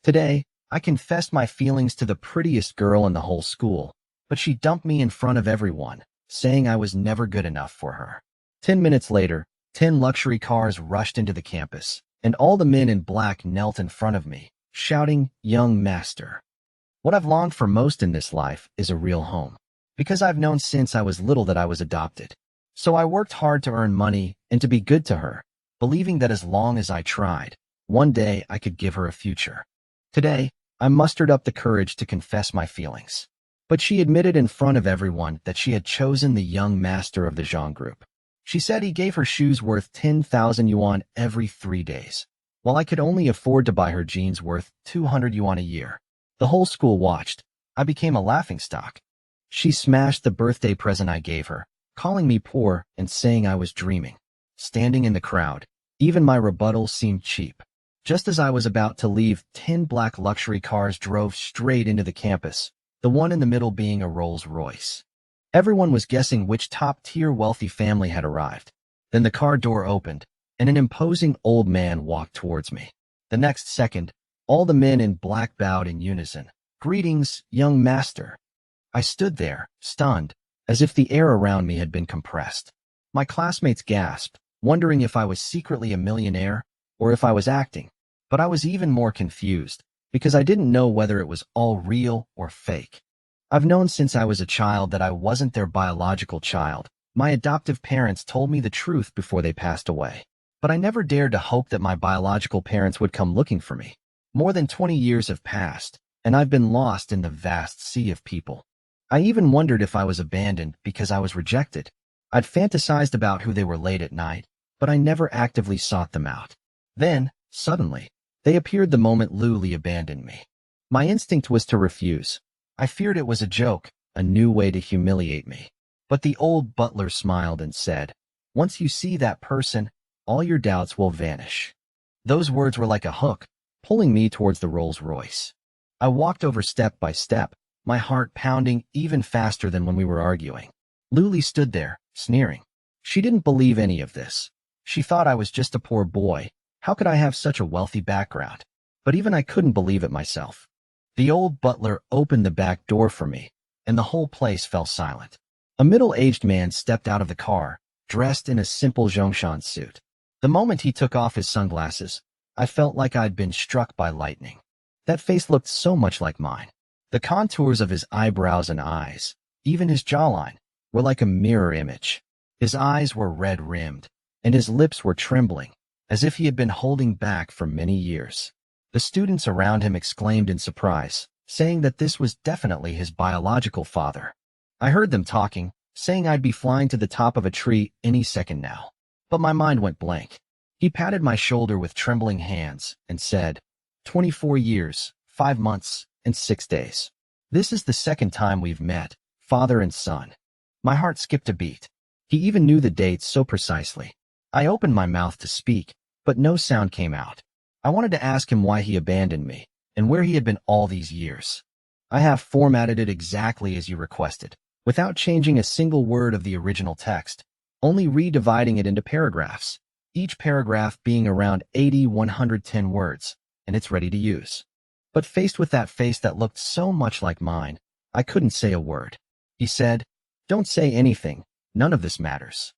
Today, I confessed my feelings to the prettiest girl in the whole school, but she dumped me in front of everyone, saying I was never good enough for her. 10 minutes later, 10 luxury cars rushed into the campus, and all the men in black knelt in front of me, shouting, "Young master." What I've longed for most in this life is a real home, because I've known since I was little that I was adopted. So I worked hard to earn money and to be good to her, believing that as long as I tried, one day I could give her a future. Today, I mustered up the courage to confess my feelings. But she admitted in front of everyone that she had chosen the young master of the Zhang group. She said he gave her shoes worth 10,000 yuan every 3 days, while I could only afford to buy her jeans worth 200 yuan a year. The whole school watched. I became a laughingstock. She smashed the birthday present I gave her, calling me poor and saying I was dreaming. Standing in the crowd, even my rebuttal seemed cheap. Just as I was about to leave, 10 black luxury cars drove straight into the campus, the one in the middle being a Rolls-Royce. Everyone was guessing which top-tier wealthy family had arrived. Then the car door opened, and an imposing old man walked towards me. The next second, all the men in black bowed in unison. "Greetings, young master." I stood there, stunned, as if the air around me had been compressed. My classmates gasped, wondering if I was secretly a millionaire or if I was acting. But I was even more confused, because I didn't know whether it was all real or fake. I've known since I was a child that I wasn't their biological child. My adoptive parents told me the truth before they passed away. But I never dared to hope that my biological parents would come looking for me. More than 20 years have passed, and I've been lost in the vast sea of people. I even wondered if I was abandoned because I was rejected. I'd fantasized about who they were late at night, but I never actively sought them out. Then, suddenly, they appeared the moment Luli abandoned me. My instinct was to refuse. I feared it was a joke, a new way to humiliate me. But the old butler smiled and said, "Once you see that person, all your doubts will vanish." Those words were like a hook, pulling me towards the Rolls-Royce. I walked over step by step, my heart pounding even faster than when we were arguing. Luli stood there, sneering. She didn't believe any of this. She thought I was just a poor boy. How could I have such a wealthy background? But even I couldn't believe it myself. The old butler opened the back door for me, and the whole place fell silent. A middle-aged man stepped out of the car, dressed in a simple Zhongshan suit. The moment he took off his sunglasses, I felt like I'd been struck by lightning. That face looked so much like mine. The contours of his eyebrows and eyes, even his jawline, were like a mirror image. His eyes were red-rimmed, and his lips were trembling, as if he had been holding back for many years. The students around him exclaimed in surprise, saying that this was definitely his biological father. I heard them talking, saying I'd be flying to the top of a tree any second now. But my mind went blank. He patted my shoulder with trembling hands and said, 24 years, 5 months, and 6 days. This is the second time we've met, father and son. My heart skipped a beat. He even knew the dates so precisely. I opened my mouth to speak, but no sound came out. I wanted to ask him why he abandoned me, and where he had been all these years. I have formatted it exactly as you requested, without changing a single word of the original text, only redividing it into paragraphs, each paragraph being around 80-110 words, and it's ready to use. But faced with that face that looked so much like mine, I couldn't say a word. He said, "Don't say anything, none of this matters."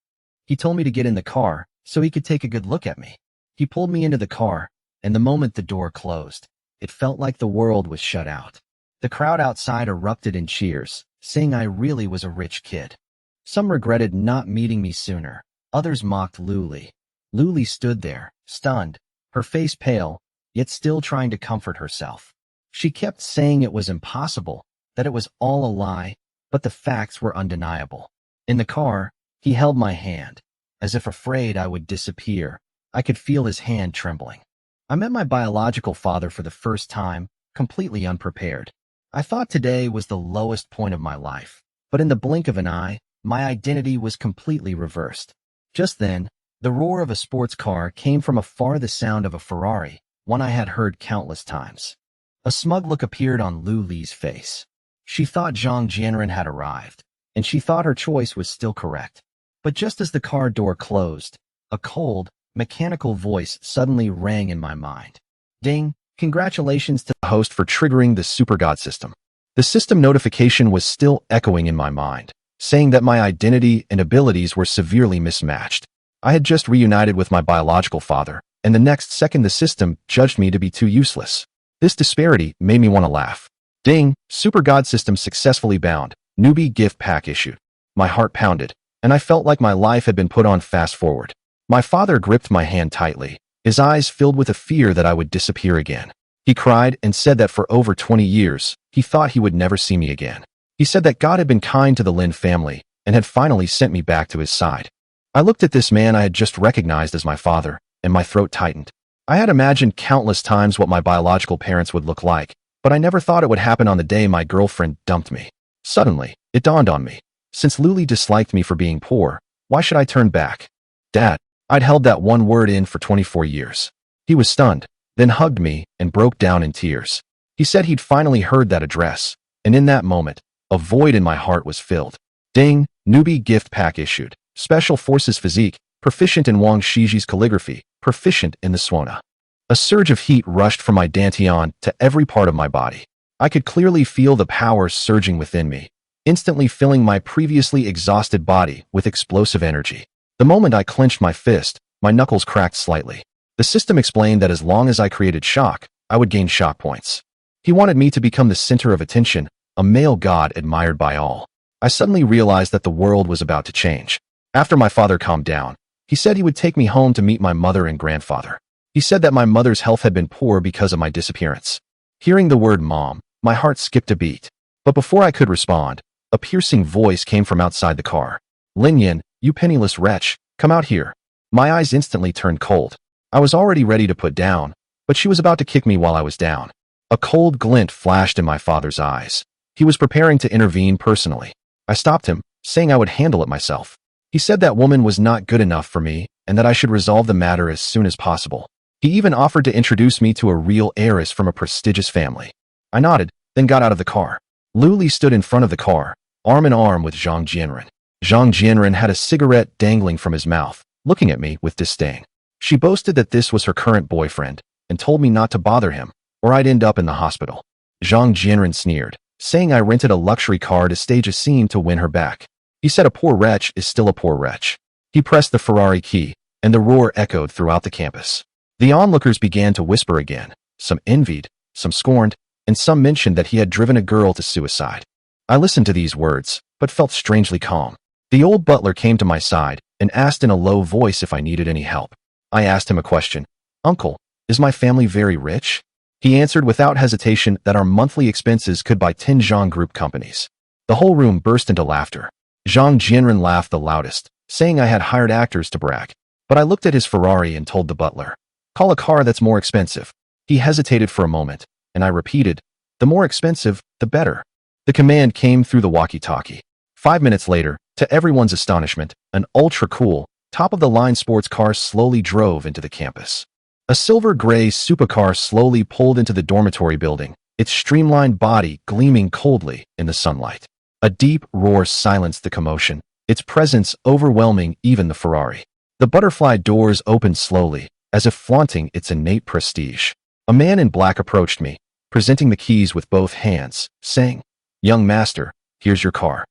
He told me to get in the car so he could take a good look at me. He pulled me into the car, and the moment the door closed, it felt like the world was shut out. The crowd outside erupted in cheers, saying I really was a rich kid. Some regretted not meeting me sooner. Others mocked Luli. Luli stood there, stunned, her face pale, yet still trying to comfort herself. She kept saying it was impossible, that it was all a lie, but the facts were undeniable. In the car, he held my hand, as if afraid I would disappear. I could feel his hand trembling. I met my biological father for the first time, completely unprepared. I thought today was the lowest point of my life, but in the blink of an eye, my identity was completely reversed. Just then, the roar of a sports car came from afar, the sound of a Ferrari, one I had heard countless times. A smug look appeared on Luli's face. She thought Zhang Jianren had arrived, and she thought her choice was still correct. But just as the car door closed, a cold, mechanical voice suddenly rang in my mind. "Ding, Congratulations to the host for triggering the Super God system. The system notification was still echoing in my mind, saying that my identity and abilities were severely mismatched. I had just reunited with my biological father, and the next second the system judged me to be too useless. This disparity made me want to laugh. Ding! Super God system successfully bound. Newbie gift pack issued. My heart pounded, and I felt like my life had been put on fast forward. My father gripped my hand tightly, his eyes filled with a fear that I would disappear again. He cried and said that for over 20 years, he thought he would never see me again. He said that God had been kind to the Lin family and had finally sent me back to his side. I looked at this man I had just recognized as my father, and my throat tightened. I had imagined countless times what my biological parents would look like, but I never thought it would happen on the day my girlfriend dumped me. Suddenly, it dawned on me. Since Luli disliked me for being poor, why should I turn back? Dad, I'd held that one word in for 24 years. He was stunned, then hugged me and broke down in tears. He said he'd finally heard that address, and in that moment, a void in my heart was filled. Ding! Newbie gift pack issued. Special Forces Physique, proficient in Wang Shiji's calligraphy, proficient in the Swana. A surge of heat rushed from my dantian to every part of my body. I could clearly feel the power surging within me, instantly filling my previously exhausted body with explosive energy. The moment I clenched my fist, my knuckles cracked slightly. The system explained that as long as I created shock, I would gain shock points. He wanted me to become the center of attention, a male god admired by all. I suddenly realized that the world was about to change. After my father calmed down, he said he would take me home to meet my mother and grandfather. He said that my mother's health had been poor because of my disappearance. Hearing the word mom, my heart skipped a beat. But before I could respond, a piercing voice came from outside the car. Lin Yin, you penniless wretch, come out here. My eyes instantly turned cold. I was already ready to put down, but she was about to kick me while I was down. A cold glint flashed in my father's eyes. He was preparing to intervene personally. I stopped him, saying I would handle it myself. He said that woman was not good enough for me and that I should resolve the matter as soon as possible. He even offered to introduce me to a real heiress from a prestigious family. I nodded, then got out of the car. Luli stood in front of the car, arm in arm with Zhang Jianren. Zhang Jianren had a cigarette dangling from his mouth, looking at me with disdain. She boasted that this was her current boyfriend and told me not to bother him, or I'd end up in the hospital. Zhang Jianren sneered, saying I rented a luxury car to stage a scene to win her back. He said a poor wretch is still a poor wretch. He pressed the Ferrari key, and the roar echoed throughout the campus. The onlookers began to whisper again. Some envied, some scorned, and some mentioned that he had driven a girl to suicide. I listened to these words, but felt strangely calm. The old butler came to my side and asked in a low voice if I needed any help. I asked him a question. Uncle, is my family very rich? He answered without hesitation that our monthly expenses could buy 10 Zhang Group companies. The whole room burst into laughter. Zhang Jianren laughed the loudest, saying I had hired actors to brag. But I looked at his Ferrari and told the butler, call a car that's more expensive. He hesitated for a moment, and I repeated, the more expensive, the better. The command came through the walkie-talkie. 5 minutes later, to everyone's astonishment, an ultra-cool, top-of-the-line sports car slowly drove into the campus. A silver-gray supercar slowly pulled into the dormitory building, its streamlined body gleaming coldly in the sunlight. A deep roar silenced the commotion, its presence overwhelming even the Ferrari. The butterfly doors opened slowly, as if flaunting its innate prestige. A man in black approached me, presenting the keys with both hands, saying, Young master, here's your car.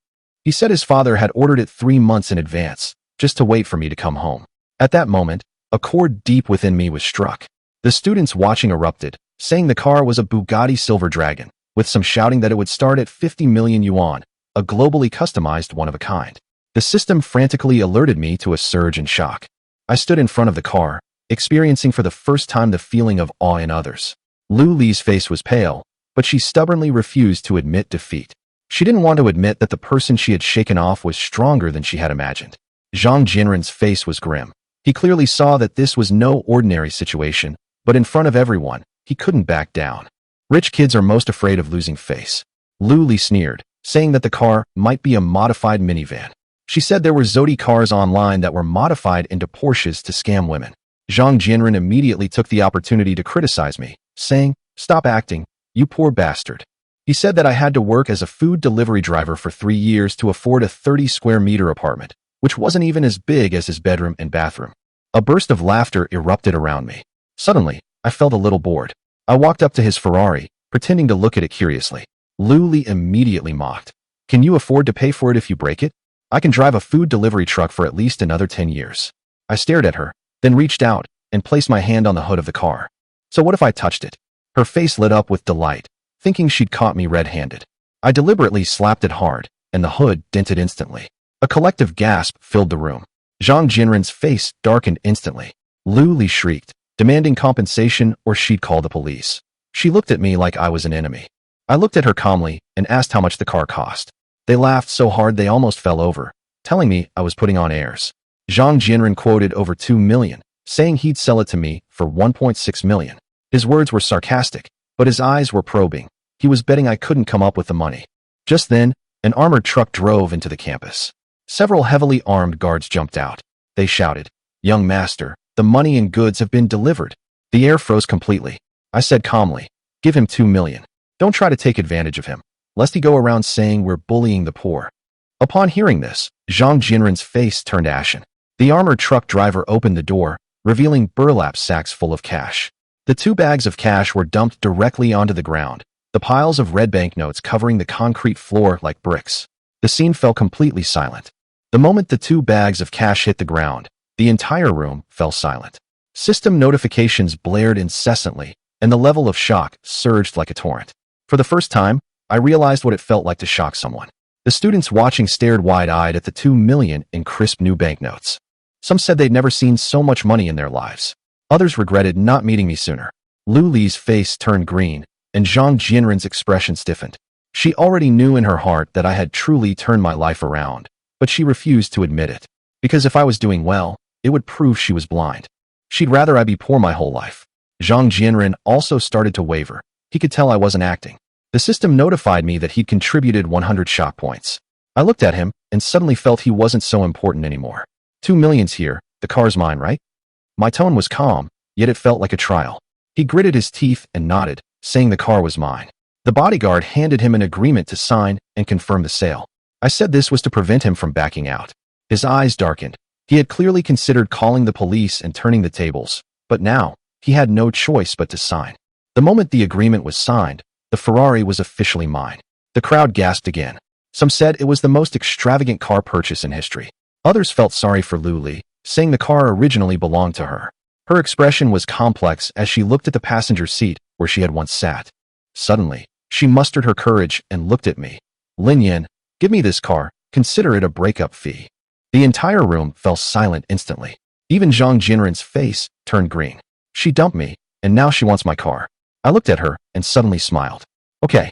He said his father had ordered it 3 months in advance, just to wait for me to come home. At that moment, a chord deep within me was struck. The students watching erupted, saying the car was a Bugatti Silver Dragon, with some shouting that it would start at 50 million yuan, a globally customized one of a kind. The system frantically alerted me to a surge in shock. I stood in front of the car, experiencing for the first time the feeling of awe in others. Lu Li's face was pale, but she stubbornly refused to admit defeat. She didn't want to admit that the person she had shaken off was stronger than she had imagined. Zhang Jianren's face was grim. He clearly saw that this was no ordinary situation, but in front of everyone, he couldn't back down. Rich kids are most afraid of losing face. Lu Li sneered, saying that the car might be a modified minivan. She said there were Zodi cars online that were modified into Porsches to scam women. Zhang Jianren immediately took the opportunity to criticize me, saying, Stop acting, you poor bastard. He said that I had to work as a food delivery driver for 3 years to afford a 30-square-meter apartment, which wasn't even as big as his bedroom and bathroom. A burst of laughter erupted around me. Suddenly, I felt a little bored. I walked up to his Ferrari, pretending to look at it curiously. Lu Li immediately mocked. Can you afford to pay for it if you break it? I can drive a food delivery truck for at least another 10 years. I stared at her, then reached out and placed my hand on the hood of the car. So what if I touched it? Her face lit up with delight, thinking she'd caught me red-handed. I deliberately slapped it hard, and the hood dented instantly. A collective gasp filled the room. Zhang Jinren's face darkened instantly. Lu Li shrieked, demanding compensation or she'd call the police. She looked at me like I was an enemy. I looked at her calmly and asked how much the car cost. They laughed so hard they almost fell over, telling me I was putting on airs. Zhang Jinren quoted over 2 million, saying he'd sell it to me for 1.6 million. His words were sarcastic, but his eyes were probing. He was betting I couldn't come up with the money. Just then, an armored truck drove into the campus. Several heavily armed guards jumped out. They shouted, "Young master, the money and goods have been delivered." The air froze completely. I said calmly, "Give him 2 million. Don't try to take advantage of him, lest he go around saying we're bullying the poor." Upon hearing this, Zhang Jinren's face turned ashen. The armored truck driver opened the door, revealing burlap sacks full of cash. The 2 bags of cash were dumped directly onto the ground, the piles of red banknotes covering the concrete floor like bricks. The scene fell completely silent. The moment the 2 bags of cash hit the ground, the entire room fell silent. System notifications blared incessantly, and the level of shock surged like a torrent. For the first time, I realized what it felt like to shock someone. The students watching stared wide-eyed at the 2 million in crisp new banknotes. Some said they'd never seen so much money in their lives. Others regretted not meeting me sooner. Lu Li's face turned green, and Zhang Jinren's expression stiffened. She already knew in her heart that I had truly turned my life around, but she refused to admit it. Because if I was doing well, it would prove she was blind. She'd rather I be poor my whole life. Zhang Jinren also started to waver. He could tell I wasn't acting. The system notified me that he'd contributed 100 shock points. I looked at him and suddenly felt he wasn't so important anymore. 2 million's here, the car's mine, right? My tone was calm, yet it felt like a trial. He gritted his teeth and nodded, saying the car was mine. The bodyguard handed him an agreement to sign and confirm the sale. I said this was to prevent him from backing out. His eyes darkened. He had clearly considered calling the police and turning the tables, but now, he had no choice but to sign. The moment the agreement was signed, the Ferrari was officially mine. The crowd gasped again. Some said it was the most extravagant car purchase in history. Others felt sorry for Lu Li, saying the car originally belonged to her. Her expression was complex as she looked at the passenger seat where she had once sat. Suddenly, she mustered her courage and looked at me. "Lin Yan, give me this car, consider it a breakup fee." The entire room fell silent instantly. Even Zhang Jinren's face turned green. She dumped me, and now she wants my car. I looked at her and suddenly smiled. Okay.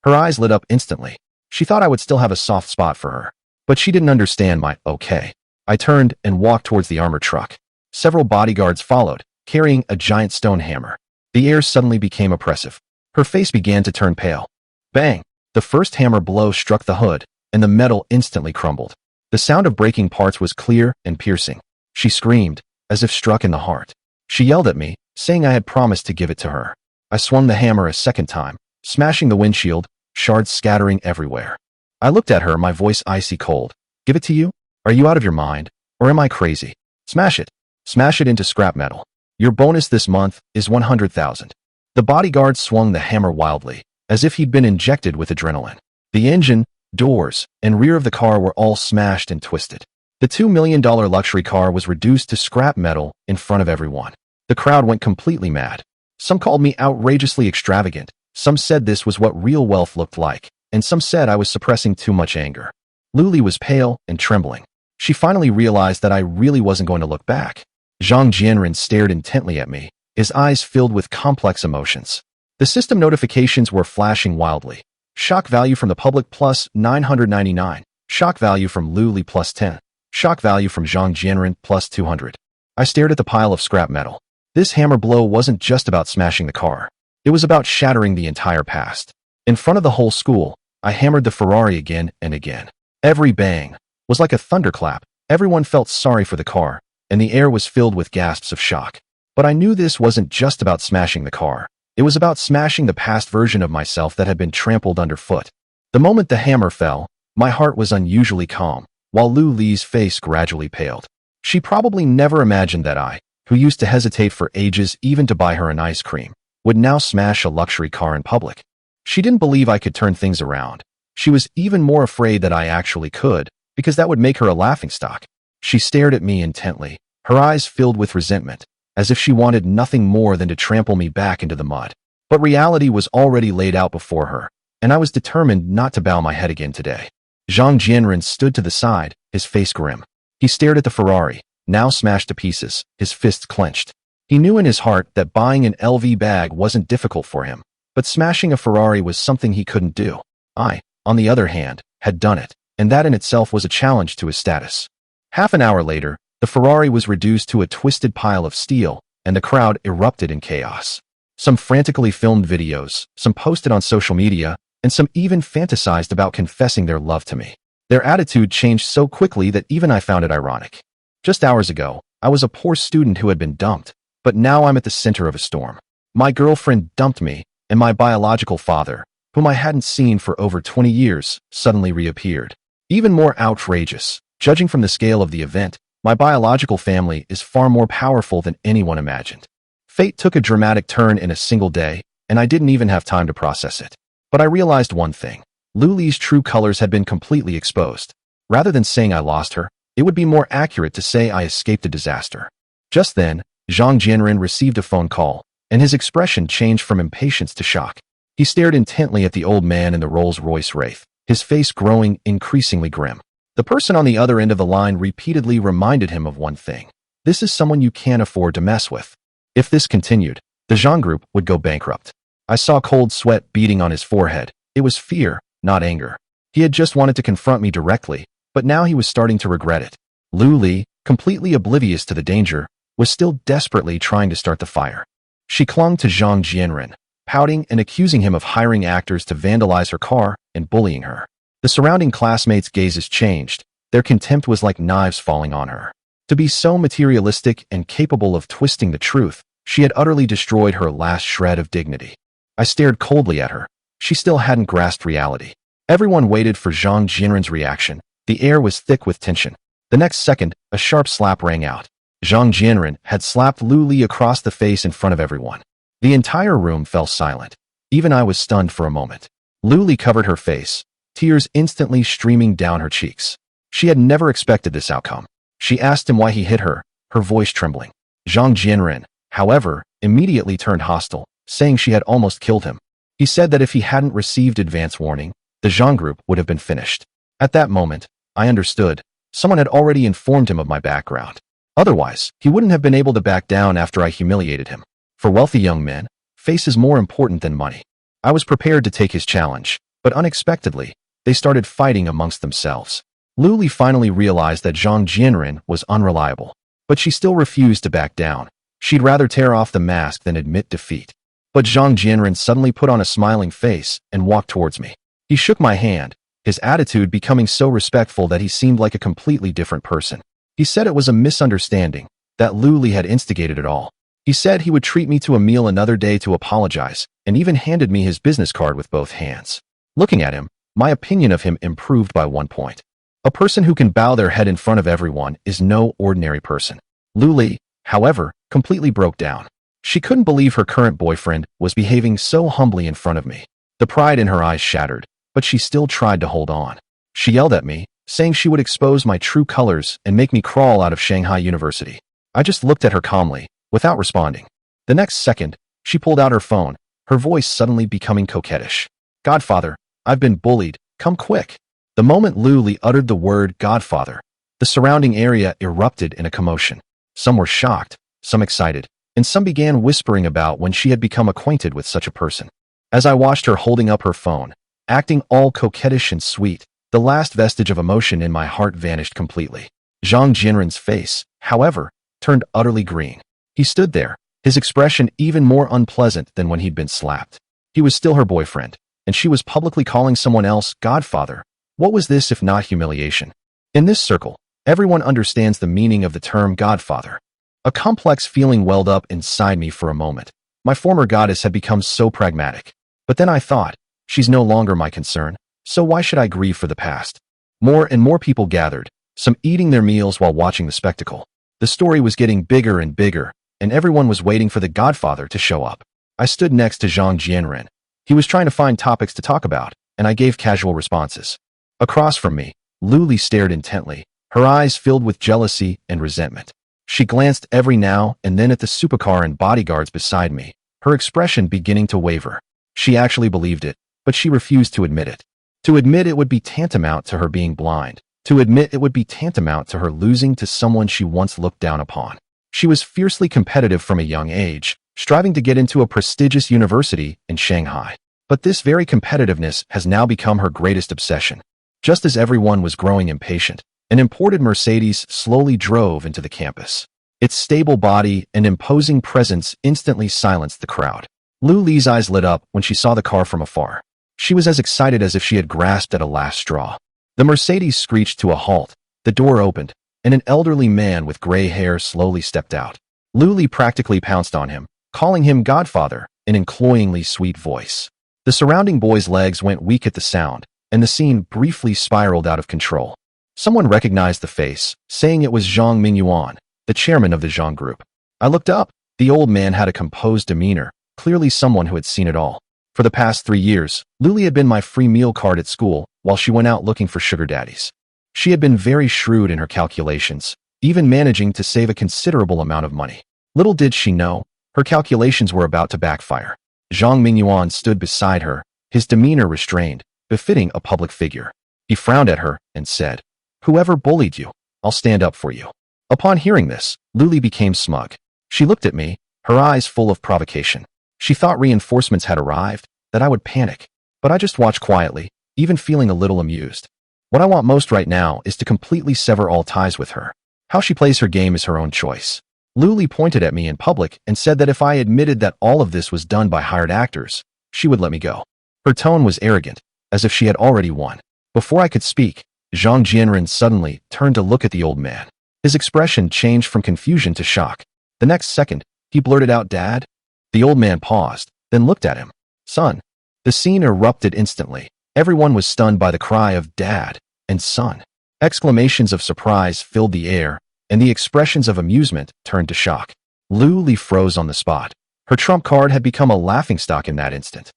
Her eyes lit up instantly. She thought I would still have a soft spot for her. But she didn't understand my okay. I turned and walked towards the armored truck. Several bodyguards followed, carrying a giant stone hammer. The air suddenly became oppressive. Her face began to turn pale. Bang! The first hammer blow struck the hood, and the metal instantly crumbled. The sound of breaking parts was clear and piercing. She screamed, as if struck in the heart. She yelled at me, saying I had promised to give it to her. I swung the hammer a second time, smashing the windshield, shards scattering everywhere. I looked at her, my voice icy cold. Give it to you? Are you out of your mind? Or am I crazy? Smash it. Smash it into scrap metal. Your bonus this month is 100,000. The bodyguard swung the hammer wildly, as if he'd been injected with adrenaline. The engine, doors, and rear of the car were all smashed and twisted. The $2 million luxury car was reduced to scrap metal in front of everyone. The crowd went completely mad. Some called me outrageously extravagant. Some said this was what real wealth looked like, and some said I was suppressing too much anger. Lu Li was pale and trembling. She finally realized that I really wasn't going to look back. Zhang Jinren stared intently at me, his eyes filled with complex emotions. The system notifications were flashing wildly. Shock value from the public plus 999. Shock value from Lu Li plus 10. Shock value from Zhang Jinren plus 200. I stared at the pile of scrap metal. This hammer blow wasn't just about smashing the car. It was about shattering the entire past. In front of the whole school, I hammered the Ferrari again and again. Every bang was like a thunderclap. Everyone felt sorry for the car, and the air was filled with gasps of shock. But I knew this wasn't just about smashing the car. It was about smashing the past version of myself that had been trampled underfoot. The moment the hammer fell, my heart was unusually calm, while Lu Li's face gradually paled. She probably never imagined that I, who used to hesitate for ages even to buy her an ice cream, would now smash a luxury car in public. She didn't believe I could turn things around. She was even more afraid that I actually could, because that would make her a laughingstock. She stared at me intently, her eyes filled with resentment, as if she wanted nothing more than to trample me back into the mud. But reality was already laid out before her, and I was determined not to bow my head again today. Zhang Jianren stood to the side, his face grim. He stared at the Ferrari, now smashed to pieces, his fists clenched. He knew in his heart that buying an LV bag wasn't difficult for him, but smashing a Ferrari was something he couldn't do. I, on the other hand, had done it, and that in itself was a challenge to his status. Half an hour later, the Ferrari was reduced to a twisted pile of steel, and the crowd erupted in chaos. Some frantically filmed videos, some posted on social media, and some even fantasized about confessing their love to me. Their attitude changed so quickly that even I found it ironic. Just hours ago, I was a poor student who had been dumped, but now I'm at the center of a storm. My girlfriend dumped me, and my biological father, whom I hadn't seen for over 20 years, suddenly reappeared. Even more outrageous, judging from the scale of the event, my biological family is far more powerful than anyone imagined. Fate took a dramatic turn in a single day, and I didn't even have time to process it. But I realized one thing. Luli's true colors had been completely exposed. Rather than saying I lost her, it would be more accurate to say I escaped a disaster. Just then, Zhang Jianren received a phone call, and his expression changed from impatience to shock. He stared intently at the old man in the Rolls-Royce Wraith, his face growing increasingly grim. The person on the other end of the line repeatedly reminded him of one thing. This is someone you can't afford to mess with. If this continued, the Zhang Group would go bankrupt. I saw cold sweat beading on his forehead. It was fear, not anger. He had just wanted to confront me directly, but now he was starting to regret it. Lu Li, completely oblivious to the danger, was still desperately trying to start the fire. She clung to Zhang Jianren, pouting and accusing him of hiring actors to vandalize her car and bullying her. The surrounding classmates' gazes changed. Their contempt was like knives falling on her. To be so materialistic and capable of twisting the truth, she had utterly destroyed her last shred of dignity. I stared coldly at her. She still hadn't grasped reality. Everyone waited for Zhang Jianren's reaction. The air was thick with tension. The next second, a sharp slap rang out. Zhang Jianren had slapped Lu Li across the face in front of everyone. The entire room fell silent. Even I was stunned for a moment. Lu Li covered her face, tears instantly streaming down her cheeks. She had never expected this outcome. She asked him why he hit her, her voice trembling. Zhang Jianren, however, immediately turned hostile, saying she had almost killed him. He said that if he hadn't received advance warning, the Zhang Group would have been finished. At that moment, I understood. Someone had already informed him of my background. Otherwise, he wouldn't have been able to back down after I humiliated him. For wealthy young men, face is more important than money. I was prepared to take his challenge, but unexpectedly, they started fighting amongst themselves. Lu Li finally realized that Zhang Jianren was unreliable, but she still refused to back down. She'd rather tear off the mask than admit defeat. But Zhang Jianren suddenly put on a smiling face and walked towards me. He shook my hand, his attitude becoming so respectful that he seemed like a completely different person. He said it was a misunderstanding, that Lu Li had instigated it all. He said he would treat me to a meal another day to apologize, and even handed me his business card with both hands. Looking at him, my opinion of him improved by 1 point. A person who can bow their head in front of everyone is no ordinary person. Lu Li, however, completely broke down. She couldn't believe her current boyfriend was behaving so humbly in front of me. The pride in her eyes shattered, but she still tried to hold on. She yelled at me, saying she would expose my true colors and make me crawl out of Shanghai University. I just looked at her calmly, without responding. The next second, she pulled out her phone, her voice suddenly becoming coquettish. "Godfather, I've been bullied, come quick." The moment Lu Li uttered the word Godfather, the surrounding area erupted in a commotion. Some were shocked, some excited, and some began whispering about when she had become acquainted with such a person. As I watched her holding up her phone, acting all coquettish and sweet, the last vestige of emotion in my heart vanished completely. Zhang Jianren's face, however, turned utterly green. He stood there, his expression even more unpleasant than when he'd been slapped. He was still her boyfriend, and she was publicly calling someone else Godfather. What was this if not humiliation? In this circle, everyone understands the meaning of the term Godfather. A complex feeling welled up inside me for a moment. My former goddess had become so pragmatic. But then I thought, she's no longer my concern, so why should I grieve for the past? More and more people gathered, some eating their meals while watching the spectacle. The story was getting bigger and bigger, and everyone was waiting for the Godfather to show up. I stood next to Zhang Jianren. He was trying to find topics to talk about, and I gave casual responses. Across from me, Luli stared intently, her eyes filled with jealousy and resentment. She glanced every now and then at the supercar and bodyguards beside me, her expression beginning to waver. She actually believed it, but she refused to admit it. To admit it would be tantamount to her being blind. To admit it would be tantamount to her losing to someone she once looked down upon. She was fiercely competitive from a young age, striving to get into a prestigious university in Shanghai. But this very competitiveness has now become her greatest obsession. Just as everyone was growing impatient, an imported Mercedes slowly drove into the campus. Its stable body and imposing presence instantly silenced the crowd. Lu Li's eyes lit up when she saw the car from afar. She was as excited as if she had grasped at a last straw. The Mercedes screeched to a halt, the door opened, and an elderly man with gray hair slowly stepped out. Lu Li practically pounced on him, calling him Godfather in an cloyingly sweet voice. The surrounding boys' legs went weak at the sound, and the scene briefly spiraled out of control. Someone recognized the face, saying it was Zhang Mingyuan, the chairman of the Zhang Group. I looked up. The old man had a composed demeanor, clearly someone who had seen it all. For the past 3 years, Luli had been my free meal card at school while she went out looking for sugar daddies. She had been very shrewd in her calculations, even managing to save a considerable amount of money. Little did she know, her calculations were about to backfire. Zhang Mingyuan stood beside her, his demeanor restrained, befitting a public figure. He frowned at her and said, "Whoever bullied you, I'll stand up for you." Upon hearing this, Luli became smug. She looked at me, her eyes full of provocation. She thought reinforcements had arrived, that I would panic. But I just watched quietly, even feeling a little amused. What I want most right now is to completely sever all ties with her. How she plays her game is her own choice. Luli pointed at me in public and said that if I admitted that all of this was done by hired actors, she would let me go. Her tone was arrogant, as if she had already won. Before I could speak, Zhang Jianren suddenly turned to look at the old man. His expression changed from confusion to shock. The next second, he blurted out, "Dad?" The old man paused, then looked at him. "Son." The scene erupted instantly. Everyone was stunned by the cry of "Dad" and "Son." Exclamations of surprise filled the air, and the expressions of amusement turned to shock. Lu Li froze on the spot. Her trump card had become a laughingstock in that instant.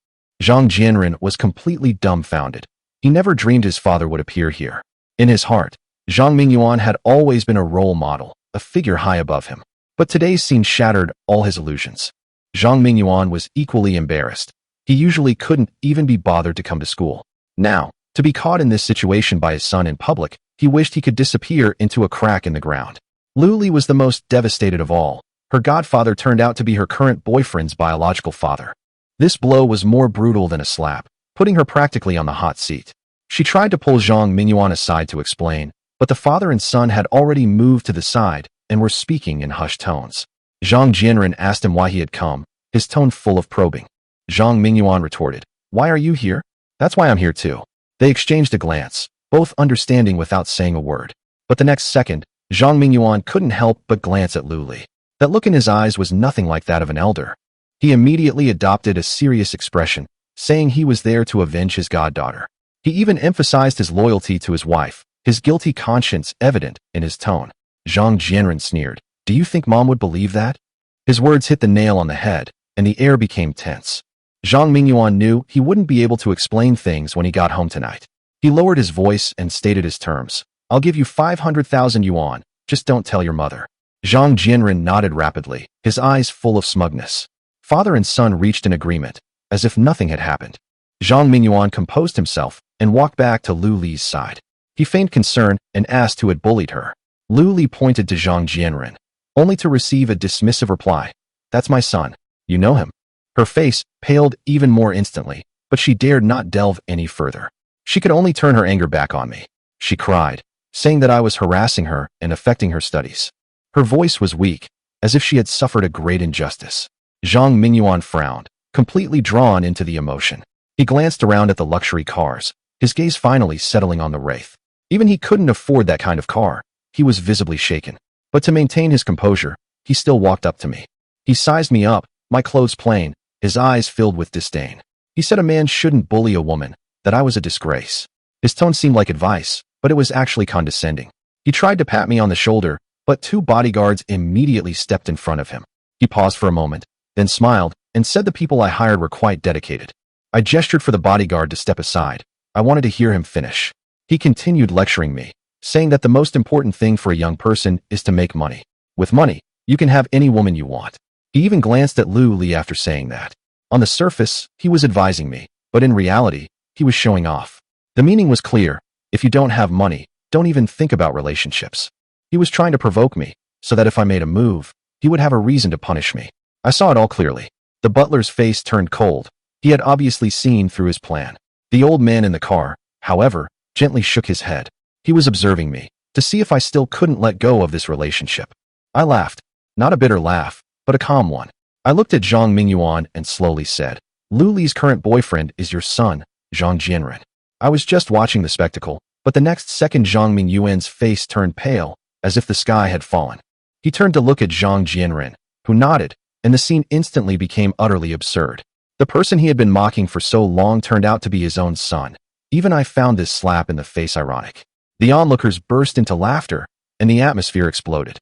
Zhang Jianren was completely dumbfounded. He never dreamed his father would appear here. In his heart, Zhang Mingyuan had always been a role model, a figure high above him. But today's scene shattered all his illusions. Zhang Mingyuan was equally embarrassed. He usually couldn't even be bothered to come to school. Now, to be caught in this situation by his son in public, he wished he could disappear into a crack in the ground. Luli was the most devastated of all. Her godfather turned out to be her current boyfriend's biological father. This blow was more brutal than a slap, putting her practically on the hot seat. She tried to pull Zhang Mingyuan aside to explain, but the father and son had already moved to the side and were speaking in hushed tones. Zhang Jianren asked him why he had come, his tone full of probing. Zhang Mingyuan retorted, "Why are you here?" "That's why I'm here too." They exchanged a glance, both understanding without saying a word. But the next second, Zhang Mingyuan couldn't help but glance at Lu Li. That look in his eyes was nothing like that of an elder. He immediately adopted a serious expression, saying he was there to avenge his goddaughter. He even emphasized his loyalty to his wife, his guilty conscience evident in his tone. Zhang Jianren sneered, "Do you think Mom would believe that?" His words hit the nail on the head, and the air became tense. Zhang Mingyuan knew he wouldn't be able to explain things when he got home tonight. He lowered his voice and stated his terms. "I'll give you 500,000 yuan, just don't tell your mother." Zhang Jianren nodded rapidly, his eyes full of smugness. Father and son reached an agreement, as if nothing had happened. Zhang Mingyuan composed himself and walked back to Lu Li's side. He feigned concern and asked who had bullied her. Lu Li pointed to Zhang Jianren, only to receive a dismissive reply. "That's my son. You know him." Her face paled even more instantly, but she dared not delve any further. She could only turn her anger back on me. She cried, saying that I was harassing her and affecting her studies. Her voice was weak, as if she had suffered a great injustice. Zhang Mingyuan frowned, completely drawn into the emotion. He glanced around at the luxury cars, his gaze finally settling on the Wraith. Even he couldn't afford that kind of car. He was visibly shaken. But to maintain his composure, he still walked up to me. He sized me up, my clothes plain, his eyes filled with disdain. He said a man shouldn't bully a woman, that I was a disgrace. His tone seemed like advice, but it was actually condescending. He tried to pat me on the shoulder, but 2 bodyguards immediately stepped in front of him. He paused for a moment, then smiled, and said the people I hired were quite dedicated. I gestured for the bodyguard to step aside. I wanted to hear him finish. He continued lecturing me, saying that the most important thing for a young person is to make money. With money, you can have any woman you want. He even glanced at Lu Li after saying that. On the surface, he was advising me, but in reality, he was showing off. The meaning was clear. If you don't have money, don't even think about relationships. He was trying to provoke me, so that if I made a move, he would have a reason to punish me. I saw it all clearly. The butler's face turned cold. He had obviously seen through his plan. The old man in the car, however, gently shook his head. He was observing me, to see if I still couldn't let go of this relationship. I laughed. Not a bitter laugh, but a calm one. I looked at Zhang Mingyuan and slowly said, Lu Li's current boyfriend is your son, Zhang Jianren. I was just watching the spectacle, but the next second Zhang Mingyuan's face turned pale, as if the sky had fallen. He turned to look at Zhang Jianren, who nodded, and the scene instantly became utterly absurd. The person he had been mocking for so long turned out to be his own son. Even I found this slap in the face ironic. The onlookers burst into laughter, and the atmosphere exploded.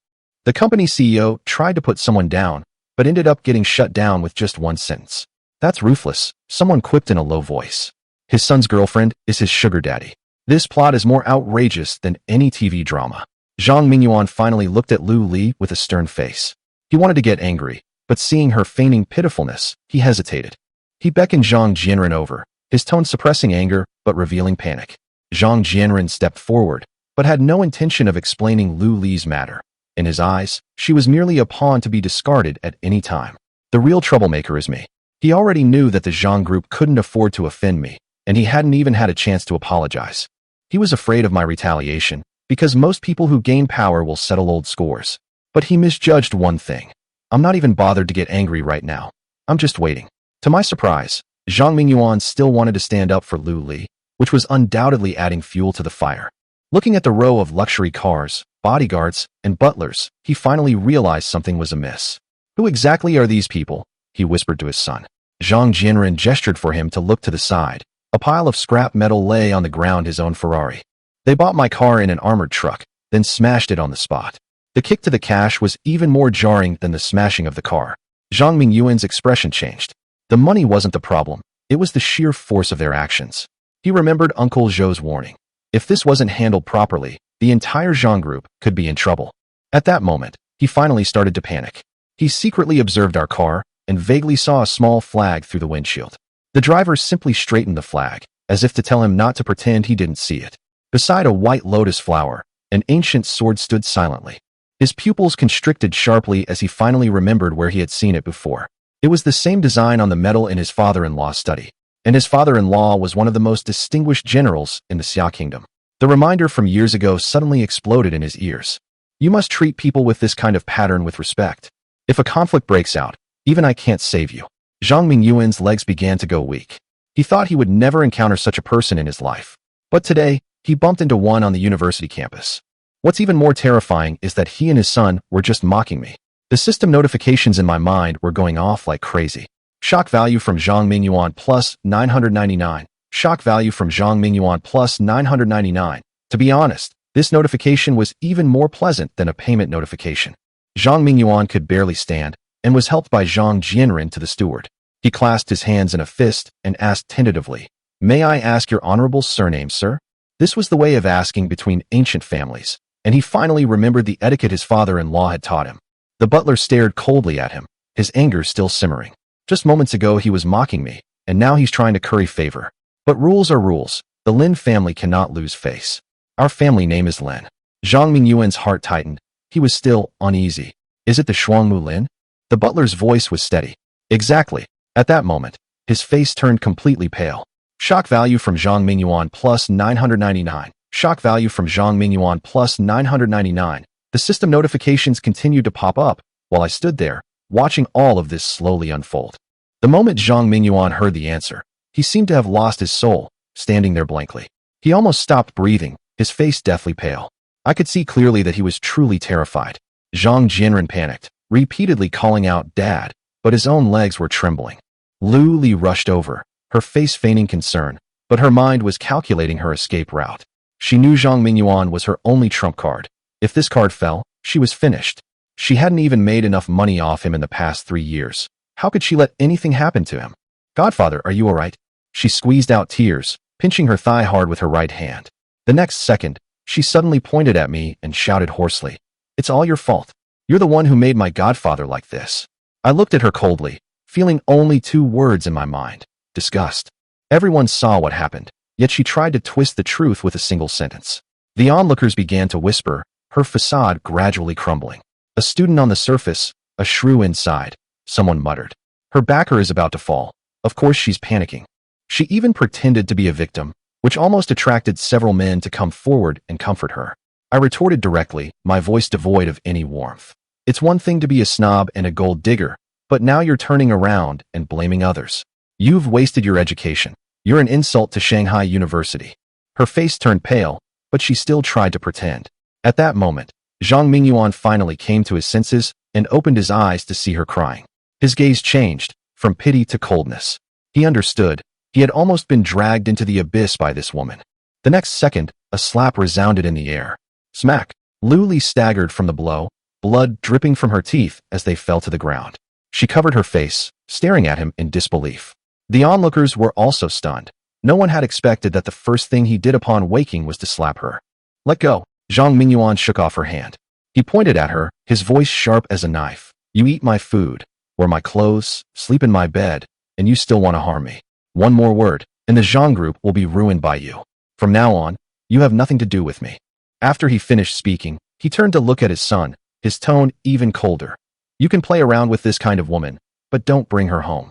The company CEO tried to put someone down, but ended up getting shut down with just one sentence. That's ruthless, someone quipped in a low voice. His son's girlfriend is his sugar daddy. This plot is more outrageous than any TV drama. Zhang Mingyuan finally looked at Lu Li with a stern face. He wanted to get angry, but seeing her feigning pitifulness, he hesitated. He beckoned Zhang Jianren over, his tone suppressing anger but revealing panic. Zhang Jianren stepped forward, but had no intention of explaining Lu Li's matter. In his eyes, she was merely a pawn to be discarded at any time. The real troublemaker is me. He already knew that the Zhang group couldn't afford to offend me, and he hadn't even had a chance to apologize. He was afraid of my retaliation, because most people who gain power will settle old scores. But he misjudged one thing. I'm not even bothered to get angry right now. I'm just waiting. To my surprise, Zhang Mingyuan still wanted to stand up for Lu Li, which was undoubtedly adding fuel to the fire. Looking at the row of luxury cars, bodyguards, and butlers, he finally realized something was amiss. Who exactly are these people? He whispered to his son. Zhang Jianren gestured for him to look to the side. A pile of scrap metal lay on the ground, his own Ferrari. They bought my car in an armored truck, then smashed it on the spot. The kick to the cash was even more jarring than the smashing of the car. Zhang Mingyuan's expression changed. The money wasn't the problem. It was the sheer force of their actions. He remembered Uncle Zhou's warning. If this wasn't handled properly, the entire Zhang group could be in trouble. At that moment, he finally started to panic. He secretly observed our car and vaguely saw a small flag through the windshield. The driver simply straightened the flag, as if to tell him not to pretend he didn't see it. Beside a white lotus flower, an ancient sword stood silently. His pupils constricted sharply as he finally remembered where he had seen it before. It was the same design on the metal in his father-in-law's study, and his father-in-law was one of the most distinguished generals in the Xia Kingdom. The reminder from years ago suddenly exploded in his ears. You must treat people with this kind of pattern with respect. If a conflict breaks out, even I can't save you. Zhang Mingyuan's legs began to go weak. He thought he would never encounter such a person in his life. But today, he bumped into one on the university campus. What's even more terrifying is that he and his son were just mocking me. The system notifications in my mind were going off like crazy. Shock value from Zhang Mingyuan plus 999. Shock value from Zhang Mingyuan plus 999. To be honest, this notification was even more pleasant than a payment notification. Zhang Mingyuan could barely stand and was helped by Zhang Jianren to the steward. He clasped his hands in a fist and asked tentatively, "May I ask your honorable surname, sir?" This was the way of asking between ancient families, and he finally remembered the etiquette his father-in-law had taught him. The butler stared coldly at him, his anger still simmering. Just moments ago he was mocking me, and now he's trying to curry favor. But rules are rules. The Lin family cannot lose face. Our family name is Lin. Zhang Mingyuan's heart tightened. He was still uneasy. Is it the Shuangmu Lin? The butler's voice was steady. Exactly. At that moment, his face turned completely pale. Shock value from Zhang Mingyuan plus 999. Shock value from Zhang Mingyuan plus 999. The system notifications continued to pop up, while I stood there, watching all of this slowly unfold. The moment Zhang Mingyuan heard the answer, he seemed to have lost his soul, standing there blankly. He almost stopped breathing, his face deathly pale. I could see clearly that he was truly terrified. Zhang Jianren panicked, repeatedly calling out, "Dad," but his own legs were trembling. Lu Li rushed over, her face feigning concern, but her mind was calculating her escape route. She knew Zhang Mingyuan was her only trump card. If this card fell, she was finished. She hadn't even made enough money off him in the past 3 years. How could she let anything happen to him? Godfather, are you all right? She squeezed out tears, pinching her thigh hard with her right hand. The next second, she suddenly pointed at me and shouted hoarsely, "It's all your fault. You're the one who made my godfather like this." I looked at her coldly, feeling only two words in my mind: disgust. Everyone saw what happened, yet she tried to twist the truth with a single sentence. The onlookers began to whisper, her facade gradually crumbling. A student on the surface, a shrew inside, someone muttered. Her backer is about to fall. Of course she's panicking. She even pretended to be a victim, which almost attracted several men to come forward and comfort her. I retorted directly, my voice devoid of any warmth. It's one thing to be a snob and a gold digger, but now you're turning around and blaming others. You've wasted your education. You're an insult to Shanghai University. Her face turned pale, but she still tried to pretend. At that moment, Zhang Mingyuan finally came to his senses and opened his eyes to see her crying. His gaze changed, from pity to coldness. He understood. He had almost been dragged into the abyss by this woman. The next second, a slap resounded in the air. Smack! Lu Li staggered from the blow, blood dripping from her teeth as they fell to the ground. She covered her face, staring at him in disbelief. The onlookers were also stunned. No one had expected that the first thing he did upon waking was to slap her. "Let go." Zhang Mingyuan shook off her hand. He pointed at her, his voice sharp as a knife. "You eat my food, wear my clothes, sleep in my bed, and you still want to harm me. One more word, and the Zhang group will be ruined by you. From now on, you have nothing to do with me." After he finished speaking, he turned to look at his son, his tone even colder. "You can play around with this kind of woman, but don't bring her home."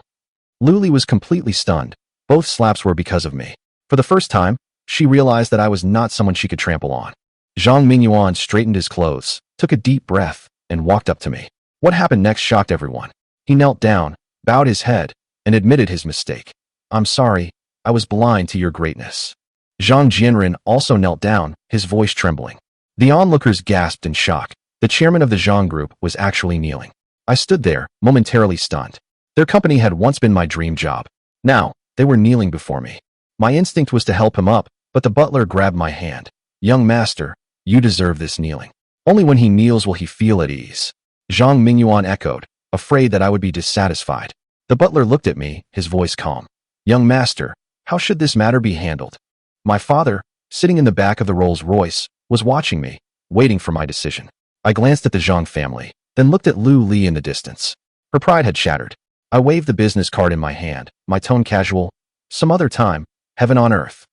Lu Li was completely stunned. Both slaps were because of me. For the first time, she realized that I was not someone she could trample on. Zhang Mingyuan straightened his clothes, took a deep breath, and walked up to me. What happened next shocked everyone. He knelt down, bowed his head, and admitted his mistake. "I'm sorry, I was blind to your greatness." Zhang Jianren also knelt down, his voice trembling. The onlookers gasped in shock. The chairman of the Zhang group was actually kneeling. I stood there, momentarily stunned. Their company had once been my dream job. Now, they were kneeling before me. My instinct was to help him up, but the butler grabbed my hand. "Young master, you deserve this kneeling. Only when he kneels will he feel at ease." Zhang Mingyuan echoed, afraid that I would be dissatisfied. The butler looked at me, his voice calm. "Young master, how should this matter be handled?" My father, sitting in the back of the Rolls-Royce, was watching me, waiting for my decision. I glanced at the Zhang family, then looked at Lu Li in the distance. Her pride had shattered. I waved the business card in my hand, my tone casual. "Some other time, heaven on earth."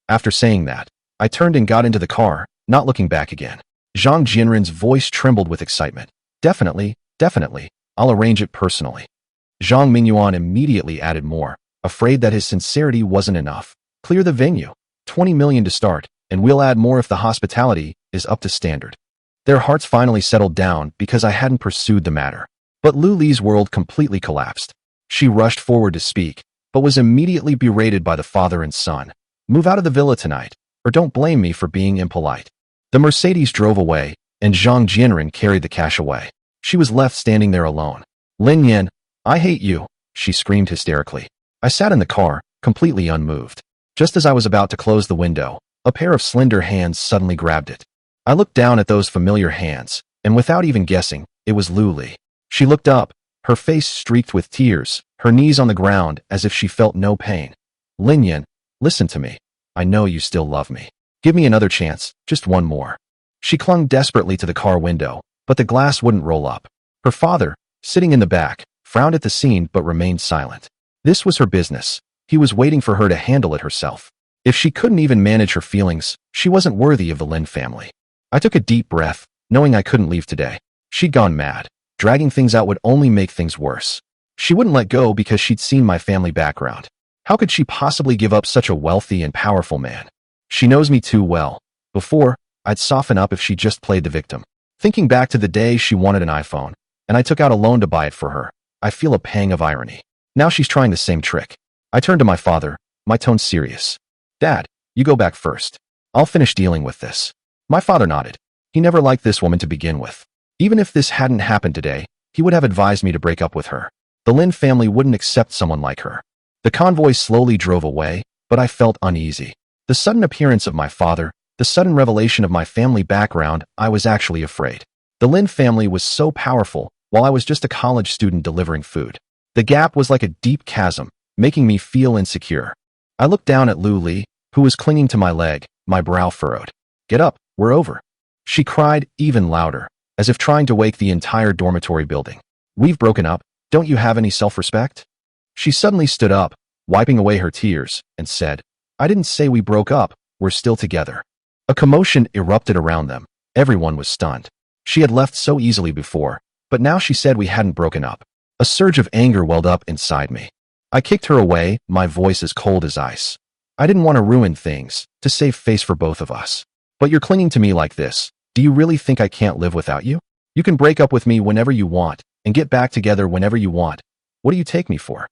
After saying that, I turned and got into the car, not looking back again. Zhang Jianren's voice trembled with excitement. Definitely, I'll arrange it personally." Zhang Mingyuan immediately added more, afraid that his sincerity wasn't enough. "Clear the venue. 20 million to start, and we'll add more if the hospitality is up to standard." Their hearts finally settled down because I hadn't pursued the matter. But Lu Li's world completely collapsed. She rushed forward to speak, but was immediately berated by the father and son. "Move out of the villa tonight, or don't blame me for being impolite." The Mercedes drove away, and Zhang Jianren carried the cash away. She was left standing there alone. "Lin Yan, I hate you," she screamed hysterically. I sat in the car, completely unmoved. Just as I was about to close the window, a pair of slender hands suddenly grabbed it. I looked down at those familiar hands, and without even guessing, it was Lu Li. She looked up, her face streaked with tears, her knees on the ground as if she felt no pain. "Lin Yan, listen to me. I know you still love me. Give me another chance, just one more." She clung desperately to the car window, but the glass wouldn't roll up. Her father, sitting in the back, frowned at the scene but remained silent. This was her business. He was waiting for her to handle it herself. If she couldn't even manage her feelings, she wasn't worthy of the Lin family. I took a deep breath, knowing I couldn't leave today. She'd gone mad. Dragging things out would only make things worse. She wouldn't let go because she'd seen my family background. How could she possibly give up such a wealthy and powerful man? She knows me too well. Before, I'd soften up if she just played the victim. Thinking back to the day she wanted an iPhone, and I took out a loan to buy it for her, I feel a pang of irony. Now she's trying the same trick. I turned to my father, my tone serious. "Dad, you go back first. I'll finish dealing with this." My father nodded. He never liked this woman to begin with. Even if this hadn't happened today, he would have advised me to break up with her. The Lin family wouldn't accept someone like her. The convoy slowly drove away, but I felt uneasy. The sudden appearance of my father, the sudden revelation of my family background, I was actually afraid. The Lin family was so powerful, while I was just a college student delivering food. The gap was like a deep chasm, making me feel insecure. I looked down at Lu Li, who was clinging to my leg, my brow furrowed. "Get up, we're over." She cried even louder, as if trying to wake the entire dormitory building. "We've broken up. Don't you have any self-respect?" She suddenly stood up, wiping away her tears, and said, "I didn't say we broke up, we're still together." A commotion erupted around them. Everyone was stunned. She had left so easily before, but now she said we hadn't broken up. A surge of anger welled up inside me. I kicked her away, my voice as cold as ice. "I didn't want to ruin things, to save face for both of us. But you're clinging to me like this. Do you really think I can't live without you? You can break up with me whenever you want, and get back together whenever you want. What do you take me for?"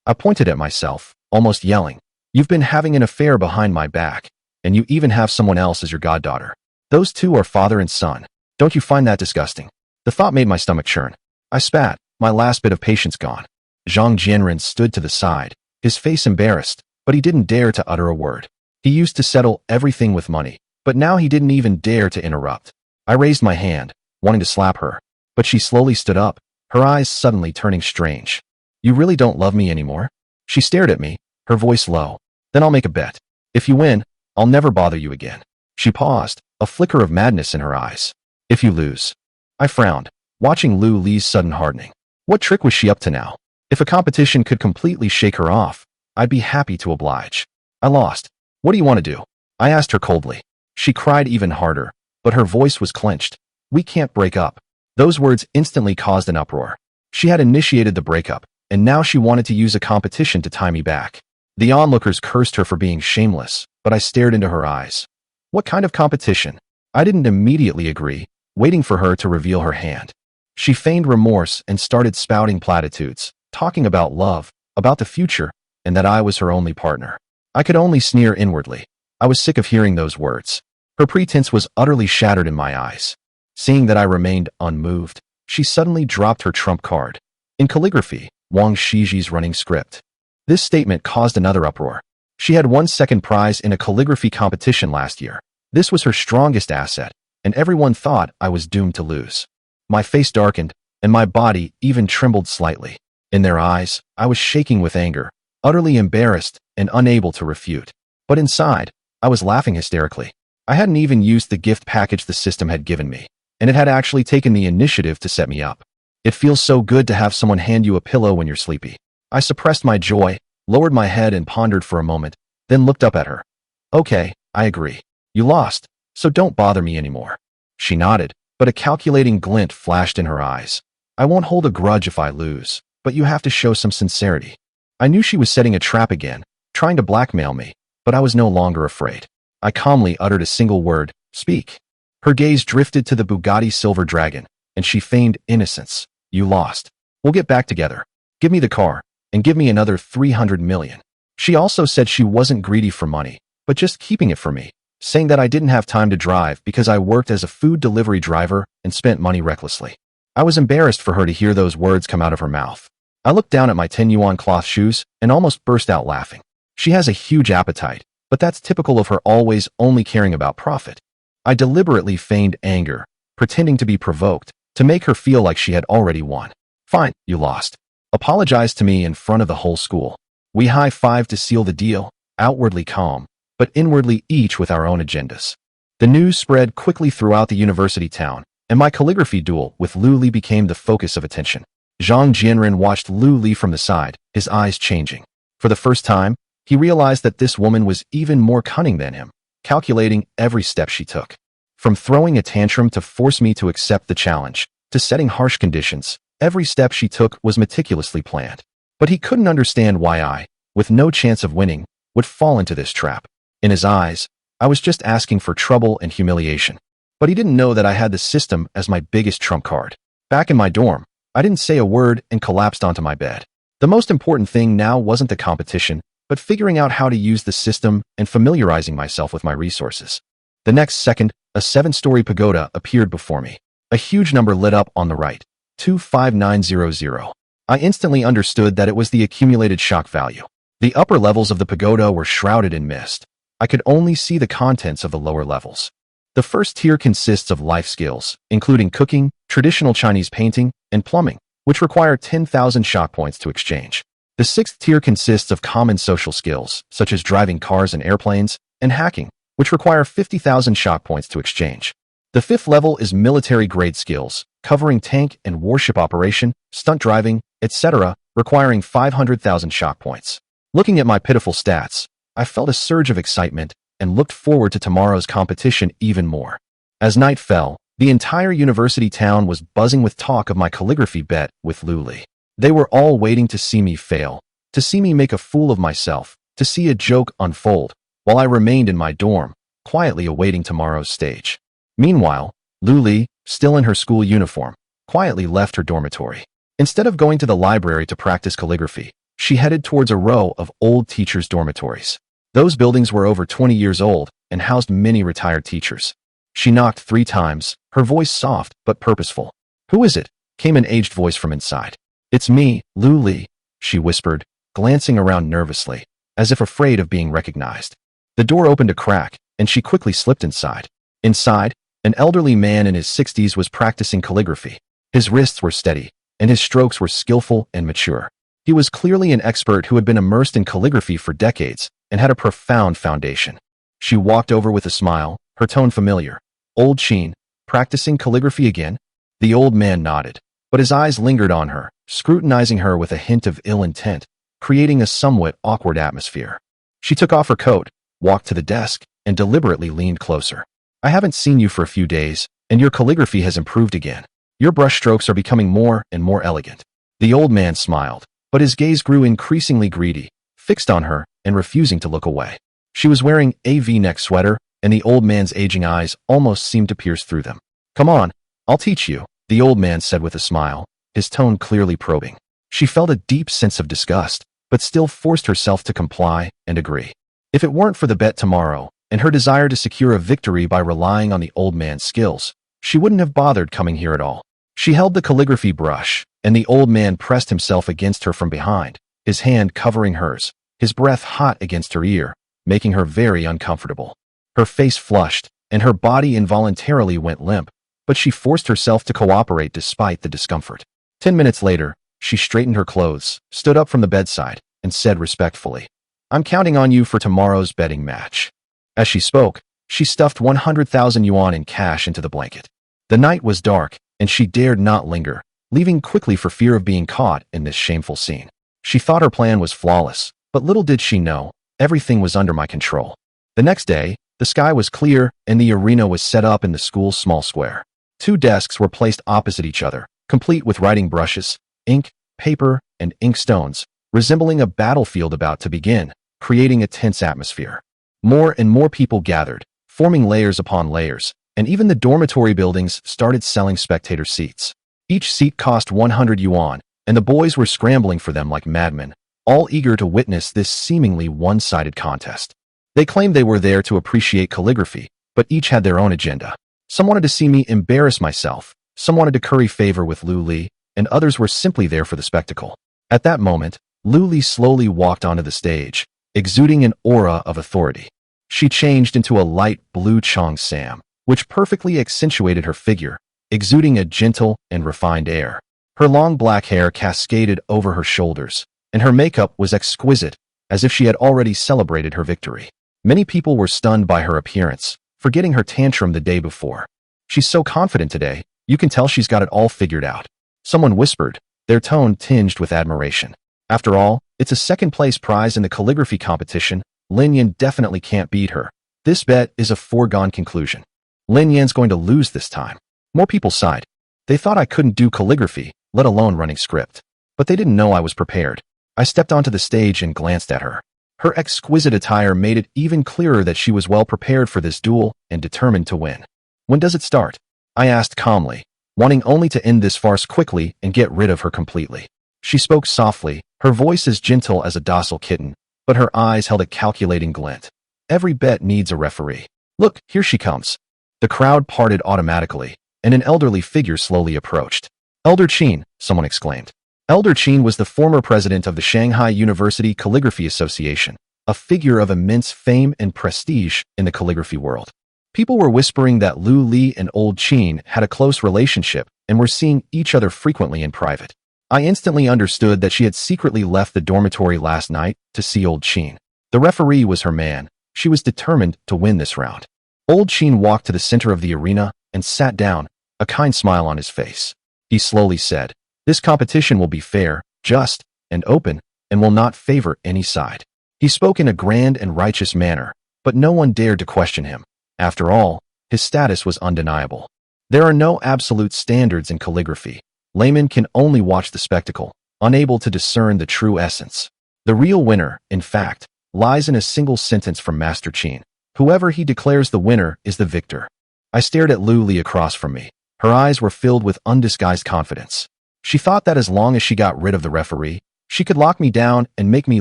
I pointed at myself, almost yelling. "You've been having an affair behind my back, and you even have someone else as your goddaughter. Those two are father and son. Don't you find that disgusting?" The thought made my stomach churn. I spat, my last bit of patience gone. Zhang Jianren stood to the side, his face embarrassed, but he didn't dare to utter a word. He used to settle everything with money, but now he didn't even dare to interrupt. I raised my hand, wanting to slap her, but she slowly stood up, her eyes suddenly turning strange. "You really don't love me anymore?" She stared at me, her voice low. "Then I'll make a bet. If you win, I'll never bother you again." She paused, a flicker of madness in her eyes. "If you lose." I frowned, watching Lu Li's sudden hardening. What trick was she up to now? If a competition could completely shake her off, I'd be happy to oblige. "I lost. What do you want to do?" I asked her coldly. She cried even harder, but her voice was clenched. "We can't break up." Those words instantly caused an uproar. She had initiated the breakup, and now she wanted to use a competition to tie me back. The onlookers cursed her for being shameless, but I stared into her eyes. What kind of competition? I didn't immediately agree, waiting for her to reveal her hand. She feigned remorse and started spouting platitudes, talking about love, about the future, and that I was her only partner. I could only sneer inwardly. I was sick of hearing those words. Her pretense was utterly shattered in my eyes. Seeing that I remained unmoved, she suddenly dropped her trump card. In calligraphy, Wang Shiji's running script. This statement caused another uproar. She had won second prize in a calligraphy competition last year. This was her strongest asset, and everyone thought I was doomed to lose. My face darkened, and my body even trembled slightly. In their eyes, I was shaking with anger, utterly embarrassed and unable to refute. But inside, I was laughing hysterically. I hadn't even used the gift package the system had given me, and it had actually taken the initiative to set me up. It feels so good to have someone hand you a pillow when you're sleepy. I suppressed my joy, lowered my head and pondered for a moment, then looked up at her. "Okay, I agree. You lost, so don't bother me anymore." She nodded, but a calculating glint flashed in her eyes. "I won't hold a grudge if I lose, but you have to show some sincerity." I knew she was setting a trap again, trying to blackmail me, but I was no longer afraid. I calmly uttered a single word, "Speak." Her gaze drifted to the Bugatti Silver Dragon, and she feigned innocence. "You lost. We'll get back together. Give me the car, and give me another 300 million. She also said she wasn't greedy for money, but just keeping it for me, saying that I didn't have time to drive because I worked as a food delivery driver and spent money recklessly. I was embarrassed for her to hear those words come out of her mouth. I looked down at my 10 yuan cloth shoes and almost burst out laughing. She has a huge appetite, but that's typical of her always only caring about profit. I deliberately feigned anger, pretending to be provoked, to make her feel like she had already won. "Fine, you lost. Apologize to me in front of the whole school." We high-fived to seal the deal, outwardly calm, but inwardly each with our own agendas. The news spread quickly throughout the university town, and my calligraphy duel with Lu Li became the focus of attention. Zhang Jianren watched Lu Li from the side, his eyes changing. For the first time, he realized that this woman was even more cunning than him, calculating every step she took. From throwing a tantrum to force me to accept the challenge, to setting harsh conditions, every step she took was meticulously planned. But he couldn't understand why I, with no chance of winning, would fall into this trap. In his eyes, I was just asking for trouble and humiliation. But he didn't know that I had the system as my biggest trump card. Back in my dorm, I didn't say a word and collapsed onto my bed. The most important thing now wasn't the competition, but figuring out how to use the system and familiarizing myself with my resources. The next second, a 7-story pagoda appeared before me. A huge number lit up on the right, 25900. I instantly understood that it was the accumulated shock value. The upper levels of the pagoda were shrouded in mist. I could only see the contents of the lower levels. The first tier consists of life skills, including cooking, traditional Chinese painting, and plumbing. which require 10,000 shock points to exchange. The sixth tier consists of common social skills, such as driving cars and airplanes, and hacking, which require 50,000 shock points to exchange. The fifth level is military-grade skills, covering tank and warship operation, stunt driving, etc., requiring 500,000 shock points. Looking at my pitiful stats, I felt a surge of excitement and looked forward to tomorrow's competition even more. As night fell, the entire university town was buzzing with talk of my calligraphy bet with Luli. They were all waiting to see me fail, to see me make a fool of myself, to see a joke unfold, while I remained in my dorm, quietly awaiting tomorrow's stage. Meanwhile, Luli, still in her school uniform, quietly left her dormitory. Instead of going to the library to practice calligraphy, she headed towards a row of old teachers' dormitories. Those buildings were over 20 years old and housed many retired teachers. She knocked 3 times, her voice soft but purposeful. "Who is it?" came an aged voice from inside. "It's me, Luli," she whispered, glancing around nervously, as if afraid of being recognized. The door opened a crack, and she quickly slipped inside. Inside, an elderly man in his 60s was practicing calligraphy. His wrists were steady, and his strokes were skillful and mature. He was clearly an expert who had been immersed in calligraphy for decades and had a profound foundation. She walked over with a smile, her tone familiar. "Old Sheen, practicing calligraphy again?" The old man nodded, but his eyes lingered on her, scrutinizing her with a hint of ill intent, creating a somewhat awkward atmosphere. She took off her coat, walked to the desk, and deliberately leaned closer. "I haven't seen you for a few days, and your calligraphy has improved again. Your brushstrokes are becoming more and more elegant." The old man smiled, but his gaze grew increasingly greedy, fixed on her and refusing to look away. She was wearing a V-neck sweater, and the old man's aging eyes almost seemed to pierce through them. "Come on, I'll teach you," the old man said with a smile, his tone clearly probing. She felt a deep sense of disgust, but still forced herself to comply and agree. If it weren't for the bet tomorrow, and her desire to secure a victory by relying on the old man's skills, she wouldn't have bothered coming here at all. She held the calligraphy brush, and the old man pressed himself against her from behind, his hand covering hers, his breath hot against her ear, making her very uncomfortable. Her face flushed, and her body involuntarily went limp, but she forced herself to cooperate despite the discomfort. 10 minutes later, she straightened her clothes, stood up from the bedside, and said respectfully, "I'm counting on you for tomorrow's betting match." As she spoke, she stuffed 100,000 yuan in cash into the blanket. The night was dark, and she dared not linger, leaving quickly for fear of being caught in this shameful scene. She thought her plan was flawless, but little did she know, everything was under my control. The next day, the sky was clear, and the arena was set up in the school's small square. 2 desks were placed opposite each other, complete with writing brushes, ink, paper, and ink stones, resembling a battlefield about to begin, creating a tense atmosphere. More and more people gathered, forming layers upon layers, and even the dormitory buildings started selling spectator seats. Each seat cost 100 yuan, and the boys were scrambling for them like madmen, all eager to witness this seemingly one-sided contest. They claimed they were there to appreciate calligraphy, but each had their own agenda. Some wanted to see me embarrass myself, some wanted to curry favor with Lu Li, and others were simply there for the spectacle. At that moment, Lu Li slowly walked onto the stage, exuding an aura of authority. She changed into a light blue Chong Sam, which perfectly accentuated her figure, exuding a gentle and refined air. Her long black hair cascaded over her shoulders, and her makeup was exquisite, as if she had already celebrated her victory. Many people were stunned by her appearance, forgetting her tantrum the day before. "She's so confident today, you can tell she's got it all figured out," someone whispered, their tone tinged with admiration. "After all, it's a second-place prize in the calligraphy competition. Lin Yan definitely can't beat her. This bet is a foregone conclusion. Lin Yan's going to lose this time." More people sighed. They thought I couldn't do calligraphy, let alone running script. But they didn't know I was prepared. I stepped onto the stage and glanced at her. Her exquisite attire made it even clearer that she was well prepared for this duel and determined to win. "When does it start?" I asked calmly, wanting only to end this farce quickly and get rid of her completely. She spoke softly, her voice as gentle as a docile kitten, but her eyes held a calculating glint. "Every bet needs a referee. Look, here she comes." The crowd parted automatically, and an elderly figure slowly approached. "Elder Qin," someone exclaimed. Elder Qin was the former president of the Shanghai University Calligraphy Association, a figure of immense fame and prestige in the calligraphy world. People were whispering that Lu Li and Old Qin had a close relationship and were seeing each other frequently in private. I instantly understood that she had secretly left the dormitory last night to see Old Sheen. The referee was her man. She was determined to win this round. Old Sheen walked to the center of the arena and sat down, a kind smile on his face. He slowly said, "This competition will be fair, just, and open, and will not favor any side." He spoke in a grand and righteous manner, but no one dared to question him. After all, his status was undeniable. There are no absolute standards in calligraphy. Laymen can only watch the spectacle, unable to discern the true essence. The real winner, in fact, lies in a single sentence from Master Sheen. Whoever he declares the winner is the victor. I stared at Lu Li across from me. Her eyes were filled with undisguised confidence. She thought that as long as she got rid of the referee, she could lock me down and make me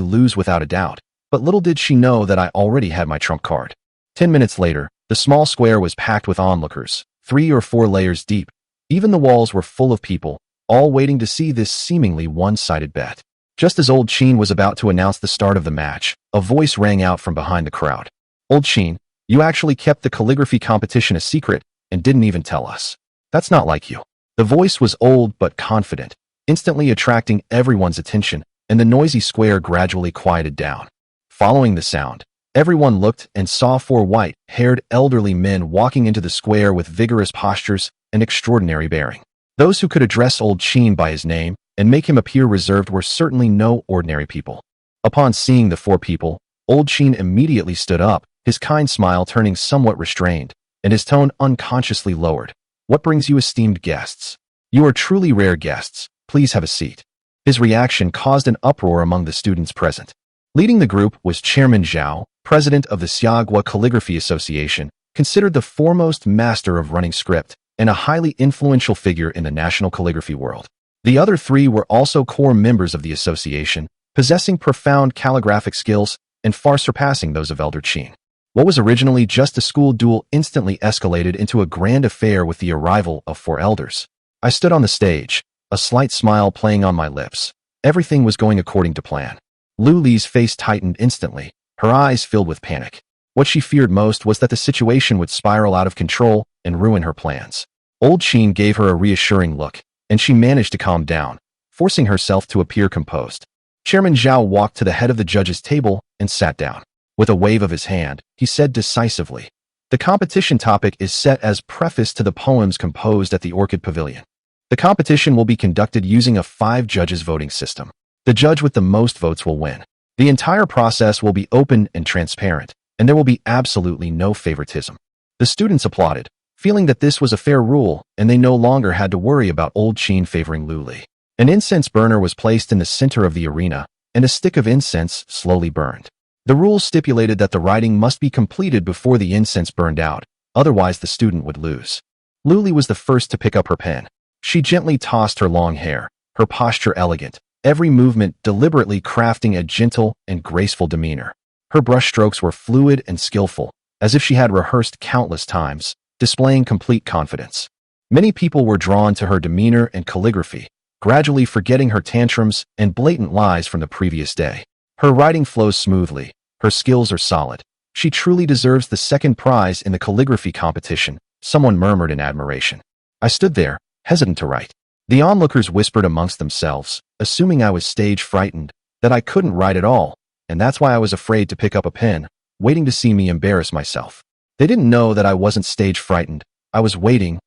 lose without a doubt. But little did she know that I already had my trump card. 10 minutes later, the small square was packed with onlookers, 3 or 4 layers deep. Even the walls were full of people, all waiting to see this seemingly one-sided bet. Just as Old Sheen was about to announce the start of the match, a voice rang out from behind the crowd. "Old Sheen, you actually kept the calligraphy competition a secret and didn't even tell us. That's not like you." The voice was old but confident, instantly attracting everyone's attention, and the noisy square gradually quieted down. Following the sound, everyone looked and saw 4 white-haired elderly men walking into the square with vigorous postures and extraordinary bearing. Those who could address Old Sheen by his name and make him appear reserved were certainly no ordinary people. Upon seeing the 4 people, Old Sheen immediately stood up, his kind smile turning somewhat restrained, and his tone unconsciously lowered. "What brings you esteemed guests? You are truly rare guests. Please have a seat." His reaction caused an uproar among the students present. Leading the group was Chairman Zhao, president of the Xiagua Calligraphy Association, considered the foremost master of running script, and a highly influential figure in the national calligraphy world. The other 3 were also core members of the association, possessing profound calligraphic skills and far surpassing those of Elder Sheen. What was originally just a school duel instantly escalated into a grand affair with the arrival of 4 elders. I stood on the stage, a slight smile playing on my lips. Everything was going according to plan. Lu Li's face tightened instantly, her eyes filled with panic. What she feared most was that the situation would spiral out of control and ruin her plans. Old Sheen gave her a reassuring look, and she managed to calm down, forcing herself to appear composed. Chairman Zhao walked to the head of the judges' table and sat down. With a wave of his hand, he said decisively, "The competition topic is set as preface to the poems composed at the Orchid Pavilion. The competition will be conducted using a 5-judges voting system. The judge with the most votes will win. The entire process will be open and transparent, and there will be absolutely no favoritism." The students applauded, feeling that this was a fair rule, and they no longer had to worry about Old Sheen favoring Lu Li. An incense burner was placed in the center of the arena, and a stick of incense slowly burned. The rules stipulated that the writing must be completed before the incense burned out, otherwise the student would lose. Lu Li was the first to pick up her pen. She gently tossed her long hair, her posture elegant, every movement deliberately crafting a gentle and graceful demeanor. Her brushstrokes were fluid and skillful, as if she had rehearsed countless times, displaying complete confidence. Many people were drawn to her demeanor and calligraphy, gradually forgetting her tantrums and blatant lies from the previous day. Her writing flows smoothly, her skills are solid. She truly deserves the second prize in the calligraphy competition, someone murmured in admiration. I stood there, hesitant to write. The onlookers whispered amongst themselves, assuming I was stage frightened, that I couldn't write at all, and that's why I was afraid to pick up a pen, waiting to see me embarrass myself. They didn't know that I wasn't stage frightened. I was waiting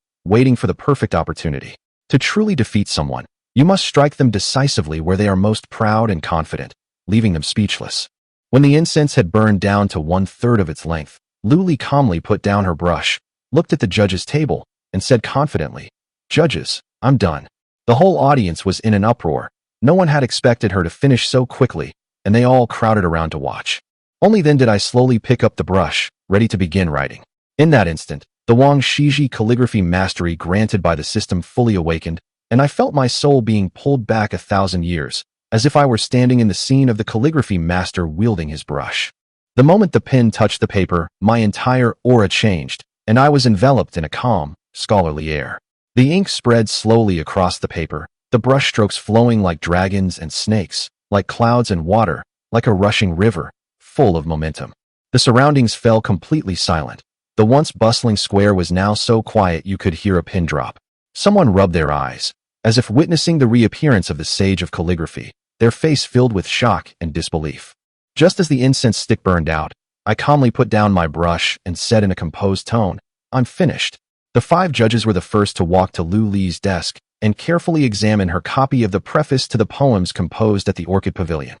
for the perfect opportunity. To truly defeat someone, you must strike them decisively where they are most proud and confident, leaving them speechless. When the incense had burned down to 1/3 of its length, Lu Li calmly put down her brush, looked at the judges' table, and said confidently, "Judges, I'm done." The whole audience was in an uproar. No one had expected her to finish so quickly, and they all crowded around to watch. Only then did I slowly pick up the brush, ready to begin writing. In that instant, the Wang Shiji calligraphy mastery granted by the system fully awakened, and I felt my soul being pulled back 1,000 years, as if I were standing in the scene of the calligraphy master wielding his brush. The moment the pen touched the paper, my entire aura changed, and I was enveloped in a calm, scholarly air. The ink spread slowly across the paper, the brushstrokes flowing like dragons and snakes, like clouds and water, like a rushing river, full of momentum. The surroundings fell completely silent. The once bustling square was now so quiet you could hear a pin drop. Someone rubbed their eyes. as if witnessing the reappearance of the sage of calligraphy, their face filled with shock and disbelief. Just as the incense stick burned out, I calmly put down my brush and said in a composed tone, "I'm finished." The 5 judges were the first to walk to Lu Li's desk and carefully examine her copy of the preface to the poems composed at the Orchid Pavilion.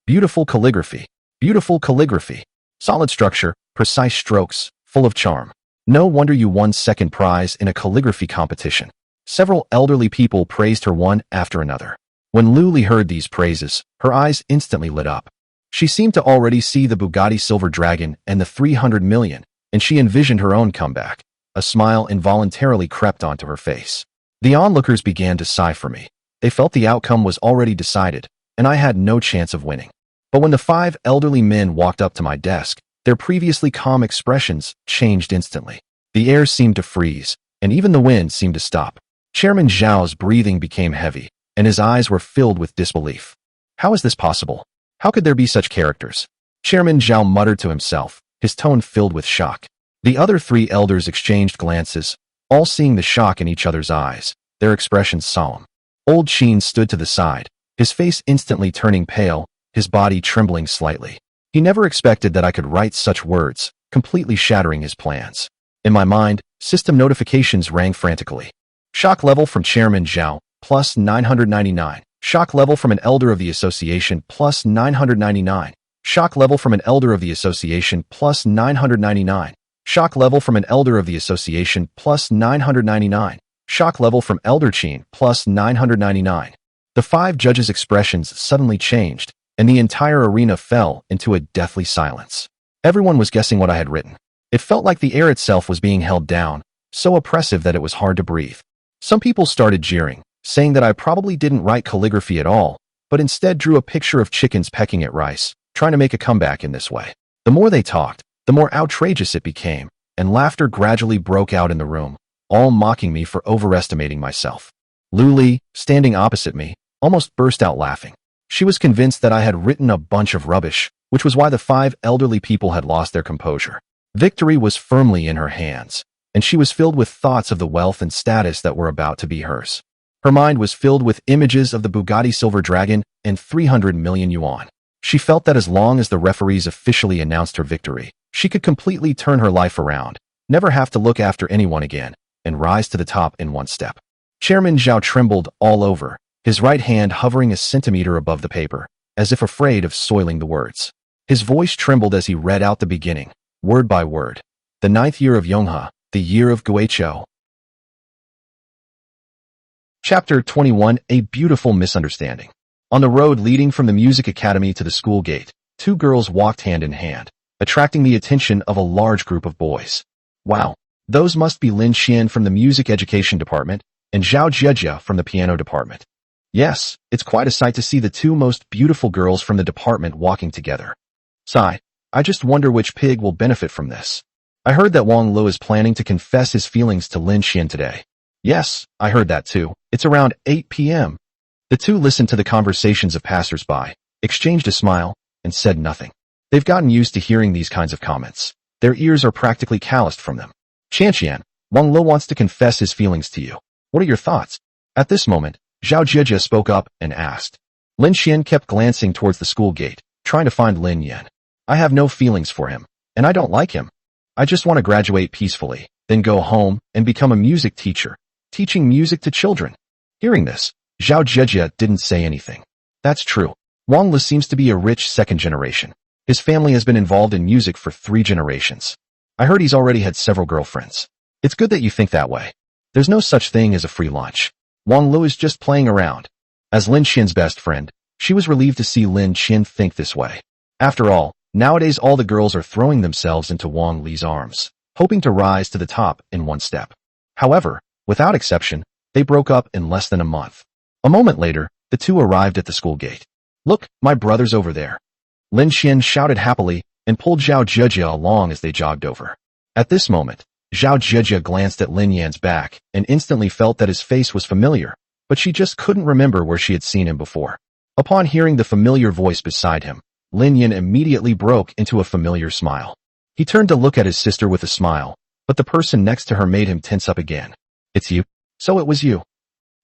Beautiful calligraphy. Beautiful calligraphy. Solid structure, precise strokes, full of charm. No wonder you won second prize in a calligraphy competition. Several elderly people praised her one after another. When Lu Li heard these praises, her eyes instantly lit up. She seemed to already see the Bugatti Silver Dragon and the 300 million, and she envisioned her own comeback. A smile involuntarily crept onto her face. The onlookers began to sigh for me. They felt the outcome was already decided, and I had no chance of winning. But when the 5 elderly men walked up to my desk, their previously calm expressions changed instantly. The air seemed to freeze, and even the wind seemed to stop. Chairman Zhao's breathing became heavy, and his eyes were filled with disbelief. How is this possible? How could there be such characters? Chairman Zhao muttered to himself, his tone filled with shock. The other 3 elders exchanged glances, all seeing the shock in each other's eyes, their expressions solemn. Old Qin stood to the side, his face instantly turning pale, his body trembling slightly. He never expected that I could write such words, completely shattering his plans. In my mind, system notifications rang frantically. Shock level from Chairman Zhao, plus 999. Shock level from an elder of the association, plus 999. Shock level from an elder of the association, plus 999. Shock level from an elder of the association, plus 999. Shock level from Elder Qin, plus 999. The 5 judges' expressions suddenly changed, and the entire arena fell into a deathly silence. Everyone was guessing what I had written. It felt like the air itself was being held down, so oppressive that it was hard to breathe. Some people started jeering, saying that I probably didn't write calligraphy at all, but instead drew a picture of chickens pecking at rice, trying to make a comeback in this way. The more they talked, the more outrageous it became, and laughter gradually broke out in the room, all mocking me for overestimating myself. Lu Li, standing opposite me, almost burst out laughing. She was convinced that I had written a bunch of rubbish, which was why the 5 elderly people had lost their composure. Victory was firmly in her hands, and she was filled with thoughts of the wealth and status that were about to be hers. Her mind was filled with images of the Bugatti Silver Dragon and 300 million yuan. She felt that as long as the referees officially announced her victory, she could completely turn her life around, never have to look after anyone again, and rise to the top in one step. Chairman Zhao trembled all over, his right hand hovering a centimeter above the paper, as if afraid of soiling the words. His voice trembled as he read out the beginning, word by word. The 9th year of Yonghua, the year of Guichou. Chapter 21, A Beautiful Misunderstanding. On the road leading from the music academy to the school gate, 2 girls walked hand in hand, attracting the attention of a large group of boys. Wow, those must be Lin Xian from the music education department and Zhao Jiejia from the piano department. Yes, it's quite a sight to see the 2 most beautiful girls from the department walking together. Sigh, I just wonder which pig will benefit from this. I heard that Wang Lu is planning to confess his feelings to Lin Xian today. Yes, I heard that too. It's around 8 p.m. The 2 listened to the conversations of passers-by, exchanged a smile, and said nothing. They've gotten used to hearing these kinds of comments. Their ears are practically calloused from them. Qianqian, Wang Lu wants to confess his feelings to you. What are your thoughts? At this moment, Zhao Jiejia spoke up and asked. Lin Xian kept glancing towards the school gate, trying to find Lin Yan. I have no feelings for him, and I don't like him. I just want to graduate peacefully, then go home and become a music teacher, teaching music to children. Hearing this, Zhao Jiejia didn't say anything. That's true. Wang Lu seems to be a rich second generation. His family has been involved in music for 3 generations. I heard he's already had several girlfriends. It's good that you think that way. There's no such thing as a free lunch. Wang Lu is just playing around. As Lin Xian's best friend, she was relieved to see Lin Xian think this way. After all, nowadays all the girls are throwing themselves into Wang Li's arms, hoping to rise to the top in one step. However, without exception, they broke up in less than a month. A moment later, the 2 arrived at the school gate. Look, my brother's over there. Lin Xian shouted happily and pulled Zhao Jiejia along as they jogged over. At this moment, Zhao Jiejia glanced at Lin Yan's back and instantly felt that his face was familiar, but she just couldn't remember where she had seen him before. Upon hearing the familiar voice beside him, Lin Yan immediately broke into a familiar smile. He turned to look at his sister with a smile, but the person next to her made him tense up again. It's you? So it was you.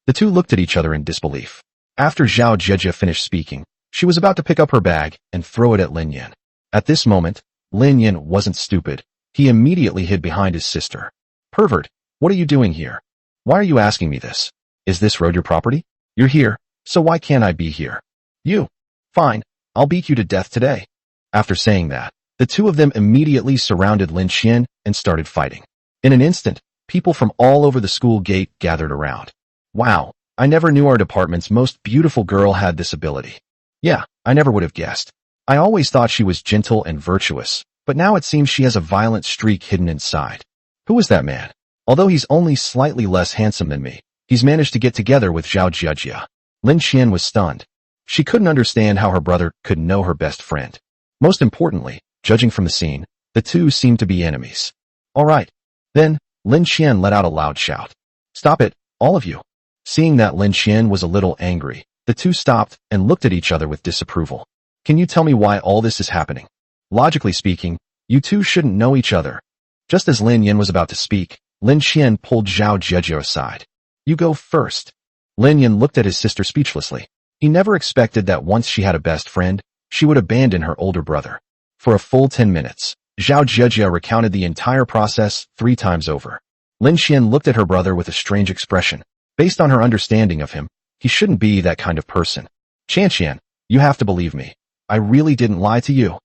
The two looked at each other in disbelief. After Zhao Jieji finished speaking, she was about to pick up her bag and throw it at Lin Yan. At this moment, Lin Yan wasn't stupid. He immediately hid behind his sister. Pervert, what are you doing here? Why are you asking me this? Is this road your property? You're here, so why can't I be here? You. Fine, I'll beat you to death today. After saying that, the two of them immediately surrounded Lin Xian and started fighting. In an instant, people from all over the school gate gathered around. Wow, I never knew our department's most beautiful girl had this ability. Yeah, I never would have guessed. I always thought she was gentle and virtuous, but now it seems she has a violent streak hidden inside. Who is that man? Although he's only slightly less handsome than me, he's managed to get together with Zhao Jieji. Lin Xian was stunned. She couldn't understand how her brother could know her best friend. Most importantly, judging from the scene, the two seemed to be enemies. All right. Then, Lin Xian let out a loud shout. Stop it, all of you. Seeing that Lin Xian was a little angry, the two stopped and looked at each other with disapproval. Can you tell me why all this is happening? Logically speaking, you two shouldn't know each other. Just as Lin Yan was about to speak, Lin Xian pulled Zhao Jieji aside. You go first. Lin Yan looked at his sister speechlessly. He never expected that once she had a best friend, she would abandon her older brother. For a full 10 minutes, Zhao Jieji recounted the entire process 3 times over. Lin Xian looked at her brother with a strange expression. Based on her understanding of him, he shouldn't be that kind of person. Qian, you have to believe me. I really didn't lie to you.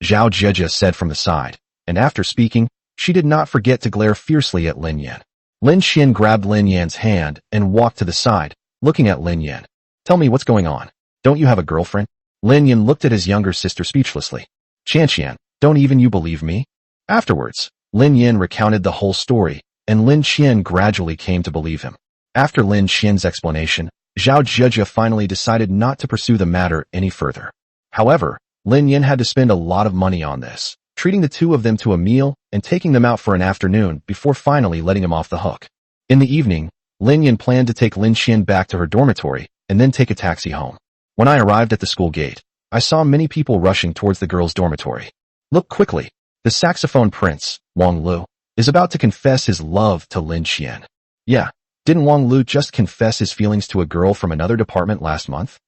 Zhao Jieji said from the side, and after speaking, she did not forget to glare fiercely at Lin Yan. Lin Xian grabbed Lin Yan's hand and walked to the side, looking at Lin Yan. Tell me what's going on. Don't you have a girlfriend? Lin Yan looked at his younger sister speechlessly. Qian, don't even you believe me? Afterwards, Lin Yan recounted the whole story, and Lin Xian gradually came to believe him. After Lin Xian's explanation, Zhao Jieji finally decided not to pursue the matter any further. However, Lin Yan had to spend a lot of money on this, treating the two of them to a meal and taking them out for an afternoon before finally letting him off the hook. In the evening, Lin Yan planned to take Lin Xian back to her dormitory and then take a taxi home. When I arrived at the school gate, I saw many people rushing towards the girls' dormitory. Look quickly. The saxophone prince, Wang Lu, is about to confess his love to Lin Xian. Yeah, didn't Wang Lu just confess his feelings to a girl from another department last month?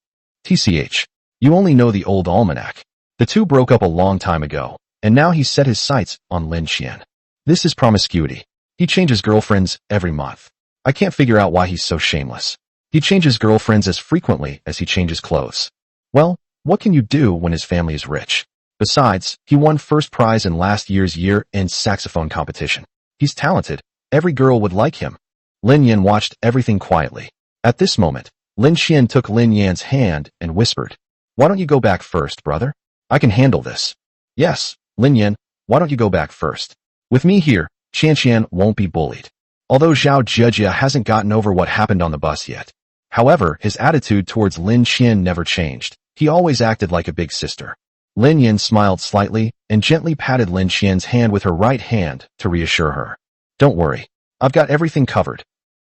TCH, you only know the old almanac. The two broke up a long time ago, and now he's set his sights on Lin Xian. This is promiscuity. He changes girlfriends every month. I can't figure out why he's so shameless. He changes girlfriends as frequently as he changes clothes. Well, what can you do when his family is rich? Besides, he won first prize in last year's year-end saxophone competition. He's talented. Every girl would like him. Lin Yan watched everything quietly. At this moment, Lin Xian took Lin Yan's hand and whispered, "Why don't you go back first, brother? I can handle this." "Yes, Lin Yan, why don't you go back first? With me here, Qian won't be bullied." Although Zhao Jieji hasn't gotten over what happened on the bus yet. However, his attitude towards Lin Xian never changed. He always acted like a big sister. Lin Yan smiled slightly and gently patted Lin Xian's hand with her right hand to reassure her. "Don't worry. I've got everything covered."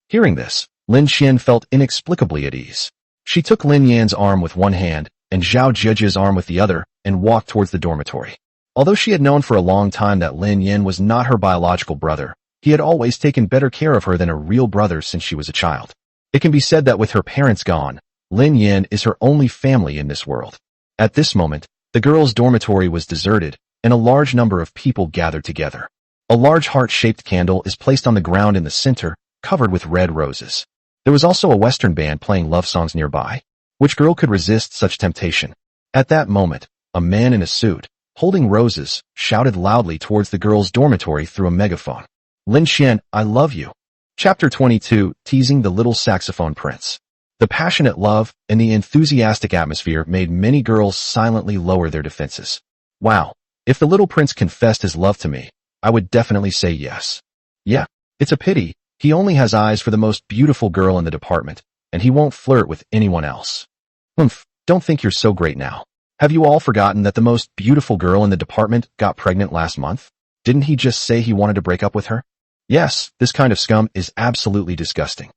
Hearing this, Lin Xian felt inexplicably at ease. She took Lin Yan's arm with one hand and Zhao Jieji's arm with the other and walked towards the dormitory. Although she had known for a long time that Lin Yan was not her biological brother, he had always taken better care of her than a real brother since she was a child. It can be said that with her parents gone, Lin Yan is her only family in this world. At this moment, the girls' dormitory was deserted, and a large number of people gathered together. A large heart-shaped candle is placed on the ground in the center, covered with red roses. There was also a Western band playing love songs nearby. Which girl could resist such temptation? At that moment, a man in a suit, holding roses, shouted loudly towards the girls' dormitory through a megaphone. "Lin Xian, I love you." Chapter 22, Teasing the Little Saxophone Prince. The passionate love and the enthusiastic atmosphere made many girls silently lower their defenses. Wow, if the little prince confessed his love to me, I would definitely say yes. Yeah, it's a pity. He only has eyes for the most beautiful girl in the department, and he won't flirt with anyone else. Don't think you're so great now. Have you all forgotten that the most beautiful girl in the department got pregnant last month? Didn't he just say he wanted to break up with her? Yes, this kind of scum is absolutely disgusting.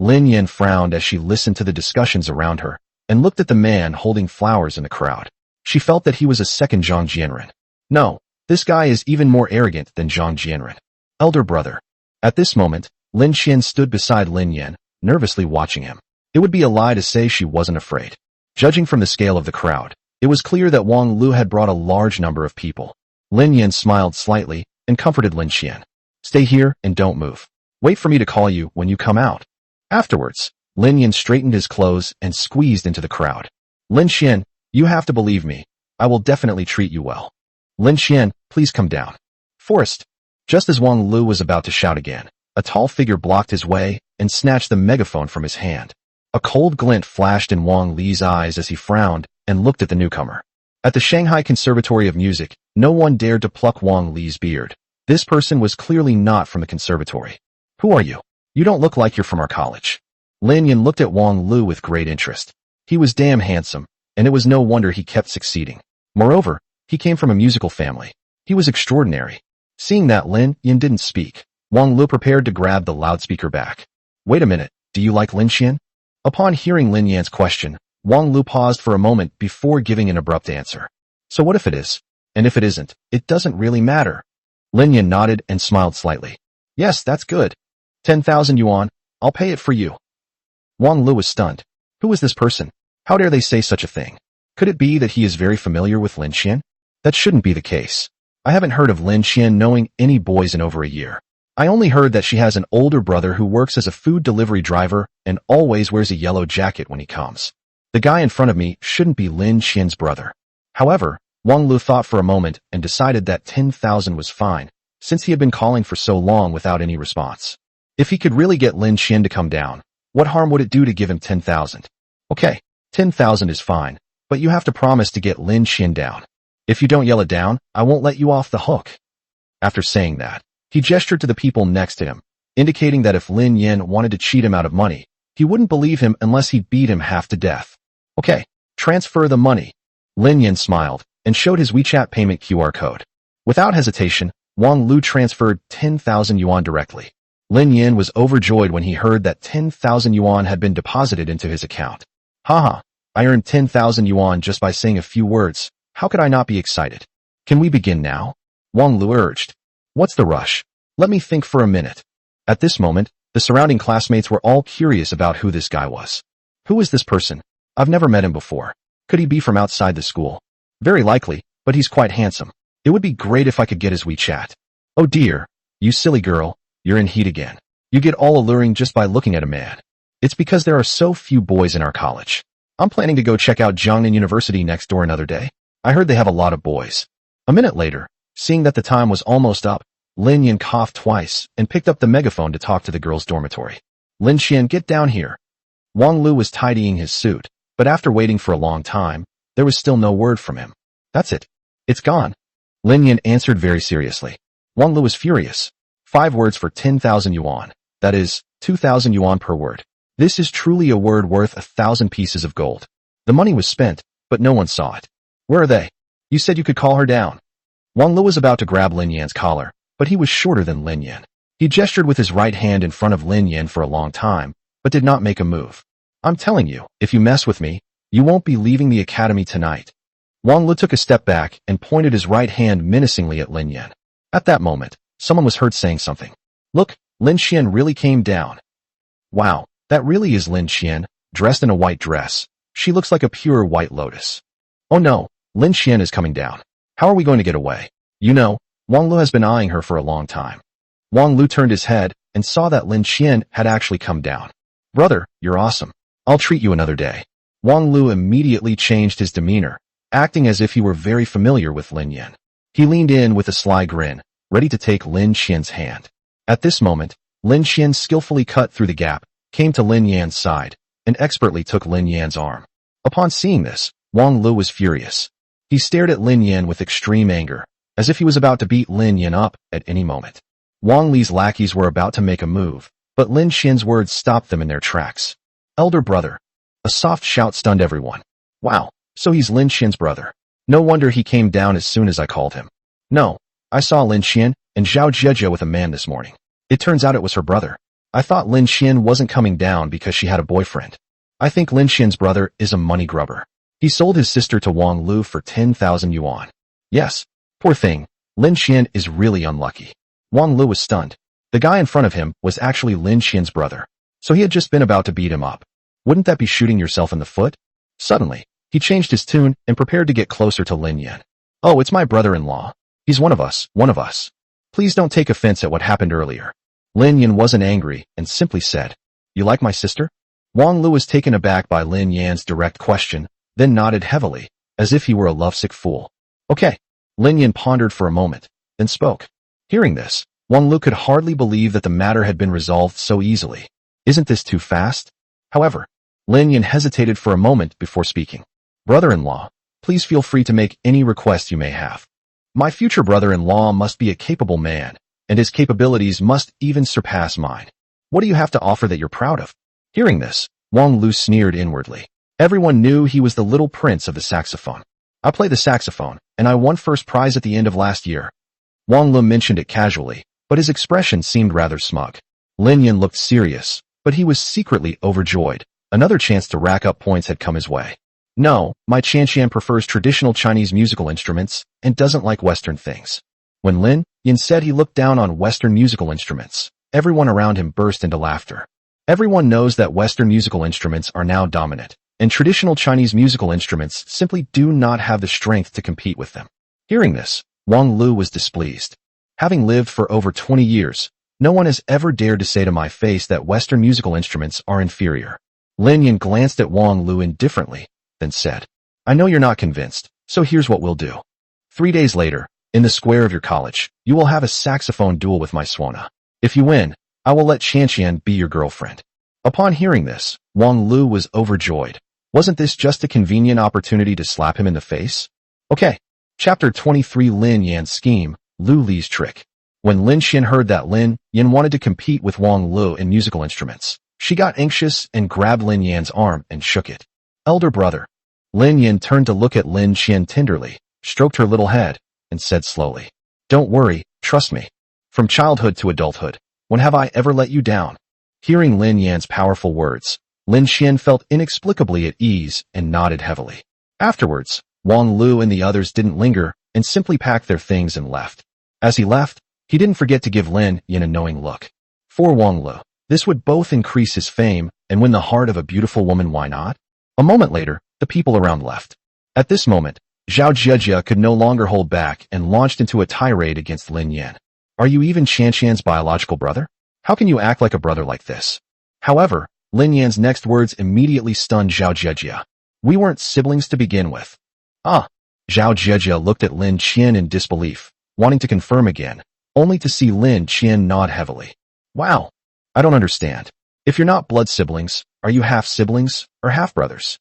Lin Yan frowned as she listened to the discussions around her, and looked at the man holding flowers in the crowd. She felt that he was a second Zhang Jianren. No, this guy is even more arrogant than Zhang Jianren. Elder brother. At this moment, Lin Xian stood beside Lin Yan, nervously watching him. It would be a lie to say she wasn't afraid. Judging from the scale of the crowd, it was clear that Wang Lu had brought a large number of people. Lin Yan smiled slightly and comforted Lin Xian. Stay here and don't move. Wait for me to call you when you come out. Afterwards, Lin Yan straightened his clothes and squeezed into the crowd. Lin Xian, you have to believe me. I will definitely treat you well. Lin Xian, please come down. Forrest. Just as Wang Lu was about to shout again, a tall figure blocked his way and snatched the megaphone from his hand. A cold glint flashed in Wang Li's eyes as he frowned and looked at the newcomer. At the Shanghai Conservatory of Music, no one dared to pluck Wang Li's beard. This person was clearly not from the conservatory. Who are you? You don't look like you're from our college. Lin Yan looked at Wang Lu with great interest. He was damn handsome, and it was no wonder he kept succeeding. Moreover, he came from a musical family. He was extraordinary. Seeing that Lin Yan didn't speak, Wang Lu prepared to grab the loudspeaker back. Wait a minute, do you like Lin Xian? Upon hearing Lin Yan's question, Wang Lu paused for a moment before giving an abrupt answer. So what if it is? And if it isn't, it doesn't really matter. Lin Yan nodded and smiled slightly. Yes, that's good. 10,000 yuan, I'll pay it for you. Wang Lu was stunned. Who is this person? How dare they say such a thing? Could it be that he is very familiar with Lin Xian? That shouldn't be the case. I haven't heard of Lin Xian knowing any boys in over a year. I only heard that she has an older brother who works as a food delivery driver and always wears a yellow jacket when he comes. The guy in front of me shouldn't be Lin Xian's brother. However, Wang Lu thought for a moment and decided that 10,000 was fine, since he had been calling for so long without any response. If he could really get Lin Xian to come down, what harm would it do to give him 10,000? Okay, 10,000 is fine, but you have to promise to get Lin Xian down. If you don't yell it down, I won't let you off the hook. After saying that, he gestured to the people next to him, indicating that if Lin Yan wanted to cheat him out of money, he wouldn't believe him unless he beat him half to death. Okay, transfer the money. Lin Yan smiled and showed his WeChat payment QR code. Without hesitation, Wang Lu transferred 10,000 yuan directly. Lin Yan was overjoyed when he heard that 10,000 yuan had been deposited into his account. Haha, I earned 10,000 yuan just by saying a few words. How could I not be excited? Can we begin now? Wang Lu urged. What's the rush? Let me think for a minute. At this moment, the surrounding classmates were all curious about who this guy was. Who is this person? I've never met him before. Could he be from outside the school? Very likely, but he's quite handsome. It would be great if I could get his WeChat. Oh dear, you silly girl, you're in heat again. You get all alluring just by looking at a man. It's because there are so few boys in our college. I'm planning to go check out Jiangnan University next door another day. I heard they have a lot of boys. A minute later, seeing that the time was almost up, Lin Yan coughed twice and picked up the megaphone to talk to the girls' dormitory. Lin Xian, get down here. Wang Lu was tidying his suit, but after waiting for a long time, there was still no word from him. That's it. It's gone. Lin Yan answered very seriously. Wang Lu was furious. 5 words for 10,000 yuan. That is, 2,000 yuan per word. This is truly a word worth 1,000 pieces of gold. The money was spent, but no one saw it. Where are they? You said you could call her down. Wang Lu was about to grab Lin Yan's collar, but he was shorter than Lin Yan. He gestured with his right hand in front of Lin Yan for a long time, but did not make a move. I'm telling you, if you mess with me, you won't be leaving the academy tonight. Wang Lu took a step back and pointed his right hand menacingly at Lin Yan. At that moment, someone was heard saying something. Look, Lin Xian really came down. Wow, that really is Lin Xian, dressed in a white dress. She looks like a pure white lotus. Oh no, Lin Xian is coming down. How are we going to get away? You know, Wang Lu has been eyeing her for a long time. Wang Lu turned his head and saw that Lin Xian had actually come down. Brother, you're awesome. I'll treat you another day. Wang Lu immediately changed his demeanor, acting as if he were very familiar with Lin Yan. He leaned in with a sly grin, ready to take Lin Xian's hand. At this moment, Lin Xian skillfully cut through the gap, came to Lin Yan's side, and expertly took Lin Yan's arm. Upon seeing this, Wang Lu was furious. He stared at Lin Yan with extreme anger, as if he was about to beat Lin Yan up at any moment. Wang Li's lackeys were about to make a move, but Lin Xian's words stopped them in their tracks. Elder brother. A soft shout stunned everyone. Wow, so he's Lin Xian's brother. No wonder he came down as soon as I called him. No, I saw Lin Xian and Zhao Jieje with a man this morning. It turns out it was her brother. I thought Lin Xian wasn't coming down because she had a boyfriend. I think Lin Xian's brother is a money grubber. He sold his sister to Wang Lu for 10,000 yuan. Yes, poor thing, Lin Xian is really unlucky. Wang Lu was stunned. The guy in front of him was actually Lin Xian's brother. So he had just been about to beat him up. Wouldn't that be shooting yourself in the foot? Suddenly, he changed his tune and prepared to get closer to Lin Yan. Oh, it's my brother-in-law. He's one of us, one of us. Please don't take offense at what happened earlier. Lin Yan wasn't angry and simply said, You like my sister? Wang Lu was taken aback by Lin Yan's direct question, then nodded heavily, as if he were a lovesick fool. Okay. Lin Yan pondered for a moment, then spoke. Hearing this, Wang Lu could hardly believe that the matter had been resolved so easily. Isn't this too fast? However, Lin Yan hesitated for a moment before speaking. Brother-in-law, please feel free to make any request you may have. My future brother-in-law must be a capable man, and his capabilities must even surpass mine. What do you have to offer that you're proud of? Hearing this, Wang Lu sneered inwardly. Everyone knew he was the little prince of the saxophone. I play the saxophone, and I won first prize at the end of last year. Wang Lu mentioned it casually, but his expression seemed rather smug. Lin Yan looked serious, but he was secretly overjoyed. Another chance to rack up points had come his way. No, my Qian prefers traditional Chinese musical instruments and doesn't like Western things. When Lin Yan said he looked down on Western musical instruments, everyone around him burst into laughter. Everyone knows that Western musical instruments are now dominant, and traditional Chinese musical instruments simply do not have the strength to compete with them. Hearing this, Wang Lu was displeased. Having lived for over 20 years, no one has ever dared to say to my face that Western musical instruments are inferior. Lin Yan glanced at Wang Lu indifferently, then said, I know you're not convinced, so here's what we'll do. 3 days later, in the square of your college, you will have a saxophone duel with my Swana. If you win, I will let Qian be your girlfriend. Upon hearing this, Wang Lu was overjoyed. Wasn't this just a convenient opportunity to slap him in the face? Okay. Chapter 23 Lin Yan's scheme, Lu Li's trick. When Lin Qian heard that Lin Yan wanted to compete with Wang Lu in musical instruments, she got anxious and grabbed Lin Yan's arm and shook it. Elder brother. Lin Yan turned to look at Lin Qian tenderly, stroked her little head, and said slowly, Don't worry, trust me. From childhood to adulthood, when have I ever let you down? Hearing Lin Yan's powerful words, Lin Qian felt inexplicably at ease and nodded heavily. Afterwards, Wang Lu and the others didn't linger and simply packed their things and left. As he left, he didn't forget to give Lin Yan a knowing look. For Wang Lu, this would both increase his fame and win the heart of a beautiful woman, why not? A moment later, the people around left. At this moment, Zhao Jijia could no longer hold back and launched into a tirade against Lin Yan. Are you even Qian's biological brother? How can you act like a brother like this? However, Lin Yan's next words immediately stunned Zhao Jijia. We weren't siblings to begin with. Ah! Zhao Jijia looked at Lin Qian in disbelief, wanting to confirm again, only to see Lin Qian nod heavily. Wow! I don't understand. If you're not blood siblings, are you half-siblings or half-brothers?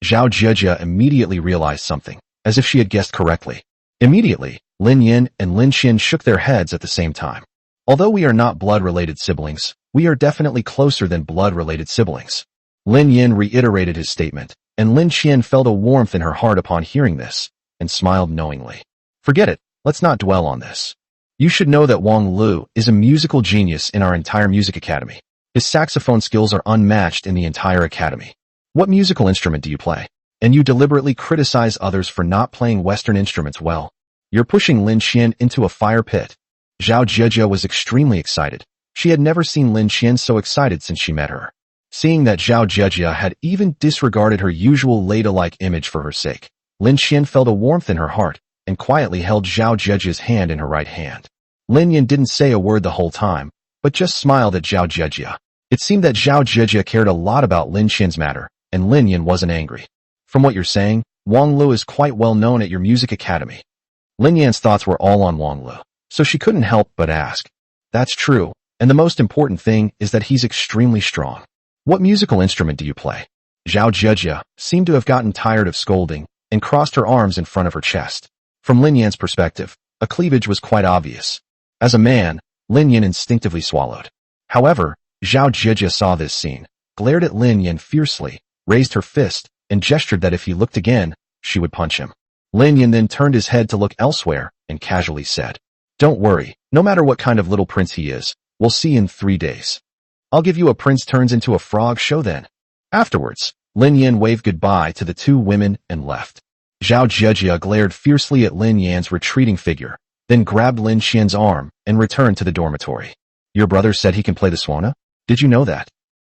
Zhao Jijia immediately realized something, as if she had guessed correctly. Immediately, Lin Yan and Lin Qian shook their heads at the same time. Although we are not blood-related siblings, we are definitely closer than blood-related siblings. Lin Yan reiterated his statement, and Lin Qian felt a warmth in her heart upon hearing this, and smiled knowingly. Forget it, let's not dwell on this. You should know that Wang Lu is a musical genius in our entire music academy. His saxophone skills are unmatched in the entire academy. What musical instrument do you play? And you deliberately criticize others for not playing Western instruments well. You're pushing Lin Qian into a fire pit. Zhao Jijia was extremely excited. She had never seen Lin Qian so excited since she met her. Seeing that Zhao Jijia had even disregarded her usual ladylike image for her sake, Lin Qian felt a warmth in her heart and quietly held Zhao Jijia's hand in her right hand. Lin Yan didn't say a word the whole time, but just smiled at Zhao Jijia. It seemed that Zhao Jijia cared a lot about Lin Qian's matter, and Lin Yan wasn't angry. From what you're saying, Wang Lu is quite well known at your music academy. Lin Yan's thoughts were all on Wang Lu, so she couldn't help but ask. That's true, and the most important thing is that he's extremely strong. What musical instrument do you play? Zhao Jijia seemed to have gotten tired of scolding and crossed her arms in front of her chest. From Lin Yan's perspective, a cleavage was quite obvious. As a man, Lin Yan instinctively swallowed. However, Zhao Jijia saw this scene, glared at Lin Yan fiercely, raised her fist, and gestured that if he looked again, she would punch him. Lin Yan then turned his head to look elsewhere and casually said, Don't worry, no matter what kind of little prince he is, we'll see in 3 days. I'll give you a prince turns into a frog show then. Afterwards, Lin Yan waved goodbye to the two women and left. Zhao Jijia glared fiercely at Lin Yan's retreating figure, then grabbed Lin Qian's arm and returned to the dormitory. Your brother said he can play the swana? Did you know that?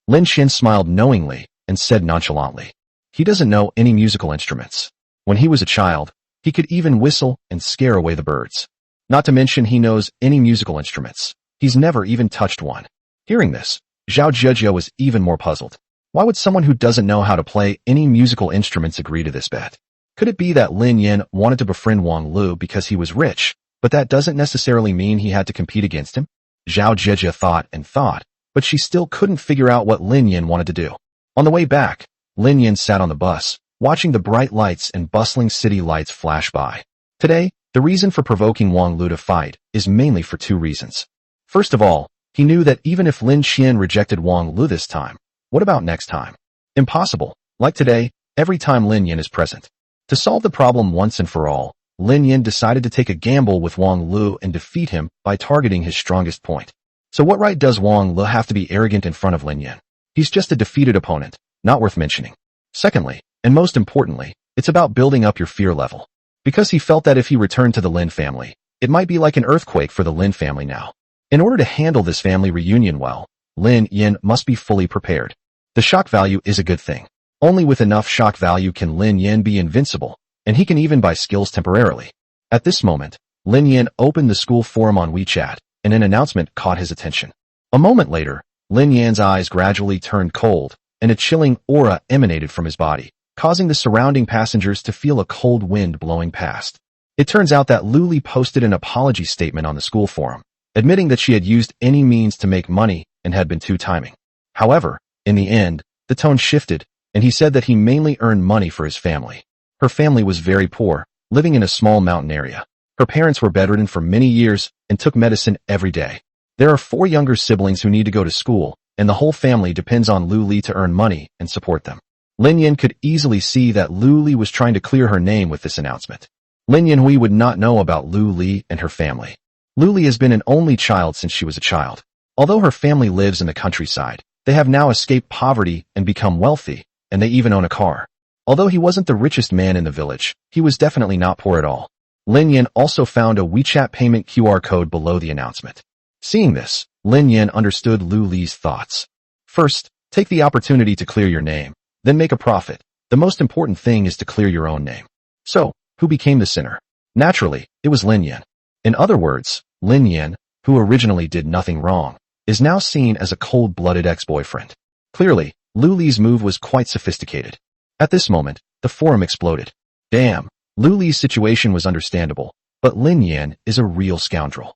Lin Qian smiled knowingly and said nonchalantly, "He doesn't know any musical instruments. When he was a child, he could even whistle and scare away the birds. Not to mention he knows any musical instruments. He's never even touched one." Hearing this, Zhao Zhejia was even more puzzled. Why would someone who doesn't know how to play any musical instruments agree to this bet? Could it be that Lin Yin wanted to befriend Wang Lu because he was rich, but that doesn't necessarily mean he had to compete against him? Zhao Zhejia thought and thought, but she still couldn't figure out what Lin Yin wanted to do. On the way back, Lin Yin sat on the bus, watching the bright lights and bustling city lights flash by. Today, the reason for provoking Wang Lu to fight is mainly for two reasons. First of all, he knew that even if Lin Qian rejected Wang Lu this time, what about next time? Impossible. Like today, every time Lin Yin is present. To solve the problem once and for all, Lin Yin decided to take a gamble with Wang Lu and defeat him by targeting his strongest point. So what right does Wang Lu have to be arrogant in front of Lin Yin? He's just a defeated opponent, not worth mentioning. Secondly, and most importantly, it's about building up your fear level. Because he felt that if he returned to the Lin family, it might be like an earthquake for the Lin family now. In order to handle this family reunion well, Lin Yin must be fully prepared. The shock value is a good thing. Only with enough shock value can Lin Yin be invincible, and he can even buy skills temporarily. At this moment, Lin Yin opened the school forum on WeChat, and an announcement caught his attention. A moment later, Lin Yan's eyes gradually turned cold, and a chilling aura emanated from his body, causing the surrounding passengers to feel a cold wind blowing past. It turns out that Lu Li posted an apology statement on the school forum, admitting that she had used any means to make money and had been too timing. However, in the end, the tone shifted, and he said that he mainly earned money for his family. Her family was very poor, living in a small mountain area. Her parents were bedridden for many years and took medicine every day. There are 4 younger siblings who need to go to school, and the whole family depends on Lu Li to earn money and support them. Lin Yin could easily see that Lu Li was trying to clear her name with this announcement. Lin Yanhui would not know about Lu Li and her family. Lu Li has been an only child since she was a child. Although her family lives in the countryside, they have now escaped poverty and become wealthy, and they even own a car. Although he wasn't the richest man in the village, he was definitely not poor at all. Lin Yin also found a WeChat payment QR code below the announcement. Seeing this, Lin Yin understood Lu Li's thoughts. First, take the opportunity to clear your name, then make a profit. The most important thing is to clear your own name. So, who became the sinner? Naturally, it was Lin Yin. In other words, Lin Yin, who originally did nothing wrong, is now seen as a cold-blooded ex-boyfriend. Clearly, Lu Li's move was quite sophisticated. At this moment, the forum exploded. Damn, Lu Li's situation was understandable, but Lin Yin is a real scoundrel.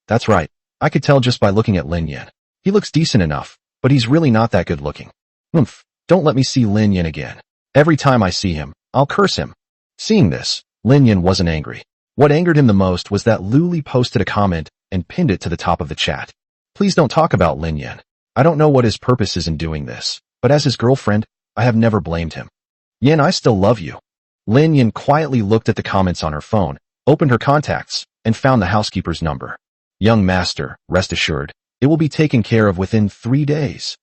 That's right, I could tell just by looking at Lin Yin. He looks decent enough, but he's really not that good looking. Don't let me see Lin Yin again. Every time I see him, I'll curse him. Seeing this, Lin Yin wasn't angry. What angered him the most was that Lu Li posted a comment and pinned it to the top of the chat. Please don't talk about Lin Yin. I don't know what his purpose is in doing this, but as his girlfriend, I have never blamed him. Yin, I still love you. Lin Yin quietly looked at the comments on her phone, opened her contacts, and found the housekeeper's number. Young master, rest assured, it will be taken care of within 3 days.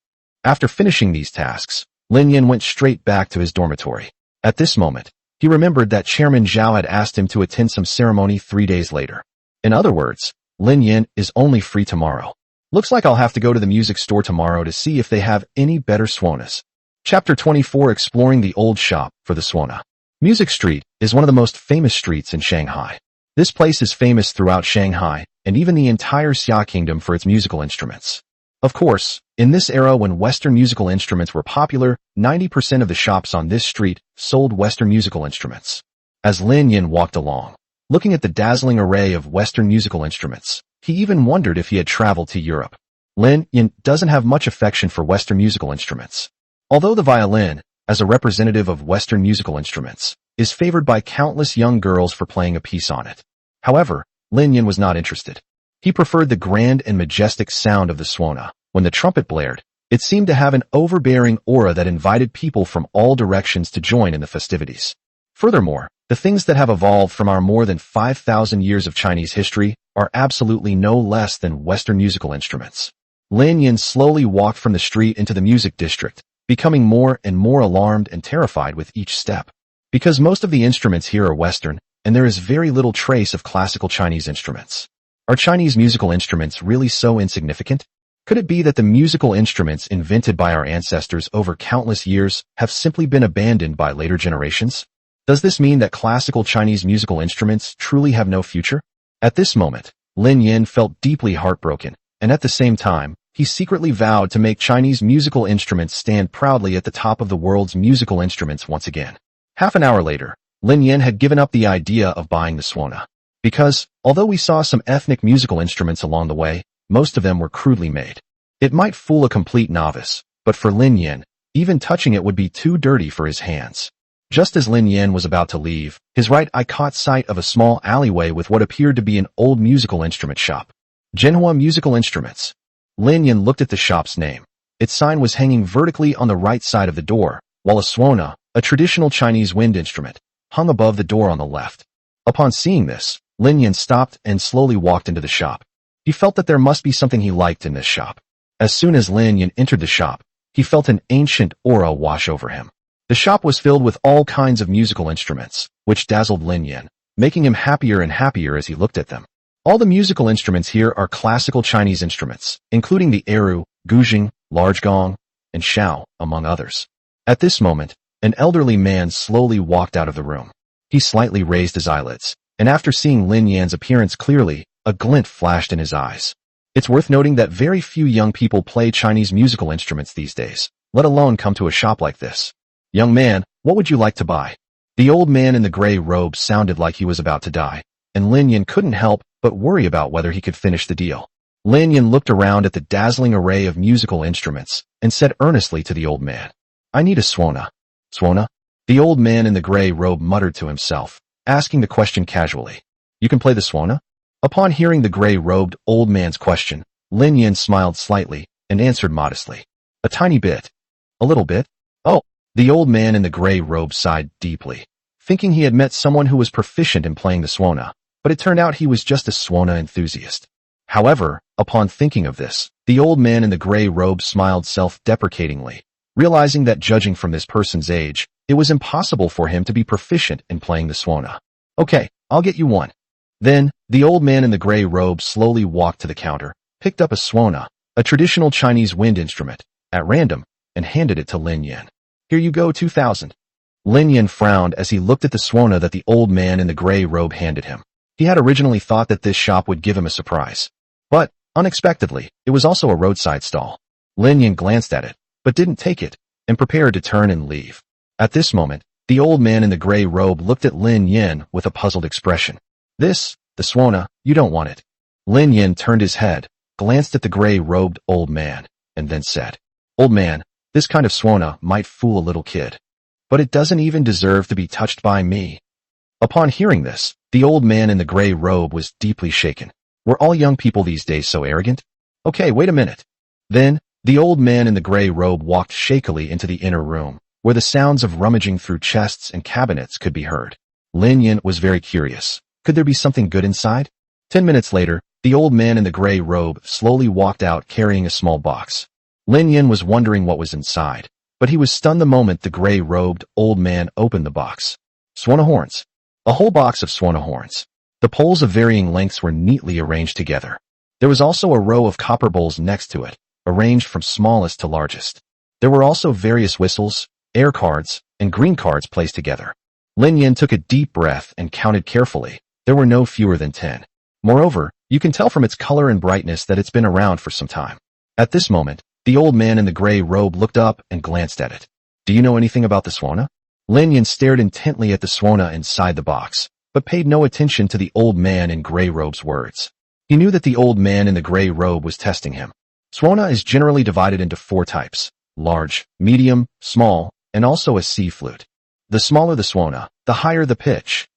After finishing these tasks, Lin Yin went straight back to his dormitory. At this moment, he remembered that Chairman Zhao had asked him to attend some ceremony 3 days later. In other words, Lin Yin is only free tomorrow. Looks like I'll have to go to the music store tomorrow to see if they have any better swanas. Chapter 24 Exploring the Old Shop for the Swana. Music Street is one of the most famous streets in Shanghai. This place is famous throughout Shanghai and even the entire Xia Kingdom for its musical instruments. Of course, in this era when Western musical instruments were popular, 90% of the shops on this street sold Western musical instruments. As Lin Yin walked along, looking at the dazzling array of Western musical instruments, he even wondered if he had traveled to Europe. Lin Yin doesn't have much affection for Western musical instruments. Although the violin, as a representative of Western musical instruments, is favored by countless young girls for playing a piece on it. However, Lin Yin was not interested. He preferred the grand and majestic sound of the swana. When the trumpet blared, it seemed to have an overbearing aura that invited people from all directions to join in the festivities. Furthermore, the things that have evolved from our more than 5,000 years of Chinese history are absolutely no less than Western musical instruments. Lin Yin slowly walked from the street into the music district, becoming more and more alarmed and terrified with each step. Because most of the instruments here are Western, and there is very little trace of classical Chinese instruments. Are Chinese musical instruments really so insignificant? Could it be that the musical instruments invented by our ancestors over countless years have simply been abandoned by later generations? Does this mean that classical Chinese musical instruments truly have no future? At this moment, Lin Yin felt deeply heartbroken, and at the same time, he secretly vowed to make Chinese musical instruments stand proudly at the top of the world's musical instruments once again. Half an hour later, Lin Yin had given up the idea of buying the suona. Because, although we saw some ethnic musical instruments along the way, most of them were crudely made. It might fool a complete novice, but for Lin Yin, even touching it would be too dirty for his hands. Just as Lin Yin was about to leave, his right eye caught sight of a small alleyway with what appeared to be an old musical instrument shop. Manhwa Musical Instruments. Lin Yin looked at the shop's name. Its sign was hanging vertically on the right side of the door, while a suona, a traditional Chinese wind instrument, hung above the door on the left. Upon seeing this, Lin Yin stopped and slowly walked into the shop. He felt that there must be something he liked in this shop. As soon as Lin Yin entered the shop, he felt an ancient aura wash over him. The shop was filled with all kinds of musical instruments, which dazzled Lin Yin, making him happier and happier as he looked at them. All the musical instruments here are classical Chinese instruments, including the eru, guzheng, large gong, and shao, among others. At this moment, an elderly man slowly walked out of the room. He slightly raised his eyelids, and after seeing Lin Yan's appearance clearly, a glint flashed in his eyes. It's worth noting that very few young people play Chinese musical instruments these days, let alone come to a shop like this. Young man, what would you like to buy? The old man in the gray robe sounded like he was about to die, and Lin Yin couldn't help but worry about whether he could finish the deal. Lin Yin looked around at the dazzling array of musical instruments and said earnestly to the old man, I need a suona. Suona? The old man in the gray robe muttered to himself, asking the question casually. You can play the suona? Upon hearing the gray-robed old man's question, Lin Yin smiled slightly and answered modestly. A tiny bit. A little bit? Oh, the old man in the gray robe sighed deeply, thinking he had met someone who was proficient in playing the suona, but it turned out he was just a suona enthusiast. However, upon thinking of this, the old man in the gray robe smiled self-deprecatingly, realizing that judging from this person's age, it was impossible for him to be proficient in playing the suona. Okay, I'll get you one. Then, the old man in the gray robe slowly walked to the counter, picked up a suona, a traditional Chinese wind instrument, at random, and handed it to Lin Yin. Here you go, 2,000. Lin Yin frowned as he looked at the suona that the old man in the gray robe handed him. He had originally thought that this shop would give him a surprise. But, unexpectedly, it was also a roadside stall. Lin Yin glanced at it, but didn't take it, and prepared to turn and leave. At this moment, the old man in the gray robe looked at Lin Yin with a puzzled expression. This, the suona, you don't want it. Lin Yin turned his head, glanced at the gray-robed old man, and then said, Old man, this kind of suona might fool a little kid. But it doesn't even deserve to be touched by me. Upon hearing this, the old man in the gray robe was deeply shaken. Were all young people these days so arrogant? Okay, wait a minute. Then, the old man in the gray robe walked shakily into the inner room, where the sounds of rummaging through chests and cabinets could be heard. Lin Yin was very curious. Could there be something good inside? 10 minutes later, the old man in the gray robe slowly walked out carrying a small box. Lin Yin was wondering what was inside, but he was stunned the moment the gray-robed old man opened the box. Suona horns. A whole box of suona horns. The poles of varying lengths were neatly arranged together. There was also a row of copper bowls next to it, arranged from smallest to largest. There were also various whistles, air cards, and green cards placed together. Lin Yin took a deep breath and counted carefully. There were no fewer than 10. Moreover, you can tell from its color and brightness that it's been around for some time. At this moment, the old man in the gray robe looked up and glanced at it. Do you know anything about the suona? Lin Yin stared intently at the suona inside the box, but paid no attention to the old man in gray robe's words. He knew that the old man in the gray robe was testing him. Suona is generally divided into 4 types: large, medium, small, and also a C flute. The smaller the suona, the higher the pitch.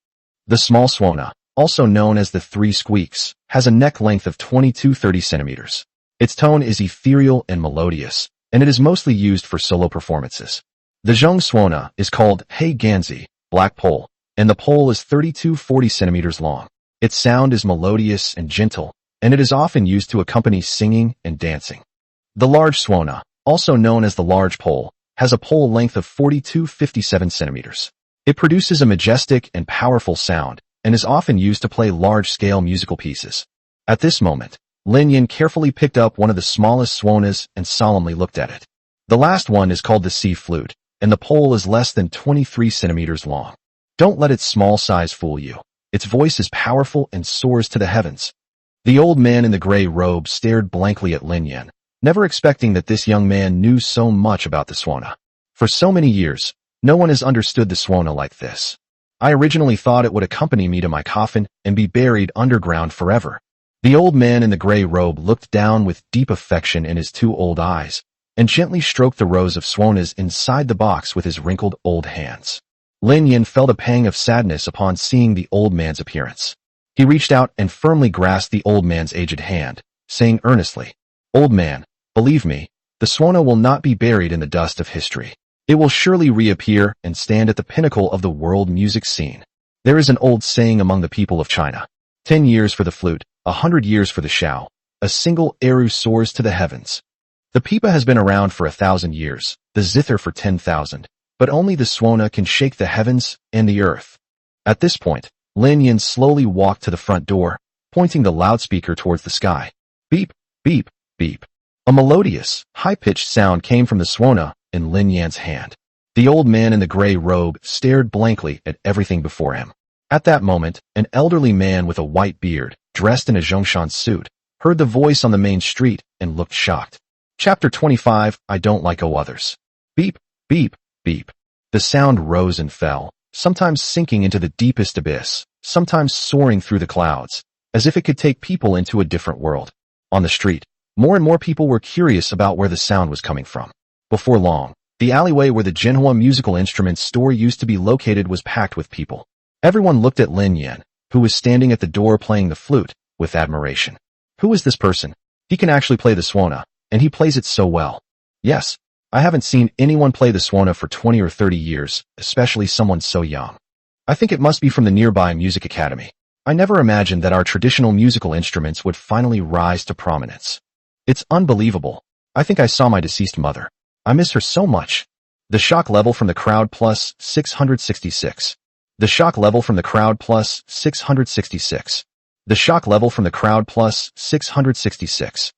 The small suona, also known as the 3 squeaks, has a neck length of 20–30 centimeters. Its tone is ethereal and melodious, and it is mostly used for solo performances. The zhong suona is called hei ganzi, black pole, and the pole is 30–40 centimeters long. Its sound is melodious and gentle, and it is often used to accompany singing and dancing. The large suona, also known as the large pole, has a pole length of 40–57 centimeters. It produces a majestic and powerful sound, and is often used to play large-scale musical pieces. At this moment, Lin Yin carefully picked up one of the smallest suonas and solemnly looked at it. The last one is called the sea flute, and the pole is less than 23 centimeters long. Don't let its small size fool you. Its voice is powerful and soars to the heavens. The old man in the gray robe stared blankly at Lin Yin, never expecting that this young man knew so much about the suona. For so many years, no one has understood the suona like this. I originally thought it would accompany me to my coffin and be buried underground forever. The old man in the gray robe looked down with deep affection in his two old eyes and gently stroked the rows of suonas inside the box with his wrinkled old hands. Lin Yin felt a pang of sadness upon seeing the old man's appearance. He reached out and firmly grasped the old man's aged hand, saying earnestly, "Old man, believe me, the suona will not be buried in the dust of history. It will surely reappear and stand at the pinnacle of the world music scene." There is an old saying among the people of China: 10 years for the flute, 100 years for the shao. A single eru soars to the heavens. The pipa has been around for 1,000 years, the zither for 10,000, but only the suona can shake the heavens and the earth. At this point, Lin Yin slowly walked to the front door, pointing the loudspeaker towards the sky. Beep, beep, beep. A melodious, high-pitched sound came from the suona in Lin Yan's hand. The old man in the gray robe stared blankly at everything before him. At that moment, an elderly man with a white beard, dressed in a Zhongshan suit, heard the voice on the main street and looked shocked. Chapter 25, I Don't Like Others. Beep, beep, beep. The sound rose and fell, sometimes sinking into the deepest abyss, sometimes soaring through the clouds, as if it could take people into a different world. On the street, more and more people were curious about where the sound was coming from. Before long, the alleyway where the Manhwa musical instruments store used to be located was packed with people. Everyone looked at Lin Yin, who was standing at the door playing the flute, with admiration. Who is this person? He can actually play the suona, and he plays it so well. Yes, I haven't seen anyone play the suona for 20 or 30 years, especially someone so young. I think it must be from the nearby music academy. I never imagined that our traditional musical instruments would finally rise to prominence. It's unbelievable. I think I saw my deceased mother. I miss her so much. The shock level from the crowd plus 666. The shock level from the crowd plus 666. The shock level from the crowd plus 666.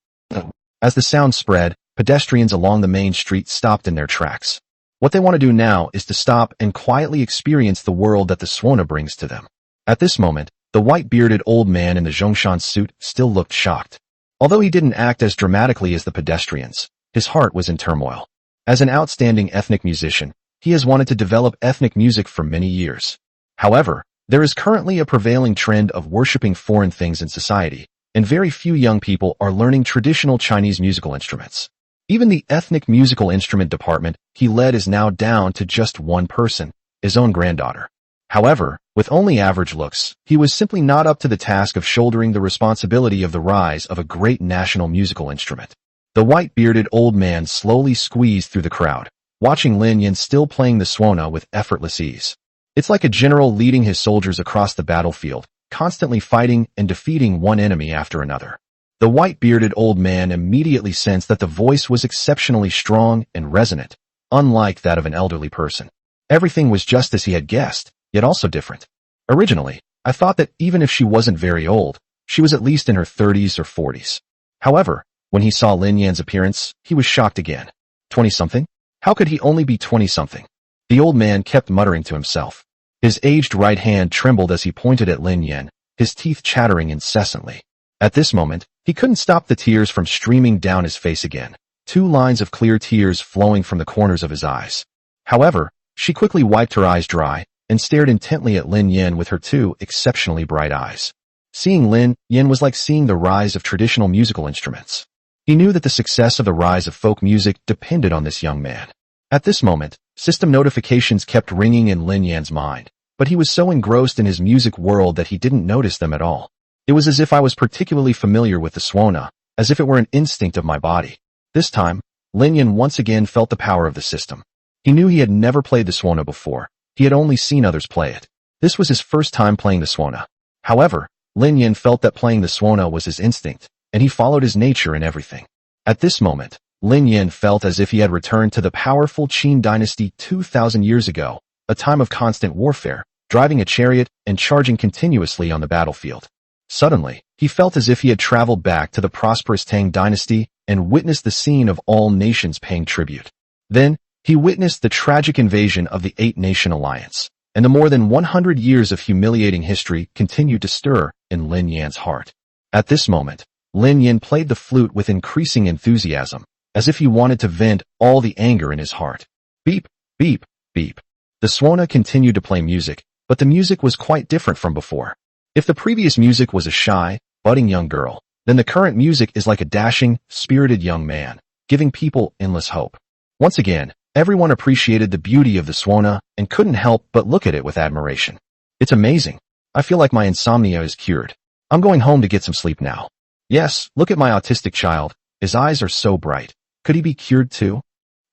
As the sound spread, pedestrians along the main street stopped in their tracks. What they want to do now is to stop and quietly experience the world that the suona brings to them. At this moment, the white-bearded old man in the Zhongshan suit still looked shocked. Although he didn't act as dramatically as the pedestrians, his heart was in turmoil. As an outstanding ethnic musician, he has wanted to develop ethnic music for many years. However, there is currently a prevailing trend of worshipping foreign things in society, and very few young people are learning traditional Chinese musical instruments. Even the ethnic musical instrument department he led is now down to just one person, his own granddaughter. However, with only average looks, he was simply not up to the task of shouldering the responsibility of the rise of a great national musical instrument. The white-bearded old man slowly squeezed through the crowd, watching Lin Yin still playing the suona with effortless ease. It's like a general leading his soldiers across the battlefield, constantly fighting and defeating one enemy after another. The white-bearded old man immediately sensed that the voice was exceptionally strong and resonant, unlike that of an elderly person. Everything was just as he had guessed, yet also different. Originally, I thought that even if she wasn't very old, she was at least in her 30s or 40s. However, when he saw Lin Yan's appearance, he was shocked again. 20-something? How could he only be 20-something? The old man kept muttering to himself. His aged right hand trembled as he pointed at Lin Yin, his teeth chattering incessantly. At this moment, he couldn't stop the tears from streaming down his face again, 2 lines of clear tears flowing from the corners of his eyes. However, she quickly wiped her eyes dry and stared intently at Lin Yin with her 2 exceptionally bright eyes. Seeing Lin Yin was like seeing the rise of traditional musical instruments. He knew that the success of the rise of folk music depended on this young man. At this moment, system notifications kept ringing in Lin Yan's mind, but he was so engrossed in his music world that he didn't notice them at all. It was as if I was particularly familiar with the suona, as if it were an instinct of my body. This time, Lin Yin once again felt the power of the system. He knew he had never played the suona before. He had only seen others play it. This was his first time playing the suona. However, Lin Yin felt that playing the suona was his instinct, and he followed his nature in everything. At this moment, Lin Yin felt as if he had returned to the powerful Qin dynasty 2,000 years ago, a time of constant warfare, driving a chariot and charging continuously on the battlefield. Suddenly, He felt as if he had traveled back to the prosperous Tang dynasty and witnessed the scene of all nations paying tribute. Then, he witnessed the tragic invasion of the Eight-Nation Alliance, and the more than 100 years of humiliating history continued to stir in Lin Yan's heart. At this moment, Lin Yan played the flute with increasing enthusiasm, as if he wanted to vent all the anger in his heart. Beep, beep, beep. The Swona continued to play music, but the music was quite different from before. If the previous music was a shy, budding young girl, then the current music is like a dashing, spirited young man, giving people endless hope. Once again, everyone appreciated the beauty of the Swona and couldn't help but look at it with admiration. It's amazing. I feel like my insomnia is cured. I'm going home to get some sleep now. Yes, look at my autistic child. His eyes are so bright. Could he be cured too?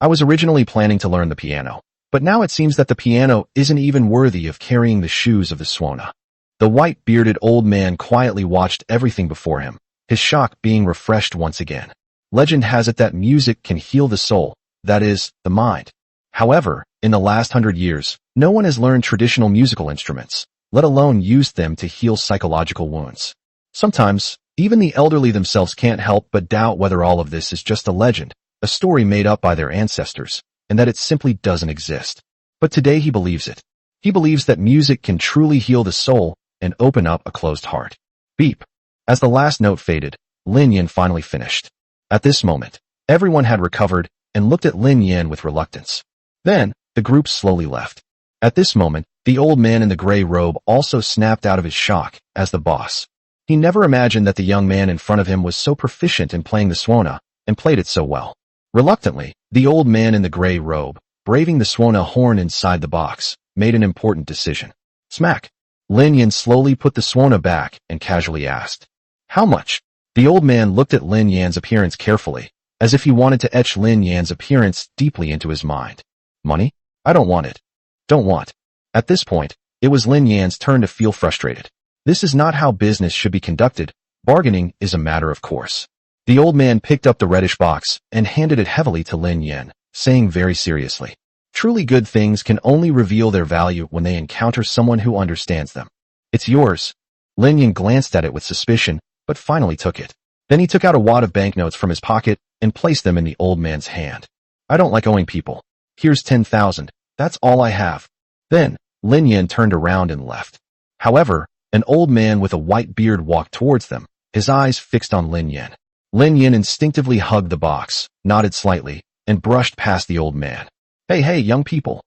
I was originally planning to learn the piano, but now it seems that the piano isn't even worthy of carrying the shoes of the Swona. The white-bearded old man quietly watched everything before him, his shock being refreshed once again. Legend has it that music can heal the soul, that is, the mind. However, in the last 100 years, no one has learned traditional musical instruments, let alone used them to heal psychological wounds. Sometimes, even the elderly themselves can't help but doubt whether all of this is just a legend, a story made up by their ancestors, and that it simply doesn't exist. But today he believes it. He believes that music can truly heal the soul and open up a closed heart. Beep. As the last note faded, Lin Yan finally finished. At this moment, everyone had recovered and looked at Lin Yan with reluctance. Then, the group slowly left. At this moment, the old man in the gray robe also snapped out of his shock as the boss. He never imagined that the young man in front of him was so proficient in playing the Swona and played it so well. Reluctantly, the old man in the gray robe, braving the Swona horn inside the box, made an important decision. Smack! Lin Yan slowly put the Swona back and casually asked, "How much?" The old man looked at Lin Yan's appearance carefully, as if he wanted to etch Lin Yan's appearance deeply into his mind. Money? I don't want it. Don't want. At this point, it was Lin Yan's turn to feel frustrated. This is not how business should be conducted. Bargaining is a matter of course. The old man picked up the reddish box and handed it heavily to Lin Yan, saying very seriously, "Truly good things can only reveal their value when they encounter someone who understands them. It's yours." Lin Yan glanced at it with suspicion, but finally took it. Then he took out a wad of banknotes from his pocket and placed them in the old man's hand. "I don't like owing people. Here's 10,000. That's all I have." Then, Lin Yan turned around and left. However, an old man with a white beard walked towards them, his eyes fixed on Lin Yan. Lin Yan instinctively hugged the box, nodded slightly, and brushed past the old man. Hey, young people."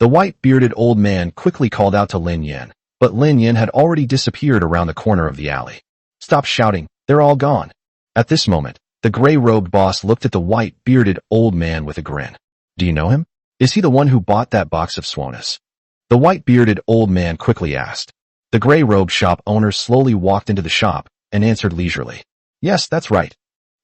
The white-bearded old man quickly called out to Lin Yan, but Lin Yan had already disappeared around the corner of the alley. "Stop shouting, they're all gone." At this moment, the gray-robed boss looked at the white-bearded old man with a grin. "Do you know him? Is he the one who bought that box of Swonas?" The white-bearded old man quickly asked. The gray-robed shop owner slowly walked into the shop and answered leisurely. "Yes, that's right.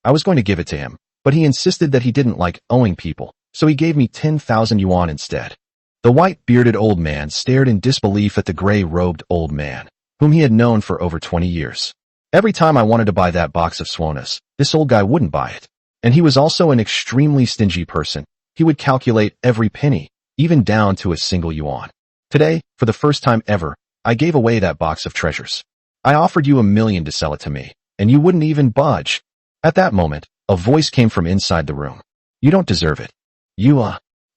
I was going to give it to him, but he insisted that he didn't like owing people, so he gave me 10,000 yuan instead." The white-bearded old man stared in disbelief at the gray-robed old man, whom he had known for over 20 years. "Every time I wanted to buy that box of Swonas, this old guy wouldn't buy it. And he was also an extremely stingy person. He would calculate every penny, even down to a single yuan. Today, for the first time ever, I gave away that box of treasures. I offered you 1,000,000 to sell it to me, and you wouldn't even budge." At that moment, a voice came from inside the room. "You don't deserve it.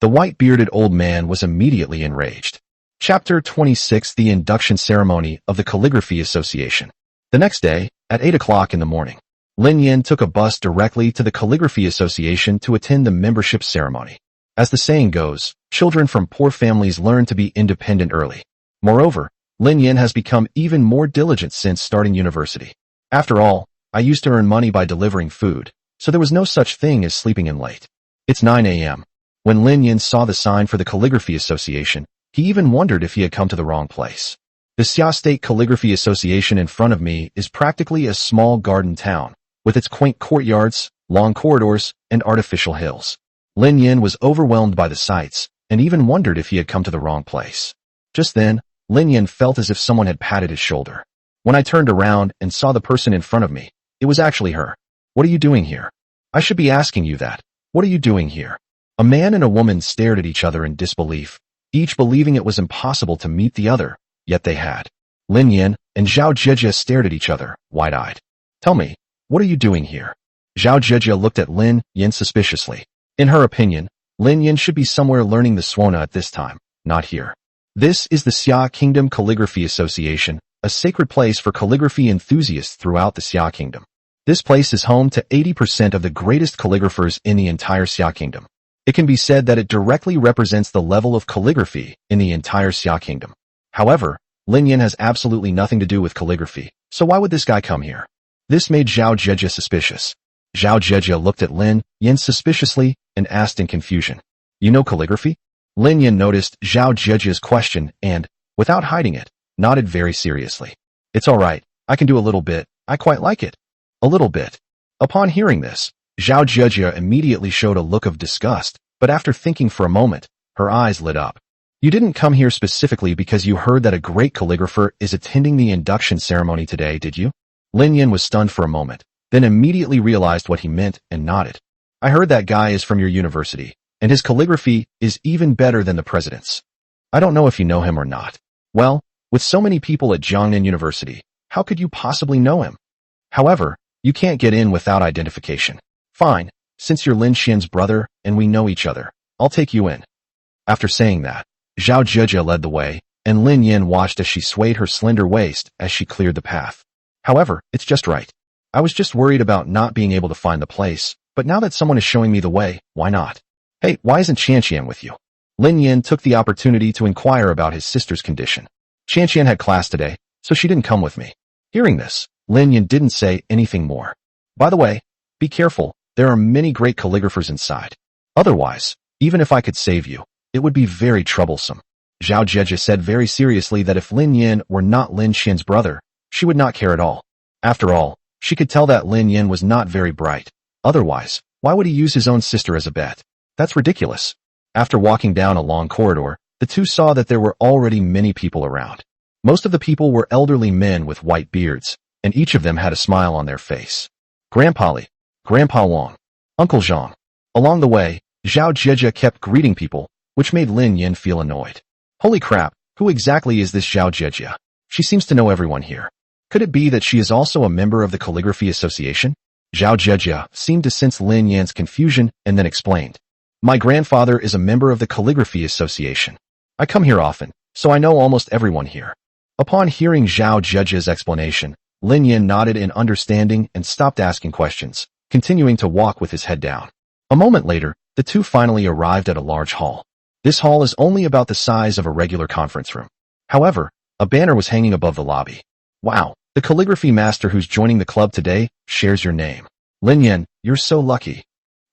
The white-bearded old man was immediately enraged. Chapter 26: The Induction Ceremony of the Calligraphy Association. The next day, at 8 o'clock in the morning, Lin Yan took a bus directly to the Calligraphy Association to attend the membership ceremony. As the saying goes, children from poor families learn to be independent early. Moreover, Lin Yan has become even more diligent since starting university. "After all, I used to earn money by delivering food, so there was no such thing as sleeping in late." It's 9 a.m. When Lin Yan saw the sign for the Calligraphy Association, he even wondered if he had come to the wrong place. The Xia State Calligraphy Association in front of me is practically a small garden town, with its quaint courtyards, long corridors, and artificial hills. Lin Yan was overwhelmed by the sights, and even wondered if he had come to the wrong place. Just then, Lin Yan felt as if someone had patted his shoulder. When I turned around and saw the person in front of me, it was actually her. "What are you doing here?" "I should be asking you that. What are you doing here?" A man and a woman stared at each other in disbelief, each believing it was impossible to meet the other, yet they had. Lin Yan and Zhao Jijia stared at each other, wide-eyed. Tell me, what are you doing here? Zhao Jijia looked at Lin Yan suspiciously. In her opinion, Lin Yan should be somewhere learning the Swana at this time, not here. This is the Xia Kingdom Calligraphy Association, a sacred place for calligraphy enthusiasts throughout the Xia Kingdom. This place is home to 80% of the greatest calligraphers in the entire Xia Kingdom. It can be said that it directly represents the level of calligraphy in the entire Xia Kingdom. However, Lin Yan has absolutely nothing to do with calligraphy, so why would this guy come here? This made Zhao Jijia suspicious. Zhao Jijia looked at Lin Yan suspiciously and asked in confusion, "You know calligraphy?" Lin Yan noticed Zhao Jijia's question and, without hiding it, nodded very seriously. "It's all right, I can do a little bit, I quite like it." A little bit. Upon hearing this, Zhao Jijia immediately showed a look of disgust, but after thinking for a moment, her eyes lit up. "You didn't come here specifically because you heard that a great calligrapher is attending the induction ceremony today, did you?" Lin Yan was stunned for a moment, then immediately realized what he meant and nodded. "I heard that guy is from your university, and his calligraphy is even better than the president's. I don't know if you know him or not." "Well, with so many people at Jiangnan University, how could you possibly know him? However, you can't get in without identification." "Fine, since you're Lin Xian's brother and we know each other, I'll take you in." After saying that, Zhao Jijia led the way, and Lin Yan watched as she swayed her slender waist as she cleared the path. "However, it's just right. I was just worried about not being able to find the place, but now that someone is showing me the way, why not? Hey, why isn't Qian with you?" Lin Yan took the opportunity to inquire about his sister's condition. "Qian had class today, so she didn't come with me." Hearing this, Lin Yan didn't say anything more. "By the way, be careful, there are many great calligraphers inside. Otherwise, even if I could save you, it would be very troublesome." Zhao Jijia said very seriously that if Lin Yan were not Lin Xian's brother, she would not care at all. After all, she could tell that Lin Yan was not very bright. Otherwise, why would he use his own sister as a bet? That's ridiculous. After walking down a long corridor, the two saw that there were already many people around. Most of the people were elderly men with white beards, and each of them had a smile on their face. "Grandpa Li, Grandpa Wang, Uncle Zhang." Along the way, Zhao Jijia kept greeting people, which made Lin Yan feel annoyed. Holy crap, who exactly is this Zhao Jijia? She seems to know everyone here. Could it be that she is also a member of the Calligraphy Association? Zhao Jijia seemed to sense Lin Yan's confusion and then explained, "My grandfather is a member of the Calligraphy Association. I come here often, so I know almost everyone here." Upon hearing Zhao Jijia's explanation, Lin Yan nodded in understanding and stopped asking questions, continuing to walk with his head down. A moment later, the two finally arrived at a large hall. This hall is only about the size of a regular conference room. However, a banner was hanging above the lobby. "Wow, the calligraphy master who's joining the club today shares your name. Lin Yan, you're so lucky."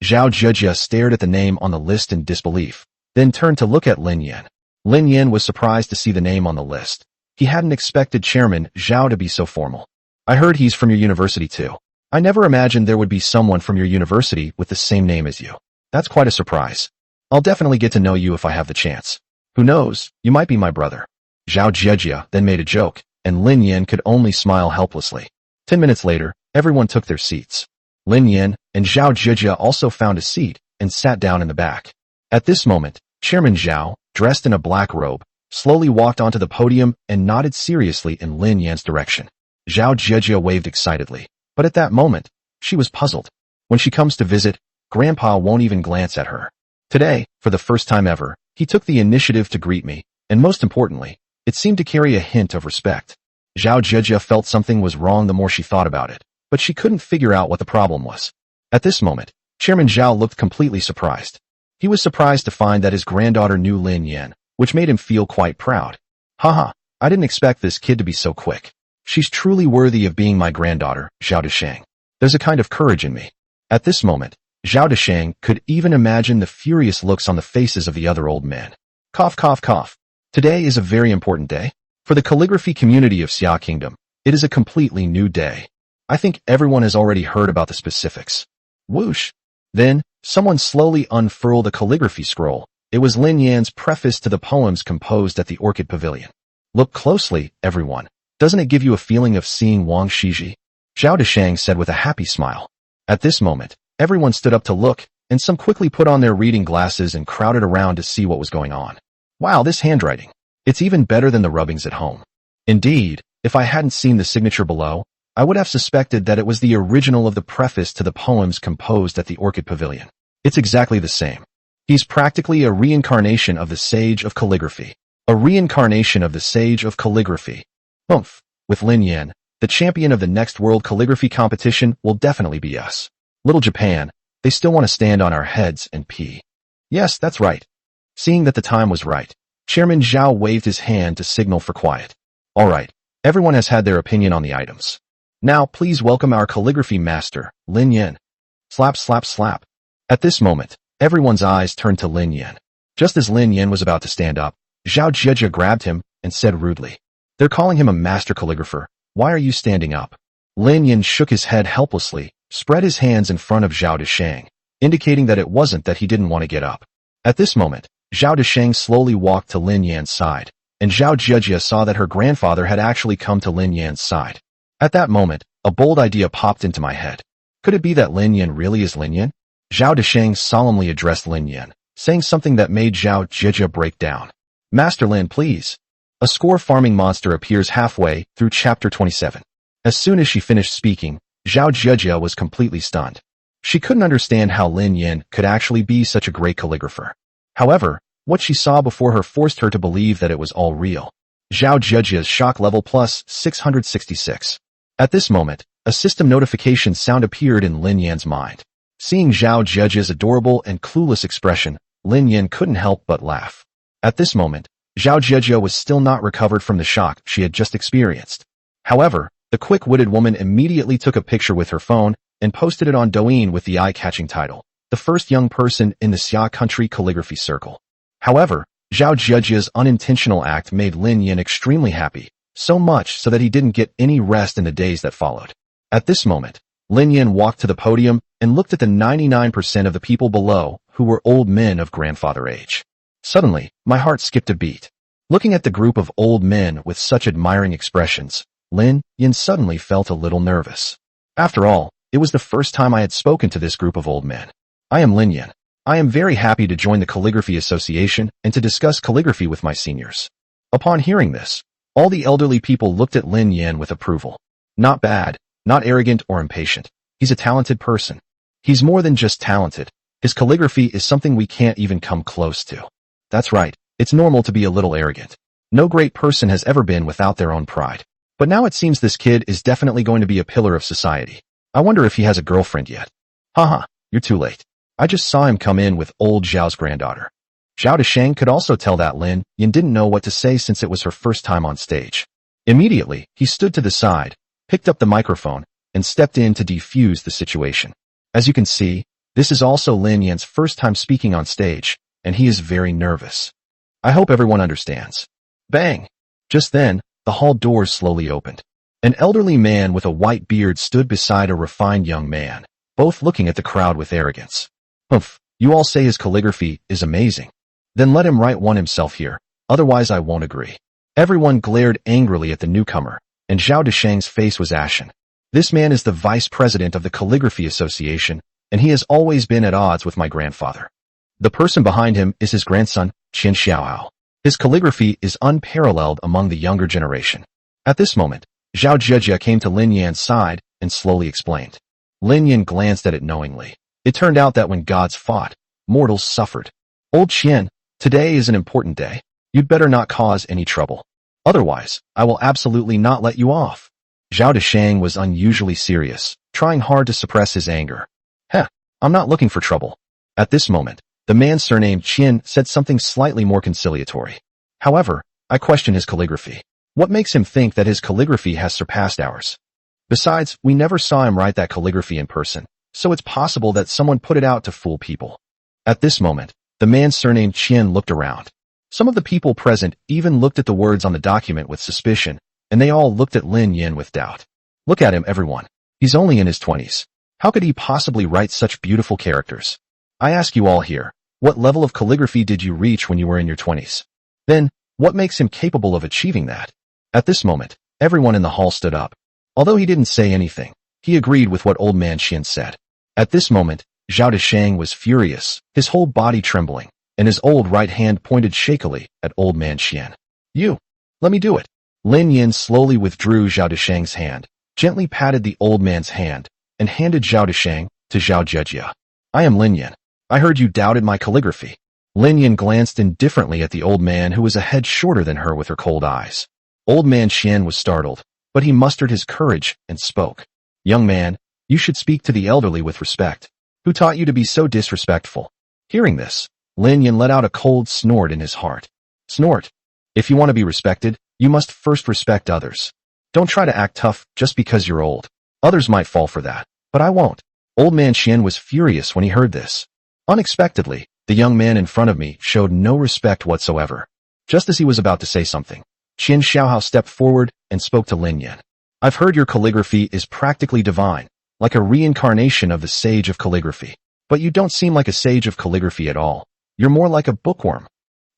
Zhao Jijia stared at the name on the list in disbelief, then turned to look at Lin Yan. Lin Yan was surprised to see the name on the list. He hadn't expected Chairman Zhao to be so formal. "I heard he's from your university too. I never imagined there would be someone from your university with the same name as you. That's quite a surprise. I'll definitely get to know you if I have the chance. Who knows, you might be my brother." Zhao Jijia then made a joke, and Lin Yan could only smile helplessly. 10 minutes later, everyone took their seats. Lin Yan and Zhao Jijia also found a seat and sat down in the back. At this moment, Chairman Zhao, dressed in a black robe, slowly walked onto the podium and nodded seriously in Lin Yan's direction. Zhao Jijia waved excitedly, but at that moment, she was puzzled. When she comes to visit, Grandpa won't even glance at her. Today, for the first time ever, he took the initiative to greet me, and most importantly, it seemed to carry a hint of respect. Zhao Jijia felt something was wrong the more she thought about it, but she couldn't figure out what the problem was. At this moment, Chairman Zhao looked completely surprised. He was surprised to find that his granddaughter knew Lin Yan, which made him feel quite proud. "Haha, I didn't expect this kid to be so quick. She's truly worthy of being my granddaughter," Zhao Deshang. "There's a kind of courage in me." At this moment, Zhao Deshang could even imagine the furious looks on the faces of the other old men. Cough, cough, cough. Today is a very important day. For the calligraphy community of Xia Kingdom, it is a completely new day. I think everyone has already heard about the specifics. Whoosh. Then, someone slowly unfurled a calligraphy scroll. It was Lin Yan's preface to the poems composed at the Orchid Pavilion. "Look closely, everyone. Doesn't it give you a feeling of seeing Wang Shiji?" Zhao Deshang said with a happy smile. At this moment, everyone stood up to look, and some quickly put on their reading glasses and crowded around to see what was going on. "Wow, this handwriting. It's even better than the rubbings at home." Indeed, if I hadn't seen the signature below, I would have suspected that it was the original of the preface to the poems composed at the Orchid Pavilion. It's exactly the same. He's practically a reincarnation of the Sage of Calligraphy. A reincarnation of the Sage of Calligraphy. Oomph. With Lin Yan, the champion of the next World Calligraphy competition will definitely be us. Little Japan, they still want to stand on our heads and pee. Yes, that's right. Seeing that the time was right, Chairman Zhao waved his hand to signal for quiet. All right, everyone has had their opinion on the items. Now please welcome our calligraphy master, Lin Yan. Slap, slap, slap. At this moment, everyone's eyes turned to Lin Yan. Just as Lin Yan was about to stand up, Zhao Jieji grabbed him and said rudely, "They're calling him a master calligrapher. Why are you standing up?" Lin Yan shook his head helplessly, spread his hands in front of Zhao Deshang, indicating that it wasn't that he didn't want to get up. At this moment, Zhao Deshang slowly walked to Lin Yan's side, and Zhao Jieji saw that her grandfather had actually come to Lin Yan's side. At that moment, a bold idea popped into my head. Could it be that Lin Yan really is Lin Yan? Zhao Deshang solemnly addressed Lin Yan, saying something that made Zhao Jieji break down. "Master Lin, please." A score farming monster appears halfway through chapter 27. As soon as she finished speaking, Zhao Jieji was completely stunned. She couldn't understand how Lin Yan could actually be such a great calligrapher. However, what she saw before her forced her to believe that it was all real. Zhao Jieji's shock level plus 666. At this moment, a system notification sound appeared in Lin Yan's mind. Seeing Zhao Jieji's adorable and clueless expression, Lin Yan couldn't help but laugh. At this moment, Zhao Jieji was still not recovered from the shock she had just experienced. However, the quick-witted woman immediately took a picture with her phone and posted it on Douyin with the eye-catching title, "The first young person in the Xia country calligraphy circle." However, Zhao Jieji's unintentional act made Lin Yan extremely happy, so much so that he didn't get any rest in the days that followed. At this moment, Lin Yan walked to the podium and looked at the 99% of the people below who were old men of grandfather age. Suddenly, my heart skipped a beat. Looking at the group of old men with such admiring expressions, Lin Yan suddenly felt a little nervous. After all, it was the first time I had spoken to this group of old men. "I am Lin Yan. I am very happy to join the Calligraphy Association and to discuss calligraphy with my seniors." Upon hearing this, all the elderly people looked at Lin Yan with approval. Not bad, not arrogant or impatient. He's a talented person. He's more than just talented. His calligraphy is something we can't even come close to. That's right, it's normal to be a little arrogant. No great person has ever been without their own pride. But now it seems this kid is definitely going to be a pillar of society. I wonder if he has a girlfriend yet. Haha, you're too late. I just saw him come in with old Zhao's granddaughter. Zhao Deshang could also tell that Lin Yan didn't know what to say since it was her first time on stage. Immediately, he stood to the side, picked up the microphone, and stepped in to defuse the situation. As you can see, this is also Lin Yan's first time speaking on stage, and he is very nervous. I hope everyone understands. Bang! Just then, the hall doors slowly opened. An elderly man with a white beard stood beside a refined young man, both looking at the crowd with arrogance. "Humph, you all say his calligraphy is amazing. Then let him write one himself here, otherwise I won't agree." Everyone glared angrily at the newcomer, and Zhao Deshang's face was ashen. This man is the vice president of the Calligraphy Association, and he has always been at odds with my grandfather. The person behind him is his grandson, Qin Xiaoao. His calligraphy is unparalleled among the younger generation. At this moment, Zhao Jieji came to Lin Yan's side and slowly explained. Lin Yan glanced at it knowingly. It turned out that when gods fought, mortals suffered. "Old Qian, today is an important day. You'd better not cause any trouble. Otherwise, I will absolutely not let you off." Zhao Deshang was unusually serious, trying hard to suppress his anger. "Heh, I'm not looking for trouble." At this moment, the man surnamed Qian said something slightly more conciliatory. "However, I question his calligraphy. What makes him think that his calligraphy has surpassed ours? Besides, we never saw him write that calligraphy in person, so it's possible that someone put it out to fool people." At this moment, the man surnamed Qian looked around. Some of the people present even looked at the words on the document with suspicion, and they all looked at Lin Yan with doubt. "Look at him, everyone. He's only in his 20s. How could he possibly write such beautiful characters? I ask you all here, what level of calligraphy did you reach when you were in your 20s? Then, what makes him capable of achieving that?" At this moment, everyone in the hall stood up. Although he didn't say anything, he agreed with what old man Qian said. At this moment, Zhao Deshang was furious, his whole body trembling, and his old right hand pointed shakily at old man Qian. "You! Let me do it." Lin Yin slowly withdrew Zhao Deshang's hand, gently patted the old man's hand, and handed Zhao Deshang to Zhao Zhejia. I am Lin Yin. I heard you doubted my calligraphy. Lin Yin glanced indifferently at the old man who was a head shorter than her with her cold eyes. Old man Qian was startled, but he mustered his courage and spoke. Young man, you should speak to the elderly with respect. Who taught you to be so disrespectful? Hearing this, Lin Yin let out a cold snort in his heart. Snort. If you want to be respected, you must first respect others. Don't try to act tough just because you're old. Others might fall for that, but I won't. Old man Qian was furious when he heard this. Unexpectedly, the young man in front of me showed no respect whatsoever. Just as he was about to say something, Qian Xiaohao stepped forward and spoke to Lin Yin. I've heard your calligraphy is practically divine, like a reincarnation of the sage of calligraphy. But you don't seem like a sage of calligraphy at all. You're more like a bookworm.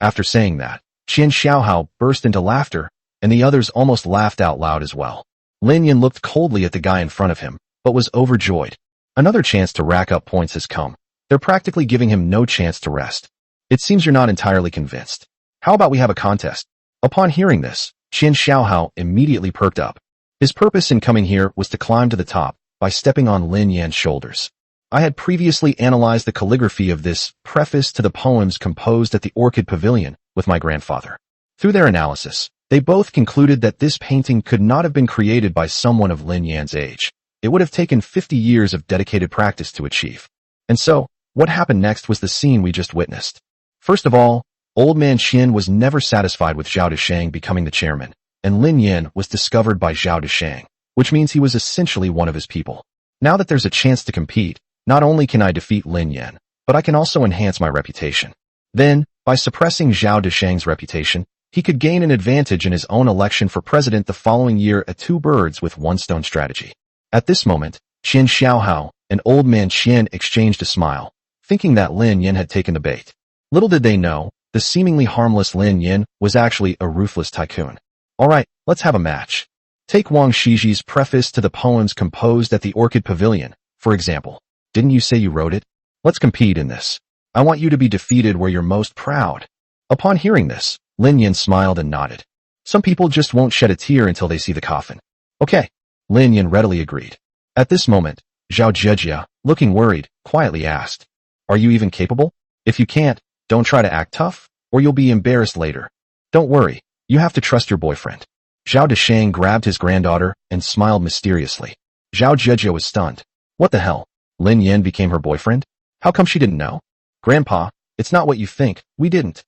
After saying that, Qian Xiaohao burst into laughter, and the others almost laughed out loud as well. Lin Yin looked coldly at the guy in front of him, but was overjoyed. Another chance to rack up points has come. They're practically giving him no chance to rest. It seems you're not entirely convinced. How about we have a contest? Upon hearing this, Qian Xiaohao immediately perked up. His purpose in coming here was to climb to the top by stepping on Lin Yan's shoulders. I had previously analyzed the calligraphy of this preface to the poems composed at the Orchid Pavilion with my grandfather. Through their analysis, they both concluded that this painting could not have been created by someone of Lin Yan's age. It would have taken 50 years of dedicated practice to achieve. And so, what happened next was the scene we just witnessed. First of all, Old Man Qian was never satisfied with Zhao Deshang becoming the chairman, and Lin Yan was discovered by Zhao Deshang, which means he was essentially one of his people. Now that there's a chance to compete, not only can I defeat Lin Yan, but I can also enhance my reputation. Then, by suppressing Zhao Deshang's reputation, he could gain an advantage in his own election for president the following year, a two birds with one stone strategy. At this moment, Qian Xiaohao and Old Man Qian exchanged a smile, thinking that Lin Yan had taken the bait. Little did they know, the seemingly harmless Lin Yan was actually a ruthless tycoon. Alright, let's have a match. Take Wang Shiji's preface to the poems composed at the Orchid Pavilion, for example. Didn't you say you wrote it? Let's compete in this. I want you to be defeated where you're most proud. Upon hearing this, Lin Yan smiled and nodded. Some people just won't shed a tear until they see the coffin. Okay. Lin Yan readily agreed. At this moment, Zhao Zhejia, looking worried, quietly asked, Are you even capable? If you can't, don't try to act tough, or you'll be embarrassed later. Don't worry, you have to trust your boyfriend. Zhao Deshang grabbed his granddaughter and smiled mysteriously. Zhao Zhejia was stunned. What the hell? Lin Yan became her boyfriend? How come she didn't know? Grandpa, it's not what you think, we didn't.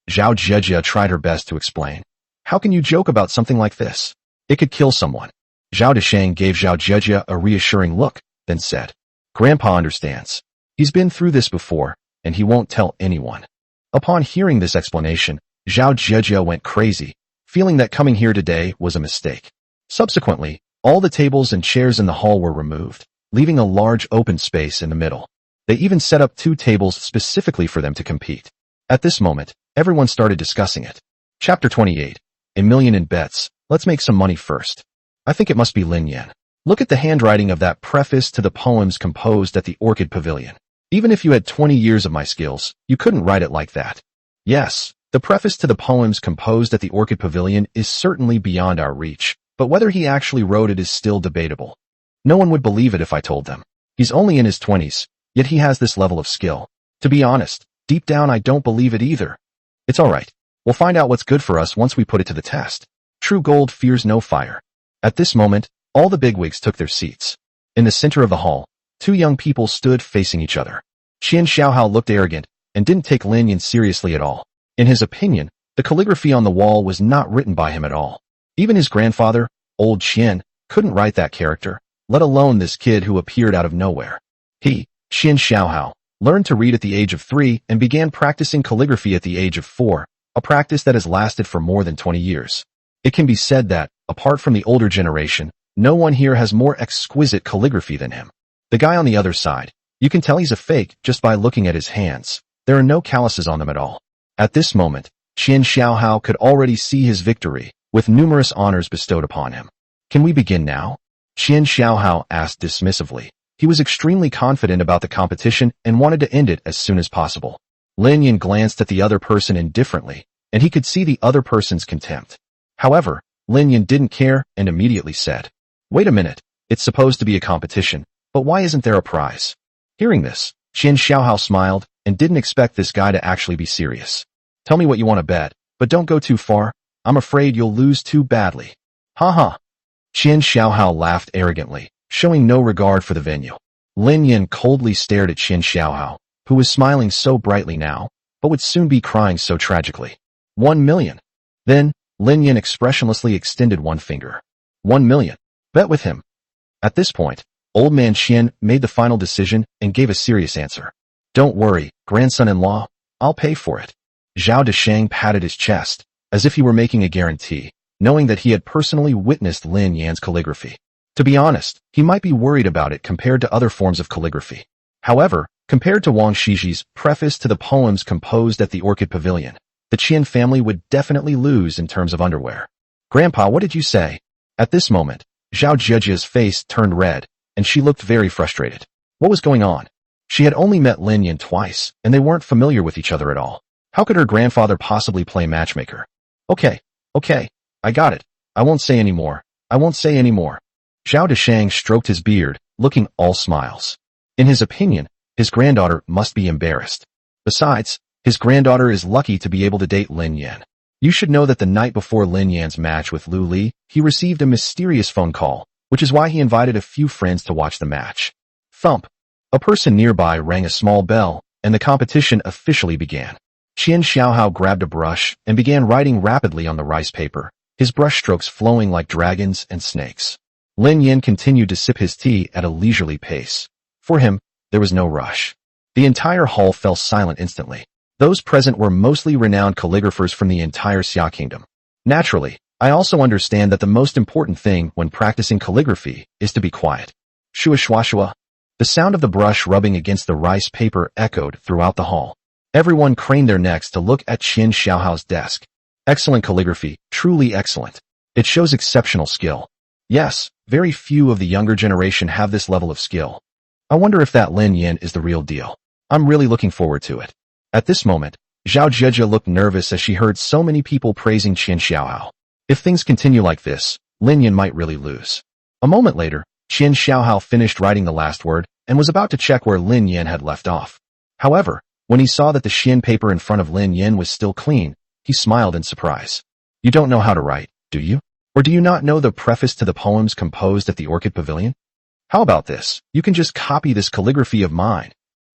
Zhao Zhejia tried her best to explain. How can you joke about something like this? It could kill someone. Zhao Deshang gave Zhao Zhejia a reassuring look, then said, Grandpa understands. He's been through this before, and he won't tell anyone. Upon hearing this explanation, Zhao Zhejia went crazy, feeling that coming here today was a mistake. Subsequently, all the tables and chairs in the hall were removed, leaving a large open space in the middle. They even set up 2 tables specifically for them to compete. At this moment, everyone started discussing it. Chapter 28. A million in bets. Let's make some money first. I think it must be Lin Yan. Look at the handwriting of that preface to the poems composed at the Orchid Pavilion. Even if you had 20 years of my skills, you couldn't write it like that. Yes, the preface to the poems composed at the Orchid Pavilion is certainly beyond our reach, but whether he actually wrote it is still debatable. No one would believe it if I told them. He's only in his 20s, yet he has this level of skill. To be honest, deep down I don't believe it either. It's alright. We'll find out what's good for us once we put it to the test. True gold fears no fire. At this moment, all the bigwigs took their seats. In the center of the hall, 2 young people stood facing each other. Qian Xiaohao looked arrogant and didn't take Lin Yan seriously at all. In his opinion, the calligraphy on the wall was not written by him at all. Even his grandfather, old Qian, couldn't write that character, let alone this kid who appeared out of nowhere. He, Qian Xiaohao, learned to read at the age of 3 and began practicing calligraphy at the age of 4, a practice that has lasted for more than 20 years. It can be said that, apart from the older generation, no one here has more exquisite calligraphy than him. The guy on the other side, you can tell he's a fake just by looking at his hands. There are no calluses on them at all. At this moment, Qian Xiaohao could already see his victory, with numerous honors bestowed upon him. Can we begin now? Qian Xiaohao asked dismissively. He was extremely confident about the competition and wanted to end it as soon as possible. Lin Yan glanced at the other person indifferently, and he could see the other person's contempt. However, Lin Yan didn't care and immediately said, "Wait a minute, it's supposed to be a competition, but why isn't there a prize?" Hearing this, Qian Xiaohao smiled and didn't expect this guy to actually be serious. "Tell me what you want to bet, but don't go too far. I'm afraid you'll lose too badly." "Ha." Qian Xiaohao laughed arrogantly, showing no regard for the venue. Lin Yan coldly stared at Qian Xiaohao, who was smiling so brightly now, but would soon be crying so tragically. 1 million. Then, Lin Yan expressionlessly extended one finger. 1 million. Bet with him. At this point, old man Qian made the final decision and gave a serious answer. "Don't worry, grandson-in-law, I'll pay for it." Zhao Deshang patted his chest, as if he were making a guarantee, knowing that he had personally witnessed Lin Yan's calligraphy. To be honest, he might be worried about it compared to other forms of calligraphy. However, compared to Wang Shiji's preface to the poems composed at the Orchid Pavilion, the Qian family would definitely lose in terms of underwear. "Grandpa, what did you say?" At this moment, Zhao Zhejia's face turned red, and she looked very frustrated. What was going on? She had only met Lin Yan twice, and they weren't familiar with each other at all. How could her grandfather possibly play matchmaker? Okay, I got it. I won't say any more. Zhao Deshang stroked his beard, looking all smiles. In his opinion, his granddaughter must be embarrassed. Besides, his granddaughter is lucky to be able to date Lin Yan. You should know that the night before Lin Yan's match with Lu Li, he received a mysterious phone call, which is why he invited a few friends to watch the match. Thump. A person nearby rang a small bell, and the competition officially began. Qian Xiaohao grabbed a brush and began writing rapidly on the rice paper, his brushstrokes flowing like dragons and snakes. Lin Yan continued to sip his tea at a leisurely pace. For him, there was no rush. The entire hall fell silent instantly. Those present were mostly renowned calligraphers from the entire Xia kingdom. Naturally, I also understand that the most important thing when practicing calligraphy is to be quiet. Shua shua shua. The sound of the brush rubbing against the rice paper echoed throughout the hall. Everyone craned their necks to look at Qian Xiaohao's desk. Excellent calligraphy, truly excellent. It shows exceptional skill. Yes, very few of the younger generation have this level of skill. I wonder if that Lin Yan is the real deal. I'm really looking forward to it. At this moment, Zhao Zhejia looked nervous as she heard so many people praising Qian Xiaohao. If things continue like this, Lin Yan might really lose. A moment later, Qian Xiaohao finished writing the last word and was about to check where Lin Yan had left off. However, when he saw that the Qian paper in front of Lin Yan was still clean, he smiled in surprise. "You don't know how to write, do you? Or do you not know the preface to the poems composed at the Orchid Pavilion? How about this? You can just copy this calligraphy of mine."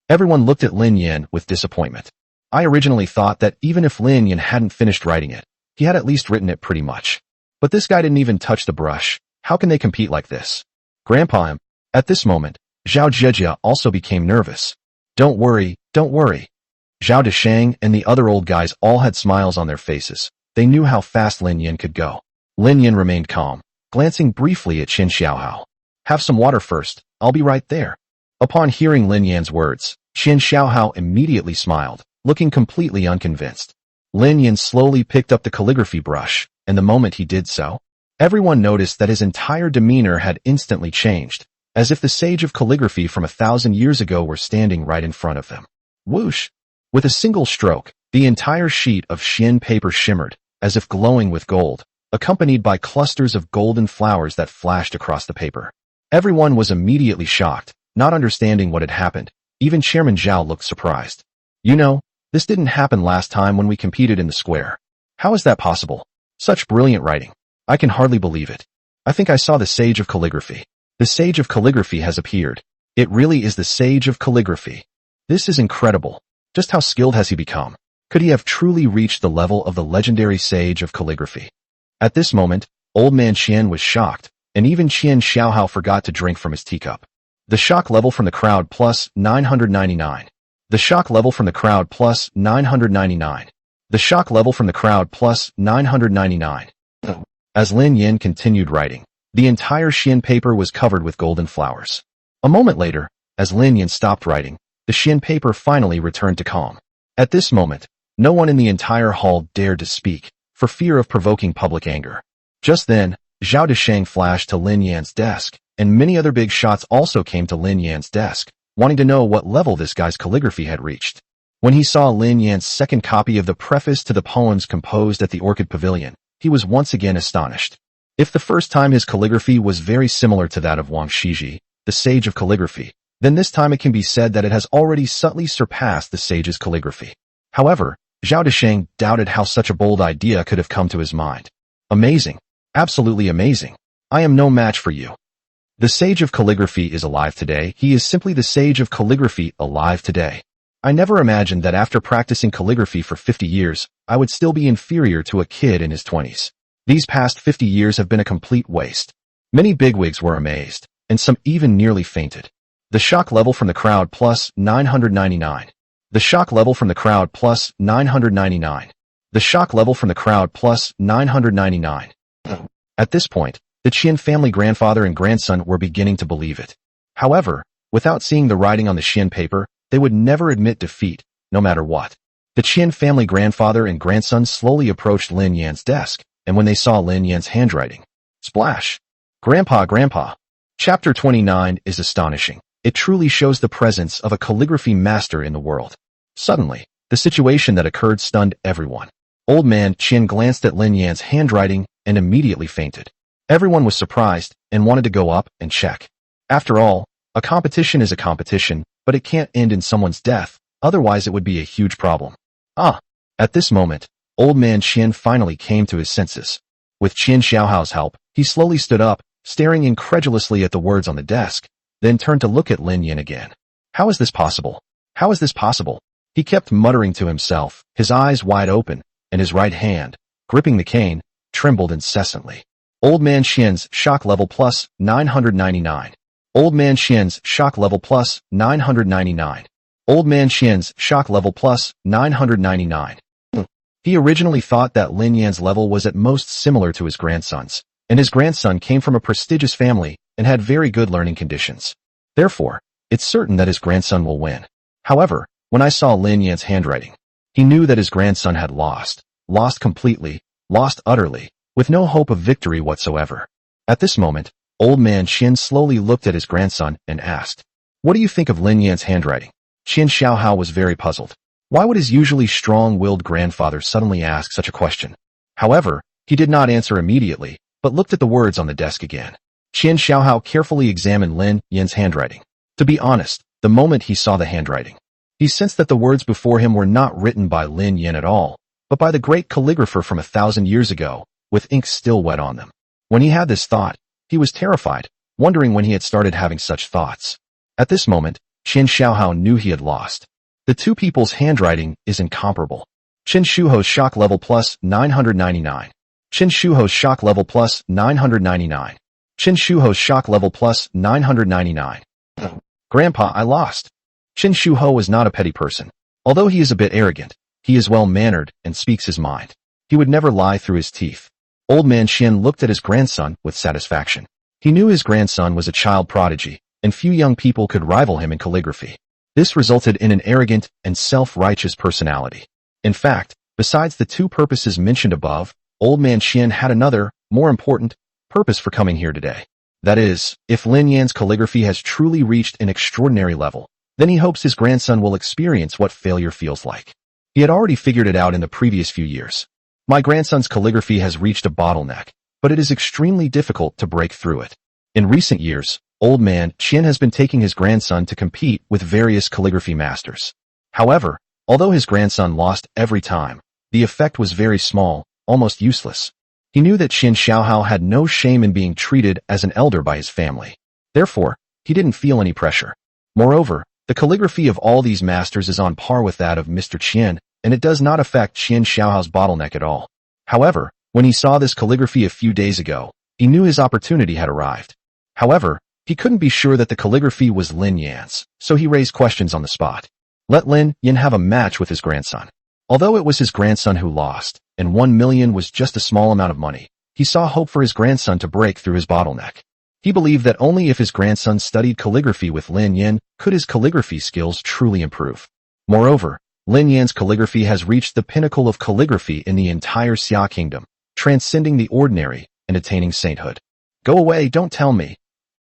Everyone looked at Lin Yan with disappointment. I originally thought that even if Lin Yan hadn't finished writing it, he had at least written it pretty much. But this guy didn't even touch the brush. How can they compete like this? Grandpa, at this moment, Zhao Zhejia also became nervous. Don't worry. Zhao Deshang and the other old guys all had smiles on their faces. They knew how fast Lin Yan could go. Lin Yan remained calm, glancing briefly at Qian Xiaohao. "Have some water first. I'll be right there." Upon hearing Lin Yan's words, Qian Xiaohao immediately smiled, looking completely unconvinced. Lin Yan slowly picked up the calligraphy brush, and the moment he did so, everyone noticed that his entire demeanor had instantly changed, as if the sage of calligraphy from 1,000 years ago were standing right in front of them. Whoosh! With a single stroke, the entire sheet of Qian paper shimmered, as if glowing with gold, accompanied by clusters of golden flowers that flashed across the paper. Everyone was immediately shocked, not understanding what had happened. Even Chairman Zhao looked surprised. "You know, this didn't happen last time when we competed in the square. How is that possible? Such brilliant writing. I can hardly believe it. I think I saw the sage of calligraphy. The sage of calligraphy has appeared. It really is the sage of calligraphy. This is incredible. Just how skilled has he become? Could he have truly reached the level of the legendary sage of calligraphy?" At this moment, old man Qian was shocked, and even Qian Xiaohao forgot to drink from his teacup. The shock level from the crowd plus 999. The shock level from the crowd plus 999. The shock level from the crowd plus 999. As Lin Yan continued writing, the entire Qian paper was covered with golden flowers. A moment later, as Lin Yan stopped writing, the Qian paper finally returned to calm. At this moment, no one in the entire hall dared to speak, for fear of provoking public anger. Just then, Zhao Deshang flashed to Lin Yan's desk, and many other big shots also came to Lin Yan's desk, wanting to know what level this guy's calligraphy had reached. When he saw Lin Yan's second copy of the preface to the poems composed at the Orchid Pavilion, he was once again astonished. If the first time his calligraphy was very similar to that of Wang Shiji, the sage of calligraphy, then this time it can be said that it has already subtly surpassed the sage's calligraphy. However, Zhao Desheng doubted how such a bold idea could have come to his mind. Amazing. Absolutely amazing. I am no match for you. The sage of calligraphy is alive today. He is simply the sage of calligraphy alive today. I never imagined that after practicing calligraphy for 50 years, I would still be inferior to a kid in his 20s. These past 50 years have been a complete waste. Many bigwigs were amazed, and some even nearly fainted. The shock level from the crowd plus 999. The shock level from the crowd plus 999. The shock level from the crowd plus 999. At this point, the Qian family grandfather and grandson were beginning to believe it. However, without seeing the writing on the Qian paper, they would never admit defeat, no matter what. The Qian family grandfather and grandson slowly approached Lin Yan's desk, and when they saw Lin Yan's handwriting, splash! Grandpa! Chapter 29 is astonishing. It truly shows the presence of a calligraphy master in the world. Suddenly, the situation that occurred stunned everyone. Old man Qian glanced at Lin Yan's handwriting and immediately fainted. Everyone was surprised and wanted to go up and check. After all, a competition is a competition, but it can't end in someone's death, otherwise it would be a huge problem. At this moment, old man Qian finally came to his senses. With Qian Xiaohao's help, he slowly stood up, staring incredulously at the words on the desk, then turned to look at Lin Yan again. How is this possible? How is this possible? He kept muttering to himself, his eyes wide open, and his right hand, gripping the cane, trembled incessantly. Old man Qian's shock level plus 999. Old man Qian's shock level plus 999. Old man Qian's shock level plus 999. He originally thought that Lin Yan's level was at most similar to his grandson's, and his grandson came from a prestigious family and had very good learning conditions. Therefore, it's certain that his grandson will win. However, when I saw Lin Yan's handwriting, he knew that his grandson had lost completely, lost utterly, with no hope of victory whatsoever. At this moment, old man Qian slowly looked at his grandson and asked, "What do you think of Lin Yan's handwriting?" Qian Xiaohao was very puzzled. Why would his usually strong-willed grandfather suddenly ask such a question? However, he did not answer immediately, but looked at the words on the desk again. Qian Xiaohao carefully examined Lin Yan's handwriting. To be honest, the moment he saw the handwriting, he sensed that the words before him were not written by Lin Yan at all, but by the great calligrapher from 1,000 years ago, with ink still wet on them. When he had this thought, he was terrified, wondering when he had started having such thoughts. At this moment, Qian Xiaohao knew he had lost. The two people's handwriting is incomparable. Chen Shuho's shock level plus 999. Chen Shuho's shock level plus 999. Chen Shuho's shock level plus 999. Grandpa, I lost. Chen Shuho was not a petty person. Although he is a bit arrogant, he is well-mannered and speaks his mind. He would never lie through his teeth. Old man Qian looked at his grandson with satisfaction. He knew his grandson was a child prodigy, and few young people could rival him in calligraphy. This resulted in an arrogant and self-righteous personality. In fact, besides the two purposes mentioned above, old man Qian had another, more important, purpose for coming here today. That is, if Lin Yan's calligraphy has truly reached an extraordinary level, then he hopes his grandson will experience what failure feels like. He had already figured it out in the previous few years. My grandson's calligraphy has reached a bottleneck, but it is extremely difficult to break through it. In recent years, old man Qian has been taking his grandson to compete with various calligraphy masters. However, although his grandson lost every time, the effect was very small, almost useless. He knew that Qian Xiaohao had no shame in being treated as an elder by his family. Therefore, he didn't feel any pressure. Moreover, the calligraphy of all these masters is on par with that of Mr. Qian, and it does not affect Qian Xiaohao's bottleneck at all. However, when he saw this calligraphy a few days ago, he knew his opportunity had arrived. However, he couldn't be sure that the calligraphy was Lin Yan's, so he raised questions on the spot. Let Lin Yan have a match with his grandson. Although it was his grandson who lost, and 1 million was just a small amount of money, he saw hope for his grandson to break through his bottleneck. He believed that only if his grandson studied calligraphy with Lin Yan could his calligraphy skills truly improve. Moreover, Lin Yan's calligraphy has reached the pinnacle of calligraphy in the entire Xia kingdom, transcending the ordinary and attaining sainthood. Go away, don't tell me.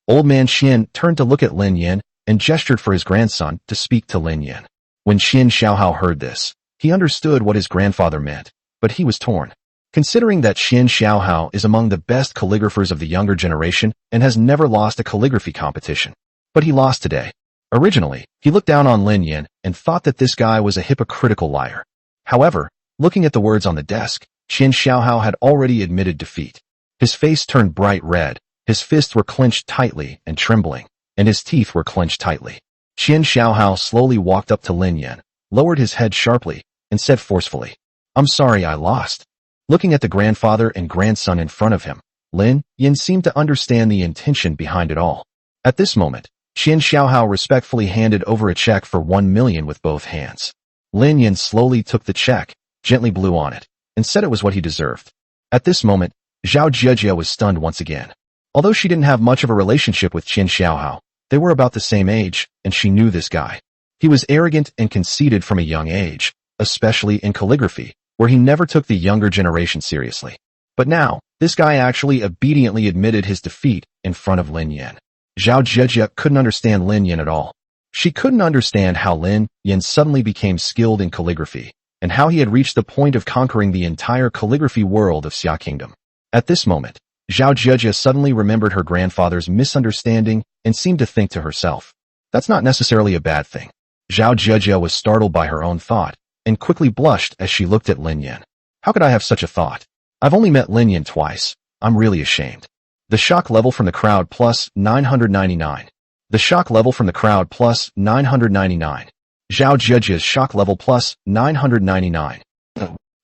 Old man Qian turned to look at Lin Yan and gestured for his grandson to speak to Lin Yan. When Qian Xiaohao heard this, he understood what his grandfather meant, but he was torn. Considering that Qian Xiaohao is among the best calligraphers of the younger generation and has never lost a calligraphy competition. But he lost today. Originally, he looked down on Lin Yan and thought that this guy was a hypocritical liar. However, looking at the words on the desk, Qian Xiaohao had already admitted defeat. His face turned bright red, his fists were clenched tightly and trembling, and his teeth were clenched tightly. Qian Xiaohao slowly walked up to Lin Yan, lowered his head sharply, and said forcefully, "I'm sorry I lost." Looking at the grandfather and grandson in front of him, Lin Yan seemed to understand the intention behind it all. At this moment, Qian Xiaohao respectfully handed over a check for 1 million with both hands. Lin Yan slowly took the check, gently blew on it, and said it was what he deserved. At this moment, Zhao Jiejie was stunned once again. Although she didn't have much of a relationship with Qian Xiaohao, they were about the same age, and she knew this guy. He was arrogant and conceited from a young age, especially in calligraphy, where he never took the younger generation seriously. But now, this guy actually obediently admitted his defeat in front of Lin Yan. Zhao Jiejie couldn't understand Lin Yan at all. She couldn't understand how Lin Yan suddenly became skilled in calligraphy, and how he had reached the point of conquering the entire calligraphy world of Xia Kingdom. At this moment, Zhao Jiejie suddenly remembered her grandfather's misunderstanding and seemed to think to herself, "That's not necessarily a bad thing." Zhao Jiejie was startled by her own thought, and quickly blushed as she looked at Lin Yan. "How could I have such a thought? I've only met Lin Yan twice. I'm really ashamed." The shock level from the crowd plus 999. The shock level from the crowd plus 999. Zhao Jiejie's shock level plus 999.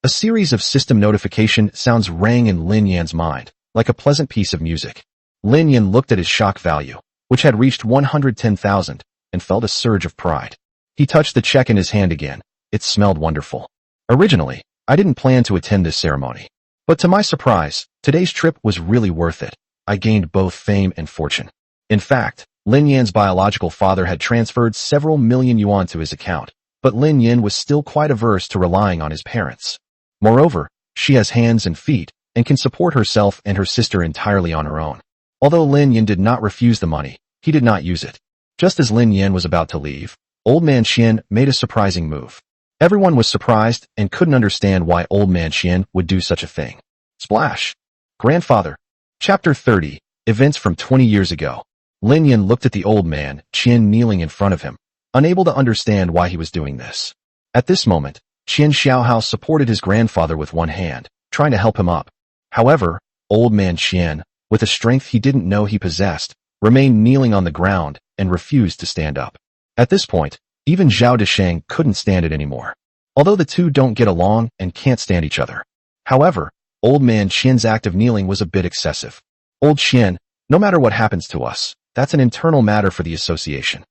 A series of system notification sounds rang in Lin Yan's mind, like a pleasant piece of music. Lin Yan looked at his shock value, which had reached 110,000, and felt a surge of pride. He touched the check in his hand again. It smelled wonderful. Originally, I didn't plan to attend this ceremony. But to my surprise, today's trip was really worth it. I gained both fame and fortune. In fact, Lin Yan's biological father had transferred several million yuan to his account, but Lin Yan was still quite averse to relying on his parents. Moreover, she has hands and feet, and can support herself and her sister entirely on her own. Although Lin Yan did not refuse the money, he did not use it. Just as Lin Yan was about to leave, Old Man Qian made a surprising move. Everyone was surprised and couldn't understand why Old Man Qian would do such a thing. Splash! Grandfather. Chapter 30, Events from 20 years ago. Lin Yan looked at the old man, Qian kneeling in front of him, unable to understand why he was doing this. At this moment, Qian Xiaohao supported his grandfather with one hand, trying to help him up. However, Old Man Qian, with a strength he didn't know he possessed, remained kneeling on the ground and refused to stand up. At this point, even Zhao Desheng couldn't stand it anymore. Although the two don't get along and can't stand each other. However, Old Man Qian's act of kneeling was a bit excessive. Old Qian, no matter what happens to us, that's an internal matter for the association.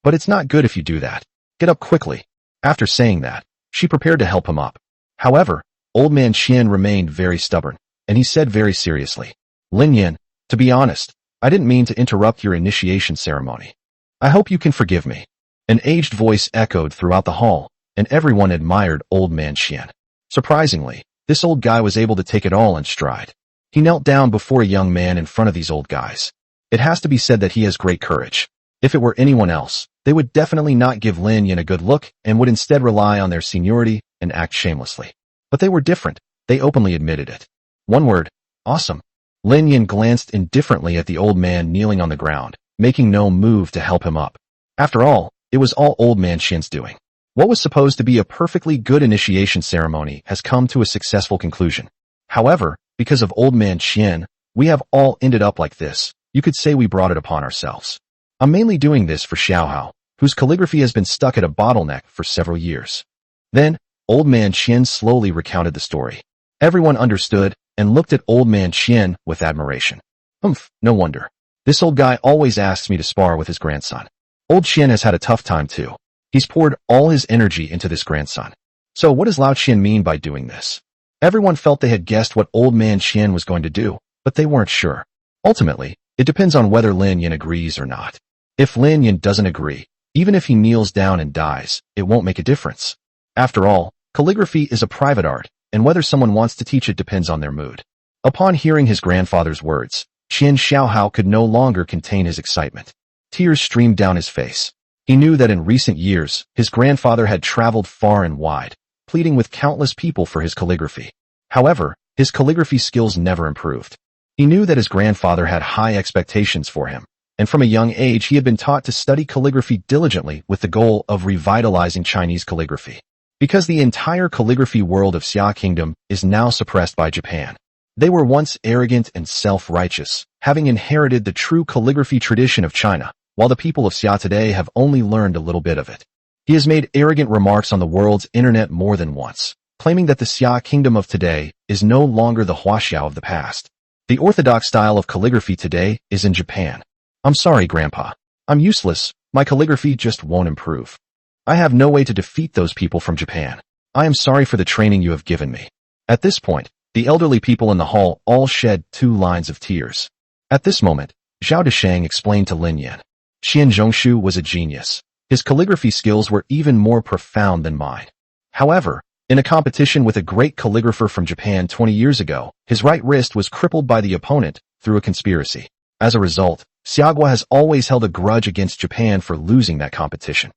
But it's not good if you do that. Get up quickly. After saying that, she prepared to help him up. However, Old Man Qian remained very stubborn, and he said very seriously, "Lin Yan, to be honest, I didn't mean to interrupt your initiation ceremony. I hope you can forgive me." An aged voice echoed throughout the hall, and everyone admired Old Man Qian. Surprisingly, this old guy was able to take it all in stride. He knelt down before a young man in front of these old guys. It has to be said that he has great courage. If it were anyone else, they would definitely not give Lin Yan a good look and would instead rely on their seniority and act shamelessly. But they were different. They openly admitted it. One word, awesome. Lin Yan glanced indifferently at the old man kneeling on the ground, making no move to help him up. After all, it was all Old Man Qian's doing. What was supposed to be a perfectly good initiation ceremony has come to a successful conclusion. However, because of Old Man Qian, we have all ended up like this. You could say we brought it upon ourselves. I'm mainly doing this for Xiaohao, whose calligraphy has been stuck at a bottleneck for several years. Then, Old Man Qian slowly recounted the story. Everyone understood and looked at Old Man Qian with admiration. No wonder. This old guy always asks me to spar with his grandson. Old Qian has had a tough time too. He's poured all his energy into this grandson. So what does Lao Qian mean by doing this? Everyone felt they had guessed what Old Man Qian was going to do, but they weren't sure. Ultimately, it depends on whether Lin Yan agrees or not. If Lin Yan doesn't agree, even if he kneels down and dies, it won't make a difference. After all, calligraphy is a private art, and whether someone wants to teach it depends on their mood. Upon hearing his grandfather's words, Qian Xiaohao could no longer contain his excitement. Tears streamed down his face. He knew that in recent years, his grandfather had traveled far and wide, pleading with countless people for his calligraphy. However, his calligraphy skills never improved. He knew that his grandfather had high expectations for him, and from a young age he had been taught to study calligraphy diligently with the goal of revitalizing Chinese calligraphy. Because the entire calligraphy world of Xia Kingdom is now suppressed by Japan. They were once arrogant and self-righteous, having inherited the true calligraphy tradition of China, while the people of Xia today have only learned a little bit of it. He has made arrogant remarks on the world's internet more than once, claiming that the Xia Kingdom of today is no longer the Huaxiao of the past. The orthodox style of calligraphy today is in Japan. I'm sorry, Grandpa. I'm useless. My calligraphy just won't improve. I have no way to defeat those people from Japan. I am sorry for the training you have given me. At this point, the elderly people in the hall all shed 2 lines of tears. At this moment, Zhao Desheng explained to Lin Yan. Qian Zhongshu was a genius. His calligraphy skills were even more profound than mine. However, in a competition with a great calligrapher from Japan 20 years ago, his right wrist was crippled by the opponent through a conspiracy. As a result, Xiagua has always held a grudge against Japan for losing that competition.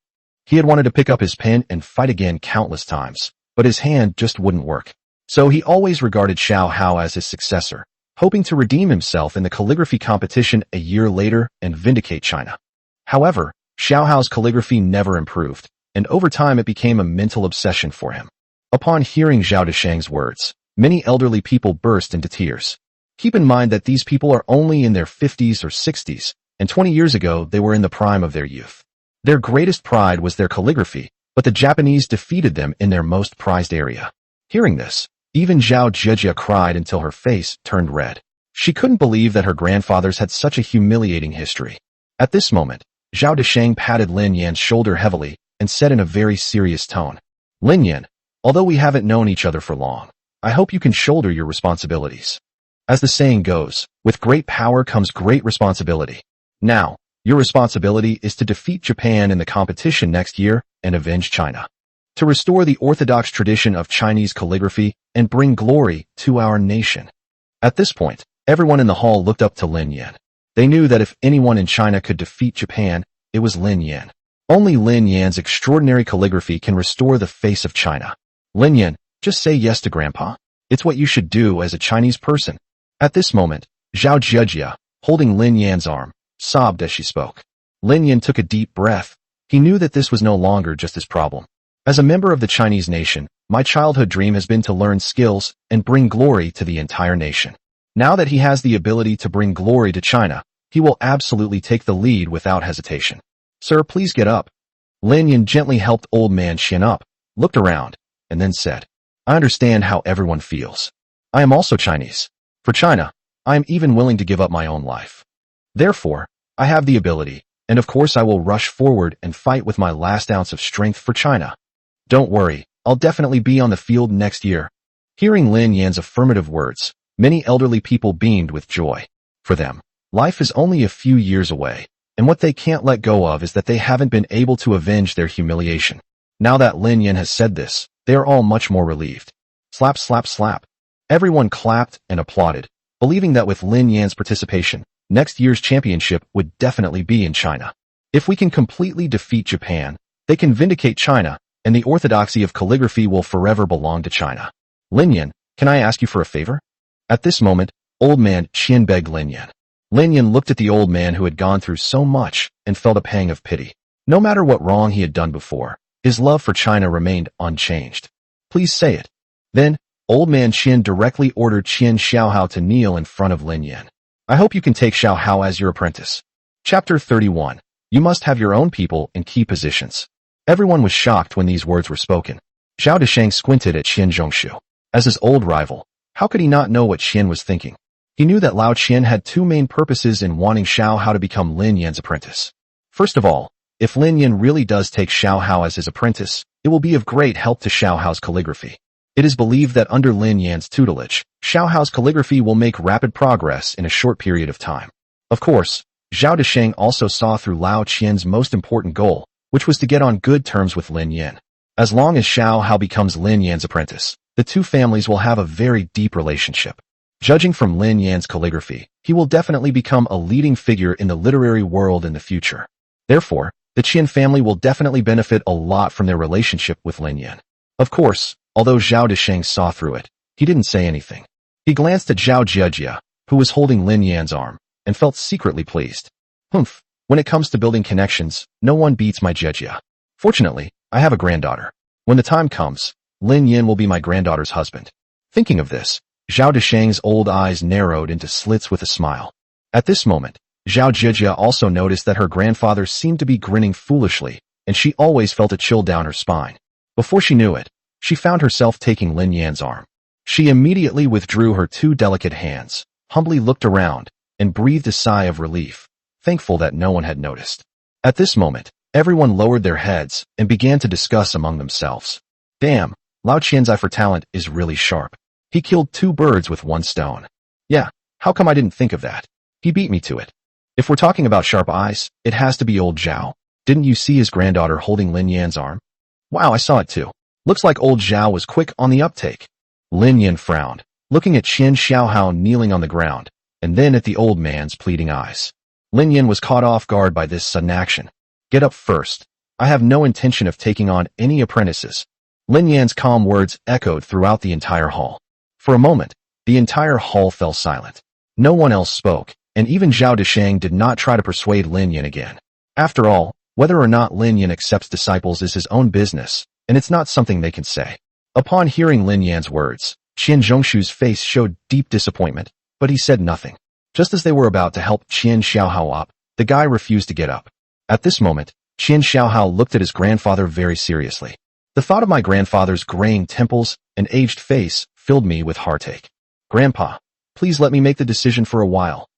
He had wanted to pick up his pen and fight again countless times, but his hand just wouldn't work. So he always regarded Xiao Hao as his successor, hoping to redeem himself in the calligraphy competition a year later and vindicate China. However, Xiao Hao's calligraphy never improved, and over time it became a mental obsession for him. Upon hearing Zhao Desheng's words, many elderly people burst into tears. Keep in mind that these people are only in their 50s or 60s, and 20 years ago they were in the prime of their youth. Their greatest pride was their calligraphy, but the Japanese defeated them in their most prized area. Hearing this, even Zhao Zhejia cried until her face turned red. She couldn't believe that her grandfathers had such a humiliating history. At this moment, Zhao Desheng patted Lin Yan's shoulder heavily and said in a very serious tone, Lin Yan, although we haven't known each other for long, I hope you can shoulder your responsibilities. As the saying goes, with great power comes great responsibility. Now, your responsibility is to defeat Japan in the competition next year and avenge China. To restore the orthodox tradition of Chinese calligraphy and bring glory to our nation. At this point, everyone in the hall looked up to Lin Yan. They knew that if anyone in China could defeat Japan, it was Lin Yan. Only Lin Yan's extraordinary calligraphy can restore the face of China. Lin Yan, just say yes to Grandpa. It's what you should do as a Chinese person. At this moment, Zhao Zhejia, holding Lin Yan's arm, sobbed as she spoke. Lin Yan took a deep breath. He knew that this was no longer just his problem. As a member of the Chinese nation, my childhood dream has been to learn skills and bring glory to the entire nation. Now that he has the ability to bring glory to China, he will absolutely take the lead without hesitation. Sir, please get up. Lin Yan gently helped old man Qian up, looked around, and then said, I understand how everyone feels. I am also Chinese. For China, I am even willing to give up my own life. Therefore, I have the ability, and of course I will rush forward and fight with my last ounce of strength for China. Don't worry, I'll definitely be on the field next year. Hearing Lin Yan's affirmative words, many elderly people beamed with joy. For them, life is only a few years away, and what they can't let go of is that they haven't been able to avenge their humiliation. Now that Lin Yan has said this, they are all much more relieved. Slap, slap, slap. Everyone clapped and applauded, believing that with Lin Yan's participation, next year's championship would definitely be in China. If we can completely defeat Japan, they can vindicate China, and the orthodoxy of calligraphy will forever belong to China. Lin Yan, can I ask you for a favor? At this moment, old man Qian begged Lin Yan. Lin Yan looked at the old man who had gone through so much and felt a pang of pity. No matter what wrong he had done before, his love for China remained unchanged. Please say it. Then, old man Qian directly ordered Qian Xiaohao to kneel in front of Lin Yan. I hope you can take Xiao Hao as your apprentice. Chapter 31. You must have your own people in key positions. Everyone was shocked when these words were spoken. Zhao Desheng squinted at Qian Zhongshu. As his old rival, how could he not know what Qian was thinking? He knew that Lao Qian had 2 main purposes in wanting Xiao Hao to become Lin Yan's apprentice. First of all, if Lin Yan really does take Xiao Hao as his apprentice, it will be of great help to Xiao Hao's calligraphy. It is believed that under Lin Yan's tutelage, Xiao Hao's calligraphy will make rapid progress in a short period of time. Of course, Zhao Desheng also saw through Lao Qian's most important goal, which was to get on good terms with Lin Yan. As long as Xiao Hao becomes Lin Yan's apprentice, the 2 families will have a very deep relationship. Judging from Lin Yan's calligraphy, he will definitely become a leading figure in the literary world in the future. Therefore, the Qian family will definitely benefit a lot from their relationship with Lin Yan. Of course, although Zhao Desheng saw through it, he didn't say anything. He glanced at Zhao Jieji, who was holding Lin Yan's arm, and felt secretly pleased. Humph, when it comes to building connections, no one beats my Jieji. Fortunately, I have a granddaughter. When the time comes, Lin Yan will be my granddaughter's husband. Thinking of this, Zhao Desheng's old eyes narrowed into slits with a smile. At this moment, Zhao Jieji also noticed that her grandfather seemed to be grinning foolishly, and she always felt a chill down her spine. Before she knew it, she found herself taking Lin Yan's arm. She immediately withdrew her two delicate hands, humbly looked around, and breathed a sigh of relief, thankful that no one had noticed. At this moment, everyone lowered their heads and began to discuss among themselves. Damn, Lao Qian's eye for talent is really sharp. He killed 2 birds with 1 stone. Yeah, how come I didn't think of that? He beat me to it. If we're talking about sharp eyes, it has to be old Zhao. Didn't you see his granddaughter holding Lin Yan's arm? Wow, I saw it too. Looks like old Zhao was quick on the uptake. Lin Yan frowned, looking at Qian Xiaohao kneeling on the ground, and then at the old man's pleading eyes. Lin Yan was caught off guard by this sudden action. Get up first. I have no intention of taking on any apprentices. Lin Yan's calm words echoed throughout the entire hall. For a moment, the entire hall fell silent. No one else spoke, and even Zhao Desheng did not try to persuade Lin Yan again. After all, whether or not Lin Yan accepts disciples is his own business, and it's not something they can say. Upon hearing Lin Yan's words, Qian Zhongshu's face showed deep disappointment, but he said nothing. Just as they were about to help Qian Xiaohao up, the guy refused to get up. At this moment, Qian Xiaohao looked at his grandfather very seriously. The thought of my grandfather's graying temples and aged face filled me with heartache. Grandpa, please let me make the decision for a while.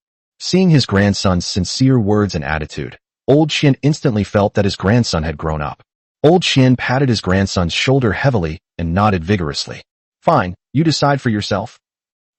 Seeing his grandson's sincere words and attitude, old Qian instantly felt that his grandson had grown up. Old Qian patted his grandson's shoulder heavily and nodded vigorously. Fine, you decide for yourself.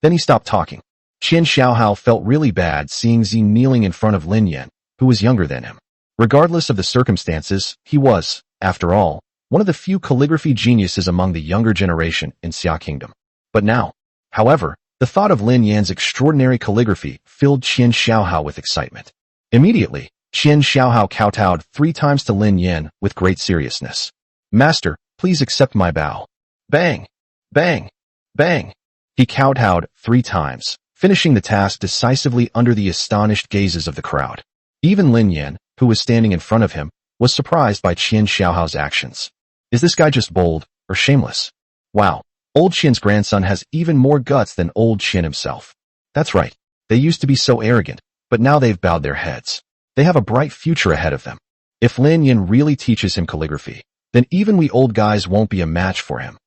Then he stopped talking. Qian Xiaohao felt really bad seeing Zi kneeling in front of Lin Yan, who was younger than him. Regardless of the circumstances, he was, after all, one of the few calligraphy geniuses among the younger generation in Xia Kingdom. But now, however, the thought of Lin Yan's extraordinary calligraphy filled Qian Xiaohao with excitement. Immediately, Qian Xiaohao kowtowed 3 times to Lin Yan with great seriousness. Master, please accept my bow. Bang! Bang! Bang! He kowtowed 3 times, finishing the task decisively under the astonished gazes of the crowd. Even Lin Yan, who was standing in front of him, was surprised by Qian Xiaohao's actions. Is this guy just bold or shameless? Wow, old Qian's grandson has even more guts than old Qian himself. That's right, they used to be so arrogant, but now they've bowed their heads. They have a bright future ahead of them. If Lin Yan really teaches him calligraphy, then even we old guys won't be a match for him.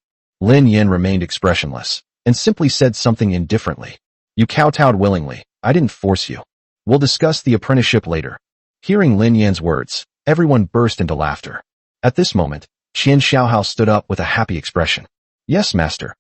Lin Yan remained expressionless, and simply said something indifferently. You kowtowed willingly, I didn't force you. We'll discuss the apprenticeship later. Hearing Lin Yan's words, everyone burst into laughter. At this moment, Qian Xiaohao stood up with a happy expression. Yes, master.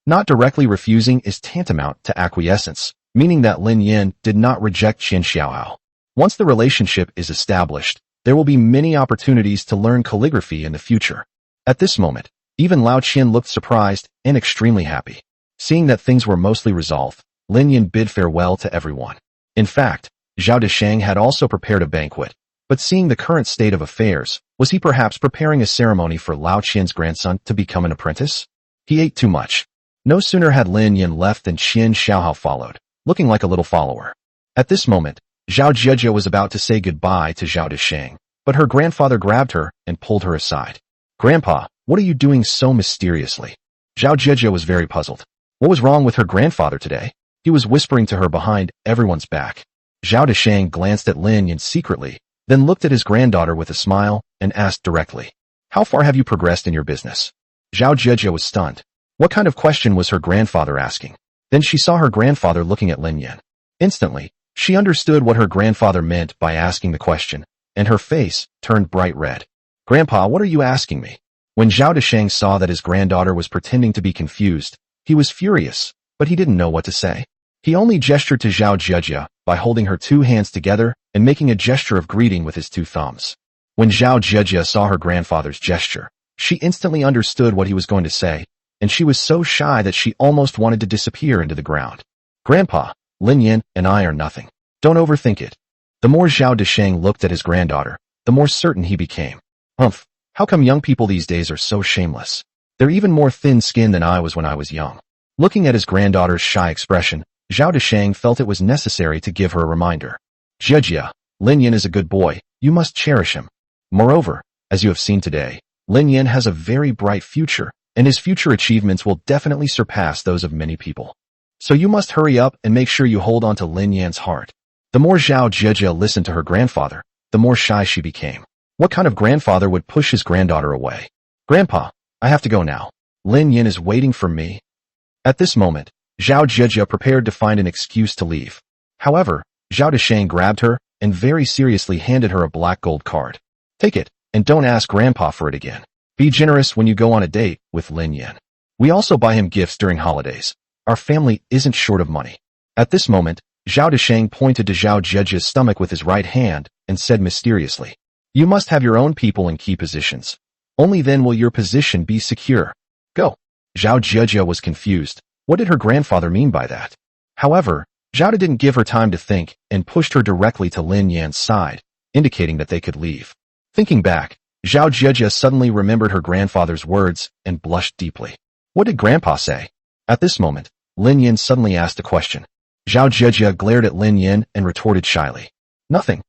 Not directly refusing is tantamount to acquiescence, meaning that Lin Yan did not reject Qian Xiaohao. Once the relationship is established, there will be many opportunities to learn calligraphy in the future. At this moment, even Lao Qian looked surprised and extremely happy. Seeing that things were mostly resolved, Lin Yan bid farewell to everyone. In fact, Zhao Desheng had also prepared a banquet, but seeing the current state of affairs, was he perhaps preparing a ceremony for Lao Qian's grandson to become an apprentice? He ate too much. No sooner had Lin Yan left than Qian Xiaohao followed, looking like a little follower. At this moment, Zhao Jieji was about to say goodbye to Zhao Desheng, but her grandfather grabbed her and pulled her aside. Grandpa, what are you doing so mysteriously? Zhao Jieji was very puzzled. What was wrong with her grandfather today? He was whispering to her behind everyone's back. Zhao Desheng glanced at Lin Yan secretly, then looked at his granddaughter with a smile and asked directly, How far have you progressed in your business? Zhao Jieji was stunned. What kind of question was her grandfather asking? Then she saw her grandfather looking at Lin Yan. Instantly, she understood what her grandfather meant by asking the question, and her face turned bright red. Grandpa, what are you asking me? When Zhao Desheng saw that his granddaughter was pretending to be confused, he was furious, but he didn't know what to say. He only gestured to Zhao Jieji by holding her 2 hands together and making a gesture of greeting with his 2 thumbs. When Zhao Jieji saw her grandfather's gesture, she instantly understood what he was going to say, and she was so shy that she almost wanted to disappear into the ground. Grandpa, Lin Yan and I are nothing. Don't overthink it. The more Zhao Desheng looked at his granddaughter, the more certain he became. Humph, how come young people these days are so shameless? They're even more thin-skinned than I was when I was young. Looking at his granddaughter's shy expression, Zhao Desheng felt it was necessary to give her a reminder. Jia, Lin Yin is a good boy, you must cherish him. Moreover, as you have seen today, Lin Yin has a very bright future, and his future achievements will definitely surpass those of many people. So you must hurry up and make sure you hold on to Lin Yan's heart. The more Zhao Jia listened to her grandfather, the more shy she became. What kind of grandfather would push his granddaughter away? Grandpa, I have to go now. Lin Yin is waiting for me. At this moment, Zhao Jia prepared to find an excuse to leave. However, Zhao Desheng grabbed her and very seriously handed her a black gold card. Take it, and don't ask Grandpa for it again. Be generous when you go on a date with Lin Yin. We also buy him gifts during holidays. Our family isn't short of money. At this moment, Zhao Desheng pointed to Zhao Jiajia's stomach with his right hand and said mysteriously, You must have your own people in key positions. Only then will your position be secure. Go. Zhao Jiajia was confused. What did her grandfather mean by that? However, Zhao didn't give her time to think and pushed her directly to Lin Yan's side, indicating that they could leave. Thinking back, Zhao Jiajia suddenly remembered her grandfather's words and blushed deeply. What did Grandpa say? At this moment, Lin Yan suddenly asked a question. Zhao Jiajia glared at Lin Yan and retorted shyly. Nothing.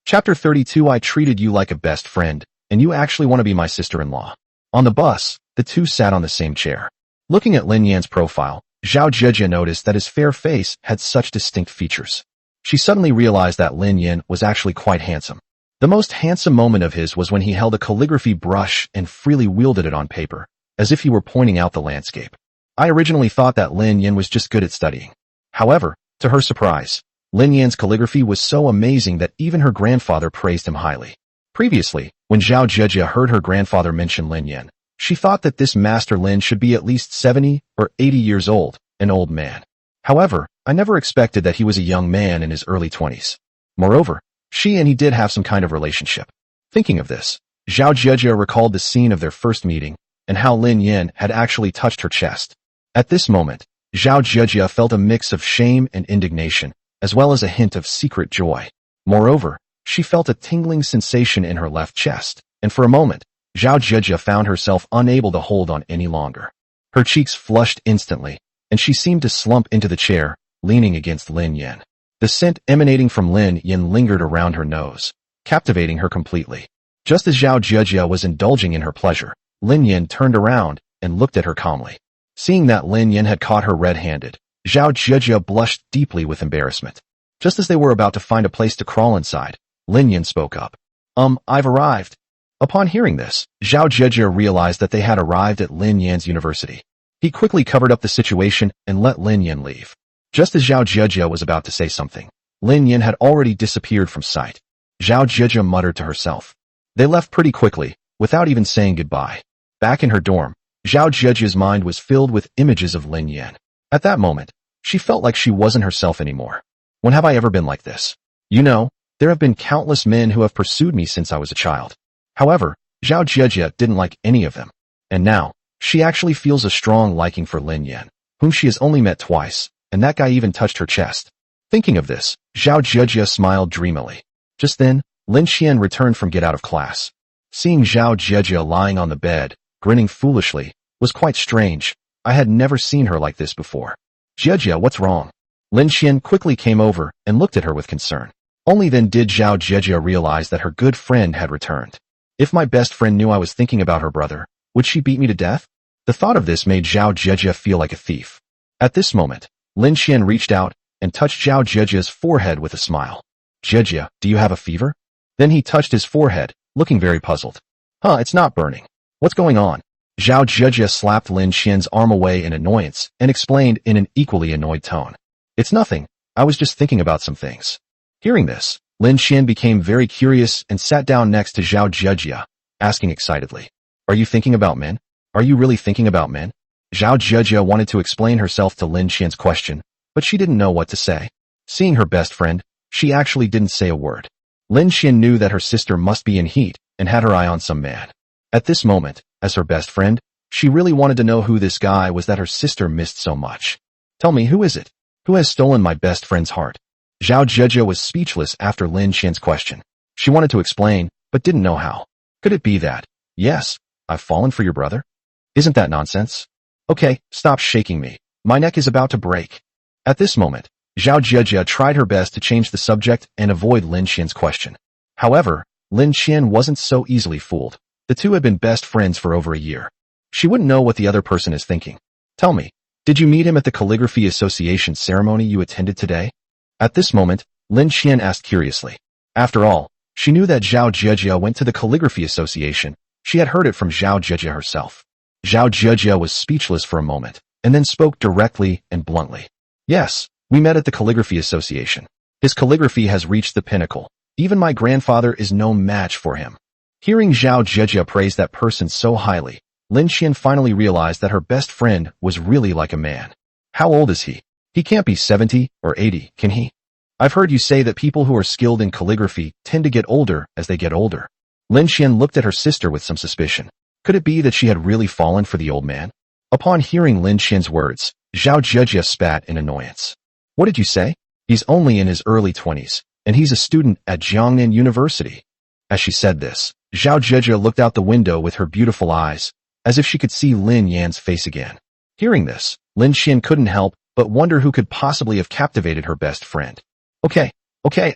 Chapter 32 I treated you like a best friend, and you actually want to be my sister-in-law. On the bus, the two sat on the same chair. Looking at Lin Yan's profile, Zhao Jiajia noticed that his fair face had such distinct features. She suddenly realized that Lin Yan was actually quite handsome. The most handsome moment of his was when he held a calligraphy brush and freely wielded it on paper, as if he were pointing out the landscape. I originally thought that Lin Yan was just good at studying. However, to her surprise, Lin Yan's calligraphy was so amazing that even her grandfather praised him highly. Previously, when Zhao Jiajia heard her grandfather mention Lin Yan, she thought that this Master Lin should be at least 70 or 80 years old, an old man. However, I never expected that he was a young man in his early 20s. Moreover, she and he did have some kind of relationship. Thinking of this, Zhao Jiajia recalled the scene of their first meeting and how Lin Yan had actually touched her chest. At this moment, Zhao Jiajia felt a mix of shame and indignation, as well as a hint of secret joy. Moreover, she felt a tingling sensation in her left chest, and for a moment, Zhao Jiajia found herself unable to hold on any longer. Her cheeks flushed instantly, and she seemed to slump into the chair, leaning against Lin Yan. The scent emanating from Lin Yan lingered around her nose, captivating her completely. Just as Zhao Jiajia was indulging in her pleasure, Lin Yan turned around and looked at her calmly. Seeing that Lin Yan had caught her red-handed, Zhao Jiajia blushed deeply with embarrassment. Just as they were about to find a place to crawl inside, Lin Yan spoke up. I've arrived. Upon hearing this, Zhao Jiajia realized that they had arrived at Lin Yan's university. He quickly covered up the situation and let Lin Yan leave. Just as Zhao Jiajia was about to say something, Lin Yan had already disappeared from sight. Zhao Jiajia muttered to herself. They left pretty quickly, without even saying goodbye. Back in her dorm, Zhao Jiajia's mind was filled with images of Lin Yan. At that moment, she felt like she wasn't herself anymore. When have I ever been like this? You know, there have been countless men who have pursued me since I was a child. However, Zhao Jiajia didn't like any of them. And now, she actually feels a strong liking for Lin Yan, whom she has only met twice, and that guy even touched her chest. Thinking of this, Zhao Jiajia smiled dreamily. Just then, Lin Xian returned from get out of class. Seeing Zhao Jiajia lying on the bed, grinning foolishly, was quite strange. I had never seen her like this before. Jiajia, what's wrong? Lin Xian quickly came over and looked at her with concern. Only then did Zhao Jiajia realize that her good friend had returned. If my best friend knew I was thinking about her brother, would she beat me to death? The thought of this made Zhao Jiajia feel like a thief. At this moment, Lin Xian reached out and touched Zhao Jiajia's forehead with a smile. Jiajia, do you have a fever? Then he touched his forehead, looking very puzzled. It's not burning. What's going on? Zhao Jiajia slapped Lin Xian's arm away in annoyance and explained in an equally annoyed tone. It's nothing. I was just thinking about some things. Hearing this, Lin Xian became very curious and sat down next to Zhao Jiajia, asking excitedly, Are you thinking about men? Are you really thinking about men? Zhao Jiajia wanted to explain herself to Lin Xian's question, but she didn't know what to say. Seeing her best friend, she actually didn't say a word. Lin Xian knew that her sister must be in heat and had her eye on some man. At this moment, as her best friend, she really wanted to know who this guy was that her sister missed so much. Tell me, who is it? Who has stolen my best friend's heart? Zhao Jiajia was speechless after Lin Xian's question. She wanted to explain, but didn't know how. Could it be that, yes, I've fallen for your brother? Isn't that nonsense? Okay, stop shaking me. My neck is about to break. At this moment, Zhao Jiejia tried her best to change the subject and avoid Lin Qian's question. However, Lin Qian wasn't so easily fooled. The two had been best friends for over a year. She wouldn't know what the other person is thinking. Tell me, did you meet him at the Calligraphy Association ceremony you attended today? At this moment, Lin Qian asked curiously. After all, she knew that Zhao Jiejia went to the Calligraphy Association. She had heard it from Zhao Jiejia herself. Zhao Jiejia was speechless for a moment, and then spoke directly and bluntly. Yes, we met at the Calligraphy Association. His calligraphy has reached the pinnacle. Even my grandfather is no match for him. Hearing Zhao Jiejia praise that person so highly, Lin Qian finally realized that her best friend was really like a man. How old is he? He can't be 70 or 80, can he? I've heard you say that people who are skilled in calligraphy tend to get older as they get older. Lin Qian looked at her sister with some suspicion. Could it be that she had really fallen for the old man? Upon hearing Lin Qian's words, Zhao Jiejia spat in annoyance. What did you say? He's only in his early 20s, and he's a student at Jiangnan University. As she said this, Zhao Jiejia looked out the window with her beautiful eyes, as if she could see Lin Yan's face again. Hearing this, Lin Qian couldn't help but wonder who could possibly have captivated her best friend. Okay,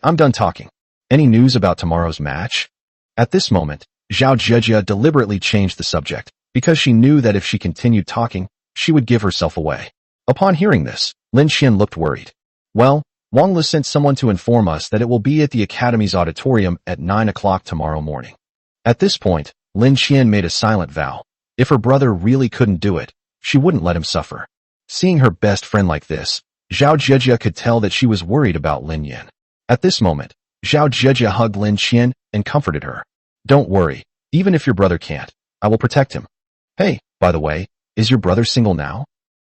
I'm done talking. Any news about tomorrow's match? At this moment, Zhao Jiejia deliberately changed the subject, because she knew that if she continued talking, she would give herself away. Upon hearing this, Lin Qian looked worried. Well, Wang Li sent someone to inform us that it will be at the Academy's auditorium at 9 o'clock tomorrow morning. At this point, Lin Qian made a silent vow. If her brother really couldn't do it, she wouldn't let him suffer. Seeing her best friend like this, Zhao Jiejia could tell that she was worried about Lin Yan. At this moment, Zhao Jiejia hugged Lin Qian and comforted her. Don't worry, even if your brother can't, I will protect him. Hey, by the way, is your brother single now?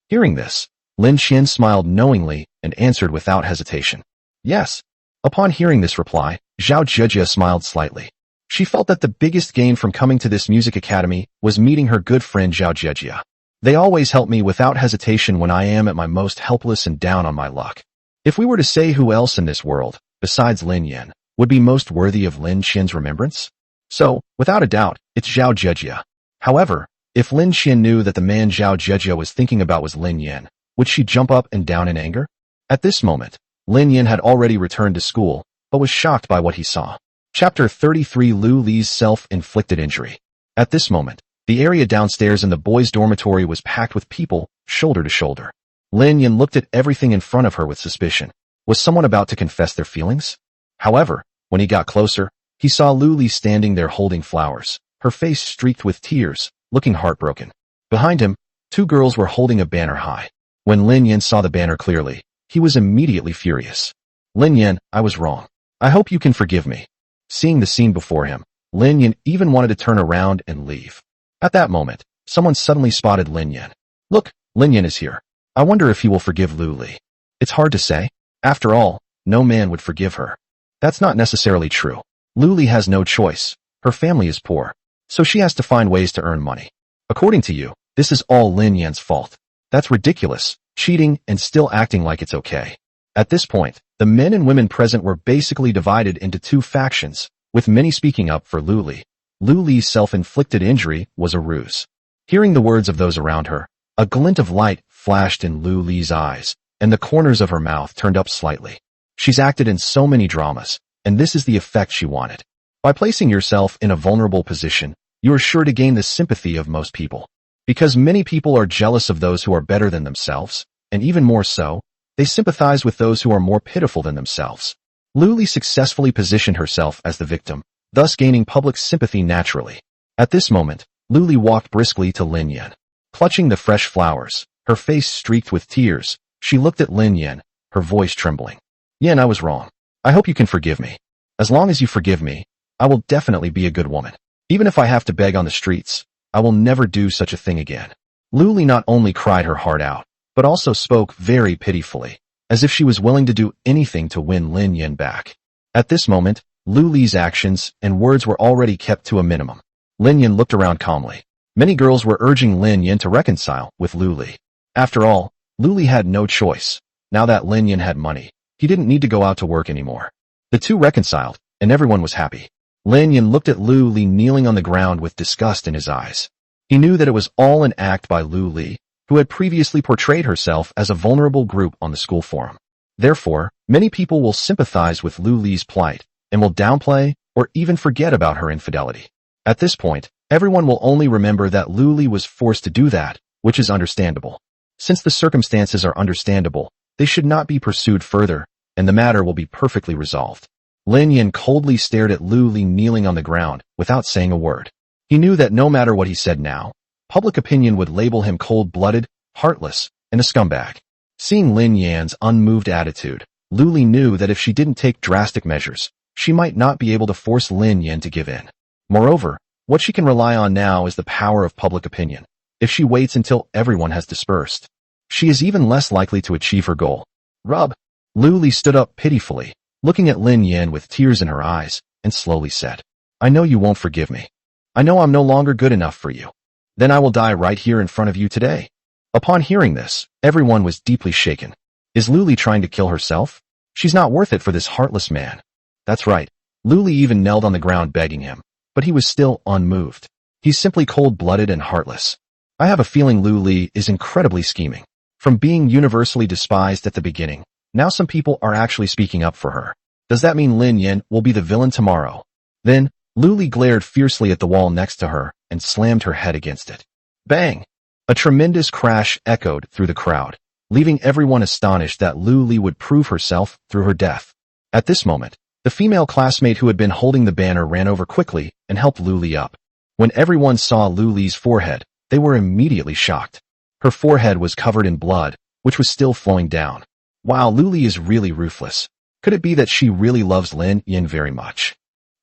Hearing this, Lin Qian smiled knowingly and answered without hesitation. Yes. Upon hearing this reply, Zhao Jiejia smiled slightly. She felt that the biggest gain from coming to this music academy was meeting her good friend Zhao Jiejia. They always help me without hesitation when I am at my most helpless and down on my luck. If we were to say who else in this world, besides Lin Yan, would be most worthy of Lin Qian's remembrance? So, without a doubt, it's Zhao Jiejia. However, if Lin Qian knew that the man Zhao Jiejia was thinking about was Lin Yan, would she jump up and down in anger? At this moment, Lin Yan had already returned to school, but was shocked by what he saw. Chapter 33 Lu Li's Self-Inflicted Injury. At this moment, the area downstairs in the boys' dormitory was packed with people, shoulder to shoulder. Lin Yan looked at everything in front of her with suspicion. Was someone about to confess their feelings? However, when he got closer, he saw Lu Li standing there holding flowers, her face streaked with tears, looking heartbroken. Behind him, two girls were holding a banner high. When Lin Yan saw the banner clearly, he was immediately furious. Lin Yan, I was wrong. I hope you can forgive me. Seeing the scene before him, Lin Yan even wanted to turn around and leave. At that moment, someone suddenly spotted Lin Yan. Look, Lin Yan is here. I wonder if he will forgive Lu Li. It's hard to say. After all, no man would forgive her. That's not necessarily true. Lu Li has no choice. Her family is poor, so she has to find ways to earn money. According to you, this is all Lin Yan's fault. That's ridiculous, cheating and still acting like it's okay. At this point, the men and women present were basically divided into two factions, with many speaking up for Lu Li. Lu Li's self-inflicted injury was a ruse. Hearing the words of those around her, a glint of light flashed in Lu Li's eyes, and the corners of her mouth turned up slightly. She's acted in so many dramas, and this is the effect she wanted. By placing yourself in a vulnerable position, you are sure to gain the sympathy of most people. Because many people are jealous of those who are better than themselves, and even more so, they sympathize with those who are more pitiful than themselves. Lu Li successfully positioned herself as the victim, thus gaining public sympathy naturally. At this moment, Lu Li walked briskly to Lin Yan. Clutching the fresh flowers, her face streaked with tears, she looked at Lin Yan, her voice trembling. Yan, I was wrong. I hope you can forgive me. As long as you forgive me, I will definitely be a good woman. Even if I have to beg on the streets, I will never do such a thing again. Lu Li not only cried her heart out, but also spoke very pitifully, as if she was willing to do anything to win Lin Yan back. At this moment, Lu Li's actions and words were already kept to a minimum. Lin Yan looked around calmly. Many girls were urging Lin Yan to reconcile with Lu Li. After all, Lu Li had no choice. Now that Lin Yan had money, he didn't need to go out to work anymore. The two reconciled, and everyone was happy. Lin Yan looked at Lu Li kneeling on the ground with disgust in his eyes. He knew that it was all an act by Lu Li, who had previously portrayed herself as a vulnerable group on the school forum. Therefore, many people will sympathize with Lu Li's plight and will downplay or even forget about her infidelity. At this point, everyone will only remember that Lu Li was forced to do that, which is understandable. Since the circumstances are understandable, they should not be pursued further, and the matter will be perfectly resolved. Lin Yan coldly stared at Lu Li kneeling on the ground without saying a word. He knew that no matter what he said now, public opinion would label him cold-blooded, heartless, and a scumbag. Seeing Lin Yan's unmoved attitude, Lu Li knew that if she didn't take drastic measures, she might not be able to force Lin Yan to give in. Moreover, what she can rely on now is the power of public opinion. If she waits until everyone has dispersed, she is even less likely to achieve her goal. Rub. Lu Li stood up pitifully, looking at Lin Yan with tears in her eyes, and slowly said, "I know you won't forgive me. I know I'm no longer good enough for you. Then I will die right here in front of you today." Upon hearing this, everyone was deeply shaken. Is Lu Li trying to kill herself? She's not worth it for this heartless man. That's right. Lu Li even knelt on the ground begging him, but he was still unmoved. He's simply cold-blooded and heartless. I have a feeling Lu Li is incredibly scheming. From being universally despised at the beginning, now some people are actually speaking up for her. Does that mean Lin Yan will be the villain tomorrow? Then, Lu Li glared fiercely at the wall next to her and slammed her head against it. Bang! A tremendous crash echoed through the crowd, leaving everyone astonished that Lu Li would prove herself through her death. At this moment, the female classmate who had been holding the banner ran over quickly and helped Lu Li up. When everyone saw Lu Li's forehead, they were immediately shocked. Her forehead was covered in blood, which was still flowing down. Wow, Lu Li is really ruthless. Could it be that she really loves Lin Yan very much?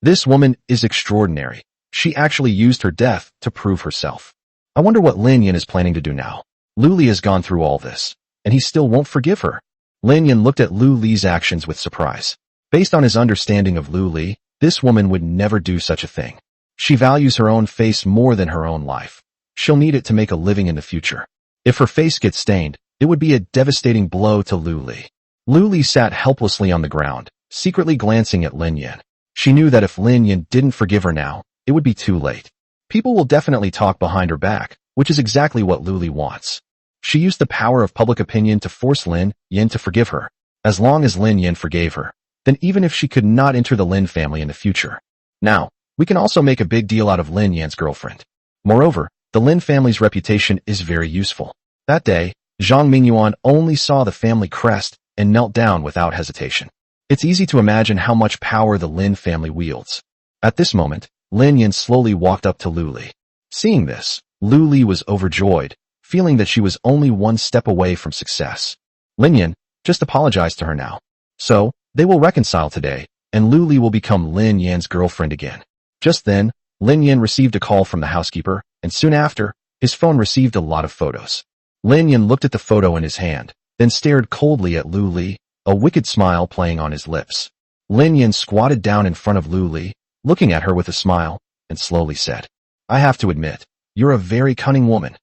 This woman is extraordinary. She actually used her death to prove herself. I wonder what Lin Yan is planning to do now. Lu Li has gone through all this, and he still won't forgive her. Lin Yan looked at Lu Li's actions with surprise. Based on his understanding of Lu Li, this woman would never do such a thing. She values her own face more than her own life. She'll need it to make a living in the future. If her face gets stained, it would be a devastating blow to Lu Li. Lu Li sat helplessly on the ground, secretly glancing at Lin Yan. She knew that if Lin Yan didn't forgive her now, it would be too late. People will definitely talk behind her back, which is exactly what Lu Li wants. She used the power of public opinion to force Lin Yan to forgive her. As long as Lin Yan forgave her, then even if she could not enter the Lin family in the future. Now, we can also make a big deal out of Lin Yan's girlfriend. Moreover, the Lin family's reputation is very useful. That day, Zhang Mingyuan only saw the family crest and knelt down without hesitation. It's easy to imagine how much power the Lin family wields. At this moment, Lin Yan slowly walked up to Lu Li. Seeing this, Lu Li was overjoyed, feeling that she was only one step away from success. Lin Yan, just apologize to her now. So, they will reconcile today, and Lu Li will become Lin Yan's girlfriend again. Just then, Lin Yan received a call from the housekeeper, and soon after, his phone received a lot of photos. Lin Yan looked at the photo in his hand, then stared coldly at Lu Li, a wicked smile playing on his lips. Lin Yan squatted down in front of Lu Li, looking at her with a smile, and slowly said, "I have to admit, you're a very cunning woman.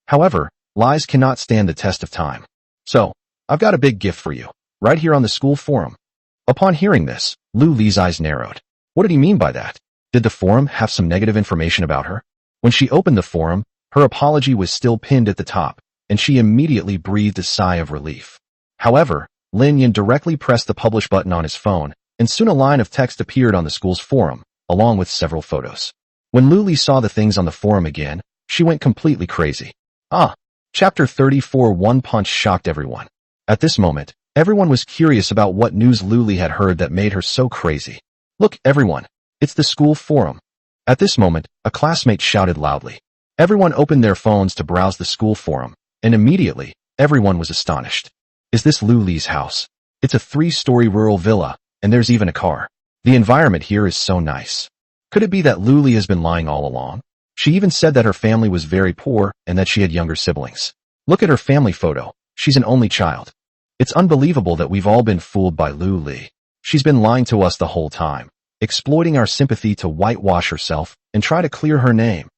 However, lies cannot stand the test of time. So, I've got a big gift for you, right here on the school forum." Upon hearing this, Lu Li's eyes narrowed. What did he mean by that? Did the forum have some negative information about her? When she opened the forum, her apology was still pinned at the top, and she immediately breathed a sigh of relief. However, Lin Yan directly pressed the publish button on his phone, and soon a line of text appeared on the school's forum, along with several photos. When Lu Li saw the things on the forum again, she went completely crazy. Chapter 34 One Punch shocked everyone. At this moment, everyone was curious about what news Lu Li had heard that made her so crazy. Look, everyone, it's the school forum. At this moment, a classmate shouted loudly. Everyone opened their phones to browse the school forum, and immediately, everyone was astonished. Is this Lu Li's house? It's a 3-story rural villa, and there's even a car. The environment here is so nice. Could it be that Lu Li has been lying all along? She even said that her family was very poor and that she had younger siblings. Look at her family photo. She's an only child. It's unbelievable that we've all been fooled by Lu Li. She's been lying to us the whole time, exploiting our sympathy to whitewash herself and try to clear her name.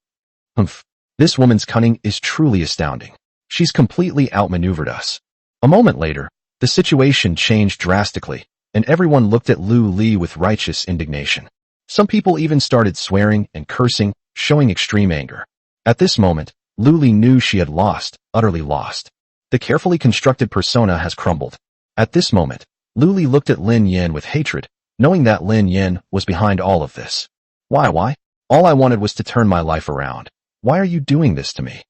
This woman's cunning is truly astounding. She's completely outmaneuvered us. A moment later, the situation changed drastically, and everyone looked at Lu Li with righteous indignation. Some people even started swearing and cursing, showing extreme anger. At this moment, Lu Li knew she had lost, utterly lost. The carefully constructed persona has crumbled. At this moment, Lu Li looked at Lin Yan with hatred, knowing that Lin Yan was behind all of this. Why? All I wanted was to turn my life around. Why are you doing this to me?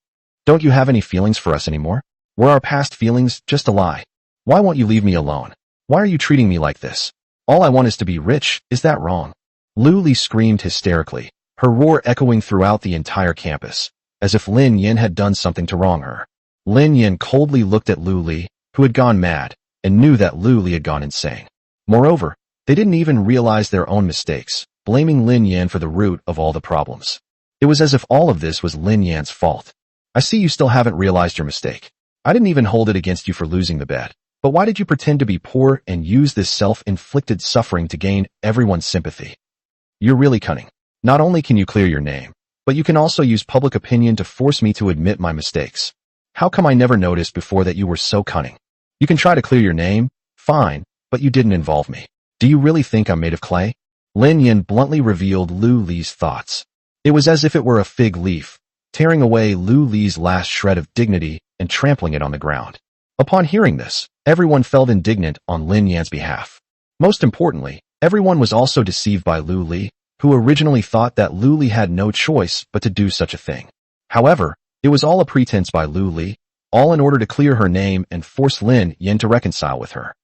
Don't you have any feelings for us anymore? Were our past feelings just a lie? Why won't you leave me alone? Why are you treating me like this? All I want is to be rich, is that wrong? Lu Li screamed hysterically, her roar echoing throughout the entire campus, as if Lin Yan had done something to wrong her. Lin Yan coldly looked at Lu Li, who had gone mad, and knew that Lu Li had gone insane. Moreover, they didn't even realize their own mistakes, blaming Lin Yan for the root of all the problems. It was as if all of this was Lin Yan's fault. I see you still haven't realized your mistake. I didn't even hold it against you for losing the bet. But why did you pretend to be poor and use this self-inflicted suffering to gain everyone's sympathy? You're really cunning. Not only can you clear your name, but you can also use public opinion to force me to admit my mistakes. How come I never noticed before that you were so cunning? You can try to clear your name, fine, but you didn't involve me. Do you really think I'm made of clay? Lin Yan bluntly revealed Lu Li's thoughts. It was as if it were a fig leaf, tearing away Lu Li's last shred of dignity and trampling it on the ground. Upon hearing this, everyone felt indignant on Lin Yan's behalf. Most importantly, everyone was also deceived by Lu Li, who originally thought that Lu Li had no choice but to do such a thing. However, it was all a pretense by Lu Li, all in order to clear her name and force Lin Yan to reconcile with her.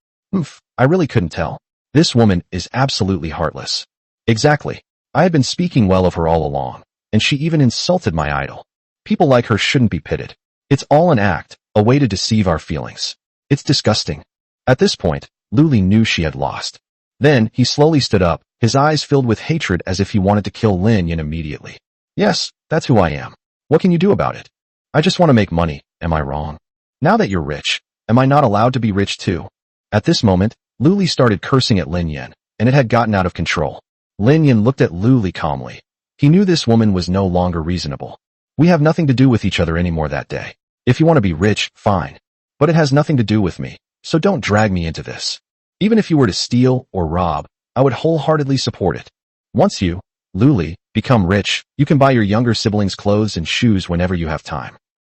I really couldn't tell. This woman is absolutely heartless. Exactly. I had been speaking well of her all along, and she even insulted my idol. People like her shouldn't be pitted. It's all an act, a way to deceive our feelings. It's disgusting. At this point, Lu Li knew she had lost. Then, he slowly stood up, his eyes filled with hatred as if he wanted to kill Lin Yan immediately. Yes, that's who I am. What can you do about it? I just want to make money, am I wrong? Now that you're rich, am I not allowed to be rich too? At this moment, Lu Li started cursing at Lin Yan, and it had gotten out of control. Lin Yan looked at Lu Li calmly. He knew this woman was no longer reasonable. We have nothing to do with each other anymore that day. If you want to be rich, fine. But it has nothing to do with me, so don't drag me into this. Even if you were to steal or rob, I would wholeheartedly support it. Once you, Lu Li, become rich, you can buy your younger siblings clothes and shoes whenever you have time.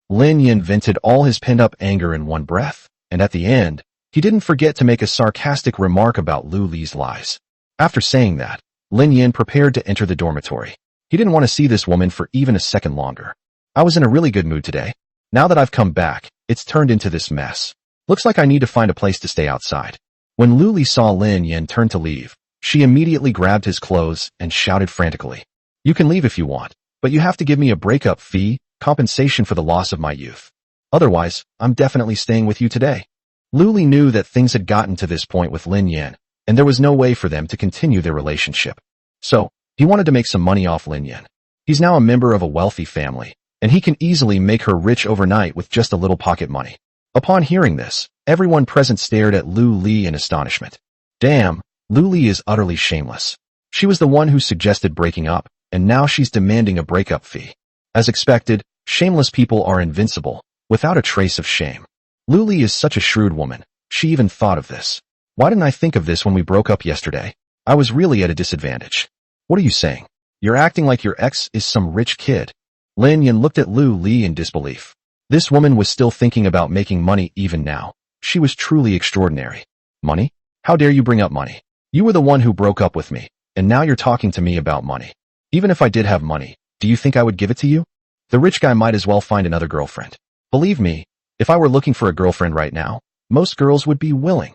Lin Yan vented all his pent-up anger in one breath, and at the end, he didn't forget to make a sarcastic remark about Lu Li's lies. After saying that, Lin Yan prepared to enter the dormitory. He didn't want to see this woman for even a second longer. I was in a really good mood today. Now that I've come back, it's turned into this mess. Looks like I need to find a place to stay outside. When Lu Li saw Lin Yan turn to leave, she immediately grabbed his clothes and shouted frantically. You can leave if you want, but you have to give me a breakup fee, compensation for the loss of my youth. Otherwise, I'm definitely staying with you today. Lu Li knew that things had gotten to this point with Lin Yan, and there was no way for them to continue their relationship. So, he wanted to make some money off Lin Yan. He's now a member of a wealthy family, and he can easily make her rich overnight with just a little pocket money. Upon hearing this, everyone present stared at Lu Li in astonishment. Damn, Lu Li is utterly shameless. She was the one who suggested breaking up, and now she's demanding a breakup fee. As expected, shameless people are invincible, without a trace of shame. Lu Li is such a shrewd woman. She even thought of this. Why didn't I think of this when we broke up yesterday? I was really at a disadvantage. What are you saying? You're acting like your ex is some rich kid. Lin Yan looked at Lu Li in disbelief. This woman was still thinking about making money even now. She was truly extraordinary. Money? How dare you bring up money? You were the one who broke up with me, and now you're talking to me about money. Even if I did have money, do you think I would give it to you? The rich guy might as well find another girlfriend. Believe me, if I were looking for a girlfriend right now, most girls would be willing.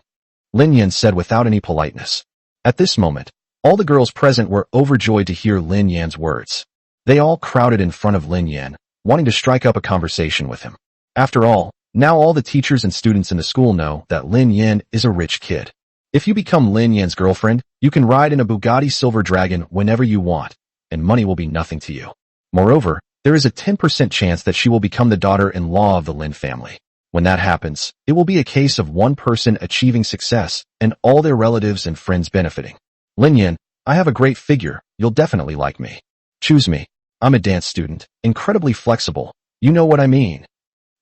Lin Yan said without any politeness. At this moment, all the girls present were overjoyed to hear Lin Yan's words. They all crowded in front of Lin Yan, wanting to strike up a conversation with him. After all, now all the teachers and students in the school know that Lin Yan is a rich kid. If you become Lin Yan's girlfriend, you can ride in a Bugatti Silver Dragon whenever you want, and money will be nothing to you. Moreover, there is a 10% chance that she will become the daughter-in-law of the Lin family. When that happens, it will be a case of one person achieving success and all their relatives and friends benefiting. Lin Yan, I have a great figure, you'll definitely like me. Choose me. I'm a dance student, incredibly flexible, you know what I mean.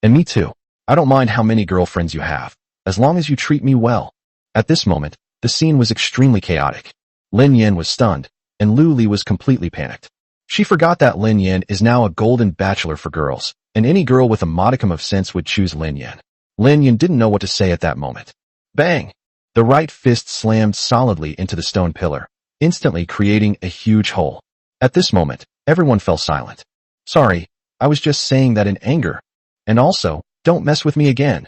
And me too. I don't mind how many girlfriends you have, as long as you treat me well. At this moment, the scene was extremely chaotic. Lin Yan was stunned, and Lu Li was completely panicked. She forgot that Lin Yan is now a golden bachelor for girls, and any girl with a modicum of sense would choose Lin Yan. Lin Yan didn't know what to say at that moment. Bang! The right fist slammed solidly into the stone pillar, instantly creating a huge hole. At this moment, everyone fell silent. Sorry, I was just saying that in anger. And also, don't mess with me again.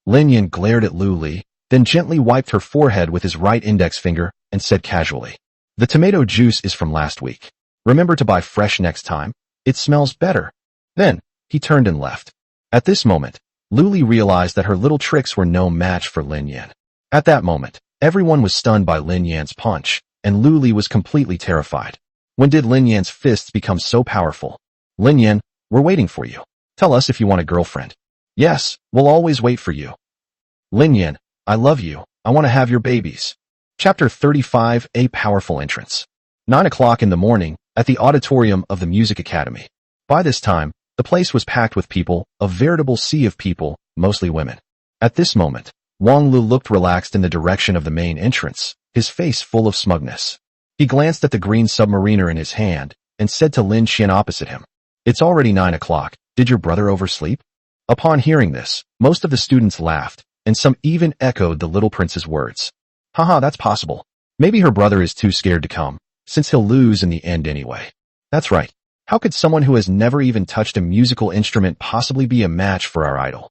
Lin Yan glared at Lu Li, then gently wiped her forehead with his right index finger and said casually, "The tomato juice is from last week. Remember to buy fresh next time. It smells better." Then, he turned and left. At this moment, Lu Li realized that her little tricks were no match for Lin Yan. At that moment, everyone was stunned by Lin Yan's punch, and Lu Li was completely terrified. When did Lin Yan's fists become so powerful? Lin Yan, we're waiting for you. Tell us if you want a girlfriend. Yes, we'll always wait for you. Lin Yan, I love you. I want to have your babies. Chapter 35, A Powerful Entrance. 9 o'clock in the morning, at the auditorium of the Music Academy. By this time, the place was packed with people, a veritable sea of people, mostly women. At this moment, Wang Lu looked relaxed in the direction of the main entrance, his face full of smugness. He glanced at the green submariner in his hand, and said to Lin Xian opposite him, "It's already 9 o'clock. Did your brother oversleep?" Upon hearing this, most of the students laughed, and some even echoed the little prince's words. Haha, that's possible. Maybe her brother is too scared to come, since he'll lose in the end anyway. That's right. How could someone who has never even touched a musical instrument possibly be a match for our idol?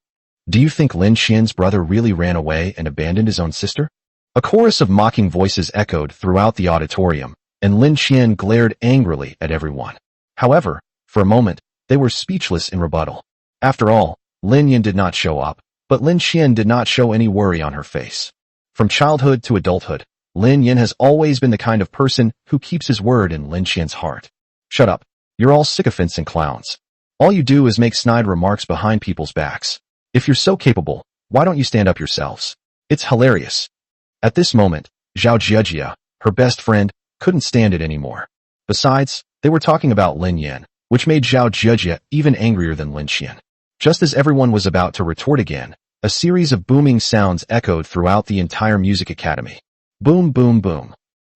Do you think Lin Xian's brother really ran away and abandoned his own sister? A chorus of mocking voices echoed throughout the auditorium, and Lin Xian glared angrily at everyone. However, for a moment, they were speechless in rebuttal. After all, Lin Yan did not show up, but Lin Xian did not show any worry on her face. From childhood to adulthood, Lin Yan has always been the kind of person who keeps his word in Lin Xian's heart. Shut up. You're all sycophants and clowns. All you do is make snide remarks behind people's backs. If you're so capable, why don't you stand up yourselves? It's hilarious. At this moment, Zhao Jiejia, her best friend, couldn't stand it anymore. Besides, they were talking about Lin Yan, which made Zhao Jiejia even angrier than Lin Xian. Just as everyone was about to retort again, a series of booming sounds echoed throughout the entire music academy. Boom, boom, boom.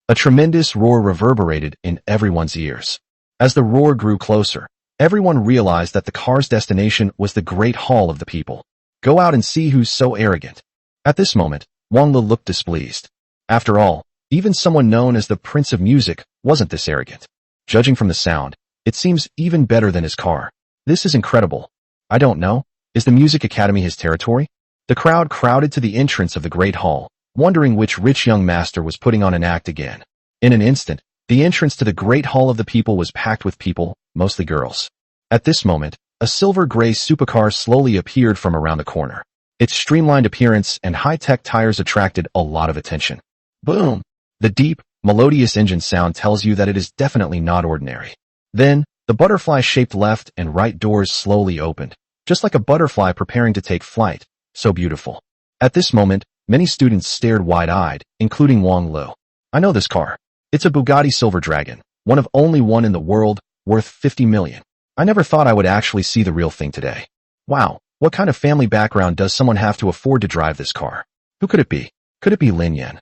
A tremendous roar reverberated in everyone's ears. As the roar grew closer, everyone realized that the car's destination was the Great Hall of the People. Go out and see who's so arrogant. At this moment, Wang Lu looked displeased. After all, even someone known as the Prince of Music wasn't this arrogant. Judging from the sound, it seems even better than his car. This is incredible. I don't know. Is the Music Academy his territory? The crowd crowded to the entrance of the Great Hall, wondering which rich young master was putting on an act again. In an instant, the entrance to the Great Hall of the People was packed with people, mostly girls. At this moment, a silver-gray supercar slowly appeared from around the corner. Its streamlined appearance and high-tech tires attracted a lot of attention. Boom! The deep, melodious engine sound tells you that it is definitely not ordinary. Then, the butterfly-shaped left and right doors slowly opened, just like a butterfly preparing to take flight. So beautiful. At this moment, many students stared wide-eyed, including Wang Lu. I know this car. It's a Bugatti Silver Dragon, one of only one in the world, worth 50 million. I never thought I would actually see the real thing today. Wow, what kind of family background does someone have to afford to drive this car? Who could it be? Could it be Lin Yan?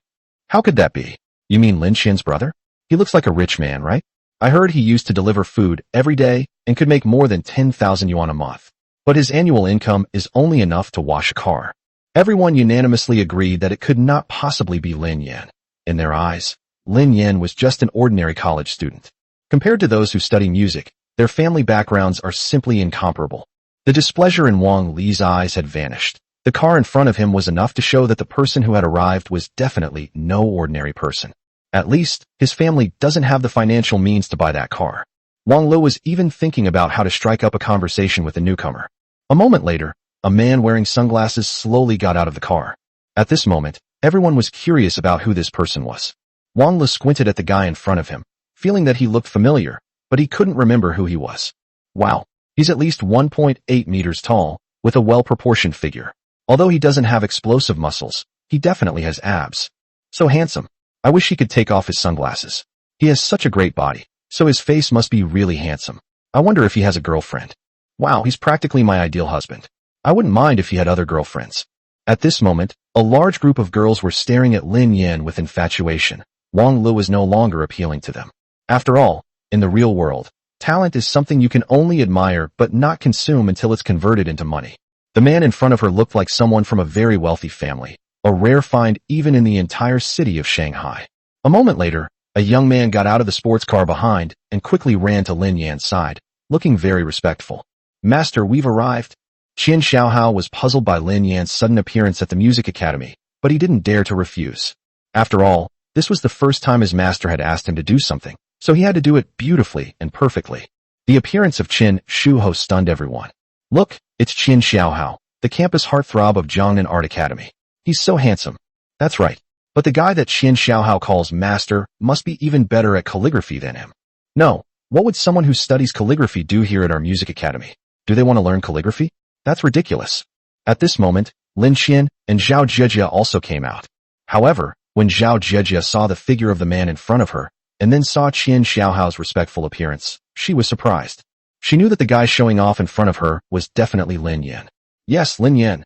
How could that be? You mean Lin Xian's brother? He looks like a rich man, right? I heard he used to deliver food every day and could make more than 10,000 yuan a month. But his annual income is only enough to wash a car. Everyone unanimously agreed that it could not possibly be Lin Yan. In their eyes, Lin Yan was just an ordinary college student. Compared to those who study music, their family backgrounds are simply incomparable. The displeasure in Wang Li's eyes had vanished. The car in front of him was enough to show that the person who had arrived was definitely no ordinary person. At least, his family doesn't have the financial means to buy that car. Wang Lu was even thinking about how to strike up a conversation with the newcomer. A moment later, a man wearing sunglasses slowly got out of the car. At this moment, everyone was curious about who this person was. Wang Lu squinted at the guy in front of him, feeling that he looked familiar, but he couldn't remember who he was. Wow, he's at least 1.8 meters tall, with a well-proportioned figure. Although he doesn't have explosive muscles, he definitely has abs. So handsome. I wish he could take off his sunglasses. He has such a great body, so his face must be really handsome. I wonder if he has a girlfriend. Wow, he's practically my ideal husband. I wouldn't mind if he had other girlfriends. At this moment, a large group of girls were staring at Lin Yan with infatuation. Wang Lu was no longer appealing to them. After all, in the real world, Talent is something you can only admire but not consume until it's converted into money. The man in front of her looked like someone from a very wealthy family, a rare find even in the entire city of Shanghai. A moment later, a young man got out of the sports car behind and quickly ran to Lin Yan's side, looking very respectful. "Master, we've arrived." Qian Xiaohao was puzzled by Lin Yan's sudden appearance at the music academy, but he didn't dare to refuse. After all, this was the first time his master had asked him to do something, so he had to do it beautifully and perfectly. The appearance of Qin Shuho stunned everyone. "Look, it's Qian Xiaohao, the campus heartthrob of Jiangnan Art Academy. He's so handsome." "That's right. But the guy that Qian Xiaohao calls master must be even better at calligraphy than him." "No, what would someone who studies calligraphy do here at our music academy? Do they want to learn calligraphy? That's ridiculous." At this moment, Lin Qian and Zhao Jijia also came out. However, when Zhao Jijia saw the figure of the man in front of her, and then saw Qian Xiaohao's respectful appearance, she was surprised. She knew that the guy showing off in front of her was definitely Lin Yan. "Yes, Lin Yan."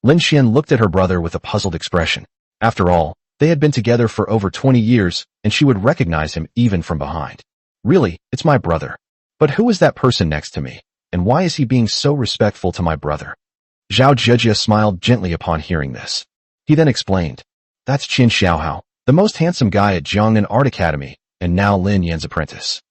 Lin Qian looked at her brother with a puzzled expression. After all, they had been together for over 20 years, and she would recognize him even from behind. "Really, it's my brother. But who is that person next to me? And why is he being so respectful to my brother?" Zhao Jijia smiled gently upon hearing this. He then explained, "That's Qian Xiaohao, the most handsome guy at Jiangnan Art Academy, and now Lin Yan's apprentice."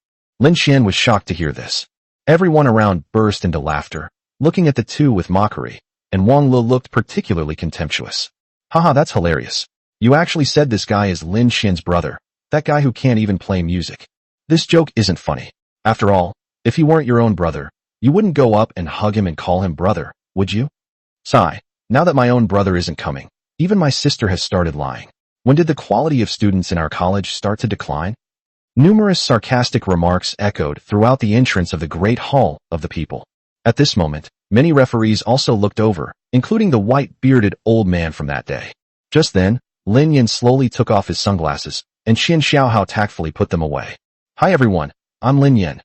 Lin Qian was shocked to hear this. Everyone around burst into laughter, looking at the two with mockery, and Wang Lu looked particularly contemptuous. "Haha, that's hilarious. You actually said this guy is Lin Qian's brother, that guy who can't even play music. This joke isn't funny. After all, if he weren't your own brother, you wouldn't go up and hug him and call him brother, would you? Sigh, now that my own brother isn't coming, even my sister has started lying. When did the quality of students in our college start to decline?" Numerous sarcastic remarks echoed throughout the entrance of the Great Hall of the People. At this moment, many referees also looked over, including the white-bearded old man from that day. Just then, Lin Yan slowly took off his sunglasses, and Qian Xiaohao tactfully put them away. "Hi everyone, I'm Lin Yan."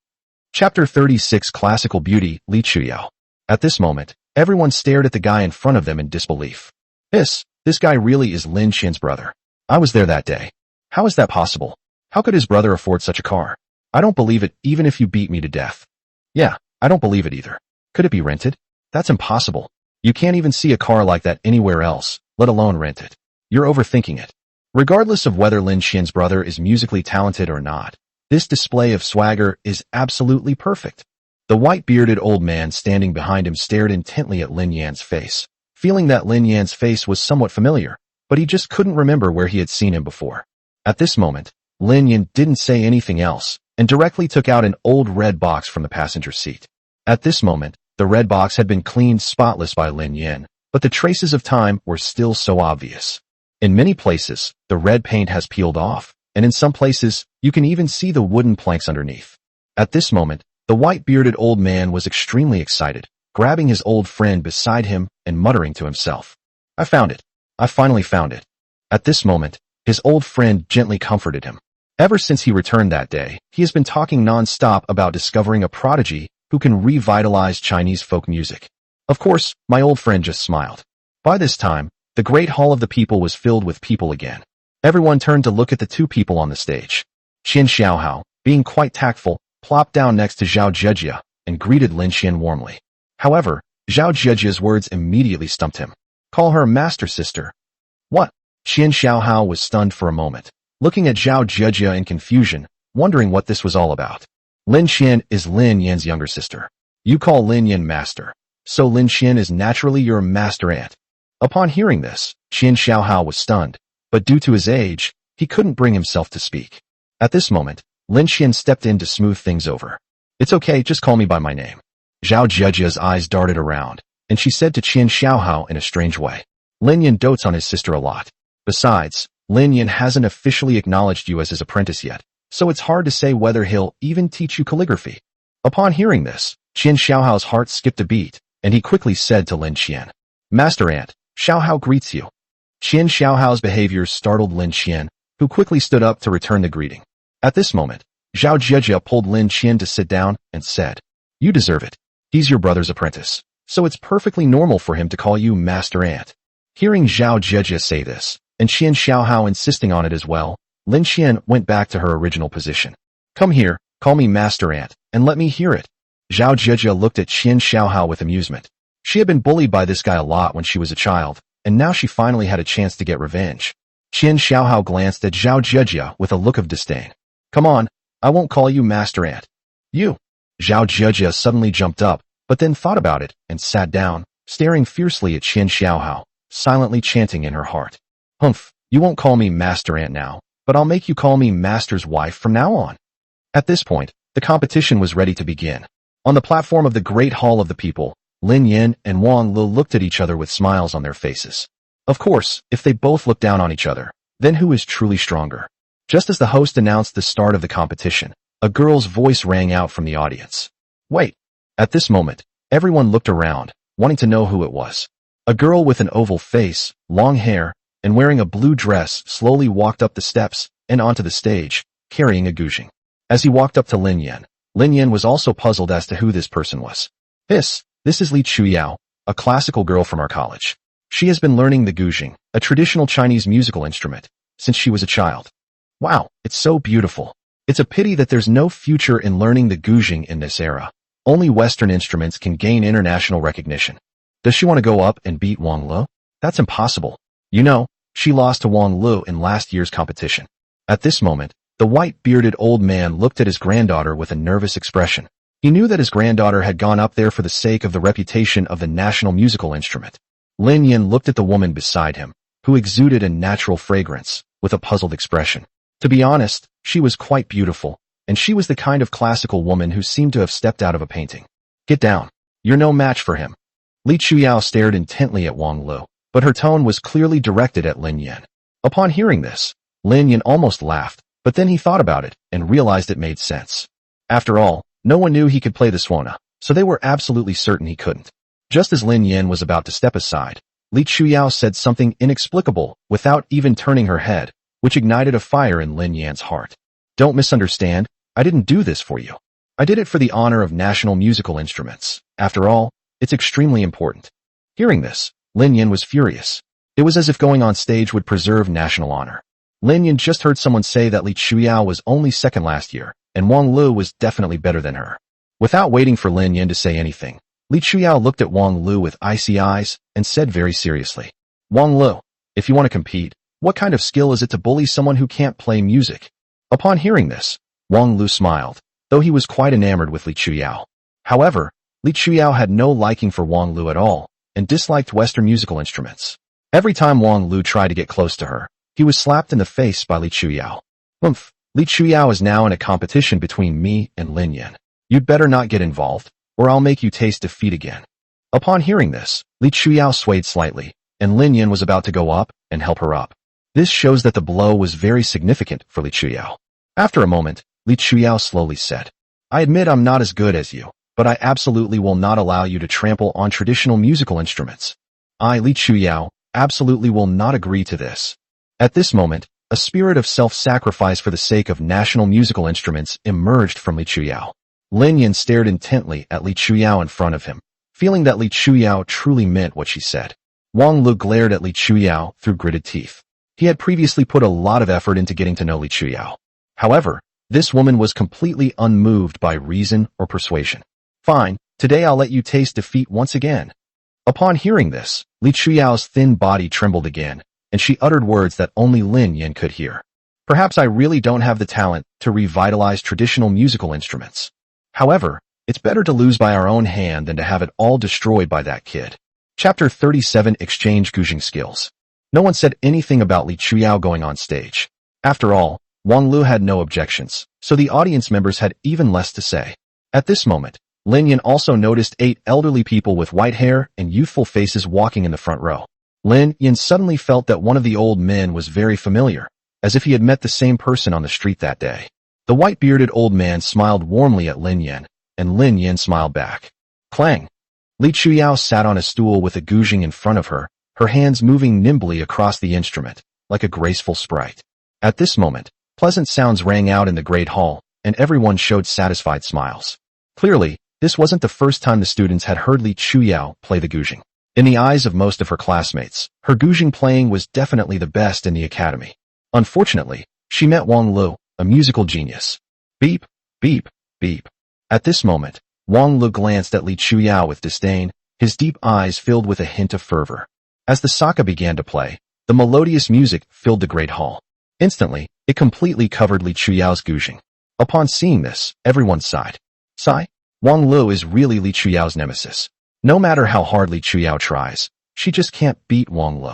Chapter 36 Classical Beauty, Li Chuyao. At this moment, everyone stared at the guy in front of them in disbelief. This guy really is Lin Qian's brother. I was there that day. How is that possible? How could his brother afford such a car? I don't believe it even if you beat me to death. Yeah, I don't believe it either. Could it be rented? That's impossible. You can't even see a car like that anywhere else, let alone rent it. You're overthinking it. Regardless of whether Lin Qian's brother is musically talented or not, this display of swagger is absolutely perfect. The white-bearded old man standing behind him stared intently at Lin Yan's face, feeling that Lin Yan's face was somewhat familiar, but he just couldn't remember where he had seen him before. At this moment, Lin Yan didn't say anything else, and directly took out an old red box from the passenger seat. At this moment, the red box had been cleaned spotless by Lin Yan, but the traces of time were still so obvious. In many places, the red paint has peeled off, and in some places, you can even see the wooden planks underneath. At this moment, the white-bearded old man was extremely excited, grabbing his old friend beside him and muttering to himself, "I found it. I finally found it." At this moment, his old friend gently comforted him. Ever since he returned that day, he has been talking non-stop about discovering a prodigy who can revitalize Chinese folk music. Of course, my old friend just smiled. By this time, the Great Hall of the People was filled with people again. Everyone turned to look at the two people on the stage. Qian Xiaohao, being quite tactful, plopped down next to Zhao Jijia and greeted Lin Qian warmly. However, Zhao Jijia's words immediately stumped him. "Call her master sister." "What?" Qian Xiaohao was stunned for a moment, looking at Zhao Jijia in confusion, wondering what this was all about. Lin Qian is Lin Yan's younger sister. You call Lin Yan master, so Lin Qian is naturally your master aunt. Upon hearing this, Qian Xiaohao was stunned, but due to his age, he couldn't bring himself to speak. At this moment, Lin Qian stepped in to smooth things over. "It's okay, just call me by my name." Zhao Jijia's eyes darted around, and she said to Qian Xiaohao in a strange way, "Lin Yan dotes on his sister a lot. Besides, Lin Yan hasn't officially acknowledged you as his apprentice yet, so it's hard to say whether he'll even teach you calligraphy." Upon hearing this, Qian Xiaohao's heart skipped a beat, and he quickly said to Lin Qian, "Master Aunt, Xiaohao greets you." Qian Xiaohao's behavior startled Lin Qian, who quickly stood up to return the greeting. At this moment, Zhao Jijia pulled Lin Qian to sit down and said, "You deserve it. He's your brother's apprentice, so it's perfectly normal for him to call you Master Aunt." Hearing Zhao Jijia say this, and Qian Xiaohao insisting on it as well, Lin Qian went back to her original position. "Come here, call me Master Aunt, and let me hear it. Zhao Jijia looked at Qian Xiaohao with amusement. She had been bullied by this guy a lot when she was a child, and now she finally had a chance to get revenge. Qian Xiaohao glanced at Zhao Jijia with a look of disdain. Come on, I won't call you Master Ant. You. Zhao Jijia suddenly jumped up, but then thought about it and sat down, staring fiercely at Qian Xiaohao, silently chanting in her heart. Humph, you won't call me Master Ant now, but I'll make you call me Master's wife from now on. At this point, the competition was ready to begin. On the platform of the Great Hall of the People, Lin Yin and Wang Lu looked at each other with smiles on their faces. Of course, if they both looked down on each other, then who is truly stronger? Just as the host announced the start of the competition, a girl's voice rang out from the audience. Wait. At this moment, everyone looked around, wanting to know who it was. A girl with an oval face, long hair, and wearing a blue dress slowly walked up the steps and onto the stage, carrying a guzheng. As he walked up to Lin Yin was also puzzled as to who this person was. This is Li Chuyao, a classical girl from our college. She has been learning the guzheng, a traditional Chinese musical instrument, since she was a child. Wow, it's so beautiful. It's a pity that there's no future in learning the guzheng in this era. Only Western instruments can gain international recognition. Does she want to go up and beat Wang Lu? That's impossible. You know, she lost to Wang Lu in last year's competition. At this moment, the white-bearded old man looked at his granddaughter with a nervous expression. He knew that his granddaughter had gone up there for the sake of the reputation of the national musical instrument. Lin Yin looked at the woman beside him, who exuded a natural fragrance, with a puzzled expression. To be honest, she was quite beautiful, and she was the kind of classical woman who seemed to have stepped out of a painting. Get down. You're no match for him. Li Chuyao stared intently at Wang Lu, but her tone was clearly directed at Lin Yin. Upon hearing this, Lin Yin almost laughed, but then he thought about it and realized it made sense. After all, no one knew he could play the suona, so they were absolutely certain he couldn't. Just as Lin Yin was about to step aside, Li Chuyao said something inexplicable without even turning her head, which ignited a fire in Lin Yan's heart. Don't misunderstand, I didn't do this for you. I did it for the honor of national musical instruments. After all, it's extremely important. Hearing this, Lin Yin was furious. It was as if going on stage would preserve national honor. Lin Yin just heard someone say that Li Chuyao was only second last year, and Wang Lu was definitely better than her. Without waiting for Lin Yin to say anything, Li Chuyao looked at Wang Lu with icy eyes and said very seriously, Wang Lu, if you want to compete, what kind of skill is it to bully someone who can't play music? Upon hearing this, Wang Lu smiled, though he was quite enamored with Li Chuyao. However, Li Chuyao had no liking for Wang Lu at all, and disliked Western musical instruments. Every time Wang Lu tried to get close to her, he was slapped in the face by Li Chuyao. Oomph, Li Chuyao is now in a competition between me and Lin Yin. You'd better not get involved, or I'll make you taste defeat again. Upon hearing this, Li Chuyao swayed slightly, and Lin Yin was about to go up and help her up. This shows that the blow was very significant for Li Chuyao. After a moment, Li Chuyao slowly said, I admit I'm not as good as you, but I absolutely will not allow you to trample on traditional musical instruments. I, Li Chuyao, absolutely will not agree to this. At this moment, a spirit of self-sacrifice for the sake of national musical instruments emerged from Li Chuyao. Lin Yin stared intently at Li Chuyao in front of him, feeling that Li Chuyao truly meant what she said. Wang Lu glared at Li Chuyao through gritted teeth. He had previously put a lot of effort into getting to know Li Chuyao. However, this woman was completely unmoved by reason or persuasion. Fine, today I'll let you taste defeat once again. Upon hearing this, Li Chuyao's thin body trembled again, and she uttered words that only Lin Yin could hear. Perhaps I really don't have the talent to revitalize traditional musical instruments. However, it's better to lose by our own hand than to have it all destroyed by that kid. Chapter 37 Exchange Guzheng Skills. No one said anything about Li Chuyao going on stage. After all, Wang Lu had no objections, so the audience members had even less to say. At this moment, Lin Yin also noticed 8 elderly people with white hair and youthful faces walking in the front row. Lin Yin suddenly felt that one of the old men was very familiar, as if he had met the same person on the street that day. The white-bearded old man smiled warmly at Lin Yin, and Lin Yin smiled back. Clang! Li Chuyao sat on a stool with a guzheng in front of her, her hands moving nimbly across the instrument, like a graceful sprite. At this moment, pleasant sounds rang out in the great hall, and everyone showed satisfied smiles. Clearly, this wasn't the first time the students had heard Li Chuyao play the guzheng. In the eyes of most of her classmates, her guzheng playing was definitely the best in the academy. Unfortunately, she met Wang Lu, a musical genius. Beep, beep, beep. At this moment, Wang Lu glanced at Li Chuyao with disdain, his deep eyes filled with a hint of fervor. As the saka began to play, the melodious music filled the great hall. Instantly, it completely covered Li Chuyao's guzheng. Upon seeing this, everyone sighed. Sigh? Wang Lu is really Li Chuyao's nemesis. No matter how hard Li Chuyao tries, she just can't beat Wang Lu.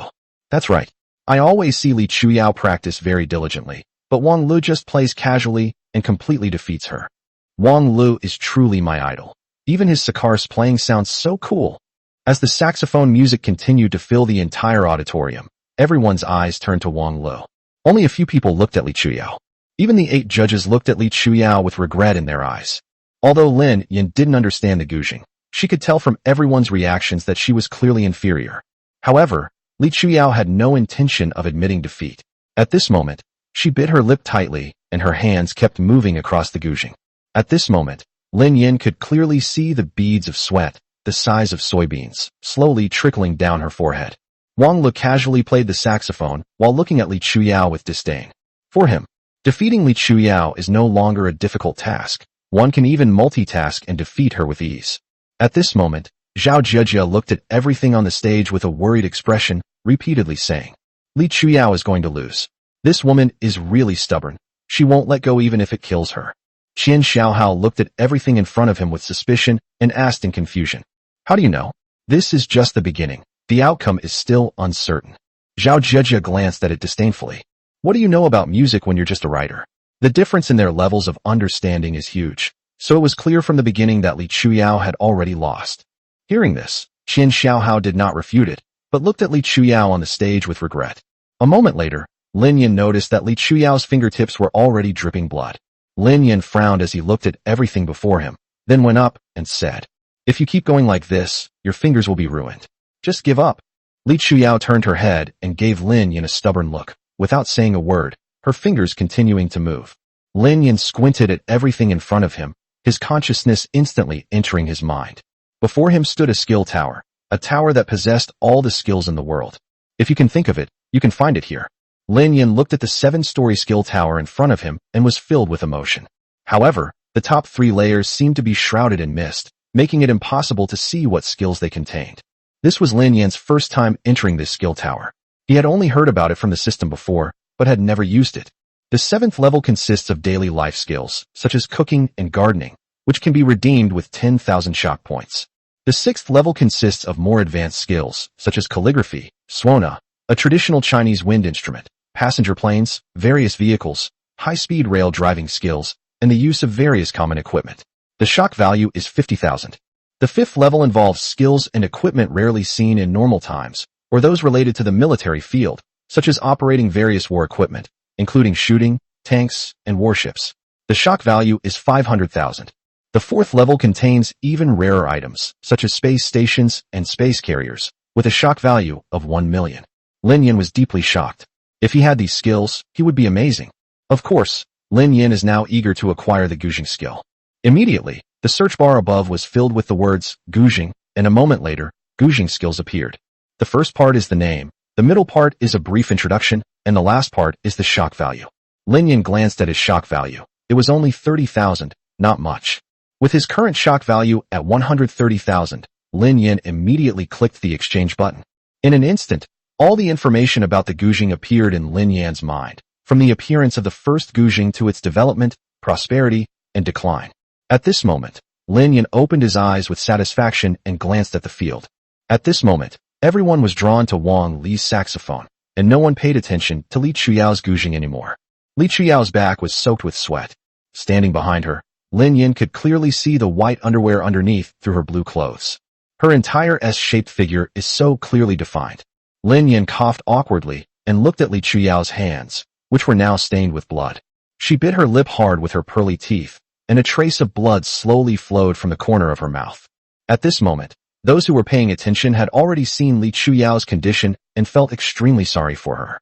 That's right. I always see Li Chuyao practice very diligently, but Wang Lu just plays casually and completely defeats her. Wang Lu is truly my idol. Even his sikar's playing sounds so cool. As the saxophone music continued to fill the entire auditorium, everyone's eyes turned to Wang Lu. Only a few people looked at Li Chuyao. Even the 8 judges looked at Li Chuyao with regret in their eyes. Although Lin Yin didn't understand the guzheng, she could tell from everyone's reactions that she was clearly inferior. However, Li Chuyao had no intention of admitting defeat. At this moment, she bit her lip tightly, and her hands kept moving across the guzheng. At this moment, Lin Yin could clearly see the beads of sweat, the size of soybeans, slowly trickling down her forehead. Wang Lu casually played the saxophone while looking at Li Chuyao with disdain. For him, defeating Li Chuyao is no longer a difficult task. One can even multitask and defeat her with ease. At this moment, Zhao Jijia looked at everything on the stage with a worried expression, repeatedly saying, Li Chuyao is going to lose. This woman is really stubborn. She won't let go even if it kills her. Qian Xiaohao looked at everything in front of him with suspicion and asked in confusion, How do you know? This is just the beginning. The outcome is still uncertain. Zhao Jijia glanced at it disdainfully. What do you know about music when you're just a writer? The difference in their levels of understanding is huge, so it was clear from the beginning that Li Chuyao had already lost. Hearing this, Qian Xiaohao did not refute it, but looked at Li Chuyao on the stage with regret. A moment later, Lin Yin noticed that Li Chuyao's fingertips were already dripping blood. Lin Yin frowned as he looked at everything before him, then went up and said, If you keep going like this, your fingers will be ruined. Just give up. Li Chuyao turned her head and gave Lin Yin a stubborn look. Without saying a word, her fingers continuing to move. Lin Yin squinted at everything in front of him, his consciousness instantly entering his mind. Before him stood a skill tower, a tower that possessed all the skills in the world. If you can think of it, you can find it here. Lin Yin looked at the 7-story skill tower in front of him and was filled with emotion. However, the top 3 layers seemed to be shrouded in mist, making it impossible to see what skills they contained. This was Lin Yin's first time entering this skill tower. He had only heard about it from the system before, but had never used it. The 7th level consists of daily life skills, such as cooking and gardening, which can be redeemed with 10,000 shock points. The 6th level consists of more advanced skills, such as calligraphy, suona, a traditional Chinese wind instrument, passenger planes, various vehicles, high-speed rail driving skills, and the use of various common equipment. The shock value is 50,000. The 5th level involves skills and equipment rarely seen in normal times, or those related to the military field, such as operating various war equipment, including shooting, tanks, and warships. The shock value is 500,000. The 4th level contains even rarer items, such as space stations and space carriers, with a shock value of 1 million. Lin Yin was deeply shocked. If he had these skills, he would be amazing. Of course, Lin Yin is now eager to acquire the guzheng skill. Immediately, the search bar above was filled with the words guzheng, and a moment later, guzheng skills appeared. The first part is the name, the middle part is a brief introduction, and the last part is the shock value. Lin Yin glanced at his shock value. It was only 30,000, not much. With his current shock value at 130,000, Lin Yin immediately clicked the exchange button. In an instant, all the information about the guzheng appeared in Lin Yan's mind, from the appearance of the first guzheng to its development, prosperity, and decline. At this moment, Lin Yin opened his eyes with satisfaction and glanced at the field. At this moment, everyone was drawn to Wang Li's saxophone, and no one paid attention to Li Chuyao's guzheng anymore. Li Chuyao's back was soaked with sweat. Standing behind her, Lin Yin could clearly see the white underwear underneath through her blue clothes. Her entire S-shaped figure is so clearly defined. Lin Yin coughed awkwardly and looked at Li Chuyao's hands, which were now stained with blood. She bit her lip hard with her pearly teeth, and a trace of blood slowly flowed from the corner of her mouth. At this moment, those who were paying attention had already seen Li Chuyao's condition and felt extremely sorry for her.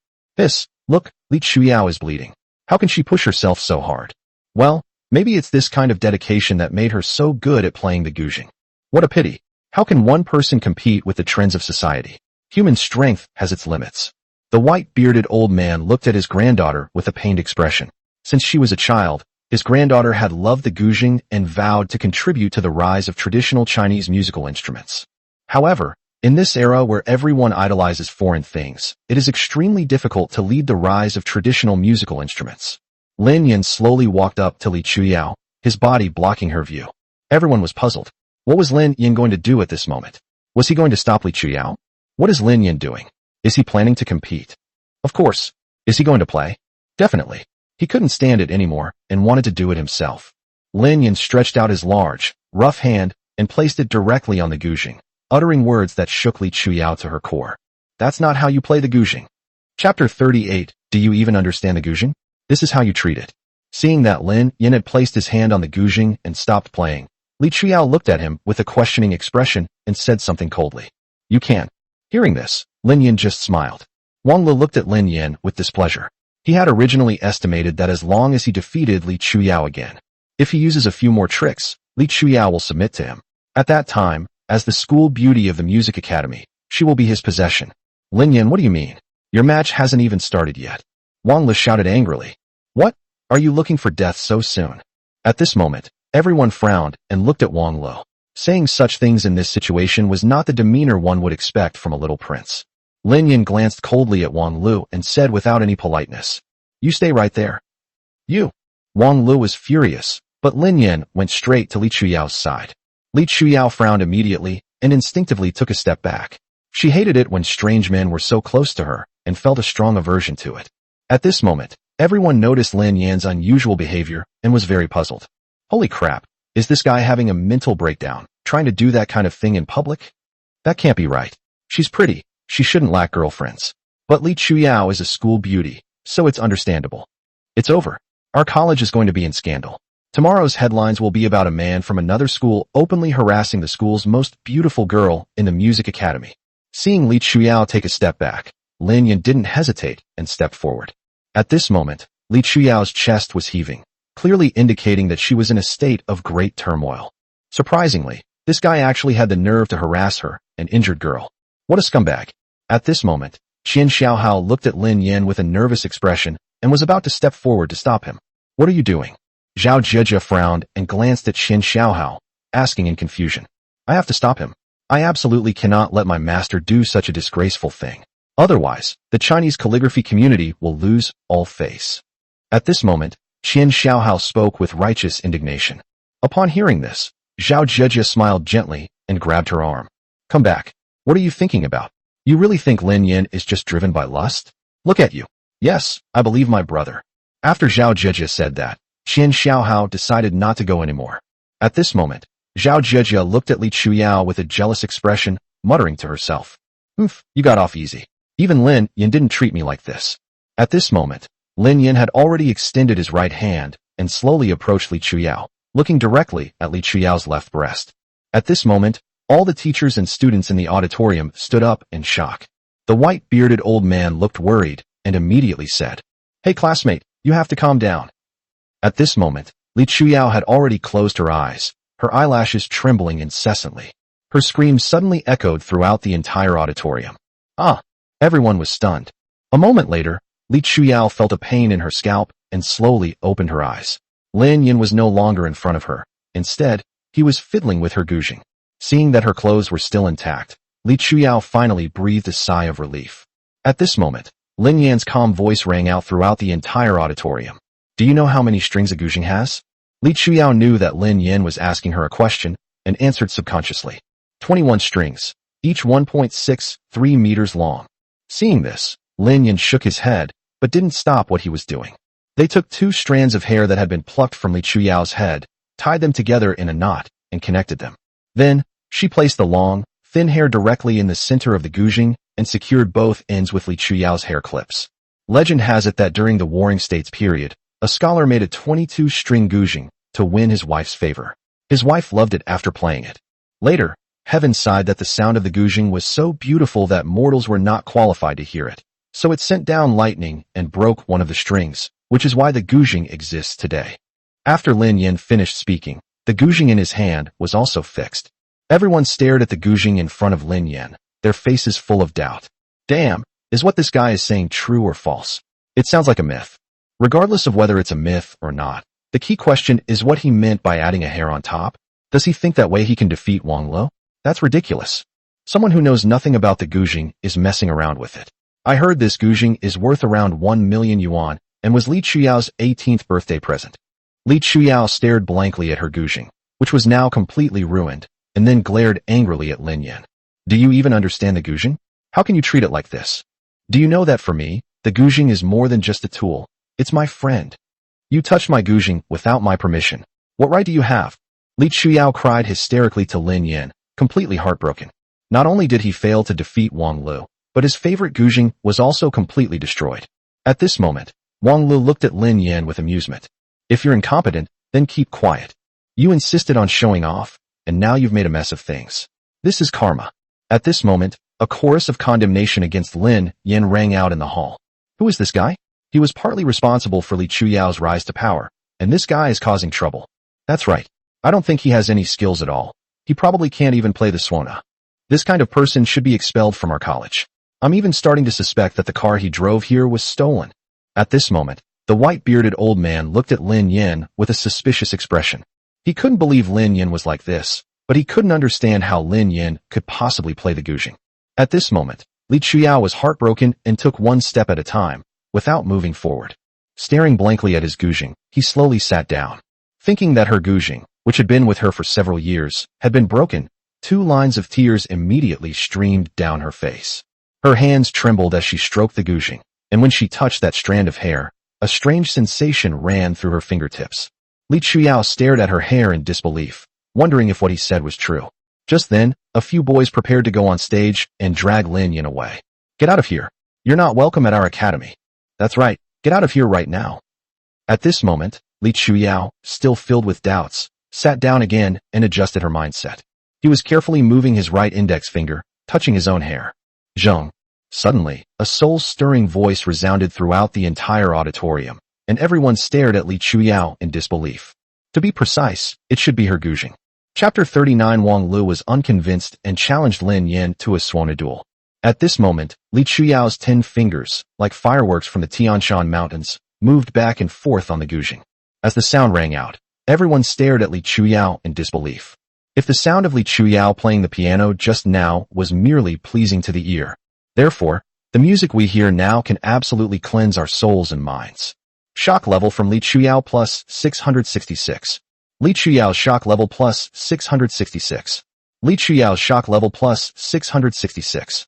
Look, Li Chuyao is bleeding. How can she push herself so hard? Well, maybe it's this kind of dedication that made her so good at playing the guzheng. What a pity. How can one person compete with the trends of society? Human strength has its limits. The white-bearded old man looked at his granddaughter with a pained expression. Since she was a child, His granddaughter had loved the guzheng and vowed to contribute to the rise of traditional Chinese musical instruments. However, in this era where everyone idolizes foreign things, it is extremely difficult to lead the rise of traditional musical instruments. Lin Yan slowly walked up to Li Chuyao, his body blocking her view. Everyone was puzzled. What was Lin Yan going to do at this moment? Was he going to stop Li Chuyao? What is Lin Yan doing? Is he planning to compete? Of course. Is he going to play? Definitely. He couldn't stand it anymore and wanted to do it himself. Lin Yan stretched out his large, rough hand and placed it directly on the guzheng, uttering words that shook Li Chuyao to her core. That's not how you play the guzheng. Chapter 38. Do you even understand the guzheng? This is how you treat it. Seeing that Lin Yan had placed his hand on the guzheng and stopped playing, Li Chuyao looked at him with a questioning expression and said something coldly. You can. Hearing this, Lin Yan just smiled. Wang Lu looked at Lin Yan with displeasure. He had originally estimated that as long as he defeated Li Chuyao again, if he uses a few more tricks, Li Chuyao will submit to him. At that time, as the school beauty of the music academy, she will be his possession. Lin Yan, what do you mean? Your match hasn't even started yet. Wang Lu shouted angrily. What? Are you looking for death so soon? At this moment, everyone frowned and looked at Wang Lu. Saying such things in this situation was not the demeanor one would expect from a little prince. Lin Yan glanced coldly at Wang Lu and said without any politeness, You stay right there. You. Wang Lu was furious, but Lin Yan went straight to Li Chuyao's side. Li Chuyao frowned immediately and instinctively took a step back. She hated it when strange men were so close to her and felt a strong aversion to it. At this moment, everyone noticed Lin Yan's unusual behavior and was very puzzled. Holy crap, is this guy having a mental breakdown, trying to do that kind of thing in public? That can't be right. She's pretty. She shouldn't lack girlfriends. But Li Chuyao is a school beauty, so it's understandable. It's over. Our college is going to be in scandal. Tomorrow's headlines will be about a man from another school openly harassing the school's most beautiful girl in the music academy. Seeing Li Chuyao take a step back, Lin Yan didn't hesitate and stepped forward. At this moment, Li Chuyao's chest was heaving, clearly indicating that she was in a state of great turmoil. Surprisingly, this guy actually had the nerve to harass her, an injured girl. What a scumbag. At this moment, Qian Xiaohao looked at Lin Yan with a nervous expression and was about to step forward to stop him. What are you doing? Zhao Zhezhe frowned and glanced at Qian Xiaohao, asking in confusion. I have to stop him. I absolutely cannot let my master do such a disgraceful thing. Otherwise, the Chinese calligraphy community will lose all face. At this moment, Qian Xiaohao spoke with righteous indignation. Upon hearing this, Zhao Zhezhe smiled gently and grabbed her arm. Come back. What are you thinking about? You really think Lin Yan is just driven by lust? Look at you. Yes, I believe my brother. After Zhao Zhezhe said that, Qian Xiaohao decided not to go anymore. At this moment, Zhao Zhezhe looked at Li Chuyao with a jealous expression, muttering to herself. Oof, you got off easy. Even Lin Yan didn't treat me like this. At this moment, Lin Yan had already extended his right hand and slowly approached Li Chuyao, looking directly at Li Chuyao's left breast. At this moment, all the teachers and students in the auditorium stood up in shock. The white-bearded old man looked worried and immediately said, Hey classmate, you have to calm down. At this moment, Li Chuyao had already closed her eyes, her eyelashes trembling incessantly. Her screams suddenly echoed throughout the entire auditorium. Ah! Everyone was stunned. A moment later, Li Chuyao felt a pain in her scalp and slowly opened her eyes. Lin Yan was no longer in front of her. Instead, he was fiddling with her guzheng. Seeing that her clothes were still intact, Li Chuyao finally breathed a sigh of relief. At this moment, Lin Yan's calm voice rang out throughout the entire auditorium. Do you know how many strings a guzheng has? Li Chuyao knew that Lin Yan was asking her a question and answered subconsciously. 21 strings, each 1.63 meters long. Seeing this, Lin Yan shook his head, but didn't stop what he was doing. They took 2 strands of hair that had been plucked from Li Chuyao's head, tied them together in a knot, and connected them. Then, she placed the long, thin hair directly in the center of the guzheng and secured both ends with Li Chuyao's hair clips. Legend has it that during the Warring States period, a scholar made a 22-string guzheng to win his wife's favor. His wife loved it after playing it. Later, heaven sighed that the sound of the guzheng was so beautiful that mortals were not qualified to hear it. So it sent down lightning and broke one of the strings, which is why the guzheng exists today. After Lin Yan finished speaking, the guzheng in his hand was also fixed. Everyone stared at the guzheng in front of Lin Yan, their faces full of doubt. Damn, is what this guy is saying true or false? It sounds like a myth. Regardless of whether it's a myth or not, The key question is what he meant by adding a hair on top. Does he think that way he can defeat Wang Lu? That's ridiculous. Someone who knows nothing about the guzheng is messing around with it. I heard this guzheng is worth around 1 million yuan and was Li Chuyao's 18th birthday present. Li Chuyao stared blankly at her guzheng, which was now completely ruined, and then glared angrily at Lin Yan. Do you even understand the guzheng? How can you treat it like this? Do you know that for me, the guzheng is more than just a tool? It's my friend. You touched my guzheng without my permission. What right do you have? Li Chuyao cried hysterically to Lin Yan, completely heartbroken. Not only did he fail to defeat Wang Lu, but his favorite guzheng was also completely destroyed. At this moment, Wang Lu looked at Lin Yan with amusement. If you're incompetent, then keep quiet. You insisted on showing off, and now you've made a mess of things. This is karma. At this moment, a chorus of condemnation against Lin Yan rang out in the hall. Who is this guy? He was partly responsible for Li Chuyao's rise to power, and this guy is causing trouble. That's right. I don't think he has any skills at all. He probably can't even play the suona. This kind of person should be expelled from our college. I'm even starting to suspect that the car he drove here was stolen. At this moment, the white-bearded old man looked at Lin Yan with a suspicious expression. He couldn't believe Lin Yan was like this, but he couldn't understand how Lin Yan could possibly play the guzheng. At this moment, Li Chuyao was heartbroken and took one step at a time, without moving forward. Staring blankly at his guzheng, he slowly sat down. Thinking that her guzheng, which had been with her for several years, had been broken, 2 lines of tears immediately streamed down her face. Her hands trembled as she stroked the guzheng, and when she touched that strand of hair, a strange sensation ran through her fingertips. Li Chuyao stared at her hair in disbelief, wondering if what he said was true. Just then, a few boys prepared to go on stage and drag Lin Yan away. Get out of here. You're not welcome at our academy. That's right, get out of here right now. At this moment, Li Chuyao, still filled with doubts, sat down again and adjusted her mindset. He was carefully moving his right index finger, touching his own hair. Zheng. Suddenly, a soul-stirring voice resounded throughout the entire auditorium, and everyone stared at Li Chuyao in disbelief. To be precise, it should be her guzheng. Chapter 39. Wang Lu was unconvinced and challenged Lin Yan to a suona duel. At this moment, Li Chuyao's 10 fingers, like fireworks from the Tianshan Mountains, moved back and forth on the guzheng. As the sound rang out, everyone stared at Li Chuyao in disbelief. If the sound of Li Chuyao playing the piano just now was merely pleasing to the ear, therefore, the music we hear now can absolutely cleanse our souls and minds. Shock level from Li Chuyao plus 666. Li Chuyao's shock level plus 666. Li Chuyao's shock level plus 666.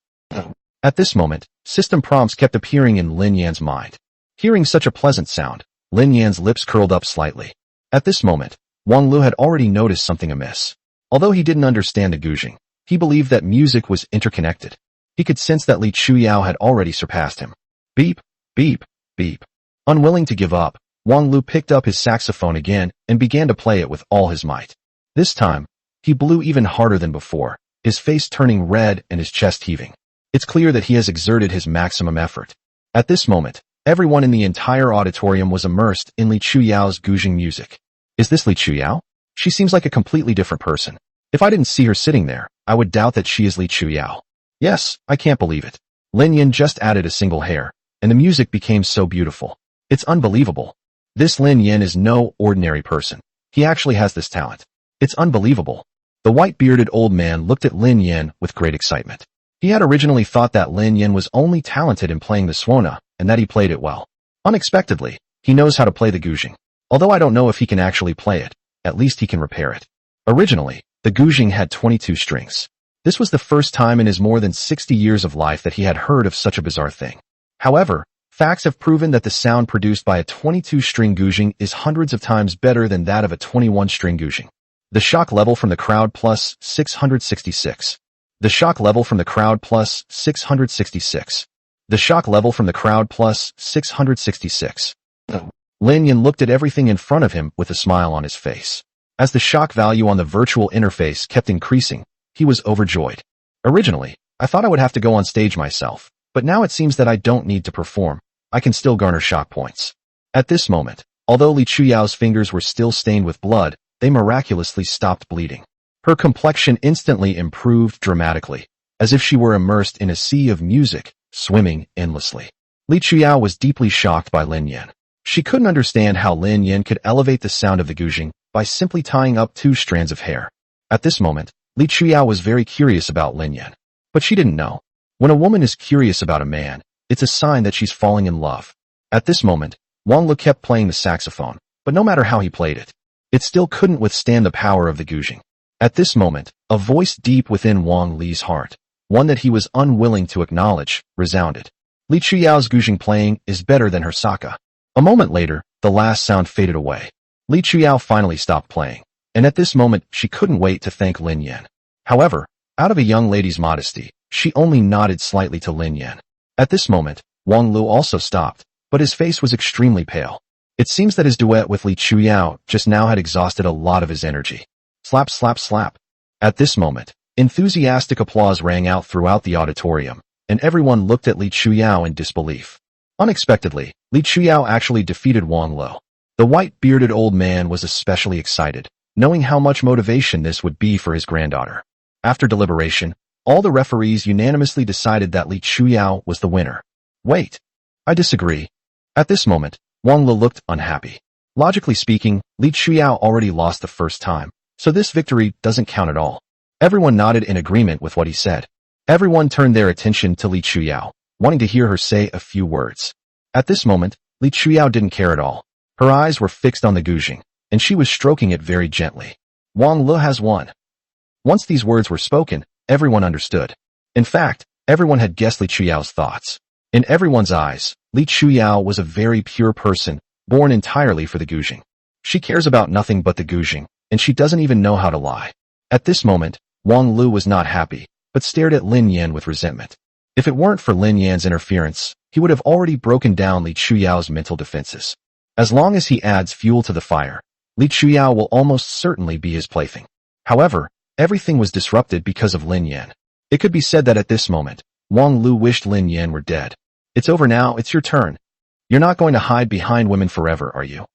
At this moment, system prompts kept appearing in Lin Yan's mind. Hearing such a pleasant sound, Lin Yan's lips curled up slightly. At this moment, Wang Lu had already noticed something amiss. Although he didn't understand the guzheng, he believed that music was interconnected. He could sense that Li Chuyao had already surpassed him. Beep, beep, beep. Unwilling to give up, Wang Lu picked up his saxophone again and began to play it with all his might. This time, he blew even harder than before, his face turning red and his chest heaving. It's clear that he has exerted his maximum effort. At this moment, everyone in the entire auditorium was immersed in Li Chuyao's guzheng music. Is this Li Chuyao? She seems like a completely different person. If I didn't see her sitting there, I would doubt that she is Li Chuyao. Yes, I can't believe it. Lin Yan just added a single hair, and the music became so beautiful. It's unbelievable. This Lin Yan is no ordinary person. He actually has this talent. It's unbelievable. The white-bearded old man looked at Lin Yan with great excitement. He had originally thought that Lin Yan was only talented in playing the suona, and that he played it well. Unexpectedly, he knows how to play the guzheng. Although I don't know if he can actually play it, at least he can repair it. Originally, the guzheng had 22 strings. This was the first time in his more than 60 years of life that he had heard of such a bizarre thing. However, facts have proven that the sound produced by a 22-string guzheng is hundreds of times better than that of a 21-string guzheng. The shock level from the crowd plus 666. The shock level from the crowd plus 666. The shock level from the crowd plus 666. Lin Yan looked at everything in front of him with a smile on his face. As the shock value on the virtual interface kept increasing, he was overjoyed. Originally, I thought I would have to go on stage myself, but now it seems that I don't need to perform. I can still garner shock points. At this moment, although Li Chuyao's fingers were still stained with blood, they miraculously stopped bleeding. Her complexion instantly improved dramatically, as if she were immersed in a sea of music, swimming endlessly. Li Chuyao was deeply shocked by Lin Yan. She couldn't understand how Lin Yan could elevate the sound of the guzheng by simply tying up 2 strands of hair. At this moment, Li Chuyao was very curious about Lin Yan. But she didn't know. When a woman is curious about a man, it's a sign that she's falling in love. At this moment, Wang Lu kept playing the saxophone, but no matter how he played it, it still couldn't withstand the power of the guzheng. At this moment, a voice deep within Wang Li's heart, one that he was unwilling to acknowledge, resounded. Li Chuyao's guzheng playing is better than her saka. A moment later, the last sound faded away. Li Chuyao finally stopped playing, and at this moment she couldn't wait to thank Lin Yan. However, out of a young lady's modesty, she only nodded slightly to Lin Yan. At this moment, Wang Lu also stopped, but his face was extremely pale. It seems that his duet with Li Chuyao just now had exhausted a lot of his energy. Slap, slap, slap. At this moment, enthusiastic applause rang out throughout the auditorium, and everyone looked at Li Chuyao in disbelief. Unexpectedly, Li Chuyao actually defeated Wang Lu. The white-bearded old man was especially excited, knowing how much motivation this would be for his granddaughter. After deliberation, all the referees unanimously decided that Li Chuyao was the winner. Wait, I disagree. At this moment, Wang Lu looked unhappy. Logically speaking, Li Chuyao already lost the first time, so this victory doesn't count at all. Everyone nodded in agreement with what he said. Everyone turned their attention to Li Chuyao, wanting to hear her say a few words. At this moment, Li Chuyao didn't care at all. Her eyes were fixed on the guzheng, and she was stroking it very gently. Wang Lu has won. Once these words were spoken, everyone understood. In fact, everyone had guessed Li Chuyao's thoughts. In everyone's eyes, Li Chuyao was a very pure person, born entirely for the guzheng. She cares about nothing but the guzheng, and she doesn't even know how to lie. At this moment, Wang Lu was not happy, but stared at Lin Yan with resentment. If it weren't for Lin Yan's interference, he would have already broken down Li Chuyao's mental defenses. As long as he adds fuel to the fire, Li Chuyao will almost certainly be his plaything. However, everything was disrupted because of Lin Yan. It could be said that at this moment, Wang Lu wished Lin Yan were dead. It's over now, it's your turn. You're not going to hide behind women forever, are you?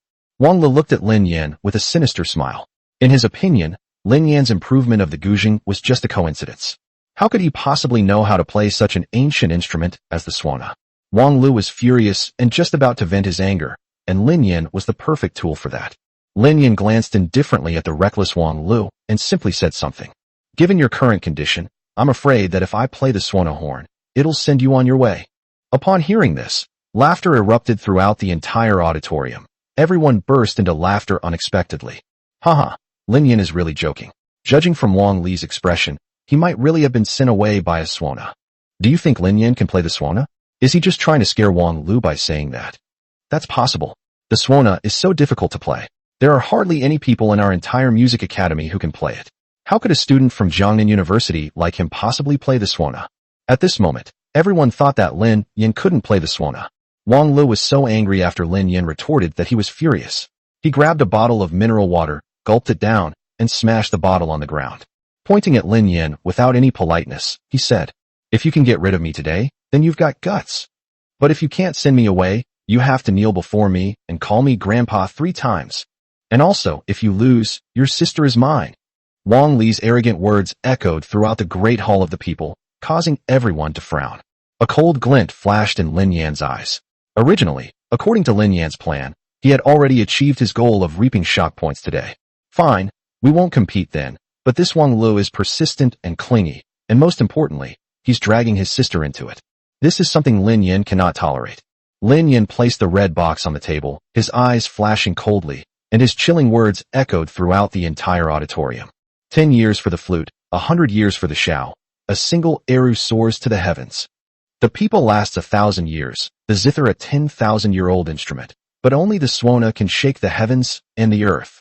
Wang Lu looked at Lin Yan with a sinister smile. In his opinion, Lin Yan's improvement of the guzheng was just a coincidence. How could he possibly know how to play such an ancient instrument as the suona? Wang Lu was furious and just about to vent his anger, and Lin Yan was the perfect tool for that. Lin Yan glanced indifferently at the reckless Wang Lu and simply said something. Given your current condition, I'm afraid that if I play the suona horn, it'll send you on your way. Upon hearing this, laughter erupted throughout the entire auditorium. Everyone burst into laughter unexpectedly. Haha, Lin Yan is really joking. Judging from Wang Li's expression, he might really have been sent away by a suona. Do you think Lin Yan can play the suona? Is he just trying to scare Wang Lu by saying that? That's possible. The suona is so difficult to play. There are hardly any people in our entire music academy who can play it. How could a student from Jiangnan University like him possibly play the suona? At this moment, everyone thought that Lin Yan couldn't play the suona. Wang Lu was so angry after Lin Yan retorted that he was furious. He grabbed a bottle of mineral water, gulped it down, and smashed the bottle on the ground. Pointing at Lin Yan without any politeness, he said, "If you can get rid of me today, then you've got guts. But if you can't send me away, you have to kneel before me and call me Grandpa 3 times. And also, if you lose, your sister is mine." Wang Li's arrogant words echoed throughout the great hall of the people, causing everyone to frown. A cold glint flashed in Lin Yan's eyes. Originally, according to Lin Yan's plan, he had already achieved his goal of reaping shock points today. Fine, we won't compete then, but this Wang Lu is persistent and clingy, and most importantly, he's dragging his sister into it. This is something Lin Yan cannot tolerate. Lin Yan placed the red box on the table, his eyes flashing coldly, and his chilling words echoed throughout the entire auditorium. 10 years for the flute, 100 years for the shao. A single eru soars to the heavens. The people lasts 1,000 years, the zither a 10,000-year-old instrument, but only the suona can shake the heavens and the earth.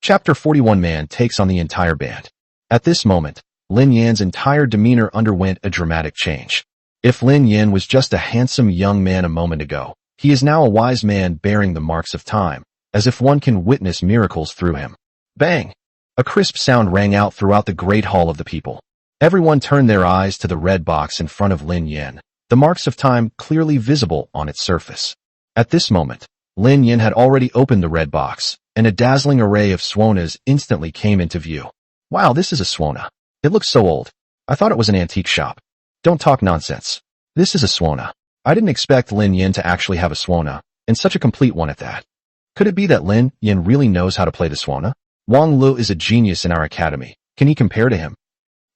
Chapter 41 Man takes on the entire band. At this moment, Lin Yan's entire demeanor underwent a dramatic change. If Lin Yan was just a handsome young man a moment ago, he is now a wise man bearing the marks of time, as if one can witness miracles through him. Bang! A crisp sound rang out throughout the great hall of the people. Everyone turned their eyes to the red box in front of Lin Yan, the marks of time clearly visible on its surface. At this moment, Lin Yan had already opened the red box, and a dazzling array of suonas instantly came into view. Wow, this is a suona. It looks so old. I thought it was an antique shop. Don't talk nonsense. This is a suona. I didn't expect Lin Yan to actually have a suona, and such a complete one at that. Could it be that Lin Yin really knows how to play the suona? Wang Lu is a genius in our academy. Can he compare to him?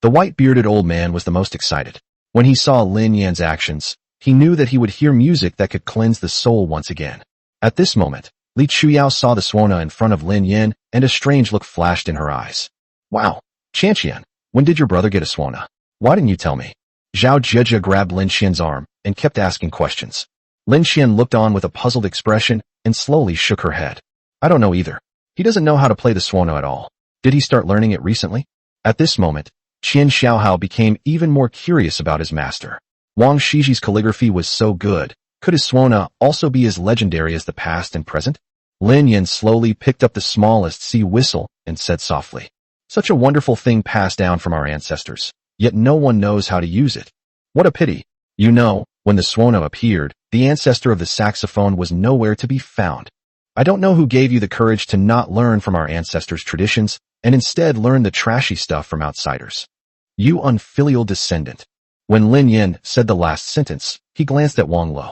The white-bearded old man was the most excited. When he saw Lin Yan's actions, he knew that he would hear music that could cleanse the soul once again. At this moment, Li Chuyao saw the suona in front of Lin Yan, and a strange look flashed in her eyes. Wow, Chanqian, when did your brother get a suona? Why didn't you tell me? Zhao Jia grabbed Lin Xian's arm and kept asking questions. Lin Xian looked on with a puzzled expression and slowly shook her head. I don't know either. He doesn't know how to play the suona at all. Did he start learning it recently? At this moment, Qian Xiaohao became even more curious about his master. Wang Shiji's calligraphy was so good. Could his suona also be as legendary as the past and present? Lin Yan slowly picked up the smallest sea whistle and said softly, such a wonderful thing passed down from our ancestors, yet no one knows how to use it. What a pity. You know, when the suona appeared, the ancestor of the saxophone was nowhere to be found. I don't know who gave you the courage to not learn from our ancestors' traditions and instead learn the trashy stuff from outsiders. You unfilial descendant. When Lin Yan said the last sentence, he glanced at Wang Lu.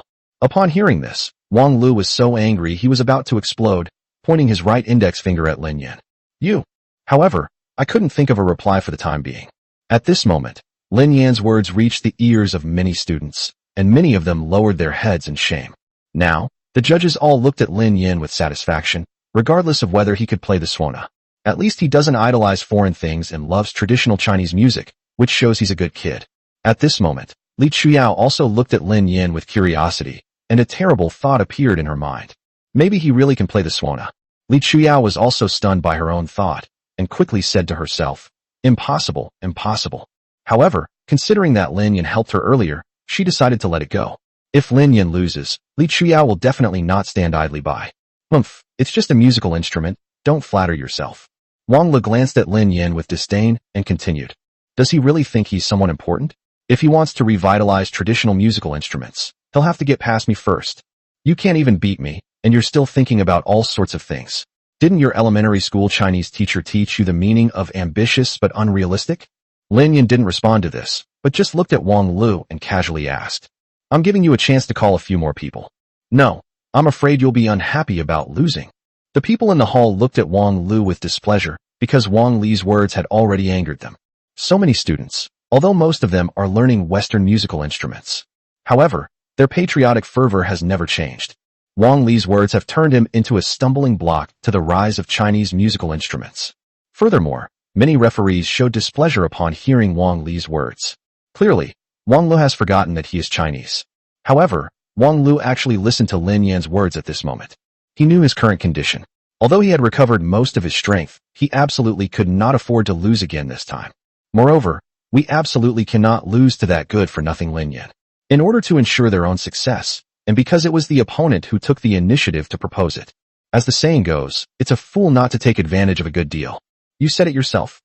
Upon hearing this, Wang Lu was so angry he was about to explode, pointing his right index finger at Lin Yan. You. However, I couldn't think of a reply for the time being. At this moment, Lin Yan's words reached the ears of many students, and many of them lowered their heads in shame. Now, the judges all looked at Lin Yan with satisfaction, regardless of whether he could play the suona. At least he doesn't idolize foreign things and loves traditional Chinese music, which shows he's a good kid. At this moment, Li Chuyao also looked at Lin Yan with curiosity, and a terrible thought appeared in her mind. Maybe he really can play the suona. Li Chuyao was also stunned by her own thought, and quickly said to herself, impossible, impossible. However, considering that Lin Yan helped her earlier, she decided to let it go. If Lin Yan loses, Li Chuyao will definitely not stand idly by. It's just a musical instrument, don't flatter yourself. Wang Lu glanced at Lin Yan with disdain and continued. Does he really think he's someone important? If he wants to revitalize traditional musical instruments, he'll have to get past me first. You can't even beat me, and you're still thinking about all sorts of things. Didn't your elementary school Chinese teacher teach you the meaning of ambitious but unrealistic? Lin Yan didn't respond to this, but just looked at Wang Lu and casually asked. I'm giving you a chance to call a few more people. No, I'm afraid you'll be unhappy about losing. The people in the hall looked at Wang Lu with displeasure, because Wang Li's words had already angered them. So many students, although most of them are learning Western musical instruments. However, their patriotic fervor has never changed. Wang Li's words have turned him into a stumbling block to the rise of Chinese musical instruments. Furthermore, many referees showed displeasure upon hearing Wang Li's words. Clearly, Wang Lu has forgotten that he is Chinese. However, Wang Lu actually listened to Lin Yan's words at this moment. He knew his current condition. Although he had recovered most of his strength, he absolutely could not afford to lose again this time. Moreover, we absolutely cannot lose to that good-for-nothing Lin Yan. In order to ensure their own success, and because it was the opponent who took the initiative to propose it. As the saying goes, it's a fool not to take advantage of a good deal. You said it yourself.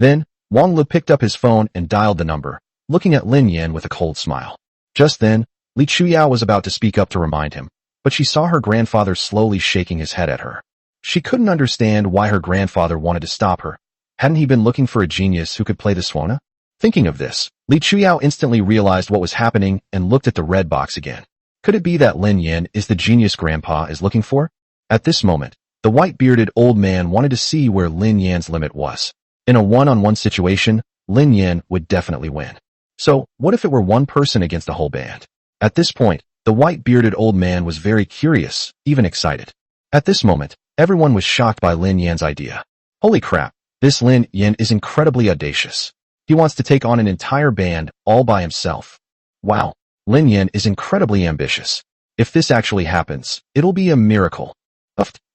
Then, Wang Lu picked up his phone and dialed the number, looking at Lin Yan with a cold smile. Just then, Li Chuyao was about to speak up to remind him, but she saw her grandfather slowly shaking his head at her. She couldn't understand why her grandfather wanted to stop her. Hadn't he been looking for a genius who could play the suona? Thinking of this, Li Chuyao instantly realized what was happening and looked at the red box again. Could it be that Lin Yan is the genius Grandpa is looking for? At this moment, the white-bearded old man wanted to see where Lin Yan's limit was. In a one-on-one situation, Lin Yan would definitely win. So, what if it were one person against the whole band? At this point, the white-bearded old man was very curious, even excited. At this moment, everyone was shocked by Lin Yan's idea. Holy crap, this Lin Yan is incredibly audacious. He wants to take on an entire band all by himself. Wow, Lin Yan is incredibly ambitious. If this actually happens, it'll be a miracle.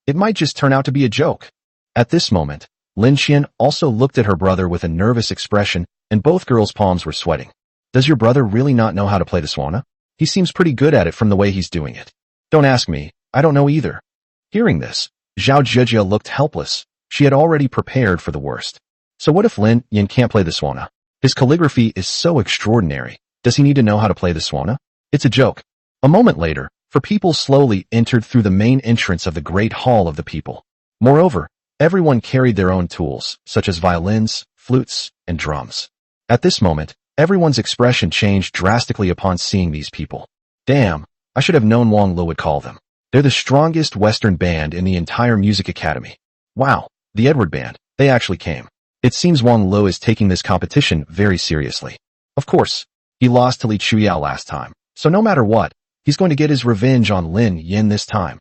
It might just turn out to be a joke. At this moment, Lin Xian also looked at her brother with a nervous expression, and both girls' palms were sweating. Does your brother really not know how to play the suona? He seems pretty good at it from the way he's doing it. Don't ask me, I don't know either. Hearing this, Zhao Jia looked helpless. She had already prepared for the worst. So what if Lin Yan can't play the suona? His calligraphy is so extraordinary. Does he need to know how to play the suona? It's a joke. A moment later, four people slowly entered through the main entrance of the Great Hall of the People. Moreover, everyone carried their own tools, such as violins, flutes, and drums. At this moment, everyone's expression changed drastically upon seeing these people. Damn, I should have known Wang Lu would call them. They're the strongest Western band in the entire music academy. Wow, the Edward Band, they actually came. It seems Wang Lu is taking this competition very seriously. Of course, he lost to Li Chuyao last time, so no matter what, he's going to get his revenge on Lin Yin this time.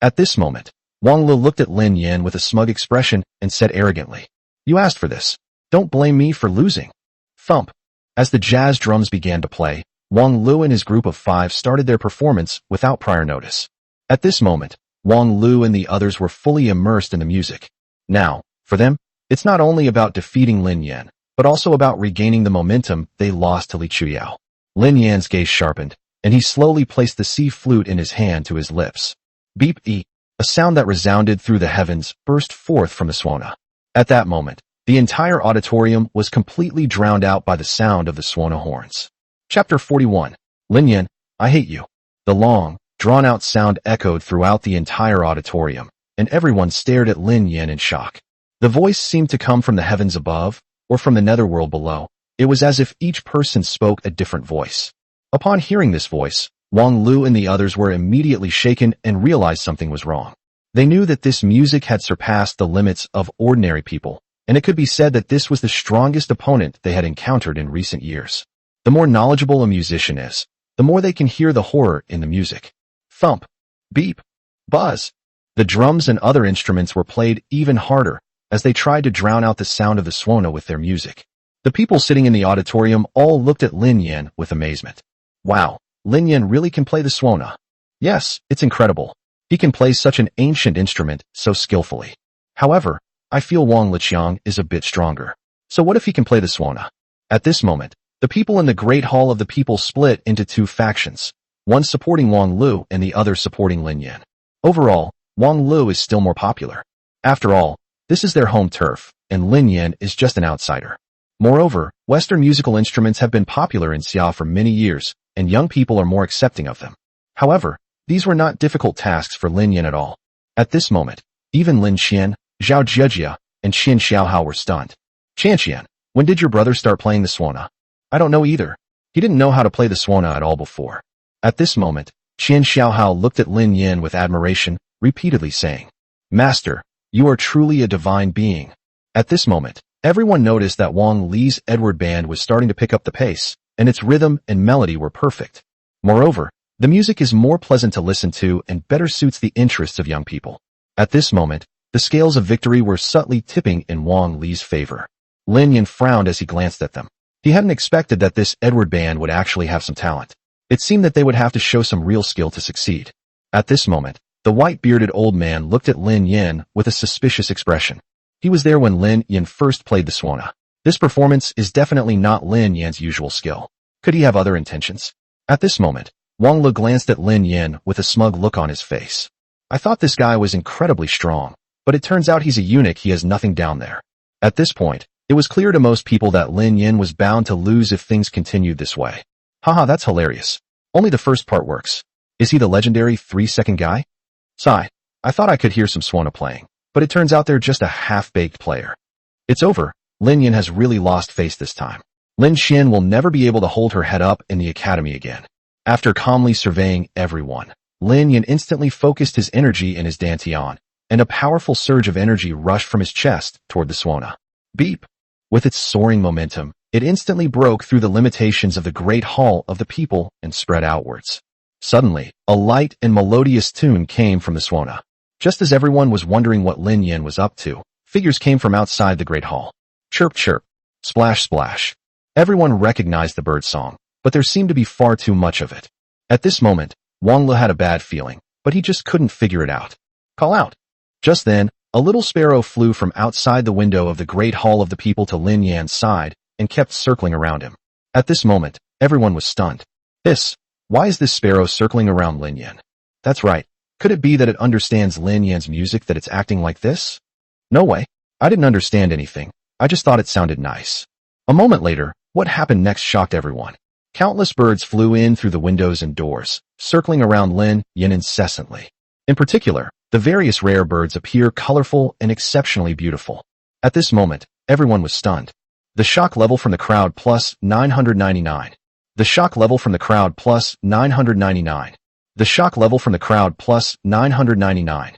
At this moment, Wang Lu looked at Lin Yin with a smug expression and said arrogantly, "You asked for this. Don't blame me for losing." Thump. As the jazz drums began to play, Wang Lu and his group of 5 started their performance without prior notice. At this moment, Wang Lu and the others were fully immersed in the music. Now, for them, it's not only about defeating Lin Yan, but also about regaining the momentum they lost to Li Chuyao. Lin Yan's gaze sharpened, and he slowly placed the C flute in his hand to his lips. Beep-e, a sound that resounded through the heavens burst forth from the Swana. At that moment, the entire auditorium was completely drowned out by the sound of the Swana horns. Chapter 41. Lin Yan, I hate you. The long, drawn-out sound echoed throughout the entire auditorium, and everyone stared at Lin Yan in shock. The voice seemed to come from the heavens above, or from the netherworld below. It was as if each person spoke a different voice. Upon hearing this voice, Wang Lu and the others were immediately shaken and realized something was wrong. They knew that this music had surpassed the limits of ordinary people, and it could be said that this was the strongest opponent they had encountered in recent years. The more knowledgeable a musician is, the more they can hear the horror in the music. Thump, beep, buzz. The drums and other instruments were played even harder as they tried to drown out the sound of the Swana with their music. The people sitting in the auditorium all looked at Lin Yan with amazement. Wow, Lin Yan really can play the Swana. Yes, it's incredible. He can play such an ancient instrument so skillfully. However, I feel Wang Liqiang is a bit stronger. So what if he can play the Swana? At this moment, the people in the Great Hall of the People split into 2 factions, one supporting Wang Lu and the other supporting Lin Yan. Overall, Wang Lu is still more popular. After all, this is their home turf, and Lin Yan is just an outsider. Moreover, Western musical instruments have been popular in Xia for many years, and young people are more accepting of them. However, these were not difficult tasks for Lin Yan at all. At this moment, even Lin Qian, Zhao Jiejia, and Qian Xiaohao were stunned. Qian, when did your brother start playing the Swana? I don't know either. He didn't know how to play the Swana at all before. At this moment, Qian Xiaohao looked at Lin Yan with admiration, repeatedly saying, Master, you are truly a divine being. At this moment, everyone noticed that Wang Li's Edward Band was starting to pick up the pace, and its rhythm and melody were perfect. Moreover, the music is more pleasant to listen to and better suits the interests of young people. At this moment, the scales of victory were subtly tipping in Wang Li's favor. Lin Yan frowned as he glanced at them. He hadn't expected that this Edward Band would actually have some talent. It seemed that they would have to show some real skill to succeed. At this moment, the white-bearded old man looked at Lin Yan with a suspicious expression. He was there when Lin Yan first played the Swana. This performance is definitely not Lin Yan's usual skill. Could he have other intentions? At this moment, Wang Lu glanced at Lin Yan with a smug look on his face. I thought this guy was incredibly strong, but it turns out he's a eunuch. He has nothing down there. At this point, it was clear to most people that Lin Yan was bound to lose if things continued this way. Haha, that's hilarious. Only the first part works. Is he the legendary 3-second guy? Sigh, I thought I could hear some Swana playing, but it turns out they're just a half-baked player. It's over. Lin Yan has really lost face this time. Lin Qian will never be able to hold her head up in the academy again. After calmly surveying everyone, Lin Yan instantly focused his energy in his dantian, and a powerful surge of energy rushed from his chest toward the Swana. Beep! With its soaring momentum, it instantly broke through the limitations of the Great Hall of the People and spread outwards. Suddenly, a light and melodious tune came from the Swana. Just as everyone was wondering what Lin Yan was up to, figures came from outside the Great Hall. Chirp chirp, splash splash. Everyone recognized the bird song, but there seemed to be far too much of it. At this moment, Wang Lu had a bad feeling, but he just couldn't figure it out. Call out. Just then, a little sparrow flew from outside the window of the Great Hall of the People to Lin Yan's side and kept circling around him. At this moment, everyone was stunned. Hiss, why is this sparrow circling around Lin Yan? That's right. Could it be that it understands Lin Yan's music that it's acting like this? No way. I didn't understand anything. I just thought it sounded nice. A moment later, what happened next shocked everyone. Countless birds flew in through the windows and doors, circling around Lin Yan incessantly. In particular, the various rare birds appear colorful and exceptionally beautiful. At this moment, everyone was stunned. The shock level from the crowd plus 999. The shock level from the crowd plus 999. The shock level from the crowd plus 999.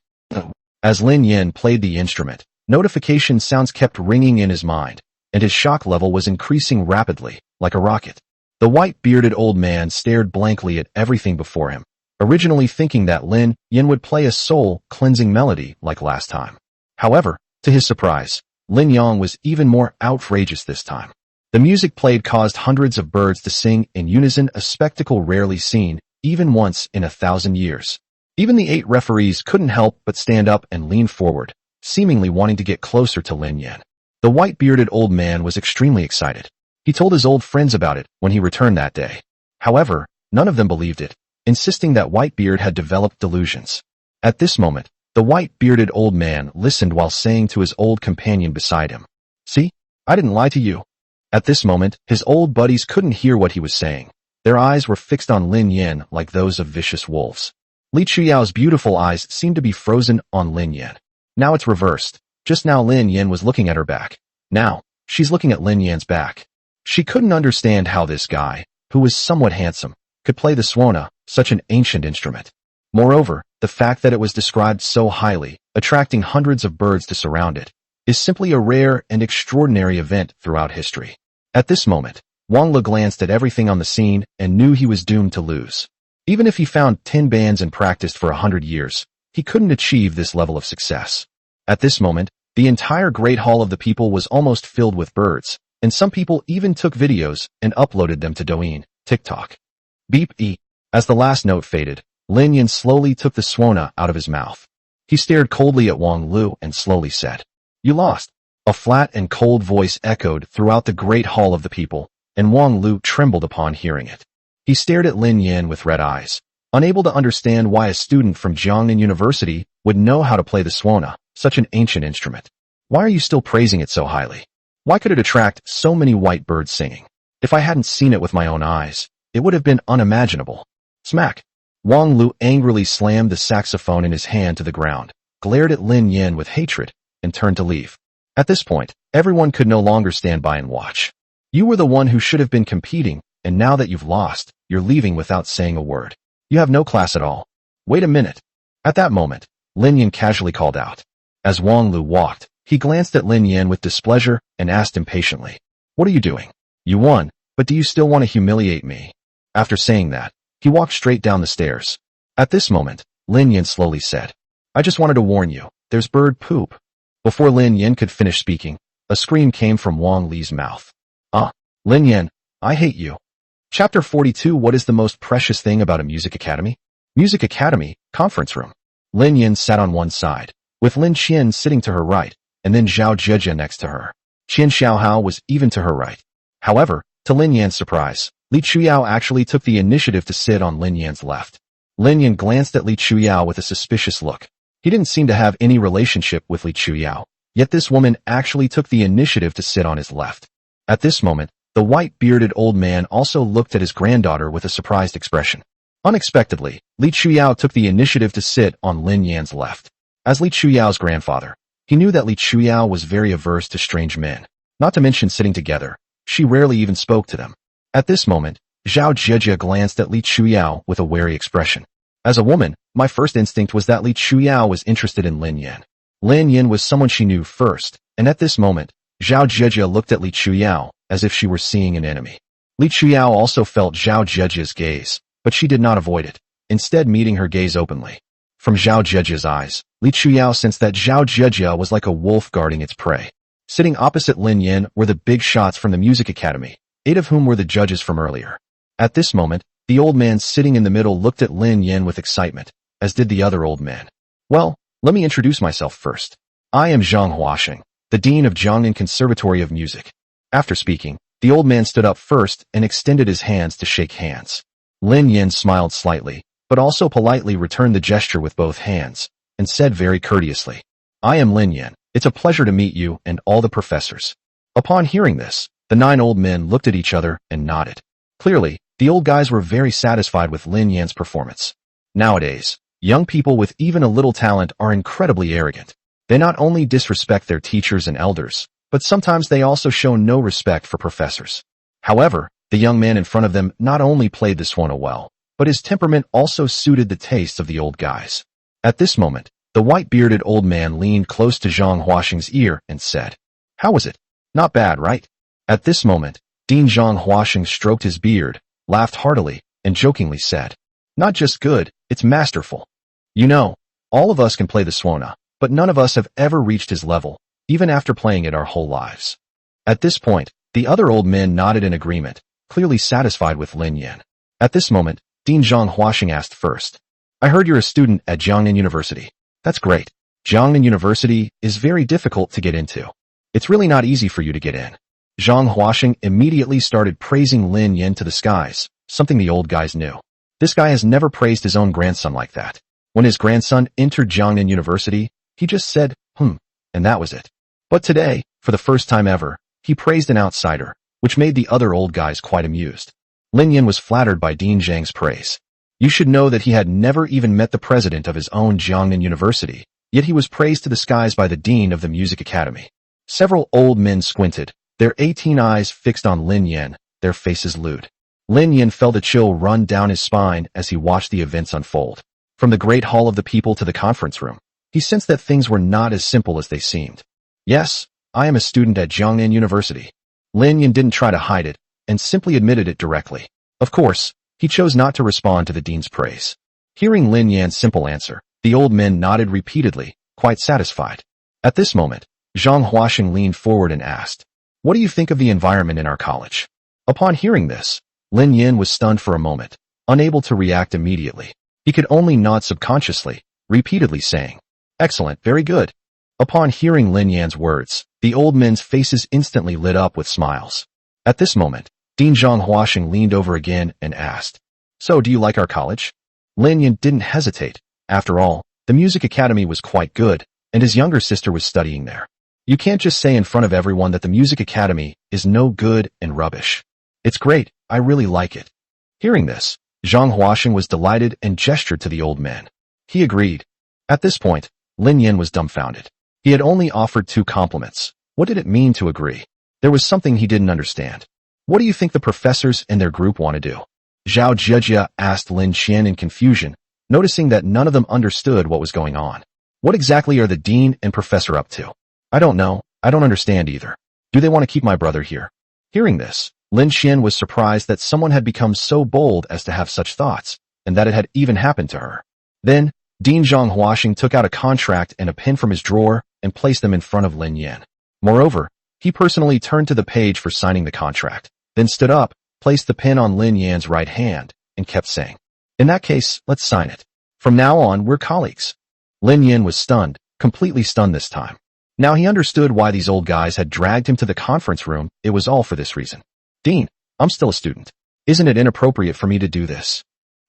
As Lin Yin played the instrument, notification sounds kept ringing in his mind, and his shock level was increasing rapidly, like a rocket. The white-bearded old man stared blankly at everything before him, originally thinking that Lin Yin would play a soul-cleansing melody like last time. However, to his surprise, Lin Yang was even more outrageous this time. The music played caused hundreds of birds to sing in unison, a spectacle rarely seen, even once in 1,000 years. Even the 8 referees couldn't help but stand up and lean forward, seemingly wanting to get closer to Lin Yin. The white-bearded old man was extremely excited. He told his old friends about it when he returned that day. However, none of them believed it, insisting that Whitebeard had developed delusions. At this moment, the white-bearded old man listened while saying to his old companion beside him, "See, I didn't lie to you." At this moment, his old buddies couldn't hear what he was saying. Their eyes were fixed on Lin Yin like those of vicious wolves. Li Chuyao's beautiful eyes seemed to be frozen on Lin Yin. Now it's reversed. Just now Lin Yin was looking at her back. Now, she's looking at Lin Yin's back. She couldn't understand how this guy, who was somewhat handsome, could play the suona, such an ancient instrument. Moreover, the fact that it was described so highly, attracting hundreds of birds to surround it, is simply a rare and extraordinary event throughout history. At this moment, Wang Le glanced at everything on the scene and knew he was doomed to lose. Even if he found 10 bands and practiced for 100 years, he couldn't achieve this level of success. At this moment, the entire Great Hall of the people was almost filled with birds, and some people even took videos and uploaded them to Douyin, TikTok. Beep E. As the last note faded, Lin Yin slowly took the suona out of his mouth. He stared coldly at Wang Lu and slowly said, "You lost." A flat and cold voice echoed throughout the Great Hall of the people, and Wang Lu trembled upon hearing it. He stared at Lin Yin with red eyes, unable to understand why a student from Jiangnan University would know how to play the suona, such an ancient instrument. Why are you still praising it so highly? Why could it attract so many white birds singing? If I hadn't seen it with my own eyes, it would have been unimaginable. Smack! Wang Lu angrily slammed the saxophone in his hand to the ground, glared at Lin Yin with hatred, and turned to leave. At this point, everyone could no longer stand by and watch. You were the one who should have been competing, and now that you've lost, you're leaving without saying a word. You have no class at all. Wait a minute. At that moment, Lin Yin casually called out. As Wang Lu walked, he glanced at Lin Yin with displeasure and asked impatiently, "What are you doing? You won, but do you still want to humiliate me?" After saying that, he walked straight down the stairs. At this moment, Lin Yin slowly said, "I just wanted to warn you, there's bird poop." Before Lin Yin could finish speaking, a scream came from Wang Li's mouth. Lin Yin, I hate you." Chapter 42. What is the most precious thing about a music academy? Music academy, conference room. Lin Yin sat on one side, with Lin Qian sitting to her right, and then Zhao Jieji next to her. Qian Xiaohao was even to her right. However, to Lin Yan's surprise, Li Chuyao actually took the initiative to sit on Lin Yan's left. Lin Yan glanced at Li Chuyao with a suspicious look. He didn't seem to have any relationship with Li Chuyao, yet this woman actually took the initiative to sit on his left. At this moment, the white-bearded old man also looked at his granddaughter with a surprised expression. Unexpectedly, Li Chuyao took the initiative to sit on Lin Yan's left. As Li Chuyao's grandfather, he knew that Li Chuyao was very averse to strange men, not to mention sitting together. She rarely even spoke to them. At this moment, Zhao Jieji glanced at Li Chuyao with a wary expression. As a woman, my first instinct was that Li Chuyao was interested in Lin Yin. Lin Yin was someone she knew first, and at this moment, Zhao Jieji looked at Li Chuyao as if she were seeing an enemy. Li Chuyao also felt Zhao Jieji's gaze, but she did not avoid it, instead meeting her gaze openly. From Zhao Jieji's eyes, Li Chuyao sensed that Zhao Jieji was like a wolf guarding its prey. Sitting opposite Lin Yin were the big shots from the music academy, 8 of whom were the judges from earlier. At this moment, the old man sitting in the middle looked at Lin Yin with excitement, as did the other old men. "Well, let me introduce myself first. I am Zhang Huaxing, the dean of Jiangnan Conservatory of Music." After speaking, the old man stood up first and extended his hands to shake hands. Lin Yin smiled slightly, but also politely returned the gesture with both hands, and said very courteously, "I am Lin Yin. It's a pleasure to meet you and all the professors." Upon hearing this, the 9 old men looked at each other and nodded. Clearly, the old guys were very satisfied with Lin Yan's performance. Nowadays, young people with even a little talent are incredibly arrogant. They not only disrespect their teachers and elders, but sometimes they also show no respect for professors. However, the young man in front of them not only played the suona well, but his temperament also suited the tastes of the old guys. At this moment, the white-bearded old man leaned close to Zhang Huaxing's ear and said, "How was it? Not bad, right?" At this moment, Dean Zhang Huaxing stroked his beard, laughed heartily, and jokingly said, "Not just good, it's masterful. You know, all of us can play the suona, but none of us have ever reached his level, even after playing it our whole lives." At this point, the other old men nodded in agreement, clearly satisfied with Lin Yan. At this moment, Dean Zhang Huaxing asked first, "I heard you're a student at Jiangnan University. That's great. Jiangnan University is very difficult to get into. It's really not easy for you to get in." Zhang Huaxing immediately started praising Lin Yan to the skies, something the old guys knew. This guy has never praised his own grandson like that. When his grandson entered Jiangnan University, he just said, and that was it. But today, for the first time ever, he praised an outsider, which made the other old guys quite amused. Lin Yan was flattered by Dean Zhang's praise. You should know that he had never even met the president of his own Jiangnan University, yet he was praised to the skies by the dean of the music academy. Several old men squinted, their 18 eyes fixed on Lin Yan, their faces lewd. Lin Yan felt a chill run down his spine as he watched the events unfold. From the great hall of the people to the conference room, he sensed that things were not as simple as they seemed. "Yes, I am a student at Jiangnan University." Lin Yan didn't try to hide it, and simply admitted it directly. Of course, he chose not to respond to the dean's praise. Hearing Lin Yan's simple answer, the old men nodded repeatedly, quite satisfied. At this moment, Zhang Huaxing leaned forward and asked, "What do you think of the environment in our college?" Upon hearing this, Lin Yan was stunned for a moment, unable to react immediately. He could only nod subconsciously, repeatedly saying, "Excellent, very good." Upon hearing Lin Yan's words, the old men's faces instantly lit up with smiles. At this moment, Dean Zhang Huaxing leaned over again and asked, "So do you like our college?" Lin Yan didn't hesitate. After all, the music academy was quite good, and his younger sister was studying there. You can't just say in front of everyone that the music academy is no good and rubbish. "It's great, I really like it." Hearing this, Zhang Huaxing was delighted and gestured to the old men. He agreed. At this point, Lin Yan was dumbfounded. He had only offered 2 compliments. What did it mean to agree? There was something he didn't understand. "What do you think the professors and their group want to do?" Zhao Zhejia asked Lin Qian in confusion, noticing that none of them understood what was going on. "What exactly are the dean and professor up to?" "I don't know. I don't understand either. Do they want to keep my brother here?" Hearing this, Lin Qian was surprised that someone had become so bold as to have such thoughts, and that it had even happened to her. Then, Dean Zhang Huaxing took out a contract and a pen from his drawer and placed them in front of Lin Yan. Moreover, he personally turned to the page for signing the contract, then stood up, placed the pen on Lin Yan's right hand, and kept saying, "In that case, let's sign it. From now on, we're colleagues." Lin Yan was stunned, completely stunned this time. Now he understood why these old guys had dragged him to the conference room. It was all for this reason. "Dean, I'm still a student. Isn't it inappropriate for me to do this?"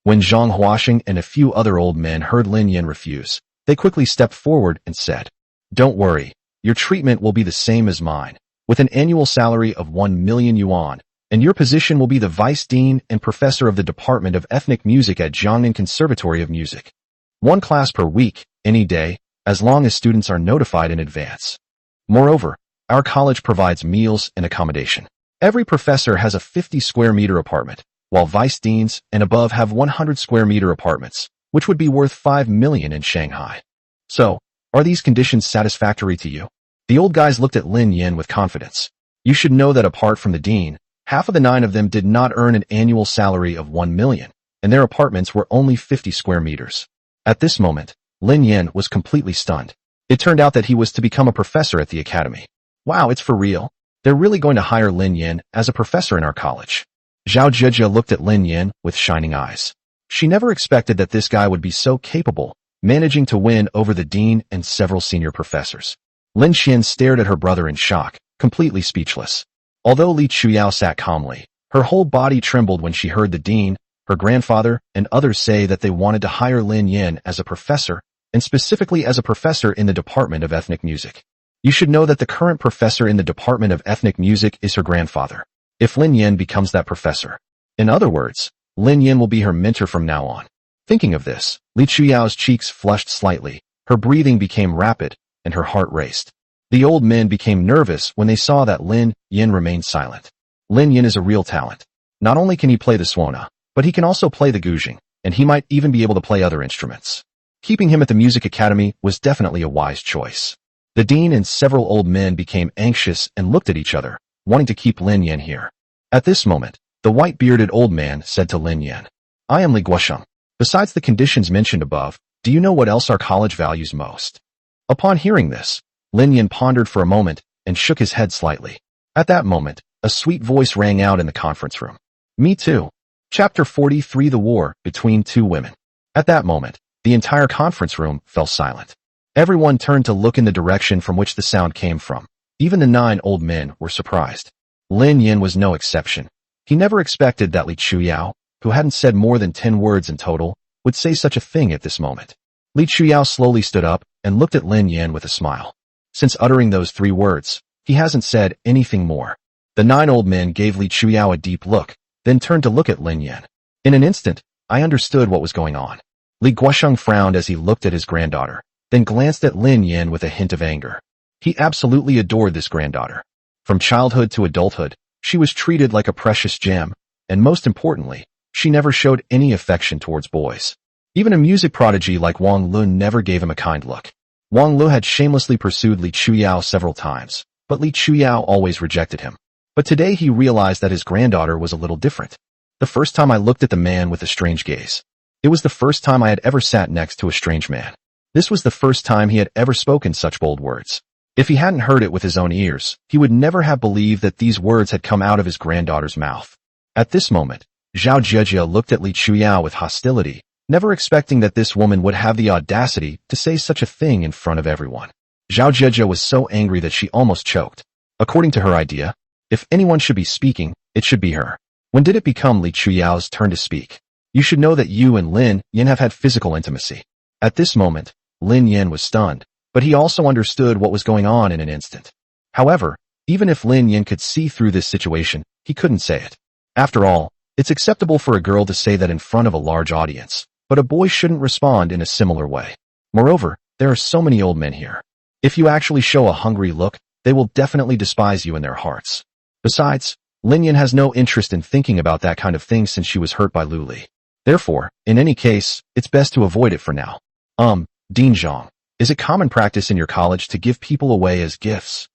When Zhang Huaxing and a few other old men heard Lin Yan refuse, they quickly stepped forward and said, "Don't worry, your treatment will be the same as mine, with an annual salary of 1 million yuan, and your position will be the vice dean and professor of the Department of Ethnic Music at Jiangnan Conservatory of Music. 1 class per week, any day, as long as students are notified in advance. Moreover, our college provides meals and accommodation. Every professor has a 50 square meter apartment, while vice deans and above have 100 square meter apartments, which would be worth 5 million in Shanghai. So, are these conditions satisfactory to you?" The old guys looked at Lin Yan with confidence. You should know that apart from the dean, half of the 9 of them did not earn an annual salary of 1 million, and their apartments were only 50 square meters. At this moment, Lin Yan was completely stunned. It turned out that he was to become a professor at the academy. Wow, it's for real. They're really going to hire Lin Yan as a professor in our college. Zhao Zhejia looked at Lin Yan with shining eyes. She never expected that this guy would be so capable, managing to win over the dean and several senior professors. Lin Qian stared at her brother in shock, completely speechless. Although Li Chuyao sat calmly, her whole body trembled when she heard the dean, her grandfather, and others say that they wanted to hire Lin Yan as a professor, and specifically as a professor in the Department of Ethnic Music. You should know that the current professor in the Department of Ethnic Music is her grandfather. If Lin Yan becomes that professor. In other words, Lin Yan will be her mentor from now on. Thinking of this, Li Chuyao's cheeks flushed slightly, her breathing became rapid, and her heart raced. The old men became nervous when they saw that Lin Yan remained silent. Lin Yan is a real talent. Not only can he play the suona, but he can also play the guzheng, and he might even be able to play other instruments. Keeping him at the music academy was definitely a wise choice. The dean and several old men became anxious and looked at each other, wanting to keep Lin Yan here. At this moment, the white-bearded old man said to Lin Yan, "I am Li Guosheng. Besides the conditions mentioned above, do you know what else our college values most?" Upon hearing this, Lin Yan pondered for a moment and shook his head slightly. At that moment, a sweet voice rang out in the conference room. "Me too." Chapter 43: The War Between Two Women. At that moment, the entire conference room fell silent. Everyone turned to look in the direction from which the sound came from. Even the 9 old men were surprised. Lin Yan was no exception. He never expected that Li Chuyao, who hadn't said more than 10 words in total, would say such a thing at this moment. Li Chuyao slowly stood up and looked at Lin Yan with a smile. Since uttering those 3 words, he hasn't said anything more. The 9 old men gave Li Chuyao a deep look, then turned to look at Lin Yan. In an instant, I understood what was going on. Li Guosheng frowned as he looked at his granddaughter, then glanced at Lin Yan with a hint of anger. He absolutely adored this granddaughter. From childhood to adulthood, she was treated like a precious gem, and most importantly, she never showed any affection towards boys. Even a music prodigy like Wang Lu never gave him a kind look. Wang Lu had shamelessly pursued Li Chuyao several times, but Li Chuyao always rejected him. But today he realized that his granddaughter was a little different. The first time I looked at the man with a strange gaze. It was the first time I had ever sat next to a strange man. This was the first time he had ever spoken such bold words. If he hadn't heard it with his own ears, he would never have believed that these words had come out of his granddaughter's mouth. At this moment, Zhao Jiejie looked at Li Chuyao with hostility, never expecting that this woman would have the audacity to say such a thing in front of everyone. Zhao Jiejie was so angry that she almost choked. According to her idea, if anyone should be speaking, it should be her. When did it become Li Chuyao's turn to speak? You should know that you and Lin Yan have had physical intimacy. At this moment, Lin Yan was stunned, but he also understood what was going on in an instant. However, even if Lin Yan could see through this situation, he couldn't say it. After all, it's acceptable for a girl to say that in front of a large audience, but a boy shouldn't respond in a similar way. Moreover, there are so many old men here. If you actually show a hungry look, they will definitely despise you in their hearts. Besides, Lin Yan has no interest in thinking about that kind of thing since she was hurt by Lu Li. Therefore, in any case, it's best to avoid it for now. Dean Zhang, is it common practice in your college to give people away as gifts?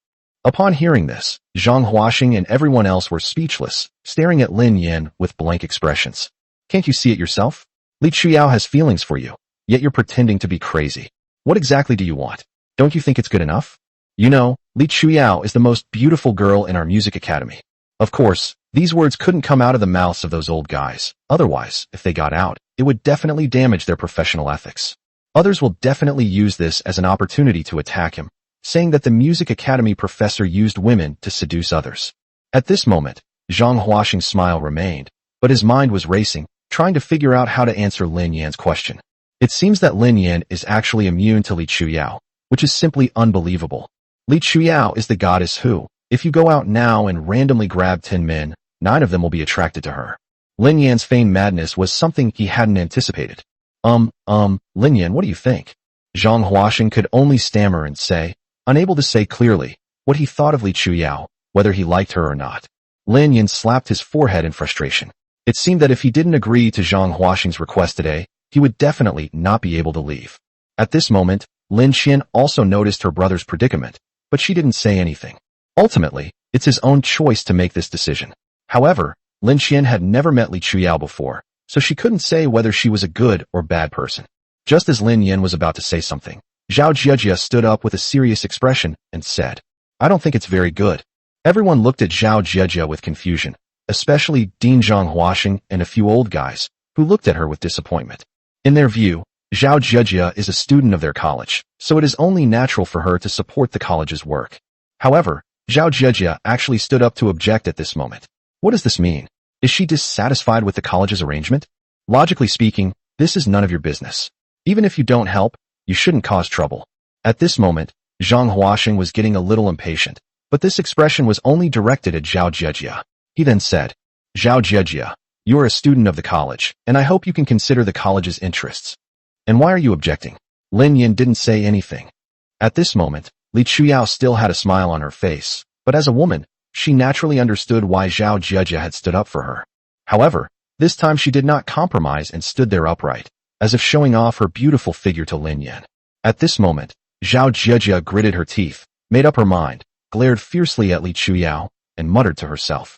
Upon hearing this, Zhang Huaxing and everyone else were speechless, staring at Lin Yan with blank expressions. Can't you see it yourself? Li Chuyao has feelings for you, yet you're pretending to be crazy. What exactly do you want? Don't you think it's good enough? You know, Li Chuyao is the most beautiful girl in our music academy. Of course, these words couldn't come out of the mouths of those old guys. Otherwise, if they got out, it would definitely damage their professional ethics. Others will definitely use this as an opportunity to attack him, saying that the music academy professor used women to seduce others. At this moment, Zhang Huaxing's smile remained, but his mind was racing, trying to figure out how to answer Lin Yan's question. It seems that Lin Yan is actually immune to Li Chuyao, which is simply unbelievable. Li Chuyao is the goddess who, if you go out now and randomly grab 10 men, 9 of them will be attracted to her. Lin Yan's feigned madness was something he hadn't anticipated. Lin Yan, what do you think? Zhang Huaxing could only stammer and say, unable to say clearly, what he thought of Li Chuyao, whether he liked her or not. Lin Yan slapped his forehead in frustration. It seemed that if he didn't agree to Zhang Huaxing's request today, he would definitely not be able to leave. At this moment, Lin Qian also noticed her brother's predicament, but she didn't say anything. Ultimately, it's his own choice to make this decision. However, Lin Qian had never met Li Chuyao before, so she couldn't say whether she was a good or bad person. Just as Lin Yan was about to say something, Zhao Jiejie stood up with a serious expression and said, I don't think it's very good. Everyone looked at Zhao Jiejie with confusion, especially Dean Zhang Huaxing and a few old guys, who looked at her with disappointment. In their view, Zhao Jiejie is a student of their college, so it is only natural for her to support the college's work. However, Zhao Jiejie actually stood up to object at this moment. What does this mean? Is she dissatisfied with the college's arrangement? Logically speaking, this is none of your business. Even if you don't help, you shouldn't cause trouble. At this moment, Zhang Huaxing was getting a little impatient, but this expression was only directed at Zhao Jiejie. He then said, Zhao Jiejie, you are a student of the college, and I hope you can consider the college's interests. And why are you objecting? Lin Yan didn't say anything. At this moment, Li Chuyao still had a smile on her face, but as a woman, she naturally understood why Zhao Jiejie had stood up for her. However, This time she did not compromise and stood there upright, as if showing off her beautiful figure to Lin Yan. At this moment, Zhao Jijia gritted her teeth, made up her mind, glared fiercely at Li Chuyao, and muttered to herself,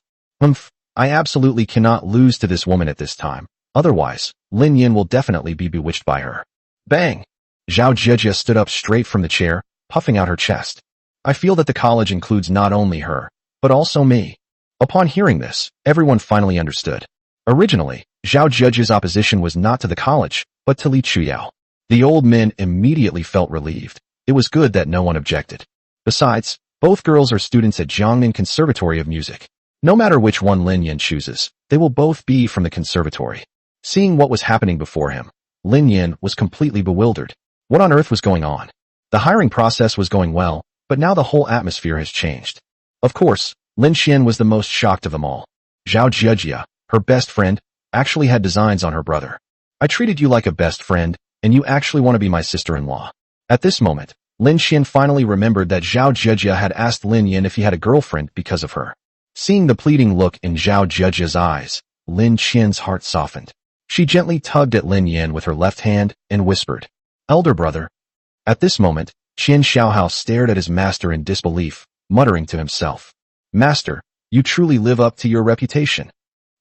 I absolutely cannot lose to this woman at this time. Otherwise, Lin Yan will definitely be bewitched by her. Bang! Zhao Jijia stood up straight from the chair, puffing out her chest. I feel that the college includes not only her, but also me. Upon hearing this, everyone finally understood. Originally, Zhao Jijia's opposition was not to the college, but to Li Chuyao. The old men immediately felt relieved. It was good that no one objected. Besides, both girls are students at Jiangnan Conservatory of Music. No matter which one Lin Yan chooses, they will both be from the conservatory. Seeing what was happening before him, Lin Yan was completely bewildered. What on earth was going on? The hiring process was going well, but now the whole atmosphere has changed. Of course, Lin Xian was the most shocked of them all. Zhao Jijia, her best friend, actually had designs on her brother. I treated you like a best friend, and you actually want to be my sister-in-law. At this moment, Lin Xian finally remembered that Zhao Jijia had asked Lin Yan if he had a girlfriend because of her. Seeing the pleading look in Zhao Jijia's eyes, Lin Xian's heart softened. She gently tugged at Lin Yan with her left hand and whispered, Elder brother. At this moment, Qian Xiaohao stared at his master in disbelief, muttering to himself, Master, you truly live up to your reputation.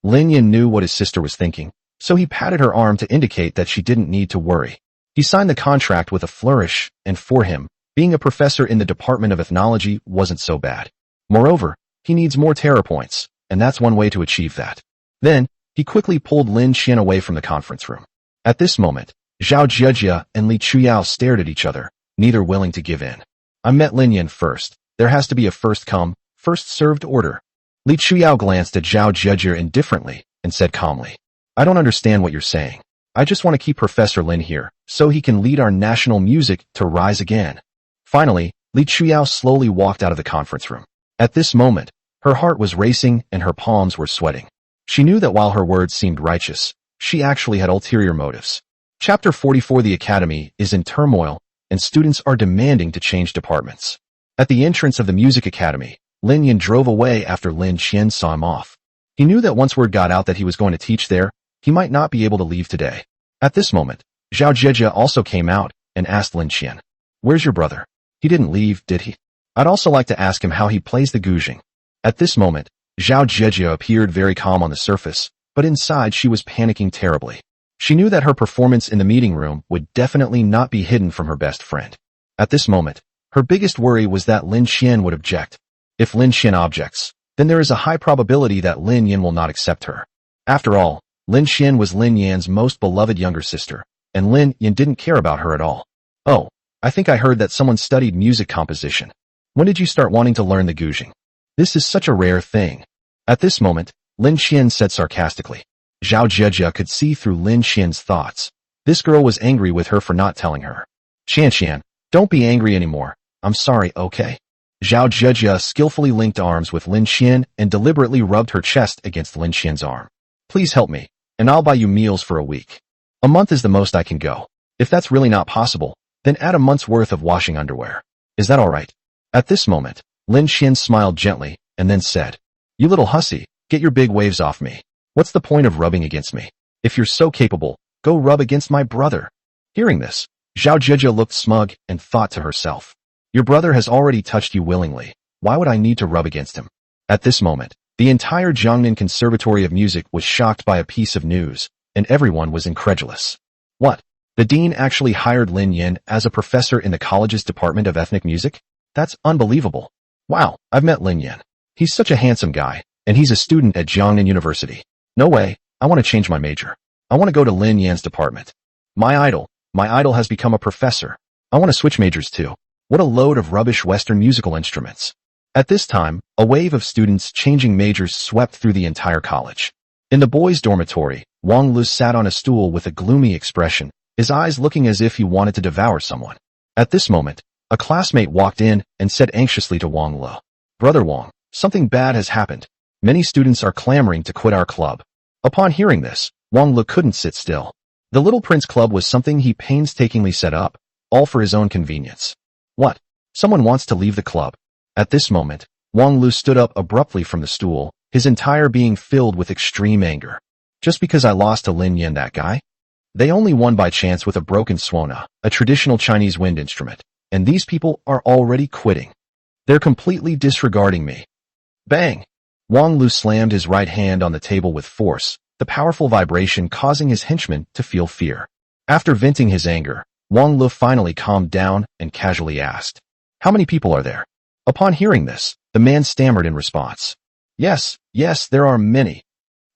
Lin Yan knew what his sister was thinking, so he patted her arm to indicate that she didn't need to worry. He signed the contract with a flourish, and for him, being a professor in the Department of Ethnology wasn't so bad. Moreover, he needs more terror points, and that's one way to achieve that. Then, he quickly pulled Lin Xian away from the conference room. At this moment, Zhao Jijia and Li Chuyao stared at each other, neither willing to give in. I met Lin Yan first. There has to be a first come, first served order. Li Chuyao glanced at Zhao Jijia indifferently and said calmly, I don't understand what you're saying. I just want to keep Professor Lin here, so he can lead our national music to rise again. Finally, Li Chuyao slowly walked out of the conference room. At this moment, her heart was racing and her palms were sweating. She knew that while her words seemed righteous, she actually had ulterior motives. Chapter 44 The Academy is in turmoil, and students are demanding to change departments. At the entrance of the music academy, Lin Yan drove away after Lin Xian saw him off. He knew that once word got out that he was going to teach there, he might not be able to leave today. At this moment, Zhao Jijia also came out and asked Lin Xian, Where's your brother? He didn't leave, did he? I'd also like to ask him how he plays the guzheng. At this moment, Zhao Jijia appeared very calm on the surface, but inside she was panicking terribly. She knew that her performance in the meeting room would definitely not be hidden from her best friend. At this moment, her biggest worry was that Lin Xian would object. If Lin Xian objects, then there is a high probability that Lin Yan will not accept her. After all, Lin Xian was Lin Yan's most beloved younger sister, and Lin Yan didn't care about her at all. Oh, I think I heard that someone studied music composition. When did you start wanting to learn the guzheng? This is such a rare thing. At this moment, Lin Xian said sarcastically. Zhao Jijia could see through Lin Xian's thoughts. This girl was angry with her for not telling her. Xian, don't be angry anymore. I'm sorry, okay? Zhao Jijia skillfully linked arms with Lin Xian and deliberately rubbed her chest against Lin Xian's arm. Please help me, and I'll buy you meals for a week. A month is the most I can go. If that's really not possible, then add a month's worth of washing underwear. Is that all right? At this moment, Lin Xian smiled gently and then said, You little hussy, get your big waves off me. What's the point of rubbing against me? If you're so capable, go rub against my brother. Hearing this, Zhao Jijia looked smug and thought to herself, Your brother has already touched you willingly. Why would I need to rub against him? At this moment, the entire Jiangnan Conservatory of Music was shocked by a piece of news, and everyone was incredulous. What? The dean actually hired Lin Yan as a professor in the college's Department of Ethnic Music? That's unbelievable. Wow, I've met Lin Yan. He's such a handsome guy, and he's a student at Jiangnan University. No way, I want to change my major. I want to go to Lin Yan's department. My idol has become a professor. I want to switch majors too. What a load of rubbish Western musical instruments. At this time, a wave of students changing majors swept through the entire college. In the boys' dormitory, Wang Lu sat on a stool with a gloomy expression, his eyes looking as if he wanted to devour someone. At this moment, a classmate walked in and said anxiously to Wang Lu, Brother Wang, something bad has happened. Many students are clamoring to quit our club. Upon hearing this, Wang Lu couldn't sit still. The Little Prince Club was something he painstakingly set up, all for his own convenience. What? Someone wants to leave the club. At this moment, Wang Lu stood up abruptly from the stool, his entire being filled with extreme anger. Just because I lost to Lin Yan, that guy? They only won by chance with a broken suona, a traditional Chinese wind instrument, and these people are already quitting. They're completely disregarding me. Bang! Wang Lu slammed his right hand on the table with force, the powerful vibration causing his henchman to feel fear. After venting his anger, Wang Lu finally calmed down and casually asked, "How many people are there?" Upon hearing this, the man stammered in response. Yes, there are many."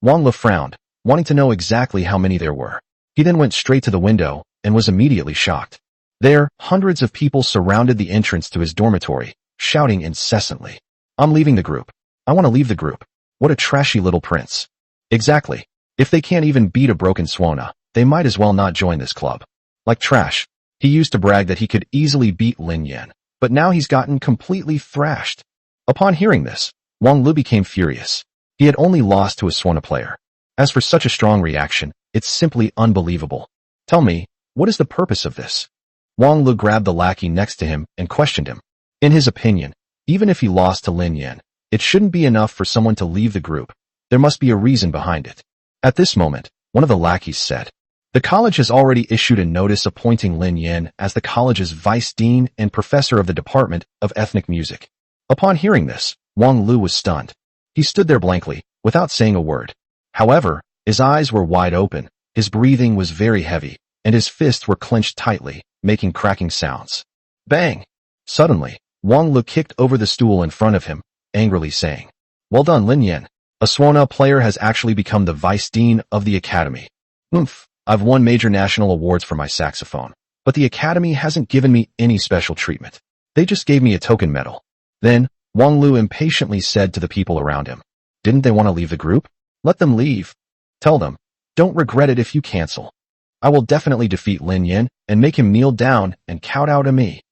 Wang Lu frowned, wanting to know exactly how many there were. He then went straight to the window and was immediately shocked. There, hundreds of people surrounded the entrance to his dormitory, shouting incessantly, "I'm leaving the group. I want to leave the group. What a trashy little prince." Exactly. If they can't even beat a broken suona, they might as well not join this club. Like trash. He used to brag that he could easily beat Lin Yan, but now he's gotten completely thrashed. Upon hearing this, Wang Lu became furious. He had only lost to a suona player. As for such a strong reaction, it's simply unbelievable. Tell me, what is the purpose of this? Wang Lu grabbed the lackey next to him and questioned him. In his opinion, even if he lost to Lin Yan, it shouldn't be enough for someone to leave the group. There must be a reason behind it. At this moment, one of the lackeys said, "The college has already issued a notice appointing Lin Yan as the college's vice dean and professor of the Department of Ethnic Music." Upon hearing this, Wang Lu was stunned. He stood there blankly, without saying a word. However, his eyes were wide open, his breathing was very heavy, and his fists were clenched tightly, making cracking sounds. Bang! Suddenly, Wang Lu kicked over the stool in front of him, angrily saying, "Well done, Lin Yan. A suona player has actually become the vice dean of the academy. Oomph, I've won major national awards for my saxophone, but the academy hasn't given me any special treatment. They just gave me a token medal." Then, Wang Lu impatiently said to the people around him, "Didn't they want to leave the group? Let them leave. Tell them, don't regret it if you cancel. I will definitely defeat Lin Yan and make him kneel down and kowtow to me."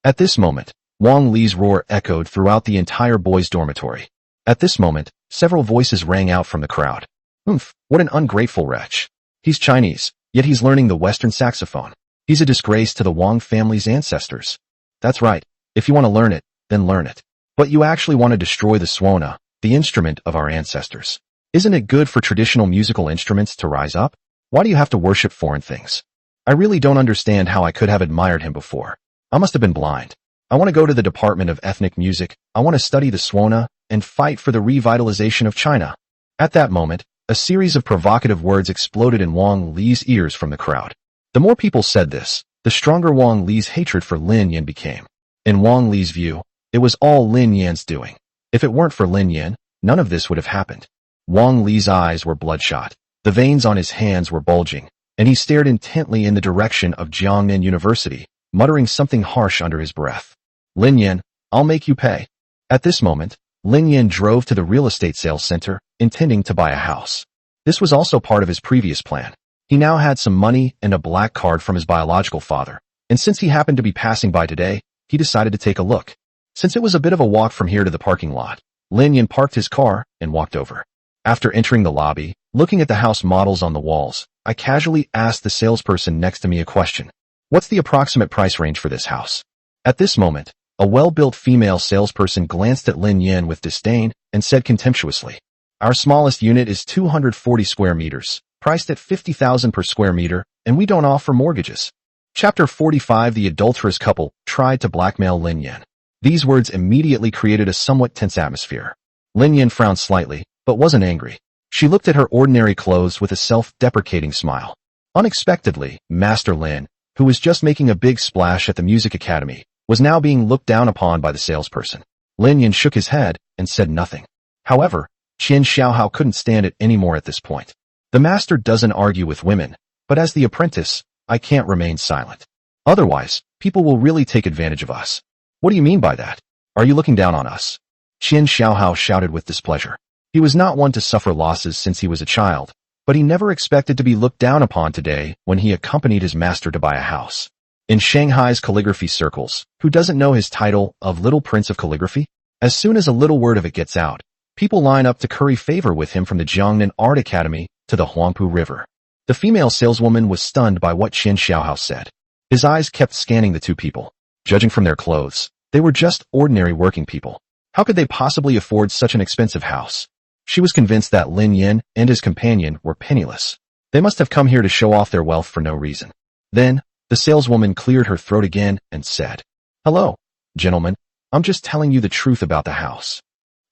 At this moment, Wang Li's roar echoed throughout the entire boys' dormitory. At this moment, several voices rang out from the crowd. "Oomph, what an ungrateful wretch. He's Chinese, yet he's learning the Western saxophone. He's a disgrace to the Wang family's ancestors. That's right, if you want to learn it, then learn it. But you actually want to destroy the suona, the instrument of our ancestors. Isn't it good for traditional musical instruments to rise up? Why do you have to worship foreign things? I really don't understand how I could have admired him before. I must have been blind. I want to go to the Department of Ethnic Music, I want to study the suona, and fight for the revitalization of China." At that moment, a series of provocative words exploded in Wang Li's ears from the crowd. The more people said this, the stronger Wang Li's hatred for Lin Yan became. In Wang Li's view, it was all Lin Yan's doing. If it weren't for Lin Yan, none of this would have happened. Wang Li's eyes were bloodshot, the veins on his hands were bulging, and he stared intently in the direction of Jiangnan University, muttering something harsh under his breath. "Lin Yan, I'll make you pay." At this moment, Lin Yan drove to the real estate sales center, intending to buy a house. This was also part of his previous plan. He now had some money and a black card from his biological father, and since he happened to be passing by today, he decided to take a look. Since it was a bit of a walk from here to the parking lot, Lin Yan parked his car and walked over. After entering the lobby, looking at the house models on the walls, I casually asked the salesperson next to me a question. "What's the approximate price range for this house?" At this moment, a well-built female salesperson glanced at Lin Yan with disdain and said contemptuously, "Our smallest unit is 240 square meters, priced at 50,000 per square meter, and we don't offer mortgages." Chapter 45. The adulterous couple tried to blackmail Lin Yan. These words immediately created a somewhat tense atmosphere. Lin Yan frowned slightly, but wasn't angry. She looked at her ordinary clothes with a self-deprecating smile. Unexpectedly, Master Lin, who was just making a big splash at the music academy, was now being looked down upon by the salesperson. Lin Yan shook his head and said nothing. However, Qian Xiaohao couldn't stand it anymore at this point. The master doesn't argue with women, but as the apprentice, I can't remain silent. Otherwise, people will really take advantage of us. What do you mean by that? Are you looking down on us? Qian Xiaohao shouted with displeasure. He was not one to suffer losses since he was a child, but he never expected to be looked down upon today when he accompanied his master to buy a house. In Shanghai's calligraphy circles, who doesn't know his title of Little Prince of Calligraphy? As soon as a little word of it gets out, people line up to curry favor with him from the Jiangnan Art Academy to the Huangpu River. The female saleswoman was stunned by what Qian Xiaohao said. His eyes kept scanning the two people. Judging from their clothes, they were just ordinary working people. How could they possibly afford such an expensive house? She was convinced that Lin Yin and his companion were penniless. They must have come here to show off their wealth for no reason. Then, the saleswoman cleared her throat again and said, "Hello, gentlemen. I'm just telling you the truth about the house.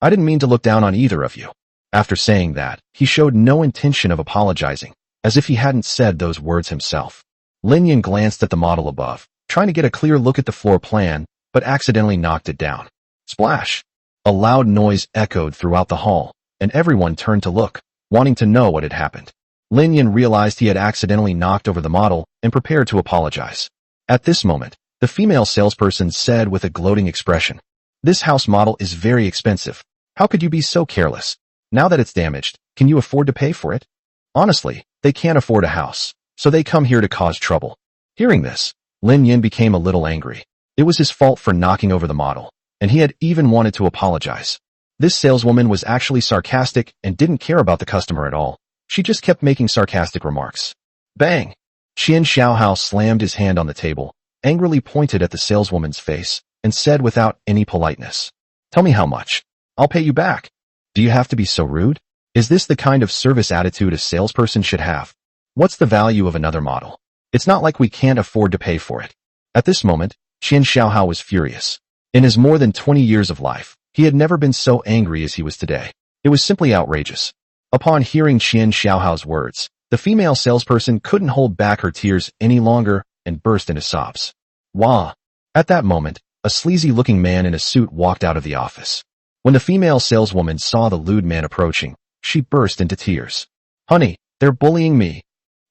I didn't mean to look down on either of you." After saying that, he showed no intention of apologizing, as if he hadn't said those words himself. Lin Yin glanced at the model above, trying to get a clear look at the floor plan, but accidentally knocked it down. Splash! A loud noise echoed throughout the hall, and everyone turned to look, wanting to know what had happened. Lin Yin realized he had accidentally knocked over the model and prepared to apologize. At this moment, the female salesperson said with a gloating expression, "This house model is very expensive. How could you be so careless? Now that it's damaged, can you afford to pay for it?" Honestly, they can't afford a house, so they come here to cause trouble. Hearing this, Lin Yin became a little angry. It was his fault for knocking over the model, and he had even wanted to apologize. This saleswoman was actually sarcastic and didn't care about the customer at all. She just kept making sarcastic remarks. Bang! Qian Xiaohao slammed his hand on the table, angrily pointed at the saleswoman's face, and said without any politeness, "Tell me how much. I'll pay you back." Do you have to be so rude? Is this the kind of service attitude a salesperson should have? What's the value of another model? It's not like we can't afford to pay for it. At this moment, Qian Xiaohao was furious. In his more than 20 years of life, he had never been so angry as he was today. It was simply outrageous. Upon hearing Qian Xiaohao's words, the female salesperson couldn't hold back her tears any longer and burst into sobs. Wah! At that moment, a sleazy-looking man in a suit walked out of the office. When the female saleswoman saw the lewd man approaching, she burst into tears. "Honey, they're bullying me."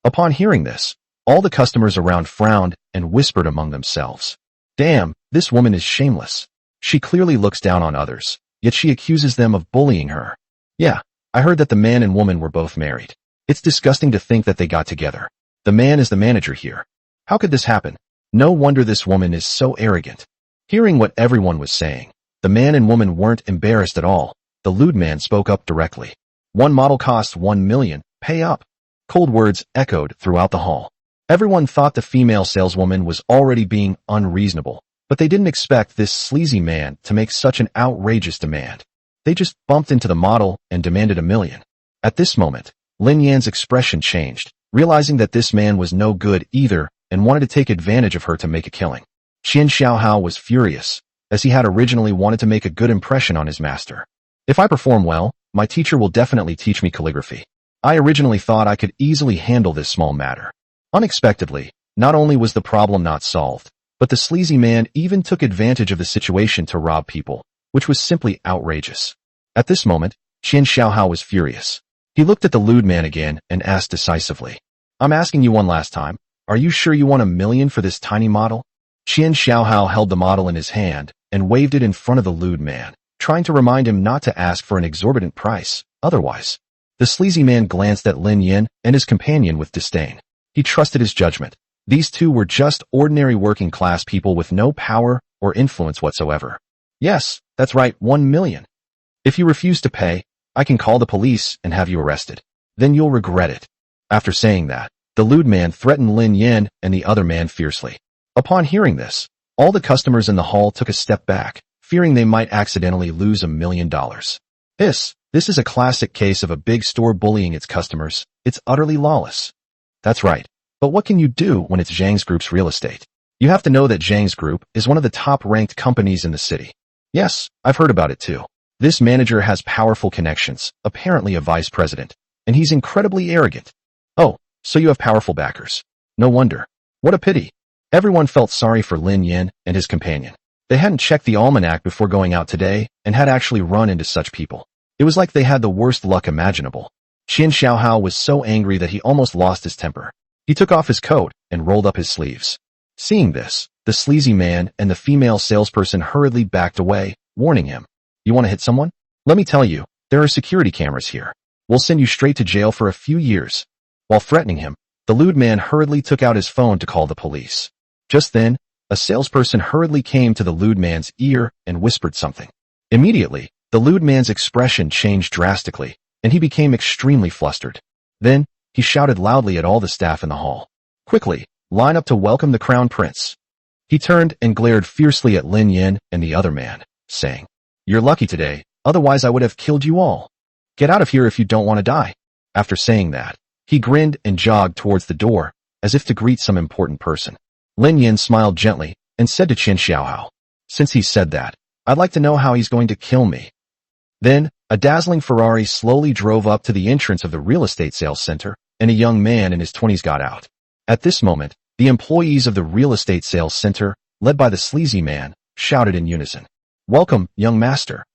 Upon hearing this, all the customers around frowned and whispered among themselves. Damn, this woman is shameless. She clearly looks down on others, yet she accuses them of bullying her. Yeah, I heard that the man and woman were both married. It's disgusting to think that they got together. The man is the manager here. How could this happen? No wonder this woman is so arrogant. Hearing what everyone was saying, the man and woman weren't embarrassed at all. The lewd man spoke up directly. "One model costs 1 million, pay up." Cold words echoed throughout the hall. Everyone thought the female saleswoman was already being unreasonable, but they didn't expect this sleazy man to make such an outrageous demand. They just bumped into the model and demanded 1 million. At this moment, Lin Yan's expression changed, realizing that this man was no good either and wanted to take advantage of her to make a killing. Qian Xiaohao was furious, as he had originally wanted to make a good impression on his master. "If I perform well, my teacher will definitely teach me calligraphy. I originally thought I could easily handle this small matter." Unexpectedly, not only was the problem not solved, but the sleazy man even took advantage of the situation to rob people, which was simply outrageous. At this moment, Qian Xiaohao was furious. He looked at the lewd man again and asked decisively, "I'm asking you one last time, are you sure you want 1 million for this tiny model?" Qian Xiaohao held the model in his hand and waved it in front of the lewd man, trying to remind him not to ask for an exorbitant price, otherwise. The sleazy man glanced at Lin Yin and his companion with disdain. He trusted his judgment. These two were just ordinary working-class people with no power or influence whatsoever. "Yes, that's right, 1 million. If you refuse to pay, I can call the police and have you arrested. Then you'll regret it." After saying that, the lewd man threatened Lin Yin and the other man fiercely. Upon hearing this, all the customers in the hall took a step back, fearing they might accidentally lose $1 million. This is a classic case of a big store bullying its customers. It's utterly lawless. That's right. But what can you do when it's Zhang's Group's real estate? You have to know that Zhang's Group is one of the top-ranked companies in the city. Yes, I've heard about it too. This manager has powerful connections, apparently a vice president, and he's incredibly arrogant. Oh, so you have powerful backers. No wonder. What a pity. Everyone felt sorry for Lin Yin and his companion. They hadn't checked the almanac before going out today and had actually run into such people. It was like they had the worst luck imaginable. Qian Xiaohao was so angry that he almost lost his temper. He took off his coat and rolled up his sleeves. Seeing this, the sleazy man and the female salesperson hurriedly backed away, warning him, "You want to hit someone? Let me tell you, there are security cameras here. We'll send you straight to jail for a few years." While threatening him, the lewd man hurriedly took out his phone to call the police. Just then, a salesperson hurriedly came to the lewd man's ear and whispered something. Immediately, the lewd man's expression changed drastically, and he became extremely flustered. Then, he shouted loudly at all the staff in the hall, "Quickly, line up to welcome the crown prince." He turned and glared fiercely at Lin Yin and the other man, saying, "You're lucky today, otherwise I would have killed you all." Get out of here if you don't want to die. After saying that, he grinned and jogged towards the door, as if to greet some important person. Lin Yin smiled gently and said to Qin Xiaohao, "Since he said that, I'd like to know how he's going to kill me." Then, a dazzling Ferrari slowly drove up to the entrance of the real estate sales center, and a young man in his 20s got out. At this moment, the employees of the real estate sales center, led by the sleazy man, shouted in unison, "Welcome, young master."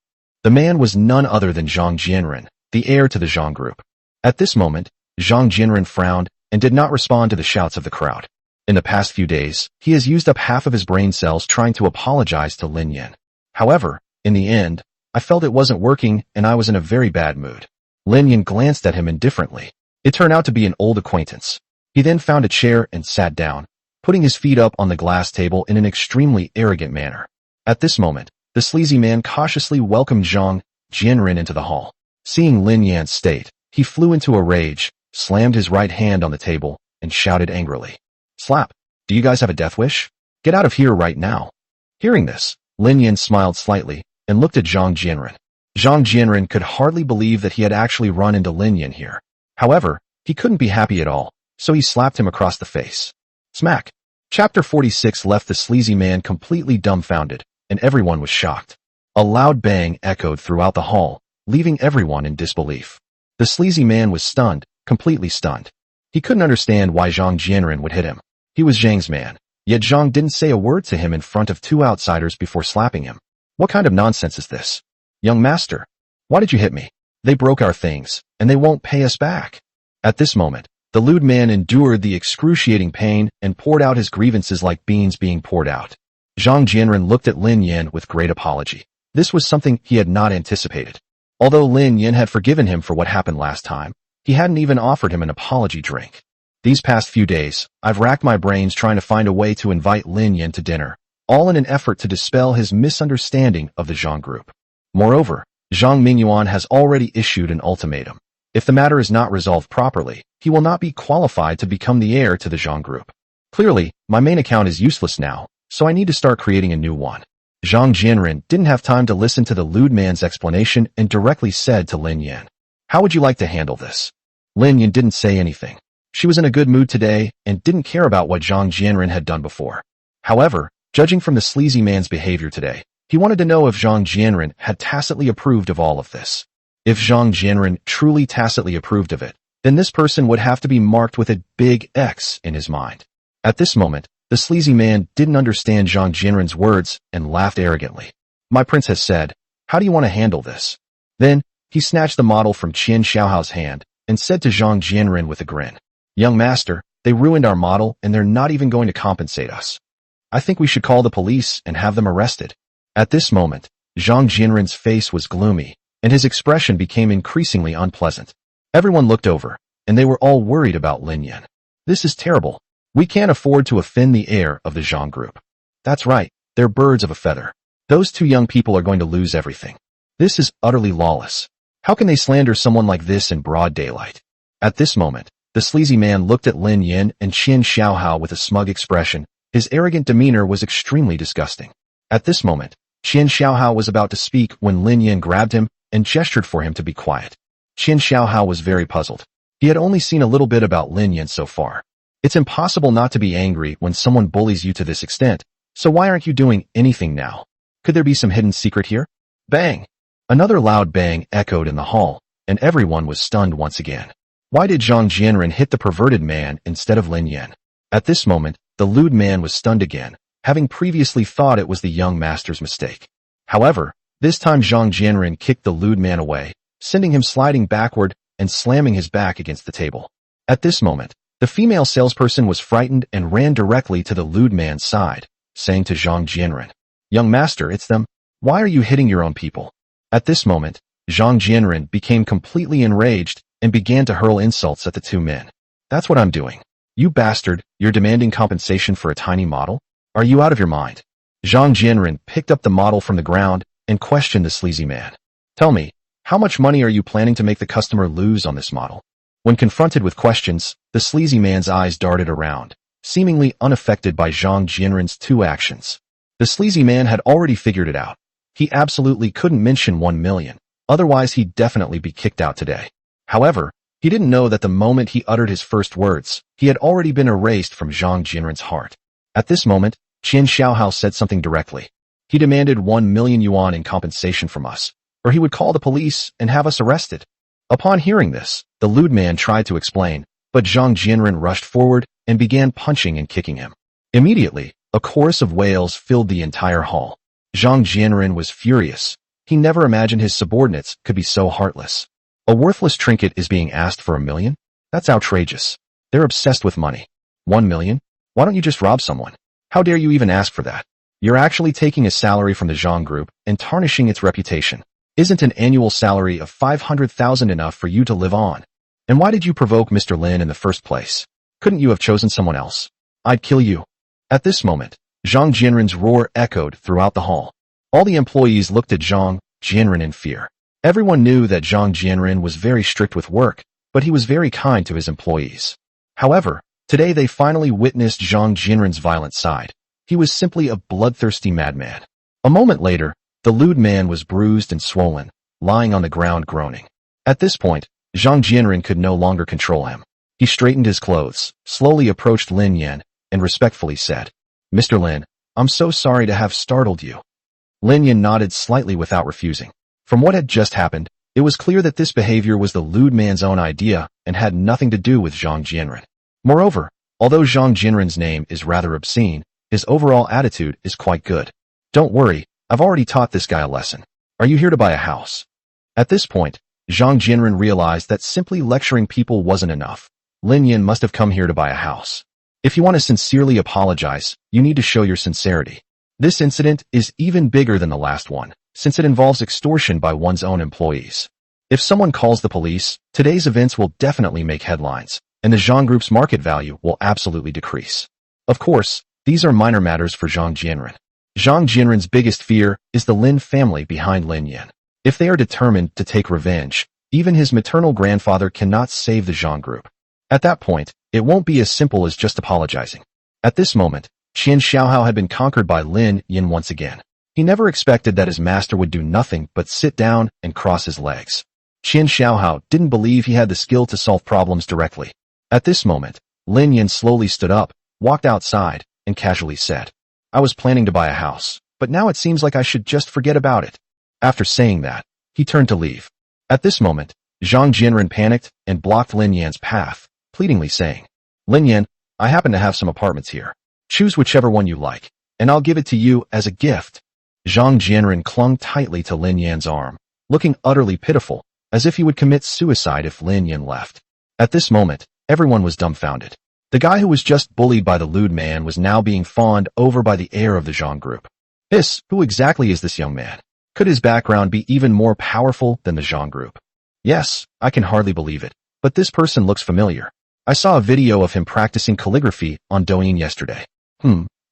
The man was none other than Zhang Jianren, the heir to the Zhang group. At this moment, Zhang Jianren frowned and did not respond to the shouts of the crowd. In the past few days, he has used up half of his brain cells trying to apologize to Lin Yin. However, in the end, I felt it wasn't working and I was in a very bad mood. Lin Yin glanced at him indifferently. It turned out to be an old acquaintance. He then found a chair and sat down, putting his feet up on the glass table in an extremely arrogant manner. At this moment, the sleazy man cautiously welcomed Zhang Jianren into the hall. Seeing Lin Yan's state, he flew into a rage, slammed his right hand on the table, and shouted angrily, "Slap! Do you guys have a death wish? Get out of here right now." Hearing this, Lin Yan smiled slightly and looked at Zhang Jianren. Zhang Jianren could hardly believe that he had actually run into Lin Yan here. However, he couldn't be happy at all, so he slapped him across the face. Smack! Chapter 46 left the sleazy man completely dumbfounded, and everyone was shocked. A loud bang echoed throughout the hall, leaving everyone in disbelief. The sleazy man was stunned, completely stunned. He couldn't understand why Zhang Jianren would hit him. He was Zhang's man, yet Zhang didn't say a word to him in front of two outsiders before slapping him. What kind of nonsense is this? Young master, why did you hit me? They broke our things, and they won't pay us back. At this moment, the lewd man endured the excruciating pain and poured out his grievances like beans being poured out. Zhang Jianren looked at Lin Yan with great apology. This was something he had not anticipated. Although Lin Yan had forgiven him for what happened last time, he hadn't even offered him an apology drink. These past few days, I've racked my brains trying to find a way to invite Lin Yan to dinner, all in an effort to dispel his misunderstanding of the Zhang group. Moreover, Zhang Mingyuan has already issued an ultimatum. If the matter is not resolved properly, he will not be qualified to become the heir to the Zhang group. Clearly, my main account is useless now, so I need to start creating a new one. Zhang Jianren didn't have time to listen to the lewd man's explanation and directly said to Lin Yan, "How would you like to handle this?" Lin Yan didn't say anything. She was in a good mood today and didn't care about what Zhang Jianren had done before. However, judging from the sleazy man's behavior today, he wanted to know if Zhang Jianren had tacitly approved of all of this. If Zhang Jianren truly tacitly approved of it, then this person would have to be marked with a big X in his mind. At this moment, the sleazy man didn't understand Zhang Jianren's words and laughed arrogantly. "My prince has said, how do you want to handle this?" Then, he snatched the model from Qin Xiaohao's hand and said to Zhang Jianren with a grin, "Young master, they ruined our model and they're not even going to compensate us. I think we should call the police and have them arrested." At this moment, Zhang Jianren's face was gloomy, and his expression became increasingly unpleasant. Everyone looked over, and they were all worried about Lin Yan. "This is terrible. We can't afford to offend the heir of the Zhang group." "That's right, they're birds of a feather. Those two young people are going to lose everything. This is utterly lawless. How can they slander someone like this in broad daylight?" At this moment, the sleazy man looked at Lin Yan and Qin Xiaohao with a smug expression. His arrogant demeanor was extremely disgusting. At this moment, Qin Xiaohao was about to speak when Lin Yan grabbed him and gestured for him to be quiet. Qin Xiaohao was very puzzled. He had only seen a little bit about Lin Yan so far. It's impossible not to be angry when someone bullies you to this extent, so why aren't you doing anything now? Could there be some hidden secret here? Bang! Another loud bang echoed in the hall, and everyone was stunned once again. Why did Zhang Jianren hit the perverted man instead of Lin Yan? At this moment, the lewd man was stunned again, having previously thought it was the young master's mistake. However, this time Zhang Jianren kicked the lewd man away, sending him sliding backward and slamming his back against the table. At this moment, the female salesperson was frightened and ran directly to the lewd man's side, saying to Zhang Jianren, "Young master, it's them. Why are you hitting your own people?" At this moment, Zhang Jianren became completely enraged and began to hurl insults at the two men. "That's what I'm doing. You bastard, you're demanding compensation for a tiny model? Are you out of your mind?" Zhang Jianren picked up the model from the ground and questioned the sleazy man. "Tell me, how much money are you planning to make the customer lose on this model?" When confronted with questions, the sleazy man's eyes darted around, seemingly unaffected by Zhang Jianren's two actions. The sleazy man had already figured it out. He absolutely couldn't mention 1 million, Otherwise, he'd definitely be kicked out today. However, he didn't know that the moment he uttered his first words, he had already been erased from Zhang Jianren's heart. At this moment, Qian Xiaohao said something directly. He demanded 1 million yuan in compensation from us, or he would call the police and have us arrested. Upon hearing this, the lewd man tried to explain, but Zhang Jianren rushed forward and began punching and kicking him. Immediately, a chorus of wails filled the entire hall. Zhang Jianren was furious. He never imagined his subordinates could be so heartless. A worthless trinket is being asked for 1 million? That's outrageous. They're obsessed with money. 1 million? Why don't you just rob someone? How dare you even ask for that? You're actually taking a salary from the Zhang Group and tarnishing its reputation. Isn't an annual salary of 500,000 enough for you to live on? And why did you provoke Mr. Lin in the first place? Couldn't you have chosen someone else? I'd kill you. At this moment, Zhang Jianren's roar echoed throughout the hall. All the employees looked at Zhang Jianren in fear. Everyone knew that Zhang Jianren was very strict with work, but he was very kind to his employees. However, today they finally witnessed Zhang Jianren's violent side. He was simply a bloodthirsty madman. A moment later, the lewd man was bruised and swollen, lying on the ground groaning. At this point, Zhang Jianren could no longer control him. He straightened his clothes, slowly approached Lin Yan, and respectfully said, "Mr. Lin, I'm so sorry to have startled you." Lin Yan nodded slightly without refusing. From what had just happened, it was clear that this behavior was the lewd man's own idea and had nothing to do with Zhang Jianren. Moreover, although Zhang Jianren's name is rather obscene, his overall attitude is quite good. Don't worry, I've already taught this guy a lesson. Are you here to buy a house? At this point, Zhang Jianren realized that simply lecturing people wasn't enough. Lin Yan must have come here to buy a house. If you want to sincerely apologize, you need to show your sincerity. This incident is even bigger than the last one, since it involves extortion by one's own employees. If someone calls the police, today's events will definitely make headlines, and the Zhang Group's market value will absolutely decrease. Of course, these are minor matters for Zhang Jianren. Zhang Jianren's biggest fear is the Lin family behind Lin Yan. If they are determined to take revenge, even his maternal grandfather cannot save the Zhang Group. At that point, it won't be as simple as just apologizing. At this moment, Qian Xiaohao had been conquered by Lin Yan once again. He never expected that his master would do nothing but sit down and cross his legs. Qian Xiaohao didn't believe he had the skill to solve problems directly. At this moment, Lin Yan slowly stood up, walked outside, and casually said, "I was planning to buy a house, but now it seems like I should just forget about it." After saying that, he turned to leave. At this moment, Zhang Jianren panicked and blocked Lin Yan's path, pleadingly saying, "Lin Yan, I happen to have some apartments here. Choose whichever one you like, and I'll give it to you as a gift." Zhang Jianren clung tightly to Lin Yan's arm, looking utterly pitiful, as if he would commit suicide if Lin Yan left. At this moment, everyone was dumbfounded. The guy who was just bullied by the lewd man was now being fawned over by the heir of the Zhang Group. Who exactly is this young man? Could his background be even more powerful than the Zhang Group? Yes, I can hardly believe it, but this person looks familiar. I saw a video of him practicing calligraphy on Douyin yesterday.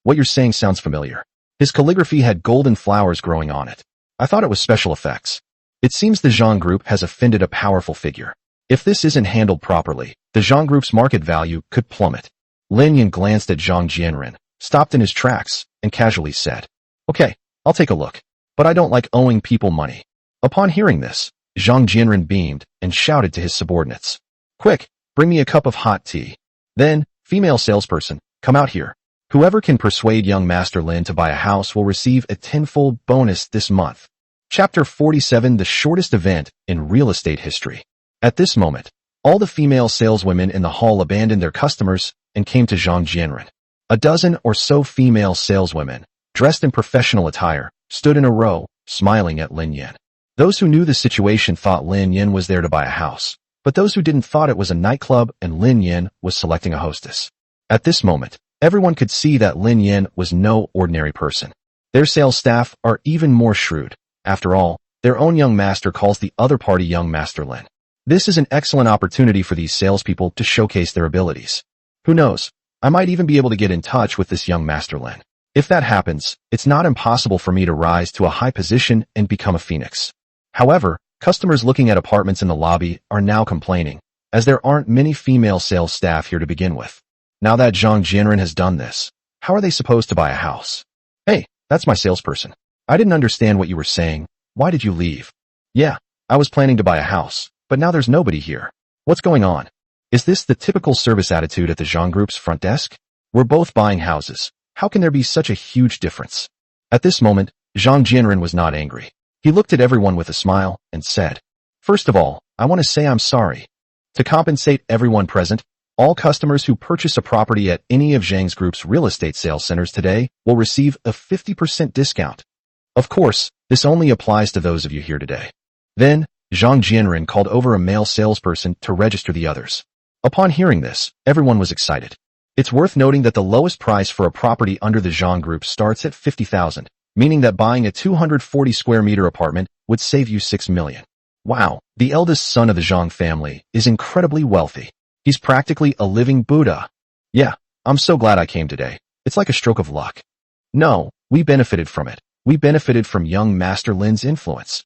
What you're saying sounds familiar. His calligraphy had golden flowers growing on it. I thought it was special effects. It seems the Zhang Group has offended a powerful figure. If this isn't handled properly, the Zhang Group's market value could plummet. Lin Yan glanced at Zhang Jianren, stopped in his tracks, and casually said, "Okay, I'll take a look. But I don't like owing people money." Upon hearing this, Zhang Jianren beamed and shouted to his subordinates, "Quick, bring me a cup of hot tea. Then, female salesperson, come out here. Whoever can persuade young Master Lin to buy a house will receive a tenfold bonus this month." Chapter 47, the shortest event in real estate history. At this moment, all the female saleswomen in the hall abandoned their customers and came to Zhang Jianren. A dozen or so female saleswomen, dressed in professional attire, stood in a row, smiling at Lin Yan. Those who knew the situation thought Lin Yan was there to buy a house, but those who didn't thought it was a nightclub and Lin Yan was selecting a hostess. At this moment, everyone could see that Lin Yan was no ordinary person. Their sales staff are even more shrewd. After all, their own young master calls the other party young Master Lin. This is an excellent opportunity for these salespeople to showcase their abilities. Who knows, I might even be able to get in touch with this young Master Lin. If that happens, it's not impossible for me to rise to a high position and become a phoenix. However, customers looking at apartments in the lobby are now complaining, as there aren't many female sales staff here to begin with. Now that Zhang Jianren has done this, how are they supposed to buy a house? "Hey, that's my salesperson. I didn't understand what you were saying. Why did you leave?" "Yeah, I was planning to buy a house, but now there's nobody here. What's going on? Is this the typical service attitude at the Zhang Group's front desk? We're both buying houses. How can there be such a huge difference? At this moment, Zhang Jianren was not angry. He looked at everyone with a smile and said, "First of all, I want to say I'm sorry. To compensate everyone present, all customers who purchase a property at any of Zhang's Group's real estate sales centers today will receive a 50% discount. Of course, this only applies to those of you here today." Then, Zhang Jianren called over a male salesperson to register the others. Upon hearing this, everyone was excited. It's worth noting that the lowest price for a property under the Zhang Group starts at 50,000, meaning that buying a 240 square meter apartment would save you 6 million. Wow, the eldest son of the Zhang family is incredibly wealthy. He's practically a living Buddha. Yeah, I'm so glad I came today. It's like a stroke of luck. No, we benefited from it. We benefited from young Master Lin's influence.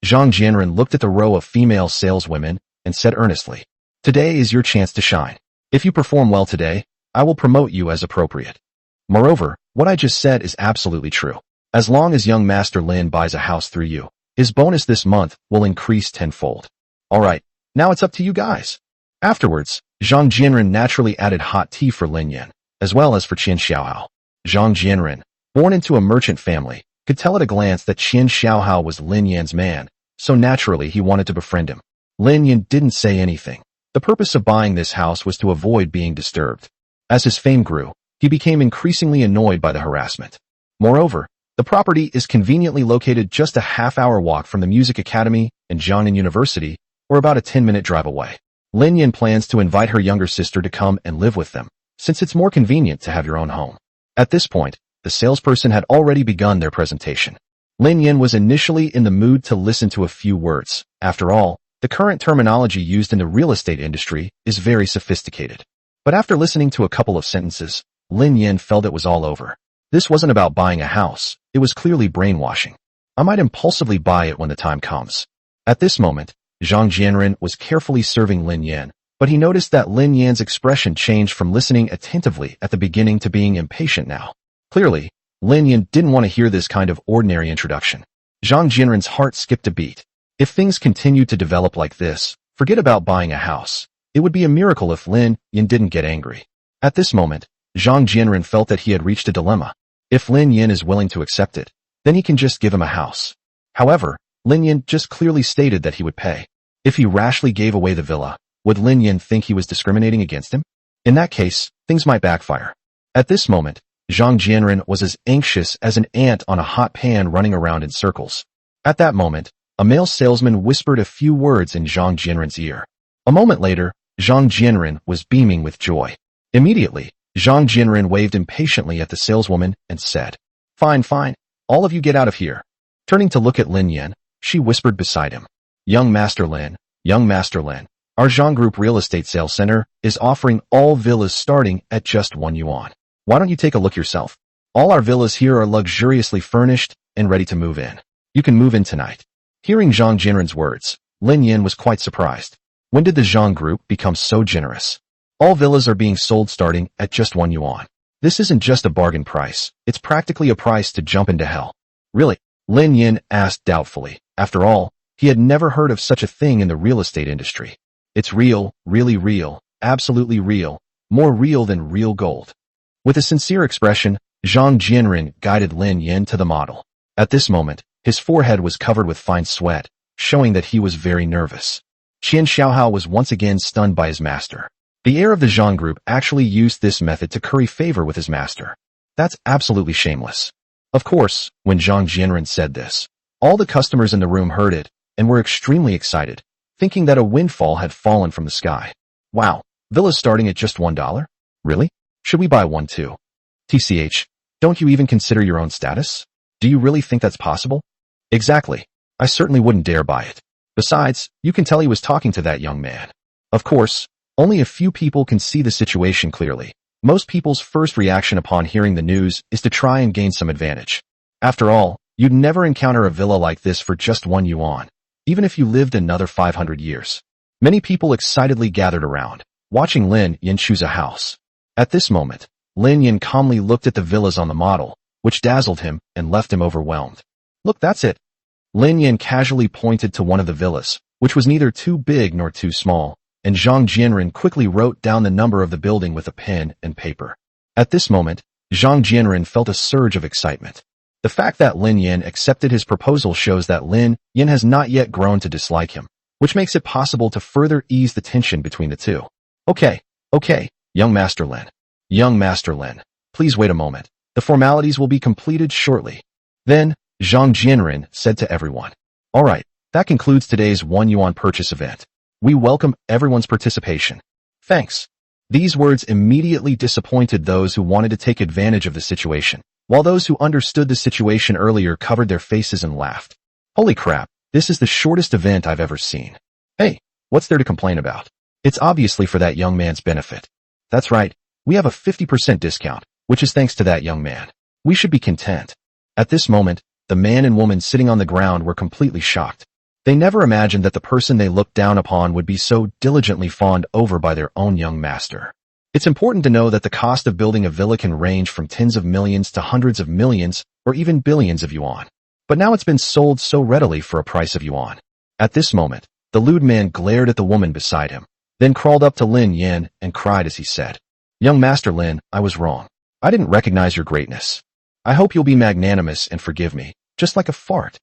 Zhang Jianren looked at the row of female saleswomen and said earnestly, "Today is your chance to shine. If you perform well today, I will promote you as appropriate." Moreover, what I just said is absolutely true. As long as young Master Lin buys a house through you, his bonus this month will increase tenfold. Alright, now it's up to you guys. Afterwards, Zhang Jianren naturally added hot tea for Lin Yan, as well as for Qian Xiaohao. Zhang Jianren, born into a merchant family, could tell at a glance that Qian Xiaohao was Lin Yan's man, so naturally he wanted to befriend him. Lin Yan didn't say anything. The purpose of buying this house was to avoid being disturbed. As his fame grew, he became increasingly annoyed by the harassment. Moreover, the property is conveniently located just a half-hour walk from the Music Academy and Jiangnan University, or about a 10-minute drive away. Lin Yan plans to invite her younger sister to come and live with them, since it's more convenient to have your own home. At this point, the salesperson had already begun their presentation. Lin Yan was initially in the mood to listen to a few words. After all, the current terminology used in the real estate industry is very sophisticated. But after listening to a couple of sentences, Lin Yan felt it was all over. This wasn't about buying a house, it was clearly brainwashing. I might impulsively buy it when the time comes. At this moment, Zhang Jianren was carefully serving Lin Yan, but he noticed that Lin Yan's expression changed from listening attentively at the beginning to being impatient now. Clearly, Lin Yan didn't want to hear this kind of ordinary introduction. Zhang Jianren's heart skipped a beat. If things continued to develop like this, forget about buying a house. It would be a miracle if Lin Yan didn't get angry. At this moment, Zhang Jianren felt that he had reached a dilemma. If Lin Yan is willing to accept it, then he can just give him a house. However, Lin Yan just clearly stated that he would pay. If he rashly gave away the villa, would Lin Yan think he was discriminating against him? In that case, things might backfire. At this moment, Zhang Jianren was as anxious as an ant on a hot pan running around in circles. At that moment, a male salesman whispered a few words in Zhang Jianren's ear. A moment later, Zhang Jianren was beaming with joy. Immediately, Zhang Jianren waved impatiently at the saleswoman and said, "Fine, fine. All of you get out of here." Turning to look at Lin Yan, she whispered beside him, young Master Lin, our Zhang Group Real Estate Sales Center is offering all villas starting at just 1 yuan. Why don't you take a look yourself? All our villas here are luxuriously furnished and ready to move in. You can move in tonight." Hearing Zhang Jianren's words, Lin Yan was quite surprised. When did the Zhang Group become so generous? All villas are being sold starting at just 1 yuan. This isn't just a bargain price, it's practically a price to jump into hell. Really? Lin Yan asked doubtfully. After all, he had never heard of such a thing in the real estate industry. It's real, really real, absolutely real, more real than real gold. With a sincere expression, Zhang Jianren guided Lin Yan to the model. At this moment, his forehead was covered with fine sweat, showing that he was very nervous. Qian Xiaohao was once again stunned by his master. The heir of the Zhang Group actually used this method to curry favor with his master. That's absolutely shameless. Of course, when Zhang Jianren said this, all the customers in the room heard it and were extremely excited, thinking that a windfall had fallen from the sky. Wow, villas starting at just $1? Really? Should we buy one too? TCH, don't you even consider your own status? Do you really think that's possible? Exactly. I certainly wouldn't dare buy it. Besides, you can tell he was talking to that young man. Of course, only a few people can see the situation clearly. Most people's first reaction upon hearing the news is to try and gain some advantage. After all, you'd never encounter a villa like this for just 1 yuan, even if you lived another 500 years. Many people excitedly gathered around, watching Lin Yan choose a house. At this moment, Lin Yan calmly looked at the villas on the model, which dazzled him and left him overwhelmed. Look, that's it. Lin Yan casually pointed to one of the villas, which was neither too big nor too small, and Zhang Jianren quickly wrote down the number of the building with a pen and paper. At this moment, Zhang Jianren felt a surge of excitement. The fact that Lin Yan accepted his proposal shows that Lin Yan has not yet grown to dislike him, which makes it possible to further ease the tension between the two. Okay, young Master Lin. Young Master Lin, please wait a moment. The formalities will be completed shortly. Then, Zhang Jianren said to everyone. Alright, that concludes today's 1 yuan purchase event. We welcome everyone's participation. Thanks. These words immediately disappointed those who wanted to take advantage of the situation, while those who understood the situation earlier covered their faces and laughed. Holy crap, this is the shortest event I've ever seen. Hey, what's there to complain about? It's obviously for that young man's benefit. That's right, we have a 50% discount, which is thanks to that young man. We should be content. At this moment, the man and woman sitting on the ground were completely shocked. They never imagined that the person they looked down upon would be so diligently fawned over by their own young master. It's important to know that the cost of building a villa can range from tens of millions to hundreds of millions or even billions of yuan. But now it's been sold so readily for a price of yuan. At this moment, the lewd man glared at the woman beside him, then crawled up to Lin Yan and cried as he said, Young Master Lin, I was wrong. I didn't recognize your greatness. I hope you'll be magnanimous and forgive me, just like a fart.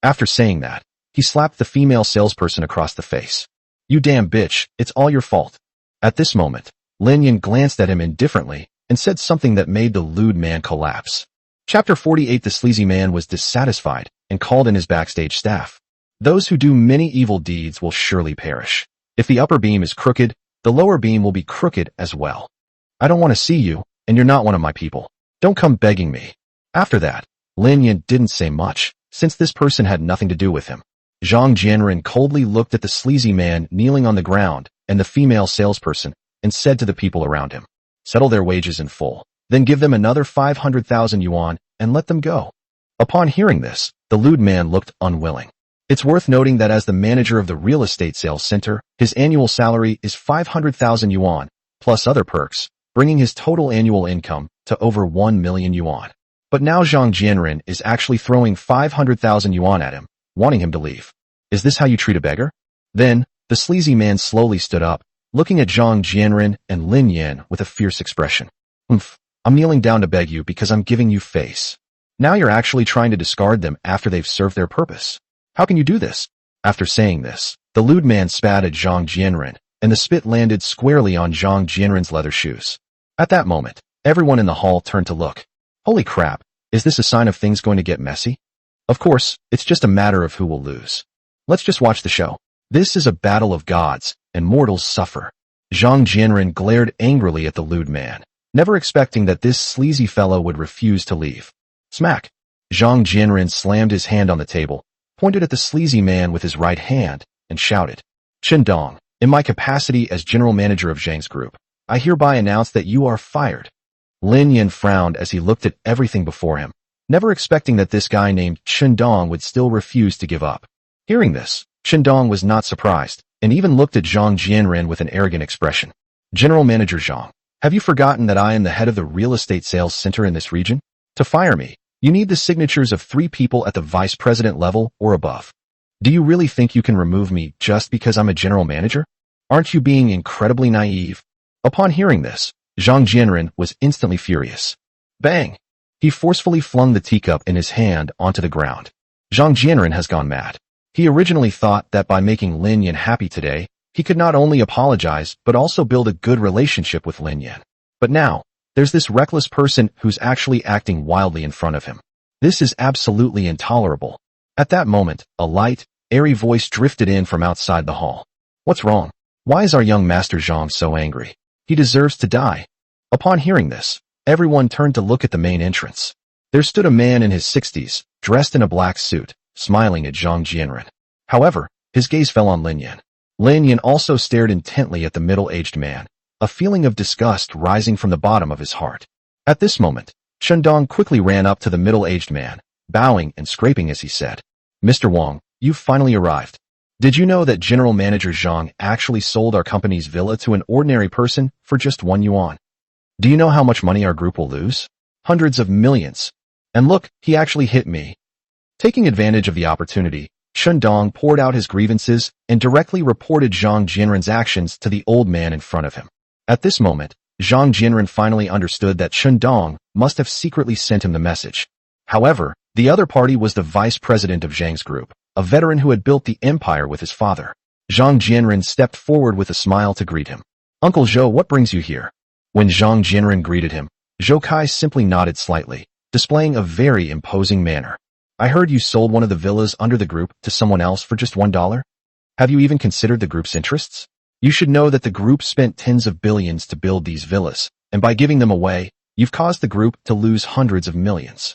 After saying that, he slapped the female salesperson across the face. You damn bitch, it's all your fault. At this moment, Lin Yan glanced at him indifferently and said something that made the lewd man collapse. Chapter 48. The sleazy man was dissatisfied and called in his backstage staff. Those who do many evil deeds will surely perish. If the upper beam is crooked, the lower beam will be crooked as well. I don't want to see you, and you're not one of my people. Don't come begging me. After that, Lin Yan didn't say much, since this person had nothing to do with him. Zhang Jianren coldly looked at the sleazy man kneeling on the ground and the female salesperson and said to the people around him, settle their wages in full, then give them another 500,000 yuan and let them go. Upon hearing this, the lewd man looked unwilling. It's worth noting that as the manager of the real estate sales center, his annual salary is 500,000 yuan, plus other perks, bringing his total annual income to over 1 million yuan. But now Zhang Jianren is actually throwing 500,000 yuan at him, wanting him to leave. Is this how you treat a beggar? Then, the sleazy man slowly stood up, looking at Zhang Jianren and Lin Yan with a fierce expression. I'm kneeling down to beg you because I'm giving you face. Now you're actually trying to discard them after they've served their purpose. How can you do this? After saying this, the lewd man spat at Zhang Jianren, and the spit landed squarely on Zhang Jianren's leather shoes. At that moment, everyone in the hall turned to look. Holy crap, is this a sign of things going to get messy? Of course, it's just a matter of who will lose. Let's just watch the show. This is a battle of gods, and mortals suffer. Zhang Jianren glared angrily at the lewd man, never expecting that this sleazy fellow would refuse to leave. Smack! Zhang Jianren slammed his hand on the table, pointed at the sleazy man with his right hand, and shouted, Chen Dong, in my capacity as general manager of Zhang's group, I hereby announce that you are fired. Lin Yan frowned as he looked at everything before him, never expecting that this guy named Chen Dong would still refuse to give up. Hearing this, Chen Dong was not surprised, and even looked at Zhang Jianren with an arrogant expression. General Manager Zhang, have you forgotten that I am the head of the real estate sales center in this region? To fire me, you need the signatures of 3 people at the vice president level or above. Do you really think you can remove me just because I'm a general manager? Aren't you being incredibly naive? Upon hearing this, Zhang Jianren was instantly furious. Bang! He forcefully flung the teacup in his hand onto the ground. Zhang Jianren has gone mad. He originally thought that by making Lin Yan happy today, he could not only apologize but also build a good relationship with Lin Yan. But now, there's this reckless person who's actually acting wildly in front of him. This is absolutely intolerable. At that moment, a light, airy voice drifted in from outside the hall. What's wrong? Why is our young Master Zhang so angry? He deserves to die. Upon hearing this, everyone turned to look at the main entrance. There stood a man in his 60s, dressed in a black suit, smiling at Zhang Jianren. However, his gaze fell on Lin Yan. Lin Yan also stared intently at the middle-aged man, a feeling of disgust rising from the bottom of his heart. At this moment, Chen Dong quickly ran up to the middle-aged man, bowing and scraping as he said, Mr. Wang, you've finally arrived. Did you know that General Manager Zhang actually sold our company's villa to an ordinary person for just 1 yuan? Do you know how much money our group will lose? Hundreds of millions. And look, he actually hit me. Taking advantage of the opportunity, Chun Dong poured out his grievances and directly reported Zhang Jianren's actions to the old man in front of him. At this moment, Zhang Jianren finally understood that Chun Dong must have secretly sent him the message. However, the other party was the vice president of Zhang's group, a veteran who had built the empire with his father. Zhang Jianren stepped forward with a smile to greet him. "Uncle Zhou, what brings you here?" When Zhang Jianren greeted him, Zhou Kai simply nodded slightly, displaying a very imposing manner. "I heard you sold one of the villas under the group to someone else for just $1. Have you even considered the group's interests? You should know that the group spent tens of billions to build these villas, and by giving them away, you've caused the group to lose hundreds of millions.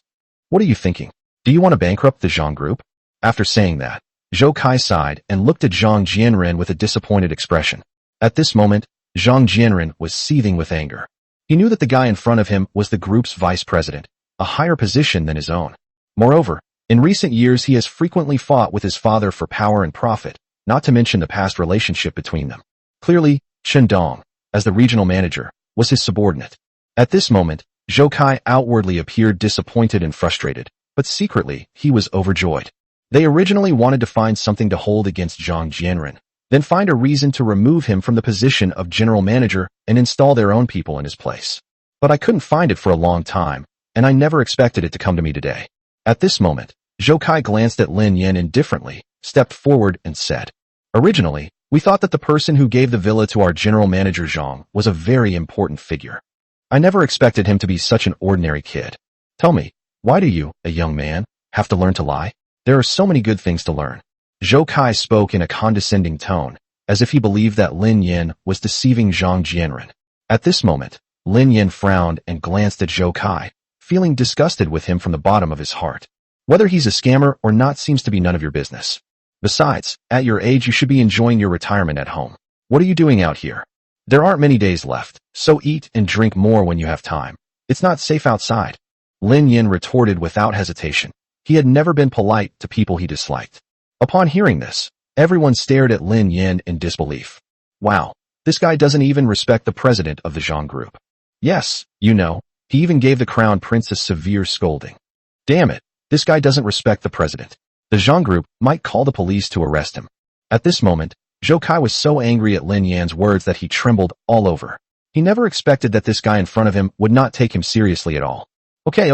What are you thinking? Do you want to bankrupt the Zhang group?" After saying that, Zhou Kai sighed and looked at Zhang Jianren with a disappointed expression. At this moment, Zhang Jianren was seething with anger. He knew that the guy in front of him was the group's vice president, a higher position than his own. Moreover, in recent years he has frequently fought with his father for power and profit, not to mention the past relationship between them. Clearly, Chun Dong, as the regional manager, was his subordinate. At this moment, Zhou Kai outwardly appeared disappointed and frustrated, but secretly, he was overjoyed. They originally wanted to find something to hold against Zhang Jianren, then find a reason to remove him from the position of general manager and install their own people in his place. But I couldn't find it for a long time, and I never expected it to come to me today. At this moment, Zhou Kai glanced at Lin Yan indifferently, stepped forward and said, "Originally, we thought that the person who gave the villa to our general manager Zhang was a very important figure. I never expected him to be such an ordinary kid. Tell me, why do you, a young man, have to learn to lie? There are so many good things to learn." Zhou Kai spoke in a condescending tone, as if he believed that Lin Yan was deceiving Zhang Jianren. At this moment, Lin Yan frowned and glanced at Zhou Kai, feeling disgusted with him from the bottom of his heart. Whether he's a scammer or not seems to be none of your business. Besides, at your age you should be enjoying your retirement at home. What are you doing out here? There aren't many days left, so eat and drink more when you have time. It's not safe outside. Lin Yan retorted without hesitation. He had never been polite to people he disliked. Upon hearing this, everyone stared at Lin Yan in disbelief. Wow, this guy doesn't even respect the president of the Zhang group. Yes, you know, he even gave the crown prince a severe scolding. Damn it, this guy doesn't respect the president. The Zhang group might call the police to arrest him. At this moment, Zhou Kai was so angry at Lin Yan's words that he trembled all over. He never expected that this guy in front of him would not take him seriously at all. Okay.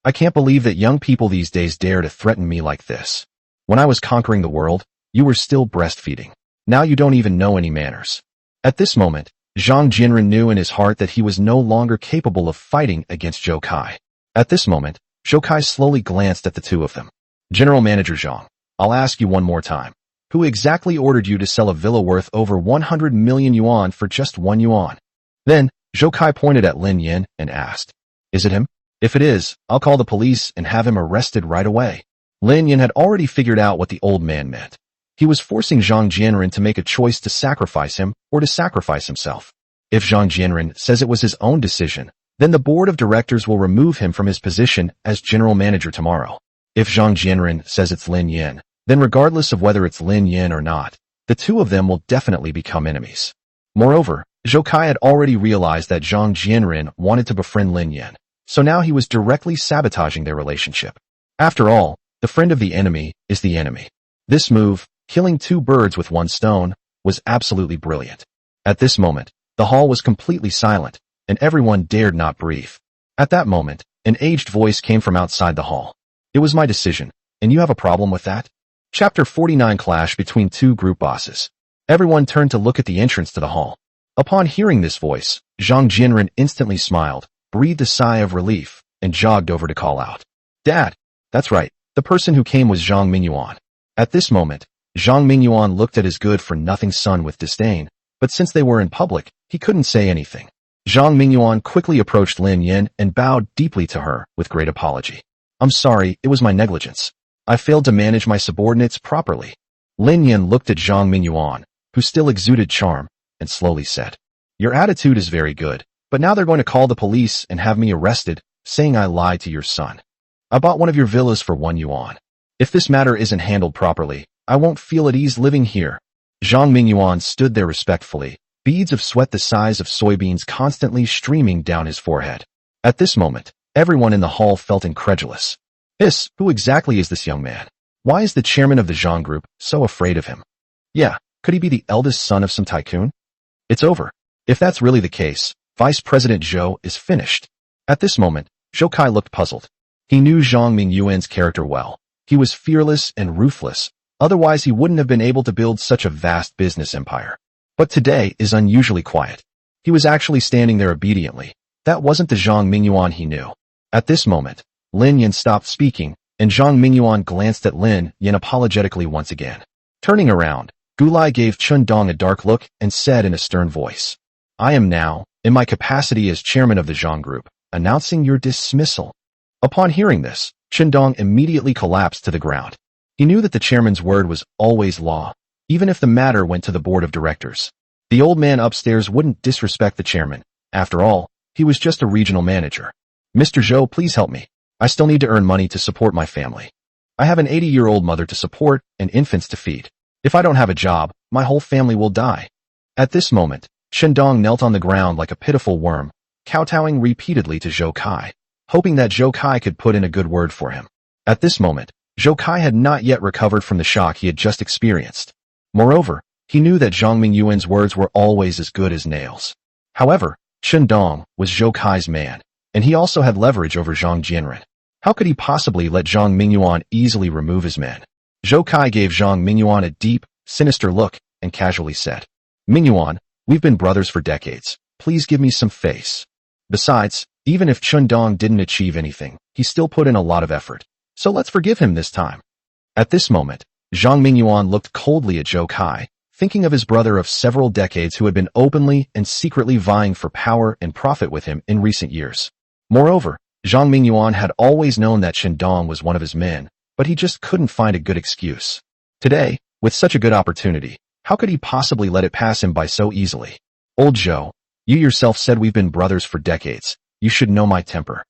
I can't believe that young people these days dare to threaten me like this. When I was conquering the world, you were still breastfeeding. Now you don't even know any manners. At this moment, Zhang Jianren knew in his heart that he was no longer capable of fighting against Zhou Kai. At this moment, Zhou Kai slowly glanced at the two of them. General Manager Zhang, I'll ask you one more time. Who exactly ordered you to sell a villa worth over 100 million yuan for just 1 yuan? Then, Zhou Kai pointed at Lin Yan and asked, "Is it him? If it is, I'll call the police and have him arrested right away." Lin Yan had already figured out what the old man meant. He was forcing Zhang Jianren to make a choice to sacrifice him or to sacrifice himself. If Zhang Jianren says it was his own decision, then the board of directors will remove him from his position as general manager tomorrow. If Zhang Jianren says it's Lin Yan, then regardless of whether it's Lin Yan or not, the two of them will definitely become enemies. Moreover, Zhou Kai had already realized that Zhang Jianren wanted to befriend Lin Yan, so now he was directly sabotaging their relationship. After all, the friend of the enemy is the enemy. This move, killing 2 birds with 1 stone, was absolutely brilliant. At this moment, the hall was completely silent, and everyone dared not breathe. At that moment, an aged voice came from outside the hall. "It was my decision, and you have a problem with that?" Chapter 49 Clash between 2 group bosses. Everyone turned to look at the entrance to the hall. Upon hearing this voice, Zhang Jianren instantly smiled, breathed a sigh of relief, and jogged over to call out, "Dad!" That's right, the person who came was Zhang Mingyuan. At this moment, Zhang Mingyuan looked at his good-for-nothing son with disdain, but since they were in public, he couldn't say anything. Zhang Mingyuan quickly approached Lin Yan and bowed deeply to her with great apology. "I'm sorry, it was my negligence. I failed to manage my subordinates properly." Lin Yan looked at Zhang Mingyuan, who still exuded charm, and slowly said, "Your attitude is very good, but now they're going to call the police and have me arrested, saying I lied to your son. I bought one of your villas for 1 yuan. If this matter isn't handled properly, I won't feel at ease living here." Zhang Mingyuan stood there respectfully, beads of sweat the size of soybeans constantly streaming down his forehead. At this moment, everyone in the hall felt incredulous. Who exactly is this young man? Why is the chairman of the Zhang Group so afraid of him? Yeah, could he be the eldest son of some tycoon? It's over. If that's really the case, Vice President Zhou is finished. At this moment, Zhou Kai looked puzzled. He knew Zhang Mingyuan's character well. He was fearless and ruthless, otherwise he wouldn't have been able to build such a vast business empire. But today is unusually quiet. He was actually standing there obediently. That wasn't the Zhang Mingyuan he knew. At this moment, Lin Yan stopped speaking, and Zhang Mingyuan glanced at Lin Yan apologetically once again. Turning around, Gulai gave Chun Dong a dark look and said in a stern voice, I am now, in my capacity as chairman of the Zhang Group, announcing your dismissal. Upon hearing this, Chun Dong immediately collapsed to the ground. He knew that the chairman's word was always law, even if the matter went to the board of directors. The old man upstairs wouldn't disrespect the chairman. After all, he was just a regional manager. Mr. Zhou, please help me. I still need to earn money to support my family. I have an 80-year-old mother to support and infants to feed. If I don't have a job, my whole family will die. At this moment, Chun Dong knelt on the ground like a pitiful worm, kowtowing repeatedly to Zhou Kai, hoping that Zhou Kai could put in a good word for him. At this moment, Zhou Kai had not yet recovered from the shock he had just experienced. Moreover, he knew that Zhang Mingyuan's words were always as good as nails. However, Chun Dong was Zhou Kai's man, and he also had leverage over Zhang Jianren. How could he possibly let Zhang Mingyuan easily remove his men? Zhou Kai gave Zhang Mingyuan a deep, sinister look and casually said, Mingyuan, we've been brothers for decades. Please give me some face. Besides, even if Chun Dong didn't achieve anything, he still put in a lot of effort. So let's forgive him this time. At this moment, Zhang Mingyuan looked coldly at Zhou Kai, thinking of his brother of several decades who had been openly and secretly vying for power and profit with him in recent years. Moreover, Zhang Mingyuan had always known that Chun Dong was one of his men, but he just couldn't find a good excuse. Today, with such a good opportunity, how could he possibly let it pass him by so easily? Old Zhou, you yourself said we've been brothers for decades. You should know my temper.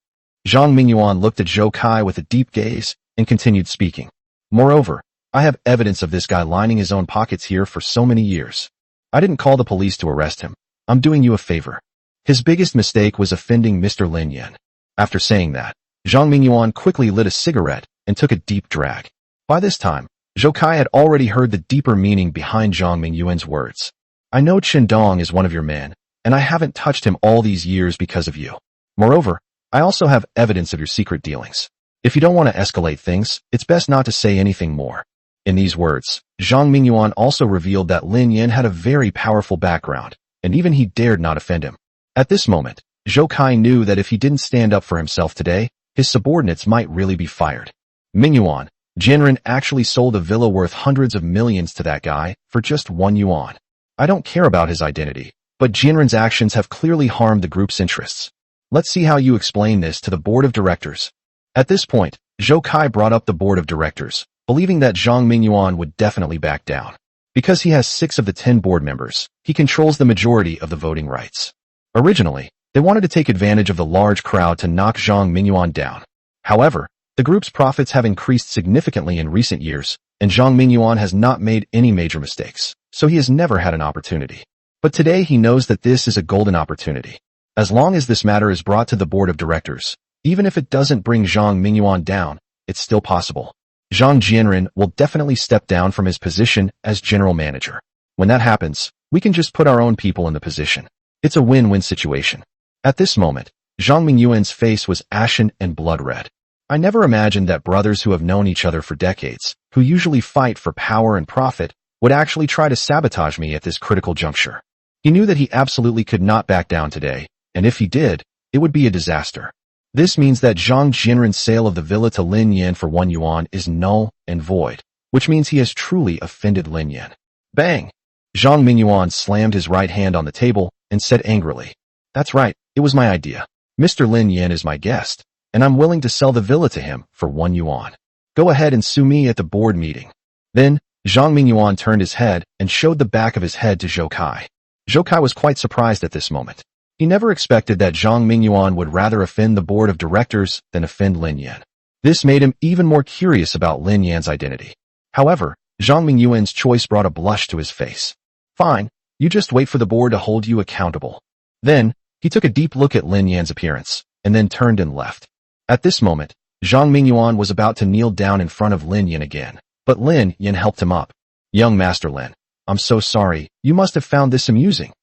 Zhang Mingyuan looked at Zhou Kai with a deep gaze and continued speaking. Moreover, I have evidence of this guy lining his own pockets here for so many years. I didn't call the police to arrest him. I'm doing you a favor. His biggest mistake was offending Mr. Lin Yan. After saying that, Zhang Mingyuan quickly lit a cigarette and took a deep drag. By this time, Zhou Kai had already heard the deeper meaning behind Zhang Mingyuan's words. I know Chun Dong is one of your men, and I haven't touched him all these years because of you. Moreover, I also have evidence of your secret dealings. If you don't want to escalate things, it's best not to say anything more. In these words, Zhang Mingyuan also revealed that Lin Yan had a very powerful background, and even he dared not offend him. At this moment, Zhou Kai knew that if he didn't stand up for himself today, his subordinates might really be fired. Mingyuan, Jianren actually sold a villa worth hundreds of millions to that guy for just 1 yuan. I don't care about his identity, but Jianren's actions have clearly harmed the group's interests. Let's see how you explain this to the board of directors. At this point, Zhou Kai brought up the board of directors, believing that Zhang Mingyuan would definitely back down. Because he has 6 of the 10 board members, he controls the majority of the voting rights. Originally, they wanted to take advantage of the large crowd to knock Zhang Mingyuan down. However, the group's profits have increased significantly in recent years, and Zhang Mingyuan has not made any major mistakes, so he has never had an opportunity. But today he knows that this is a golden opportunity. As long as this matter is brought to the board of directors, even if it doesn't bring Zhang Mingyuan down, it's still possible. Zhang Jianren will definitely step down from his position as general manager. When that happens, we can just put our own people in the position. It's a win-win situation. At this moment, Zhang Mingyuan's face was ashen and blood red. I never imagined that brothers who have known each other for decades, who usually fight for power and profit, would actually try to sabotage me at this critical juncture. He knew that he absolutely could not back down today, and if he did, it would be a disaster. This means that Zhang Jianren's sale of the villa to Lin Yan for 1 yuan is null and void, which means he has truly offended Lin Yan. Bang! Zhang Mingyuan slammed his right hand on the table and said angrily, That's right, it was my idea. Mr. Lin Yan is my guest, and I'm willing to sell the villa to him for 1 yuan. Go ahead and sue me at the board meeting. Then, Zhang Mingyuan turned his head and showed the back of his head to Zhou Kai. Zhou Kai was quite surprised at this moment. He never expected that Zhang Mingyuan would rather offend the board of directors than offend Lin Yan. This made him even more curious about Lin Yan's identity. However, Zhang Mingyuan's choice brought a blush to his face. Fine, you just wait for the board to hold you accountable. Then, he took a deep look at Lin Yan's appearance, and then turned and left. At this moment, Zhang Mingyuan was about to kneel down in front of Lin Yin again, but Lin Yin helped him up. Young Master Lin, I'm so sorry, you must have found this amusing.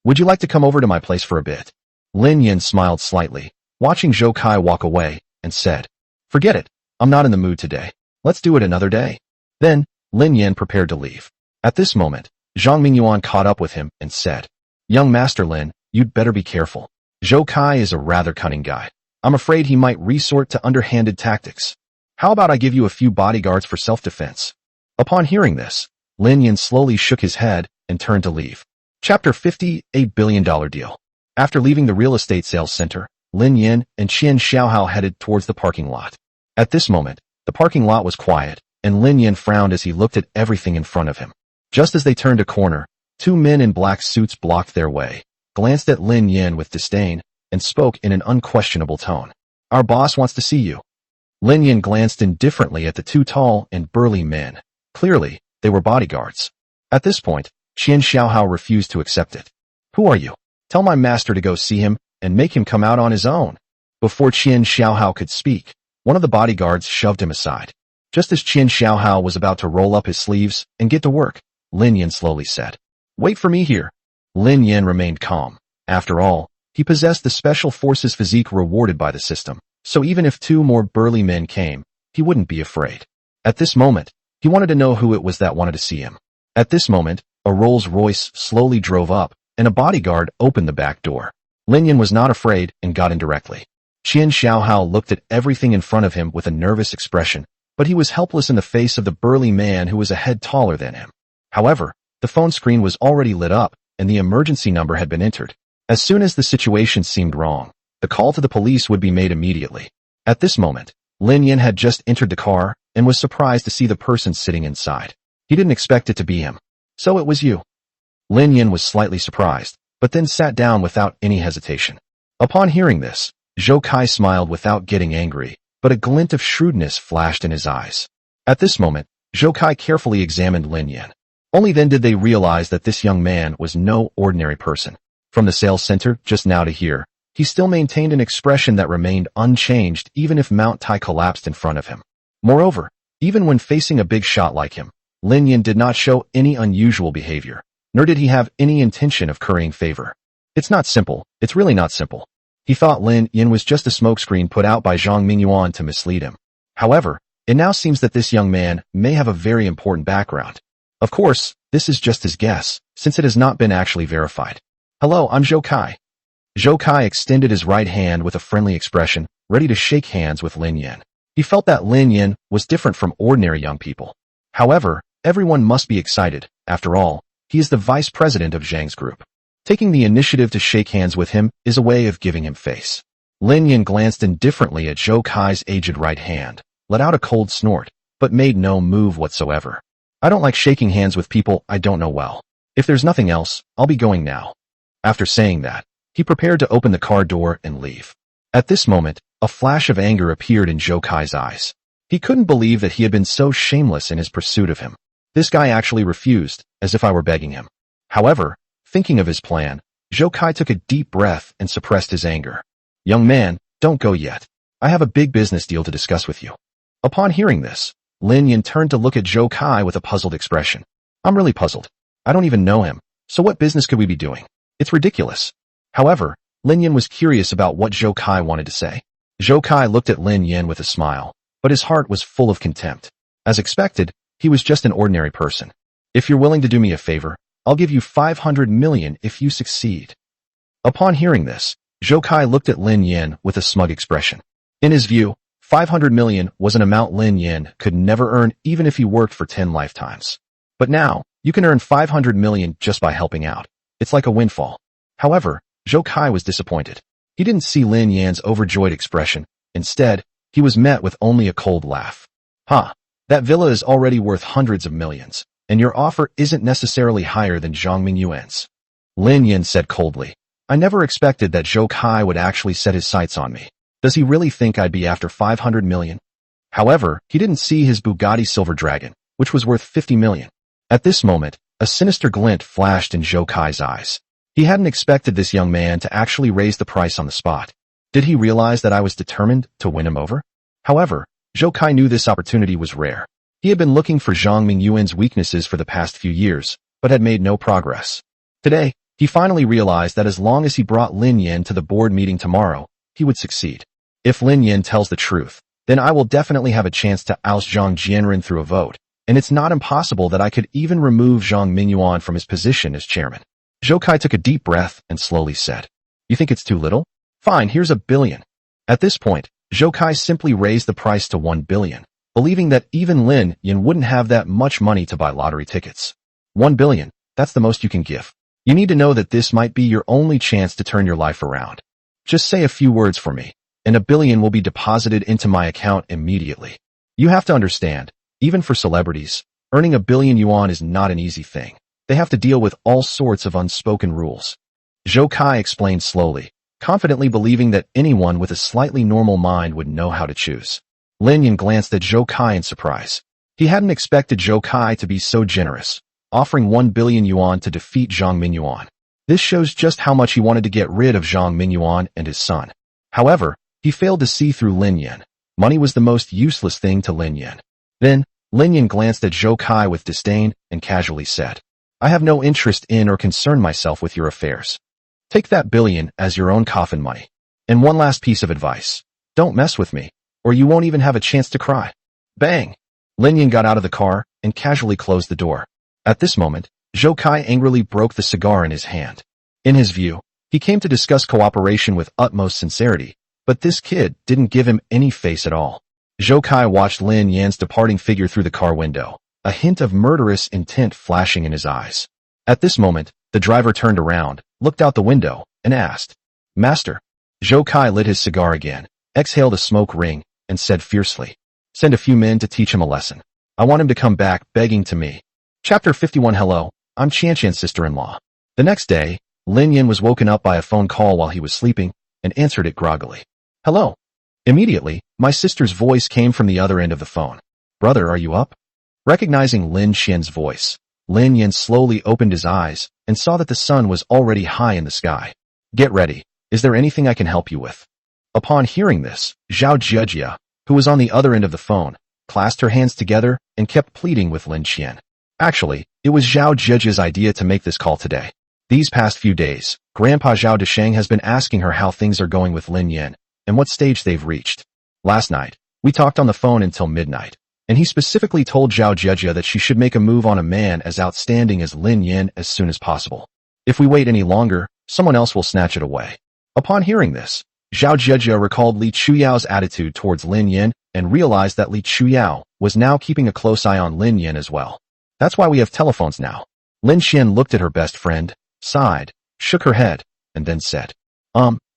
Would you like to come over to my place for a bit? Lin Yin smiled slightly, watching Zhou Kai walk away, and said, Forget it, I'm not in the mood today. Let's do it another day. Then, Lin Yin prepared to leave. At this moment, Zhang Mingyuan caught up with him and said, Young Master Lin, you'd better be careful. Zhou Kai is a rather cunning guy. I'm afraid he might resort to underhanded tactics. How about I give you a few bodyguards for self-defense? Upon hearing this, Lin Yin slowly shook his head and turned to leave. Chapter 50, $8 billion deal. After leaving the real estate sales center, Lin Yin and Qian Xiaohao headed towards the parking lot. At this moment, the parking lot was quiet, and Lin Yin frowned as he looked at everything in front of him. Just as they turned a corner, two men in black suits blocked their way, glanced at Lin Yin with disdain, and spoke in an unquestionable tone. Our boss wants to see you. Lin Yin glanced indifferently at the two tall and burly men. Clearly, they were bodyguards. At this point, Qian Xiaohao refused to accept it. Who are you? Tell my master to go see him, and make him come out on his own. Before Qian Xiaohao could speak, one of the bodyguards shoved him aside. Just as Qian Xiaohao was about to roll up his sleeves and get to work, Lin Yin slowly said, Wait for me here. Lin Yin remained calm. After all, he possessed the special forces physique rewarded by the system, so even if two more burly men came, he wouldn't be afraid. At this moment, he wanted to know who it was that wanted to see him. At this moment, a Rolls-Royce slowly drove up, and a bodyguard opened the back door. Lin Yin was not afraid and got in directly. Qian Xiaohao looked at everything in front of him with a nervous expression, but he was helpless in the face of the burly man who was a head taller than him. However, the phone screen was already lit up, and the emergency number had been entered. As soon as the situation seemed wrong, the call to the police would be made immediately. At this moment, Lin Yin had just entered the car and was surprised to see the person sitting inside. He didn't expect it to be him. So it was you. Lin Yin was slightly surprised, but then sat down without any hesitation. Upon hearing this, Zhou Kai smiled without getting angry, but a glint of shrewdness flashed in his eyes. At this moment, Zhou Kai carefully examined Lin Yin. Only then did they realize that this young man was no ordinary person. From the sales center just now to here, he still maintained an expression that remained unchanged even if Mount Tai collapsed in front of him. Moreover, even when facing a big shot like him, Lin Yin did not show any unusual behavior, nor did he have any intention of currying favor. It's not simple, it's really not simple. He thought Lin Yin was just a smokescreen put out by Zhang Mingyuan to mislead him. However, it now seems that this young man may have a very important background. Of course, this is just his guess, since it has not been actually verified. Hello, I'm Zhou Kai. Zhou Kai extended his right hand with a friendly expression, ready to shake hands with Lin Yin. He felt that Lin Yin was different from ordinary young people. However, everyone must be excited. After all, he is the vice president of Zhang's group. Taking the initiative to shake hands with him is a way of giving him face. Lin Yin glanced indifferently at Zhou Kai's aged right hand, let out a cold snort, but made no move whatsoever. I don't like shaking hands with people I don't know well. If there's nothing else, I'll be going now. After saying that, he prepared to open the car door and leave. At this moment, a flash of anger appeared in Zhou Kai's eyes. He couldn't believe that he had been so shameless in his pursuit of him. This guy actually refused, as if I were begging him. However, thinking of his plan, Zhou Kai took a deep breath and suppressed his anger. Young man, don't go yet. I have a big business deal to discuss with you. Upon hearing this, Lin Yin turned to look at Zhou Kai with a puzzled expression. I'm really puzzled. I don't even know him, so what business could we be doing? It's ridiculous. However, Lin Yin was curious about what Zhou Kai wanted to say. Zhou Kai looked at Lin Yin with a smile, but his heart was full of contempt. As expected, he was just an ordinary person. If you're willing to do me a favor, I'll give you 500 million if you succeed. Upon hearing this, Zhou Kai looked at Lin Yin with a smug expression. In his view, 500 million was an amount Lin Yin could never earn even if he worked for 10 lifetimes. But now, you can earn 500 million just by helping out. It's like a windfall. However, Zhou Kai was disappointed. He didn't see Lin Yin's overjoyed expression. Instead, he was met with only a cold laugh. That villa is already worth hundreds of millions, and your offer isn't necessarily higher than Zhang Mingyuan's. Lin Yin said coldly. I never expected that Zhou Kai would actually set his sights on me. Does he really think I'd be after 500 million? However, he didn't see his Bugatti Silver Dragon, which was worth 50 million. At this moment, a sinister glint flashed in Zhou Kai's eyes. He hadn't expected this young man to actually raise the price on the spot. Did he realize that I was determined to win him over? However, Zhou Kai knew this opportunity was rare. He had been looking for Zhang Mingyuan's weaknesses for the past few years, but had made no progress. Today, he finally realized that as long as he brought Lin Yan to the board meeting tomorrow, he would succeed. If Lin Yan tells the truth, then I will definitely have a chance to oust Zhang Jianren through a vote, and it's not impossible that I could even remove Zhang Mingyuan from his position as chairman. Zhou Kai took a deep breath and slowly said, "You think it's too little? Fine, here's $1 billion." At this point, Zhou Kai simply raised the price to $1 billion, believing that even Lin Yan wouldn't have that much money to buy lottery tickets. $1 billion, that's the most you can give. You need to know that this might be your only chance to turn your life around. Just say a few words for me, and $1 billion will be deposited into my account immediately. You have to understand, even for celebrities, earning $1 billion yuan is not an easy thing. They have to deal with all sorts of unspoken rules. Zhou Kai explained slowly, confidently believing that anyone with a slightly normal mind would know how to choose. Lin Yan glanced at Zhou Kai in surprise. He hadn't expected Zhou Kai to be so generous, offering 1 billion yuan to defeat Zhang Mingyuan. This shows just how much he wanted to get rid of Zhang Mingyuan and his son. However, he failed to see through Lin Yan. Money was the most useless thing to Lin Yan. Then, Lin Yan glanced at Zhou Kai with disdain and casually said, "I have no interest in or concern myself with your affairs. Take that billion as your own coffin money. And one last piece of advice. Don't mess with me, or you won't even have a chance to cry." Bang! Lin Yan got out of the car and casually closed the door. At this moment, Zhou Kai angrily broke the cigar in his hand. In his view, he came to discuss cooperation with utmost sincerity, but this kid didn't give him any face at all. Zhou Kai watched Lin Yan's departing figure through the car window, a hint of murderous intent flashing in his eyes. At this moment, the driver turned around, looked out the window, and asked, "Master?" Zhou Kai lit his cigar again, exhaled a smoke ring, and said fiercely, "Send a few men to teach him a lesson. I want him to come back begging to me." Chapter 51. Hello, I'm Qianqian's sister-in-law. The next day, Lin Yan was woken up by a phone call while he was sleeping, and answered it groggily. "Hello." Immediately, my sister's voice came from the other end of the phone. "Brother, are you up?" Recognizing Lin Qian's voice, Lin Yan slowly opened his eyes and saw that the sun was already high in the sky. "Get ready. Is there anything I can help you with?" Upon hearing this, Zhao Jiejia, who was on the other end of the phone, clasped her hands together and kept pleading with Lin Qian. Actually, it was Zhao Jiejia's idea to make this call today. These past few days, Grandpa Zhao Desheng has been asking her how things are going with Lin Yan and what stage they've reached. Last night, we talked on the phone until midnight, and he specifically told Zhao Jiejia that she should make a move on a man as outstanding as Lin Yan as soon as possible. If we wait any longer, someone else will snatch it away. Upon hearing this, Zhao Jiejia recalled Li Chuyao's attitude towards Lin Yan and realized that Li Chuyao was now keeping a close eye on Lin Yan as well. That's why we have telephones now. Lin Qian looked at her best friend, sighed, shook her head, and then said,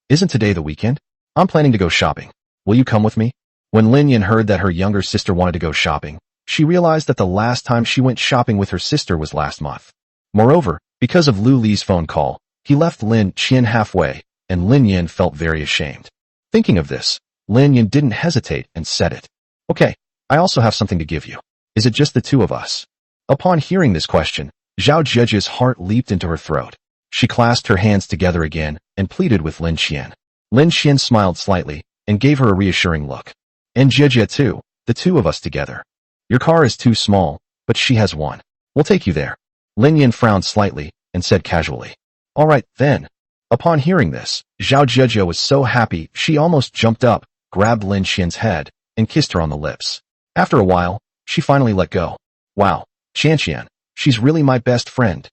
Isn't today the weekend? I'm planning to go shopping. Will you come with me?" When Lin Yan heard that her younger sister wanted to go shopping, she realized that the last time she went shopping with her sister was last month. Moreover, because of Lu Li's phone call, he left Lin Qian halfway, and Lin Yan felt very ashamed. Thinking of this, Lin Yan didn't hesitate and said it. "Okay, I also have something to give you. Is it just the two of us?" Upon hearing this question, Zhao Jiejia's heart leaped into her throat. She clasped her hands together again and pleaded with Lin Qian. Lin Qian smiled slightly and gave her a reassuring look. "And Jiejia too, the two of us together. Your car is too small, but she has one. We'll take you there." Lin Yan frowned slightly and said casually, "All right, then." Upon hearing this, Zhao Jiejia was so happy she almost jumped up, grabbed Lin Qian's head, and kissed her on the lips. After a while, she finally let go. "Wow, Qianqian, she's really my best friend.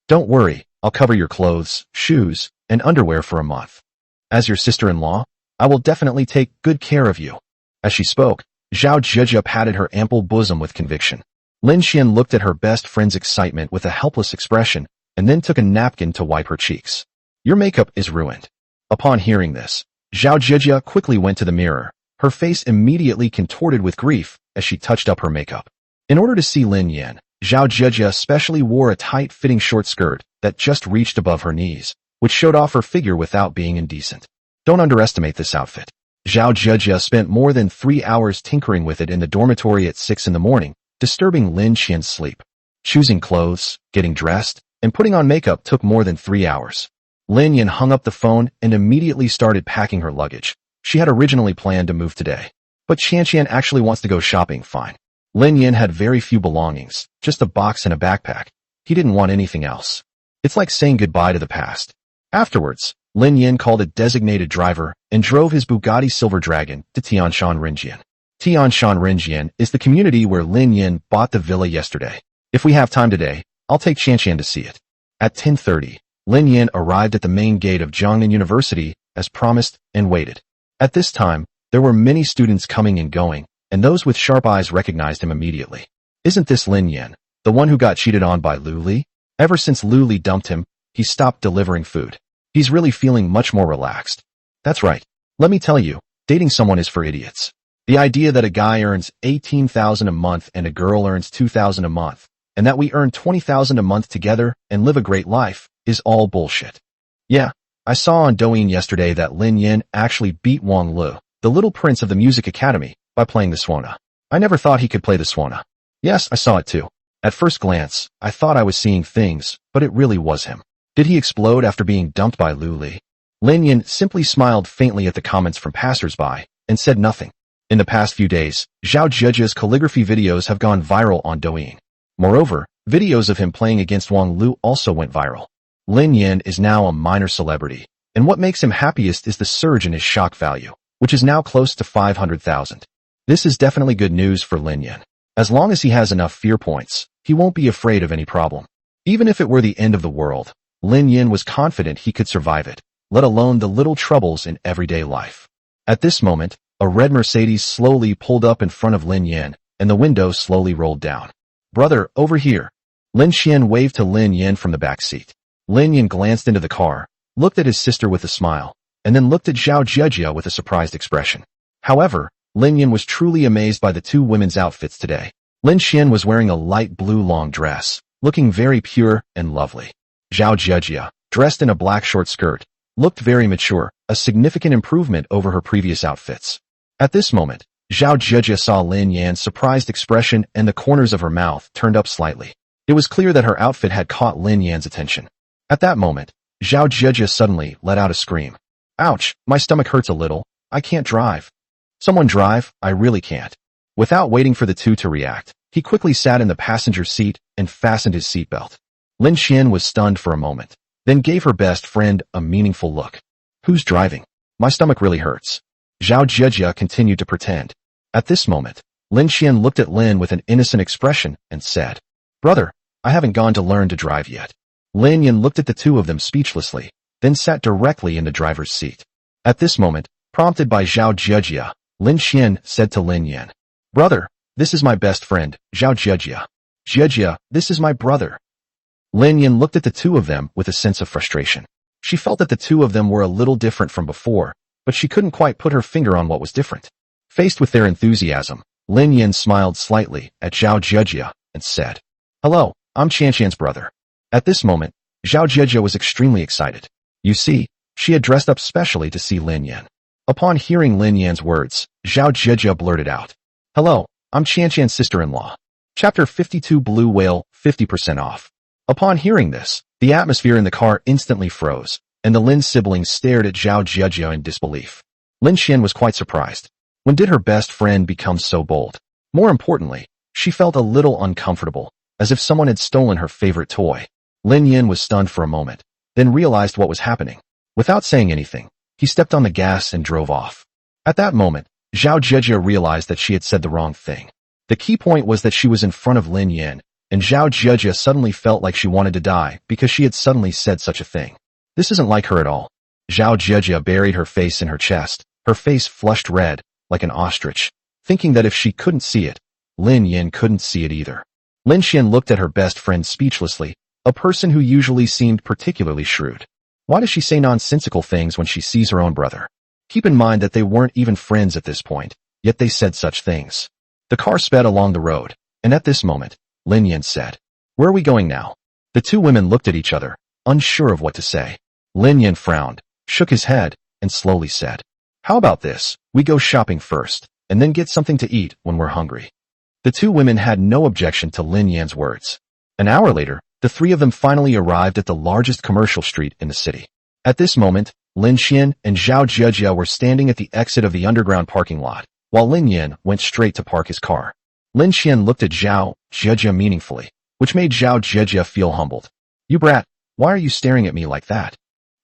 Don't worry, I'll cover your clothes, shoes, and underwear for a month. As your sister-in-law, I will definitely take good care of you." As she spoke, Zhao Jiejia patted her ample bosom with conviction. Lin Qian looked at her best friend's excitement with a helpless expression, and then took a napkin to wipe her cheeks. "Your makeup is ruined." Upon hearing this, Zhao Jiejia quickly went to the mirror, her face immediately contorted with grief as she touched up her makeup. In order to see Lin Yan, Zhao Jiejia specially wore a tight-fitting short skirt that just reached above her knees, which showed off her figure without being indecent. Don't underestimate this outfit. Zhao Jiejia spent more than 3 hours tinkering with it in the dormitory at 6 in the morning, disturbing Lin Qian's sleep. Choosing clothes, getting dressed, and putting on makeup took more than 3 hours. Lin Yan hung up the phone and immediately started packing her luggage. She had originally planned to move today. But Qian actually wants to go shopping, fine. Lin Yin had very few belongings, just a box and a backpack. He didn't want anything else. It's like saying goodbye to the past. Afterwards, Lin Yin called a designated driver and drove his Bugatti Silver Dragon to Tianshan Rinjian. Tianshan Rinjian is the community where Lin Yin bought the villa yesterday. If we have time today, I'll take Qian to see it. At 10:30, Lin Yin arrived at the main gate of Jiangnan University as promised and waited. At this time, there were many students coming and going, and those with sharp eyes recognized him immediately. Isn't this Lin Yin, the one who got cheated on by Lu Li? Ever since Lu Li dumped him, he stopped delivering food. He's really feeling much more relaxed. That's right. Let me tell you, dating someone is for idiots. The idea that a guy earns 18,000 a month and a girl earns 2,000 a month, and that we earn 20,000 a month together and live a great life, is all bullshit. Yeah, I saw on Douyin yesterday that Lin Yin actually beat Wang Lu, the little prince of the music academy, by playing the Swana. I never thought he could play the Swana. Yes, I saw it too. At first glance, I thought I was seeing things, but it really was him. Did he explode after being dumped by Lu Li? Lin Yin simply smiled faintly at the comments from passersby and said nothing. In the past few days, Zhao Zhejia's calligraphy videos have gone viral on Douyin. Moreover, videos of him playing against Wang Lu also went viral. Lin Yin is now a minor celebrity, and what makes him happiest is the surge in his shock value, which is now close to 500,000. This is definitely good news for Lin Yin. As long as he has enough fear points, he won't be afraid of any problem. Even if it were the end of the world, Lin Yin was confident he could survive it, let alone the little troubles in everyday life. At this moment, a red Mercedes slowly pulled up in front of Lin Yin, and the window slowly rolled down. "Brother, over here." Lin Xian waved to Lin Yin from the back seat. Lin Yin glanced into the car, looked at his sister with a smile, and then looked at Zhao Zhejia with a surprised expression. However, Lin Yin was truly amazed by the two women's outfits today. Lin Xian was wearing a light blue long dress, looking very pure and lovely. Zhao Zhejia, dressed in a black short skirt, looked very mature, a significant improvement over her previous outfits. At this moment, Zhao Zhejia saw Lin Yan's surprised expression and the corners of her mouth turned up slightly. It was clear that her outfit had caught Lin Yan's attention. At that moment, Zhao Zhejia suddenly let out a scream. "Ouch, my stomach hurts a little, I can't drive." "Someone drive, I really can't." Without waiting for the two to react, he quickly sat in the passenger seat and fastened his seatbelt. Lin Xian was stunned for a moment, then gave her best friend a meaningful look. "Who's driving? My stomach really hurts." Zhao Zhejia continued to pretend. At this moment, Lin Xian looked at Lin with an innocent expression and said, "Brother, I haven't gone to learn to drive yet." Lin Yin looked at the two of them speechlessly, then sat directly in the driver's seat. At this moment, prompted by Zhao Zhejia, Lin Xian said to Lin Yin, "Brother, this is my best friend, Zhao Zhejia. Zhejia, this is my brother." Lin Yin looked at the two of them with a sense of frustration. She felt that the two of them were a little different from before, but she couldn't quite put her finger on what was different. Faced with their enthusiasm, Lin Yin smiled slightly at Zhao Zhejia and said, "Hello, I'm Qian's brother." At this moment, Zhao Zhejia was extremely excited. You see, she had dressed up specially to see Lin Yin. Upon hearing Lin Yan's words, Zhao Zhejia blurted out, "Hello, I'm Qian's sister-in-law." Chapter 52 Blue Whale, 50% off. Upon hearing this, the atmosphere in the car instantly froze, and the Lin siblings stared at Zhao Zhejia in disbelief. Lin Xian was quite surprised. When did her best friend become so bold? More importantly, she felt a little uncomfortable, as if someone had stolen her favorite toy. Lin Yin was stunned for a moment, then realized what was happening. Without saying anything, he stepped on the gas and drove off. At that moment, Zhao Zhejia realized that she had said the wrong thing. The key point was that she was in front of Lin Yin, and Zhao Zhejia suddenly felt like she wanted to die because she had suddenly said such a thing. This isn't like her at all. Zhao Zhejia buried her face in her chest, her face flushed red, like an ostrich, thinking that if she couldn't see it, Lin Yin couldn't see it either. Lin Xian looked at her best friend speechlessly, a person who usually seemed particularly shrewd. Why does she say nonsensical things when she sees her own brother? Keep in mind that they weren't even friends at this point, yet they said such things. The car sped along the road, and at this moment, Lin Yin said, "Where are we going now?" The two women looked at each other, unsure of what to say. Lin Yin frowned, shook his head, and slowly said, "How about this? We go shopping first, and then get something to eat when we're hungry." The two women had no objection to Lin Yan's words. An hour later, the three of them finally arrived at the largest commercial street in the city. At this moment, Lin Xian and Zhao Zhejia were standing at the exit of the underground parking lot, while Lin Yan went straight to park his car. Lin Qian looked at Zhao Jieji meaningfully, which made Zhao Jieji feel humbled. You brat, why are you staring at me like that?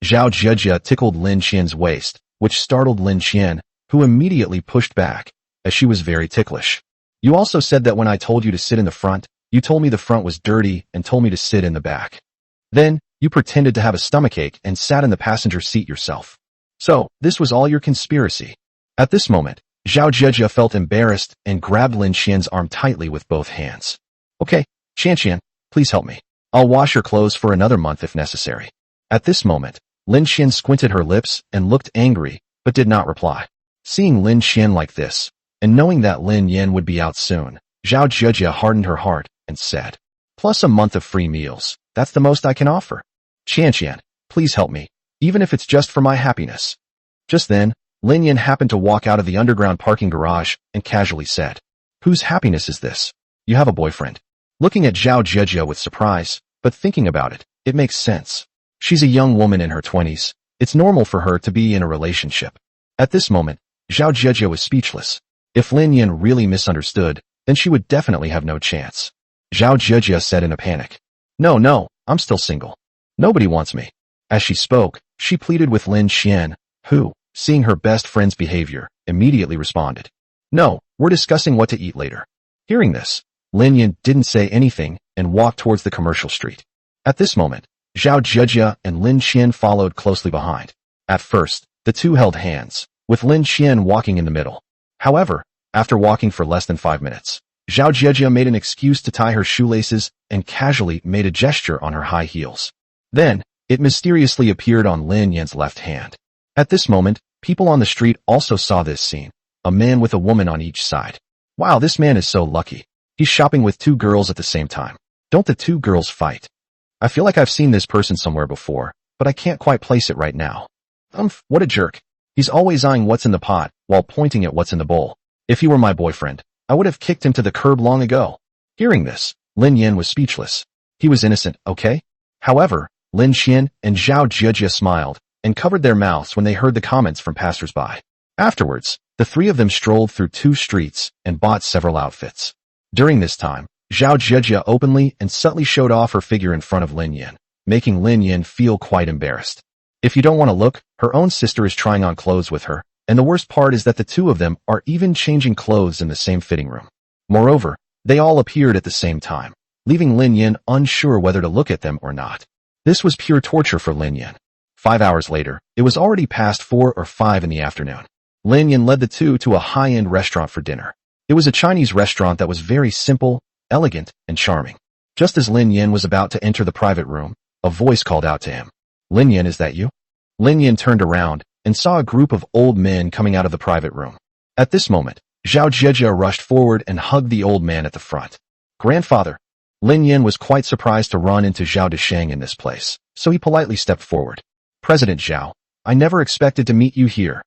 Zhao Jieji tickled Lin Qian's waist, which startled Lin Qian, who immediately pushed back, as she was very ticklish. You also said that when I told you to sit in the front, you told me the front was dirty and told me to sit in the back. Then, you pretended to have a stomachache and sat in the passenger seat yourself. So, this was all your conspiracy. At this moment, Zhao Jieji felt embarrassed and grabbed Lin Qian's arm tightly with both hands. Okay, Qian, please help me. I'll wash your clothes for another month if necessary. At this moment, Lin Qian squinted her lips and looked angry, but did not reply. Seeing Lin Qian like this, and knowing that Lin Yan would be out soon, Zhao Jieji hardened her heart and said, plus a month of free meals, that's the most I can offer. Qian, please help me, even if it's just for my happiness. Just then, Lin Yan happened to walk out of the underground parking garage and casually said, whose happiness is this? You have a boyfriend. Looking at Zhao Jieji with surprise, but thinking about it, it makes sense. She's a young woman in her 20s. It's normal for her to be in a relationship. At this moment, Zhao Jieji was speechless. If Lin Yan really misunderstood, then she would definitely have no chance. Zhao Jieji said in a panic. No, I'm still single. Nobody wants me. As she spoke, she pleaded with Lin Qian, who, seeing her best friend's behavior, immediately responded. No, we're discussing what to eat later. Hearing this, Lin Yan didn't say anything and walked towards the commercial street. At this moment, Zhao Jieji and Lin Qian followed closely behind. At first, the two held hands, with Lin Qian walking in the middle. However, after walking for less than 5 minutes, Zhao Jieji made an excuse to tie her shoelaces and casually made a gesture on her high heels. Then, it mysteriously appeared on Lin Yan's left hand. At this moment, people on the street also saw this scene, a man with a woman on each side. Wow, this man is so lucky. He's shopping with 2 girls at the same time. Don't the 2 girls fight? I feel like I've seen this person somewhere before, but I can't quite place it right now. What a jerk. He's always eyeing what's in the pot, while pointing at what's in the bowl. If he were my boyfriend, I would have kicked him to the curb long ago. Hearing this, Lin Yan was speechless. He was innocent, okay? However, Lin Qian and Zhao Jieji smiled, and covered their mouths when they heard the comments from passersby. Afterwards, the 3 of them strolled through 2 streets and bought several outfits. During this time, Zhao Jieji openly and subtly showed off her figure in front of Lin Yan, making Lin Yan feel quite embarrassed. If you don't want to look, her own sister is trying on clothes with her, and the worst part is that the 2 of them are even changing clothes in the same fitting room. Moreover, they all appeared at the same time, leaving Lin Yan unsure whether to look at them or not. This was pure torture for Lin Yan. 5 hours later, it was already past 4 or 5 in the afternoon. Lin Yan led the 2 to a high-end restaurant for dinner. It was a Chinese restaurant that was very simple, elegant, and charming. Just as Lin Yan was about to enter the private room, a voice called out to him. Lin Yan, is that you? Lin Yan turned around and saw a group of old men coming out of the private room. At this moment, Zhao Jieji rushed forward and hugged the old man at the front. Grandfather. Lin Yan was quite surprised to run into Zhao Desheng in this place, so he politely stepped forward. President Zhao, I never expected to meet you here.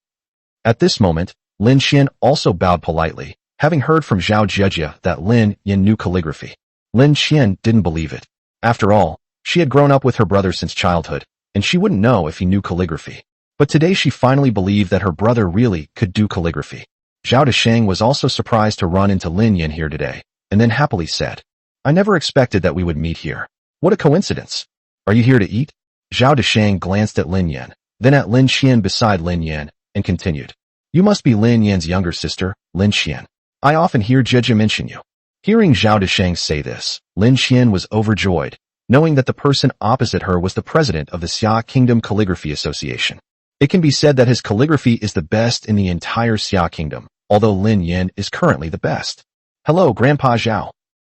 At this moment, Lin Qian also bowed politely, having heard from Zhao Jieji that Lin Yan knew calligraphy. Lin Qian didn't believe it. After all, she had grown up with her brother since childhood, and she wouldn't know if he knew calligraphy. But today she finally believed that her brother really could do calligraphy. Zhao Desheng was also surprised to run into Lin Yan here today, and then happily said, I never expected that we would meet here. What a coincidence. Are you here to eat? Zhao Desheng glanced at Lin Yan, then at Lin Qian beside Lin Yan, and continued. You must be Lin Yan's younger sister, Lin Qian. I often hear Jieji mention you. Hearing Zhao Desheng say this, Lin Qian was overjoyed, knowing that the person opposite her was the president of the Xia Kingdom Calligraphy Association. It can be said that his calligraphy is the best in the entire Xia Kingdom, although Lin Yan is currently the best. Hello, Grandpa Zhao.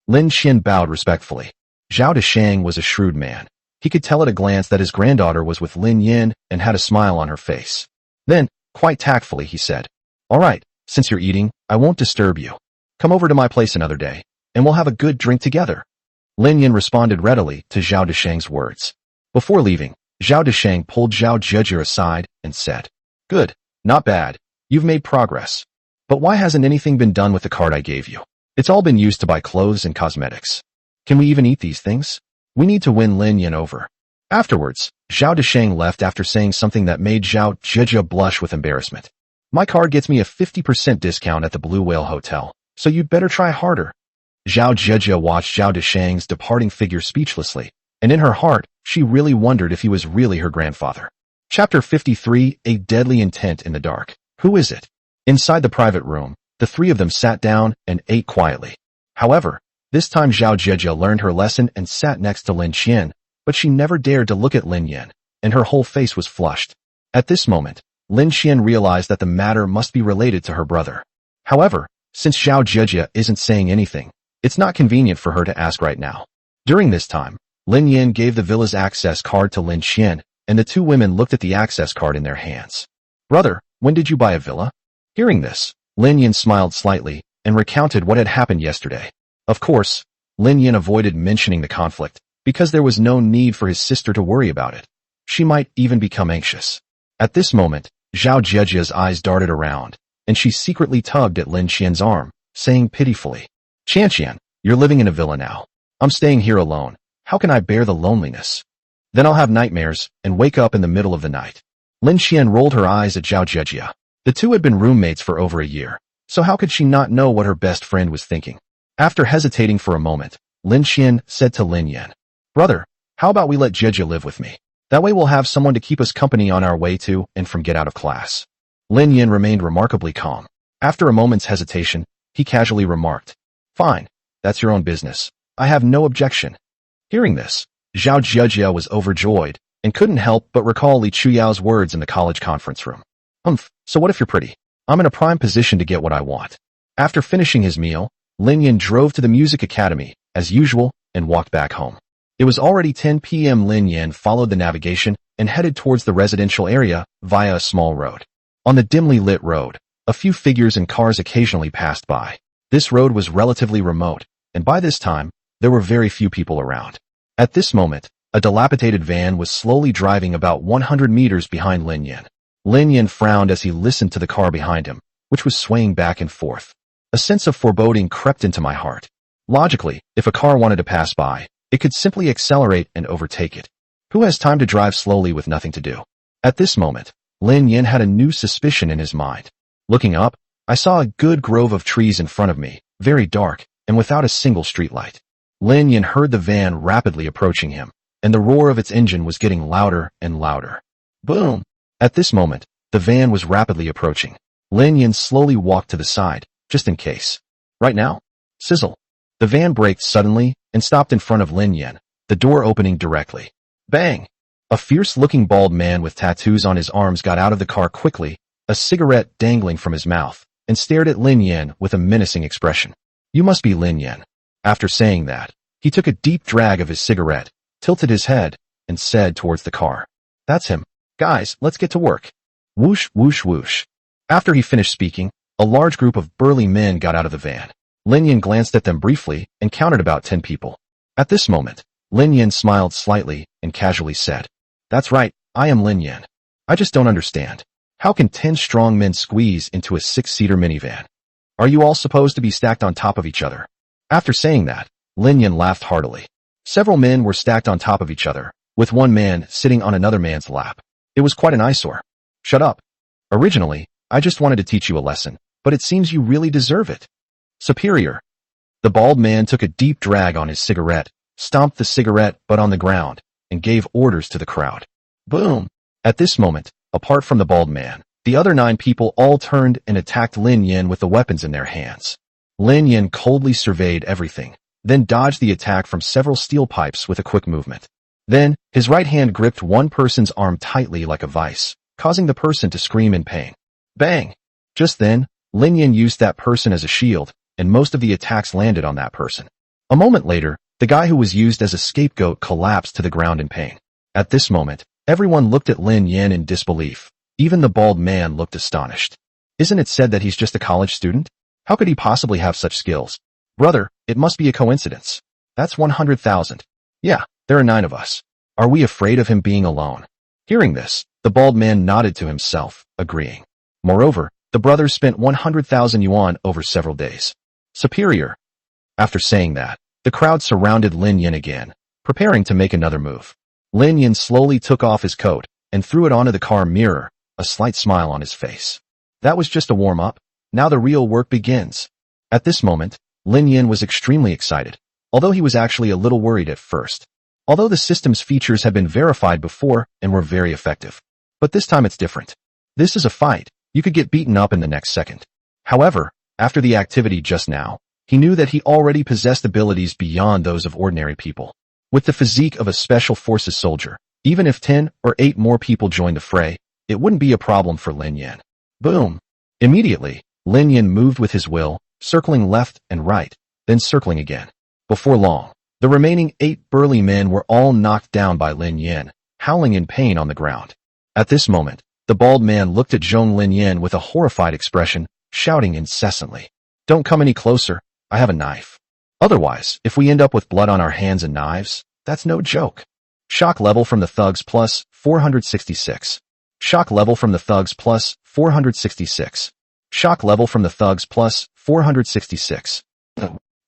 Lin Qian bowed respectfully. Zhao Desheng was a shrewd man. He could tell at a glance that his granddaughter was with Lin Yan and had a smile on her face. Then, quite tactfully, he said, All right, since you're eating, I won't disturb you. Come over to my place another day, and we'll have a good drink together. Lin Yan responded readily to Zhao Desheng's words. Before leaving, Zhao Desheng pulled Zhao Jieji aside and said, Good, not bad, you've made progress. But why hasn't anything been done with the card I gave you? It's all been used to buy clothes and cosmetics. Can we even eat these things? We need to win Lin Yan over. Afterwards, Zhao Desheng left after saying something that made Zhao Jieji blush with embarrassment. My card gets me a 50% discount at the Blue Whale Hotel, so you'd better try harder. Zhao Zhejia watched Zhao Deshang's departing figure speechlessly, and in her heart, she really wondered if he was really her grandfather. Chapter 53, A Deadly Intent in the Dark. Who is it? Inside the private room, the three of them sat down and ate quietly. However, this time Zhao Zhejia learned her lesson and sat next to Lin Qian, but she never dared to look at Lin Yan, and her whole face was flushed. At this moment, Lin Qian realized that the matter must be related to her brother. However, since Zhao Zhejia isn't saying anything, it's not convenient for her to ask right now. During this time, Lin Yan gave the villa's access card to Lin Qian, and the two women looked at the access card in their hands. Brother, when did you buy a villa? Hearing this, Lin Yan smiled slightly and recounted what had happened yesterday. Of course, Lin Yan avoided mentioning the conflict, because there was no need for his sister to worry about it. She might even become anxious. At this moment, Zhao Zhejia's eyes darted around, and she secretly tugged at Lin Qian's arm, saying pitifully, Qian, you're living in a villa now. I'm staying here alone. How can I bear the loneliness? Then I'll have nightmares and wake up in the middle of the night. Lin Qian rolled her eyes at Zhao Zhejia. The two had been roommates for over a year, so how could she not know what her best friend was thinking? After hesitating for a moment, Lin Qian said to Lin Yan, Brother, how about we let Zhejia live with me? That way we'll have someone to keep us company on our way to and from get out of class. Lin Yan remained remarkably calm. After a moment's hesitation, he casually remarked, Fine, that's your own business. I have no objection. Hearing this, Zhao Zhejia was overjoyed and couldn't help but recall Li Chuyao's words in the college conference room. So what if you're pretty? I'm in a prime position to get what I want. After finishing his meal, Lin Yan drove to the music academy, as usual, and walked back home. It was already 10 p.m. Lin Yan followed the navigation and headed towards the residential area via a small road. On the dimly lit road, a few figures and cars occasionally passed by. This road was relatively remote, and by this time, there were very few people around. At this moment, a dilapidated van was slowly driving about 100 meters behind Lin Yan. Lin Yan frowned as he listened to the car behind him, which was swaying back and forth. A sense of foreboding crept into my heart. Logically, if a car wanted to pass by, it could simply accelerate and overtake it. Who has time to drive slowly with nothing to do? At this moment, Lin Yan had a new suspicion in his mind. Looking up, I saw a good grove of trees in front of me, very dark, and without a single streetlight. Lin Yan heard the van rapidly approaching him, and the roar of its engine was getting louder and louder. Boom! At this moment, the van was rapidly approaching. Lin Yan slowly walked to the side, just in case. Right now? Sizzle. The van braked suddenly and stopped in front of Lin Yan, the door opening directly. Bang! A fierce-looking bald man with tattoos on his arms got out of the car quickly, a cigarette dangling from his mouth, and stared at Lin Yan with a menacing expression. You must be Lin Yan. After saying that, he took a deep drag of his cigarette, tilted his head, and said towards the car. That's him. Guys, let's get to work. Whoosh, whoosh, whoosh. After he finished speaking, a large group of burly men got out of the van. Lin Yan glanced at them briefly and counted about 10 people. At this moment, Lin Yan smiled slightly and casually said, That's right, I am Lin Yan. I just don't understand. How can 10 strong men squeeze into a 6-seater minivan? Are you all supposed to be stacked on top of each other? After saying that, Lin Yan laughed heartily. Several men were stacked on top of each other, with one man sitting on another man's lap. It was quite an eyesore. Shut up. Originally, I just wanted to teach you a lesson, but it seems you really deserve it. Superior. The bald man took a deep drag on his cigarette, stomped the cigarette butt on the ground, and gave orders to the crowd. Boom! At this moment, apart from the bald man, the other 9 people all turned and attacked Lin Yan with the weapons in their hands. Lin Yan coldly surveyed everything, then dodged the attack from several steel pipes with a quick movement. Then, his right hand gripped one person's arm tightly like a vice, causing the person to scream in pain. Bang! Just then, Lin Yan used that person as a shield, and most of the attacks landed on that person. A moment later, the guy who was used as a scapegoat collapsed to the ground in pain. At this moment, everyone looked at Lin Yan in disbelief. Even the bald man looked astonished. Isn't it said that he's just a college student? How could he possibly have such skills? Brother, it must be a coincidence. That's 100,000. Yeah, there are 9 of us. Are we afraid of him being alone? Hearing this, the bald man nodded to himself, agreeing. Moreover, the brothers spent 100,000 yuan over several days. Superior. After saying that, the crowd surrounded Lin Yan again, preparing to make another move. Lin Yan slowly took off his coat and threw it onto the car mirror, a slight smile on his face. That was just a warm-up. Now the real work begins. At this moment, Lin Yin was extremely excited, although he was actually a little worried at first. Although the system's features had been verified before and were very effective. But this time it's different. This is a fight. You could get beaten up in the next second. However, after the activity just now, he knew that he already possessed abilities beyond those of ordinary people. With the physique of a special forces soldier, even if 10 or 8 more people joined the fray, it wouldn't be a problem for Lin Yin. Boom! Immediately, Lin Yin moved with his will, circling left and right, then circling again. Before long, the remaining 8 burly men were all knocked down by Lin Yin, howling in pain on the ground. At this moment, the bald man looked at Zhong Lin Yin with a horrified expression, shouting incessantly, "Don't come any closer, I have a knife. Otherwise, if we end up with blood on our hands and knives, that's no joke." Shock level from the thugs plus 466. Shock level from the thugs plus 466. Shock level from the thugs plus 466.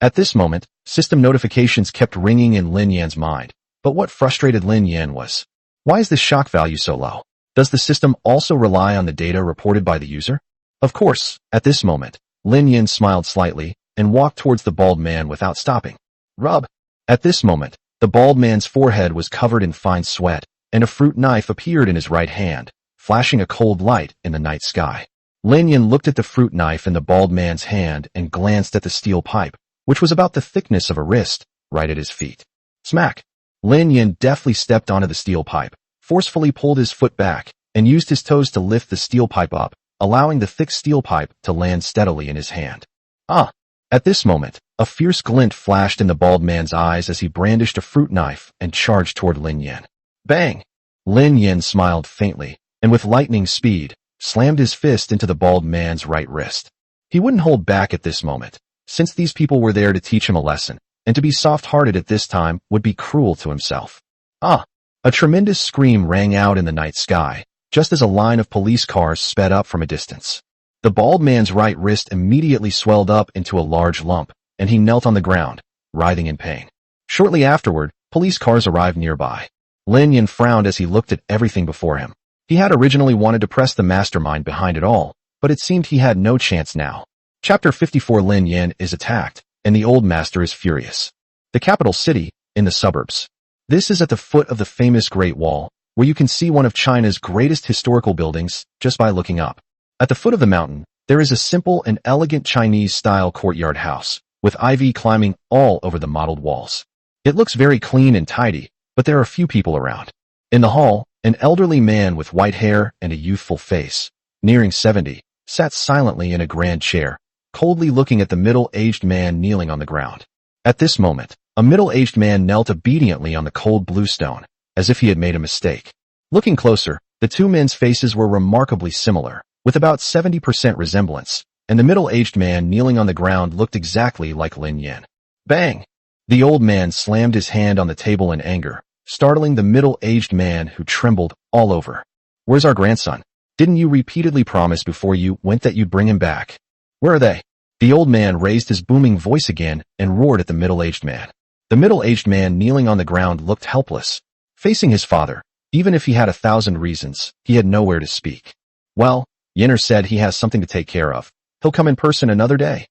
At this moment, system notifications kept ringing in Lin Yan's mind, but what frustrated Lin Yan was, why is the shock value so low? Does the system also rely on the data reported by the user? Of course, at this moment, Lin Yan smiled slightly and walked towards the bald man without stopping. Rub. At this moment, the bald man's forehead was covered in fine sweat, and a fruit knife appeared in his right hand, flashing a cold light in the night sky. Lin Yan looked at the fruit knife in the bald man's hand and glanced at the steel pipe, which was about the thickness of a wrist, right at his feet. Smack! Lin Yan deftly stepped onto the steel pipe, forcefully pulled his foot back, and used his toes to lift the steel pipe up, allowing the thick steel pipe to land steadily in his hand. Ah! At this moment, a fierce glint flashed in the bald man's eyes as he brandished a fruit knife and charged toward Lin Yan. Bang! Lin Yan smiled faintly, and with lightning speed, slammed his fist into the bald man's right wrist. He wouldn't hold back at this moment, since these people were there to teach him a lesson, and to be soft-hearted at this time would be cruel to himself. Ah! A tremendous scream rang out in the night sky, just as a line of police cars sped up from a distance. The bald man's right wrist immediately swelled up into a large lump, and he knelt on the ground, writhing in pain. Shortly afterward, police cars arrived nearby. Lin Yan frowned as he looked at everything before him. He had originally wanted to press the mastermind behind it all, but it seemed he had no chance now. Chapter 54. Lin Yan is attacked, and the old master is furious. The capital city, in the suburbs. This is at the foot of the famous Great Wall, where you can see one of China's greatest historical buildings just by looking up. At the foot of the mountain, there is a simple and elegant Chinese-style courtyard house, with ivy climbing all over the mottled walls. It looks very clean and tidy, but there are few people around. In the hall, an elderly man with white hair and a youthful face, nearing 70, sat silently in a grand chair, coldly looking at the middle-aged man kneeling on the ground. At this moment, a middle-aged man knelt obediently on the cold blue stone, as if he had made a mistake. Looking closer, the two men's faces were remarkably similar, with about 70% resemblance, and the middle-aged man kneeling on the ground looked exactly like Lin Yan. Bang! The old man slammed his hand on the table in anger, startling the middle-aged man who trembled all over. "Where's our grandson? Didn't you repeatedly promise before you went that you'd bring him back? Where are they?" The old man raised his booming voice again and roared at the middle-aged man. The middle-aged man kneeling on the ground looked helpless. Facing his father, even if he had 1,000 reasons, he had nowhere to speak. Well, Yenner said he has something to take care of. He'll come in person another day.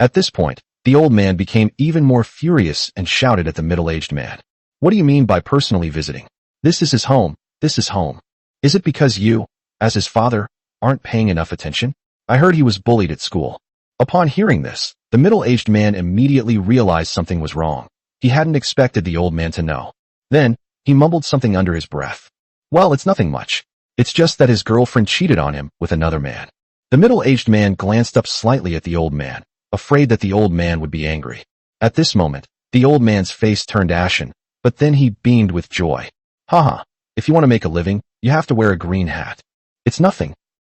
At this point, the old man became even more furious and shouted at the middle-aged man. "What do you mean by personally visiting? This is his home. This is home. Is it because you, as his father, aren't paying enough attention? I heard he was bullied at school." Upon hearing this, the middle-aged man immediately realized something was wrong. He hadn't expected the old man to know. Then, he mumbled something under his breath. "Well, it's nothing much. It's just that his girlfriend cheated on him with another man." The middle-aged man glanced up slightly at the old man, afraid that the old man would be angry. At this moment, the old man's face turned ashen, but then he beamed with joy. "Haha, if you want to make a living, you have to wear a green hat. It's nothing."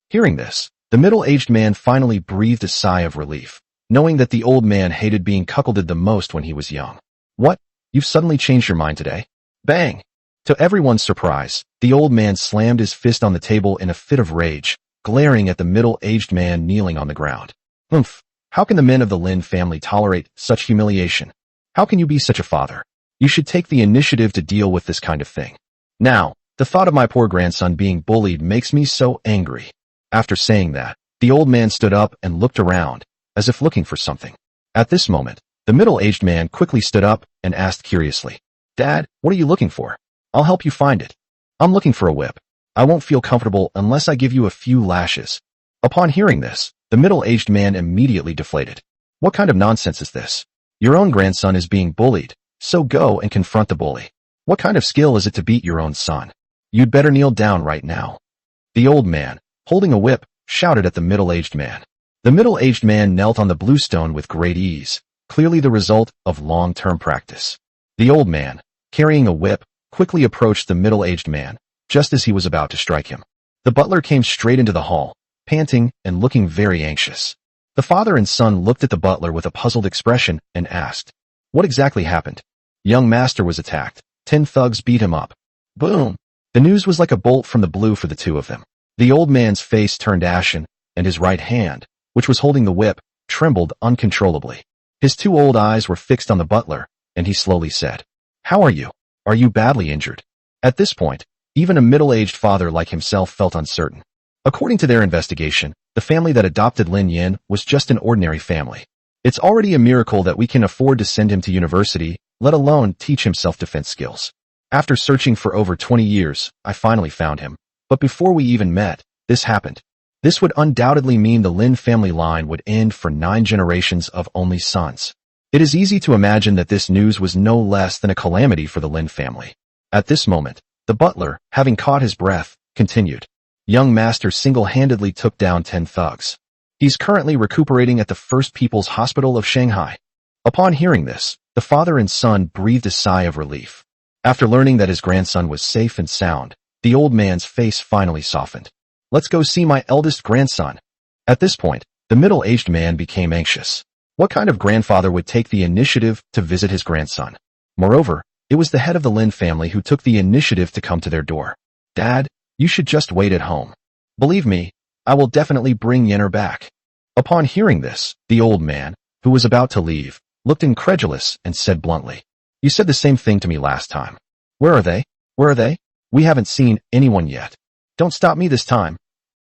Hearing this, the middle-aged man finally breathed a sigh of relief, knowing that the old man hated being cuckolded the most when he was young. "What? You've suddenly changed your mind today?" Bang! To everyone's surprise, the old man slammed his fist on the table in a fit of rage, glaring at the middle-aged man kneeling on the ground. "Humph! How can the men of the Lin family tolerate such humiliation? How can you be such a father? You should take the initiative to deal with this kind of thing. Now, the thought of my poor grandson being bullied makes me so angry." After saying that, The old man stood up and looked around, as if looking for something. At this moment, the middle-aged man quickly stood up and asked curiously, "Dad, what are you looking for? I'll help you find it." "I'm looking for a whip. I won't feel comfortable unless I give you a few lashes." Upon hearing this, the middle-aged man immediately deflated. "What kind of nonsense is this? Your own grandson is being bullied, so go and confront the bully. What kind of skill is it to beat your own son? You'd better kneel down right now." The old man, holding a whip, shouted at the middle-aged man. The middle-aged man knelt on the bluestone with great ease, clearly the result of long-term practice. The old man, carrying a whip, quickly approached the middle-aged man, just as he was about to strike him. The butler came straight into the hall, panting and looking very anxious. The father and son looked at the butler with a puzzled expression and asked, "What exactly happened?" "Young master was attacked. 10 thugs beat him up." Boom! The news was like a bolt from the blue for the two of them. The old man's face turned ashen, and his right hand, which was holding the whip, trembled uncontrollably. His two old eyes were fixed on the butler, and he slowly said, "How are you? Are you badly injured?" At this point, even a middle-aged father like himself felt uncertain. According to their investigation, the family that adopted Lin Yin was just an ordinary family. It's already a miracle that we can afford to send him to university, let alone teach him self-defense skills. After searching for over 20 years, I finally found him. But before we even met, this happened. This would undoubtedly mean the Lin family line would end for 9 generations of only sons. It is easy to imagine that this news was no less than a calamity for the Lin family. At this moment, the butler, having caught his breath, continued. "Young master single-handedly took down 10 thugs. He's currently recuperating at the First People's Hospital of Shanghai." Upon hearing this, the father and son breathed a sigh of relief. After learning that his grandson was safe and sound, the old man's face finally softened. "Let's go see my eldest grandson." At this point, the middle-aged man became anxious. What kind of grandfather would take the initiative to visit his grandson? Moreover, it was the head of the Lin family who took the initiative to come to their door. "Dad, you should just wait at home. Believe me, I will definitely bring Yenner back." Upon hearing this, the old man, who was about to leave, looked incredulous and said bluntly, "You said the same thing to me last time. Where are they? Where are they? We haven't seen anyone yet. Don't stop me this time."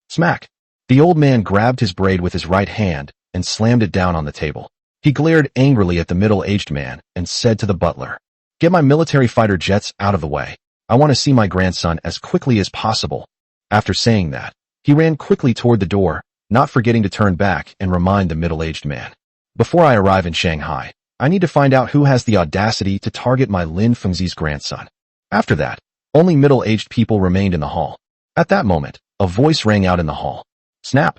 Smack! The old man grabbed his braid with his right hand and slammed it down on the table. He glared angrily at the middle-aged man and said to the butler, "Get my military fighter jets out of the way. I want to see my grandson as quickly as possible." After saying that, he ran quickly toward the door, not forgetting to turn back and remind the middle-aged man, "Before I arrive in Shanghai, I need to find out who has the audacity to target my Lin Fengzi's grandson." After that, only middle-aged people remained in the hall. At that moment, a voice rang out in the hall. Snap!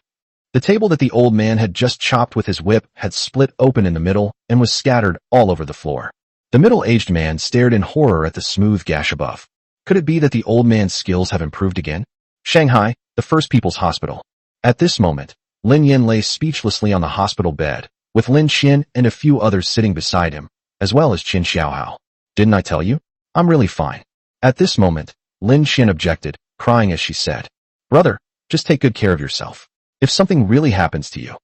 The table that the old man had just chopped with his whip had split open in the middle and was scattered all over the floor. The middle-aged man stared in horror at the smooth gash above. Could it be that the old man's skills have improved again? Shanghai, the First People's Hospital. At this moment, Lin Yin lay speechlessly on the hospital bed, with Lin Qian and a few others sitting beside him, as well as Qin Xiaohao. "Didn't I tell you? I'm really fine." At this moment, Lin Qian objected, crying as she said, "Brother, just take good care of yourself. If something really happens to you,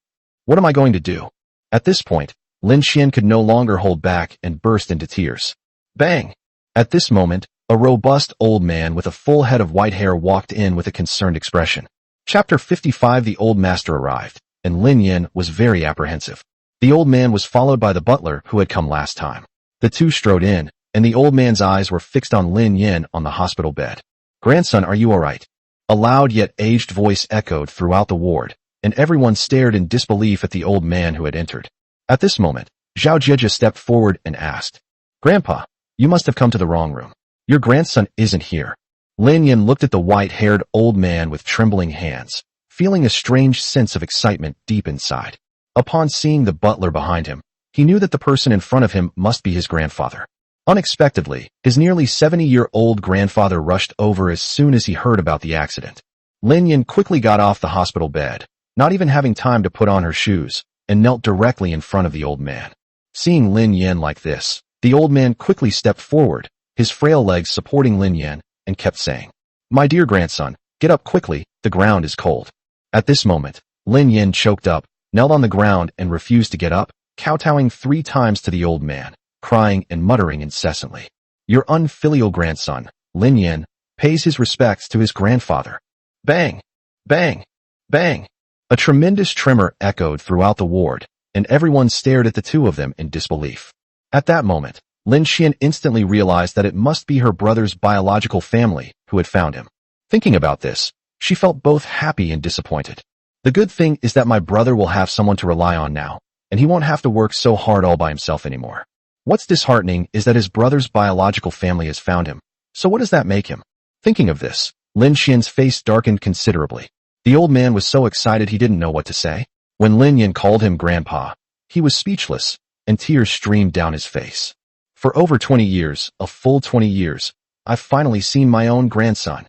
what am I going to do?" At this point, Lin Qian could no longer hold back and burst into tears. Bang! At this moment, a robust old man with a full head of white hair walked in with a concerned expression. Chapter 55. The old master arrived, and Lin Yin was very apprehensive. The old man was followed by the butler who had come last time. The two strode in, and the old man's eyes were fixed on Lin Yin on the hospital bed. "Grandson, are you all right?" A loud yet aged voice echoed throughout the ward, and everyone stared in disbelief at the old man who had entered. At this moment, Zhao Jieja stepped forward and asked, "Grandpa, you must have come to the wrong room. Your grandson isn't here." Lin Yin looked at the white-haired old man with trembling hands, feeling a strange sense of excitement deep inside. Upon seeing the butler behind him, he knew that the person in front of him must be his grandfather. Unexpectedly, his nearly 70-year-old grandfather rushed over as soon as he heard about the accident. Lin Yin quickly got off the hospital bed, not even having time to put on her shoes, and knelt directly in front of the old man. Seeing Lin Yin like this, the old man quickly stepped forward, his frail legs supporting Lin Yin, and kept saying, "My dear grandson, get up quickly, the ground is cold." At this moment, Lin Yin choked up, knelt on the ground and refused to get up, kowtowing 3 times to the old man, crying and muttering incessantly. Your unfilial grandson, Lin Yin, pays his respects to his grandfather. Bang! Bang! Bang! A tremendous tremor echoed throughout the ward, and everyone stared at the two of them in disbelief. At that moment, Lin Xian instantly realized that it must be her brother's biological family who had found him. Thinking about this, she felt both happy and disappointed. The good thing is that my brother will have someone to rely on now, and he won't have to work so hard all by himself anymore. What's disheartening is that his brother's biological family has found him. So what does that make him? Thinking of this, Lin Xian's face darkened considerably. The old man was so excited he didn't know what to say. When Lin Yan called him grandpa, he was speechless, and tears streamed down his face. For over 20 years, a full 20 years, I've finally seen my own grandson.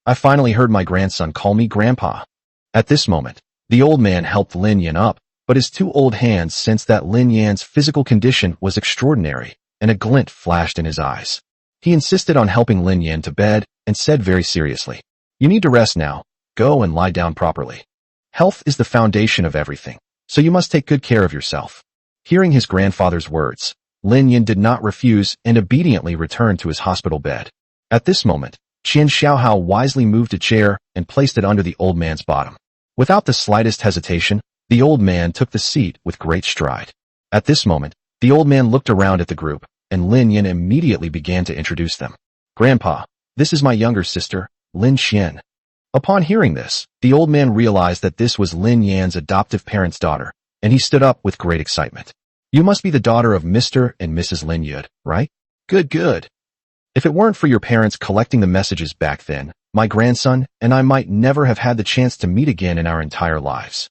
I finally heard my grandson call me grandpa. At this moment, the old man helped Lin Yan up, but his two old hands sensed that Lin Yan's physical condition was extraordinary, and a glint flashed in his eyes. He insisted on helping Lin Yan to bed and said very seriously, "You need to rest now. Go and lie down properly. Health is the foundation of everything, so you must take good care of yourself." Hearing his grandfather's words, Lin Yan did not refuse and obediently returned to his hospital bed. At this moment, Qian Xiaohao wisely moved a chair and placed it under the old man's bottom. Without the slightest hesitation, the old man took the seat with great stride. At this moment, the old man looked around at the group, and Lin Yan immediately began to introduce them. "Grandpa, this is my younger sister, Lin Xian." Upon hearing this, the old man realized that this was Lin Yan's adoptive parent's daughter, and he stood up with great excitement. "You must be the daughter of Mr. and Mrs. Lin Yud, right? Good. If it weren't for your parents collecting the messages back then, my grandson and I might never have had the chance to meet again in our entire lives.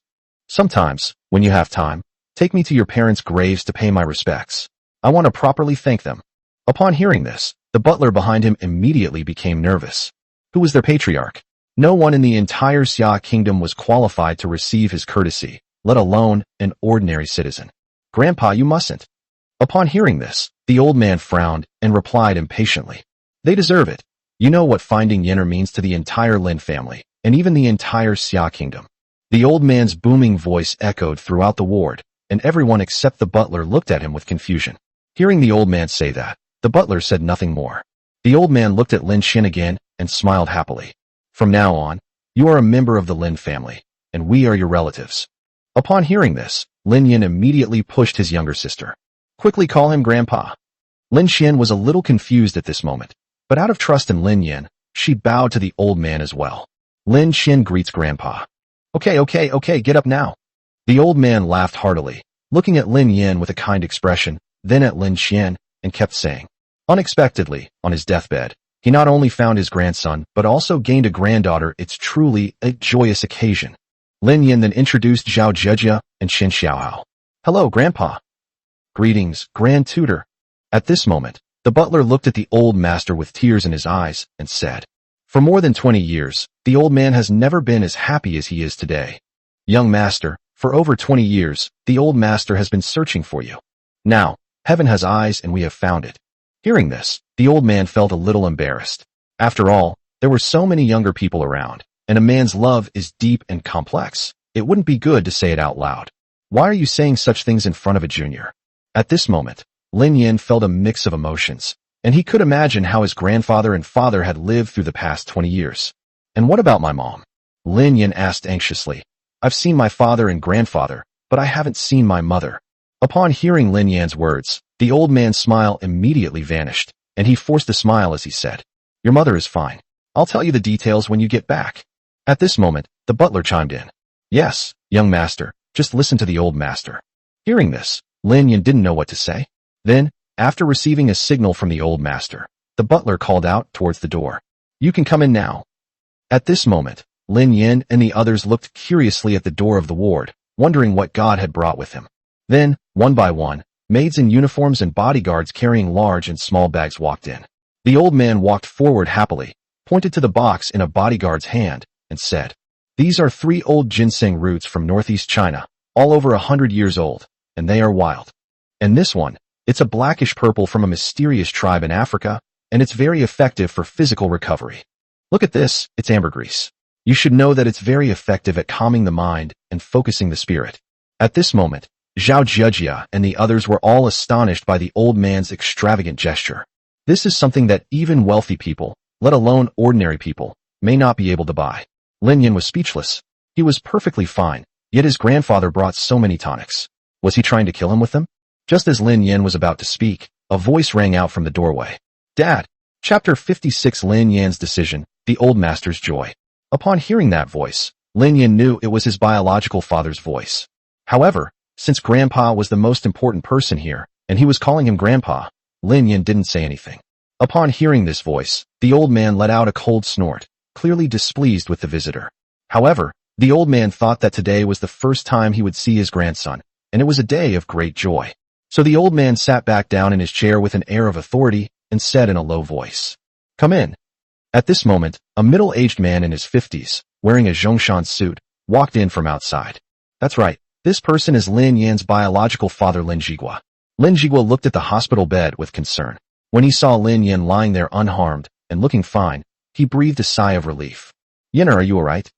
Sometimes, when you have time, take me to your parents' graves to pay my respects. I want to properly thank them." Upon hearing this, the butler behind him immediately became nervous. Who was their patriarch? No one in the entire Xia kingdom was qualified to receive his courtesy, let alone an ordinary citizen. "Grandpa, you mustn't." Upon hearing this, the old man frowned and replied impatiently, "They deserve it. You know what finding Yenner means to the entire Lin family, and even the entire Xia kingdom." The old man's booming voice echoed throughout the ward, and everyone except the butler looked at him with confusion. Hearing the old man say that, the butler said nothing more. The old man looked at Lin Xin again and smiled happily. "From now on, you are a member of the Lin family, and we are your relatives." Upon hearing this, Lin Yan immediately pushed his younger sister. "Quickly call him grandpa." Lin Xian was a little confused at this moment, but out of trust in Lin Yan, she bowed to the old man as well. Lin Xian greets grandpa. Okay, get up now." The old man laughed heartily, looking at Lin Yan with a kind expression, then at Lin Xian, and kept saying. Unexpectedly, on his deathbed, he not only found his grandson, but also gained a granddaughter. It's truly a joyous occasion. Lin Yan then introduced Zhao Zhejia and Qian Xiaohao. "Hello, Grandpa." "Greetings, Grand Tutor." At this moment, the butler looked at the old master with tears in his eyes and said, "For more than 20 years, the old man has never been as happy as he is today. Young master, for over 20 years, the old master has been searching for you. Now, heaven has eyes and we have found it." Hearing this, the old man felt a little embarrassed. After all, there were so many younger people around, and a man's love is deep and complex. It wouldn't be good to say it out loud. Why are you saying such things in front of a junior? At this moment, Lin Yan felt a mix of emotions, and he could imagine how his grandfather and father had lived through the past 20 years. "And what about my mom?" Lin Yan asked anxiously. "I've seen my father and grandfather, but I haven't seen my mother." Upon hearing Lin Yan's words, the old man's smile immediately vanished, and he forced a smile as he said, "Your mother is fine. I'll tell you the details when you get back." At this moment, the butler chimed in. "Yes, young master, just listen to the old master." Hearing this, Lin Yan didn't know what to say. Then, after receiving a signal from the old master, the butler called out towards the door. "You can come in now." At this moment, Lin Yan and the others looked curiously at the door of the ward, wondering what God had brought with him. Then, one by one, maids in uniforms and bodyguards carrying large and small bags walked in. The old man walked forward happily, pointed to the box in a bodyguard's hand, and said, "These are 3 old ginseng roots from northeast China, all over 100 years old, and they are wild. And this one, it's a blackish purple from a mysterious tribe in Africa, and it's very effective for physical recovery. Look at this, it's ambergris. You should know that it's very effective at calming the mind and focusing the spirit." At this moment, Zhao Zhejia and the others were all astonished by the old man's extravagant gesture. This is something that even wealthy people, let alone ordinary people, may not be able to buy. Lin Yan was speechless. He was perfectly fine, Yet his grandfather brought so many tonics. Was he trying to kill him with them? Just as Lin Yan was about to speak, a voice rang out from the doorway. Dad! Chapter 56 Lin Yan's Decision, the Old Master's Joy. Upon hearing that voice, Lin Yan knew it was his biological father's voice. However, since Grandpa was the most important person here, and he was calling him Grandpa, Lin Yan didn't say anything. Upon hearing this voice, the old man let out a cold snort, clearly displeased with the visitor. However, the old man thought that today was the first time he would see his grandson, and it was a day of great joy. So the old man sat back down in his chair with an air of authority and said in a low voice, "Come in." At this moment, a middle-aged man in his 50s, wearing a Zhongshan suit, walked in from outside. That's right, this person is Lin Yan's biological father Lin Jigua. Lin Jigua looked at the hospital bed with concern. When he saw Lin Yan lying there unharmed and looking fine, he breathed a sigh of relief. "Yan, are you alright?"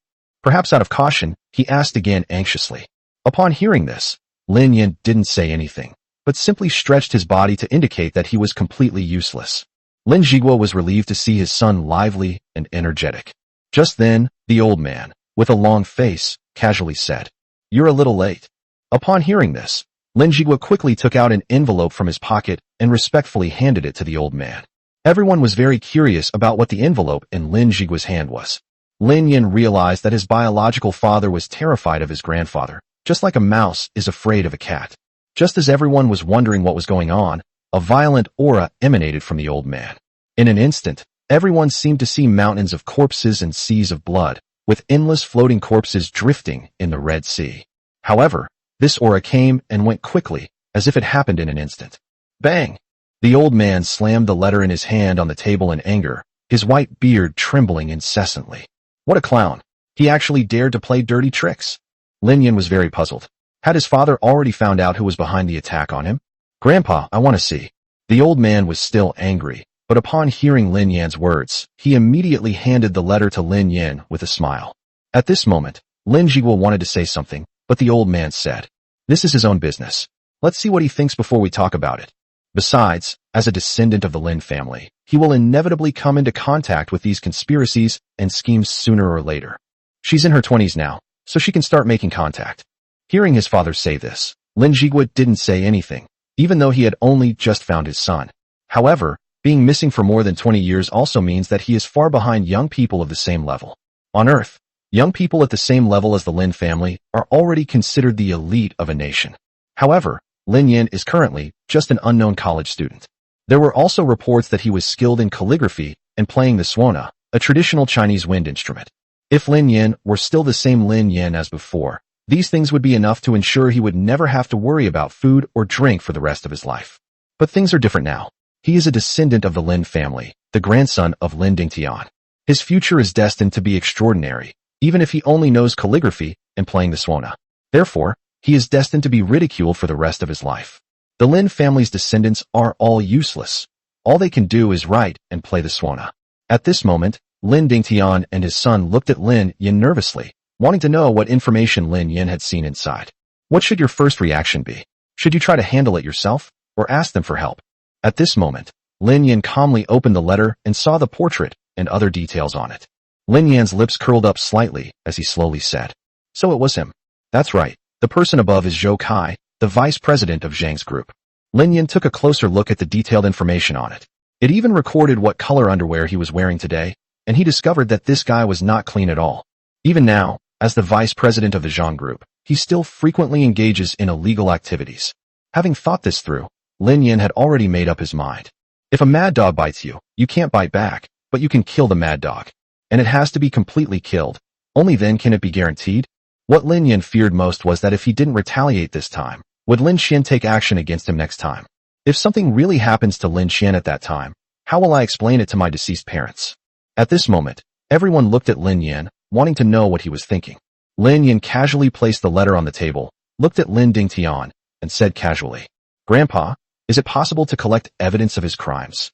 Perhaps out of caution, he asked again anxiously. Upon hearing this, Lin Yan didn't say anything, but simply stretched his body to indicate that he was completely useless. Lin Jigua was relieved to see his son lively and energetic. Just then, the old man, with a long face, casually said, "You're a little late." Upon hearing this, Lin Jigua quickly took out an envelope from his pocket and respectfully handed it to the old man. Everyone was very curious about what the envelope in Lin Jigua's hand was. Lin Yan realized that his biological father was terrified of his grandfather, just like a mouse is afraid of a cat. Just as everyone was wondering what was going on, a violent aura emanated from the old man. In an instant, everyone seemed to see mountains of corpses and seas of blood, with endless floating corpses drifting in the Red Sea. However, this aura came and went quickly, as if it happened in an instant. Bang! The old man slammed the letter in his hand on the table in anger, his white beard trembling incessantly. What a clown! He actually dared to play dirty tricks. Lin Yan was very puzzled. Had his father already found out who was behind the attack on him? "Grandpa, I want to see." The old man was still angry, but upon hearing Lin Yan's words, he immediately handed the letter to Lin Yan with a smile. At this moment, Lin Jigua wanted to say something, but the old man said, "This is his own business. Let's see what he thinks before we talk about it. Besides, as a descendant of the Lin family, he will inevitably come into contact with these conspiracies and schemes sooner or later. She's in her 20s now, so she can start making contact." Hearing his father say this, Lin Jigua didn't say anything, even though he had only just found his son. However, being missing for more than 20 years also means that he is far behind young people of the same level. On Earth, young people at the same level as the Lin family are already considered the elite of a nation. However, Lin Yan is currently just an unknown college student. There were also reports that he was skilled in calligraphy and playing the suona, a traditional Chinese wind instrument. If Lin Yan were still the same Lin Yan as before, these things would be enough to ensure he would never have to worry about food or drink for the rest of his life. But things are different now. He is a descendant of the Lin family, the grandson of Lin Dingtian. His future is destined to be extraordinary, even if he only knows calligraphy and playing the suona. Therefore, he is destined to be ridiculed for the rest of his life. The Lin family's descendants are all useless. All they can do is write and play the suona. At this moment, Lin Dingtian and his son looked at Lin Yan nervously, wanting to know what information Lin Yan had seen inside. What should your first reaction be? Should you try to handle it yourself, or ask them for help? At this moment, Lin Yan calmly opened the letter and saw the portrait and other details on it. Lin Yan's lips curled up slightly as he slowly said, "So it was him." "That's right. The person above is Zhou Kai, the vice president of Zhang's group." Lin Yan took a closer look at the detailed information on it. It even recorded what color underwear he was wearing today, and he discovered that this guy was not clean at all. Even now, as the vice president of the Zhang group, he still frequently engages in illegal activities. Having thought this through, Lin Yan had already made up his mind. If a mad dog bites you, you can't bite back, but you can kill the mad dog. And it has to be completely killed. Only then can it be guaranteed. What Lin Yan feared most was that if he didn't retaliate this time, would Lin Xian take action against him next time? If something really happens to Lin Xian at that time, how will I explain it to my deceased parents? At this moment, everyone looked at Lin Yan, wanting to know what he was thinking. Lin Yan casually placed the letter on the table, looked at Lin Dingtian, and said casually, "Grandpa, is it possible to collect evidence of his crimes?"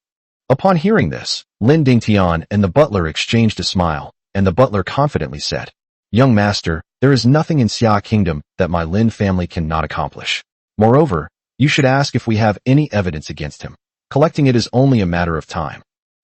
Upon hearing this, Lin Dingtian and the butler exchanged a smile, and the butler confidently said, "Young master, there is nothing in Xia Kingdom that my Lin family cannot accomplish. Moreover, you should ask if we have any evidence against him. Collecting it is only a matter of time."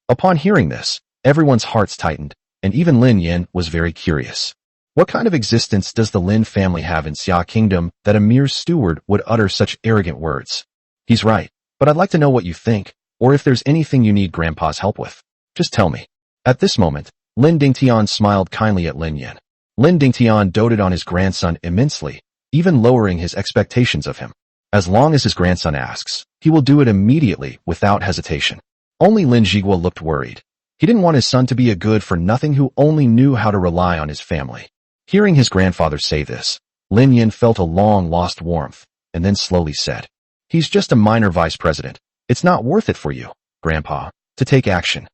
Upon hearing this, everyone's hearts tightened, and even Lin Yan was very curious. What kind of existence does the Lin family have in Xia Kingdom that a mere steward would utter such arrogant words? He's right, but I'd like to know what you think, or if there's anything you need Grandpa's help with. Just tell me. At this moment, Lin Dingtian smiled kindly at Lin Yin. Lin Dingtian doted on his grandson immensely, even lowering his expectations of him. As long as his grandson asks, he will do it immediately without hesitation. Only Lin Jigua looked worried. He didn't want his son to be a good-for-nothing who only knew how to rely on his family. Hearing his grandfather say this, Lin Yin felt a long-lost warmth, and then slowly said, "He's just a minor vice president. It's not worth it for you, Grandpa, to take action.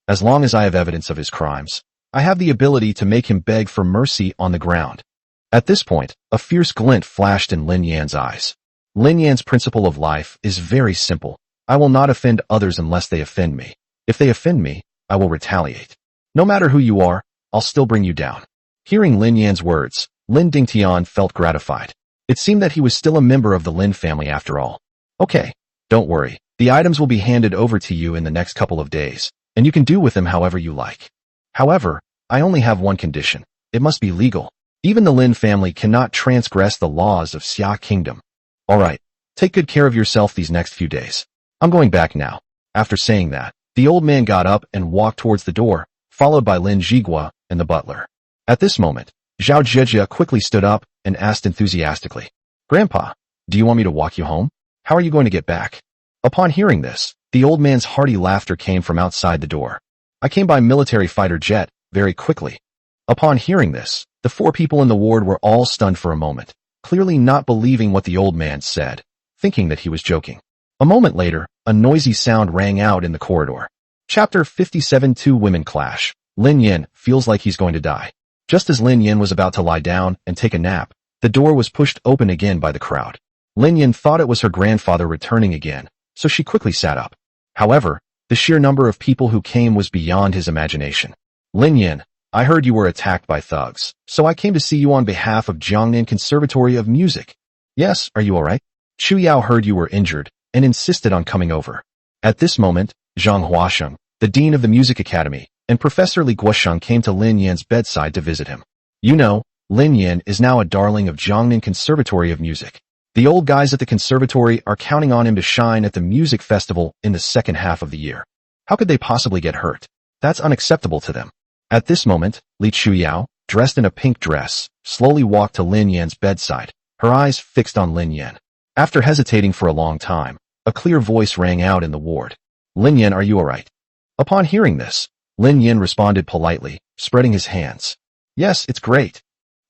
As long as I have evidence of his crimes, I have the ability to make him beg for mercy on the ground." At this point, a fierce glint flashed in Lin Yan's eyes. Lin Yan's principle of life is very simple. I will not offend others unless they offend me. If they offend me, I will retaliate. No matter who you are, I'll still bring you down. Hearing Lin Yan's words, Lin Dingtian felt gratified. It seemed that he was still a member of the Lin family after all. Okay, don't worry. The items will be handed over to you in the next couple of days, and you can do with them however you like. However, I only have one condition. It must be legal. Even the Lin family cannot transgress the laws of Xia Kingdom. Alright, take good care of yourself these next few days. I'm going back now. After saying that, the old man got up and walked towards the door, followed by Lin Jigua and the butler. At this moment, Zhao Zhejia quickly stood up and asked enthusiastically, "Grandpa, do you want me to walk you home? How are you going to get back?" Upon hearing this, the old man's hearty laughter came from outside the door. "I came by military fighter jet, very quickly." Upon hearing this, the four people in the ward were all stunned for a moment, clearly not believing what the old man said, thinking that he was joking. A moment later, a noisy sound rang out in the corridor. Chapter 57. Two women clash. Lin Yin feels like he's going to die. Just as Lin Yin was about to lie down and take a nap, the door was pushed open again by the crowd. Lin Yin thought it was her grandfather returning again, so she quickly sat up. However, the sheer number of people who came was beyond his imagination. "Lin Yin, I heard you were attacked by thugs, so I came to see you on behalf of Jiangnan Conservatory of Music." "Yes, are you alright?" "Chu Yao heard you were injured and insisted on coming over." At this moment, Zhang Huasheng, the dean of the music academy, and Professor Li Guosheng came to Lin Yan's bedside to visit him. You know, Lin Yan is now a darling of Jiangnan Conservatory of Music. The old guys at the conservatory are counting on him to shine at the music festival in the second half of the year. How could they possibly get hurt? That's unacceptable to them. At this moment, Li Chuyao, dressed in a pink dress, slowly walked to Lin Yan's bedside, her eyes fixed on Lin Yan. After hesitating for a long time, a clear voice rang out in the ward. "Lin Yan, are you alright?" Upon hearing this, Lin Yin responded politely, spreading his hands. "Yes, it's great."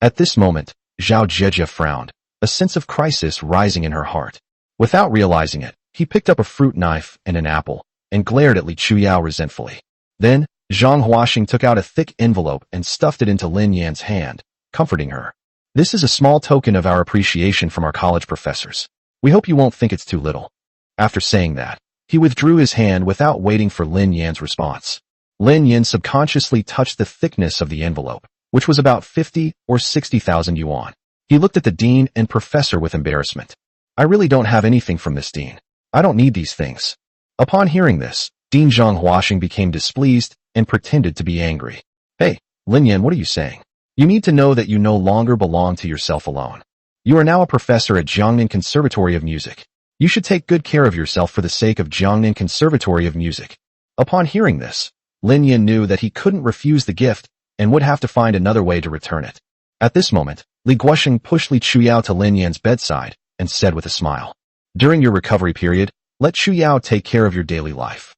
At this moment, Zhao Zhejia frowned, a sense of crisis rising in her heart. Without realizing it, he picked up a fruit knife and an apple, and glared at Li Chuyao resentfully. Then, Zhang Huasheng took out a thick envelope and stuffed it into Lin Yan's hand, comforting her. "This is a small token of our appreciation from our college professors. We hope you won't think it's too little." After saying that, he withdrew his hand without waiting for Lin Yan's response. Lin Yin subconsciously touched the thickness of the envelope, which was about 50 or 60,000 yuan. He looked at the dean and professor with embarrassment. "I really don't have anything from this dean. I don't need these things." Upon hearing this, Dean Zhang Huasheng became displeased and pretended to be angry. "Hey, Lin Yin, what are you saying? You need to know that you no longer belong to yourself alone. You are now a professor at Jiangnan Conservatory of Music. You should take good care of yourself for the sake of Jiangnan Conservatory of Music." Upon hearing this, Lin Yin knew that he couldn't refuse the gift and would have to find another way to return it. At this moment, Li Guosheng pushed Li Chuyao to Lin Yan's bedside and said with a smile, "During your recovery period, let Chuyao take care of your daily life.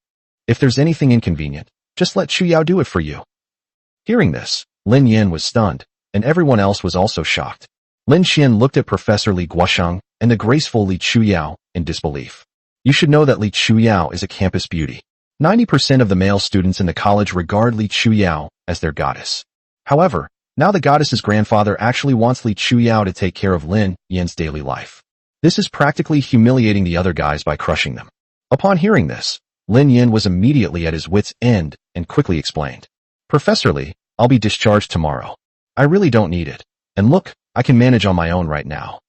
If there's anything inconvenient, just let Chuyao do it for you." Hearing this, Lin Yin was stunned, and everyone else was also shocked. Lin Xian looked at Professor Li Guosheng and the graceful Li Chuyao in disbelief. You should know that Li Chuyao is a campus beauty. 90% of the male students in the college regard Li Chuyao as their goddess. However, now the goddess's grandfather actually wants Li Chuyao to take care of Lin Yin's daily life. This is practically humiliating the other guys by crushing them. Upon hearing this, Lin Yin was immediately at his wit's end and quickly explained, "Professor Li, I'll be discharged tomorrow. I really don't need it. And look, I can manage on my own right now."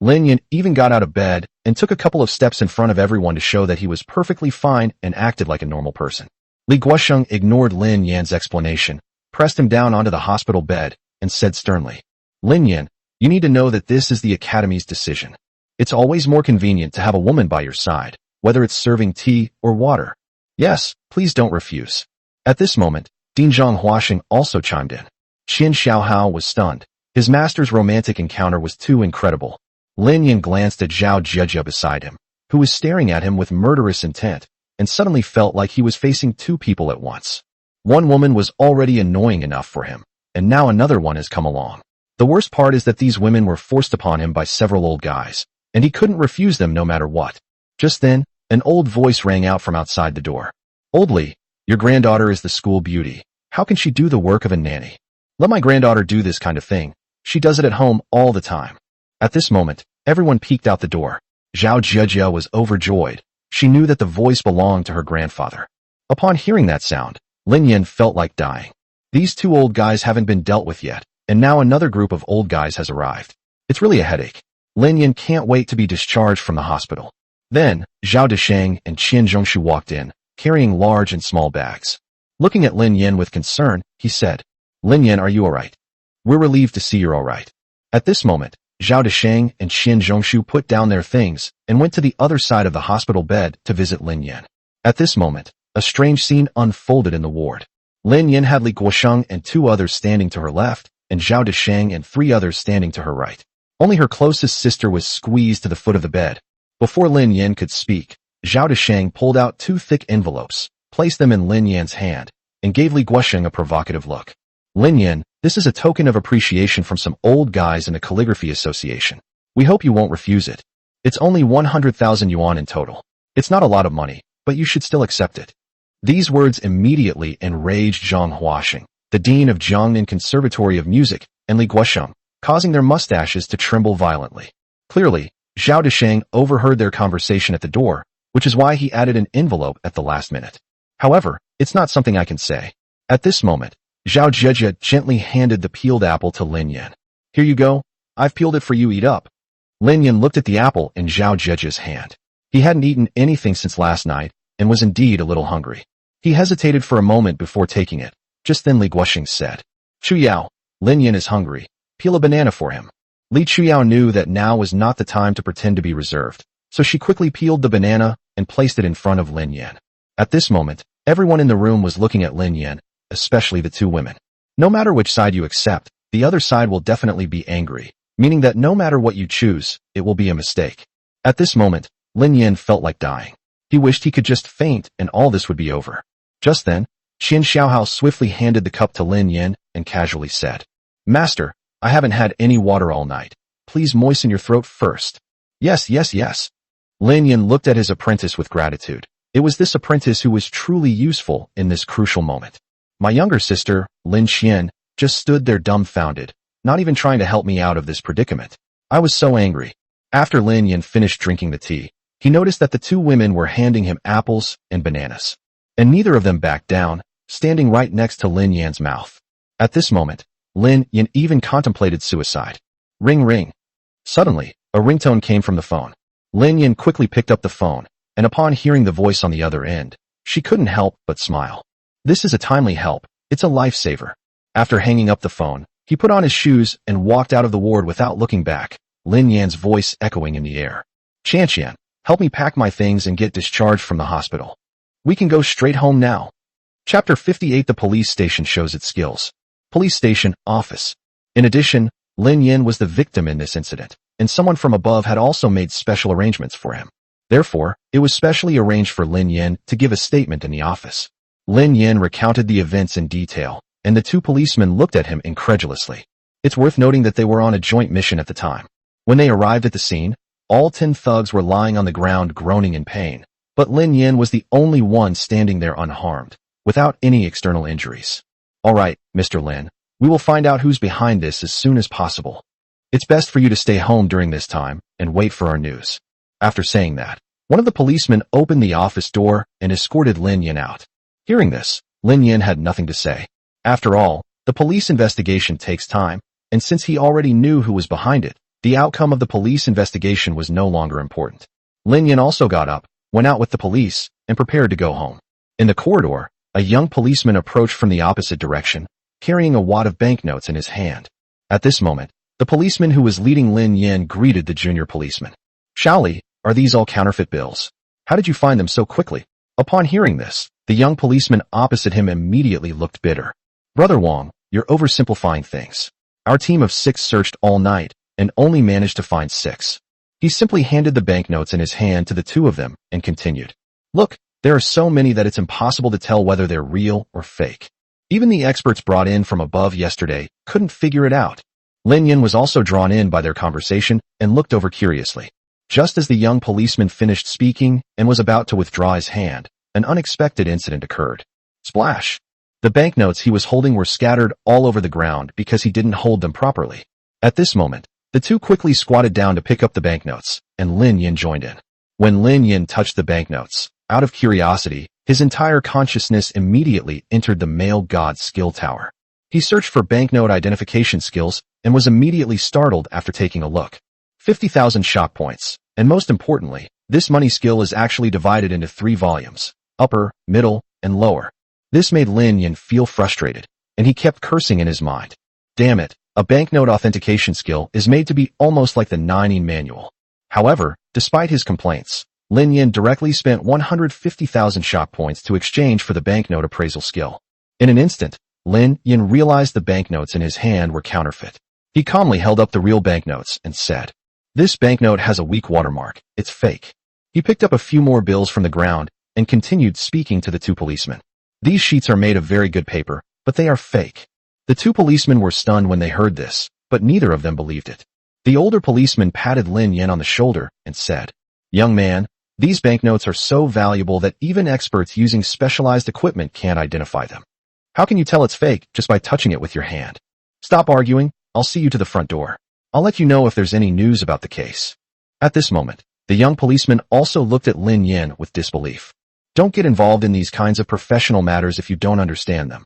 Lin Yin even got out of bed and took a couple of steps in front of everyone to show that he was perfectly fine and acted like a normal person. Li Guosheng ignored Lin Yan's explanation, pressed him down onto the hospital bed, and said sternly, Lin Yin, you need to know that this is the Academy's decision. It's always more convenient to have a woman by your side, whether it's serving tea or water. Yes, please don't refuse. At this moment, Dean Zhang Huaxing also chimed in. Qian Xiaohao was stunned. His master's romantic encounter was too incredible. Lin Yin glanced at Zhao Jejia beside him, who was staring at him with murderous intent, and suddenly felt like he was facing two people at once. One woman was already annoying enough for him, and now another one has come along. The worst part is that these women were forced upon him by several old guys, and he couldn't refuse them no matter what. Just then, an old voice rang out from outside the door. Oldly, your granddaughter is the school beauty. How can she do the work of a nanny? Let my granddaughter do this kind of thing. She does it at home all the time. At this moment, everyone peeked out the door. Zhao Jejia was overjoyed. She knew that the voice belonged to her grandfather. Upon hearing that sound, Lin Yin felt like dying. These two old guys haven't been dealt with yet, and now another group of old guys has arrived. It's really a headache. Lin Yin can't wait to be discharged from the hospital. Then, Zhao Desheng and Qian Zhongshu walked in, carrying large and small bags. Looking at Lin Yin with concern, he said, Lin Yin, are you alright? We're relieved to see you're alright. At this moment, Zhao Desheng and Qian Zhongshu put down their things and went to the other side of the hospital bed to visit Lin Yin. At this moment, a strange scene unfolded in the ward. Lin Yin had Li Guosheng and two others standing to her left, and Zhao Desheng and three others standing to her right. Only her closest sister was squeezed to the foot of the bed. Before Lin Yin could speak, Zhao Desheng pulled out two thick envelopes, placed them in Lin Yin's hand, and gave Li Guosheng a provocative look. Lin Yin, this is a token of appreciation from some old guys in the calligraphy association. We hope you won't refuse it. It's only 100,000 yuan in total. It's not a lot of money, but you should still accept it. These words immediately enraged Zhang Huaxing, the dean of Jiangnan Conservatory of Music, and Li Guosheng, causing their mustaches to tremble violently. Clearly, Zhao Desheng overheard their conversation at the door, which is why he added an envelope at the last minute. However, it's not something I can say. At this moment, Zhao Jejia gently handed the peeled apple to Lin Yin. Here you go. I've peeled it for you, eat up. Lin Yin looked at the apple in Zhao Jejia's hand. He hadn't eaten anything since last night, and was indeed a little hungry. He hesitated for a moment before taking it. Just then Li Guosheng said, Chu Yao, Lin Yin is hungry. Peel a banana for him. Li Chuyao knew that now was not the time to pretend to be reserved, so she quickly peeled the banana and placed it in front of Lin Yin. At this moment, everyone in the room was looking at Lin Yin, especially the two women. No matter which side you accept, the other side will definitely be angry, meaning that no matter what you choose, it will be a mistake. At this moment, Lin Yin felt like dying. He wished he could just faint and all this would be over. Just then, Qian Xiaohao swiftly handed the cup to Lin Yin and casually said, Master, I haven't had any water all night. Please moisten your throat first. Yes, yes, yes. Lin Yin looked at his apprentice with gratitude. It was this apprentice who was truly useful in this crucial moment. My younger sister, Lin Qian, just stood there dumbfounded, not even trying to help me out of this predicament. I was so angry. After Lin Yin finished drinking the tea, he noticed that the two women were handing him apples and bananas. And neither of them backed down, standing right next to Lin Yan's mouth. At this moment, Lin Yin even contemplated suicide. Ring ring. Suddenly, a ringtone came from the phone. Lin Yin quickly picked up the phone, and upon hearing the voice on the other end, she couldn't help but smile. This is a timely help. It's a lifesaver. After hanging up the phone, he put on his shoes and walked out of the ward without looking back, Lin Yan's voice echoing in the air. Qian, help me pack my things and get discharged from the hospital. We can go straight home now. Chapter 58. The police station shows its skills. Police station, office. In addition, Lin Yin was the victim in this incident, and someone from above had also made special arrangements for him. Therefore, it was specially arranged for Lin Yin to give a statement in the office. Lin Yin recounted the events in detail, and the two policemen looked at him incredulously. It's worth noting that they were on a joint mission at the time. When they arrived at the scene, all 10 thugs were lying on the ground groaning in pain, but Lin Yin was the only one standing there unharmed, without any external injuries. All right, Mr. Lin, we will find out who's behind this as soon as possible. It's best for you to stay home during this time and wait for our news. After saying that, one of the policemen opened the office door and escorted Lin Yin out. Hearing this, Lin Yin had nothing to say. After all, the police investigation takes time, and since he already knew who was behind it, the outcome of the police investigation was no longer important. Lin Yin also got up, went out with the police, and prepared to go home. In the corridor, a young policeman approached from the opposite direction, carrying a wad of banknotes in his hand. At this moment, the policeman who was leading Lin Yin greeted the junior policeman. Shaoli, are these all counterfeit bills? How did you find them so quickly? Upon hearing this, the young policeman opposite him immediately looked bitter. Brother Wong, you're oversimplifying things. Our team of 6 searched all night and only managed to find 6. He simply handed the banknotes in his hand to the 2 of them and continued. Look, there are so many that it's impossible to tell whether they're real or fake. Even the experts brought in from above yesterday couldn't figure it out. Lin Yin was also drawn in by their conversation and looked over curiously. Just as the young policeman finished speaking and was about to withdraw his hand, an unexpected incident occurred. Splash! The banknotes he was holding were scattered all over the ground because he didn't hold them properly. At this moment, the 2 quickly squatted down to pick up the banknotes, and Lin Yin joined in. When Lin Yin touched the banknotes, out of curiosity, his entire consciousness immediately entered the male god skill tower. He searched for banknote identification skills and was immediately startled after taking a look. 50,000 shock points, and most importantly, this money skill is actually divided into 3 volumes, upper, middle, and lower. This made Lin Yin feel frustrated, and he kept cursing in his mind. Damn it, a banknote authentication skill is made to be almost like the Nining manual. However, despite his complaints, Lin Yin directly spent 150,000 shock points to exchange for the banknote appraisal skill. In an instant, Lin Yin realized the banknotes in his hand were counterfeit. He calmly held up the real banknotes and said, "This banknote has a weak watermark. It's fake." He picked up a few more bills from the ground and continued speaking to the 2 policemen. These sheets are made of very good paper, but they are fake. The 2 policemen were stunned when they heard this, but neither of them believed it. The older policeman patted Lin Yin on the shoulder and said, "Young man, these banknotes are so valuable that even experts using specialized equipment can't identify them. How can you tell it's fake just by touching it with your hand? Stop arguing, I'll see you to the front door. I'll let you know if there's any news about the case." At this moment, the young policeman also looked at Lin Yin with disbelief. Don't get involved in these kinds of professional matters if you don't understand them.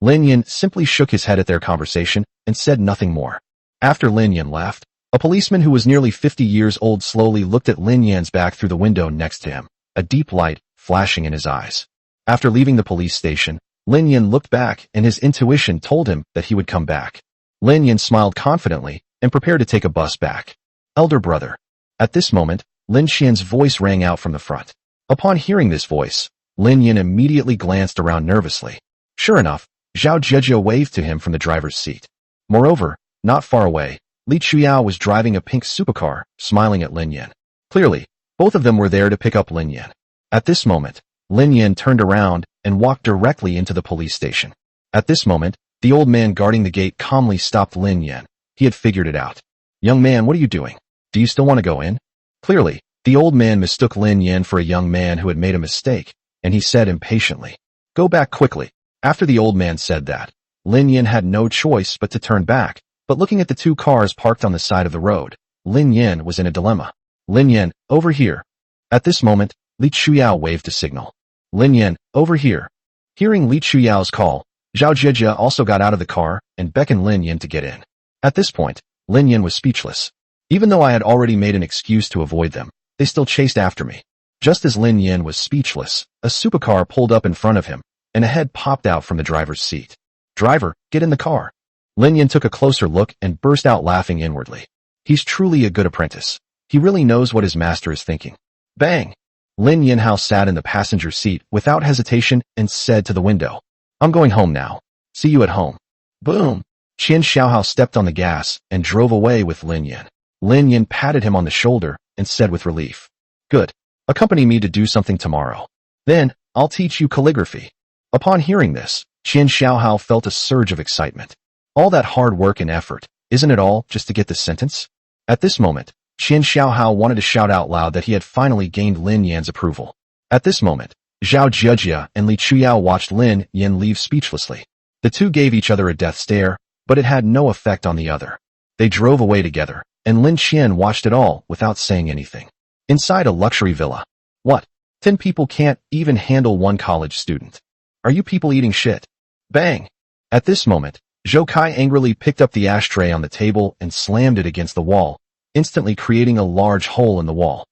Lin Yin simply shook his head at their conversation and said nothing more. After Lin Yin left, a policeman who was nearly 50 years old slowly looked at Lin Yin's back through the window next to him, a deep light flashing in his eyes. After leaving the police station, Lin Yin looked back and his intuition told him that he would come back. Lin Yin smiled confidently and prepared to take a bus back. Elder brother. At this moment, Lin Xian's voice rang out from the front. Upon hearing this voice, Lin Yin immediately glanced around nervously. Sure enough, Zhao Jieji waved to him from the driver's seat. Moreover, not far away, Li Chuyao was driving a pink supercar, smiling at Lin Yin. Clearly, both of them were there to pick up Lin Yin. At this moment, Lin Yin turned around and walked directly into the police station. At this moment, the old man guarding the gate calmly stopped Lin Yin. He had figured it out. "Young man, what are you doing? Do you still want to go in?" Clearly, the old man mistook Lin Yin for a young man who had made a mistake, and he said impatiently, "Go back quickly." After the old man said that, Lin Yin had no choice but to turn back, but looking at the 2 cars parked on the side of the road, Lin Yin was in a dilemma. "Lin Yin, over here." At this moment, Li Chuyao waved a signal. "Lin Yin, over here." Hearing Li Chuyao's call, Zhao Jieji also got out of the car and beckoned Lin Yin to get in. At this point, Lin Yin was speechless. Even though I had already made an excuse to avoid them, they still chased after me. Just as Lin Yin was speechless, a supercar pulled up in front of him, and a head popped out from the driver's seat. "Driver, get in the car." Lin Yin took a closer look and burst out laughing inwardly. He's truly a good apprentice. He really knows what his master is thinking. Bang! Lin Yinhao sat in the passenger seat without hesitation and said to the window, "I'm going home now. See you at home." Boom! Qian Xiaohao stepped on the gas and drove away with Lin Yin. Lin Yin patted him on the shoulder and said with relief, "Good. Accompany me to do something tomorrow. Then, I'll teach you calligraphy." Upon hearing this, Qian Xiaohao felt a surge of excitement. All that hard work and effort, isn't it all just to get this sentence? At this moment, Qian Xiaohao wanted to shout out loud that he had finally gained Lin Yan's approval. At this moment, Zhao Jieji and Li Chuyao watched Lin Yan leave speechlessly. The 2 gave each other a death stare, but it had no effect on the other. They drove away together, and Lin Qian watched it all without saying anything. Inside a luxury villa. What? 10 people can't even handle 1 college student. Are you people eating shit? Bang! At this moment, Zhou Kai angrily picked up the ashtray on the table and slammed it against the wall, instantly creating a large hole in the wall.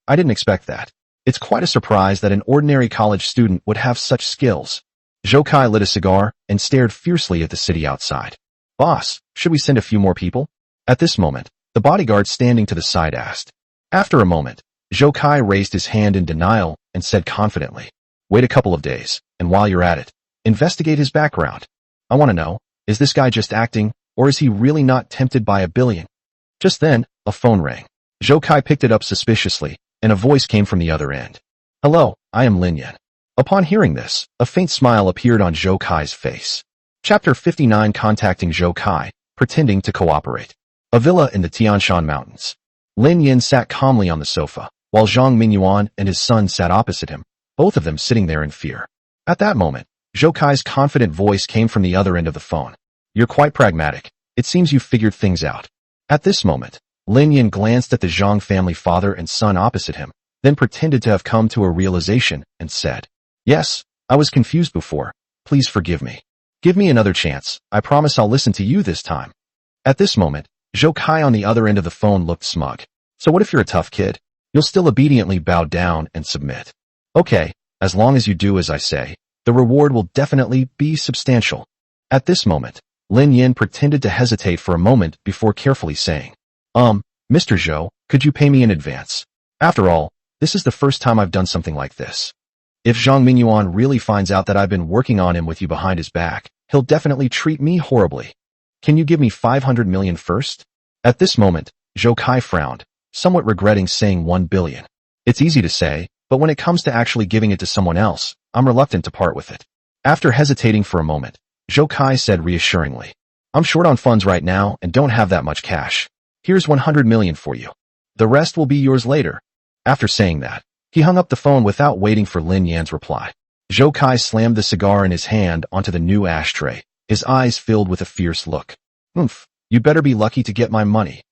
I didn't expect that. It's quite a surprise that an ordinary college student would have such skills. Zhou Kai lit a cigar and stared fiercely at the city outside. Boss, should we send a few more people? At this moment, the bodyguard standing to the side asked. After a moment, Zhou Kai raised his hand in denial and said confidently, wait a couple of days, and while you're at it, investigate his background. I want to know, is this guy just acting, or is he really not tempted by $1 billion? Just then, a phone rang. Zhou Kai picked it up suspiciously, and a voice came from the other end. Hello, I am Lin Yan. Upon hearing this, a faint smile appeared on Zhou Kai's face. Chapter 59 Contacting Zhou Kai, Pretending to Cooperate. A villa in the Tianshan Mountains. Lin Yan sat calmly on the sofa, while Zhang Mingyuan and his son sat opposite him, both of them sitting there in fear. At that moment, Zhou Kai's confident voice came from the other end of the phone. You're quite pragmatic. It seems you've figured things out. At this moment, Lin Yan glanced at the Zhang family father and son opposite him, then pretended to have come to a realization and said, Yes, I was confused before. Please forgive me. Give me another chance. I promise I'll listen to you this time. At this moment, Zhou Kai on the other end of the phone looked smug. So what if you're a tough kid? You'll still obediently bow down and submit. Okay, as long as you do as I say, the reward will definitely be substantial. At this moment, Lin Yan pretended to hesitate for a moment before carefully saying, Mr. Zhou, could you pay me in advance? After all, this is the first time I've done something like this. If Zhang Mingyuan really finds out that I've been working on him with you behind his back, he'll definitely treat me horribly. Can you give me 500 million first? At this moment, Zhou Kai frowned, somewhat regretting saying 1 billion. It's easy to say, but when it comes to actually giving it to someone else, I'm reluctant to part with it. After hesitating for a moment, Zhou Kai said reassuringly, I'm short on funds right now and don't have that much cash. Here's 100 million for you. The rest will be yours later. After saying that, he hung up the phone without waiting for Lin Yan's reply. Zhou Kai slammed the cigar in his hand onto the new ashtray, his eyes filled with a fierce look. You better be lucky to get my money.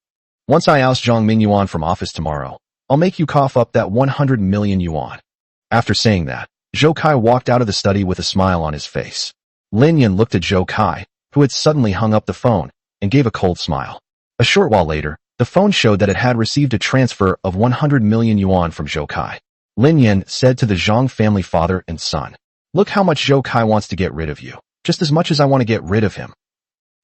Once I oust Zhang Mingyuan from office tomorrow, I'll make you cough up that 100 million yuan. After saying that, Zhou Kai walked out of the study with a smile on his face. Lin Yan looked at Zhou Kai, who had suddenly hung up the phone, and gave a cold smile. A short while later, the phone showed that it had received a transfer of 100 million yuan from Zhou Kai. Lin Yan said to the Zhang family father and son, Look how much Zhou Kai wants to get rid of you, just as much as I want to get rid of him.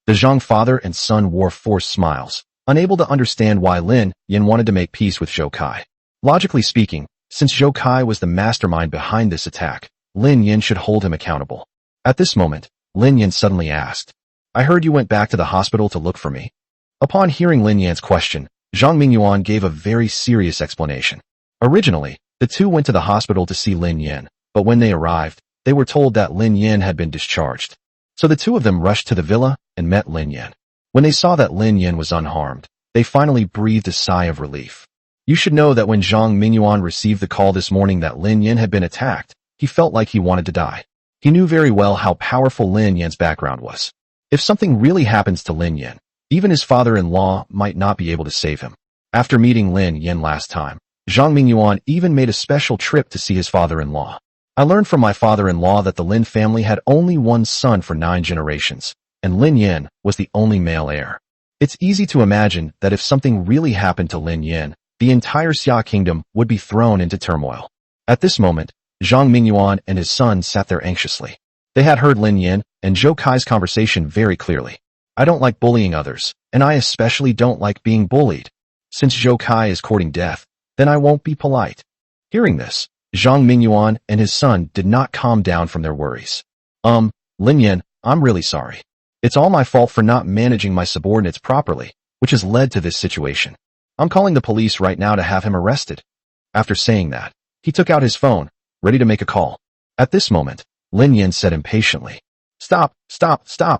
The Zhang father and son wore forced smiles, unable to understand why Lin Yan wanted to make peace with Zhou Kai. Logically speaking, since Zhou Kai was the mastermind behind this attack, Lin Yan should hold him accountable. At this moment, Lin Yan suddenly asked, I heard you went back to the hospital to look for me. Upon hearing Lin Yan's question, Zhang Mingyuan gave a very serious explanation. Originally, the two went to the hospital to see Lin Yan, but when they arrived, they were told that Lin Yan had been discharged. So the two of them rushed to the villa and met Lin Yan. When they saw that Lin Yan was unharmed, they finally breathed a sigh of relief. You should know that when Zhang Mingyuan received the call this morning that Lin Yan had been attacked, he felt like he wanted to die. He knew very well how powerful Lin Yan's background was. If something really happens to Lin Yan, even his father-in-law might not be able to save him. After meeting Lin Yan last time, Zhang Mingyuan even made a special trip to see his father-in-law. I learned from my father-in-law that the Lin family had only one son for 9 generations, and Lin Yan was the only male heir. It's easy to imagine that if something really happened to Lin Yan, the entire Xia kingdom would be thrown into turmoil. At this moment, Zhang Mingyuan and his son sat there anxiously. They had heard Lin Yan and Zhou Kai's conversation very clearly. I don't like bullying others, and I especially don't like being bullied. Since Zhou Kai is courting death, then I won't be polite. Hearing this, Zhang Mingyuan and his son did not calm down from their worries. Lin Yan, I'm really sorry. It's all my fault for not managing my subordinates properly, which has led to this situation. I'm calling the police right now to have him arrested. After saying that, he took out his phone, ready to make a call. At this moment, Lin Yan said impatiently, Stop,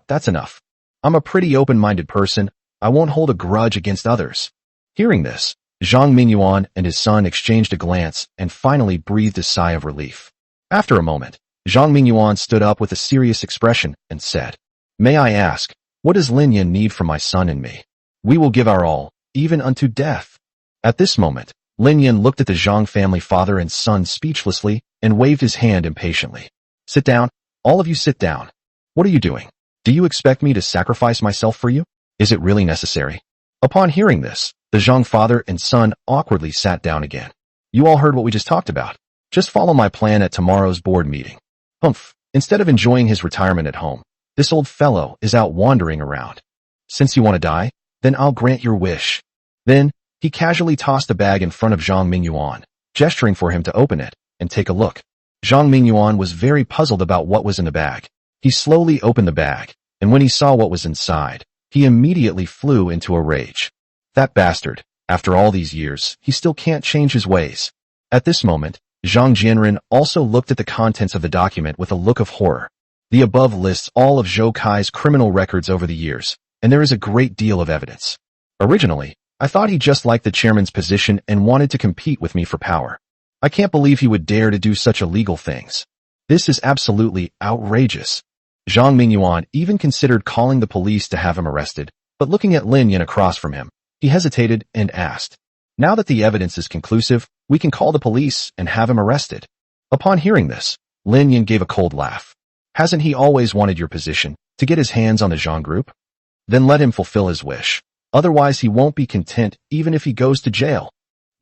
that's enough. I'm a pretty open-minded person. I won't hold a grudge against others. Hearing this, Zhang Mingyuan and his son exchanged a glance and finally breathed a sigh of relief. After a moment, Zhang Mingyuan stood up with a serious expression and said, May I ask, what does Lin Yan need from my son and me? We will give our all, even unto death. At this moment, Lin Yan looked at the Zhang family father and son speechlessly and waved his hand impatiently. Sit down, all of you sit down. What are you doing? Do you expect me to sacrifice myself for you? Is it really necessary? Upon hearing this, the Zhang father and son awkwardly sat down again. You all heard what we just talked about. Just follow my plan at tomorrow's board meeting. Instead of enjoying his retirement at home, this old fellow is out wandering around. Since you want to die, then I'll grant your wish. Then, he casually tossed a bag in front of Zhang Mingyuan, gesturing for him to open it and take a look. Zhang Mingyuan was very puzzled about what was in the bag. He slowly opened the bag, and when he saw what was inside, he immediately flew into a rage. That bastard, after all these years, he still can't change his ways. At this moment, Zhang Jianren also looked at the contents of the document with a look of horror. The above lists all of Zhou Kai's criminal records over the years, and there is a great deal of evidence. Originally, I thought he just liked the chairman's position and wanted to compete with me for power. I can't believe he would dare to do such illegal things. This is absolutely outrageous. Zhang Mingyuan even considered calling the police to have him arrested, but looking at Lin Yan across from him, he hesitated and asked, "Now that the evidence is conclusive, we can call the police and have him arrested." Upon hearing this, Lin Yan gave a cold laugh. Hasn't he always wanted your position, to get his hands on the Zhang group? Then let him fulfill his wish. Otherwise he won't be content even if he goes to jail.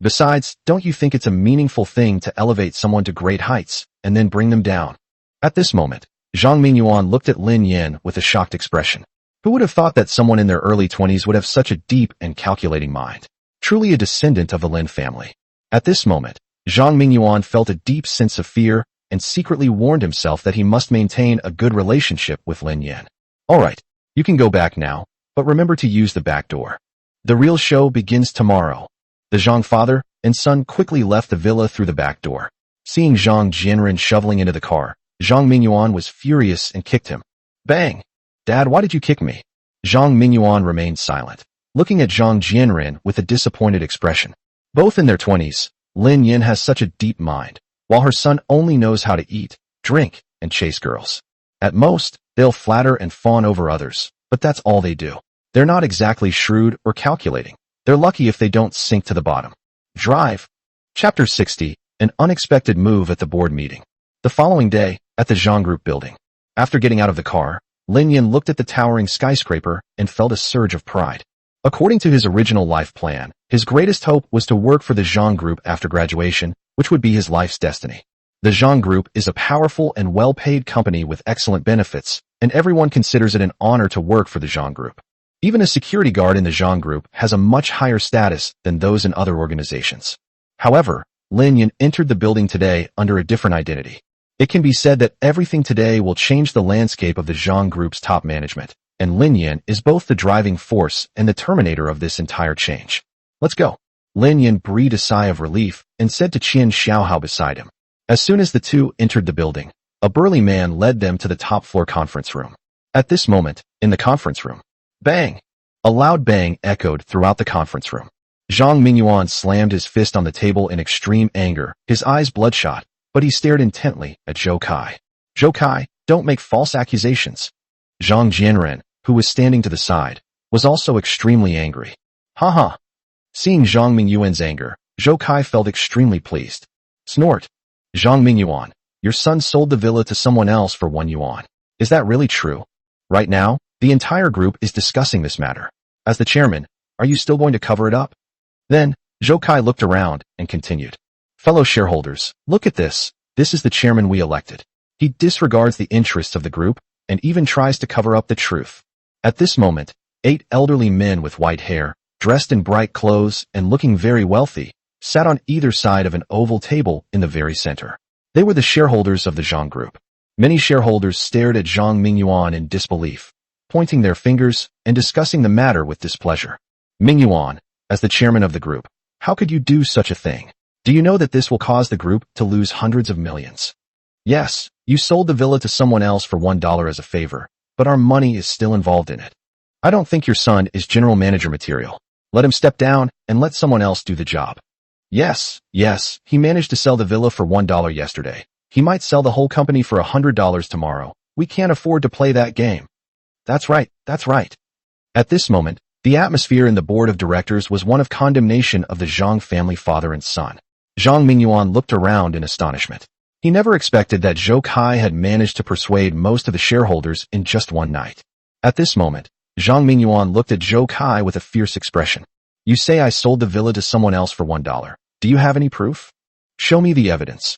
Besides, don't you think it's a meaningful thing to elevate someone to great heights and then bring them down? At this moment, Zhang Mingyuan looked at Lin Yan with a shocked expression. Who would have thought that someone in their early 20s would have such a deep and calculating mind? Truly a descendant of the Lin family. At this moment, Zhang Mingyuan felt a deep sense of fear and secretly warned himself that he must maintain a good relationship with Lin Yan. Alright, you can go back now, but remember to use the back door. The real show begins tomorrow. The Zhang father and son quickly left the villa through the back door. Seeing Zhang Jianren shoveling into the car, Zhang Mingyuan was furious and kicked him. Bang! Dad, why did you kick me? Zhang Mingyuan remained silent, looking at Zhang Jianren with a disappointed expression. Both in their 20s, Lin Yan has such a deep mind, while her son only knows how to eat, drink, and chase girls. At most, they'll flatter and fawn over others, but that's all they do. They're not exactly shrewd or calculating. They're lucky if they don't sink to the bottom. Drive. Chapter 60, An Unexpected Move at the Board Meeting. The following day, at the Zhang Group building. After getting out of the car, Lin Yan looked at the towering skyscraper and felt a surge of pride. According to his original life plan, his greatest hope was to work for the Zhang Group after graduation, which would be his life's destiny. The Zhang Group is a powerful and well-paid company with excellent benefits, and everyone considers it an honor to work for the Zhang Group. Even a security guard in the Zhang Group has a much higher status than those in other organizations. However, Lin Yan entered the building today under a different identity. It can be said that everything today will change the landscape of the Zhang Group's top management, and Lin Yan is both the driving force and the terminator of this entire change. Let's go. Lin Yan breathed a sigh of relief and said to Qian Xiaohao beside him. As soon as the two entered the building, a burly man led them to the top-floor conference room. At this moment, in the conference room, bang! A loud bang echoed throughout the conference room. Zhang Mingyuan slammed his fist on the table in extreme anger, his eyes bloodshot, but he stared intently at Zhou Kai. Zhou Kai, don't make false accusations. Zhang Jianren, who was standing to the side, was also extremely angry. Haha. Seeing Zhang Mingyuan's anger, Zhou Kai felt extremely pleased. Snort. Zhang Mingyuan, your son sold the villa to someone else for 1 yuan. Is that really true? Right now, the entire group is discussing this matter. As the chairman, are you still going to cover it up? Then, Zhou Kai looked around and continued. Fellow shareholders, look at this. This is the chairman we elected. He disregards the interests of the group and even tries to cover up the truth. At this moment, 8 elderly men with white hair, dressed in bright clothes and looking very wealthy, sat on either side of an oval table in the very center. They were the shareholders of the Zhang Group. Many shareholders stared at Zhang Mingyuan in disbelief, pointing their fingers and discussing the matter with displeasure. Mingyuan, as the chairman of the group, how could you do such a thing? Do you know that this will cause the group to lose hundreds of millions? Yes, you sold the villa to someone else for $1 as a favor, but our money is still involved in it. I don't think your son is general manager material. Let him step down and let someone else do the job. Yes, he managed to sell the villa for $1 yesterday. He might sell the whole company for $100 tomorrow. We can't afford to play that game. That's right. At this moment, the atmosphere in the board of directors was one of condemnation of the Zhang family father and son. Zhang Mingyuan looked around in astonishment. He never expected that Zhou Kai had managed to persuade most of the shareholders in just one night. At this moment, Zhang Mingyuan looked at Zhou Kai with a fierce expression. You say I sold the villa to someone else for $1. Do you have any proof? Show me the evidence.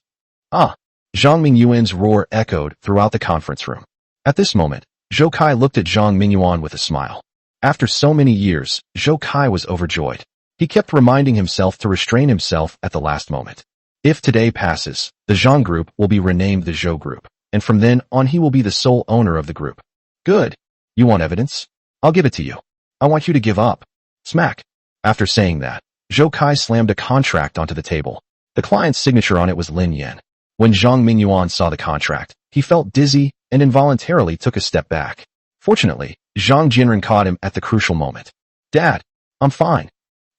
Zhang Mingyuan's roar echoed throughout the conference room. At this moment, Zhou Kai looked at Zhang Mingyuan with a smile. After so many years, Zhou Kai was overjoyed. He kept reminding himself to restrain himself at the last moment. If today passes, the Zhang Group will be renamed the Zhou Group, and from then on he will be the sole owner of the group. Good. You want evidence? I'll give it to you. I want you to give up. Smack. After saying that, Zhou Kai slammed a contract onto the table. The client's signature on it was Lin Yan. When Zhang Mingyuan saw the contract, he felt dizzy and involuntarily took a step back. Fortunately, Zhang Jinren caught him at the crucial moment. Dad, I'm fine.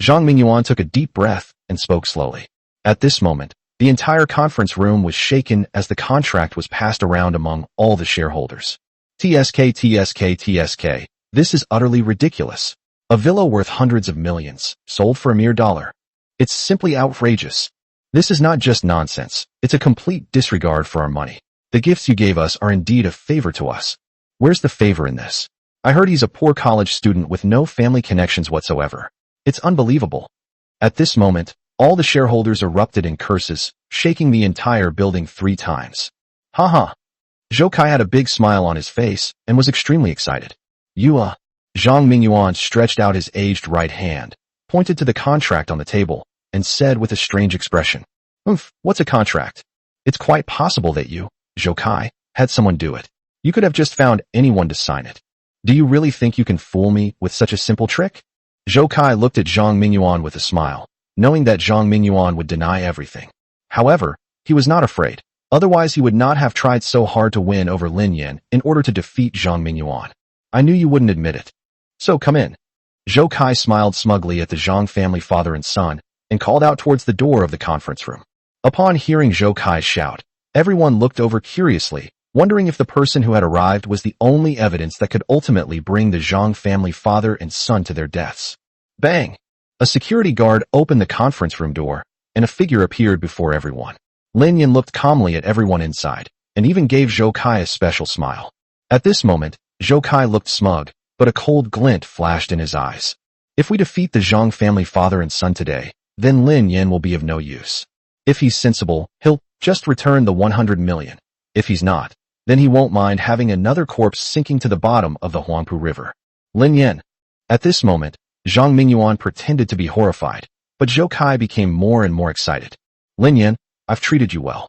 Zhang Mingyuan took a deep breath and spoke slowly. At this moment, the entire conference room was shaken as the contract was passed around among all the shareholders. TSK. This is utterly ridiculous. A villa worth hundreds of millions, sold for a mere $1. It's simply outrageous. This is not just nonsense, it's a complete disregard for our money. The gifts you gave us are indeed a favor to us. Where's the favor in this? I heard he's a poor college student with no family connections whatsoever. It's unbelievable. At this moment, all the shareholders erupted in curses, shaking the entire building 3 times. Haha. Zhou Kai had a big smile on his face and was extremely excited. Zhang Mingyuan stretched out his aged right hand, pointed to the contract on the table, and said with a strange expression, what's a contract? It's quite possible that you, Zhou Kai, had someone do it. You could have just found anyone to sign it. Do you really think you can fool me with such a simple trick? Zhou Kai looked at Zhang Mingyuan with a smile, knowing that Zhang Mingyuan would deny everything. However, he was not afraid. Otherwise, he would not have tried so hard to win over Lin Yan in order to defeat Zhang Mingyuan. I knew you wouldn't admit it. So come in. Zhou Kai smiled smugly at the Zhang family father and son and called out towards the door of the conference room. Upon hearing Zhou Kai's shout, everyone looked over curiously, wondering if the person who had arrived was the only evidence that could ultimately bring the Zhang family father and son to their deaths. Bang! A security guard opened the conference room door, and a figure appeared before everyone. Lin Yan looked calmly at everyone inside, and even gave Zhou Kai a special smile. At this moment, Zhou Kai looked smug, but a cold glint flashed in his eyes. If we defeat the Zhang family father and son today, then Lin Yan will be of no use. If he's sensible, he'll just return the 100 million. If he's not, then he won't mind having another corpse sinking to the bottom of the Huangpu River. Lin Yan. At this moment, Zhang Mingyuan pretended to be horrified, but Zhou Kai became more and more excited. Lin Yan, I've treated you well.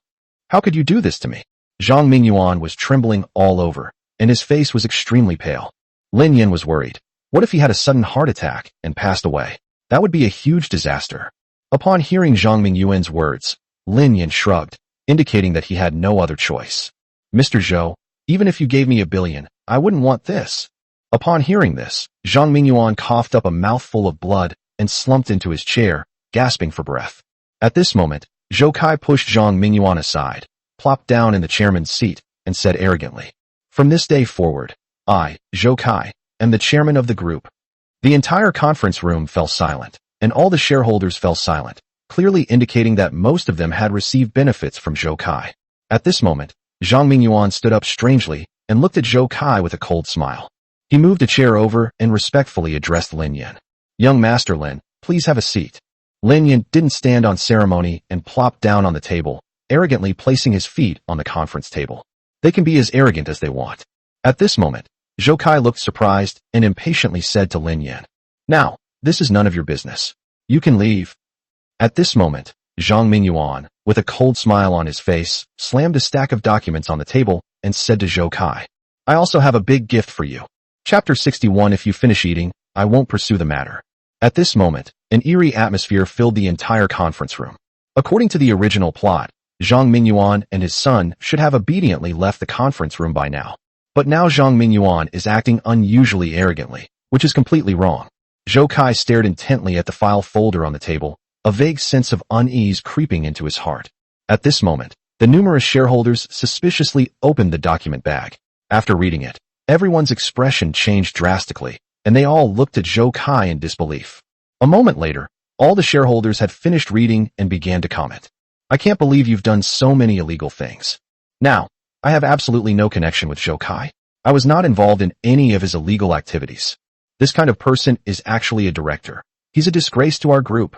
How could you do this to me? Zhang Mingyuan was trembling all over, and his face was extremely pale. Lin Yan was worried. What if he had a sudden heart attack and passed away? That would be a huge disaster. Upon hearing Zhang Mingyuan's words, Lin Yan shrugged, indicating that he had no other choice. Mr. Zhou, even if you gave me $1 billion, I wouldn't want this. Upon hearing this, Zhang Mingyuan coughed up a mouthful of blood and slumped into his chair, gasping for breath. At this moment, Zhou Kai pushed Zhang Mingyuan aside, plopped down in the chairman's seat, and said arrogantly, "From this day forward, I, Zhou Kai, am the chairman of the group." The entire conference room fell silent, and all the shareholders fell silent, clearly indicating that most of them had received benefits from Zhou Kai. At this moment, Zhang Mingyuan stood up strangely and looked at Zhou Kai with a cold smile. He moved a chair over and respectfully addressed Lin Yan. "Young Master Lin, please have a seat." Lin Yan didn't stand on ceremony and plopped down on the table, arrogantly placing his feet on the conference table. They can be as arrogant as they want. At this moment, Zhou Kai looked surprised and impatiently said to Lin Yan, "Now, this is none of your business. You can leave." At this moment, Zhang Mingyuan, with a cold smile on his face, slammed a stack of documents on the table and said to Zhou Kai, "I also have a big gift for you. Chapter 61. If you finish eating, I won't pursue the matter." At this moment, an eerie atmosphere filled the entire conference room. According to the original plot, Zhang Mingyuan and his son should have obediently left the conference room by now. But now Zhang Mingyuan is acting unusually arrogantly, which is completely wrong. Zhou Kai stared intently at the file folder on the table, a vague sense of unease creeping into his heart. At this moment, the numerous shareholders suspiciously opened the document bag. After reading it, everyone's expression changed drastically, and they all looked at Zhou Kai in disbelief. A moment later, all the shareholders had finished reading and began to comment. "I can't believe you've done so many illegal things." Now, I have absolutely no connection with Zhou Kai. I was not involved in any of his illegal activities. This kind of person is actually a director. He's a disgrace to our group.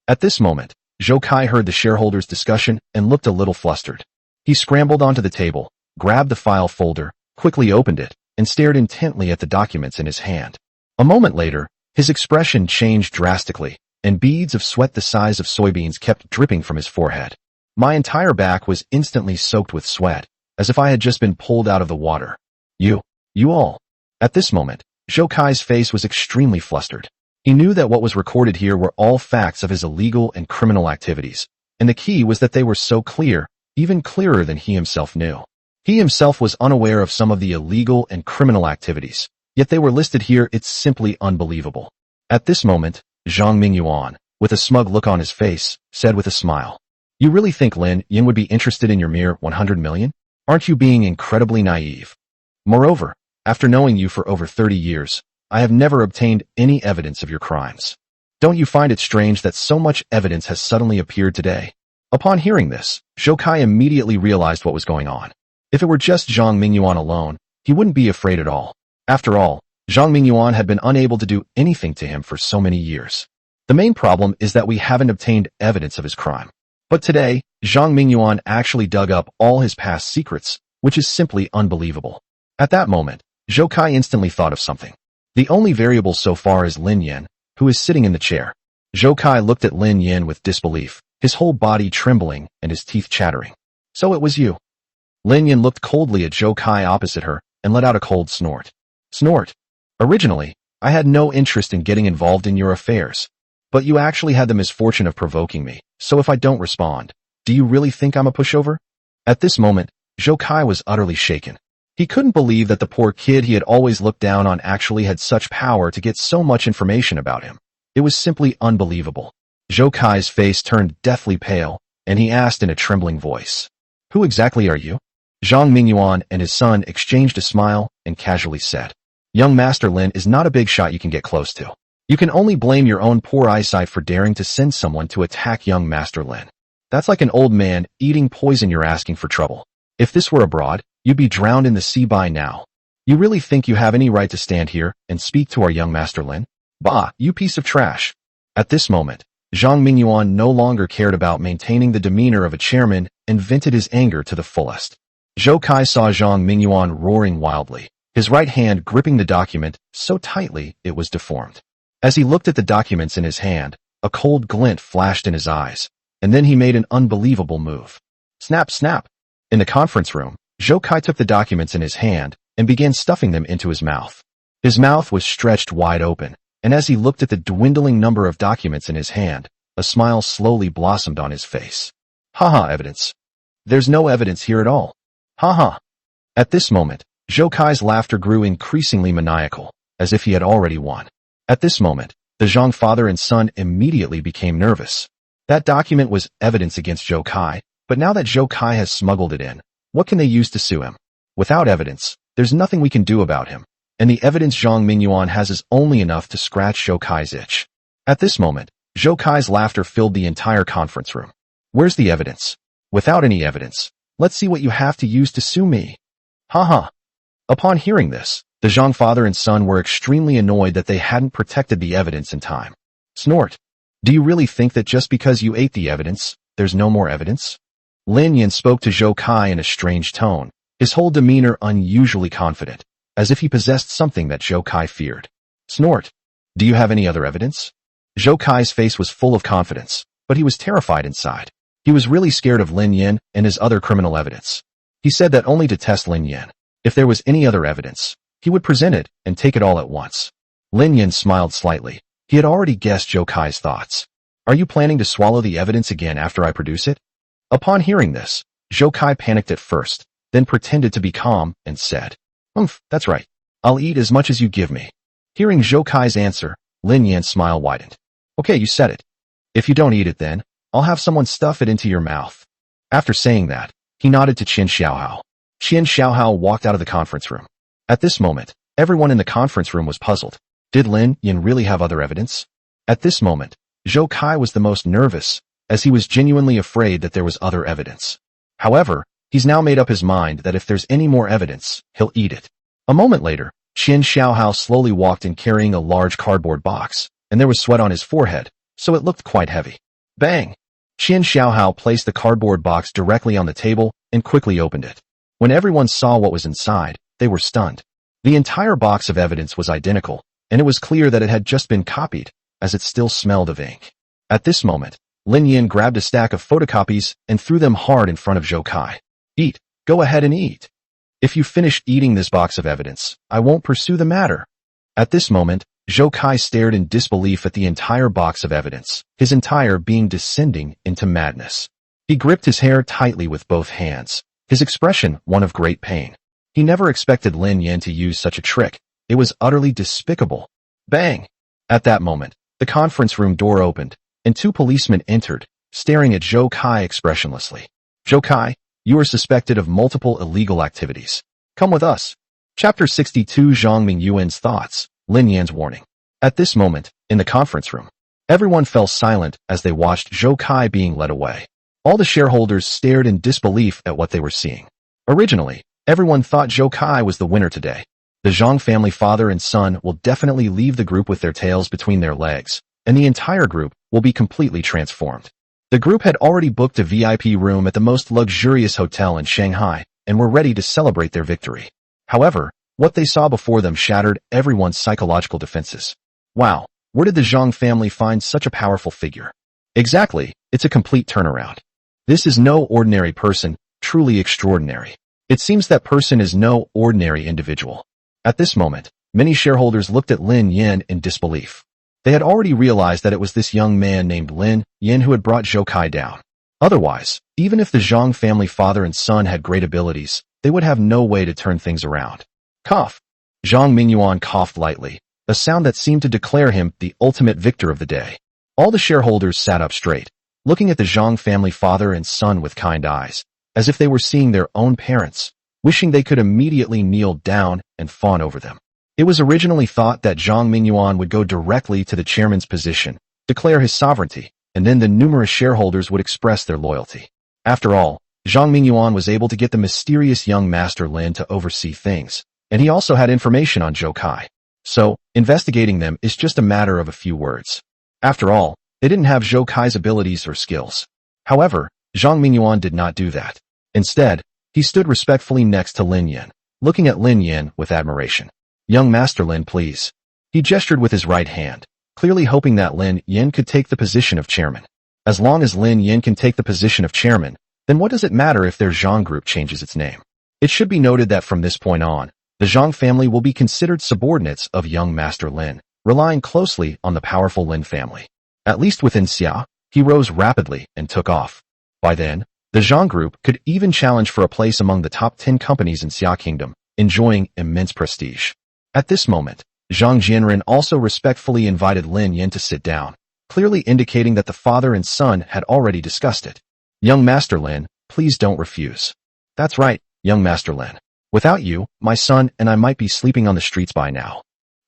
At this moment, Zhou Kai heard the shareholders' discussion and looked a little flustered. He scrambled onto the table, grabbed the file folder, quickly opened it, and stared intently at the documents in his hand. A moment later, his expression changed drastically, and beads of sweat the size of soybeans kept dripping from his forehead. My entire back was instantly soaked with sweat, as if I had just been pulled out of the water. You all. At this moment, Zhou Kai's face was extremely flustered. He knew that what was recorded here were all facts of his illegal and criminal activities, and the key was that they were so clear, even clearer than he himself knew. He himself was unaware of some of the illegal and criminal activities, yet they were listed here. It's simply unbelievable. At this moment, Zhang Mingyuan, with a smug look on his face, said with a smile, "You really think Lin Yin would be interested in your mere 100 million? Aren't you being incredibly naive? Moreover, after knowing you for over 30 years, I have never obtained any evidence of your crimes. Don't you find it strange that so much evidence has suddenly appeared today?" Upon hearing this, Zhou Kai immediately realized what was going on. If it were just Zhang Mingyuan alone, he wouldn't be afraid at all. After all, Zhang Mingyuan had been unable to do anything to him for so many years. The main problem is that we haven't obtained evidence of his crime. But today, Zhang Mingyuan actually dug up all his past secrets, which is simply unbelievable. At that moment, Zhou Kai instantly thought of something. The only variable so far is Lin Yin, who is sitting in the chair. Zhou Kai looked at Lin Yin with disbelief, his whole body trembling and his teeth chattering. "So it was you." Lin Yin looked coldly at Zhou Kai opposite her and let out a cold snort. "Snort? Originally, I had no interest in getting involved in your affairs. But you actually had the misfortune of provoking me, so if I don't respond, do you really think I'm a pushover?" At this moment, Zhou Kai was utterly shaken. He couldn't believe that the poor kid he had always looked down on actually had such power to get so much information about him. It was simply unbelievable. Zhou Kai's face turned deathly pale, and he asked in a trembling voice, "Who exactly are you?" Zhang Mingyuan and his son exchanged a smile and casually said, "Young Master Lin is not a big shot you can get close to. You can only blame your own poor eyesight for daring to send someone to attack young Master Lin. That's like an old man eating poison. You're asking for trouble. If this were abroad, you'd be drowned in the sea by now. You really think you have any right to stand here and speak to our young Master Lin? Bah, you piece of trash." At this moment, Zhang Mingyuan no longer cared about maintaining the demeanor of a chairman and vented his anger to the fullest. Zhou Kai saw Zhang Mingyuan roaring wildly, his right hand gripping the document so tightly it was deformed. As he looked at the documents in his hand, a cold glint flashed in his eyes, and then he made an unbelievable move. Snap, snap! In the conference room, Zhou Kai took the documents in his hand and began stuffing them into his mouth. His mouth was stretched wide open, and as he looked at the dwindling number of documents in his hand, a smile slowly blossomed on his face. "Haha, evidence. There's no evidence here at all. Haha." At this moment, Zhou Kai's laughter grew increasingly maniacal, as if he had already won. At this moment, the Zhang father and son immediately became nervous. That document was evidence against Zhou Kai, but now that Zhou Kai has smuggled it in, what can they use to sue him? Without evidence, there's nothing we can do about him, and the evidence Zhang Mingyuan has is only enough to scratch Zhou Kai's itch. At this moment, Zhou Kai's laughter filled the entire conference room. "Where's the evidence? Without any evidence, let's see what you have to use to sue me." Haha. Upon hearing this, the Zhang father and son were extremely annoyed that they hadn't protected the evidence in time. Snort. "Do you really think that just because you ate the evidence, there's no more evidence?" Lin Yin spoke to Zhou Kai in a strange tone, his whole demeanor unusually confident, as if he possessed something that Zhou Kai feared. "Snort. Do you have any other evidence?" Zhou Kai's face was full of confidence, but he was terrified inside. He was really scared of Lin Yin and his other criminal evidence. He said that only to test Lin Yin. If there was any other evidence, he would present it and take it all at once. Lin Yin smiled slightly. He had already guessed Zhou Kai's thoughts. "Are you planning to swallow the evidence again after I produce it?" Upon hearing this, Zhou Kai panicked at first, then pretended to be calm and said, That's right. I'll eat as much as you give me." Hearing Zhou Kai's answer, Lin Yan's smile widened. "Okay, you said it. If you don't eat it then, I'll have someone stuff it into your mouth." After saying that, he nodded to Qin Xiaohao. Qin Xiaohao walked out of the conference room. At this moment, everyone in the conference room was puzzled. Did Lin Yin really have other evidence? At this moment, Zhou Kai was the most nervous, as he was genuinely afraid that there was other evidence. However, he's now made up his mind that if there's any more evidence, he'll eat it. A moment later, Qin Xiaohao slowly walked in carrying a large cardboard box, and there was sweat on his forehead, so it looked quite heavy. Bang! Qian Xiaohao placed the cardboard box directly on the table and quickly opened it. When everyone saw what was inside, they were stunned. The entire box of evidence was identical, and it was clear that it had just been copied, as it still smelled of ink. At this moment, Lin Yin grabbed a stack of photocopies and threw them hard in front of Zhou Kai. Eat. Go ahead and eat. If you finish eating this box of evidence, I won't pursue the matter. At this moment, Zhou Kai stared in disbelief at the entire box of evidence, his entire being descending into madness. He gripped his hair tightly with both hands, his expression one of great pain. He never expected Lin Yin to use such a trick. It was utterly despicable. Bang! At that moment, the conference room door opened, and two policemen entered, staring at Zhou Kai expressionlessly. Zhou Kai, you are suspected of multiple illegal activities. Come with us. Chapter 62 Zhang Mingyuan's Thoughts, Lin Yan's Warning. At this moment, in the conference room, everyone fell silent as they watched Zhou Kai being led away. All the shareholders stared in disbelief at what they were seeing. Originally, everyone thought Zhou Kai was the winner today. The Zhang family father and son will definitely leave the group with their tails between their legs, and the entire group will be completely transformed. The group had already booked a VIP room at the most luxurious hotel in Shanghai and were ready to celebrate their victory. However, what they saw before them shattered everyone's psychological defenses. Wow, where did the Zhang family find such a powerful figure? Exactly, it's a complete turnaround. This is no ordinary person, truly extraordinary. It seems that person is no ordinary individual. At this moment, many shareholders looked at Lin Yin in disbelief. They had already realized that it was this young man named Lin Yin who had brought Zhou Kai down. Otherwise, even if the Zhang family father and son had great abilities, they would have no way to turn things around. Cough. Zhang Mingyuan coughed lightly, a sound that seemed to declare him the ultimate victor of the day. All the shareholders sat up straight, looking at the Zhang family father and son with kind eyes, as if they were seeing their own parents, wishing they could immediately kneel down and fawn over them. It was originally thought that Zhang Mingyuan would go directly to the chairman's position, declare his sovereignty, and then the numerous shareholders would express their loyalty. After all, Zhang Mingyuan was able to get the mysterious young master Lin to oversee things, and he also had information on Zhou Kai. So, investigating them is just a matter of a few words. After all, they didn't have Zhou Kai's abilities or skills. However, Zhang Mingyuan did not do that. Instead, he stood respectfully next to Lin Yin, looking at Lin Yin with admiration. Young Master Lin, please. He gestured with his right hand, clearly hoping that Lin Yin could take the position of chairman. As long as Lin Yin can take the position of chairman, then what does it matter if their Zhang group changes its name? It should be noted that from this point on, the Zhang family will be considered subordinates of young Master Lin, relying closely on the powerful Lin family. At least within Xia, he rose rapidly and took off. By then, the Zhang group could even challenge for a place among the top 10 companies in Xia Kingdom, enjoying immense prestige. At this moment, Zhang Jianren also respectfully invited Lin Yin to sit down, clearly indicating that the father and son had already discussed it. Young Master Lin, please don't refuse. That's right, young Master Lin. Without you, my son and I might be sleeping on the streets by now.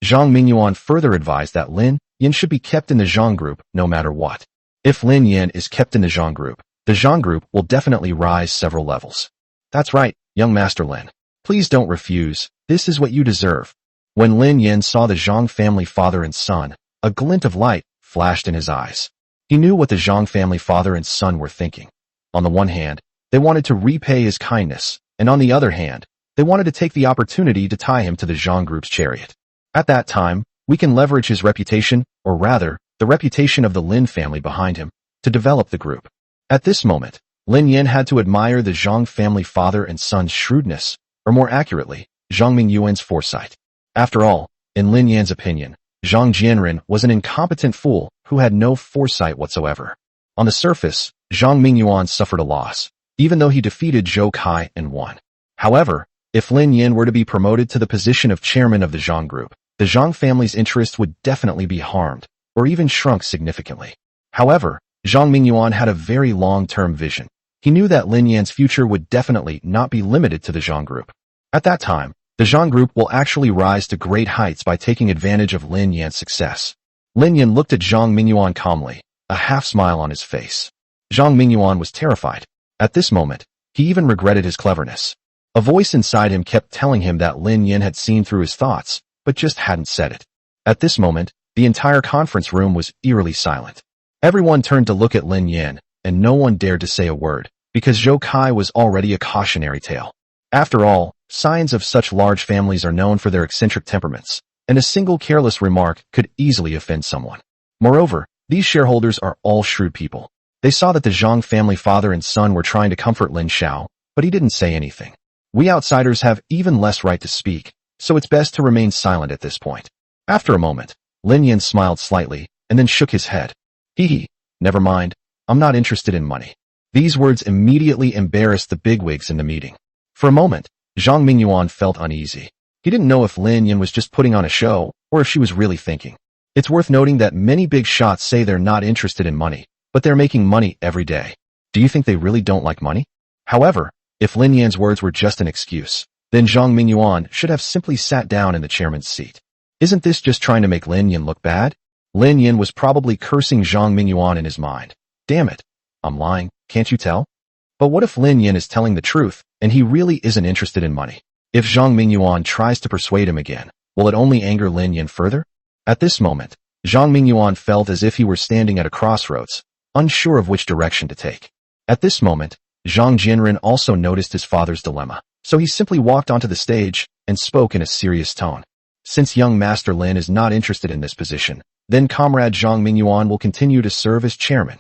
Zhang Mingyuan further advised that Lin Yin should be kept in the Zhang group no matter what. If Lin Yin is kept in the Zhang group will definitely rise several levels. That's right, young Master Lin. Please don't refuse, this is what you deserve. When Lin Yin saw the Zhang family father and son, a glint of light flashed in his eyes. He knew what the Zhang family father and son were thinking. On the one hand, they wanted to repay his kindness, and on the other hand, they wanted to take the opportunity to tie him to the Zhang group's chariot. At that time, we can leverage his reputation, or rather, the reputation of the Lin family behind him, to develop the group. At this moment, Lin Yin had to admire the Zhang family father and son's shrewdness, or more accurately, Zhang Mingyuan's foresight. After all, in Lin Yan's opinion, Zhang Jianren was an incompetent fool who had no foresight whatsoever. On the surface, Zhang Mingyuan suffered a loss, even though he defeated Zhou Kai and won. However, if Lin Yin were to be promoted to the position of chairman of the Zhang group, the Zhang family's interests would definitely be harmed, or even shrunk significantly. However, Zhang Mingyuan had a very long-term vision. He knew that Lin Yan's future would definitely not be limited to the Zhang group. At that time, the Zhang group will actually rise to great heights by taking advantage of Lin Yan's success. Lin Yin looked at Zhang Mingyuan calmly, a half-smile on his face. Zhang Mingyuan was terrified. At this moment, he even regretted his cleverness. A voice inside him kept telling him that Lin Yin had seen through his thoughts, but just hadn't said it. At this moment, the entire conference room was eerily silent. Everyone turned to look at Lin Yin, and no one dared to say a word, because Zhou Kai was already a cautionary tale. After all, scions of such large families are known for their eccentric temperaments, and a single careless remark could easily offend someone. Moreover, these shareholders are all shrewd people. They saw that the Zhang family father and son were trying to comfort Lin Xiao, but he didn't say anything. We outsiders have even less right to speak, so it's best to remain silent at this point. After a moment, Lin Yan smiled slightly, and then shook his head. Hee, never mind, I'm not interested in money. These words immediately embarrassed the bigwigs in the meeting. For a moment, Zhang Mingyuan felt uneasy. He didn't know if Lin Yan was just putting on a show, or if she was really thinking. It's worth noting that many big shots say they're not interested in money, but they're making money every day. Do you think they really don't like money? However, if Lin Yan's words were just an excuse, then Zhang Mingyuan should have simply sat down in the chairman's seat. Isn't this just trying to make Lin Yan look bad? Lin Yan was probably cursing Zhang Mingyuan in his mind. Damn it, I'm lying, can't you tell? But what if Lin Yan is telling the truth, and he really isn't interested in money? If Zhang Mingyuan tries to persuade him again, will it only anger Lin Yan further? At this moment, Zhang Mingyuan felt as if he were standing at a crossroads, unsure of which direction to take. At this moment, Zhang Jianren also noticed his father's dilemma, so he simply walked onto the stage and spoke in a serious tone. Since young Master Lin is not interested in this position, then Comrade Zhang Mingyuan will continue to serve as chairman.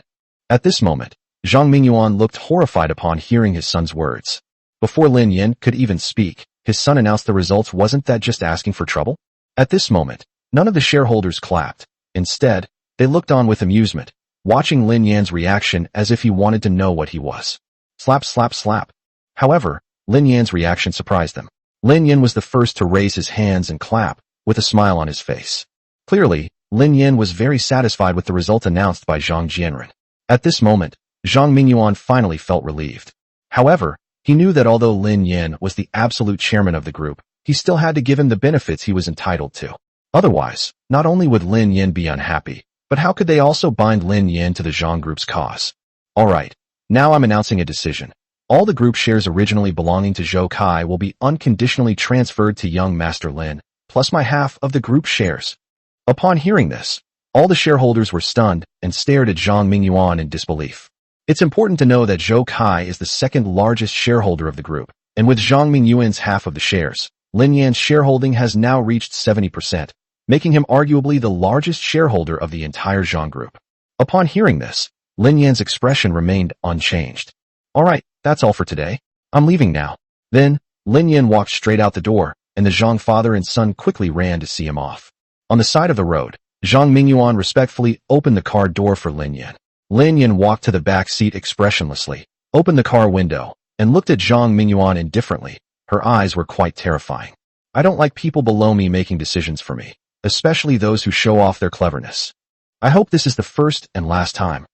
At this moment, Zhang Mingyuan looked horrified upon hearing his son's words. Before Lin Yan could even speak, his son announced the results. Wasn't that just asking for trouble? At this moment, none of the shareholders clapped. Instead, they looked on with amusement, watching Lin Yan's reaction as if he wanted to know what he was. Slap, slap, slap. However, Lin Yan's reaction surprised them. Lin Yan was the first to raise his hands and clap, with a smile on his face. Clearly, Lin Yan was very satisfied with the result announced by Zhang Jianren. At this moment, Zhang Mingyuan finally felt relieved. However, he knew that although Lin Yan was the absolute chairman of the group, he still had to give him the benefits he was entitled to. Otherwise, not only would Lin Yan be unhappy, but how could they also bind Lin Yan to the Zhang group's cause? Alright, now I'm announcing a decision. All the group shares originally belonging to Zhou Kai will be unconditionally transferred to young Master Lin, plus my half of the group shares. Upon hearing this, all the shareholders were stunned and stared at Zhang Mingyuan in disbelief. It's important to know that Zhou Kai is the second largest shareholder of the group, and with Zhang Mingyuan's half of the shares, Lin Yan's shareholding has now reached 70%, making him arguably the largest shareholder of the entire Zhang group. Upon hearing this, Lin Yan's expression remained unchanged. Alright, that's all for today. I'm leaving now. Then, Lin Yan walked straight out the door, and the Zhang father and son quickly ran to see him off. On the side of the road, Zhang Mingyuan respectfully opened the car door for Lin Yan. Lin Yan walked to the back seat expressionlessly, opened the car window, and looked at Zhang Mingyuan indifferently. Her eyes were quite terrifying. I don't like people below me making decisions for me, especially those who show off their cleverness. I hope this is the first and last time.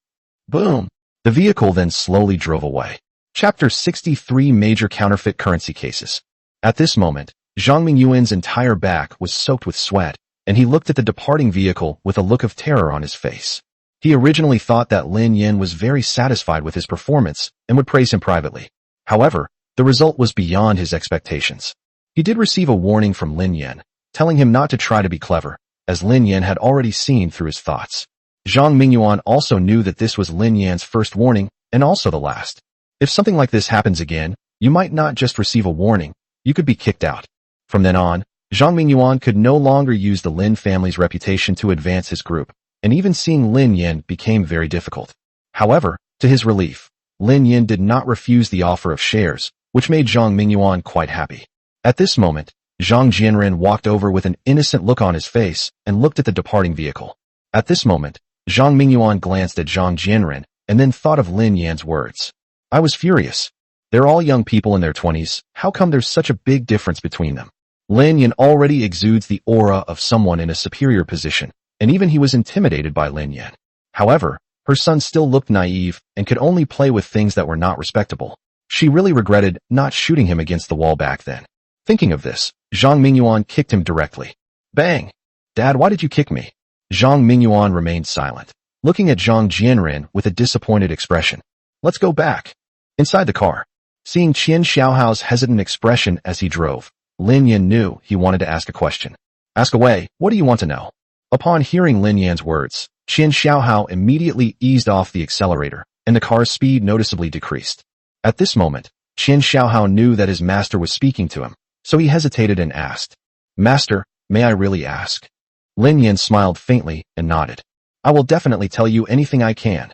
Boom! The vehicle then slowly drove away. Chapter 63 Major Counterfeit Currency Cases. At this moment, Zhang Mingyuan's entire back was soaked with sweat, and he looked at the departing vehicle with a look of terror on his face. He originally thought that Lin Yan was very satisfied with his performance and would praise him privately. However, the result was beyond his expectations. He did receive a warning from Lin Yan, telling him not to try to be clever, as Lin Yan had already seen through his thoughts. Zhang Mingyuan also knew that this was Lin Yan's first warning, and also the last. If something like this happens again, you might not just receive a warning, you could be kicked out. From then on, Zhang Mingyuan could no longer use the Lin family's reputation to advance his group, and even seeing Lin Yan became very difficult. However, to his relief, Lin Yan did not refuse the offer of shares, which made Zhang Mingyuan quite happy. At this moment, Zhang Jianren walked over with an innocent look on his face and looked at the departing vehicle. At this moment, Zhang Mingyuan glanced at Zhang Jianren and then thought of Lin Yan's words. I was furious. They're all young people in their 20s, how come there's such a big difference between them? Lin Yan already exudes the aura of someone in a superior position, and even he was intimidated by Lin Yan. However, her son still looked naive and could only play with things that were not respectable. She really regretted not shooting him against the wall back then. Thinking of this, Zhang Mingyuan kicked him directly. Bang! Dad, why did you kick me? Zhang Mingyuan remained silent, looking at Zhang Jianren with a disappointed expression. Let's go back. Inside the car, seeing Qian Xiaohao's hesitant expression as he drove, Lin Yan knew he wanted to ask a question. Ask away, what do you want to know? Upon hearing Lin Yan's words, Qian Xiaohao immediately eased off the accelerator, and the car's speed noticeably decreased. At this moment, Qian Xiaohao knew that his master was speaking to him, so he hesitated and asked, "Master, may I really ask?" Lin Yan smiled faintly and nodded. "I will definitely tell you anything I can."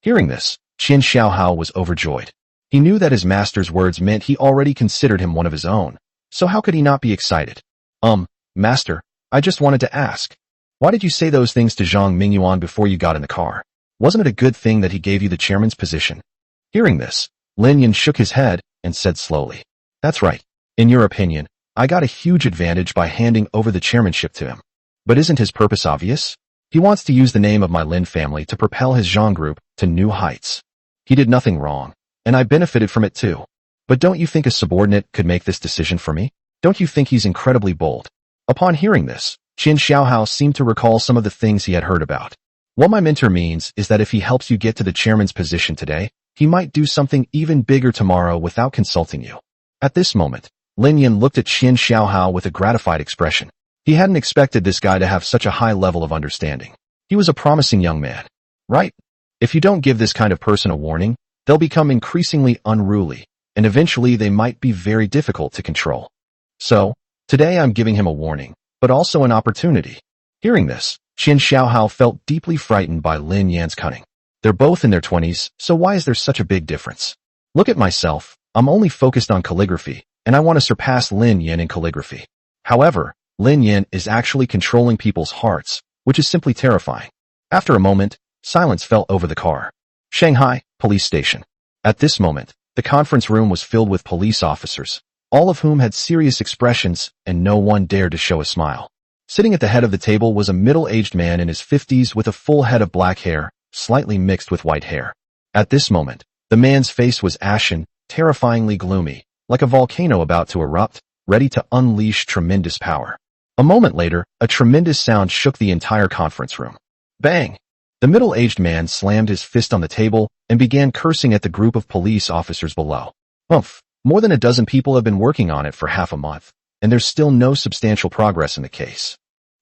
Hearing this, Qian Xiaohao was overjoyed. He knew that his master's words meant he already considered him one of his own, so how could he not be excited? Master, I just wanted to ask, why did you say those things to Zhang Mingyuan before you got in the car? Wasn't it a good thing that he gave you the chairman's position?" Hearing this, Lin Yan shook his head and said slowly, "That's right. In your opinion, I got a huge advantage by handing over the chairmanship to him. But isn't his purpose obvious? He wants to use the name of my Lin family to propel his Zhang group to new heights. He did nothing wrong, and I benefited from it too. But don't you think a subordinate could make this decision for me? Don't you think he's incredibly bold?" Upon hearing this, Qian Xiaohao seemed to recall some of the things he had heard about. "What my mentor means is that if he helps you get to the chairman's position today, he might do something even bigger tomorrow without consulting you." At this moment, Lin Yan looked at Qian Xiaohao with a gratified expression. He hadn't expected this guy to have such a high level of understanding. He was a promising young man, right? If you don't give this kind of person a warning, they'll become increasingly unruly, and eventually they might be very difficult to control. So, today I'm giving him a warning, but also an opportunity. Hearing this, Qian Xiaohao felt deeply frightened by Lin Yan's cunning. They're both in their 20s, so why is there such a big difference? Look at myself, I'm only focused on calligraphy, and I want to surpass Lin Yan in calligraphy. However, Lin Yan is actually controlling people's hearts, which is simply terrifying. After a moment, silence fell over the car. Shanghai Police Station. At this moment, the conference room was filled with police officers, all of whom had serious expressions, and no one dared to show a smile. Sitting at the head of the table was a middle-aged man in his 50s with a full head of black hair, slightly mixed with white hair. At this moment, the man's face was ashen, terrifyingly gloomy, like a volcano about to erupt, ready to unleash tremendous power. A moment later, a tremendous sound shook the entire conference room. Bang! The middle-aged man slammed his fist on the table and began cursing at the group of police officers below. More than a dozen people have been working on it for half a month, and there's still no substantial progress in the case.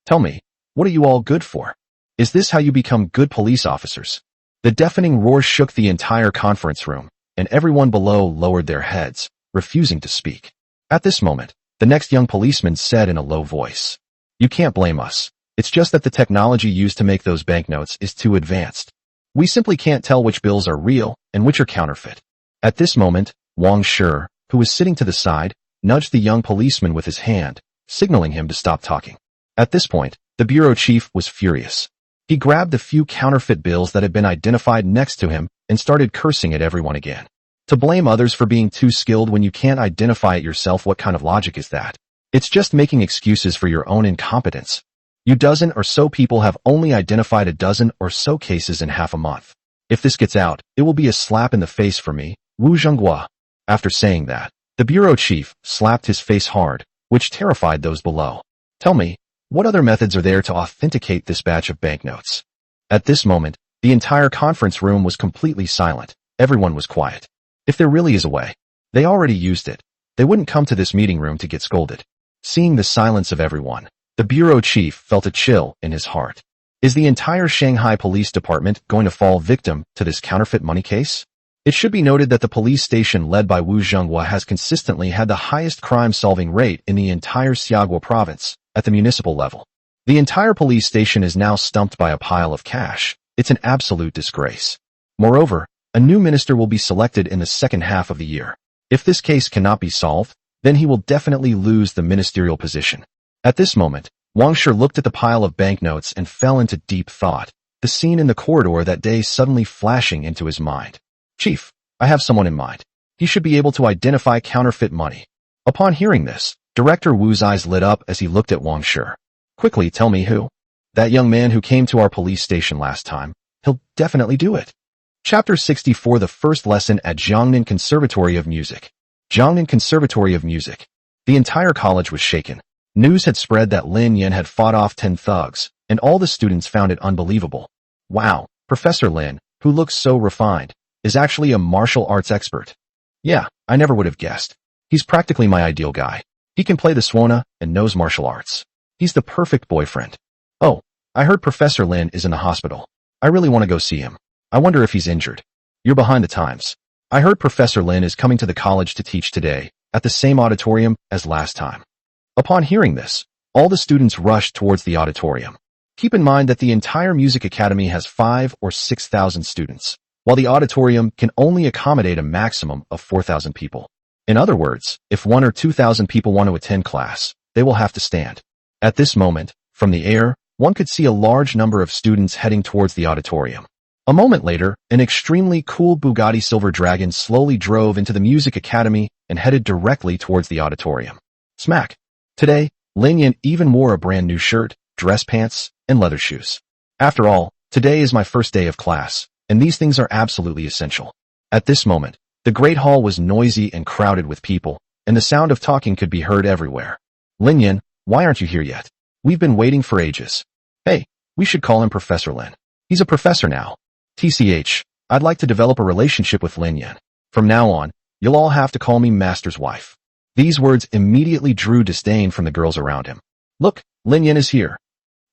Tell me, what are you all good for? Is this how you become good police officers? The deafening roar shook the entire conference room, and everyone below lowered their heads, refusing to speak. At this moment, the next young policeman said in a low voice, "You can't blame us. It's just that the technology used to make those banknotes is too advanced. We simply can't tell which bills are real and which are counterfeit." At this moment, Wang Shi, who was sitting to the side, nudged the young policeman with his hand, signaling him to stop talking. At this point, the bureau chief was furious. He grabbed the few counterfeit bills that had been identified next to him and started cursing at everyone again. To blame others for being too skilled when you can't identify it yourself, what kind of logic is that? It's just making excuses for your own incompetence. You dozen or so people have only identified a dozen or so cases in half a month. If this gets out, it will be a slap in the face for me, Wu Zhenghua. After saying that, the bureau chief slapped his face hard, which terrified those below. Tell me, what other methods are there to authenticate this batch of banknotes? At this moment, the entire conference room was completely silent. Everyone was quiet. If there really is a way, they already used it. They wouldn't come to this meeting room to get scolded. Seeing the silence of everyone, the bureau chief felt a chill in his heart. Is the entire Shanghai Police Department going to fall victim to this counterfeit money case? It should be noted that the police station led by Wu Zhenghua has consistently had the highest crime-solving rate in the entire Xiaoguo province, at the municipal level. The entire police station is now stumped by a pile of cash. It's an absolute disgrace. Moreover, a new minister will be selected in the second half of the year. If this case cannot be solved, then he will definitely lose the ministerial position. At this moment, Wang Shi looked at the pile of banknotes and fell into deep thought, the scene in the corridor that day suddenly flashing into his mind. Chief, I have someone in mind. He should be able to identify counterfeit money. Upon hearing this, Director Wu's eyes lit up as he looked at Wang Shi. Quickly tell me who. That young man who came to our police station last time. He'll definitely do it. Chapter 64. The first lesson at Jiangnan Conservatory of Music. Jiangnan Conservatory of Music. The entire college was shaken. News had spread that Lin Yan had fought off 10 thugs, and all the students found it unbelievable. Wow, Professor Lin, who looks so refined, is actually a martial arts expert. Yeah, I never would have guessed. He's practically my ideal guy. He can play the suona and knows martial arts. He's the perfect boyfriend. Oh, I heard Professor Lin is in the hospital. I really want to go see him. I wonder if he's injured. You're behind the times. I heard Professor Lin is coming to the college to teach today, at the same auditorium as last time. Upon hearing this, all the students rushed towards the auditorium. Keep in mind that the entire music academy has 5,000 or 6,000 students, while the auditorium can only accommodate a maximum of 4,000 people. In other words, if 1,000 or 2,000 people want to attend class, they will have to stand. At this moment, from the air, one could see a large number of students heading towards the auditorium. A moment later, an extremely cool Bugatti Silver Dragon slowly drove into the music academy and headed directly towards the auditorium. Smack! Today, Lin Yan even wore a brand new shirt, dress pants, and leather shoes. After all, today is my first day of class, and these things are absolutely essential. At this moment, the great hall was noisy and crowded with people, and the sound of talking could be heard everywhere. Lin Yan, why aren't you here yet? We've been waiting for ages. Hey, we should call him Professor Lin. He's a professor now. TCH, I'd like to develop a relationship with Lin Yan. From now on, you'll all have to call me Master's wife. These words immediately drew disdain from the girls around him. Look, Lin Yan is here.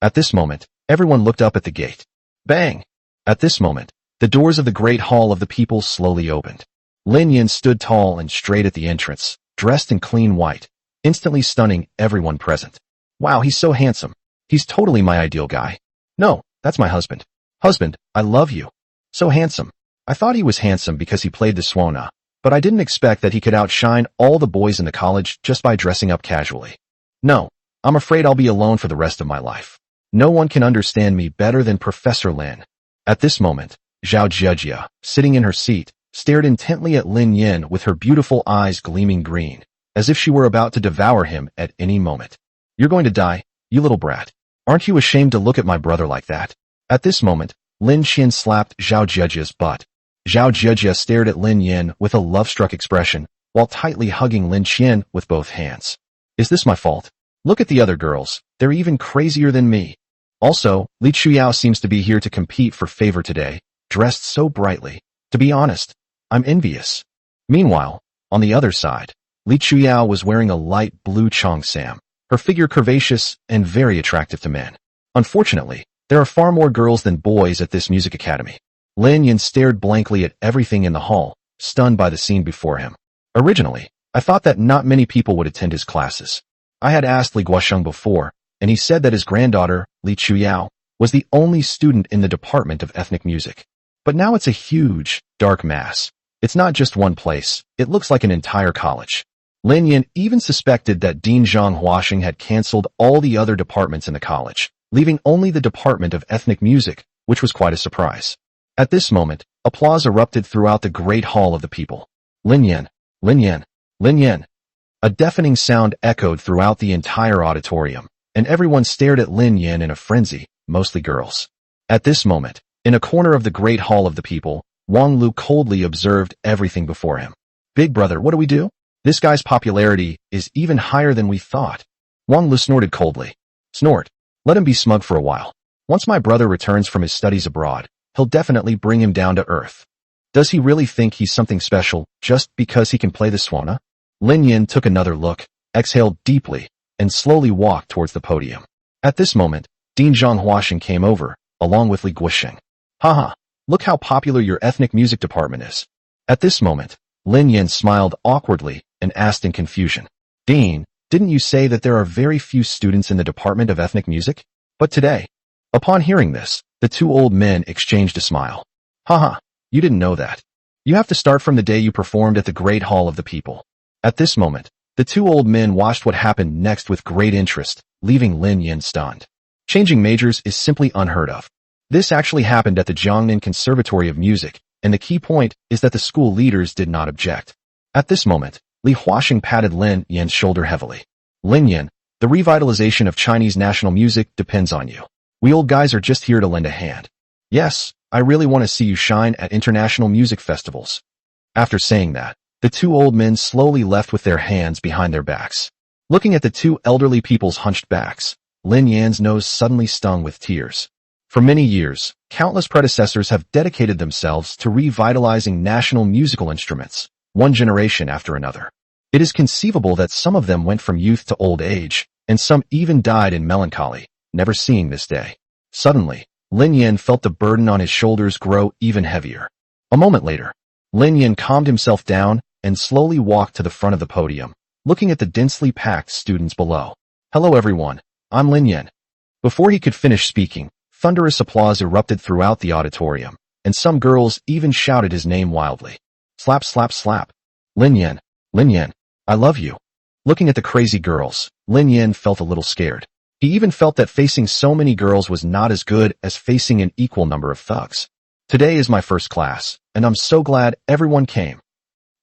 At this moment, everyone looked up at the gate. Bang! At this moment, the doors of the great hall of the people slowly opened. Lin Yan stood tall and straight at the entrance, dressed in clean white, instantly stunning everyone present. Wow, he's so handsome. He's totally my ideal guy. No, that's my husband. Husband, I love you. So handsome. I thought he was handsome because he played the Swana, but I didn't expect that he could outshine all the boys in the college just by dressing up casually. No, I'm afraid I'll be alone for the rest of my life. No one can understand me better than Professor Lin. At this moment, Zhao Jiejia, sitting in her seat, stared intently at Lin Yan with her beautiful eyes gleaming green, as if she were about to devour him at any moment. You're going to die, you little brat. Aren't you ashamed to look at my brother like that? At this moment, Lin Qian slapped Zhao Jiejia's butt. Zhao Jiejia stared at Lin Yan with a love-struck expression, while tightly hugging Lin Qian with both hands. Is this my fault? Look at the other girls, they're even crazier than me. Also, Li Chuyao seems to be here to compete for favor today, dressed so brightly. To be honest, I'm envious. Meanwhile, on the other side, Li Chuyao was wearing a light blue cheongsam, her figure curvaceous and very attractive to men. Unfortunately, there are far more girls than boys at this music academy. Lin Yan stared blankly at everything in the hall, stunned by the scene before him. Originally, I thought that not many people would attend his classes. I had asked Li Guosheng before, and he said that his granddaughter, Li Chuyao, was the only student in the department of ethnic music. But now it's a huge, dark mass. It's not just one place, it looks like an entire college. Lin Yan even suspected that Dean Zhang Huasheng had cancelled all the other departments in the college, leaving only the department of ethnic music, which was quite a surprise. At this moment, applause erupted throughout the great hall of the people. Lin Yan, Lin Yan, Lin Yan. A deafening sound echoed throughout the entire auditorium, and everyone stared at Lin Yan in a frenzy, mostly girls. At this moment, in a corner of the great hall of the people, Wang Lu coldly observed everything before him. Big brother, what do we do? This guy's popularity is even higher than we thought. Wang Lu snorted coldly. Snort. Let him be smug for a while. Once my brother returns from his studies abroad, he'll definitely bring him down to earth. Does he really think he's something special just because he can play the Swana? Lin Yan took another look, exhaled deeply, and slowly walked towards the podium. At this moment, Dean Zhang Huasheng came over, along with Li Guosheng. Haha, look how popular your ethnic music department is. At this moment, Lin Yan smiled awkwardly and asked in confusion. Dean, didn't you say that there are very few students in the department of ethnic music? But today. Upon hearing this, the two old men exchanged a smile. Haha, you didn't know that. You have to start from the day you performed at the great hall of the people. At this moment, the two old men watched what happened next with great interest, leaving Lin Yan stunned. Changing majors is simply unheard of. This actually happened at the Jiangnan Conservatory of Music, and the key point is that the school leaders did not object. At this moment, Li Huasheng patted Lin Yan's shoulder heavily. Lin Yan, the revitalization of Chinese national music depends on you. We old guys are just here to lend a hand. Yes, I really want to see you shine at international music festivals. After saying that, the two old men slowly left with their hands behind their backs. Looking at the two elderly people's hunched backs, Lin Yan's nose suddenly stung with tears. For many years, countless predecessors have dedicated themselves to revitalizing national musical instruments, one generation after another. It is conceivable that some of them went from youth to old age, and some even died in melancholy, never seeing this day. Suddenly, Lin Yan felt the burden on his shoulders grow even heavier. A moment later, Lin Yan calmed himself down and slowly walked to the front of the podium, looking at the densely packed students below. Hello everyone, I'm Lin Yan. Before he could finish speaking, thunderous applause erupted throughout the auditorium, and some girls even shouted his name wildly. Slap, slap, slap. Lin Yan, I love you. Looking at the crazy girls, Lin Yan felt a little scared. He even felt that facing so many girls was not as good as facing an equal number of thugs. Today is my first class, and I'm so glad everyone came.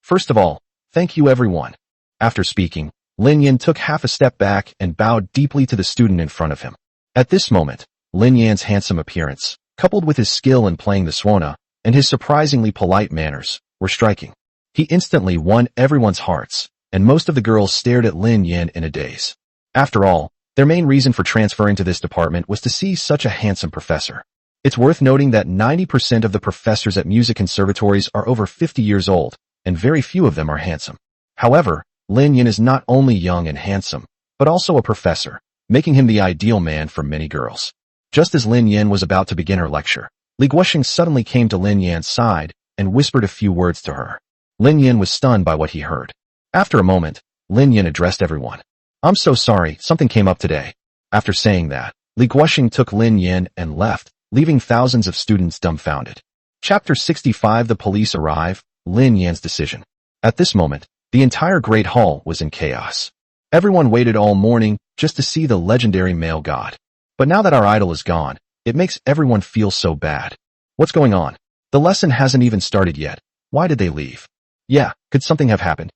First of all, thank you everyone. After speaking, Lin Yan took half a step back and bowed deeply to the student in front of him. At this moment, Lin Yan's handsome appearance, coupled with his skill in playing the swana, and his surprisingly polite manners, were striking. He instantly won everyone's hearts, and most of the girls stared at Lin Yan in a daze. After all, their main reason for transferring to this department was to see such a handsome professor. It's worth noting that 90% of the professors at music conservatories are over 50 years old, and very few of them are handsome. However, Lin Yan is not only young and handsome, but also a professor, making him the ideal man for many girls. Just as Lin Yan was about to begin her lecture, Li Guoxing suddenly came to Lin Yan's side and whispered a few words to her. Lin Yan was stunned by what he heard. After a moment, Lin Yan addressed everyone. I'm so sorry, something came up today. After saying that, Li Guoxing took Lin Yan and left, leaving thousands of students dumbfounded. Chapter 65. The police arrive, Lin Yan's decision. At this moment, the entire Great Hall was in chaos. Everyone waited all morning just to see the legendary male god. But now that our idol is gone, it makes everyone feel so bad. What's going on? The lesson hasn't even started yet. Why did they leave? Yeah, could something have happened?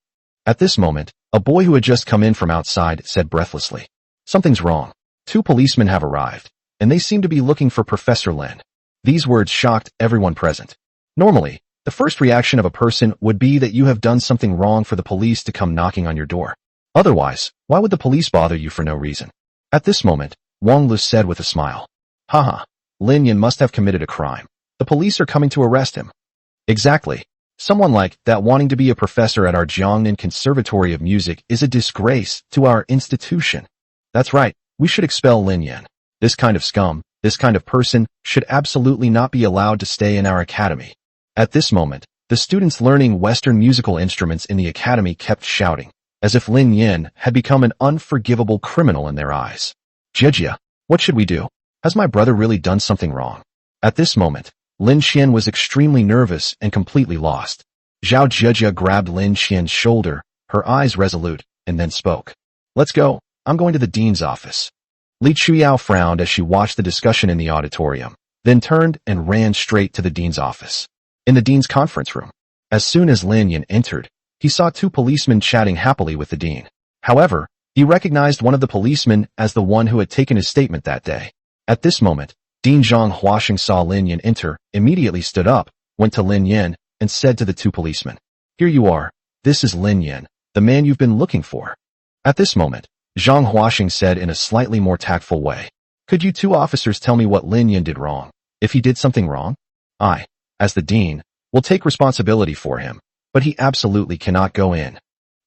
At this moment, a boy who had just come in from outside said breathlessly, something's wrong. 2 policemen have arrived, and they seem to be looking for Professor Lin. These words shocked everyone present. Normally, the first reaction of a person would be that you have done something wrong for the police to come knocking on your door. Otherwise, why would the police bother you for no reason? At this moment, Wang Lu said with a smile, haha, Lin Yan must have committed a crime. The police are coming to arrest him. Exactly. Someone like that wanting to be a professor at our Jiangnan Conservatory of Music is a disgrace to our institution. That's right, we should expel Lin Yan. This kind of scum, this kind of person, should absolutely not be allowed to stay in our academy. At this moment, the students learning Western musical instruments in the academy kept shouting, as if Lin Yan had become an unforgivable criminal in their eyes. Jejia, what should we do? Has my brother really done something wrong? At this moment, Lin Xian was extremely nervous and completely lost. Zhao Jejia grabbed Lin Xian's shoulder, her eyes resolute, and then spoke. Let's go, I'm going to the dean's office. Li Chuyao frowned as she watched the discussion in the auditorium, then turned and ran straight to the dean's office. In the dean's conference room, as soon as Lin Yan entered, he saw 2 policemen chatting happily with the dean. However, he recognized one of the policemen as the one who had taken his statement that day. At this moment, Dean Zhang Huaxing saw Lin Yan enter, immediately stood up, went to Lin Yan, and said to the 2 policemen, here you are, this is Lin Yan, the man you've been looking for. At this moment, Zhang Huaxing said in a slightly more tactful way, could you 2 officers tell me what Lin Yan did wrong? If he did something wrong? I, as the dean, will take responsibility for him, but he absolutely cannot go in.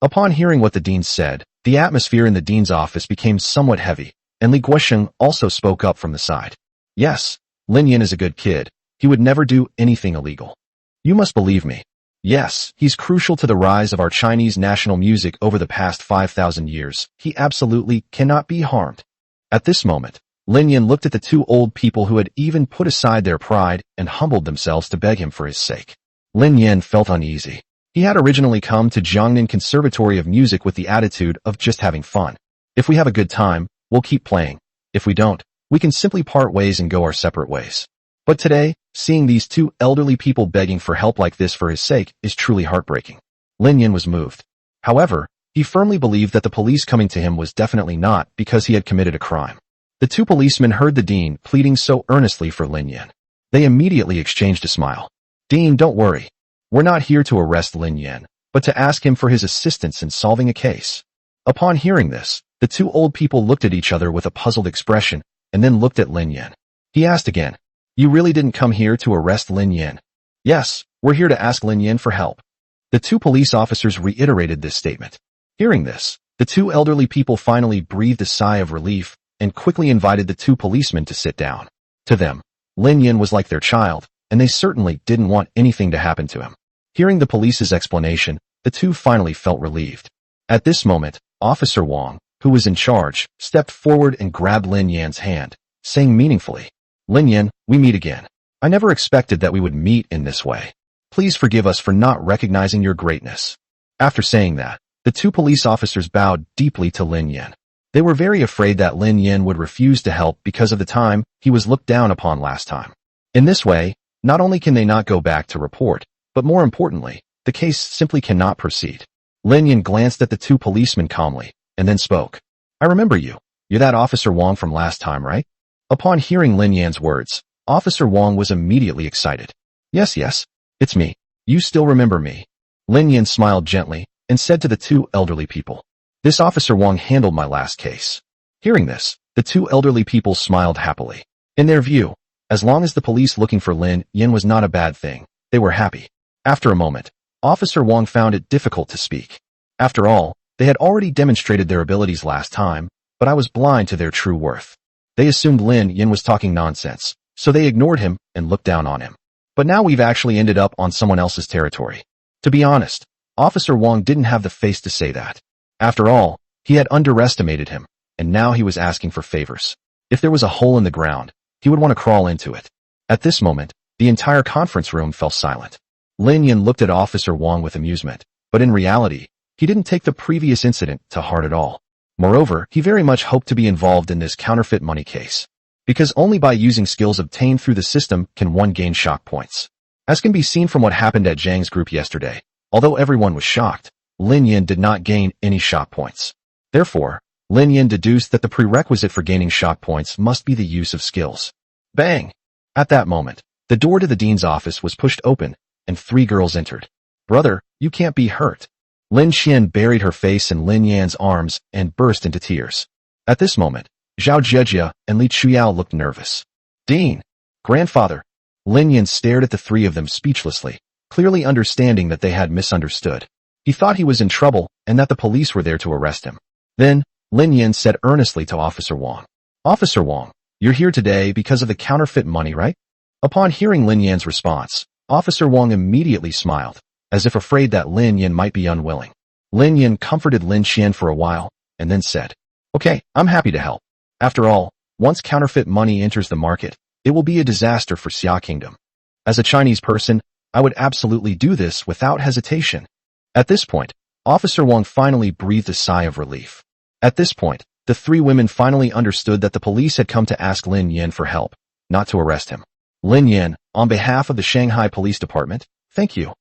Upon hearing what the dean said, the atmosphere in the dean's office became somewhat heavy, and Li Guoxing also spoke up from the side. Yes, Lin Yan is a good kid. He would never do anything illegal. You must believe me. Yes, he's crucial to the rise of our Chinese national music over the past 5,000 years. He absolutely cannot be harmed. At this moment, Lin Yan looked at the 2 old people who had even put aside their pride and humbled themselves to beg him for his sake. Lin Yan felt uneasy. He had originally come to Jiangnan Conservatory of Music with the attitude of just having fun. If we have a good time, we'll keep playing. If we don't, we can simply part ways and go our separate ways. But today, seeing these 2 elderly people begging for help like this for his sake is truly heartbreaking. Lin Yan was moved. However, he firmly believed that the police coming to him was definitely not because he had committed a crime. The 2 policemen heard the dean pleading so earnestly for Lin Yan. They immediately exchanged a smile. Dean, don't worry. We're not here to arrest Lin Yan, but to ask him for his assistance in solving a case. Upon hearing this, the 2 old people looked at each other with a puzzled expression, and then looked at Lin Yan. He asked again, you really didn't come here to arrest Lin Yan? Yes, we're here to ask Lin Yan for help. The 2 police officers reiterated this statement. Hearing this, the 2 elderly people finally breathed a sigh of relief and quickly invited the 2 policemen to sit down. To them, Lin Yan was like their child, and they certainly didn't want anything to happen to him. Hearing the police's explanation, the two finally felt relieved. At this moment, Officer Wang, who was in charge, stepped forward and grabbed Lin Yan's hand, saying meaningfully, "Lin Yan, we meet again. I never expected that we would meet in this way. Please forgive us for not recognizing your greatness." After saying that, the two police officers bowed deeply to Lin Yan. They were very afraid that Lin Yan would refuse to help because of the time he was looked down upon last time. In this way, not only can they not go back to report, but more importantly, the case simply cannot proceed. Lin Yan glanced at the two policemen calmly, and then spoke. "I remember you. You're that Officer Wang from last time, right?" Upon hearing Lin Yan's words, Officer Wang was immediately excited. Yes, it's me. You still remember me." Lin Yan smiled gently and said to the two elderly people, "This Officer Wang handled my last case." Hearing this, the two elderly people smiled happily. In their view, as long as the police looking for Lin Yan was not a bad thing, they were happy. After a moment, Officer Wang found it difficult to speak. After all, they had already demonstrated their abilities last time, but I was blind to their true worth. They assumed Lin Yan was talking nonsense, so they ignored him and looked down on him. But now we've actually ended up on someone else's territory. To be honest, Officer Wang didn't have the face to say that. After all, he had underestimated him, and now he was asking for favors. If there was a hole in the ground, he would want to crawl into it. At this moment, the entire conference room fell silent. Lin Yan looked at Officer Wang with amusement, but in reality, he didn't take the previous incident to heart at all. Moreover, he very much hoped to be involved in this counterfeit money case. Because only by using skills obtained through the system can one gain shock points. As can be seen from what happened at Zhang's group yesterday, although everyone was shocked, Lin Yan did not gain any shock points. Therefore, Lin Yan deduced that the prerequisite for gaining shock points must be the use of skills. Bang! At that moment, the door to the dean's office was pushed open, and 3 girls entered. "Brother, you can't be hurt." Lin Xian buried her face in Lin Yan's arms and burst into tears. At this moment, Zhao Zhejia and Li Chuyao looked nervous. "Dean! Grandfather!" Lin Yan stared at the 3 of them speechlessly, clearly understanding that they had misunderstood. He thought he was in trouble and that the police were there to arrest him. Then, Lin Yan said earnestly to Officer Wang, "Officer Wang, you're here today because of the counterfeit money, right?" Upon hearing Lin Yan's response, Officer Wang immediately smiled, as if afraid that Lin Yan might be unwilling. Lin Yan comforted Lin Xian for a while, and then said, "Okay, I'm happy to help. After all, once counterfeit money enters the market, it will be a disaster for Xia Kingdom. As a Chinese person, I would absolutely do this without hesitation." At this point, Officer Wang finally breathed a sigh of relief. At this point, the 3 women finally understood that the police had come to ask Lin Yan for help, not to arrest him. Lin Yan, on behalf of the Shanghai Police Department, thank you.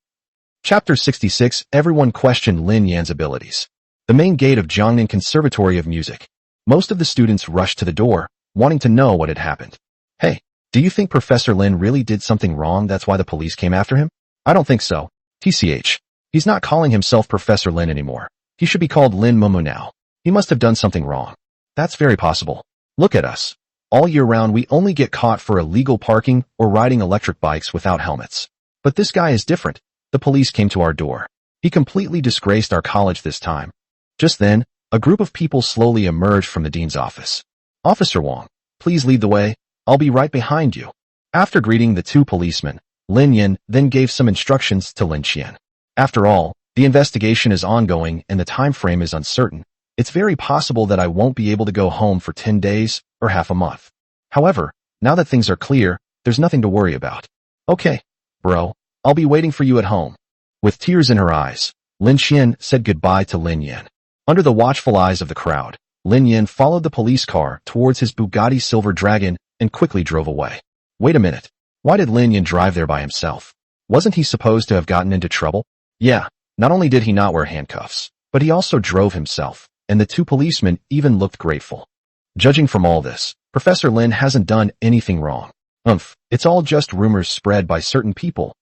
Chapter 66. Everyone questioned Lin Yan's abilities. The main gate of Jiangnan Conservatory of Music. Most of the students rushed to the door, wanting to know what had happened. "Hey, do you think Professor Lin really did something wrong that's why the police came after him?" "I don't think so. TCH. He's not calling himself Professor Lin anymore. He should be called Lin Momo now. He must have done something wrong." "That's very possible. Look at us. All year round we only get caught for illegal parking or riding electric bikes without helmets. But this guy is different. The police came to our door. He completely disgraced our college this time." Just then, a group of people slowly emerged from the dean's office. "Officer Wang, please lead the way. I'll be right behind you." After greeting the 2 policemen, Lin Yan then gave some instructions to Lin Xian. "After all, the investigation is ongoing and the time frame is uncertain. It's very possible that I won't be able to go home for 10 days or half a month. However, now that things are clear, there's nothing to worry about." "Okay, bro, I'll be waiting for you at home." With tears in her eyes, Lin Xian said goodbye to Lin Yan. Under the watchful eyes of the crowd, Lin Yan followed the police car towards his Bugatti Silver Dragon and quickly drove away. Wait a minute. Why did Lin Yan drive there by himself? Wasn't he supposed to have gotten into trouble? Yeah, not only did he not wear handcuffs, but he also drove himself, and the 2 policemen even looked grateful. Judging from all this, Professor Lin hasn't done anything wrong. It's all just rumors spread by certain people.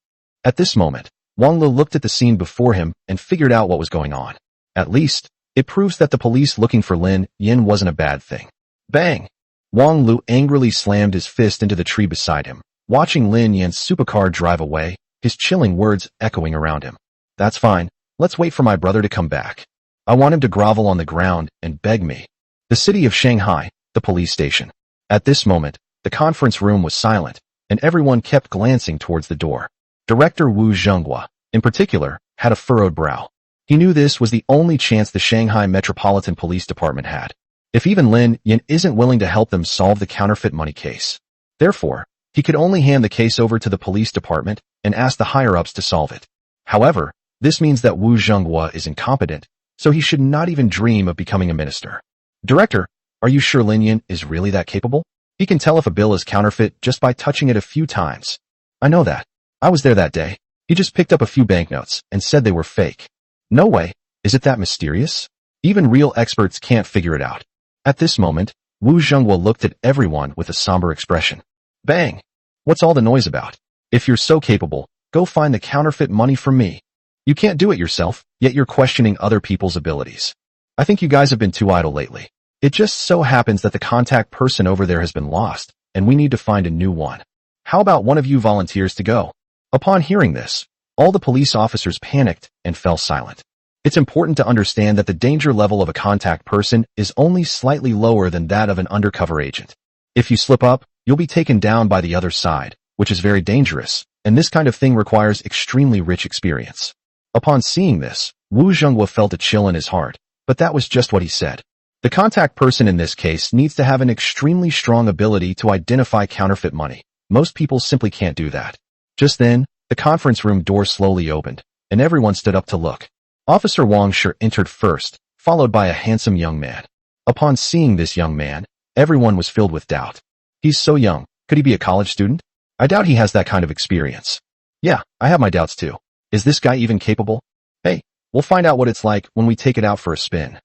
At this moment, Wang Lu looked at the scene before him and figured out what was going on. At least, it proves that the police looking for Lin Yan wasn't a bad thing. Bang! Wang Lu angrily slammed his fist into the tree beside him, watching Lin Yan's supercar drive away, his chilling words echoing around him. "That's fine. Let's wait for my brother to come back. I want him to grovel on the ground and beg me." The city of Shanghai, the police station. At this moment, the conference room was silent, and everyone kept glancing towards the door. Director Wu Zhenghua, in particular, had a furrowed brow. He knew this was the only chance the Shanghai Metropolitan Police Department had. If even Lin Yan isn't willing to help them solve the counterfeit money case. Therefore, he could only hand the case over to the police department and ask the higher-ups to solve it. However, this means that Wu Zhenghua is incompetent, so he should not even dream of becoming a minister. Director, are you sure Lin Yan is really that capable? He can tell if a bill is counterfeit just by touching it a few times. I know that. I was there that day. He just picked up a few banknotes and said they were fake. No way. Is it that mysterious? Even real experts can't figure it out. At this moment, Wu Zhenghua looked at everyone with a somber expression. Bang! What's all the noise about? If you're so capable, go find the counterfeit money for me. You can't do it yourself, yet you're questioning other people's abilities. I think you guys have been too idle lately. It just so happens that the contact person over there has been lost, and we need to find a new one. How about one of you volunteers to go? Upon hearing this, all the police officers panicked and fell silent. It's important to understand that the danger level of a contact person is only slightly lower than that of an undercover agent. If you slip up, you'll be taken down by the other side, which is very dangerous, and this kind of thing requires extremely rich experience. Upon seeing this, Wu Zhenghua felt a chill in his heart, but that was just what he said. The contact person in this case needs to have an extremely strong ability to identify counterfeit money. Most people simply can't do that. Just then, the conference room door slowly opened, and everyone stood up to look. Officer Wang Shi entered first, followed by a handsome young man. Upon seeing this young man, everyone was filled with doubt. He's so young, could he be a college student? I doubt he has that kind of experience. Yeah, I have my doubts too. Is this guy even capable? Hey, we'll find out what it's like when we take it out for a spin.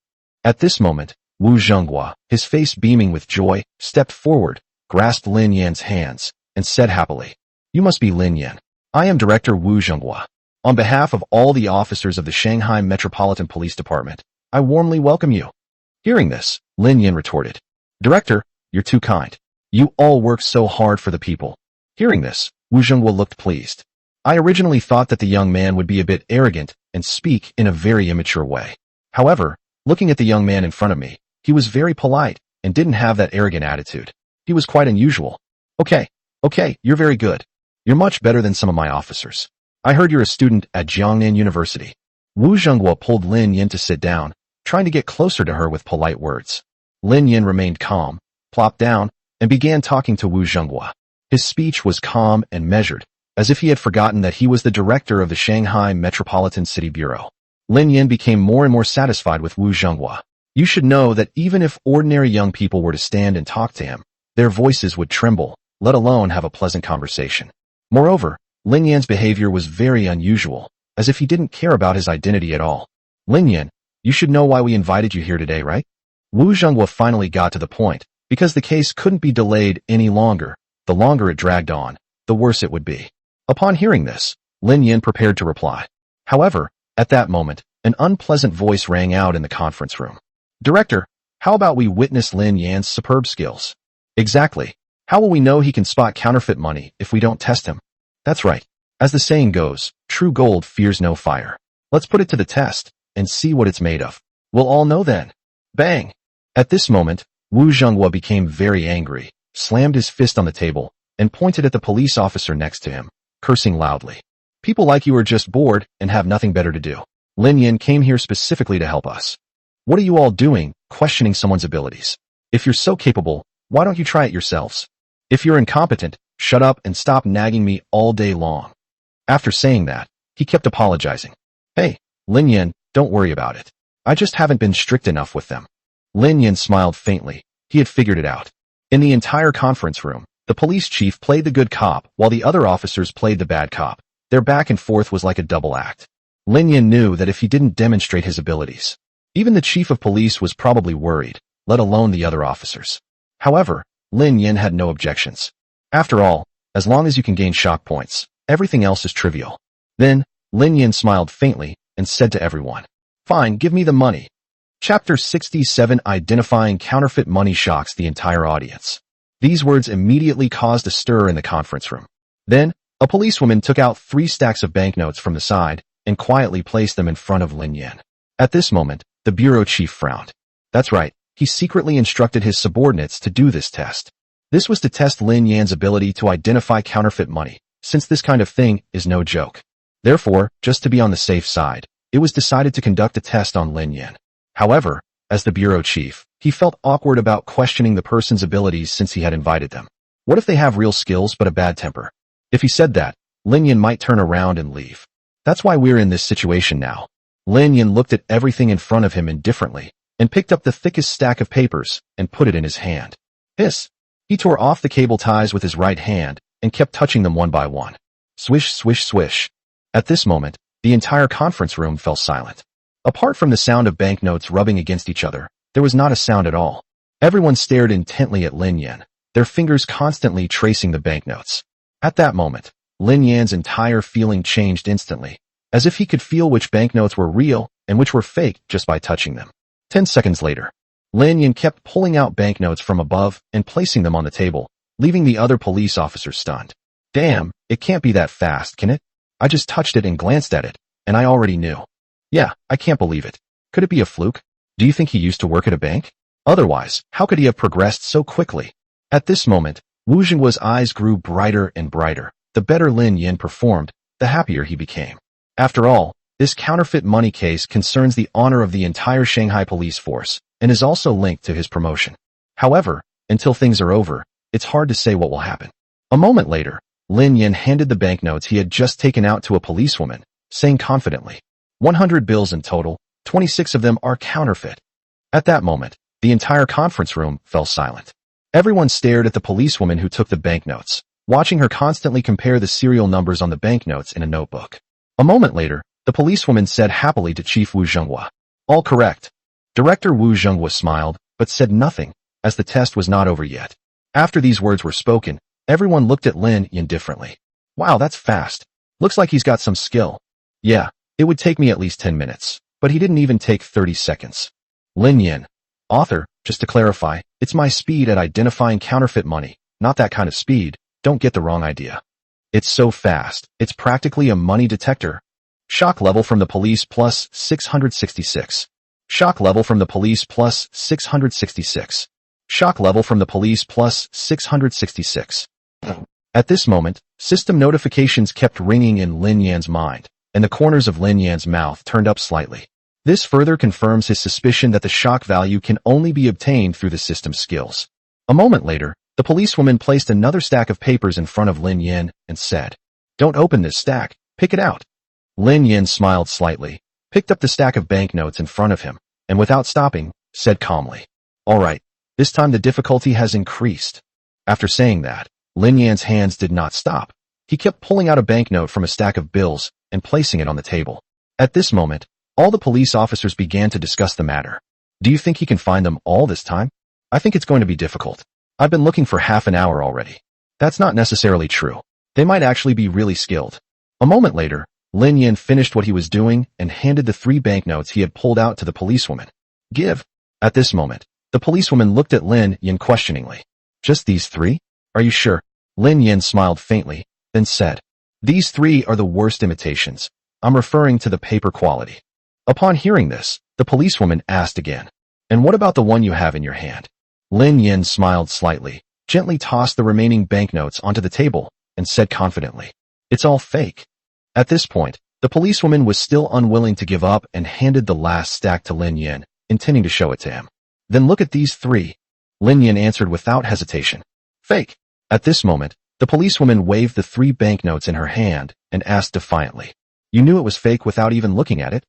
At this moment, Wu Zhenghua, his face beaming with joy, stepped forward, grasped Lin Yan's hands, and said happily, You must be Lin Yan. I am Director Wu Zhenghua. On behalf of all the officers of the Shanghai Metropolitan Police Department, I warmly welcome you. Hearing this, Lin Yan retorted, Director, you're too kind. You all work so hard for the people. Hearing this, Wu Zhenghua looked pleased. I originally thought that the young man would be a bit arrogant and speak in a very immature way. However, looking at the young man in front of me, he was very polite and didn't have that arrogant attitude. He was quite unusual. Okay, you're very good. You're much better than some of my officers. I heard you're a student at Jiangnan University. Wu Zhenghua pulled Lin Yan to sit down, trying to get closer to her with polite words. Lin Yan remained calm, plopped down, and began talking to Wu Zhenghua. His speech was calm and measured, as if he had forgotten that he was the director of the Shanghai Metropolitan City Bureau. Lin Yan became more and more satisfied with Wu Zhenghua. You should know that even if ordinary young people were to stand and talk to him, their voices would tremble, let alone have a pleasant conversation. Moreover, Lin Yan's behavior was very unusual, as if he didn't care about his identity at all. Lin Yan, you should know why we invited you here today, right? Wu Zhenghua finally got to the point, because the case couldn't be delayed any longer. The longer it dragged on, the worse it would be. Upon hearing this, Lin Yan prepared to reply. However, at that moment, an unpleasant voice rang out in the conference room. Director, how about we witness Lin Yan's superb skills? Exactly. How will we know he can spot counterfeit money if we don't test him? That's right. As the saying goes, true gold fears no fire. Let's put it to the test and see what it's made of. We'll all know then. Bang! At this moment, Wu Zhenghua became very angry, slammed his fist on the table, and pointed at the police officer next to him, cursing loudly. People like you are just bored and have nothing better to do. Lin Yan came here specifically to help us. What are you all doing, questioning someone's abilities? If you're so capable, why don't you try it yourselves? If you're incompetent, shut up and stop nagging me all day long. After saying that, he kept apologizing. Hey, Lin Yan, don't worry about it. I just haven't been strict enough with them. Lin Yan smiled faintly. He had figured it out. In the entire conference room, the police chief played the good cop while the other officers played the bad cop. Their back and forth was like a double act. Lin Yan knew that if he didn't demonstrate his abilities, even the chief of police was probably worried, let alone the other officers. However, Lin Yan had no objections. After all, as long as you can gain shock points, everything else is trivial. Then, Lin Yan smiled faintly and said to everyone, Fine, give me the money. Chapter 67 Identifying Counterfeit Money shocks the entire audience. These words immediately caused a stir in the conference room. Then, a policewoman took out 3 stacks of banknotes from the side and quietly placed them in front of Lin Yan. At this moment, the bureau chief frowned. That's right, he secretly instructed his subordinates to do this test. This was to test Lin Yan's ability to identify counterfeit money, since this kind of thing is no joke. Therefore, just to be on the safe side, it was decided to conduct a test on Lin Yan. However, as the bureau chief, he felt awkward about questioning the person's abilities since he had invited them. What if they have real skills but a bad temper? If he said that, Lin Yan might turn around and leave. That's why we're in this situation now. Lin Yan looked at everything in front of him indifferently, and picked up the thickest stack of papers and put it in his hand. Hiss! He tore off the cable ties with his right hand and kept touching them one by one. Swish, swish, swish. At this moment, the entire conference room fell silent. Apart from the sound of banknotes rubbing against each other, there was not a sound at all. Everyone stared intently at Lin Yan, their fingers constantly tracing the banknotes. At that moment, Lin Yan's entire feeling changed instantly, as if he could feel which banknotes were real and which were fake just by touching them. 10 seconds later, Lin Yan kept pulling out banknotes from above and placing them on the table, leaving the other police officers stunned. Damn, it can't be that fast, can it? I just touched it and glanced at it, and I already knew. Yeah, I can't believe it. Could it be a fluke? Do you think he used to work at a bank? Otherwise, how could he have progressed so quickly? At this moment, Wu Zhenghua's eyes grew brighter and brighter. The better Lin Yan performed, the happier he became. After all, this counterfeit money case concerns the honor of the entire Shanghai police force and is also linked to his promotion. However, until things are over, it's hard to say what will happen. A moment later, Lin Yan handed the banknotes he had just taken out to a policewoman, saying confidently, 100 bills in total, 26 of them are counterfeit. At that moment, the entire conference room fell silent. Everyone stared at the policewoman who took the banknotes, watching her constantly compare the serial numbers on the banknotes in a notebook. A moment later, the policewoman said happily to Chief Wu Zhenghua, all correct. Director Wu Zhenghua smiled, but said nothing, as the test was not over yet. After these words were spoken, everyone looked at Lin Yan differently. Wow, that's fast. Looks like he's got some skill. Yeah, it would take me at least 10 minutes, but he didn't even take 30 seconds. Lin Yan. Author, just to clarify, it's my speed at identifying counterfeit money, not that kind of speed, don't get the wrong idea. It's so fast, it's practically a money detector. Shock level from the police plus 666. Shock level from the police plus 666. Shock level from the police plus 666. At this moment, system notifications kept ringing in Lin Yan's mind, and the corners of Lin Yan's mouth turned up slightly. This further confirms his suspicion that the shock value can only be obtained through the system's skills. A moment later, the policewoman placed another stack of papers in front of Lin Yan and said, don't open this stack, pick it out. Lin Yan smiled slightly, picked up the stack of banknotes in front of him, and without stopping, said calmly, all right, this time the difficulty has increased. After saying that, Lin Yan's hands did not stop. He kept pulling out a banknote from a stack of bills and placing it on the table. At this moment, all the police officers began to discuss the matter. Do you think he can find them all this time? I think it's going to be difficult. I've been looking for half an hour already. That's not necessarily true. They might actually be really skilled. A moment later, Lin Yan finished what he was doing and handed the 3 banknotes he had pulled out to the policewoman. Give. At this moment, the policewoman looked at Lin Yan questioningly. Just these 3? Are you sure? Lin Yan smiled faintly, then said, these 3 are the worst imitations. I'm referring to the paper quality. Upon hearing this, the policewoman asked again, and what about the one you have in your hand? Lin Yan smiled slightly, gently tossed the remaining banknotes onto the table, and said confidently, it's all fake. At this point, the policewoman was still unwilling to give up and handed the last stack to Lin Yan, intending to show it to him. Then look at these 3. Lin Yan answered without hesitation. Fake. At this moment, the policewoman waved the 3 banknotes in her hand and asked defiantly, you knew it was fake without even looking at it?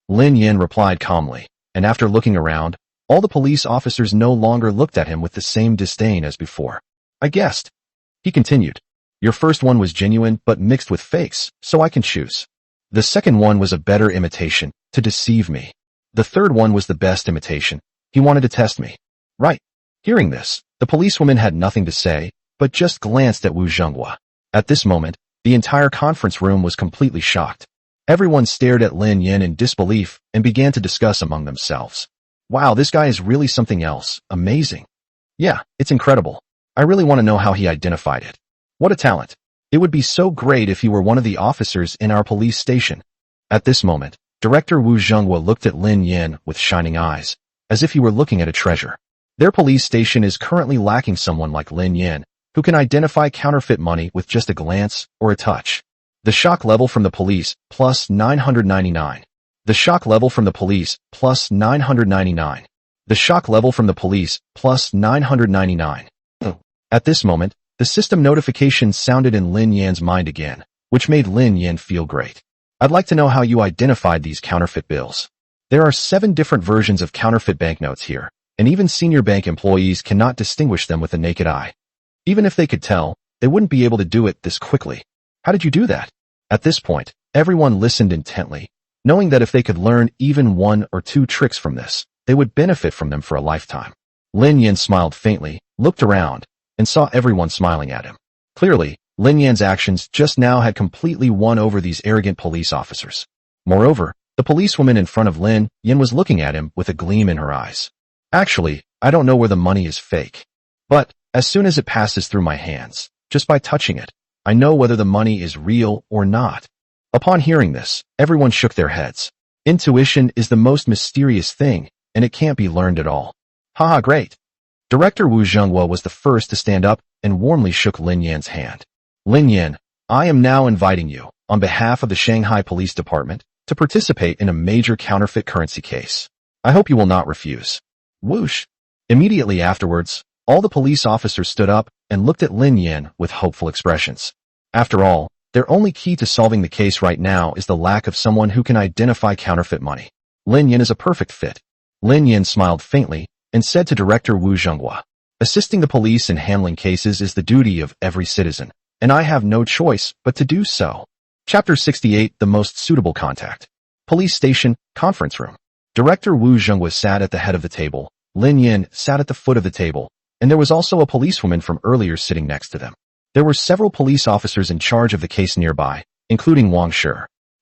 Lin Yan replied calmly, and after looking around, all the police officers no longer looked at him with the same disdain as before. I guessed. He continued, your first one was genuine but mixed with fakes, so I can choose. The second one was a better imitation, to deceive me. The third one was the best imitation. He wanted to test me. Right. Hearing this, the policewoman had nothing to say, but just glanced at Wu Zhenghua. At this moment, the entire conference room was completely shocked. Everyone stared at Lin Yan in disbelief and began to discuss among themselves. Wow, this guy is really something else. Amazing. Yeah, it's incredible. I really want to know how he identified it. What a talent. It would be so great if he were one of the officers in our police station. At this moment, Director Wu Zhenghua looked at Lin Yan with shining eyes, as if he were looking at a treasure. Their police station is currently lacking someone like Lin Yin, who can identify counterfeit money with just a glance or a touch. The shock level from the police, plus 999. The shock level from the police, plus 999. The shock level from the police, plus 999. At this moment, the system notification sounded in Lin Yan's mind again, which made Lin Yan feel great. I'd like to know how you identified these counterfeit bills. There are 7 different versions of counterfeit banknotes here, and even senior bank employees cannot distinguish them with the naked eye. Even if they could tell, they wouldn't be able to do it this quickly. How did you do that? At this point, everyone listened intently, knowing that if they could learn even 1 or 2 tricks from this, they would benefit from them for a lifetime. Lin Yan smiled faintly, looked around, and saw everyone smiling at him. Clearly, Lin Yan's actions just now had completely won over these arrogant police officers. Moreover, the policewoman in front of Lin Yan was looking at him with a gleam in her eyes. Actually, I don't know where the money is fake. But, as soon as it passes through my hands, just by touching it, I know whether the money is real or not. Upon hearing this, everyone shook their heads. Intuition is the most mysterious thing, and it can't be learned at all. Haha, great. Director Wu Zhenghua was the first to stand up and warmly shook Lin Yan's hand. Lin Yan, I am now inviting you, on behalf of the Shanghai Police Department, to participate in a major counterfeit currency case. I hope you will not refuse. Whoosh! Immediately afterwards, all the police officers stood up and looked at Lin Yan with hopeful expressions. After all, their only key to solving the case right now is the lack of someone who can identify counterfeit money. Lin Yan is a perfect fit. Lin Yan smiled faintly and said to Director Wu Zhenghua, assisting the police in handling cases is the duty of every citizen, and I have no choice but to do so. Chapter 68, The Most Suitable Contact. Police Station, Conference Room. Director Wu Zhenghua sat at the head of the table, Lin Yan sat at the foot of the table, and there was also a policewoman from earlier sitting next to them. There were several police officers in charge of the case nearby, including Wang Shi.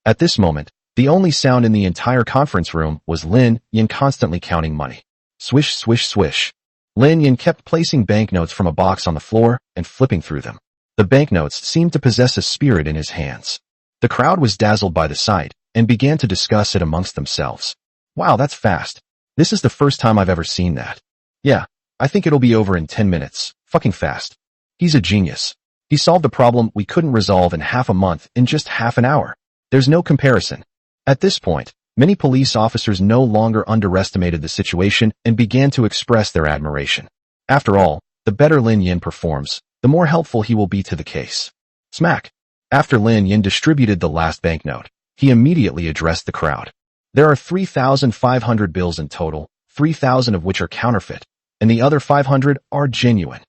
At this moment, the only sound in the entire conference room was Lin Yan constantly counting money. Swish, swish, swish. Lin Yan kept placing banknotes from a box on the floor and flipping through them. The banknotes seemed to possess a spirit in his hands. The crowd was dazzled by the sight and began to discuss it amongst themselves. Wow, that's fast. This is the first time I've ever seen that. Yeah, I think it'll be over in 10 minutes. Fucking fast. He's a genius. He solved a problem we couldn't resolve in half a month in just half an hour. There's no comparison. At this point, many police officers no longer underestimated the situation and began to express their admiration. After all, the better Lin Yan performs, the more helpful he will be to the case. Smack. After Lin Yan distributed the last banknote, he immediately addressed the crowd. There are 3,500 bills in total, 3,000 of which are counterfeit, and the other 500 are genuine.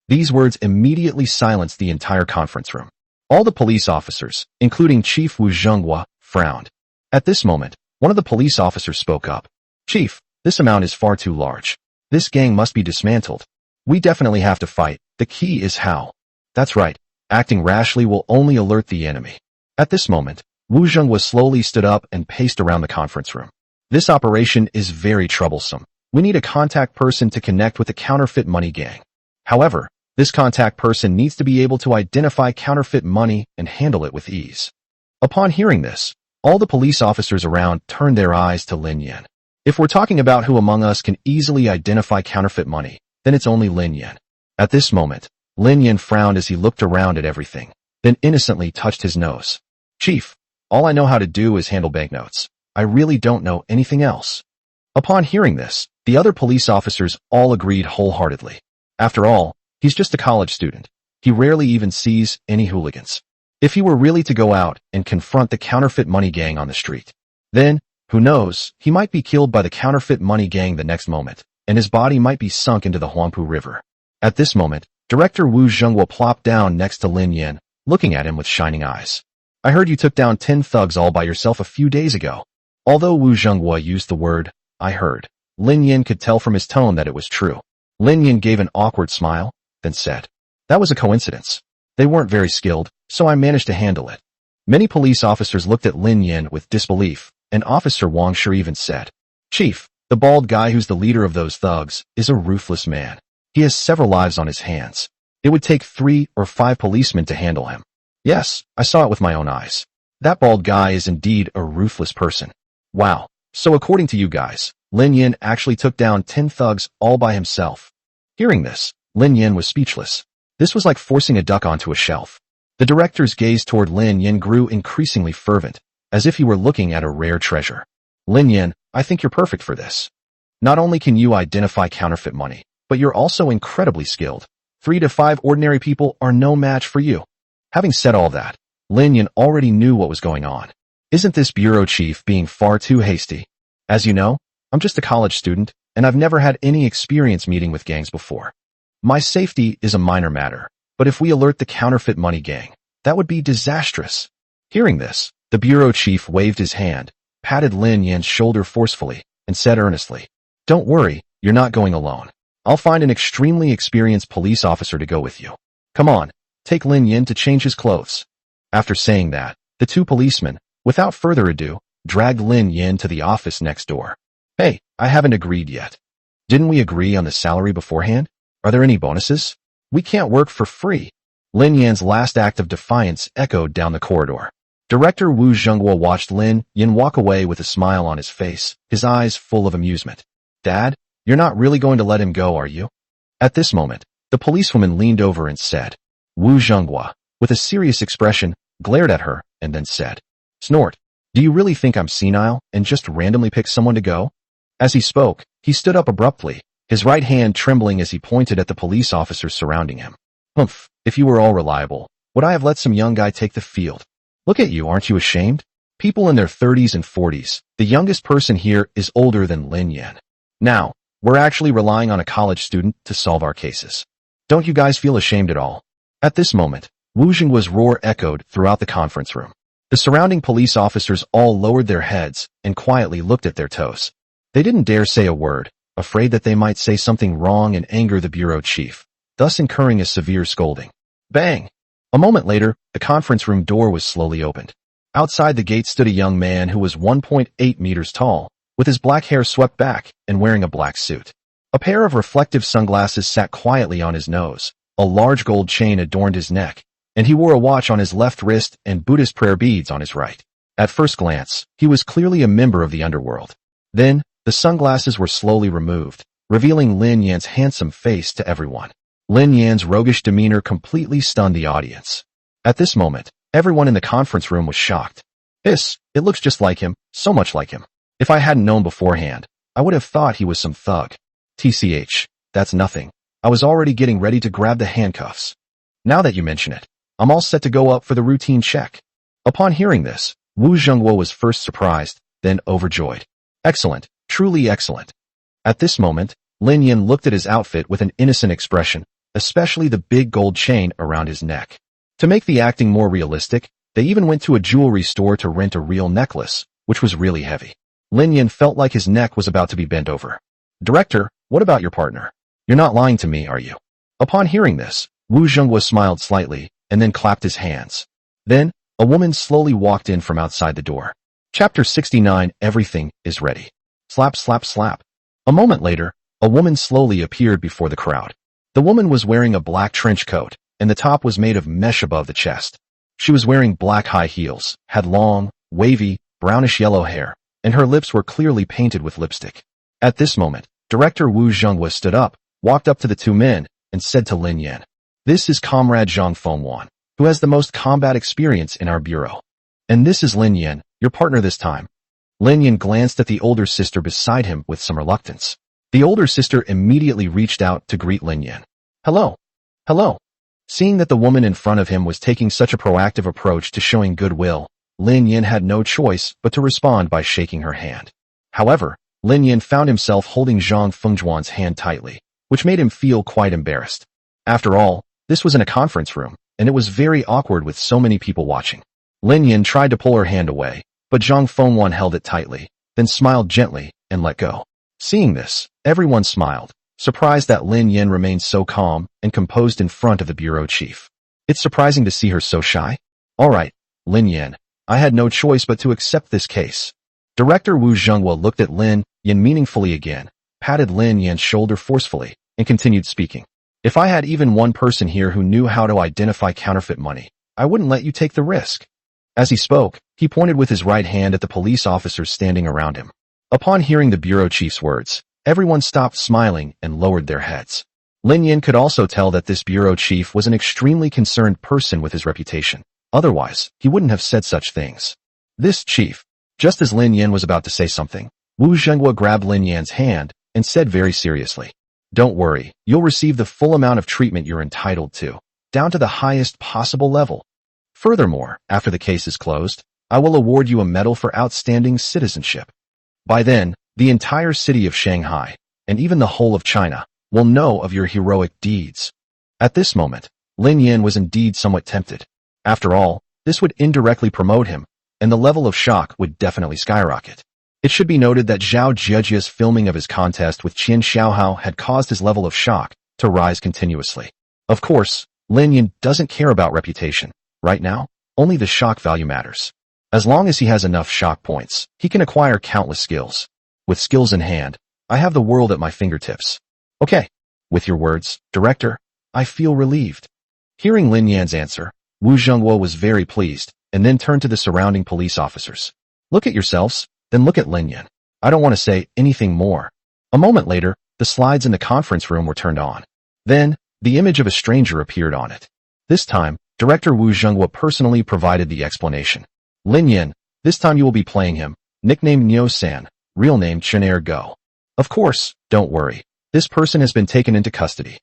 These words immediately silenced the entire conference room. All the police officers, including Chief Wu Zhenghua, frowned. At this moment, one of the police officers spoke up. Chief, this amount is far too large. This gang must be dismantled. We definitely have to fight. The key is how. That's right. Acting rashly will only alert the enemy. At this moment, Wu Zhenghua slowly stood up and paced around the conference room. This operation is very troublesome. We need a contact person to connect with the counterfeit money gang. However, this contact person needs to be able to identify counterfeit money and handle it with ease. Upon hearing this, all the police officers around turned their eyes to Lin Yan. If we're talking about who among us can easily identify counterfeit money, then it's only Lin Yan. At this moment, Lin Yan frowned as he looked around at everything, then innocently touched his nose. Chief, all I know how to do is handle banknotes. I really don't know anything else. Upon hearing this, the other police officers all agreed wholeheartedly. After all, he's just a college student. He rarely even sees any hooligans. If he were really to go out and confront the counterfeit money gang on the street, then, who knows, he might be killed by the counterfeit money gang the next moment, and his body might be sunk into the Huangpu River. At this moment, Director Wu Zhenghua plopped down next to Lin Yan, looking at him with shining eyes. I heard you took down 10 thugs all by yourself a few days ago. Although Wu Zhenghua used the word, I heard, Lin Yan could tell from his tone that it was true. Lin Yan gave an awkward smile, then said, that was a coincidence. They weren't very skilled, so I managed to handle it. Many police officers looked at Lin Yan with disbelief, and Officer Wang Shi even said, Chief, the bald guy who's the leader of those thugs is a ruthless man. He has several lives on his hands. It would take 3 or 5 policemen to handle him. Yes, I saw it with my own eyes. That bald guy is indeed a ruthless person. Wow. So according to you guys, Lin Yin actually took down 10 thugs all by himself. Hearing this, Lin Yin was speechless. This was like forcing a duck onto a shelf. The director's gaze toward Lin Yin grew increasingly fervent, as if he were looking at a rare treasure. Lin Yin, I think you're perfect for this. Not only can you identify counterfeit money, but you're also incredibly skilled. 3 to 5 ordinary people are no match for you. Having said all that, Lin Yin already knew what was going on. Isn't this bureau chief being far too hasty? As you know, I'm just a college student, and I've never had any experience meeting with gangs before. My safety is a minor matter, but if we alert the counterfeit money gang, that would be disastrous. Hearing this, the bureau chief waved his hand, patted Lin Yin's shoulder forcefully, and said earnestly, "Don't worry, you're not going alone. I'll find an extremely experienced police officer to go with you. Come on, take Lin Yin to change his clothes." After saying that, the 2 policemen, without further ado, dragged Lin Yin to the office next door. Hey, I haven't agreed yet. Didn't we agree on the salary beforehand? Are there any bonuses? We can't work for free. Lin Yin's last act of defiance echoed down the corridor. Director Wu Zhenghua watched Lin Yin walk away with a smile on his face, his eyes full of amusement. Dad, you're not really going to let him go, are you? At this moment, the policewoman leaned over and said. Wu Zhenghua, with a serious expression, glared at her and then said, "Snort, do you really think I'm senile and just randomly pick someone to go?" As he spoke, he stood up abruptly, his right hand trembling as he pointed at the police officers surrounding him. "Humph, if you were all reliable, would I have let some young guy take the field? Look at you, aren't you ashamed? People in their 30s and 40s, the youngest person here is older than Lin Yin. Now, we're actually relying on a college student to solve our cases. Don't you guys feel ashamed at all?" At this moment, Wu Zhenghua's roar echoed throughout the conference room. The surrounding police officers all lowered their heads and quietly looked at their toes. They didn't dare say a word, afraid that they might say something wrong and anger the bureau chief, thus incurring a severe scolding. Bang! A moment later, the conference room door was slowly opened. Outside the gate stood a young man who was 1.8 meters tall, with his black hair swept back and wearing a black suit. A pair of reflective sunglasses sat quietly on his nose, a large gold chain adorned his neck, and he wore a watch on his left wrist and Buddhist prayer beads on his right. At first glance, he was clearly a member of the underworld. Then, the sunglasses were slowly removed, revealing Lin Yan's handsome face to everyone. Lin Yan's roguish demeanor completely stunned the audience. At this moment, everyone in the conference room was shocked. It looks just like him, so much like him. If I hadn't known beforehand, I would have thought he was some thug. TCH, that's nothing. I was already getting ready to grab the handcuffs. Now that you mention it, I'm all set to go up for the routine check. Upon hearing this, Wu Zhenghua was first surprised, then overjoyed. Excellent, truly excellent. At this moment, Lin Yin looked at his outfit with an innocent expression, especially the big gold chain around his neck. To make the acting more realistic, they even went to a jewelry store to rent a real necklace, which was really heavy. Lin Yin felt like his neck was about to be bent over. Director, what about your partner? You're not lying to me, are you? Upon hearing this, Wu Zhenghua smiled slightly and then clapped his hands. Then, a woman slowly walked in from outside the door. Chapter 69, Everything is ready. Slap, slap, slap. A moment later, a woman slowly appeared before the crowd. The woman was wearing a black trench coat, and the top was made of mesh above the chest. She was wearing black high heels, had long, wavy, brownish-yellow hair, and her lips were clearly painted with lipstick. At this moment, Director Wu Zhenghua stood up, walked up to the 2 men, and said to Lin Yin, "This is Comrade Zhang Fengwan, who has the most combat experience in our bureau. And this is Lin Yin, your partner this time." Lin Yin glanced at the older sister beside him with some reluctance. The older sister immediately reached out to greet Lin Yin. "Hello. Hello." Seeing that the woman in front of him was taking such a proactive approach to showing goodwill, Lin Yin had no choice but to respond by shaking her hand. However, Lin Yin found himself holding Zhang Fengjuan's hand tightly, which made him feel quite embarrassed. After all, this was in a conference room, and it was very awkward with so many people watching. Lin Yin tried to pull her hand away, but Zhang Fengjuan held it tightly, then smiled gently and let go. Seeing this, everyone smiled, surprised that Lin Yin remained so calm and composed in front of the bureau chief. It's surprising to see her so shy. All right, Lin Yin, I had no choice but to accept this case. Director Wu Zhenghua looked at Lin Yin meaningfully again, patted Lin Yin's shoulder forcefully, and continued speaking. If I had even one person here who knew how to identify counterfeit money, I wouldn't let you take the risk. As he spoke, he pointed with his right hand at the police officers standing around him. Upon hearing the bureau chief's words, everyone stopped smiling and lowered their heads. Lin Yin could also tell that this bureau chief was an extremely concerned person with his reputation. Otherwise, he wouldn't have said such things. This chief. Just as Lin Yin was about to say something, Wu Zhenghua grabbed Lin Yan's hand and said very seriously, "Don't worry, you'll receive the full amount of treatment you're entitled to, down to the highest possible level. Furthermore, after the case is closed, I will award you a medal for outstanding citizenship. By then, the entire city of Shanghai, and even the whole of China, will know of your heroic deeds." At this moment, Lin Yin was indeed somewhat tempted. After all, this would indirectly promote him, and the level of shock would definitely skyrocket. It should be noted that Zhao Jiejia's filming of his contest with Qin Xiaohao had caused his level of shock to rise continuously. Of course, Lin Yin doesn't care about reputation. Right now, only the shock value matters. As long as he has enough shock points, he can acquire countless skills. With skills in hand, I have the world at my fingertips. Okay. With your words, Director, I feel relieved. Hearing Lin Yan's answer, Wu Zhenghua was very pleased, and then turned to the surrounding police officers. Look at yourselves, then look at Lin Yan. I don't want to say anything more. A moment later, the slides in the conference room were turned on. Then, the image of a stranger appeared on it. This time, Director Wu Zhenghua personally provided the explanation. Lin Yan, this time you will be playing him, nicknamed Nyo-san, real name Chen Go. Of course, don't worry. This person has been taken into custody.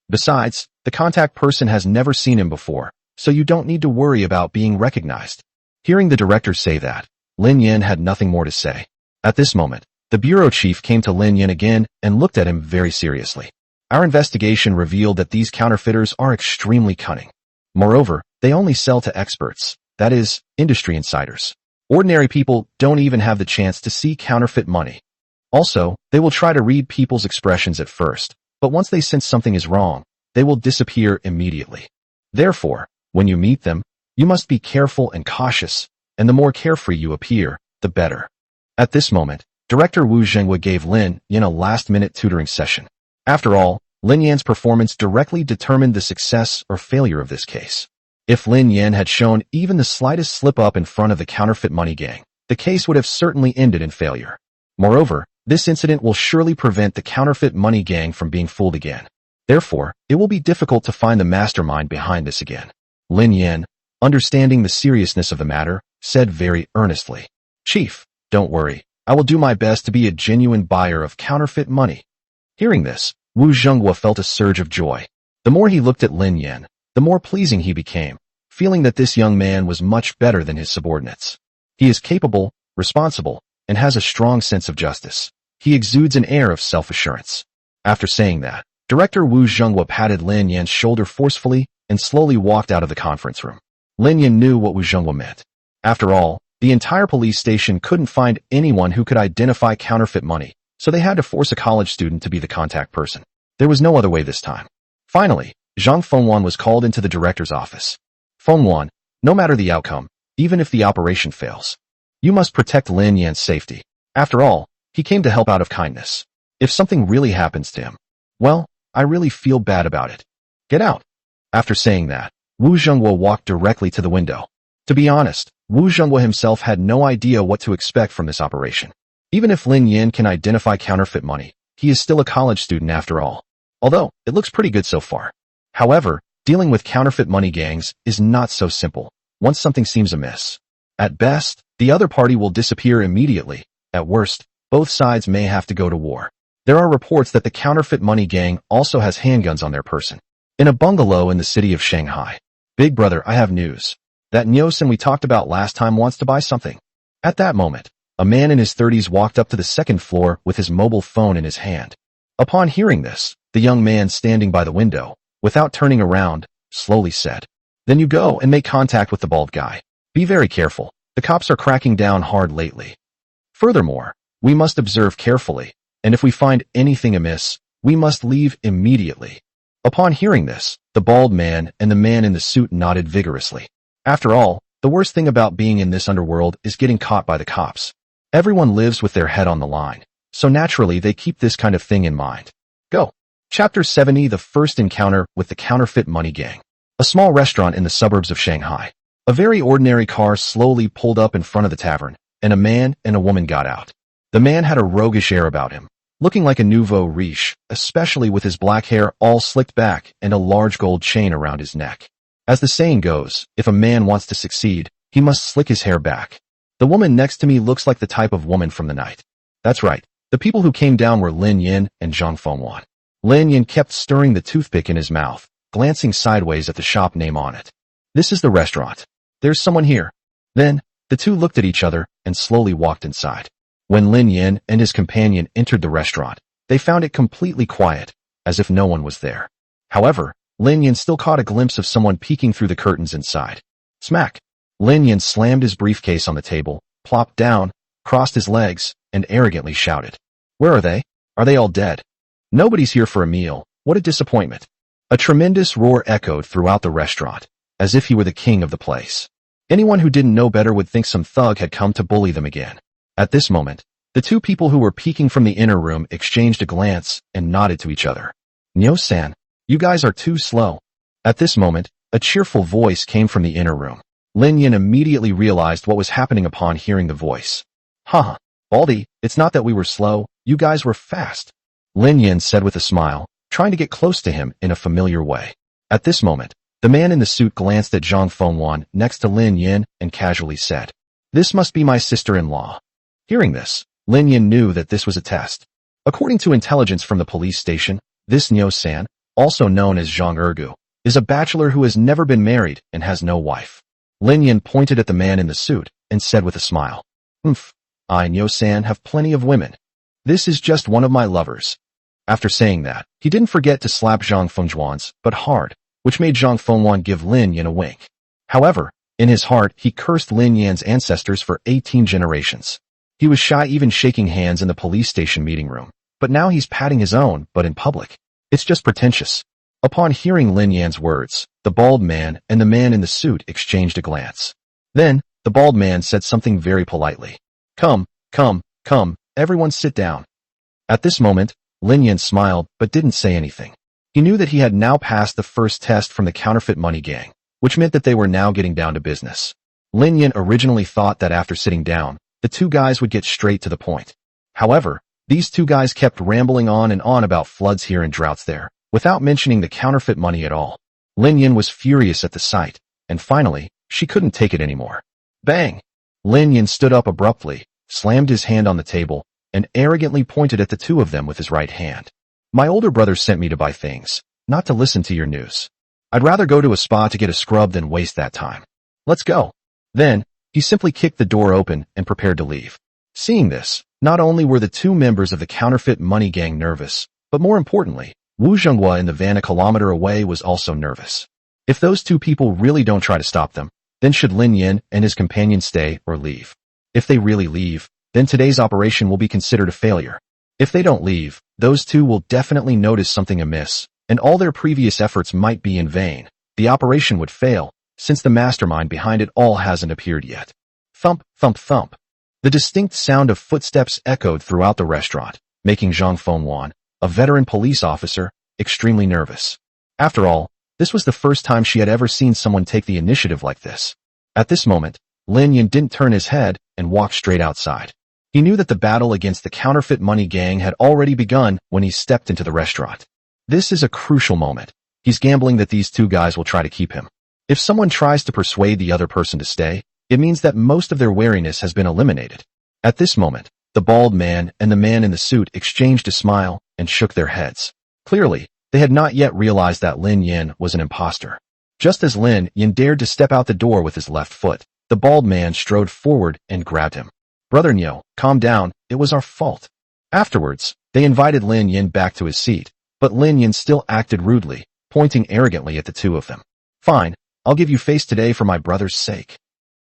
Besides, the contact person has never seen him before, so you don't need to worry about being recognized. Hearing the director say that, Lin Yan had nothing more to say. At this moment, the bureau chief came to Lin Yan again and looked at him very seriously. Our investigation revealed that these counterfeiters are extremely cunning. Moreover, they only sell to experts, that is, industry insiders. Ordinary people don't even have the chance to see counterfeit money. Also, they will try to read people's expressions at first, but once they sense something is wrong, they will disappear immediately. Therefore, when you meet them, you must be careful and cautious, and the more carefree you appear, the better. At this moment, Director Wu Zhenghua gave Lin Yan a last-minute tutoring session. After all, Lin Yan's performance directly determined the success or failure of this case. If Lin Yan had shown even the slightest slip-up in front of the counterfeit money gang, the case would have certainly ended in failure. Moreover, this incident will surely prevent the counterfeit money gang from being fooled again. Therefore, it will be difficult to find the mastermind behind this again. Lin Yan, understanding the seriousness of the matter, said very earnestly, "Chief, don't worry. I will do my best to be a genuine buyer of counterfeit money." Hearing this, Wu Zhenghua felt a surge of joy. The more he looked at Lin Yan, the more pleasing he became, feeling that this young man was much better than his subordinates. He is capable, responsible, and has a strong sense of justice. He exudes an air of self-assurance. After saying that, Director Wu Zhenghua patted Lin Yan's shoulder forcefully and slowly walked out of the conference room. Lin Yan knew what Wu Zhenghua meant. After all, the entire police station couldn't find anyone who could identify counterfeit money, so they had to force a college student to be the contact person. There was no other way this time. Finally, Zhang Fengwan was called into the director's office. "Fengwan, no matter the outcome, even if the operation fails, you must protect Lin Yan's safety. After all, he came to help out of kindness. If something really happens to him, well, I really feel bad about it. Get out." After saying that, Wu Zhenghua walked directly to the window. To be honest, Wu Zhenghua himself had no idea what to expect from this operation. Even if Lin Yan can identify counterfeit money, he is still a college student after all. Although, it looks pretty good so far. However, dealing with counterfeit money gangs is not so simple, once something seems amiss. At best, the other party will disappear immediately. At worst, both sides may have to go to war. There are reports that the counterfeit money gang also has handguns on their person. In a bungalow in the city of Shanghai. "Big brother, I have news. That Nyo-san we talked about last time wants to buy something." At that moment, a man in his 30s walked up to the second floor with his mobile phone in his hand. Upon hearing this, the young man standing by the window, without turning around, slowly said, "Then you go and make contact with the bald guy. Be very careful. The cops are cracking down hard lately. Furthermore, we must observe carefully, and if we find anything amiss, we must leave immediately." Upon hearing this, the bald man and the man in the suit nodded vigorously. After all, the worst thing about being in this underworld is getting caught by the cops. Everyone lives with their head on the line, so naturally they keep this kind of thing in mind. Go. Chapter 70: The First Encounter with the Counterfeit Money Gang. A small restaurant in the suburbs of Shanghai. A very ordinary car slowly pulled up in front of the tavern, and a man and a woman got out. The man had a roguish air about him, looking like a nouveau riche, especially with his black hair all slicked back and a large gold chain around his neck. As the saying goes, if a man wants to succeed, he must slick his hair back. The woman next to me looks like the type of woman from the night. That's right. The people who came down were Lin Yin and Zhang Fengwan. Lin Yin kept stirring the toothpick in his mouth, glancing sideways at the shop name on it. This is the restaurant. There's someone here. Then, the two looked at each other and slowly walked inside. When Lin Yin and his companion entered the restaurant, they found it completely quiet, as if no one was there. However, Lin Yin still caught a glimpse of someone peeking through the curtains inside. Smack! Lin Yin slammed his briefcase on the table, plopped down, crossed his legs, and arrogantly shouted. Where are they? Are they all dead? Nobody's here for a meal. What a disappointment. A tremendous roar echoed throughout the restaurant, as if he were the king of the place. Anyone who didn't know better would think some thug had come to bully them again. At this moment, the two people who were peeking from the inner room exchanged a glance and nodded to each other. Nyo-san, you guys are too slow. At this moment, a cheerful voice came from the inner room. Lin Yin immediately realized what was happening upon hearing the voice. Haha, Baldy, it's not that we were slow, you guys were fast. Lin Yin said with a smile, trying to get close to him in a familiar way. At this moment, the man in the suit glanced at Zhang Fengwan next to Lin Yin and casually said, This must be my sister-in-law. Hearing this, Lin Yin knew that this was a test. According to intelligence from the police station, this Nyo-san, also known as Zhang Ergu, is a bachelor who has never been married and has no wife. Lin Yin pointed at the man in the suit and said with a smile, I, Nyo-san, have plenty of women. This is just one of my lovers. After saying that, he didn't forget to slap Zhang Fengwan's, but hard, which made Zhang Fengwan give Lin Yin a wink. However, in his heart, he cursed Lin Yan's ancestors for 18 generations. He was shy even shaking hands in the police station meeting room, but now he's patting his own, but in public. It's just pretentious. Upon hearing Lin Yan's words, the bald man and the man in the suit exchanged a glance. Then, the bald man said something very politely. Come, everyone sit down. At this moment, Lin Yin smiled but didn't say anything. He knew that he had now passed the first test from the counterfeit money gang, which meant that they were now getting down to business. Lin Yin originally thought that after sitting down, the two guys would get straight to the point. However, these two guys kept rambling on and on about floods here and droughts there, without mentioning the counterfeit money at all. Lin Yin was furious at the sight, and finally, she couldn't take it anymore. Bang! Lin Yin stood up abruptly, slammed his hand on the table, and arrogantly pointed at the two of them with his right hand. My older brother sent me to buy things, not to listen to your news. I'd rather go to a spa to get a scrub than waste that time. Let's go. Then, he simply kicked the door open and prepared to leave. Seeing this, not only were the two members of the counterfeit money gang nervous, but more importantly, Wu Zhenghua in the van a kilometer away was also nervous. If those two people really don't try to stop them, then should Lin Yin and his companion stay or leave? If they really leave, then today's operation will be considered a failure. If they don't leave, those two will definitely notice something amiss, and all their previous efforts might be in vain. The operation would fail, since the mastermind behind it all hasn't appeared yet. Thump, thump, thump. The distinct sound of footsteps echoed throughout the restaurant, making Zhang Fengwan, a veteran police officer, extremely nervous. After all, this was the first time she had ever seen someone take the initiative like this. At this moment, Lin Yin didn't turn his head and walked straight outside. He knew that the battle against the counterfeit money gang had already begun when he stepped into the restaurant. This is a crucial moment. He's gambling that these two guys will try to keep him. If someone tries to persuade the other person to stay, it means that most of their wariness has been eliminated. At this moment, the bald man and the man in the suit exchanged a smile and shook their heads. Clearly, they had not yet realized that Lin Yin was an imposter. Just as Lin Yin dared to step out the door with his left foot, the bald man strode forward and grabbed him. Brother Nyo, calm down, it was our fault. Afterwards, they invited Lin Yin back to his seat, but Lin Yin still acted rudely, pointing arrogantly at the two of them. Fine, I'll give you face today for my brother's sake.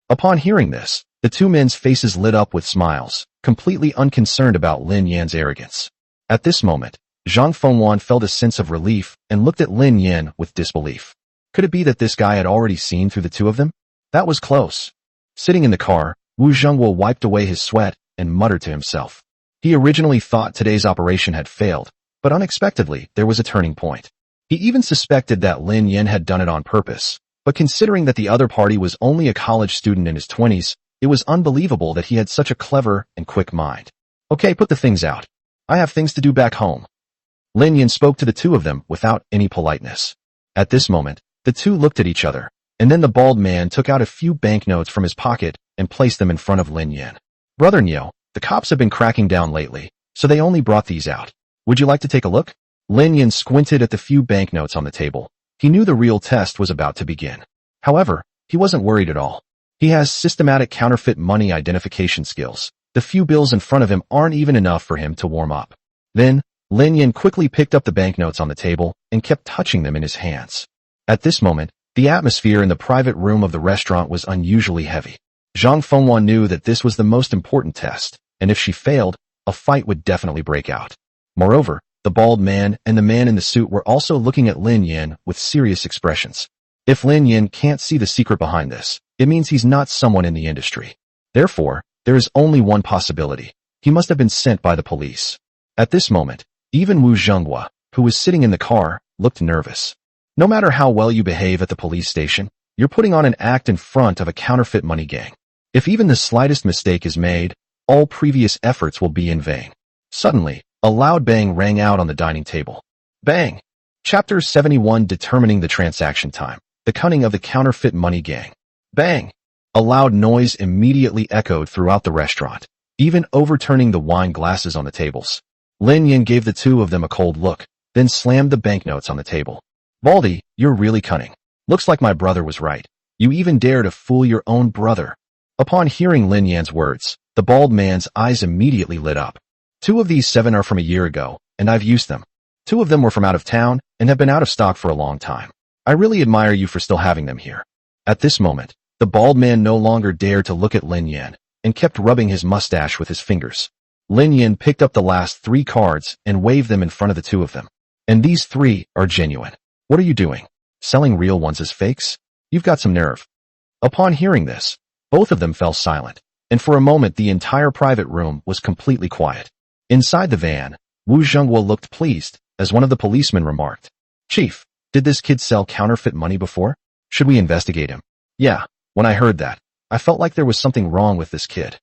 Upon hearing this, the two men's faces lit up with smiles, completely unconcerned about Lin Yan's arrogance. At this moment, Zhang Fengwan felt a sense of relief and looked at Lin Yin with disbelief. Could it be that this guy had already seen through the two of them? That was close. Sitting in the car, Wu Zhenghua wiped away his sweat and muttered to himself. He originally thought today's operation had failed, but unexpectedly there was a turning point. He even suspected that Lin Yin had done it on purpose, but considering that the other party was only a college student in his 20s, it was unbelievable that he had such a clever and quick mind. Okay, put the things out. I have things to do back home. Lin Yan spoke to the two of them without any politeness. At this moment, the two looked at each other, and then the bald man took out a few banknotes from his pocket and placed them in front of Lin Yan. Brother Nyo, the cops have been cracking down lately, so they only brought these out. Would you like to take a look? Lin Yan squinted at the few banknotes on the table. He knew the real test was about to begin. However, he wasn't worried at all. He has systematic counterfeit money identification skills. The few bills in front of him aren't even enough for him to warm up. Then, Lin Yan quickly picked up the banknotes on the table and kept touching them in his hands. At this moment, the atmosphere in the private room of the restaurant was unusually heavy. Zhang Fengwan knew that this was the most important test, and if she failed, a fight would definitely break out. Moreover, the bald man and the man in the suit were also looking at Lin Yan with serious expressions. If Lin Yan can't see the secret behind this, it means he's not someone in the industry. Therefore, there is only one possibility. He must have been sent by the police. At this moment, even Wu Zhenghua, who was sitting in the car, looked nervous. No matter how well you behave at the police station, you're putting on an act in front of a counterfeit money gang. If even the slightest mistake is made, all previous efforts will be in vain. Suddenly, a loud bang rang out on the dining table. Bang! Chapter 71 Determining the Transaction Time. The Cunning of the Counterfeit Money Gang. Bang! A loud noise immediately echoed throughout the restaurant, even overturning the wine glasses on the tables. Lin Yan gave the two of them a cold look, then slammed the banknotes on the table. Baldy, you're really cunning. Looks like my brother was right. You even dare to fool your own brother. Upon hearing Lin Yan's words, the bald man's eyes immediately lit up. 2 of these 7 are from a year ago, and I've used them. 2 of them were from out of town and have been out of stock for a long time. I really admire you for still having them here. At this moment, the bald man no longer dared to look at Lin Yan and kept rubbing his mustache with his fingers. Lin Yan picked up the last 3 cards and waved them in front of the 2 of them. And these 3 are genuine. What are you doing? Selling real ones as fakes? You've got some nerve. Upon hearing this, both of them fell silent, and for a moment the entire private room was completely quiet. Inside the van, Wu Zhenghua looked pleased, as one of the policemen remarked. Chief, did this kid sell counterfeit money before? Should we investigate him? Yeah, when I heard that, I felt like there was something wrong with this kid.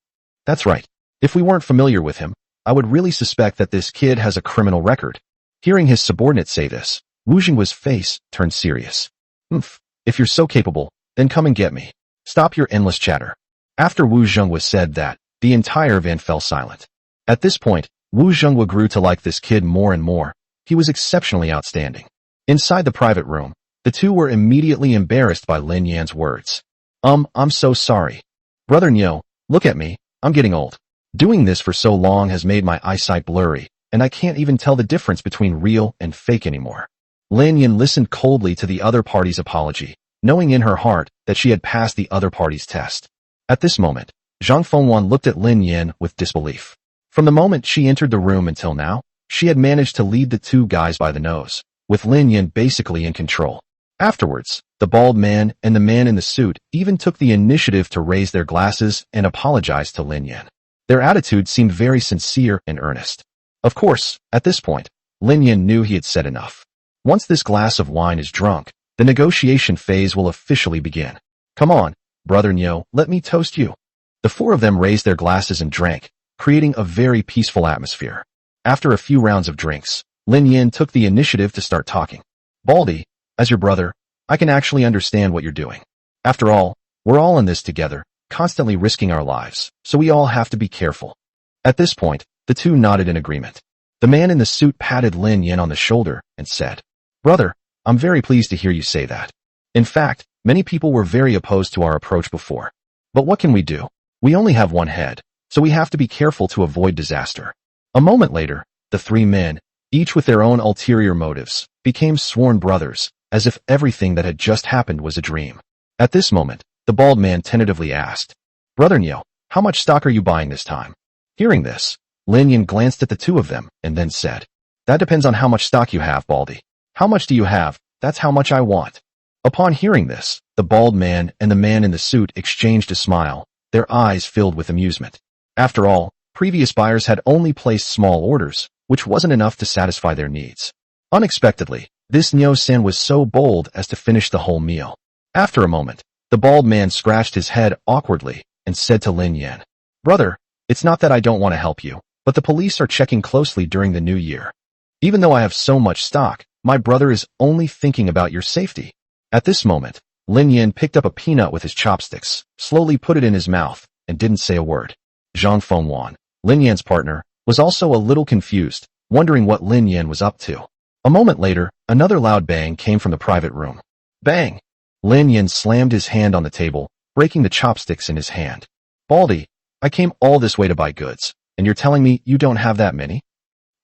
That's right. If we weren't familiar with him, I would really suspect that this kid has a criminal record. Hearing his subordinate say this, Wu Zhenghua's face turned serious. If you're so capable, then come and get me. Stop your endless chatter. After Wu Zhenghua said that, the entire van fell silent. At this point, Wu Zhenghua grew to like this kid more and more. He was exceptionally outstanding. Inside the private room, the 2 were immediately embarrassed by Lin Yan's words. I'm so sorry. Brother Nyo, look at me, I'm getting old. Doing this for so long has made my eyesight blurry, and I can't even tell the difference between real and fake anymore. Lin Yan listened coldly to the other party's apology, knowing in her heart that she had passed the other party's test. At this moment, Zhang Fengwan looked at Lin Yan with disbelief. From the moment she entered the room until now, she had managed to lead the 2 guys by the nose, with Lin Yan basically in control. Afterwards, the bald man and the man in the suit even took the initiative to raise their glasses and apologize to Lin Yan. Their attitude seemed very sincere and earnest. Of course, at this point, Lin Yan knew he had said enough. Once this glass of wine is drunk, the negotiation phase will officially begin. Come on, Brother Nyo, let me toast you. The 4 of them raised their glasses and drank, creating a very peaceful atmosphere. After a few rounds of drinks, Lin Yan took the initiative to start talking. Baldy, as your brother, I can actually understand what you're doing. After all, we're all in this together, constantly risking our lives, so we all have to be careful. At this point, the 2 nodded in agreement. The man in the suit patted Lin Yan on the shoulder and said, Brother, I'm very pleased to hear you say that. In fact, many people were very opposed to our approach before. But what can we do? We only have one head, so we have to be careful to avoid disaster. A moment later, the 3 men, each with their own ulterior motives, became sworn brothers, as if everything that had just happened was a dream. At this moment, the bald man tentatively asked, Brother Nyo, how much stock are you buying this time? Hearing this, Lin Yan glanced at the 2 of them and then said, That depends on how much stock you have, Baldy. How much do you have? That's how much I want. Upon hearing this, the bald man and the man in the suit exchanged a smile, their eyes filled with amusement. After all, previous buyers had only placed small orders, which wasn't enough to satisfy their needs. Unexpectedly, this Nyo-san was so bold as to finish the whole meal. After a moment, the bald man scratched his head awkwardly and said to Lin Yan, Brother, it's not that I don't want to help you. but the police are checking closely during the new year. Even though I have so much stock, my brother is only thinking about your safety. At this moment, Lin Yan picked up a peanut with his chopsticks, slowly put it in his mouth, and didn't say a word. Zhang Fengwan, Lin Yan's partner, was also a little confused, wondering what Lin Yan was up to. A moment later, another loud bang came from the private room. Bang! Lin Yan slammed his hand on the table, breaking the chopsticks in his hand. Baldy, I came all this way to buy goods, and you're telling me you don't have that many?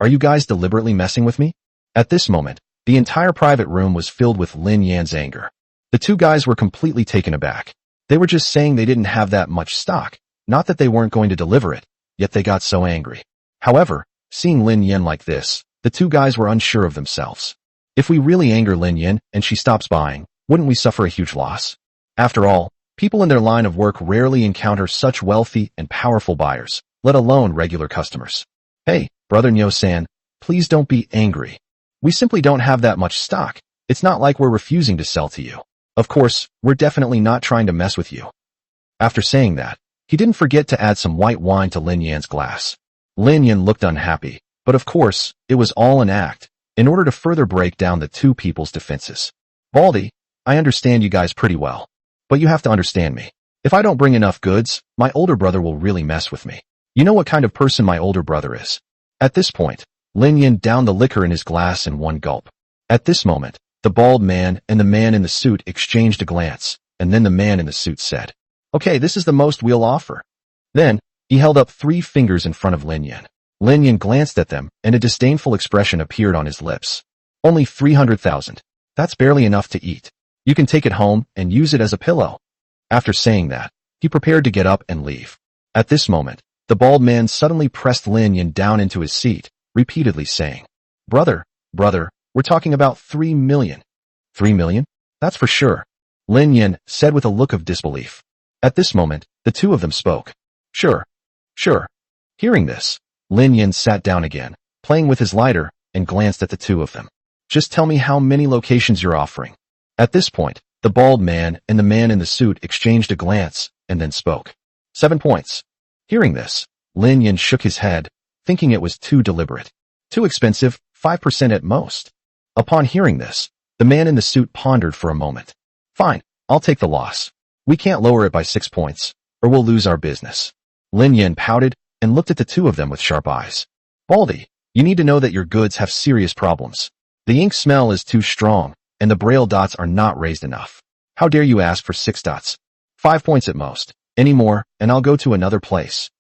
Are you guys deliberately messing with me? At this moment, the entire private room was filled with Lin Yan's anger. The two guys were completely taken aback. They were just saying they didn't have that much stock, not that they weren't going to deliver it, yet they got so angry. However, seeing Lin Yan like this, the two guys were unsure of themselves. If we really anger Lin Yan and she stops buying, wouldn't we suffer a huge loss? After all, people in their line of work rarely encounter such wealthy and powerful buyers, let alone regular customers. Hey, Brother Nyo-san, please don't be angry. We simply don't have that much stock. It's not like we're refusing to sell to you. Of course, we're definitely not trying to mess with you. After saying that, he didn't forget to add some white wine to Lin Yan's glass. Lin Yan looked unhappy, but of course, it was all an act, in order to further break down the two people's defenses. Baldy, I understand you guys pretty well, but you have to understand me. If I don't bring enough goods, my older brother will really mess with me. You know what kind of person my older brother is. At this point, Lin Yan downed the liquor in his glass in one gulp. At this moment, the bald man and the man in the suit exchanged a glance, and then the man in the suit said, Okay, this is the most we'll offer. Then, he held up 3 fingers in front of Lin Yan. Lin Yan glanced at them, and a disdainful expression appeared on his lips. Only 300,000. That's barely enough to eat. You can take it home and use it as a pillow. After saying that, he prepared to get up and leave. At this moment, the bald man suddenly pressed Lin Yan down into his seat, repeatedly saying, Brother, we're talking about 3 million. 3 million? That's for sure, Lin Yan said with a look of disbelief. At this moment, the two of them spoke. Sure. Hearing this, Lin Yan sat down again, playing with his lighter, and glanced at the two of them. Just tell me how many locations you're offering. At this point, the bald man and the man in the suit exchanged a glance, and then spoke. 7 points. Hearing this, Lin Yan shook his head, thinking it was too deliberate. Too expensive, 5% at most. Upon hearing this, the man in the suit pondered for a moment. Fine, I'll take the loss. We can't lower it by 6 points, or we'll lose our business. Lin Yan pouted and looked at the two of them with sharp eyes. Baldy, you need to know that your goods have serious problems. The ink smell is too strong, and the braille dots are not raised enough. How dare you ask for 6 dots? 5 points at most. Any more, and I'll go to another place.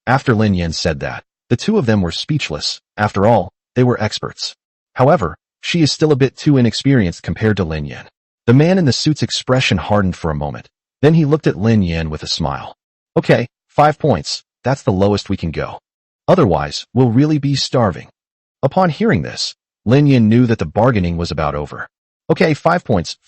After Lin Yan said that, the two of them were speechless. After all, they were experts. However, she is still a bit too inexperienced compared to Lin Yan. The man in the suit's expression hardened for a moment. Then he looked at Lin Yan with a smile. Okay, 5 points. That's the lowest we can go. Otherwise, we'll really be starving. Upon hearing this, Lin Yan knew that the bargaining was about over. Okay, 5 points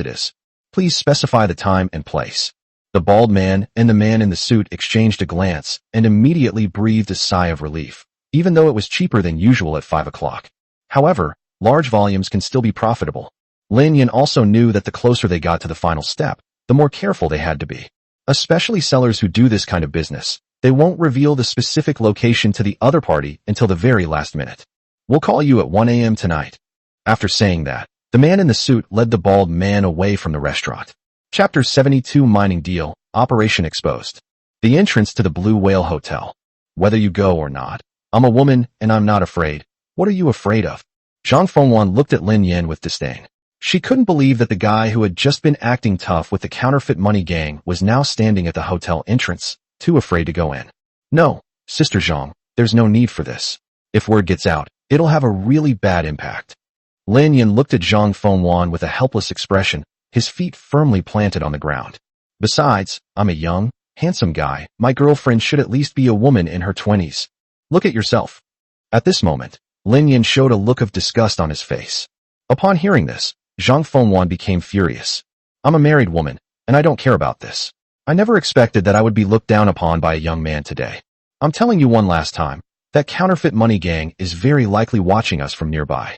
it is. Please specify the time and place. The bald man and the man in the suit exchanged a glance and immediately breathed a sigh of relief, even though it was cheaper than usual at 5 o'clock. However, large volumes can still be profitable. Lin Yan also knew that the closer they got to the final step, the more careful they had to be. Especially sellers who do this kind of business, they won't reveal the specific location to the other party until the very last minute. We'll call you at 1 a.m. tonight. After saying that, the man in the suit led the bald man away from the restaurant. Chapter 72 Mining Deal, Operation Exposed. The entrance to the Blue Whale Hotel. Whether you go or not, I'm a woman and I'm not afraid. What are you afraid of? Zhang Fengwan looked at Lin Yan with disdain. She couldn't believe that the guy who had just been acting tough with the counterfeit money gang was now standing at the hotel entrance, too afraid to go in. No, Sister Zhang, there's no need for this. If word gets out, it'll have a really bad impact. Lin Yan looked at Zhang Fengwan with a helpless expression, his feet firmly planted on the ground. Besides, I'm a young, handsome guy. My girlfriend should at least be a woman in her 20s. Look at yourself. At this moment, Lin Yan showed a look of disgust on his face. Upon hearing this, Zhang Fengwan became furious. I'm a married woman, and I don't care about this. I never expected that I would be looked down upon by a young man today. I'm telling you one last time, that counterfeit money gang is very likely watching us from nearby.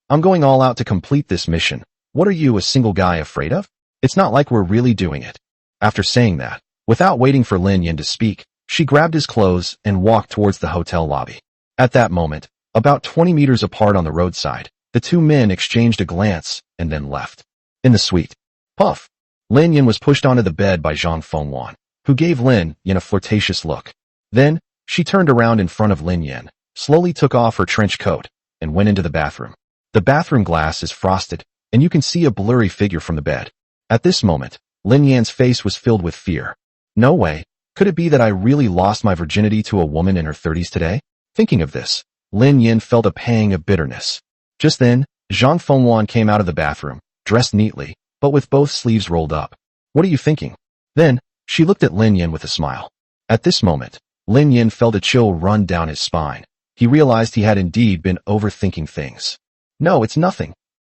I'm going all out to complete this mission. What are you, a single guy, afraid of? It's not like we're really doing it. After saying that, without waiting for Lin Yan to speak, She grabbed his clothes and walked towards the hotel lobby. At that moment, about 20 meters apart on the roadside, the two men exchanged a glance and then left. In the suite. Puff. Lin Yin was pushed onto the bed by Zhang Fengwan, who gave Lin Yin a flirtatious look. Then, she turned around in front of Lin Yin, slowly took off her trench coat, and went into the bathroom. The bathroom glass is frosted, and you can see a blurry figure from the bed. At this moment, Lin Yan's face was filled with fear. No way. Could it be that I really lost my virginity to a woman in her 30s today? Thinking of this, Lin Yin felt a pang of bitterness. Just then, Zhang Fengwan came out of the bathroom, dressed neatly, but with both sleeves rolled up. What are you thinking? Then, she looked at Lin Yin with a smile. At this moment, Lin Yin felt a chill run down his spine. He realized he had indeed been overthinking things. No, it's nothing.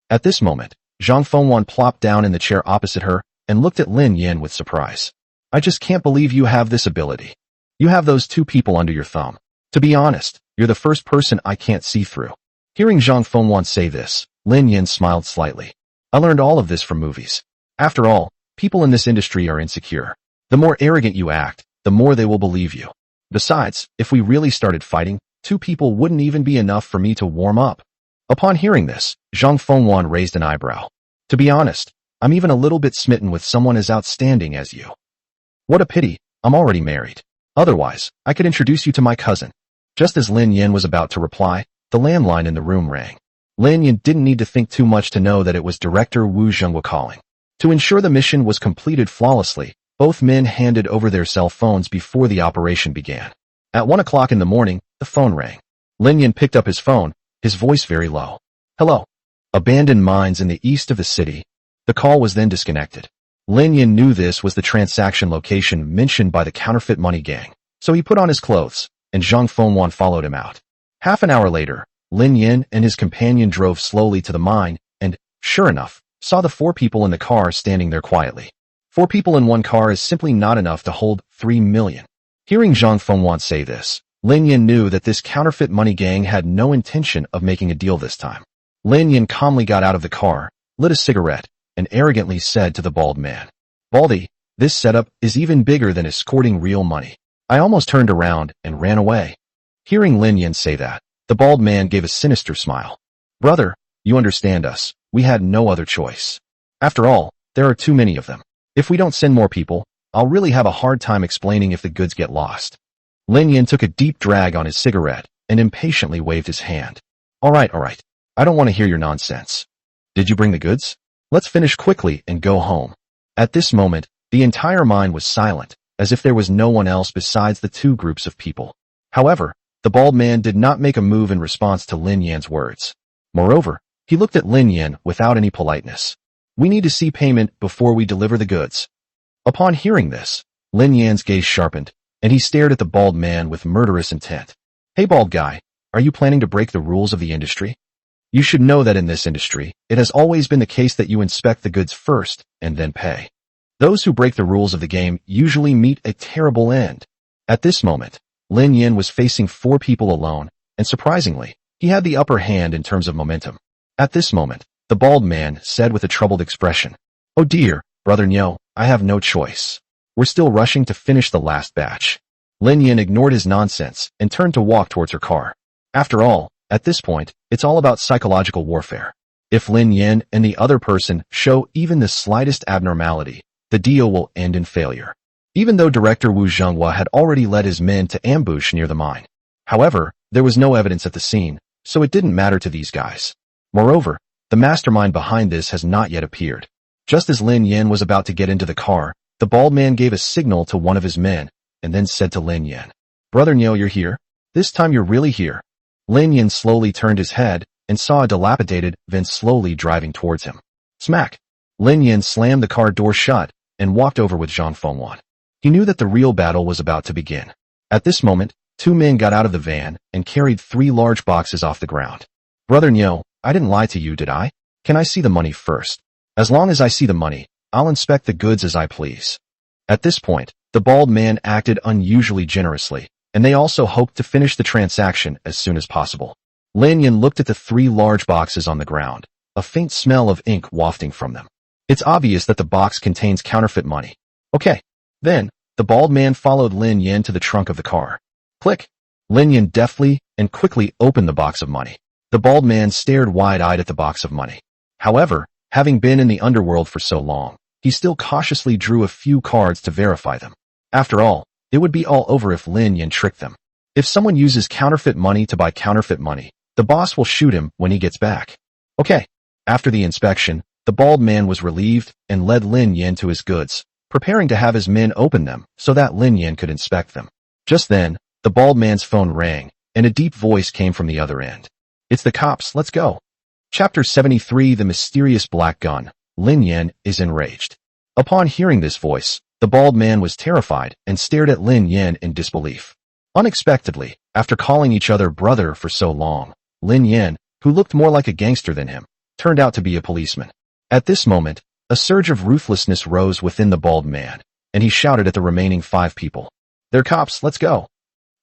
At this moment, Zhang Fengwan plopped down in the chair opposite her and looked at Lin Yin with surprise. I just can't believe you have this ability. You have those two people under your thumb. To be honest, you're the first person I can't see through. Hearing Zhang Fengwan say this, Lin Yin smiled slightly. I learned all of this from movies. After all, people in this industry are insecure. The more arrogant you act, the more they will believe you. Besides, if we really started fighting, two people wouldn't even be enough for me to warm up. Upon hearing this, Zhang Fengwan raised an eyebrow. To be honest, I'm even a little bit smitten with someone as outstanding as you. What a pity, I'm already married. Otherwise, I could introduce you to my cousin. Just as Lin Yin was about to reply, the landline in the room rang. Lin Yin didn't need to think too much to know that it was Director Wu Zhenghua calling. To ensure the mission was completed flawlessly, both men handed over their cell phones before the operation began. At 1 o'clock in the morning, the phone rang. Lin Yin picked up his phone, his voice very low. Hello. Abandoned mines in the east of the city. The call was then disconnected. Lin Yin knew this was the transaction location mentioned by the counterfeit money gang, so he put on his clothes, and Zhang Fengwan followed him out. Half an hour later, Lin Yin and his companion drove slowly to the mine and, sure enough, saw the 4 people in the car standing there quietly. 4 people in one car is simply not enough to hold 3 million. Hearing Zhang Fengwan say this, Lin Yin knew that this counterfeit money gang had no intention of making a deal this time. Lin Yin calmly got out of the car, lit a cigarette, and arrogantly said to the bald man, Baldy, this setup is even bigger than escorting real money. I almost turned around and ran away. Hearing Lin Yin say that, the bald man gave a sinister smile. Brother, you understand us, we had no other choice. After all, there are too many of them. If we don't send more people, I'll really have a hard time explaining if the goods get lost. Lin Yin took a deep drag on his cigarette and impatiently waved his hand. All right. I don't want to hear your nonsense. Did you bring the goods? Let's finish quickly and go home. At this moment, the entire mine was silent, as if there was no one else besides the 2 groups of people. However, the bald man did not make a move in response to Lin Yan's words. Moreover, he looked at Lin Yan without any politeness. We need to see payment before we deliver the goods. Upon hearing this, Lin Yan's gaze sharpened, and he stared at the bald man with murderous intent. Hey bald guy, are you planning to break the rules of the industry? You should know that in this industry, it has always been the case that you inspect the goods first and then pay. Those who break the rules of the game usually meet a terrible end. At this moment, Lin Yin was facing 4 people alone, and surprisingly, he had the upper hand in terms of momentum. At this moment, the bald man said with a troubled expression, Oh dear, brother Nyo, I have no choice. We're still rushing to finish the last batch. Lin Yin ignored his nonsense and turned to walk towards her car. After all, at this point, it's all about psychological warfare. If Lin Yin and the other person show even the slightest abnormality, the deal will end in failure. Even though Director Wu Zhenghua had already led his men to ambush near the mine. However, there was no evidence at the scene, so it didn't matter to these guys. Moreover, the mastermind behind this has not yet appeared. Just as Lin Yin was about to get into the car, the bald man gave a signal to one of his men, and then said to Lin Yin, Brother Nyo, you're here? This time you're really here. Lin Yin slowly turned his head and saw a dilapidated van slowly driving towards him. Smack! Lin Yin slammed the car door shut and walked over with Zhang Fengwan. He knew that the real battle was about to begin. At this moment, 2 men got out of the van and carried 3 large boxes off the ground. Brother Nyo, I didn't lie to you, did I? Can I see the money first? As long as I see the money, I'll inspect the goods as I please. At this point, the bald man acted unusually generously, and they also hoped to finish the transaction as soon as possible. Lin Yin looked at the 3 large boxes on the ground, a faint smell of ink wafting from them. It's obvious that the box contains counterfeit money. Okay. Then, the bald man followed Lin Yan to the trunk of the car. Click! Lin Yan deftly and quickly opened the box of money. The bald man stared wide-eyed at the box of money. However, having been in the underworld for so long, he still cautiously drew a few cards to verify them. After all, it would be all over if Lin Yan tricked them. If someone uses counterfeit money to buy counterfeit money, the boss will shoot him when he gets back. Okay. After the inspection, the bald man was relieved and led Lin Yan to his goods, preparing to have his men open them so that Lin Yan could inspect them. Just then, the bald man's phone rang, and a deep voice came from the other end. It's the cops, let's go. Chapter 73 The Mysterious Black Gun. Lin Yan is enraged. Upon hearing this voice, the bald man was terrified and stared at Lin Yan in disbelief. Unexpectedly, after calling each other brother for so long, Lin Yan, who looked more like a gangster than him, turned out to be a policeman. At this moment, a surge of ruthlessness rose within the bald man, and he shouted at the remaining 5 people. They're cops, let's go.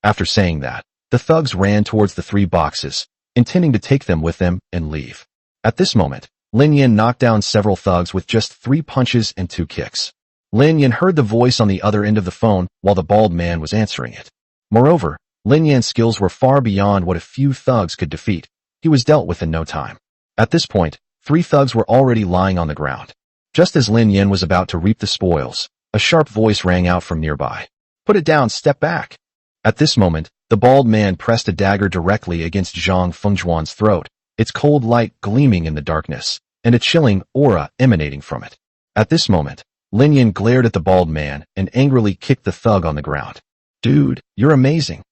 After saying that, the thugs ran towards the 3 boxes, intending to take them with them and leave. At this moment, Lin Yan knocked down several thugs with just 3 punches and 2 kicks. Lin Yan heard the voice on the other end of the phone while the bald man was answering it. Moreover, Lin Yan's skills were far beyond what a few thugs could defeat. He was dealt with in no time. At this point, 3 thugs were already lying on the ground. Just as Lin Yan was about to reap the spoils, a sharp voice rang out from nearby. Put it down, step back. At this moment, the bald man pressed a dagger directly against Zhang Fengzhuan's throat, its cold light gleaming in the darkness, and a chilling aura emanating from it. At this moment, Lin Yan glared at the bald man and angrily kicked the thug on the ground. Dude, you're amazing.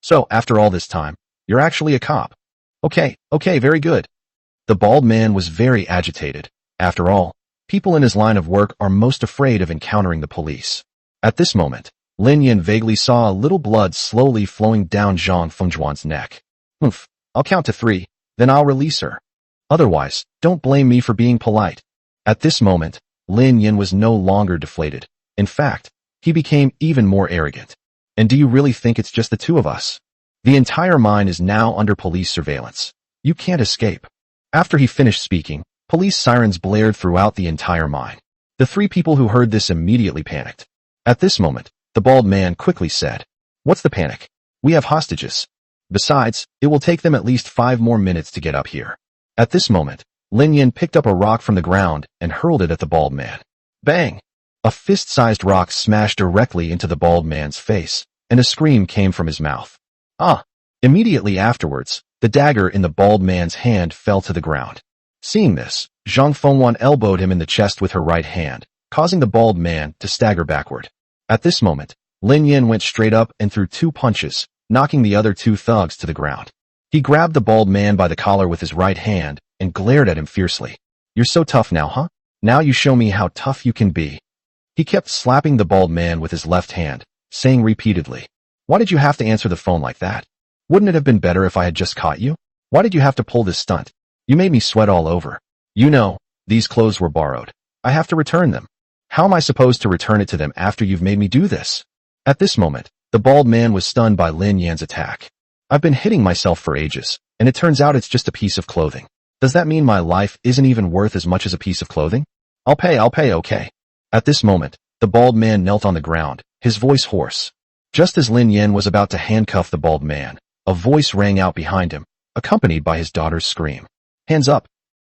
So, after all this time, you're actually a cop. Okay, very good. The bald man was very agitated. After all, people in his line of work are most afraid of encountering the police. At this moment, Lin Yan vaguely saw a little blood slowly flowing down Zhang Fengzhuan's neck. I'll count to 3, then I'll release her. Otherwise, don't blame me for being polite. At this moment, Lin Yan was no longer deflated. In fact, he became even more arrogant. And do you really think it's just the 2 of us? The entire mine is now under police surveillance. You can't escape. After he finished speaking, police sirens blared throughout the entire mine. The 3 people who heard this immediately panicked. At this moment, the bald man quickly said, What's the panic? We have hostages. Besides, it will take them at least 5 more minutes to get up here. At this moment, Lin Yan picked up a rock from the ground and hurled it at the bald man. Bang! A fist-sized rock smashed directly into the bald man's face, and a scream came from his mouth. Ah! Immediately afterwards, the dagger in the bald man's hand fell to the ground. Seeing this, Zhang Fengwan elbowed him in the chest with her right hand, causing the bald man to stagger backward. At this moment, Lin Yan went straight up and threw 2 punches, knocking the other 2 thugs to the ground. He grabbed the bald man by the collar with his right hand and glared at him fiercely. You're so tough now, huh? Now you show me how tough you can be. He kept slapping the bald man with his left hand, saying repeatedly, Why did you have to answer the phone like that? Wouldn't it have been better if I had just caught you? Why did you have to pull this stunt? You made me sweat all over. You know, these clothes were borrowed. I have to return them. How am I supposed to return it to them after you've made me do this? At this moment, the bald man was stunned by Lin Yan's attack. I've been hitting myself for ages, and it turns out it's just a piece of clothing. Does that mean my life isn't even worth as much as a piece of clothing? I'll pay, okay. At this moment, the bald man knelt on the ground, his voice hoarse. Just as Lin Yan was about to handcuff the bald man, a voice rang out behind him, accompanied by his daughter's scream. Hands up!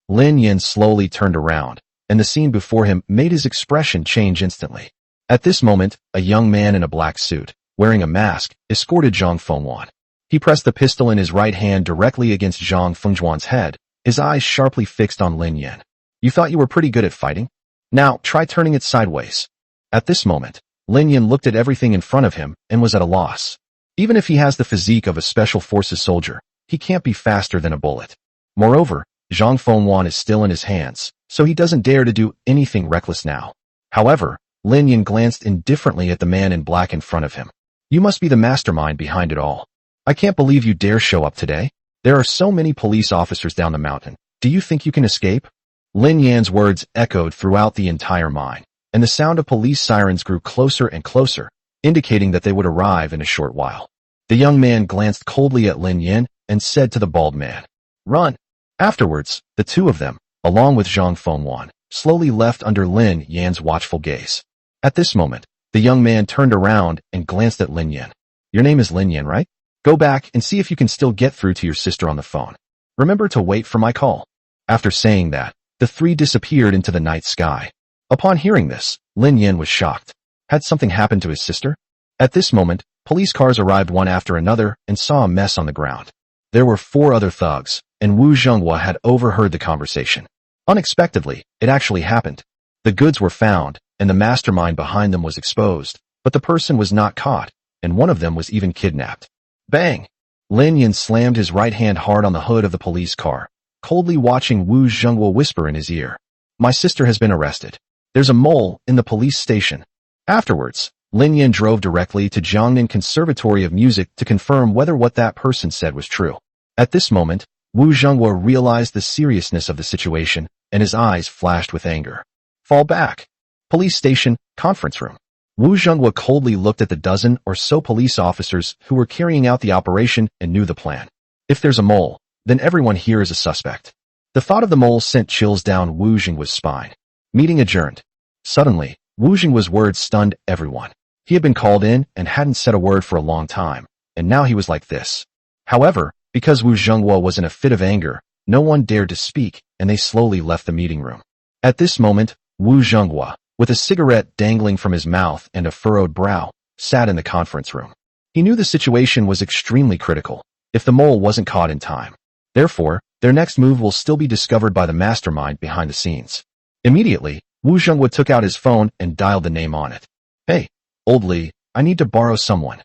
Lin Yan slowly turned around, and the scene before him made his expression change instantly. At this moment, a young man in a black suit, wearing a mask, escorted Zhang Fengwan. He pressed the pistol in his right hand directly against Zhang Fengzhuan's head, his eyes sharply fixed on Lin Yan. You thought you were pretty good at fighting? Now, try turning it sideways. At this moment, Lin Yan looked at everything in front of him and was at a loss. Even if he has the physique of a special forces soldier, he can't be faster than a bullet. Moreover, Zhang Fengwan is still in his hands, so he doesn't dare to do anything reckless now. However, Lin Yan glanced indifferently at the man in black in front of him. You must be the mastermind behind it all. I can't believe you dare show up today. There are so many police officers down the mountain. Do you think you can escape? Lin Yan's words echoed throughout the entire mine, and the sound of police sirens grew closer and closer, indicating that they would arrive in a short while. The young man glanced coldly at Lin Yan and said to the bald man, Run! Afterwards, the 2 of them, along with Zhang Fengwan, slowly left under Lin Yan's watchful gaze. At this moment, The young man turned around and glanced at Lin Yan. Your name is Lin Yan, right? Go back and see if you can still get through to your sister on the phone. Remember to wait for my call. After saying that, the three disappeared into the night sky. Upon hearing this, Lin Yan was shocked. Had something happened to his sister? At this moment, police cars arrived one after another and saw a mess on the ground. There were 4 other thugs, and Wu Zhenghua had overheard the conversation. Unexpectedly, it actually happened. The goods were found, and the mastermind behind them was exposed, but the person was not caught, and one of them was even kidnapped. Bang! Lin Yan slammed his right hand hard on the hood of the police car, coldly watching Wu Zhenghua whisper in his ear. My sister has been arrested. There's a mole in the police station. Afterwards, Lin Yan drove directly to Jiangnan Conservatory of Music to confirm whether what that person said was true. At this moment, Wu Zhenghua realized the seriousness of the situation, and his eyes flashed with anger. Fall back. Police station, conference room. Wu Zhenghua coldly looked at the dozen or so police officers who were carrying out the operation and knew the plan. If there's a mole, then everyone here is a suspect. The thought of the mole sent chills down Wu Zhenghua's spine. Meeting adjourned. Suddenly, Wu Zhenghua's words stunned everyone. He had been called in and hadn't said a word for a long time, and now he was like this. However, because Wu Zhenghua was in a fit of anger, no one dared to speak, and they slowly left the meeting room. At this moment, Wu Zhenghua, with a cigarette dangling from his mouth and a furrowed brow, sat in the conference room. He knew the situation was extremely critical, if the mole wasn't caught in time. Therefore, their next move will still be discovered by the mastermind behind the scenes. Immediately, Wu Zhenghua took out his phone and dialed the name on it. Hey, old Li, I need to borrow someone.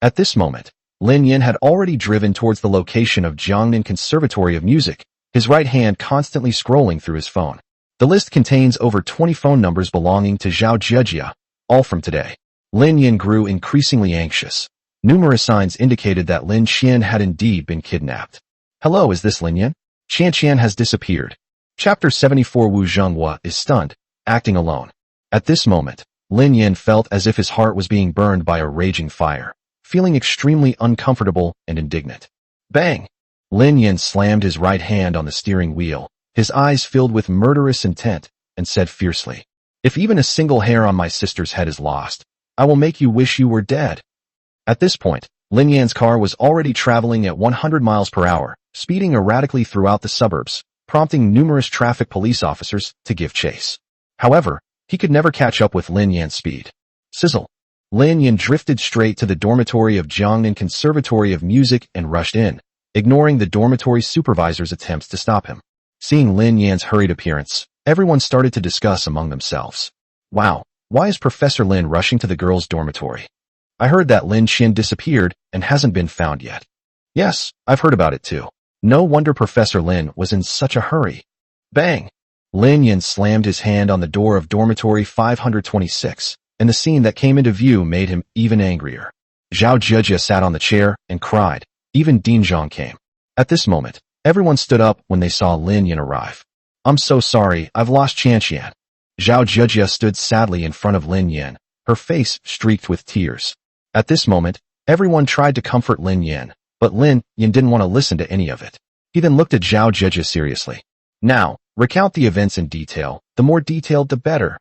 At this moment, Lin Yan had already driven towards the location of Jiangnan Conservatory of Music, his right hand constantly scrolling through his phone. The list contains over 20 phone numbers belonging to Zhao Jejia, all from today. Lin Yan grew increasingly anxious. Numerous signs indicated that Lin Qian had indeed been kidnapped. Hello, is this Lin Yan? Qian has disappeared. Chapter 74. Wu Zhenghua is stunned, acting alone. At this moment, Lin Yan felt as if his heart was being burned by a raging fire, feeling extremely uncomfortable and indignant. Bang! Lin Yan slammed his right hand on the steering wheel, his eyes filled with murderous intent, and said fiercely, If even a single hair on my sister's head is lost, I will make you wish you were dead. At this point, Lin Yan's car was already traveling at 100 miles per hour, speeding erratically throughout the suburbs, prompting numerous traffic police officers to give chase. However, he could never catch up with Lin Yan's speed. Sizzle. Lin Yan drifted straight to the dormitory of Jiangnan Conservatory of Music and rushed in, ignoring the dormitory supervisor's attempts to stop him. Seeing Lin Yan's hurried appearance, everyone started to discuss among themselves. Wow, why is Professor Lin rushing to the girls' dormitory? I heard that Lin Qian disappeared and hasn't been found yet. Yes, I've heard about it too. No wonder Professor Lin was in such a hurry. Bang! Lin Yan slammed his hand on the door of dormitory 526, and the scene that came into view made him even angrier. Zhao Jejia sat on the chair and cried. Even Ding Zhang came. At this moment, everyone stood up when they saw Lin Yan arrive. I'm so sorry, I've lost Qian. Zhao Jejia stood sadly in front of Lin Yan, her face streaked with tears. At this moment, everyone tried to comfort Lin Yan, but Lin Yan didn't want to listen to any of it. He then looked at Zhao Jejia seriously. Now, recount the events in detail, the more detailed the better.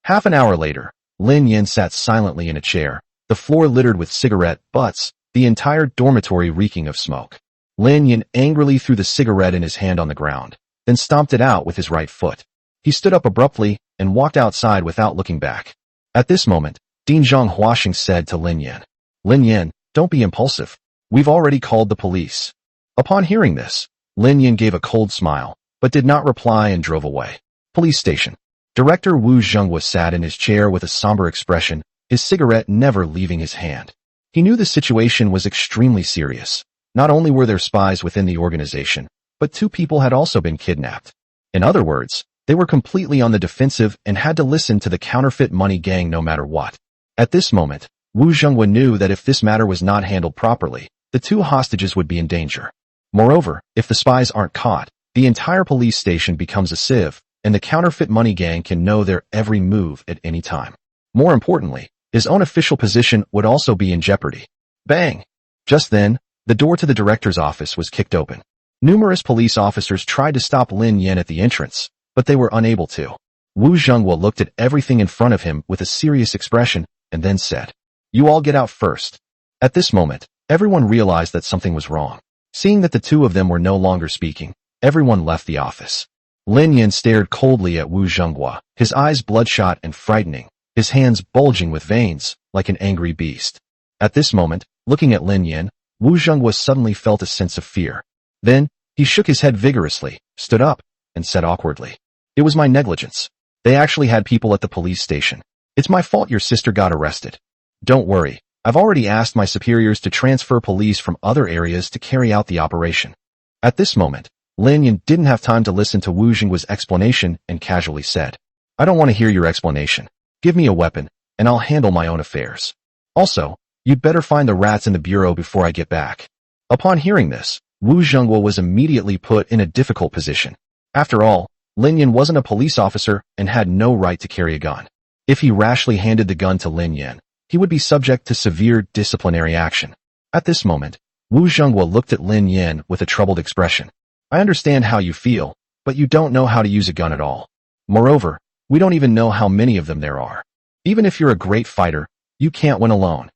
Half an hour later, Lin Yan sat silently in a chair, the floor littered with cigarette butts, the entire dormitory reeking of smoke. Lin Yan angrily threw the cigarette in his hand on the ground, then stomped it out with his right foot. He stood up abruptly and walked outside without looking back. At this moment, Ding Zhang Huasheng said to Lin Yan, Lin Yan, don't be impulsive. We've already called the police. Upon hearing this, Lin Yan gave a cold smile, but did not reply and drove away. Police station. Director Wu Zhenghua sat in his chair with a somber expression, his cigarette never leaving his hand. He knew the situation was extremely serious. Not only were there spies within the organization, but 2 people had also been kidnapped. In other words, they were completely on the defensive and had to listen to the counterfeit money gang no matter what. At this moment, Wu Zhenghua knew that if this matter was not handled properly, the 2 hostages would be in danger. Moreover, if the spies aren't caught, the entire police station becomes a sieve, and the counterfeit money gang can know their every move at any time. More importantly, his own official position would also be in jeopardy. Bang! Just then, the door to the director's office was kicked open. Numerous police officers tried to stop Lin Yan at the entrance, but they were unable to. Wu Zhenghua looked at everything in front of him with a serious expression and then said, "You all get out first." At this moment, everyone realized that something was wrong. Seeing that the two of them were no longer speaking, everyone left the office. Lin Yin stared coldly at Wu Zhenghua, his eyes bloodshot and frightening, his hands bulging with veins, like an angry beast. At this moment, looking at Lin Yin, Wu Zhenghua suddenly felt a sense of fear. Then, he shook his head vigorously, stood up, and said awkwardly, "It was my negligence. They actually had people at the police station. It's my fault your sister got arrested. Don't worry, I've already asked my superiors to transfer police from other areas to carry out the operation." At this moment, Lin Yin didn't have time to listen to Wu Zhenghua's explanation and casually said, "I don't want to hear your explanation. Give me a weapon, and I'll handle my own affairs. Also, you'd better find the rats in the bureau before I get back." Upon hearing this, Wu Zhenghua was immediately put in a difficult position. After all, Lin Yin wasn't a police officer and had no right to carry a gun. If he rashly handed the gun to Lin Yin, he would be subject to severe disciplinary action. At this moment, Wu Zhenghua looked at Lin Yin with a troubled expression. "I understand how you feel, but you don't know how to use a gun at all. Moreover, we don't even know how many of them there are. Even if you're a great fighter, you can't win alone."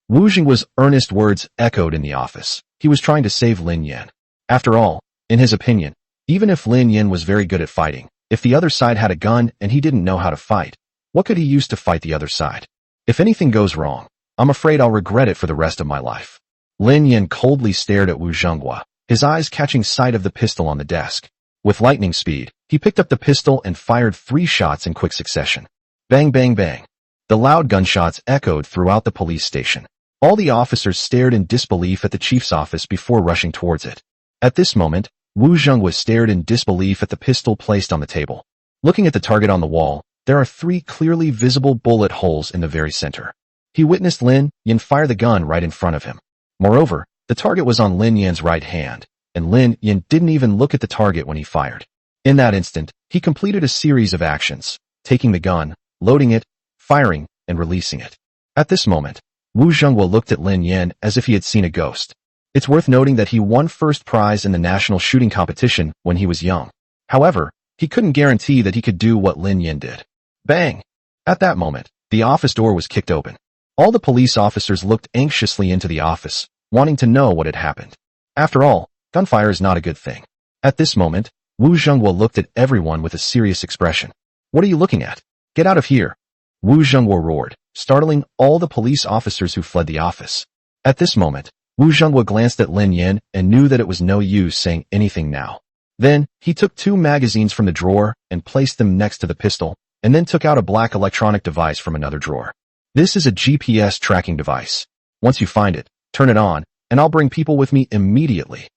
Wu Zhenghua's earnest words echoed in the office. He was trying to save Lin Yin. After all, in his opinion, even if Lin Yin was very good at fighting, if the other side had a gun and he didn't know how to fight, what could he use to fight the other side? "If anything goes wrong, I'm afraid I'll regret it for the rest of my life." Lin Yin coldly stared at Wu Zhenghua, his eyes catching sight of the pistol on the desk. With lightning speed, he picked up the pistol and fired 3 shots in quick succession. Bang, bang, bang. The loud gunshots echoed throughout the police station. All the officers stared in disbelief at the chief's office before rushing towards it. At this moment, Wu Zhenghua stared in disbelief at the pistol placed on the table. Looking at the target on the wall, there are 3 clearly visible bullet holes in the very center. He witnessed Lin Yin fire the gun right in front of him. Moreover, the target was on Lin Yin's right hand, and Lin Yin didn't even look at the target when he fired. In that instant, he completed a series of actions, taking the gun, loading it, firing, and releasing it. At this moment, Wu Zhenghua looked at Lin Yin as if he had seen a ghost. It's worth noting that he won first prize in the national shooting competition when he was young. However, he couldn't guarantee that he could do what Lin Yin did. Bang! At that moment, the office door was kicked open. All the police officers looked anxiously into the office, wanting to know what had happened. After all, gunfire is not a good thing. At this moment, Wu Zhenghua looked at everyone with a serious expression. "What are you looking at? Get out of here!" Wu Zhenghua roared, startling all the police officers who fled the office. At this moment, Wu Zhenghua glanced at Lin Yin and knew that it was no use saying anything now. Then, he took 2 magazines from the drawer and placed them next to the pistol, and then took out a black electronic device from another drawer. "This is a GPS tracking device. Once you find it, turn it on, and I'll bring people with me immediately."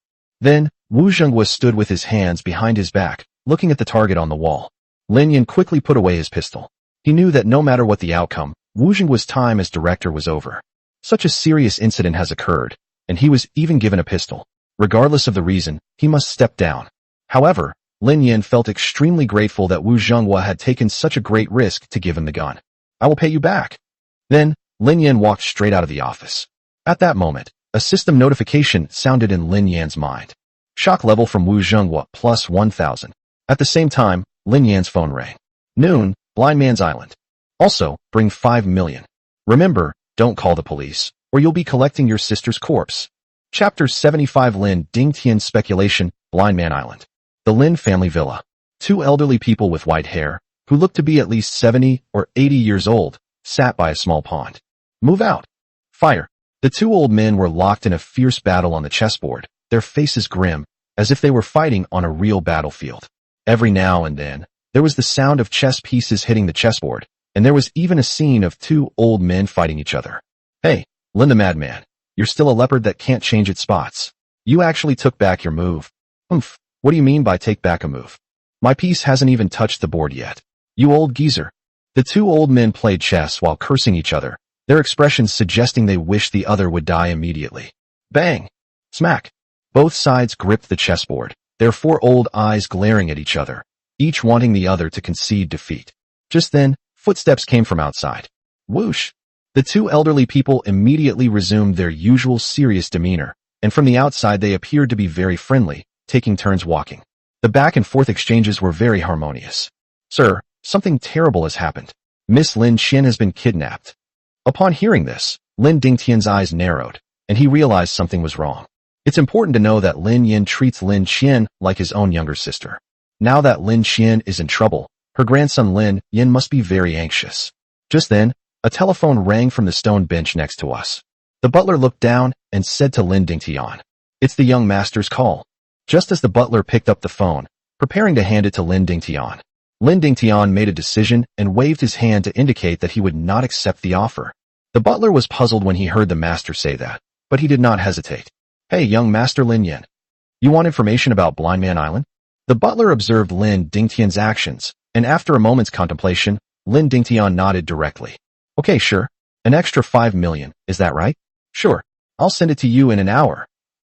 Then, Wu Zhenghua stood with his hands behind his back, looking at the target on the wall. Lin Yin quickly put away his pistol. He knew that no matter what the outcome, Wu Zhenghua's time as director was over. Such a serious incident has occurred, and he was even given a pistol. Regardless of the reason, he must step down. However, Lin Yin felt extremely grateful that Wu Zhenghua had taken such a great risk to give him the gun. "I will pay you back." Then, Lin Yin walked straight out of the office. At that moment, a system notification sounded in Lin Yan's mind. Shock level from Wu Zhenghua plus 1,000. At the same time, Lin Yan's phone rang. "Noon, Blind Man's Island. Also, bring 5 million. Remember, don't call the police, or you'll be collecting your sister's corpse." Chapter 75 Lin Dingtian's Speculation, Blind Man Island. The Lin family villa. 2 elderly people with white hair, who looked to be at least 70 or 80 years old, sat by a small pond. "Move out. Fire." The 2 old men were locked in a fierce battle on the chessboard, their faces grim, as if they were fighting on a real battlefield. Every now and then, there was the sound of chess pieces hitting the chessboard, and there was even a scene of 2 old men fighting each other. "Hey, Lin the Madman, you're still a leopard that can't change its spots. You actually took back your move." "Oomph, what do you mean by take back a move? My piece hasn't even touched the board yet. You old geezer." The 2 old men played chess while cursing each other, their expressions suggesting they wished the other would die immediately. Bang! Smack! Both sides gripped the chessboard, their 4 old eyes glaring at each other, each wanting the other to concede defeat. Just then, footsteps came from outside. Whoosh! The 2 elderly people immediately resumed their usual serious demeanor, and from the outside they appeared to be very friendly, taking turns walking. The back and forth exchanges were very harmonious. "Sir, something terrible has happened. Miss Lin Qian has been kidnapped." Upon hearing this, Lin Dingtian's eyes narrowed, and he realized something was wrong. It's important to know that Lin Yin treats Lin Qian like his own younger sister. Now that Lin Qian is in trouble, her grandson Lin Yin must be very anxious. Just then, a telephone rang from the stone bench next to us. The butler looked down and said to Lin Dingtian, "It's the young master's call." Just as the butler picked up the phone, preparing to hand it to Lin Dingtian, Lin Dingtian made a decision and waved his hand to indicate that he would not accept the offer. The butler was puzzled when he heard the master say that, but he did not hesitate. "Hey, young master Lin Yin. You want information about Blind Man Island?" The butler observed Lin Dingtian's actions, and after a moment's contemplation, Lin Dingtian nodded directly. "Okay, sure. An extra 5 million, is that right?" "Sure. I'll send it to you in an hour."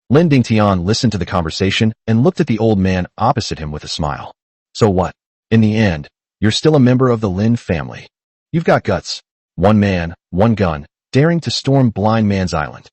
Lin Dingtian listened to the conversation and looked at the old man opposite him with a smile. "So what? In the end, you're still a member of the Lin family. You've got guts. One man, one gun, daring to storm Blind Man's Island."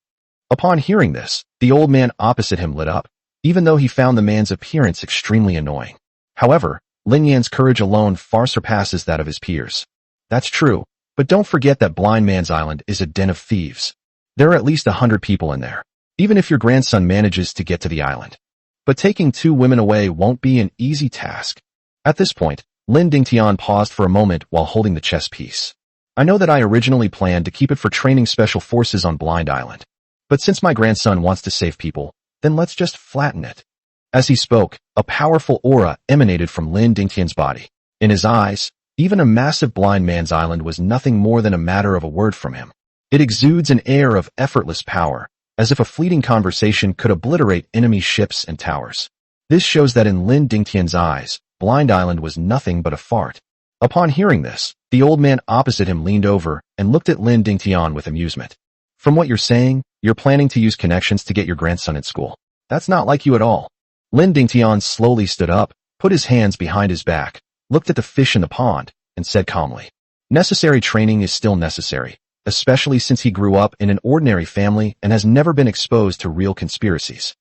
Upon hearing this, the old man opposite him lit up, even though he found the man's appearance extremely annoying. However, Lin Yan's courage alone far surpasses that of his peers. "That's true, but don't forget that Blind Man's Island is a den of thieves. There are at least 100 people in there, even if your grandson manages to get to the island. But taking 2 women away won't be an easy task." At this point, Lin Dingtian paused for a moment while holding the chess piece. "I know that I originally planned to keep it for training special forces on Blind Island. But since my grandson wants to save people, then let's just flatten it." As he spoke, a powerful aura emanated from Lin Dingtian's body. In his eyes, even a massive Blind Man's Island was nothing more than a matter of a word from him. It exudes an air of effortless power, as if a fleeting conversation could obliterate enemy ships and towers. This shows that in Lin Dingtian's eyes, Blind Island was nothing but a fart. Upon hearing this, the old man opposite him leaned over and looked at Lin Dingtian with amusement. "From what you're saying, you're planning to use connections to get your grandson in school. That's not like you at all." Lin Dingtian slowly stood up, put his hands behind his back, looked at the fish in the pond, and said calmly, "Necessary training is still necessary, especially since he grew up in an ordinary family and has never been exposed to real conspiracies.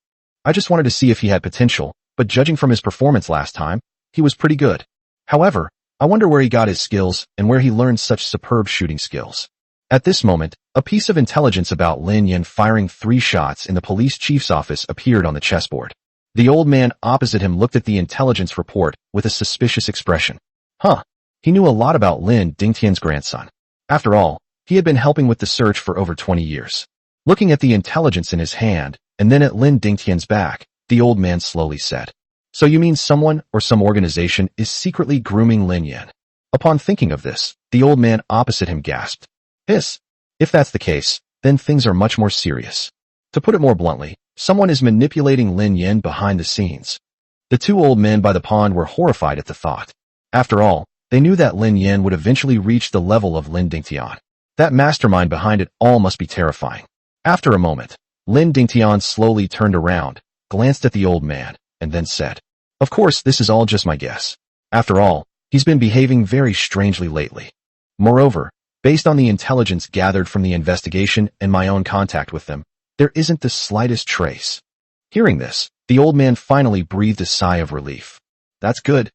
I just wanted to see if he had potential, but judging from his performance last time, he was pretty good. However, I wonder where he got his skills and where he learned such superb shooting skills." At this moment, a piece of intelligence about Lin Yin firing 3 shots in the police chief's office appeared on the chessboard. The old man opposite him looked at the intelligence report with a suspicious expression. He knew a lot about Lin Dingtian's grandson. After all, he had been helping with the search for over 20 years. Looking at the intelligence in his hand, and then at Lin Dingtian's back, the old man slowly said, "So you mean someone or some organization is secretly grooming Lin Yin?" Upon thinking of this, the old man opposite him gasped. "Hiss. If that's the case, then things are much more serious. To put it more bluntly, someone is manipulating Lin Yin behind the scenes." The 2 old men by the pond were horrified at the thought. After all, they knew that Lin Yin would eventually reach the level of Lin Dingtian. That mastermind behind it all must be terrifying. After a moment, Lin Dingtian slowly turned around, glanced at the old man, and then said, "Of course, this is all just my guess. After all, he's been behaving very strangely lately. Moreover, based on the intelligence gathered from the investigation and my own contact with them, there isn't the slightest trace." Hearing this, the old man finally breathed a sigh of relief. That's good.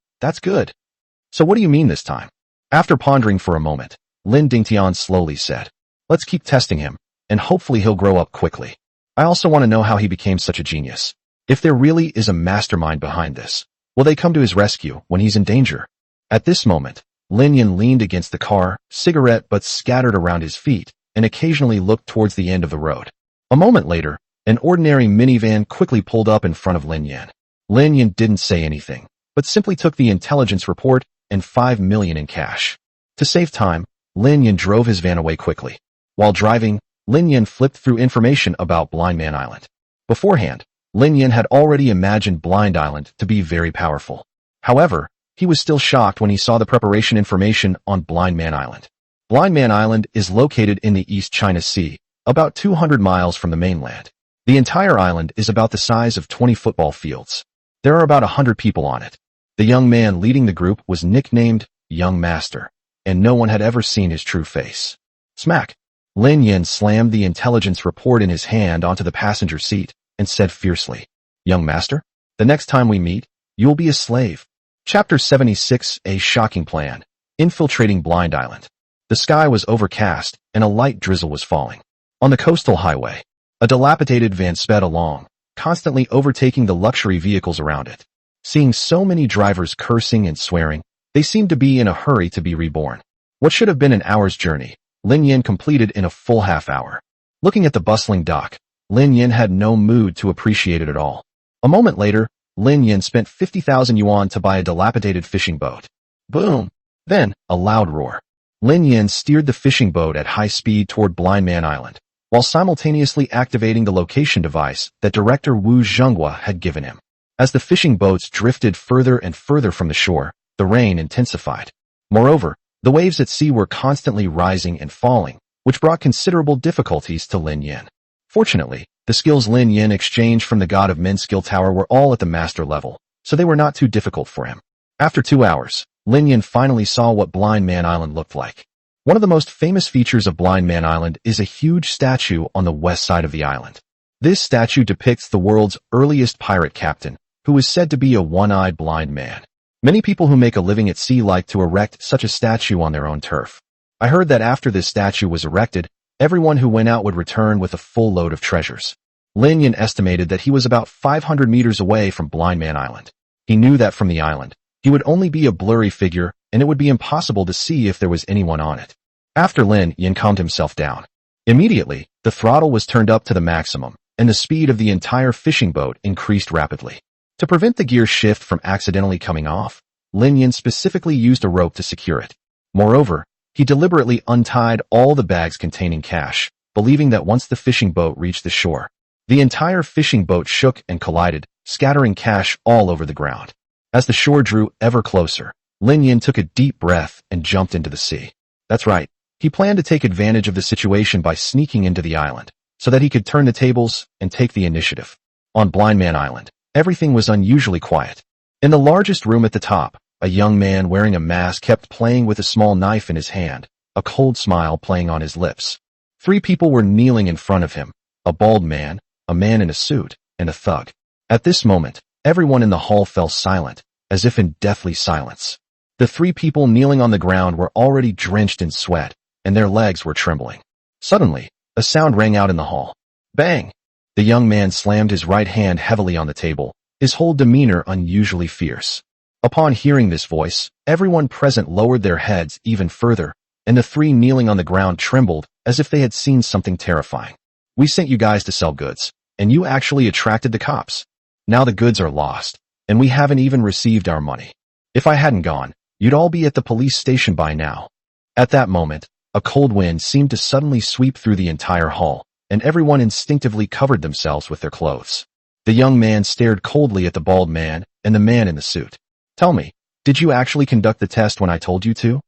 So what do you mean this time?" After pondering for a moment, Lin Dingtian slowly said, "Let's keep testing him, and hopefully he'll grow up quickly. I also want to know how he became such a genius. If there really is a mastermind behind this, will they come to his rescue when he's in danger?" At this moment, Lin Yin leaned against the car, cigarette butts scattered around his feet, and occasionally looked towards the end of the road. A moment later, an ordinary minivan quickly pulled up in front of Lin Yin. Lin Yin didn't say anything, but simply took the intelligence report and 5 million in cash. To save time, Lin Yin drove his van away quickly. While driving, Lin Yin flipped through information about Blind Man Island. Beforehand, Lin Yin had already imagined Blind Island to be very powerful. However, he was still shocked when he saw the preparation information on Blind Man Island. Blind Man Island is located in the East China Sea, about 200 miles from the mainland. The entire island is about the size of 20 football fields. There are about 100 people on it. The young man leading the group was nicknamed Young Master, and no one had ever seen his true face. Smack! Lin Yin slammed the intelligence report in his hand onto the passenger seat and said fiercely, "Young Master, the next time we meet, you'll be a slave." Chapter 76, A Shocking Plan, Infiltrating Blind Island. The sky was overcast, and a light drizzle was falling. On the coastal highway, a dilapidated van sped along, constantly overtaking the luxury vehicles around it. Seeing so many drivers cursing and swearing, they seemed to be in a hurry to be reborn. What should have been an hour's journey, Lin Yin completed in a full half hour. Looking at the bustling dock, Lin Yin had no mood to appreciate it at all. A moment later, Lin Yin spent 50,000 yuan to buy a dilapidated fishing boat. Boom! Then, a loud roar. Lin Yin steered the fishing boat at high speed toward Blind Man Island, while simultaneously activating the location device that director Wu Zhenghua had given him. As the fishing boats drifted further and further from the shore, the rain intensified. Moreover, the waves at sea were constantly rising and falling, which brought considerable difficulties to Lin Yin. Fortunately, the skills Lin Yin exchanged from the God of Men skill tower were all at the master level, so they were not too difficult for him. After 2 hours, Lin Yin finally saw what Blind Man Island looked like. One of the most famous features of Blind Man Island is a huge statue on the west side of the island. This statue depicts the world's earliest pirate captain, who is said to be a one-eyed blind man. Many people who make a living at sea like to erect such a statue on their own turf. I heard that after this statue was erected, everyone who went out would return with a full load of treasures. Lin Yin estimated that he was about 500 meters away from Blind Man Island. He knew that from the island, he would only be a blurry figure, and it would be impossible to see if there was anyone on it. After Lin Yin calmed himself down, immediately, the throttle was turned up to the maximum, and the speed of the entire fishing boat increased rapidly. To prevent the gear shift from accidentally coming off, Lin Yin specifically used a rope to secure it. Moreover, he deliberately untied all the bags containing cash, believing that once the fishing boat reached the shore, the entire fishing boat shook and collided, scattering cash all over the ground. As the shore drew ever closer, Lin Yin took a deep breath and jumped into the sea. That's right, he planned to take advantage of the situation by sneaking into the island, so that he could turn the tables and take the initiative. On Blind Man Island, everything was unusually quiet. In the largest room at the top, a young man wearing a mask kept playing with a small knife in his hand, a cold smile playing on his lips. 3 people were kneeling in front of him, a bald man, a man in a suit, and a thug. At this moment, everyone in the hall fell silent, as if in deathly silence. The 3 people kneeling on the ground were already drenched in sweat, and their legs were trembling. Suddenly, a sound rang out in the hall. Bang! The young man slammed his right hand heavily on the table, his whole demeanor unusually fierce. Upon hearing this voice, everyone present lowered their heads even further, and the 3 kneeling on the ground trembled as if they had seen something terrifying. We sent you guys to sell goods, and you actually attracted the cops. Now the goods are lost, and we haven't even received our money. If I hadn't gone, you'd all be at the police station by now. At that moment, a cold wind seemed to suddenly sweep through the entire hall, and everyone instinctively covered themselves with their clothes. The young man stared coldly at the bald man and the man in the suit. Tell me, did you actually conduct the test when I told you to?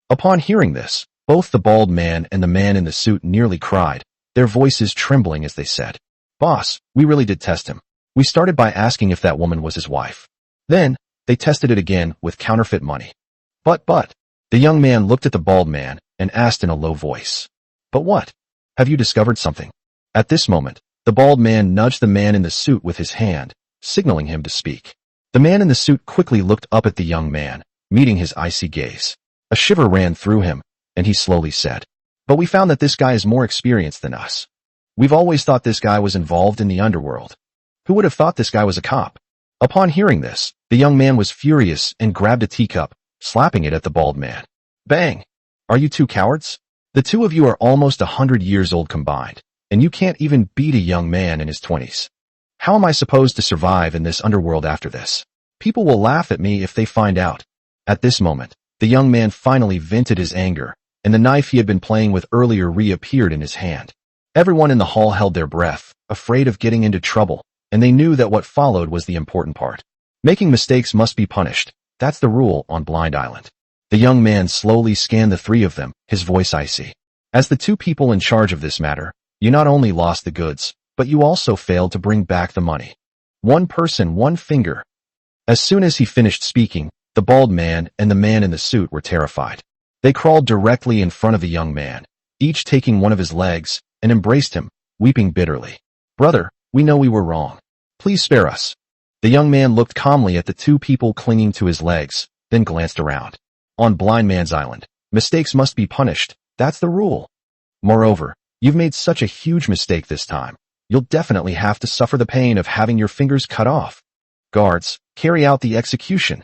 Upon hearing this, both the bald man and the man in the suit nearly cried, their voices trembling as they said, Boss, we really did test him. We started by asking if that woman was his wife. Then, they tested it again with counterfeit money. But, the young man looked at the bald man and asked in a low voice. But what? Have you discovered something? At this moment, the bald man nudged the man in the suit with his hand, signaling him to speak. The man in the suit quickly looked up at the young man, meeting his icy gaze. A shiver ran through him, and he slowly said, But we found that this guy is more experienced than us. We've always thought this guy was involved in the underworld. Who would have thought this guy was a cop? Upon hearing this, the young man was furious and grabbed a teacup, slapping it at the bald man. Bang! Are you 2 cowards? The 2 of you are almost 100 years old combined, and you can't even beat a young man in his 20s. How am I supposed to survive in this underworld after this? People will laugh at me if they find out. At this moment, the young man finally vented his anger, and the knife he had been playing with earlier reappeared in his hand. Everyone in the hall held their breath, afraid of getting into trouble, and they knew that what followed was the important part. Making mistakes must be punished. That's the rule on Blind Island. The young man slowly scanned the 3 of them, his voice icy. As the 2 people in charge of this matter, you not only lost the goods, but you also failed to bring back the money. 1 person, 1 finger. As soon as he finished speaking, the bald man and the man in the suit were terrified. They crawled directly in front of the young man, each taking one of his legs, and embraced him, weeping bitterly. Brother, we know we were wrong. Please spare us. The young man looked calmly at the 2 people clinging to his legs, then glanced around. On Blind Man's Island, Mistakes must be punished. That's the rule. Moreover, you've made such a huge mistake this time. You'll definitely have to suffer the pain of having your fingers cut off. Guards, carry out the execution.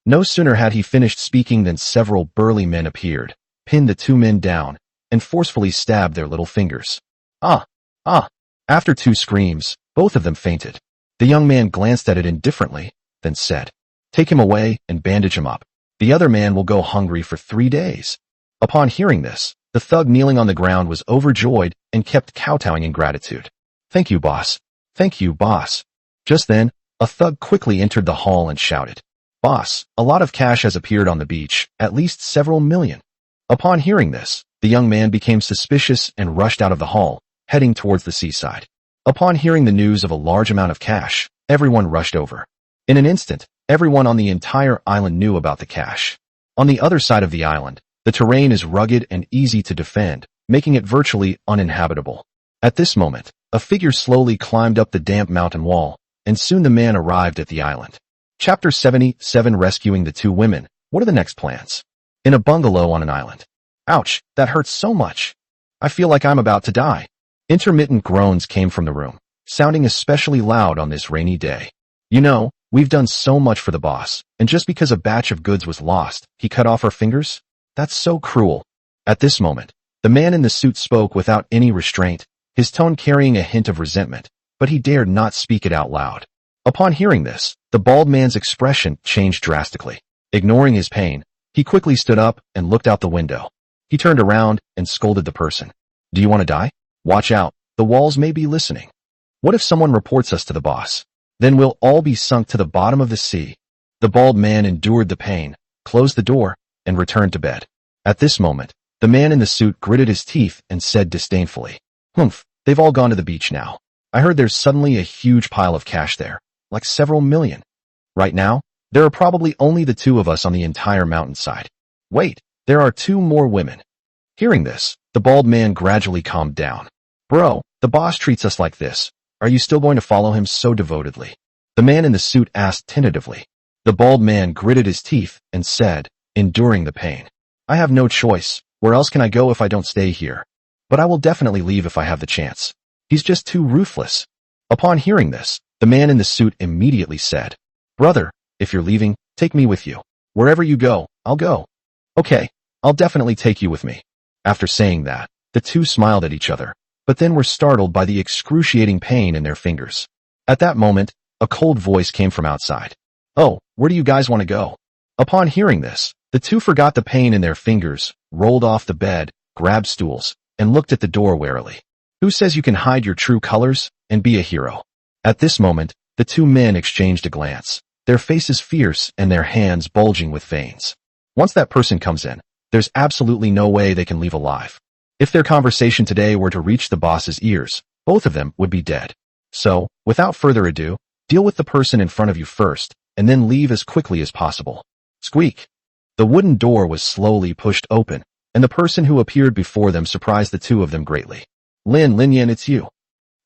No sooner had he finished speaking than several burly men appeared, pinned the two men down, and forcefully stabbed their little fingers. Ah! Ah! After two screams, both of them fainted. The young man glanced at it indifferently, then said, "Take him away and bandage him up. The other man will go hungry for 3 days." Upon hearing this, the thug kneeling on the ground was overjoyed and kept kowtowing in gratitude. "Thank you, boss. Thank you, boss." Just then, a thug quickly entered the hall and shouted, "Boss, a lot of cash has appeared on the beach, at least several million." Upon hearing this, the young man became suspicious and rushed out of the hall, heading towards the seaside. Upon hearing the news of a large amount of cash, everyone rushed over. In an instant, everyone on the entire island knew about the cash. On the other side of the island, the terrain is rugged and easy to defend, making it virtually uninhabitable. At this moment, a figure slowly climbed up the damp mountain wall, and soon the man arrived at the island. Chapter 77: Rescuing the Two Women. What are the next plans? In a bungalow on an island. Ouch, that hurts so much. I feel like I'm about to die. Intermittent groans came from the room, sounding especially loud on this rainy day. You know, we've done so much for the boss, and just because a batch of goods was lost, he cut off our fingers? That's so cruel. At this moment, the man in the suit spoke without any restraint, his tone carrying a hint of resentment, but he dared not speak it out loud. Upon hearing this, the bald man's expression changed drastically. Ignoring his pain, he quickly stood up and looked out the window. He turned around and scolded the person. "Do you want to die? Watch out, the walls may be listening. What if someone reports us to the boss? Then we'll all be sunk to the bottom of the sea." The bald man endured the pain, closed the door, and returned to bed. At this moment, the man in the suit gritted his teeth and said disdainfully, "Humph, they've all gone to the beach now. I heard there's suddenly a huge pile of cash there, like several million. Right now, there are probably only the two of us on the entire mountainside. Wait, there are 2 more women." Hearing this, the bald man gradually calmed down. "Bro, the boss treats us like this. Are you still going to follow him so devotedly?" The man in the suit asked tentatively. The bald man gritted his teeth and said, enduring the pain, "I have no choice. Where else can I go if I don't stay here? But I will definitely leave if I have the chance. He's just too ruthless." Upon hearing this, the man in the suit immediately said, "Brother, if you're leaving, take me with you. Wherever you go, I'll go." "Okay, I'll definitely take you with me." After saying that, the two smiled at each other, but then were startled by the excruciating pain in their fingers. At that moment, a cold voice came from outside. "Oh, where do you guys want to go?" Upon hearing this, the two forgot the pain in their fingers, rolled off the bed, grabbed stools, and looked at the door warily. "Who says you can hide your true colors and be a hero?" At this moment, the two men exchanged a glance, their faces fierce and their hands bulging with veins. Once that person comes in, there's absolutely no way they can leave alive. If their conversation today were to reach the boss's ears, both of them would be dead. So, without further ado, deal with the person in front of you first, and then leave as quickly as possible. Squeak! The wooden door was slowly pushed open, and the person who appeared before them surprised the two of them greatly. Lin Yen, it's you."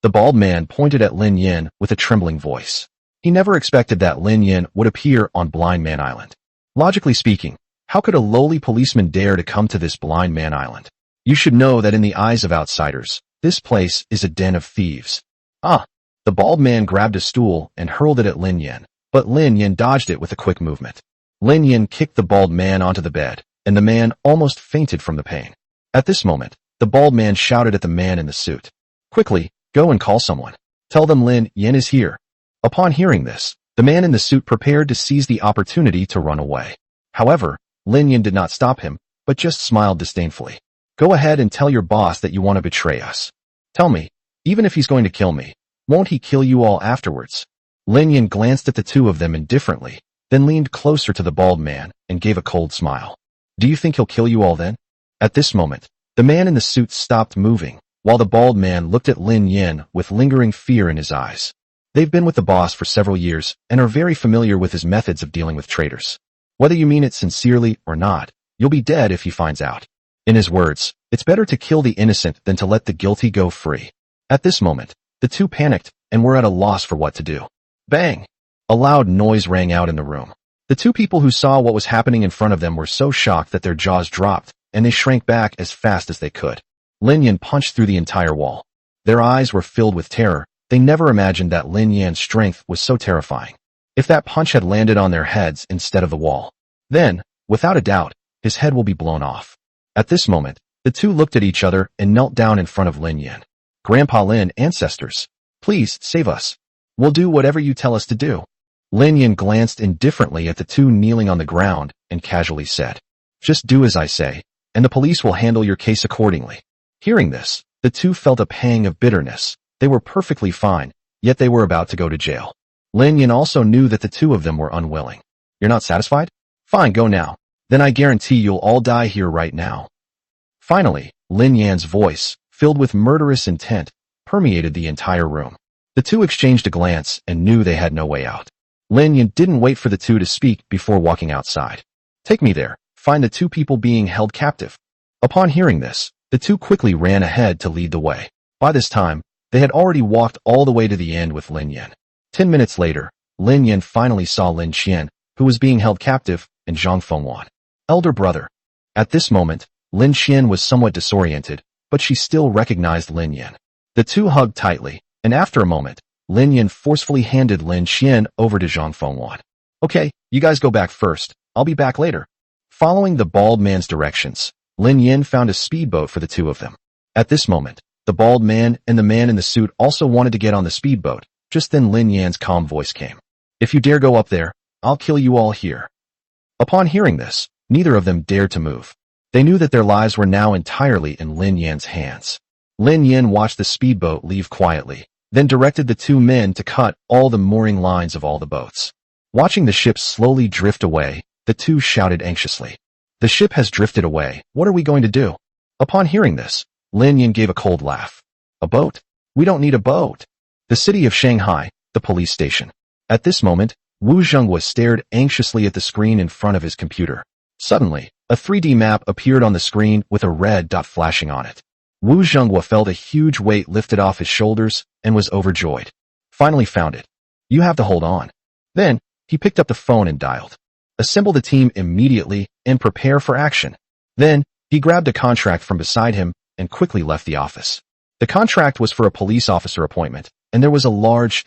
The bald man pointed at Lin Yen with a trembling voice. He never expected that Lin Yen would appear on Blind Man Island. Logically speaking, how could a lowly policeman dare to come to this Blind Man Island? You should know that in the eyes of outsiders, this place is a den of thieves. Ah! The bald man grabbed a stool and hurled it at Lin Yen, but Lin Yen dodged it with a quick movement. Lin Yen kicked the bald man onto the bed, and the man almost fainted from the pain. At this moment, the bald man shouted at the man in the suit. "Quickly, go and call someone. Tell them Lin Yen is here." Upon hearing this, the man in the suit prepared to seize the opportunity to run away. However, Lin Yen did not stop him, but just smiled disdainfully. "Go ahead and tell your boss that you want to betray us. Tell me, even if he's going to kill me, won't he kill you all afterwards?" Lin Yen glanced at the two of them indifferently, then leaned closer to the bald man and gave a cold smile. "Do you think he'll kill you all then?" At this moment, the man in the suit stopped moving, while the bald man looked at Lin Yen with lingering fear in his eyes. They've been with the boss for several years and are very familiar with his methods of dealing with traitors. Whether you mean it sincerely or not, you'll be dead if he finds out. In his words, it's better to kill the innocent than to let the guilty go free. At this moment, the two panicked and were at a loss for what to do. Bang! A loud noise rang out in the room. The two people who saw what was happening in front of them were so shocked that their jaws dropped, and they shrank back as fast as they could. Lin Yan punched through the entire wall. Their eyes were filled with terror. They never imagined that Lin Yan's strength was so terrifying. If that punch had landed on their heads instead of the wall, then, without a doubt, his head will be blown off. At this moment, the two looked at each other and knelt down in front of Lin Yan. Grandpa Lin, ancestors, please save us. We'll do whatever you tell us to do. Lin Yan glanced indifferently at the two kneeling on the ground and casually said, just do as I say, and the police will handle your case accordingly. Hearing this, the two felt a pang of bitterness. They were perfectly fine, yet they were about to go to jail. Lin Yan also knew that the two of them were unwilling. You're not satisfied? Fine, go now. Then I guarantee you'll all die here right now. Finally, Lin Yan's voice, filled with murderous intent, permeated the entire room. The two exchanged a glance and knew they had no way out. Lin Yan didn't wait for the two to speak before walking outside. Take me there. Find the two people being held captive. Upon hearing this, the two quickly ran ahead to lead the way. By this time, they had already walked all the way to the end with Lin Yan. 10 minutes later, Lin Yan finally saw Lin Qian, who was being held captive, and Zhang Fengwan, elder brother. At this moment, Lin Qian was somewhat disoriented, but she still recognized Lin Yan. The two hugged tightly, and after a moment, Lin Yan forcefully handed Lin Qian over to Zhang Fengwan. Okay, you guys go back first. I'll be back later. Following the bald man's directions, Lin Yan found a speedboat for the two of them. At this moment, the bald man and the man in the suit also wanted to get on the speedboat. Just then Lin Yan's calm voice came. If you dare go up there, I'll kill you all here. Upon hearing this, neither of them dared to move. They knew that their lives were now entirely in Lin Yan's hands. Lin Yan watched the speedboat leave quietly, then directed the two men to cut all the mooring lines of all the boats. Watching the ship slowly drift away, the two shouted anxiously. The ship has drifted away. What are we going to do? Upon hearing this, Lin Yan gave a cold laugh. A boat? We don't need a boat. The city of Shanghai, the police station. At this moment, Wu Zhenghua stared anxiously at the screen in front of his computer. Suddenly, a 3D map appeared on the screen with a red dot flashing on it. Wu Zhenghua felt a huge weight lifted off his shoulders and was overjoyed. Finally found it. You have to hold on. Then, he picked up the phone and dialed. Assemble the team immediately and prepare for action. Then, he grabbed a contract from beside him and quickly left the office. The contract was for a police officer appointment, and there was a large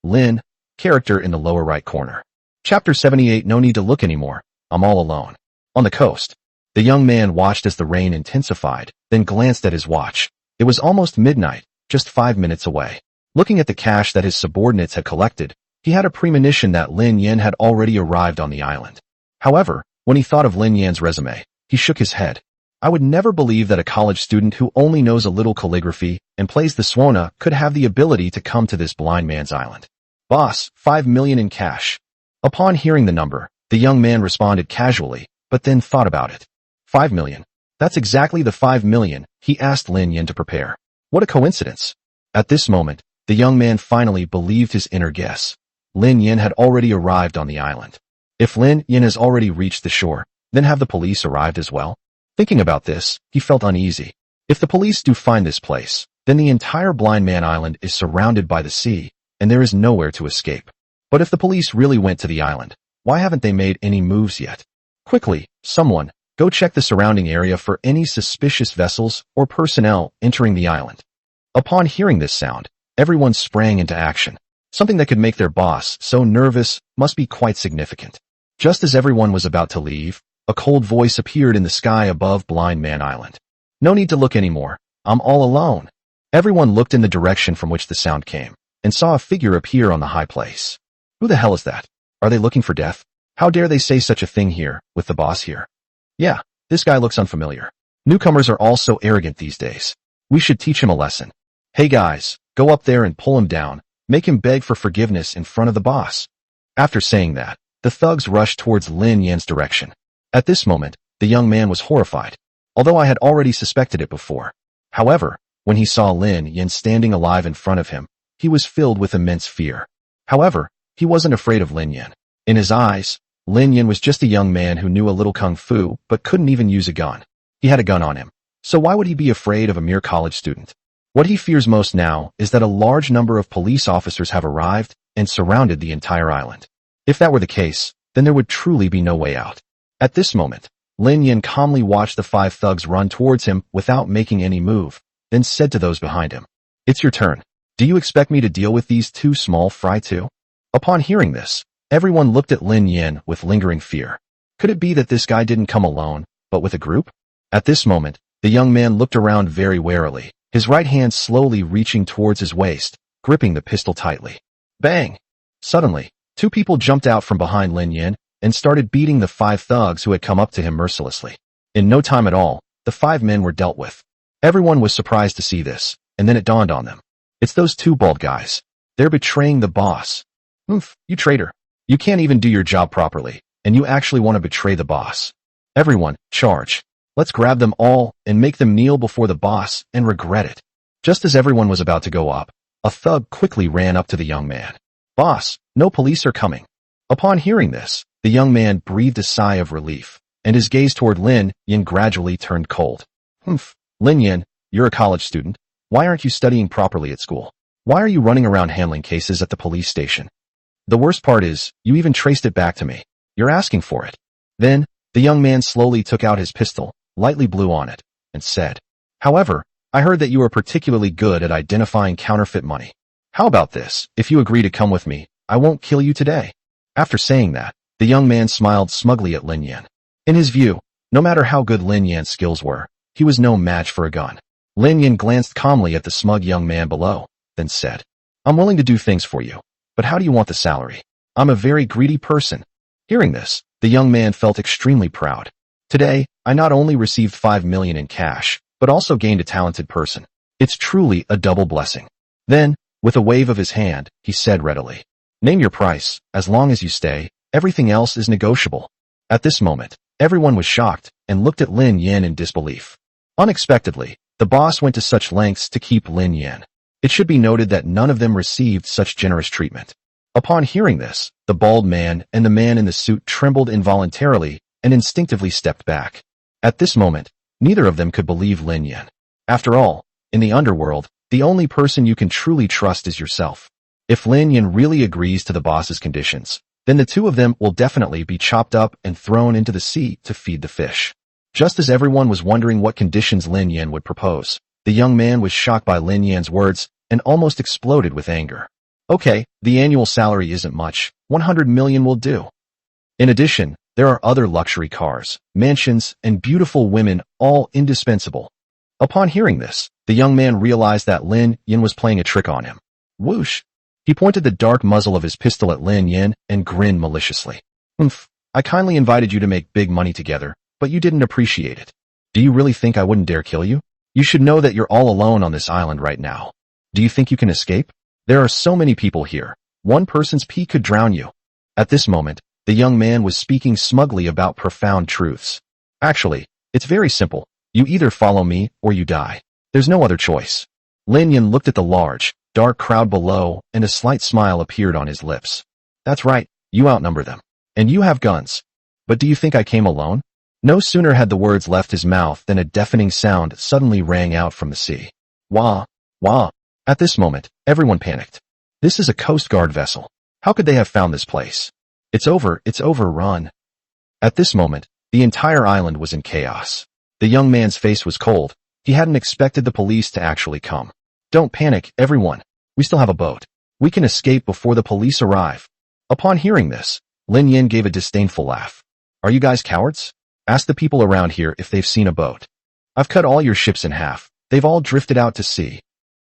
Lin character in the lower right corner. Chapter 78. No need to look anymore. I'm all alone. On the coast, the young man watched as the rain intensified, then glanced at his watch. It was almost midnight, just 5 minutes away. Looking at the cash that his subordinates had collected, he had a premonition that Lin Yan had already arrived on the island. However, when he thought of Lin Yan's resume, he shook his head. I would never believe that a college student who only knows a little calligraphy and plays the suona could have the ability to come to this blind man's island. Boss, 5 million in cash. Upon hearing the number, the young man responded casually, but then thought about it. 5 million. That's exactly the 5 million he asked Lin Yan to prepare. What a coincidence. At this moment, the young man finally believed his inner guess. Lin Yan had already arrived on the island. If Lin Yan has already reached the shore, then have the police arrived as well? Thinking about this, he felt uneasy. If the police do find this place, then the entire Blind Man Island is surrounded by the sea, and there is nowhere to escape. But if the police really went to the island, why haven't they made any moves yet? Quickly, someone, go check the surrounding area for any suspicious vessels or personnel entering the island. Upon hearing this sound, everyone sprang into action. Something that could make their boss so nervous must be quite significant. Just as everyone was about to leave, a cold voice appeared in the sky above Blind Man Island. No need to look anymore. I'm all alone. Everyone looked in the direction from which the sound came, and saw a figure appear on the high place. Who the hell is that? Are they looking for death? How dare they say such a thing here, with the boss here? Yeah, this guy looks unfamiliar. Newcomers are all so arrogant these days. We should teach him a lesson. Hey guys, go up there and pull him down. Make him beg for forgiveness in front of the boss. After saying that, the thugs rushed towards Lin Yan's direction. At this moment, the young man was horrified, although I had already suspected it before. However, when he saw Lin Yan standing alive in front of him, he was filled with immense fear. However, he wasn't afraid of Lin Yan. In his eyes, Lin Yan was just a young man who knew a little kung fu but couldn't even use a gun. He had a gun on him, so why would he be afraid of a mere college student? What he fears most now is that a large number of police officers have arrived and surrounded the entire island. If that were the case, then there would truly be no way out. At this moment, Lin Yin calmly watched the 5 thugs run towards him without making any move, then said to those behind him, "It's your turn. Do you expect me to deal with these 2 small fry too?" Upon hearing this, everyone looked at Lin Yin with lingering fear. Could it be that this guy didn't come alone, but with a group? At this moment, the young man looked around very warily, his right hand slowly reaching towards his waist, gripping the pistol tightly. Bang! Suddenly, 2 people jumped out from behind Lin Yin and started beating the 5 thugs who had come up to him mercilessly. In no time at all, the 5 men were dealt with. Everyone was surprised to see this, and then it dawned on them. It's those 2 bald guys. They're betraying the boss. Oof, you traitor. You can't even do your job properly, and you actually want to betray the boss. Everyone, charge. Let's grab them all and make them kneel before the boss and regret it. Just as everyone was about to go up, a thug quickly ran up to the young man. Boss, no police are coming. Upon hearing this, the young man breathed a sigh of relief, and his gaze toward Lin Yin gradually turned cold. Humph, Lin Yin, you're a college student. Why aren't you studying properly at school? Why are you running around handling cases at the police station? The worst part is, you even traced it back to me. You're asking for it. Then, the young man slowly took out his pistol, lightly blew on it, and said, However, I heard that you are particularly good at identifying counterfeit money. How about this? If you agree to come with me, I won't kill you today. After saying that, the young man smiled smugly at Lin Yin. In his view, no matter how good Lin Yan's skills were, he was no match for a gun. Lin Yin glanced calmly at the smug young man below, then said, I'm willing to do things for you, but how do you want the salary? I'm a very greedy person. Hearing this, the young man felt extremely proud. Today, I not only received 5 million in cash, but also gained a talented person. It's truly a double blessing. Then, with a wave of his hand, he said readily, Name your price. As long as you stay, everything else is negotiable. At this moment, everyone was shocked and looked at Lin Yin in disbelief. Unexpectedly, the boss went to such lengths to keep Lin Yin. It should be noted that none of them received such generous treatment. Upon hearing this, the bald man and the man in the suit trembled involuntarily and instinctively stepped back. At this moment, neither of them could believe Lin Yin. After all, in the underworld, the only person you can truly trust is yourself. If Lin Yin really agrees to the boss's conditions, then the 2 of them will definitely be chopped up and thrown into the sea to feed the fish. Just as everyone was wondering what conditions Lin Yin would propose, the young man was shocked by Lin Yan's words and almost exploded with anger. Okay, the annual salary isn't much, 100 million will do. In addition, there are other luxury cars, mansions, and beautiful women, all indispensable. Upon hearing this, the young man realized that Lin Yin was playing a trick on him. Whoosh! He pointed the dark muzzle of his pistol at Lin Yin and grinned maliciously. Humph, I kindly invited you to make big money together, but you didn't appreciate it. Do you really think I wouldn't dare kill you? You should know that you're all alone on this island right now. Do you think you can escape? There are so many people here. One person's pee could drown you. At this moment, the young man was speaking smugly about profound truths. Actually, it's very simple. You either follow me or you die. There's no other choice. Lin Yin looked at the large, dark crowd below, and a slight smile appeared on his lips. That's right, you outnumber them. And you have guns. But do you think I came alone? No sooner had the words left his mouth than a deafening sound suddenly rang out from the sea. Wah! Wah! At this moment, everyone panicked. This is a Coast Guard vessel. How could they have found this place? It's over, run. At this moment, the entire island was in chaos. The young man's face was cold. He hadn't expected the police to actually come. Don't panic, everyone. We still have a boat. We can escape before the police arrive. Upon hearing this, Lin Yin gave a disdainful laugh. Are you guys cowards? Ask the people around here if they've seen a boat. I've cut all your ships in half. They've all drifted out to sea.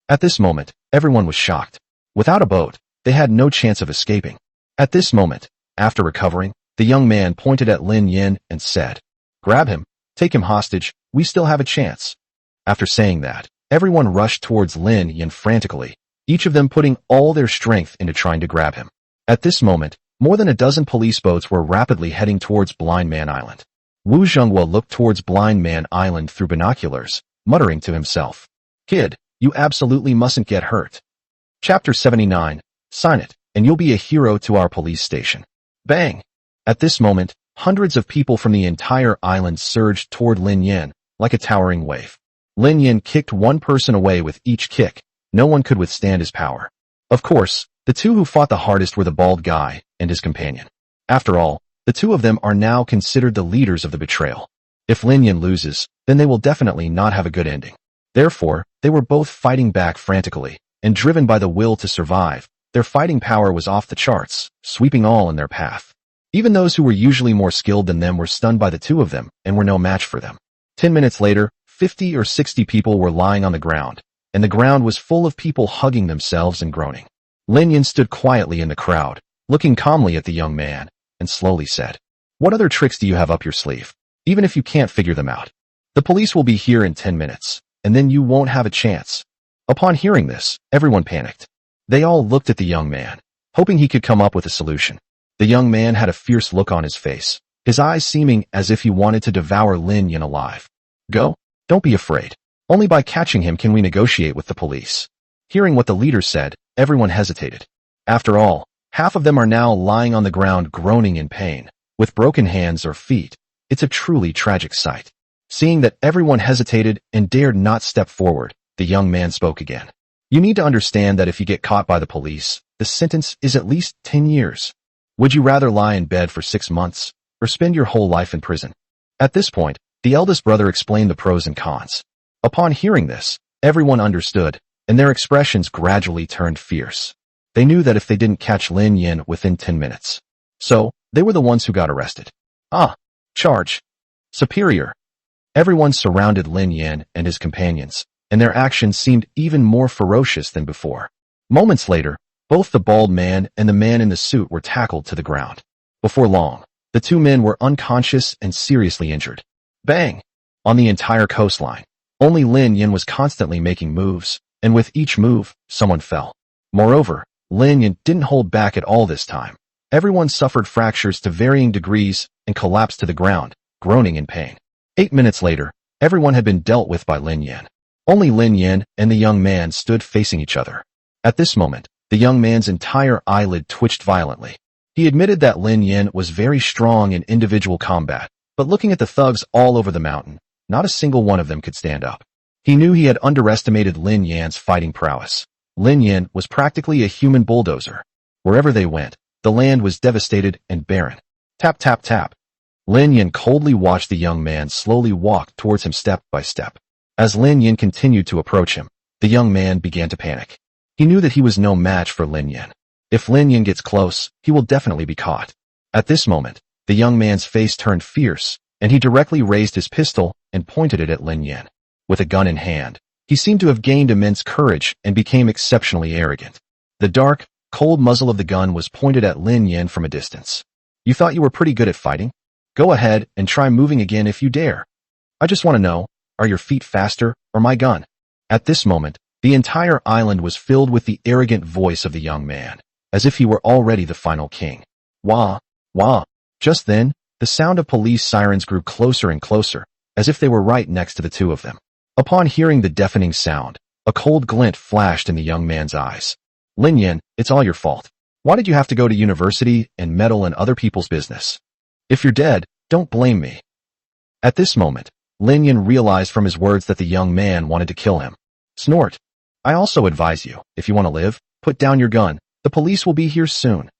At this moment, everyone was shocked. Without a boat, they had no chance of escaping. At this moment, after recovering, the young man pointed at Lin Yin and said, Grab him, take him hostage, we still have a chance. After saying that, everyone rushed towards Lin Yin frantically, each of them putting all their strength into trying to grab him. At this moment, more than a dozen police boats were rapidly heading towards Blind Man Island. Wu Zhenghua looked towards Blind Man Island through binoculars, muttering to himself, Kid, you absolutely mustn't get hurt. Chapter 79, Sign it, and you'll be a hero to our police station. Bang! At this moment, hundreds of people from the entire island surged toward Lin Yin, like a towering wave. Lin Yin kicked one person away with each kick. No one could withstand his power. Of course, the 2 who fought the hardest were the bald guy and his companion. After all, the 2 of them are now considered the leaders of the betrayal. If Lin Yan loses, then they will definitely not have a good ending. Therefore, they were both fighting back frantically, and driven by the will to survive. Their fighting power was off the charts, sweeping all in their path. Even those who were usually more skilled than them were stunned by the two of them and were no match for them. 10 minutes later, 50 or 60 people were lying on the ground, and the ground was full of people hugging themselves and groaning. Lin Yan stood quietly in the crowd, looking calmly at the young man, and slowly said, "What other tricks do you have up your sleeve? Even if you can't figure them out. The police will be here in 10 minutes, and then you won't have a chance." Upon hearing this, everyone panicked. They all looked at the young man, hoping he could come up with a solution. The young man had a fierce look on his face, his eyes seeming as if he wanted to devour Lin Yan alive. "Go. Don't be afraid. Only by catching him can we negotiate with the police." Hearing what the leader said, everyone hesitated. After all, half of them are now lying on the ground groaning in pain, with broken hands or feet. It's a truly tragic sight. Seeing that everyone hesitated and dared not step forward, the young man spoke again. "You need to understand that if you get caught by the police, the sentence is at least 10 years. Would you rather lie in bed for 6 months, or spend your whole life in prison?" At this point, the eldest brother explained the pros and cons. Upon hearing this, everyone understood, and their expressions gradually turned fierce. They knew that if they didn't catch Lin Yan within 10 minutes, so they were the ones who got arrested. Charge. Superior. Everyone surrounded Lin Yan and his companions, and their actions seemed even more ferocious than before. Moments later, both the bald man and the man in the suit were tackled to the ground. Before long, the two men were unconscious and seriously injured. Bang! On the entire coastline, only Lin Yan was constantly making moves, and with each move, someone fell. Moreover, Lin Yan didn't hold back at all this time. Everyone suffered fractures to varying degrees and collapsed to the ground, groaning in pain. 8 minutes later, everyone had been dealt with by Lin Yan. Only Lin Yan and the young man stood facing each other. At this moment, the young man's entire eyelid twitched violently. He admitted that Lin Yan was very strong in individual combat, but looking at the thugs all over the mountain, not a single one of them could stand up. He knew he had underestimated Lin Yan's fighting prowess. Lin Yan was practically a human bulldozer. Wherever they went, the land was devastated and barren. Tap, tap, tap. Lin Yan coldly watched the young man slowly walk towards him step by step. As Lin Yan continued to approach him, the young man began to panic. He knew that he was no match for Lin Yan. If Lin Yan gets close, he will definitely be caught. At this moment, the young man's face turned fierce, and he directly raised his pistol and pointed it at Lin Yan. With a gun in hand, he seemed to have gained immense courage and became exceptionally arrogant. The dark, cold muzzle of the gun was pointed at Lin Yan from a distance. "You thought you were pretty good at fighting? Go ahead and try moving again if you dare. I just want to know, are your feet faster or my gun?" At this moment, the entire island was filled with the arrogant voice of the young man, as if he were already the final king. Wah, wah. Just then, the sound of police sirens grew closer and closer, as if they were right next to the two of them. Upon hearing the deafening sound, a cold glint flashed in the young man's eyes. "Lin Yan, it's all your fault. Why did you have to go to university and meddle in other people's business? If you're dead, don't blame me." At this moment, Lin Yan realized from his words that the young man wanted to kill him. Snort. "I also advise you, if you want to live, put down your gun. The police will be here soon."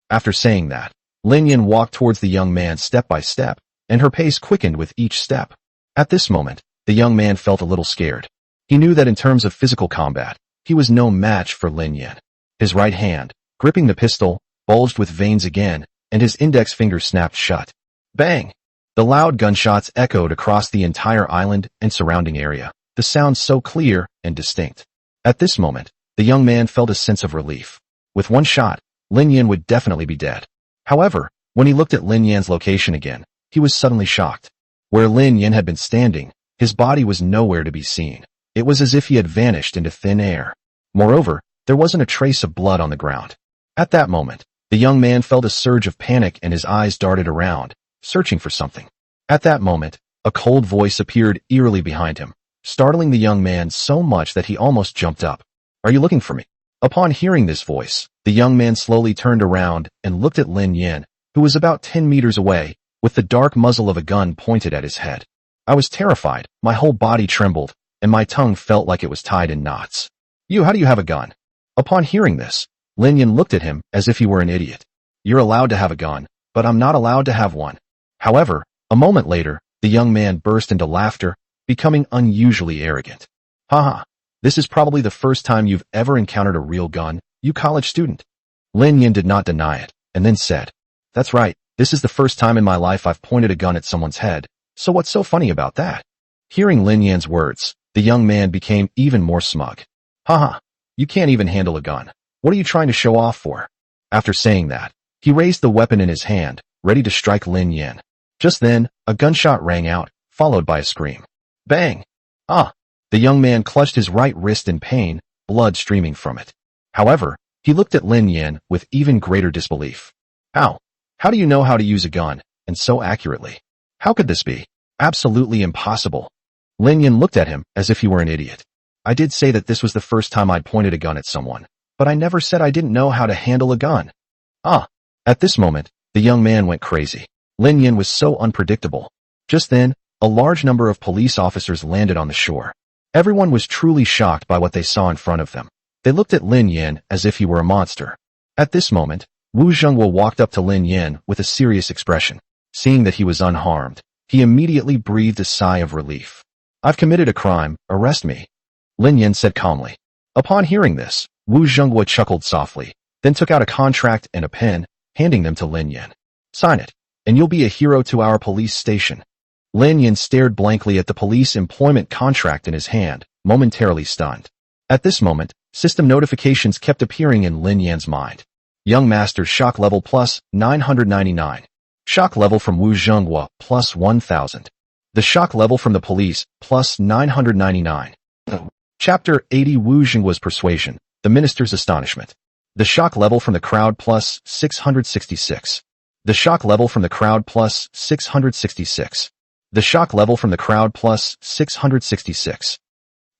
After saying that, Lin Yan walked towards the young man step by step, and her pace quickened with each step. At this moment, the young man felt a little scared. He knew that in terms of physical combat, he was no match for Lin Yan. His right hand, gripping the pistol, bulged with veins again, and his index finger snapped shut. Bang! The loud gunshots echoed across the entire island and surrounding area, the sound so clear and distinct. At this moment, the young man felt a sense of relief. With one shot, Lin Yan would definitely be dead. However, when he looked at Lin Yan's location again, he was suddenly shocked. Where Lin Yan had been standing, his body was nowhere to be seen. It was as if he had vanished into thin air. Moreover, there wasn't a trace of blood on the ground. At that moment, the young man felt a surge of panic and his eyes darted around, searching for something. At that moment, a cold voice appeared eerily behind him, startling the young man so much that he almost jumped up. "Are you looking for me?" Upon hearing this voice, the young man slowly turned around and looked at Lin Yan, who was about 10 meters away, with the dark muzzle of a gun pointed at his head. I was terrified, my whole body trembled, and my tongue felt like it was tied in knots. How do you have a gun?" Upon hearing this, Lin Yan looked at him as if he were an idiot. "You're allowed to have a gun, but I'm not allowed to have one." However, a moment later, The young man burst into laughter, becoming unusually arrogant. Haha, this is probably the first time you've ever encountered a real gun, you college student. Lin Yin did not deny it, and then said, That's right, this is the first time in my life I've pointed a gun at someone's head, so what's so funny about that? Hearing Lin Yan's words, the young man became even more smug. Haha, you can't even handle a gun. What are you trying to show off for? After saying that, he raised the weapon in his hand, ready to strike Lin Yin. Just then, a gunshot rang out, followed by a scream. Bang! Ah! The young man clutched his right wrist in pain, blood streaming from it. However, he looked at Lin Yin with even greater disbelief. How? How do you know how to use a gun, and so accurately? How could this be? Absolutely impossible. Lin Yin looked at him as if he were an idiot. I did say that this was the first time I'd pointed a gun at someone, but I never said I didn't know how to handle a gun. Ah! At this moment, the young man went crazy. Lin Yin was so unpredictable. Just then, a large number of police officers landed on the shore. Everyone was truly shocked by what they saw in front of them. They looked at Lin Yin as if he were a monster. At this moment, Wu Zhenghua walked up to Lin Yin with a serious expression. Seeing that he was unharmed, he immediately breathed a sigh of relief. I've committed a crime, arrest me. Lin Yin said calmly. Upon hearing this, Wu Zhenghua chuckled softly, then took out a contract and a pen, handing them to Lin Yin. Sign it, and you'll be a hero to our police station. Lin Yin stared blankly at the police employment contract in his hand, momentarily stunned. At this moment, system notifications kept appearing in Lin Yan's mind. Young Master shock level plus 999. Shock level from Wu Zhenghua plus 1000. The shock level from the police plus 999. Chapter 80 Wu Zhenghua's persuasion, the minister's astonishment. The shock level from the crowd plus 666. The shock level from the crowd plus 666. The shock level from the crowd plus 666.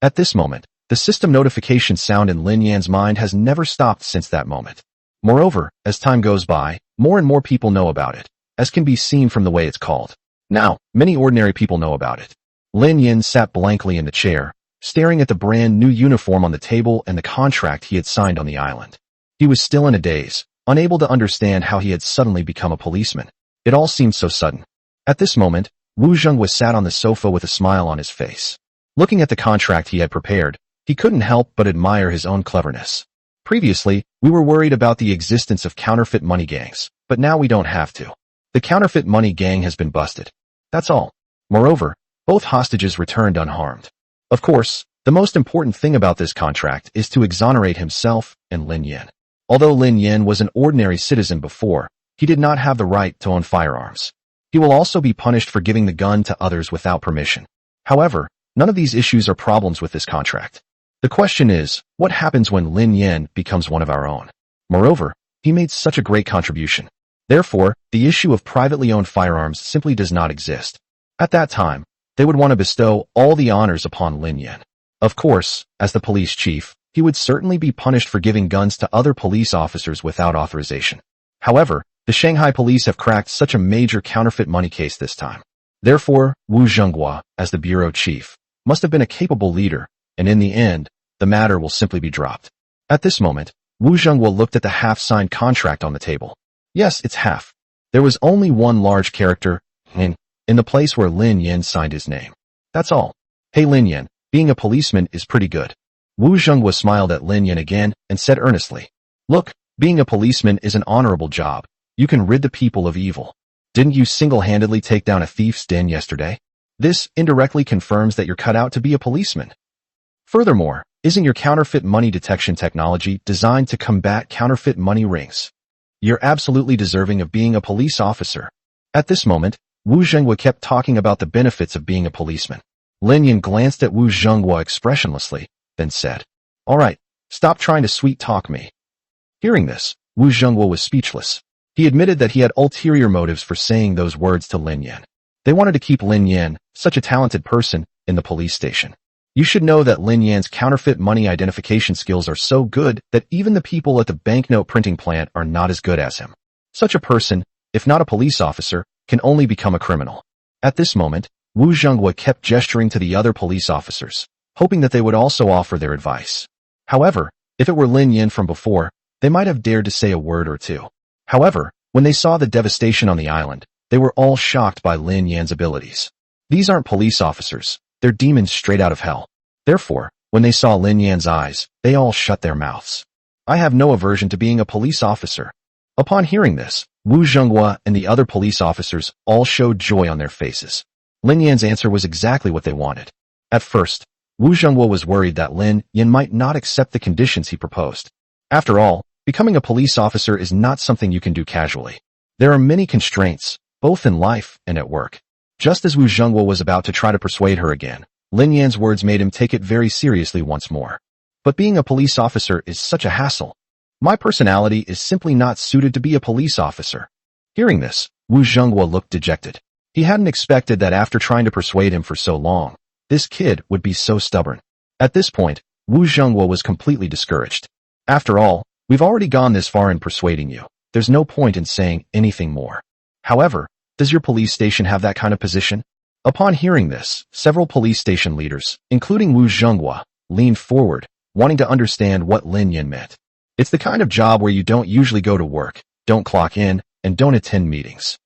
At this moment, the system notification sound in Lin Yan's mind has never stopped since that moment. Moreover, as time goes by, more and more people know about it, as can be seen from the way it's called. Now, many ordinary people know about it. Lin Yin sat blankly in the chair, staring at the brand new uniform on the table and the contract he had signed on the island. He was still in a daze, unable to understand how he had suddenly become a policeman. It all seemed so sudden. At this moment, Wu Zhenghua sat on the sofa with a smile on his face. Looking at the contract he had prepared, he couldn't help but admire his own cleverness. Previously, we were worried about the existence of counterfeit money gangs, but now we don't have to. The counterfeit money gang has been busted. That's all. Moreover, both hostages returned unharmed. Of course, the most important thing about this contract is to exonerate himself and Lin Yin. Although Lin Yin was an ordinary citizen before, he did not have the right to own firearms. He will also be punished for giving the gun to others without permission. However, none of these issues are problems with this contract. The question is, what happens when Lin Yin becomes one of our own? Moreover, he made such a great contribution. Therefore, the issue of privately owned firearms simply does not exist. At that time, they would want to bestow all the honors upon Lin Yin. Of course, as the police chief, he would certainly be punished for giving guns to other police officers without authorization. However, the Shanghai police have cracked such a major counterfeit money case this time. Therefore, Wu Zhenghua, as the bureau chief, must have been a capable leader, and in the end, the matter will simply be dropped. At this moment, Wu Zhenghua looked at the half-signed contract on the table. Yes, it's half. There was only one large character, in the place where Lin Yin signed his name. That's all. Hey Lin Yin, being a policeman is pretty good. Wu Zhenghua smiled at Lin Yin again and said earnestly, Look, being a policeman is an honorable job. You can rid the people of evil. Didn't you single-handedly take down a thief's den yesterday? This indirectly confirms that you're cut out to be a policeman. Furthermore, isn't your counterfeit money detection technology designed to combat counterfeit money rings? You're absolutely deserving of being a police officer. At this moment, Wu Zhenghua kept talking about the benefits of being a policeman. Lin Yin glanced at Wu Zhenghua expressionlessly, then said, All right, stop trying to sweet-talk me. Hearing this, Wu Zhenghua was speechless. He admitted that he had ulterior motives for saying those words to Lin Yin. They wanted to keep Lin Yin, such a talented person, in the police station. You should know that Lin Yan's counterfeit money identification skills are so good that even the people at the banknote printing plant are not as good as him. Such a person, if not a police officer, can only become a criminal. At this moment, Wu Zhenghua kept gesturing to the other police officers, hoping that they would also offer their advice. However, if it were Lin Yin from before, they might have dared to say a word or two. However, when they saw the devastation on the island, they were all shocked by Lin Yan's abilities. These aren't police officers. They're demons straight out of hell. Therefore, when they saw Lin Yan's eyes, they all shut their mouths. I have no aversion to being a police officer. Upon hearing this, Wu Zhenghua and the other police officers all showed joy on their faces. Lin Yan's answer was exactly what they wanted. At first, Wu Zhenghua was worried that Lin Yan might not accept the conditions he proposed. After all, becoming a police officer is not something you can do casually. There are many constraints, both in life and at work. Just as Wu Zhenghua was about to try to persuade her again, Lin Yan's words made him take it very seriously once more. But being a police officer is such a hassle. My personality is simply not suited to be a police officer. Hearing this, Wu Zhenghua looked dejected. He hadn't expected that after trying to persuade him for so long, this kid would be so stubborn. At this point, Wu Zhenghua was completely discouraged. After all, we've already gone this far in persuading you. There's no point in saying anything more. However, does your police station have that kind of position? Upon hearing this, several police station leaders, including Wu Zhenghua, leaned forward, wanting to understand what Lin Yan meant. It's the kind of job where you don't usually go to work, don't clock in, and don't attend meetings.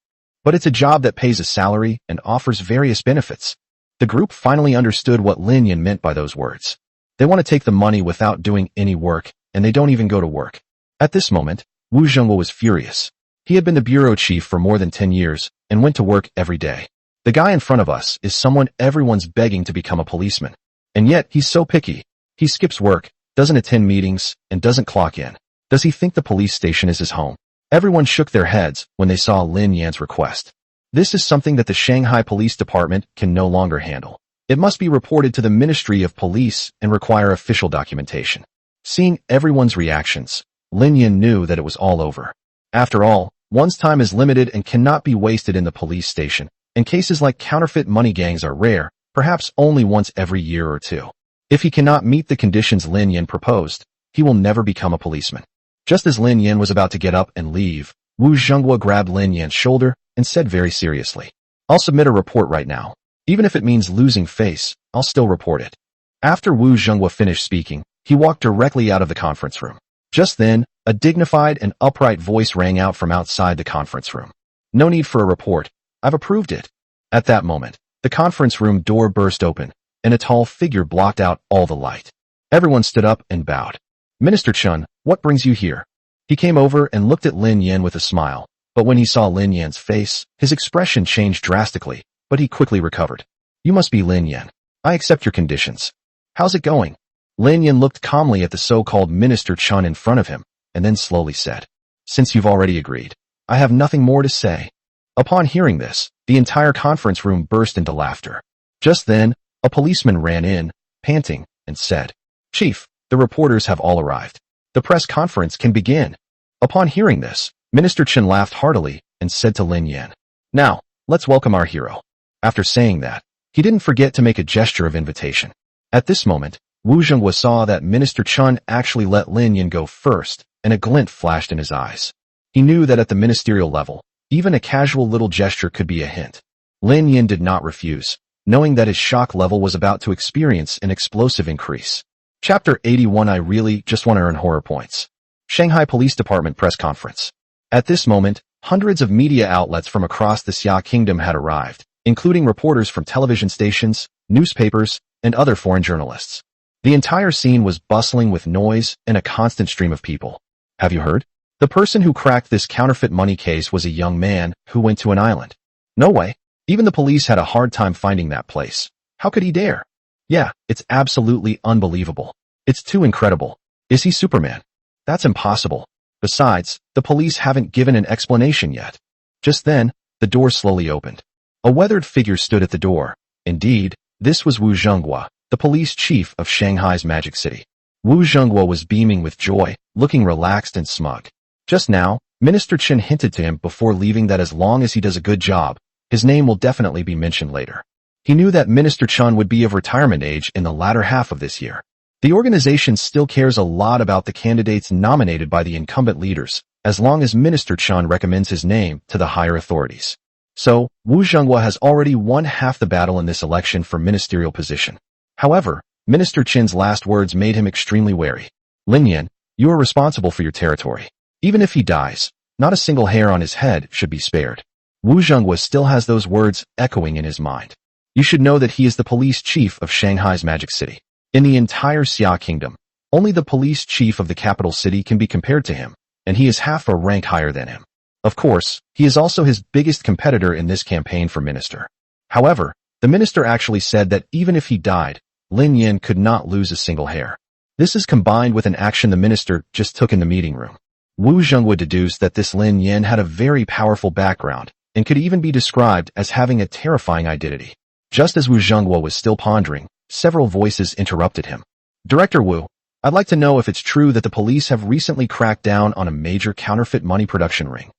But it's a job that pays a salary and offers various benefits. The group finally understood what Lin Yan meant by those words. They want to take the money without doing any work, and they don't even go to work. At this moment, Wu Zhenghua was furious. He had been the bureau chief for more than 10 years and went to work every day. The guy in front of us is someone everyone's begging to become a policeman. And yet, he's so picky. He skips work, doesn't attend meetings, and doesn't clock in. Does he think the police station is his home? Everyone shook their heads when they saw Lin Yan's request. This is something that the Shanghai Police Department can no longer handle. It must be reported to the Ministry of Police and require official documentation. Seeing everyone's reactions, Lin Yan knew that it was all over. After all, one's time is limited and cannot be wasted in the police station, and cases like counterfeit money gangs are rare, perhaps only once every year or two. If he cannot meet the conditions Lin Yan proposed, he will never become a policeman. Just as Lin Yan was about to get up and leave, Wu Zhenghua grabbed Lin Yan's shoulder and said very seriously, "I'll submit a report right now. Even if it means losing face, I'll still report it." After Wu Zhenghua finished speaking, he walked directly out of the conference room. Just then, a dignified and upright voice rang out from outside the conference room. "No need for a report. I've approved it." At that moment, the conference room door burst open, and a tall figure blocked out all the light. Everyone stood up and bowed. "Minister Chun, what brings you here?" He came over and looked at Lin Yan with a smile, but when he saw Lin Yan's face, his expression changed drastically, but he quickly recovered. "You must be Lin Yan. I accept your conditions. How's it going?" Lin Yan looked calmly at the so-called Minister Chun in front of him, and then slowly said, "Since you've already agreed, I have nothing more to say." Upon hearing this, the entire conference room burst into laughter. Just then, a policeman ran in, panting, and said, "Chief, the reporters have all arrived. The press conference can begin." Upon hearing this, Minister Chen laughed heartily and said to Lin Yan, "Now, let's welcome our hero." After saying that, he didn't forget to make a gesture of invitation. At this moment, Wu Zhenghua saw that Minister Chun actually let Lin Yan go first, and a glint flashed in his eyes. He knew that at the ministerial level, even a casual little gesture could be a hint. Lin Yan did not refuse, knowing that his shock level was about to experience an explosive increase. Chapter 81. I really just want to earn horror points. Shanghai Police Department press conference. At this moment, hundreds of media outlets from across the Xia Kingdom had arrived, including reporters from television stations, newspapers, and other foreign journalists. The entire scene was bustling with noise and a constant stream of people. Have you heard? The person who cracked this counterfeit money case was a young man who went to an island. No way. Even the police had a hard time finding that place. How could he dare? Yeah, it's absolutely unbelievable. It's too incredible. Is he Superman? That's impossible. Besides, the police haven't given an explanation yet. Just then, the door slowly opened. A weathered figure stood at the door. Indeed, this was Wu Zhenghua, the police chief of Shanghai's Magic City. Wu Zhenghua was beaming with joy, looking relaxed and smug. Just now, Minister Chen hinted to him before leaving that as long as he does a good job, his name will definitely be mentioned later. He knew that Minister Chun would be of retirement age in the latter half of this year. The organization still cares a lot about the candidates nominated by the incumbent leaders, as long as Minister Chun recommends his name to the higher authorities. So, Wu Zhenghua has already won half the battle in this election for ministerial position. However, Minister Chen's last words made him extremely wary. "Lin Yan, you are responsible for your territory. Even if he dies, not a single hair on his head should be spared." Wu Zhenghua still has those words echoing in his mind. You should know that he is the police chief of Shanghai's Magic City. In the entire Xia Kingdom, only the police chief of the capital city can be compared to him, and he is half a rank higher than him. Of course, he is also his biggest competitor in this campaign for minister. However, the minister actually said that even if he died, Lin Yin could not lose a single hair. This is combined with an action the minister just took in the meeting room. Wu Zhengwo deduced that this Lin Yin had a very powerful background and could even be described as having a terrifying identity. Just as Wu Zhengwo was still pondering, several voices interrupted him. Director Wu, I'd like to know if it's true that the police have recently cracked down on a major counterfeit money production ring.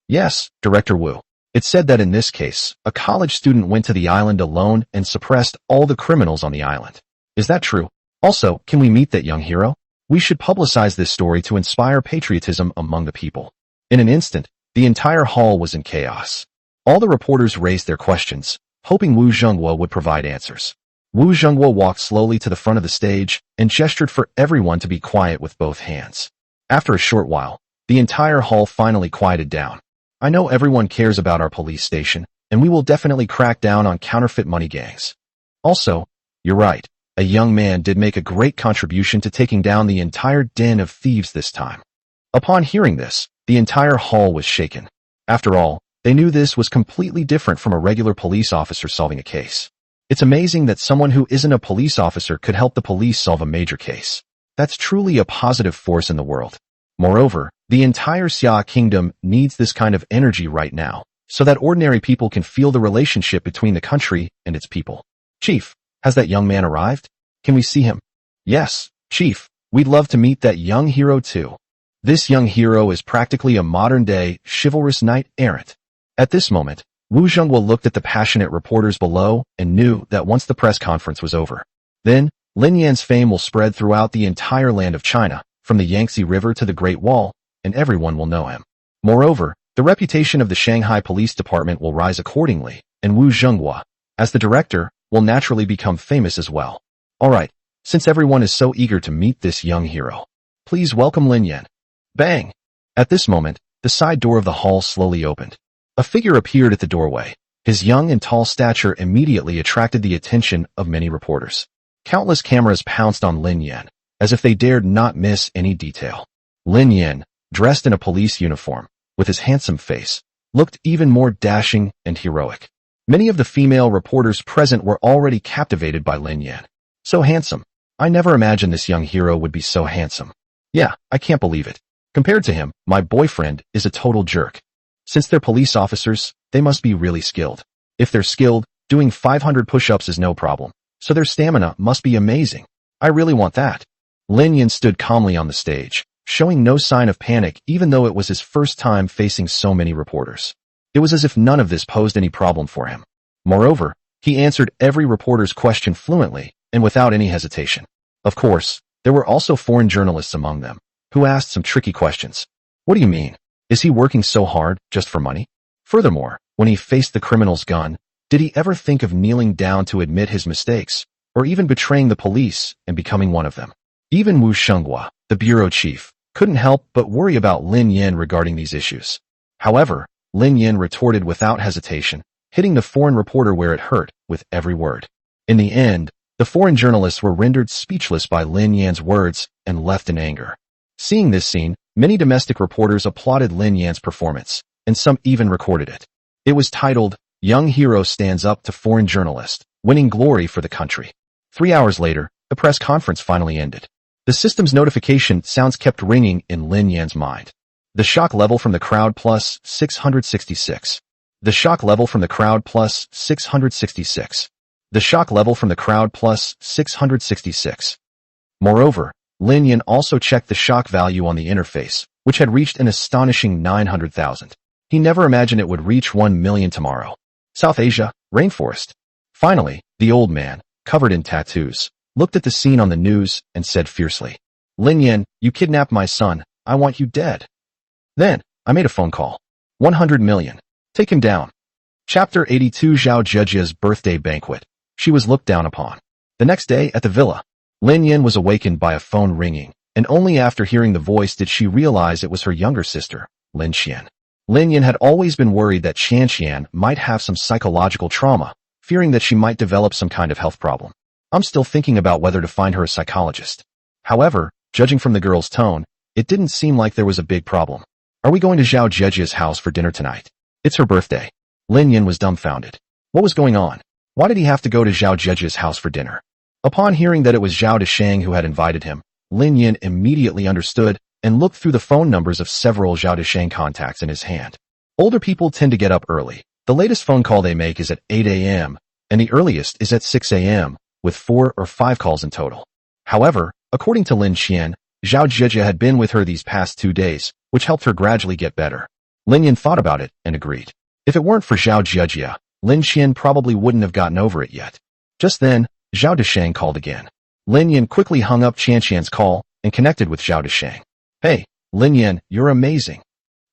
Yes, Director Wu. It said that in this case, a college student went to the island alone and suppressed all the criminals on the island. Is that true? Also, can we meet that young hero? We should publicize this story to inspire patriotism among the people. In an instant, the entire hall was in chaos. All the reporters raised their questions, hoping Wu Zhengwo would provide answers. Wu Zhengwo walked slowly to the front of the stage and gestured for everyone to be quiet with both hands. After a short while, the entire hall finally quieted down. I know everyone cares about our police station, and we will definitely crack down on counterfeit money gangs. Also, you're right, a young man did make a great contribution to taking down the entire den of thieves this time. Upon hearing this, the entire hall was shaken. After all, they knew this was completely different from a regular police officer solving a case. It's amazing that someone who isn't a police officer could help the police solve a major case. That's truly a positive force in the world. Moreover, the entire Xia Kingdom needs this kind of energy right now, so that ordinary people can feel the relationship between the country and its people. Chief, has that young man arrived? Can we see him? Yes, Chief, we'd love to meet that young hero too. This young hero is practically a modern-day, chivalrous knight-errant. At this moment, Wu Zhengwo looked at the passionate reporters below and knew that once the press conference was over, then Lin Yan's fame will spread throughout the entire land of China, from the Yangtze River to the Great Wall, and everyone will know him. Moreover, the reputation of the Shanghai Police Department will rise accordingly, and Wu Zhengwo, as the director, will naturally become famous as well. Alright, since everyone is so eager to meet this young hero, please welcome Lin Yan. Bang! At this moment, the side door of the hall slowly opened. A figure appeared at the doorway. His young and tall stature immediately attracted the attention of many reporters. Countless cameras pounced on Lin Yan, as if they dared not miss any detail. Lin Yan, dressed in a police uniform, with his handsome face, looked even more dashing and heroic. Many of the female reporters present were already captivated by Lin Yan. So handsome. I never imagined this young hero would be so handsome. Yeah, I can't believe it. Compared to him, my boyfriend is a total jerk. Since they're police officers, they must be really skilled. If they're skilled, doing 500 push-ups is no problem, so their stamina must be amazing. I really want that. Lin Yan stood calmly on the stage, showing no sign of panic even though it was his first time facing so many reporters. It was as if none of this posed any problem for him. Moreover, he answered every reporter's question fluently and without any hesitation. Of course, there were also foreign journalists among them, who asked some tricky questions. What do you mean? Is he working so hard just for money? Furthermore, when he faced the criminal's gun, did he ever think of kneeling down to admit his mistakes, or even betraying the police and becoming one of them? Even Wu Zhengwo, the bureau chief, couldn't help but worry about Lin Yan regarding these issues. However, Lin Yan retorted without hesitation, hitting the foreign reporter where it hurt with every word. In the end, the foreign journalists were rendered speechless by Lin Yan's words and left in anger. Seeing this scene, many domestic reporters applauded Lin Yan's performance, and some even recorded it. It was titled, "Young Hero Stands Up to Foreign Journalist, Winning Glory for the Country." 3 hours later, the press conference finally ended. The system's notification sounds kept ringing in Lin Yan's mind. The shock level from the crowd plus 666. The shock level from the crowd plus 666. The shock level from the crowd plus 666. Moreover, Lin Yan also checked the shock value on the interface, which had reached an astonishing 900,000. He never imagined it would reach 1 million tomorrow. South Asia, rainforest. Finally, the old man, covered in tattoos, looked at the scene on the news and said fiercely, "Lin Yan, you kidnapped my son. I want you dead." Then, I made a phone call. 100 million. Take him down. Chapter 82 Zhao Zhejia's birthday banquet. She was looked down upon. The next day, at the villa, Lin Yan was awakened by a phone ringing, and only after hearing the voice did she realize it was her younger sister, Lin Xian. Lin Yan had always been worried that Qian Qian might have some psychological trauma, fearing that she might develop some kind of health problem. I'm still thinking about whether to find her a psychologist. However, judging from the girl's tone, it didn't seem like there was a big problem. Are we going to Zhao Zhejia's house for dinner tonight? It's her birthday. Lin Yin was dumbfounded. What was going on? Why did he have to go to Zhao Zhejia's house for dinner? Upon hearing that it was Zhao Deshang who had invited him, Lin Yin immediately understood and looked through the phone numbers of several Zhao Deshang contacts in his hand. Older people tend to get up early. The latest phone call they make is at 8 a.m., and the earliest is at 6 a.m., with 4 or 5 calls in total. However, according to Lin Qian, Zhao Zhejia had been with her these past 2 days, which helped her gradually get better. Lin Yin thought about it and agreed. If it weren't for Zhao Zhejia, Lin Qian probably wouldn't have gotten over it yet. Just then, Zhao Deshang called again. Lin Yin quickly hung up Qian Qian's call and connected with Zhao Deshang. Hey, Lin Yin, you're amazing.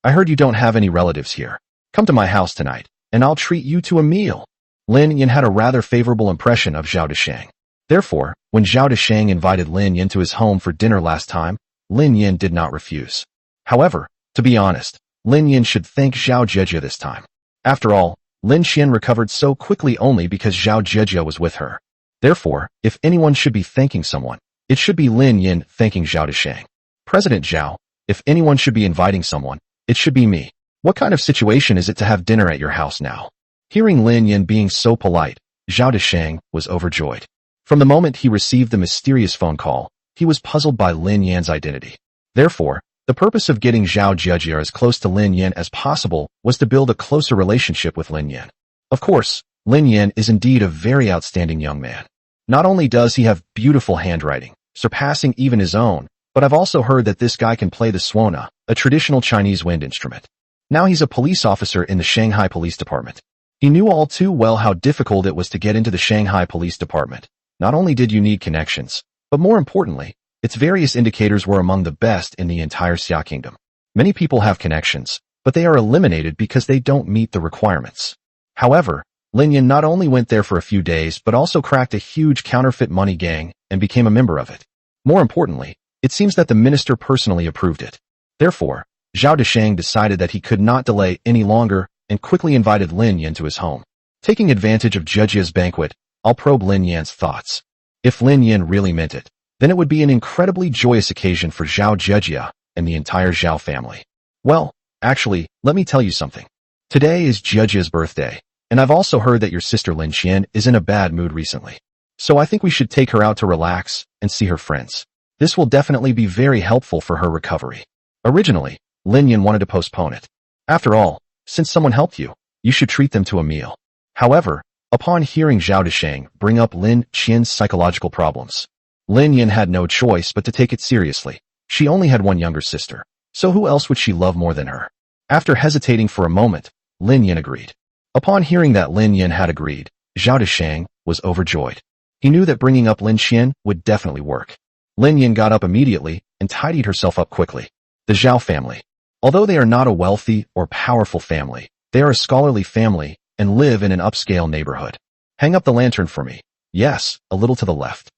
I heard you don't have any relatives here. Come to my house tonight, and I'll treat you to a meal. Lin Yin had a rather favorable impression of Zhao Deshang. Therefore, when Zhao Deshang invited Lin Yin to his home for dinner last time, Lin Yin did not refuse. However, to be honest, Lin Yin should thank Zhao Zhejia this time. After all, Lin Qian recovered so quickly only because Zhao Zhejia was with her. Therefore, if anyone should be thanking someone, it should be Lin Yin thanking Zhao Deshang. President Zhao, if anyone should be inviting someone, it should be me. What kind of situation is it to have dinner at your house now? Hearing Lin Yin being so polite, Zhao Deshang was overjoyed. From the moment he received the mysterious phone call, he was puzzled by Lin Yan's identity. Therefore, the purpose of getting Zhao Zhejia as close to Lin Yin as possible was to build a closer relationship with Lin Yin. Of course, Lin Yin is indeed a very outstanding young man. Not only does he have beautiful handwriting, surpassing even his own, but I've also heard that this guy can play the suona, a traditional Chinese wind instrument. Now he's a police officer in the Shanghai Police Department. He knew all too well how difficult it was to get into the Shanghai Police Department. Not only did you need connections, but more importantly, its various indicators were among the best in the entire Xia Kingdom. Many people have connections, but they are eliminated because they don't meet the requirements. However, Lin Yin not only went there for a few days but also cracked a huge counterfeit money gang and became a member of it. More importantly, it seems that the minister personally approved it. Therefore, Zhao Deshang decided that he could not delay any longer and quickly invited Lin Yin to his home. Taking advantage of Zhejia's banquet, I'll probe Lin Yan's thoughts. If Lin Yin really meant it, then it would be an incredibly joyous occasion for Zhao Zhejia and the entire Zhao family. Well, actually, let me tell you something. Today is Zhejia's birthday, and I've also heard that your sister Lin Qian is in a bad mood recently. So I think we should take her out to relax and see her friends. This will definitely be very helpful for her recovery. Originally, Lin Yin wanted to postpone it. After all, since someone helped you, you should treat them to a meal. However, upon hearing Zhao Deshang bring up Lin Qian's psychological problems, Lin Yin had no choice but to take it seriously. She only had one younger sister, so who else would she love more than her? After hesitating for a moment, Lin Yin agreed. Upon hearing that Lin Yin had agreed, Zhao Deshang was overjoyed. He knew that bringing up Lin Qian would definitely work. Lin Yin got up immediately and tidied herself up quickly. The Zhao family. Although they are not a wealthy or powerful family, they are a scholarly family and live in an upscale neighborhood. Hang up the lantern for me. Yes, a little to the left.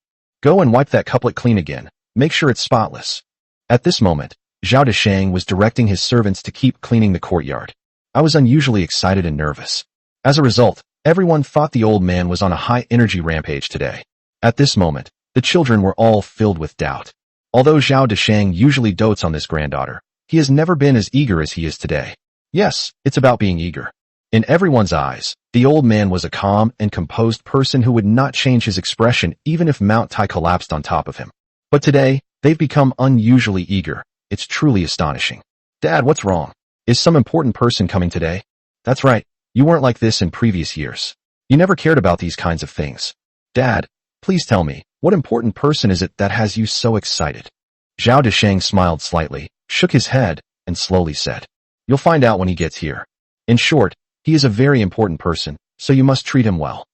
Go and wipe that couplet clean again. Make sure it's spotless. At this moment, Zhao Deshang was directing his servants to keep cleaning the courtyard. I was unusually excited and nervous. As a result, everyone thought the old man was on a high-energy rampage today. At this moment, the children were all filled with doubt. Although Zhao Deshang usually dotes on this granddaughter, he has never been as eager as he is today. Yes, it's about being eager. In everyone's eyes, the old man was a calm and composed person who would not change his expression even if Mount Tai collapsed on top of him. But today, they've become unusually eager. It's truly astonishing. Dad, what's wrong? Is some important person coming today? That's right. You weren't like this in previous years. You never cared about these kinds of things. Dad, please tell me, what important person is it that has you so excited? Zhao Deshang smiled slightly, shook his head, and slowly said, You'll find out when he gets here. In short, he is a very important person, so you must treat him well.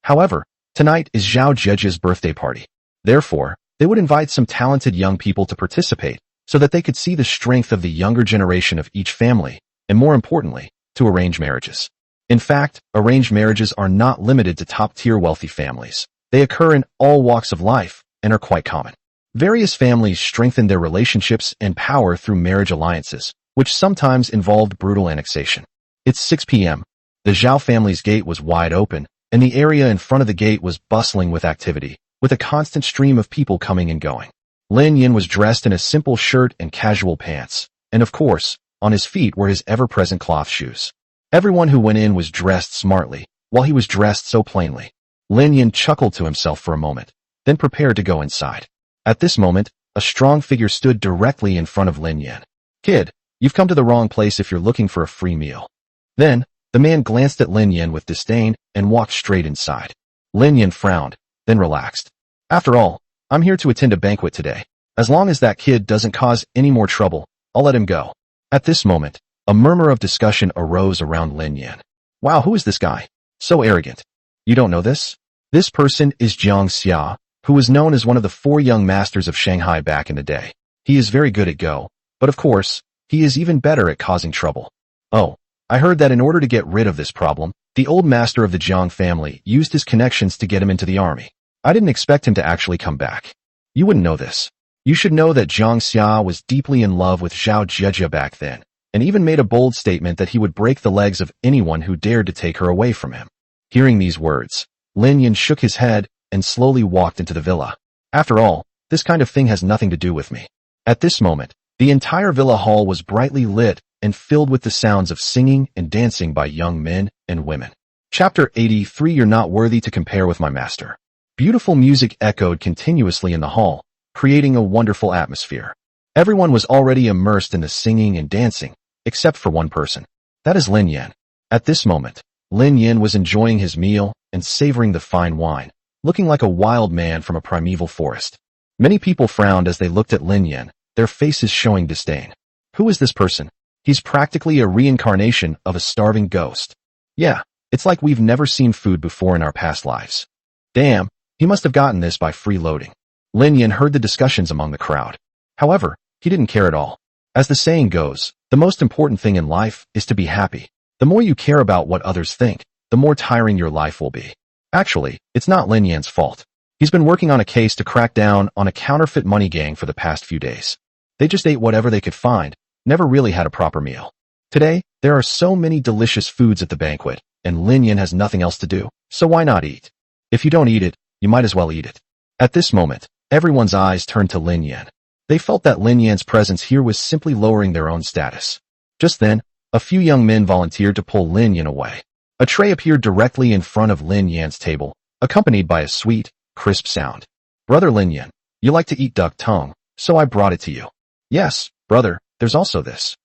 However, tonight is Zhao Zhejia's birthday party. Therefore, they would invite some talented young people to participate so that they could see the strength of the younger generation of each family, and more importantly, to arrange marriages. In fact, arranged marriages are not limited to top-tier wealthy families. They occur in all walks of life and are quite common. Various families strengthen their relationships and power through marriage alliances, which sometimes involved brutal annexation. It's 6 p.m. The Zhao family's gate was wide open, and the area in front of the gate was bustling with activity, with a constant stream of people coming and going. Lin Yin was dressed in a simple shirt and casual pants, and of course, on his feet were his ever-present cloth shoes. Everyone who went in was dressed smartly, while he was dressed so plainly. Lin Yin chuckled to himself for a moment, then prepared to go inside. At this moment, a strong figure stood directly in front of Lin Yin. "Kid, you've come to the wrong place if you're looking for a free meal." Then, the man glanced at Lin Yin with disdain and walked straight inside. Lin Yin frowned, then relaxed. "After all, I'm here to attend a banquet today. As long as that kid doesn't cause any more trouble, I'll let him go." At this moment, a murmur of discussion arose around Lin Yin. "Wow, who is this guy? So arrogant. You don't know this? This person is Jiang Xia, who was known as one of the 4 young masters of Shanghai back in the day. He is very good at Go, but of course, he is even better at causing trouble. Oh, I heard that in order to get rid of this problem, the old master of the Jiang family used his connections to get him into the army. I didn't expect him to actually come back. You wouldn't know this. You should know that Jiang Xia was deeply in love with Zhao Jieji back then, and even made a bold statement that he would break the legs of anyone who dared to take her away from him." Hearing these words, Lin Yin shook his head and slowly walked into the villa. "After all, this kind of thing has nothing to do with me." At this moment, the entire villa hall was brightly lit and filled with the sounds of singing and dancing by young men and women. Chapter 83. You're not worthy to compare with my master. Beautiful music echoed continuously in the hall, creating a wonderful atmosphere. Everyone was already immersed in the singing and dancing, except for one person. That is Lin Yin. At this moment, Lin Yin was enjoying his meal and savoring the fine wine, looking like a wild man from a primeval forest. Many people frowned as they looked at Lin Yin, their faces showing disdain. Who is this person? He's practically a reincarnation of a starving ghost. Yeah, it's like we've never seen food before in our past lives. Damn, he must have gotten this by freeloading. Lin Yin heard the discussions among the crowd. However, he didn't care at all. As the saying goes, the most important thing in life is to be happy. The more you care about what others think, the more tiring your life will be. Actually, it's not Lin Yin's fault. He's been working on a case to crack down on a counterfeit money gang for the past few days. They just ate whatever they could find, never really had a proper meal. Today, there are so many delicious foods at the banquet, and Lin Yin has nothing else to do, so why not eat? If you don't eat it, you might as well eat it. At this moment, everyone's eyes turned to Lin Yin. They felt that Lin Yin's presence here was simply lowering their own status. Just then, a few young men volunteered to pull Lin Yin away. A tray appeared directly in front of Lin Yin's table, accompanied by a sweet, crisp sound. "Brother Lin Yin, you like to eat duck tongue, so I brought it to you." "Yes, brother, there's also this."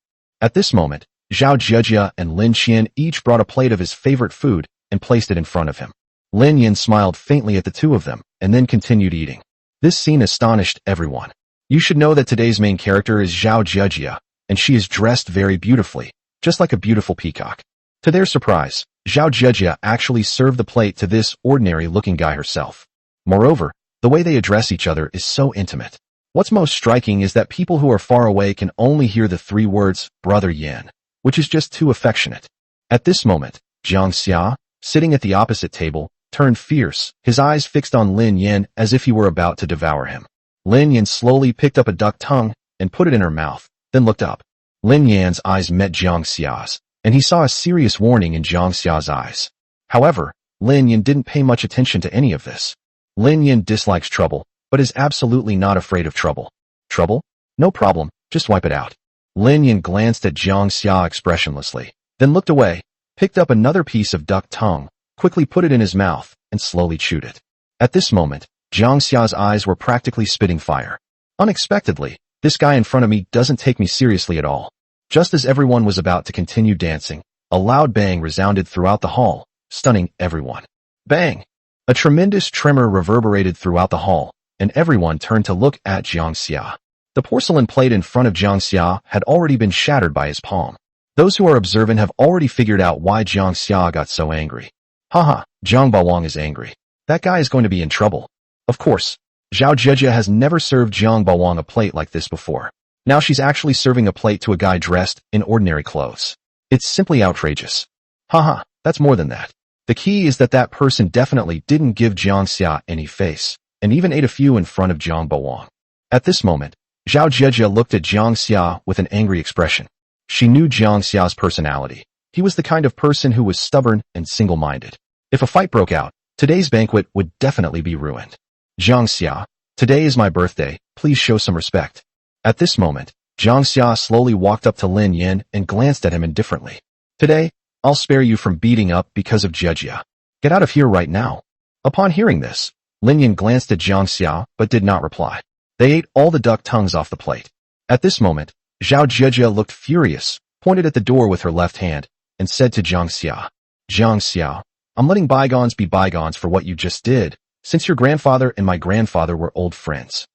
At this moment, Zhao Jieji and Lin Qian each brought a plate of his favorite food and placed it in front of him. Lin Yin smiled faintly at the two of them, and then continued eating. This scene astonished everyone. You should know that today's main character is Zhao Jieji, and she is dressed very beautifully, just like a beautiful peacock. To their surprise, Zhao Jieji actually served the plate to this ordinary-looking guy herself. Moreover, the way they address each other is so intimate. What's most striking is that people who are far away can only hear the 3 words, "Brother Yin," which is just too affectionate. At this moment, Jiang Xia, sitting at the opposite table, turned fierce, his eyes fixed on Lin Yin as if he were about to devour him. Lin Yin slowly picked up a duck tongue and put it in her mouth, then looked up. Lin Yan's eyes met Jiang Xia's, and he saw a serious warning in Jiang Xia's eyes. However, Lin Yin didn't pay much attention to any of this. Lin Yin dislikes trouble, but is absolutely not afraid of trouble. Trouble? No problem, just wipe it out. Lin Yin glanced at Jiang Xia expressionlessly, then looked away, picked up another piece of duck tongue, quickly put it in his mouth, and slowly chewed it. At this moment, Jiang Xia's eyes were practically spitting fire. Unexpectedly, this guy in front of me doesn't take me seriously at all. Just as everyone was about to continue dancing, a loud bang resounded throughout the hall, stunning everyone. Bang! A tremendous tremor reverberated throughout the hall, and everyone turned to look at Jiang Xia. The porcelain plate in front of Jiang Xia had already been shattered by his palm. Those who are observant have already figured out why Jiang Xia got so angry. Haha, Zhang Baowang is angry. That guy is going to be in trouble. Of course, Zhao Jieji has never served Zhang Baowang a plate like this before. Now she's actually serving a plate to a guy dressed in ordinary clothes. It's simply outrageous. Haha, that's more than that. The key is that that person definitely didn't give Jiang Xia any face, and even ate a few in front of Zhang Baowang. At this moment, Zhao Jieji looked at Jiang Xia with an angry expression. She knew Jiang Xia's personality. He was the kind of person who was stubborn and single-minded. If a fight broke out, today's banquet would definitely be ruined. Jiang Xia, today is my birthday, please show some respect. At this moment, Jiang Xia slowly walked up to Lin Yan and glanced at him indifferently. Today, I'll spare you from beating up because of Jejia. Get out of here right now. Upon hearing this, Lin Yan glanced at Jiang Xia but did not reply. They ate all the duck tongues off the plate. At this moment, Zhao Jejia looked furious, pointed at the door with her left hand, and said to Jiang Xia, Jiang Xia, I'm letting bygones be bygones for what you just did, since your grandfather and my grandfather were old friends.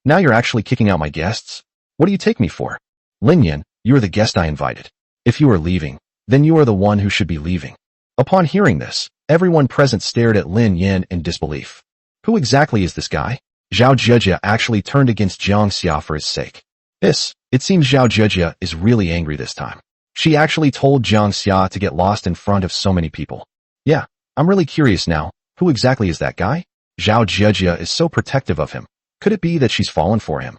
Now you're actually kicking out my guests? What do you take me for? Lin Yan, you are the guest I invited. If you are leaving, then you are the one who should be leaving. Upon hearing this, everyone present stared at Lin Yan in disbelief. Who exactly is this guy? Zhao Jejia actually turned against Jiang Xia for his sake. It seems Zhao Jejia is really angry this time. She actually told Jiang Xia to get lost in front of so many people. Yeah, I'm really curious now, who exactly is that guy? Zhao Jejia is so protective of him. Could it be that she's fallen for him?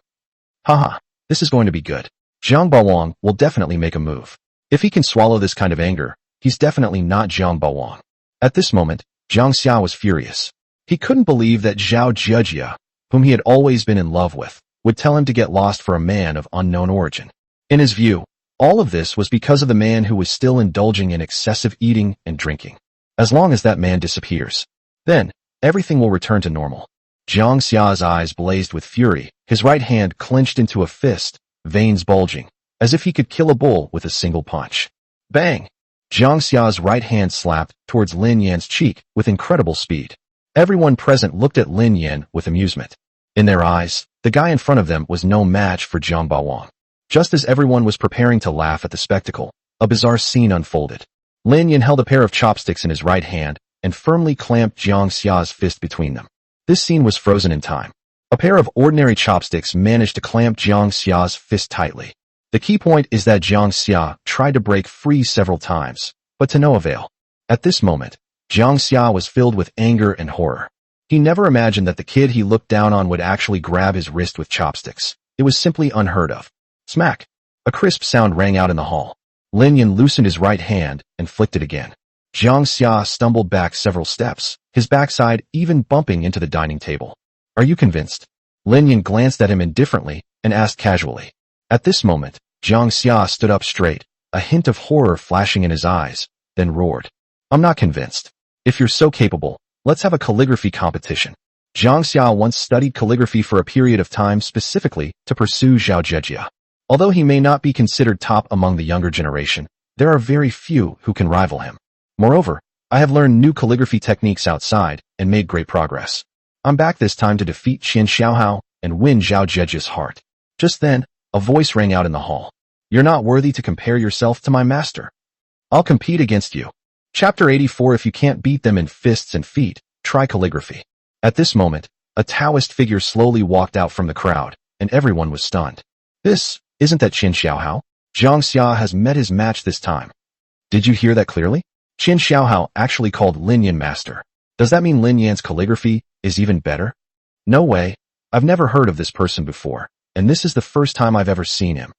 Haha, this is going to be good. Jiang Baowang will definitely make a move. If he can swallow this kind of anger, he's definitely not Jiang Baowang. At this moment, Jiang Xia was furious. He couldn't believe that Zhao Jejia, whom he had always been in love with, would tell him to get lost for a man of unknown origin. In his view, all of this was because of the man who was still indulging in excessive eating and drinking. As long as that man disappears, then everything will return to normal. Jiang Xia's eyes blazed with fury, his right hand clenched into a fist, veins bulging, as if he could kill a bull with a single punch. Bang! Jiang Xia's right hand slapped towards Lin Yan's cheek with incredible speed. Everyone present looked at Lin Yan with amusement. In their eyes, the guy in front of them was no match for Jiang Baowang. Just as everyone was preparing to laugh at the spectacle, a bizarre scene unfolded. Lin Yan held a pair of chopsticks in his right hand and firmly clamped Jiang Xia's fist between them. This scene was frozen in time. A pair of ordinary chopsticks managed to clamp Jiang Xia's fist tightly. The key point is that Jiang Xia tried to break free several times, but to no avail. At this moment, Jiang Xia was filled with anger and horror. He never imagined that the kid he looked down on would actually grab his wrist with chopsticks. It was simply unheard of. Smack! A crisp sound rang out in the hall. Lin Yan loosened his right hand and flicked it again. Jiang Xia stumbled back several steps, his backside even bumping into the dining table. Are you convinced? Lin Yan glanced at him indifferently and asked casually. At this moment, Jiang Xia stood up straight, a hint of horror flashing in his eyes, then roared. I'm not convinced. If you're so capable, let's have a calligraphy competition. Jiang Xia once studied calligraphy for a period of time specifically to pursue Zhao Jejia. Although he may not be considered top among the younger generation, there are very few who can rival him. Moreover, I have learned new calligraphy techniques outside and made great progress. I'm back this time to defeat Qian Xiaohao and win Zhao Jejia's heart. Just then, a voice rang out in the hall. You're not worthy to compare yourself to my master. I'll compete against you. Chapter 84. If you can't beat them in fists and feet, try calligraphy. At this moment, a Taoist figure slowly walked out from the crowd, and everyone was stunned. Isn't that Qian Xiaohao? Jiang Xia has met his match this time. Did you hear that clearly? Qian Xiaohao actually called Lin Yan master. Does that mean Lin Yan's calligraphy is even better? No way. I've never heard of this person before, and this is the first time I've ever seen him.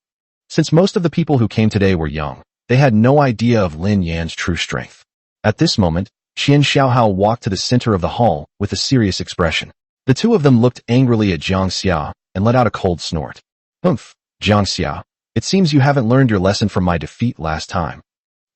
Since most of the people who came today were young, they had no idea of Lin Yan's true strength. At this moment, Qian Xiaohao walked to the center of the hall with a serious expression. The two of them looked angrily at Jiang Xia and let out a cold snort. Humph, Jiang Xia, it seems you haven't learned your lesson from my defeat last time.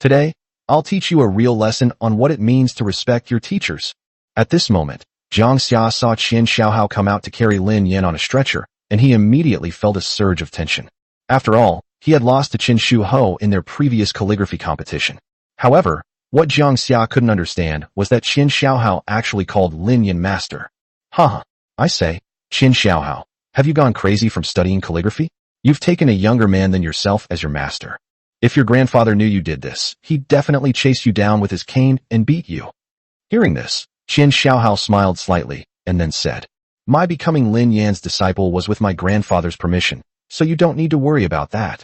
Today, I'll teach you a real lesson on what it means to respect your teachers. At this moment, Jiang Xia saw Qian Xiaohao come out to carry Lin Yan on a stretcher, and he immediately felt a surge of tension. After all, he had lost to Qin Shu Ho in their previous calligraphy competition. However, what Jiang Xia couldn't understand was that Qian Xiaohao actually called Lin Yan master. Haha, I say, Qian Xiaohao, have you gone crazy from studying calligraphy? You've taken a younger man than yourself as your master. If your grandfather knew you did this, he'd definitely chase you down with his cane and beat you. Hearing this, Qian Xiaohao smiled slightly, and then said, My becoming Lin Yan's disciple was with my grandfather's permission, so you don't need to worry about that.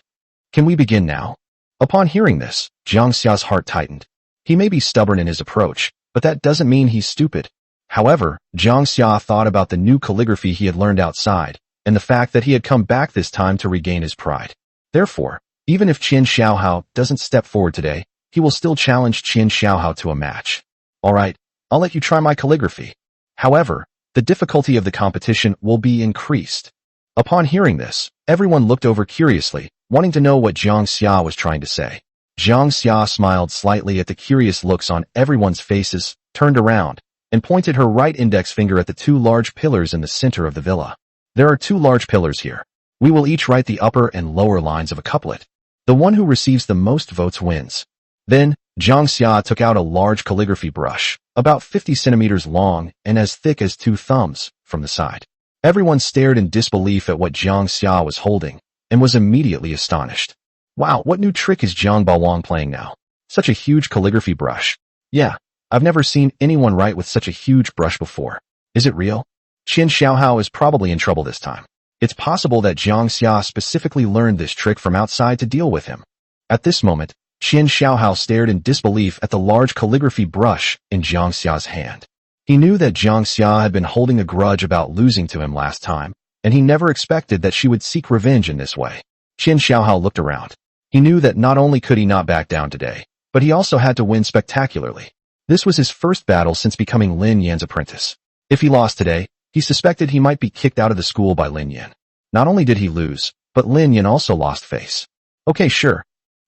Can we begin now? Upon hearing this, Jiang Xia's heart tightened. He may be stubborn in his approach, but that doesn't mean he's stupid. However, Jiang Xia thought about the new calligraphy he had learned outside, and the fact that he had come back this time to regain his pride. Therefore, even if Qian Xiaohao doesn't step forward today, he will still challenge Qian Xiaohao to a match. Alright, I'll let you try my calligraphy. However, the difficulty of the competition will be increased. Upon hearing this, everyone looked over curiously, wanting to know what Jiang Xia was trying to say. Jiang Xia smiled slightly at the curious looks on everyone's faces, turned around, and pointed her right index finger at the two large pillars in the center of the villa. There are two large pillars here. We will each write the upper and lower lines of a couplet. The one who receives the most votes wins. Then, Jiang Xia took out a large calligraphy brush, about 50 centimeters long and as thick as 2 thumbs, from the side. Everyone stared in disbelief at what Jiang Xia was holding, and was immediately astonished. Wow, what new trick is Jiang Baowang playing now? Such a huge calligraphy brush. Yeah, I've never seen anyone write with such a huge brush before. Is it real? Qin Xiaohao is probably in trouble this time. It's possible that Jiang Xia specifically learned this trick from outside to deal with him. At this moment, Qin Xiaohao stared in disbelief at the large calligraphy brush in Jiang Xia's hand. He knew that Jiang Xia had been holding a grudge about losing to him last time, and he never expected that she would seek revenge in this way. Qin Xiaohao looked around. He knew that not only could he not back down today, but he also had to win spectacularly. This was his first battle since becoming Lin Yan's apprentice. If he lost today, he suspected he might be kicked out of the school by Lin Yan. Not only did he lose, but Lin Yan also lost face. Okay, sure.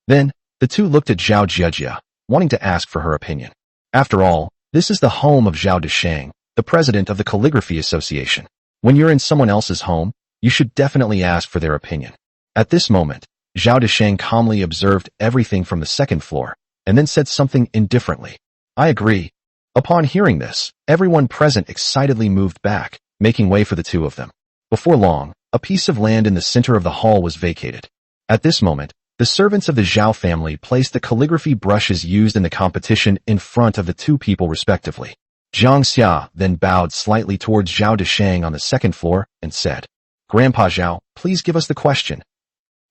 Then, the two looked at Zhao Jiejia, wanting to ask for her opinion. After all, this is the home of Zhao Desheng, the president of the Calligraphy Association. When you're in someone else's home, you should definitely ask for their opinion. At this moment, Zhao Desheng calmly observed everything from the second floor, and then said something indifferently. I agree. Upon hearing this, everyone present excitedly moved back, making way for the two of them. Before long, a piece of land in the center of the hall was vacated. At this moment, the servants of the Zhao family placed the calligraphy brushes used in the competition in front of the two people respectively. Jiang Xia then bowed slightly towards Zhao Desheng on the second floor and said, Grandpa Zhao, please give us the question.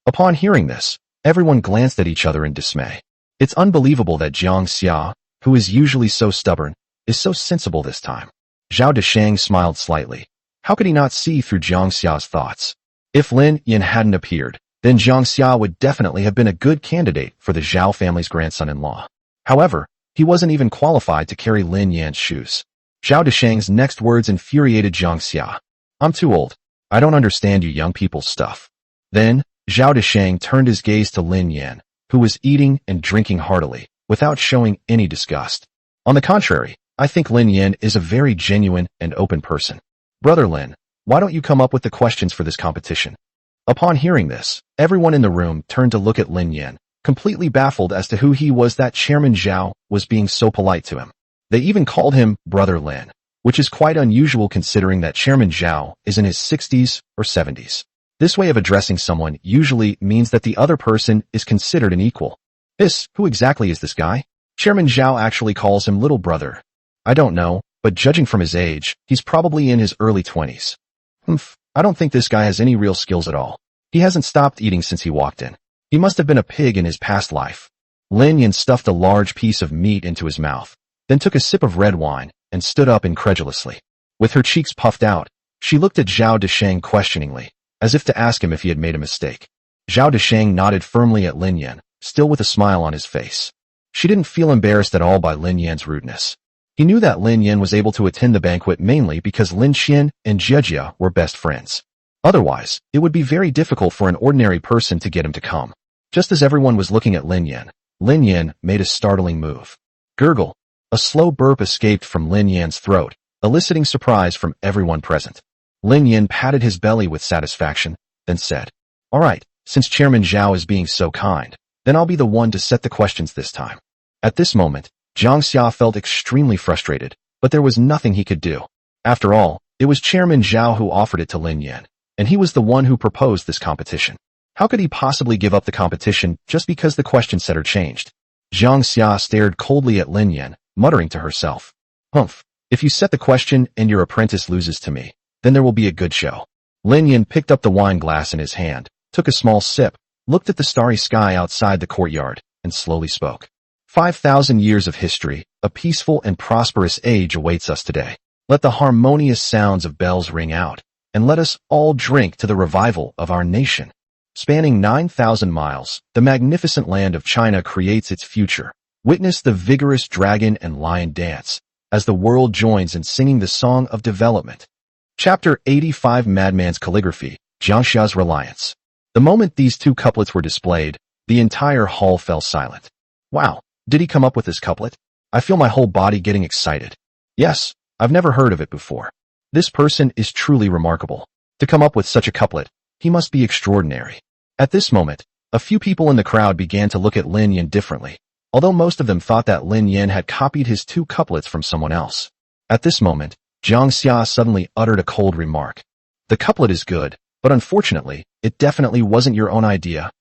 Upon hearing this, everyone glanced at each other in dismay. It's unbelievable that Jiang Xia, who is usually so stubborn, is so sensible this time. Zhao Desheng smiled slightly. How could he not see through Jiang Xia's thoughts? If Lin Yan hadn't appeared, then Jiang Xia would definitely have been a good candidate for the Zhao family's grandson-in-law. However, he wasn't even qualified to carry Lin Yan's shoes. Zhao Desheng's next words infuriated Jiang Xia. I'm too old. I don't understand you young people's stuff. Then, Zhao Desheng turned his gaze to Lin Yan, who was eating and drinking heartily, without showing any disgust. On the contrary, I think Lin Yan is a very genuine and open person. Brother Lin, why don't you come up with the questions for this competition? Upon hearing this, everyone in the room turned to look at Lin Yan, completely baffled as to who he was that Chairman Zhao was being so polite to him. They even called him Brother Lin, which is quite unusual considering that Chairman Zhao is in his 60s or 70s. This way of addressing someone usually means that the other person is considered an equal. Who exactly is this guy? Chairman Zhao actually calls him little brother. I don't know, but judging from his age, he's probably in his early 20s. I don't think this guy has any real skills at all. He hasn't stopped eating since he walked in. He must have been a pig in his past life. Lin Yan stuffed a large piece of meat into his mouth, then took a sip of red wine, and stood up incredulously. With her cheeks puffed out, she looked at Zhao Desheng questioningly, as if to ask him if he had made a mistake. Zhao Desheng nodded firmly at Lin Yan, still with a smile on his face. She didn't feel embarrassed at all by Lin Yan's rudeness. He knew that Lin Yan was able to attend the banquet mainly because Lin Xian and Jiejia were best friends. Otherwise, it would be very difficult for an ordinary person to get him to come. Just as everyone was looking at Lin Yan made a startling move. Gurgle. A slow burp escaped from Lin Yan's throat, eliciting surprise from everyone present. Lin Yan patted his belly with satisfaction, then said, All right, since Chairman Zhao is being so kind, then I'll be the one to set the questions this time. At this moment, Jiang Xia felt extremely frustrated, but there was nothing he could do. After all, it was Chairman Zhao who offered it to Lin Yan, and he was the one who proposed this competition. How could he possibly give up the competition just because the question setter changed? Jiang Xia stared coldly at Lin Yan, muttering to herself, if you set the question and your apprentice loses to me, then there will be a good show. Lin Yan picked up the wine glass in his hand, took a small sip, looked at the starry sky outside the courtyard, and slowly spoke. 5,000 years of history, a peaceful and prosperous age awaits us today. Let the harmonious sounds of bells ring out, and let us all drink to the revival of our nation. Spanning 9,000 miles, the magnificent land of China creates its future. Witness the vigorous dragon and lion dance, as the world joins in singing the song of development. Chapter 85 Madman's Calligraphy, Jiangxia's Reliance. The moment these two couplets were displayed, the entire hall fell silent. Wow, did he come up with this couplet? I feel my whole body getting excited. Yes, I've never heard of it before. This person is truly remarkable. To come up with such a couplet, he must be extraordinary. At this moment, a few people in the crowd began to look at Lin Yan differently, although most of them thought that Lin Yan had copied his two couplets from someone else. At this moment, Jiang Xia suddenly uttered a cold remark. The couplet is good, but unfortunately, it definitely wasn't your own idea.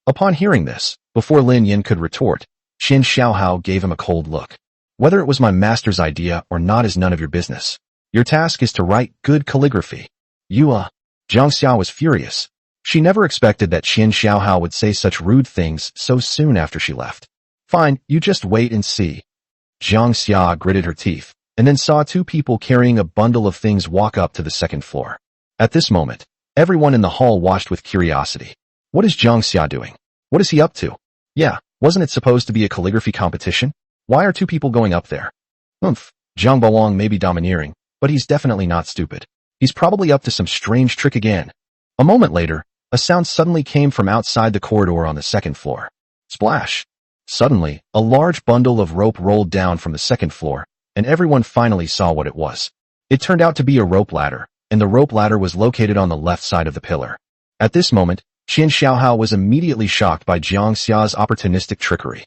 Upon hearing this, before Lin Yan could retort, Qin Xiaohao gave him a cold look. Whether it was my master's idea or not is none of your business. Your task is to write good calligraphy. Jiang Xia was furious. She never expected that Qin Xiaohao would say such rude things so soon after she left. Fine, you just wait and see. Jiang Xia gritted her teeth, and then saw two people carrying a bundle of things walk up to the second floor. At this moment, everyone in the hall watched with curiosity. What is Jiang Xia doing? What is he up to? Yeah, wasn't it supposed to be a calligraphy competition? Why are two people going up there? Zhang Baolang may be domineering, but he's definitely not stupid. He's probably up to some strange trick again. A moment later, a sound suddenly came from outside the corridor on the second floor. Splash! Suddenly, a large bundle of rope rolled down from the second floor, and everyone finally saw what it was. It turned out to be a rope ladder, and the rope ladder was located on the left side of the pillar. At this moment, Qin Xiaohao was immediately shocked by Jiang Xia's opportunistic trickery.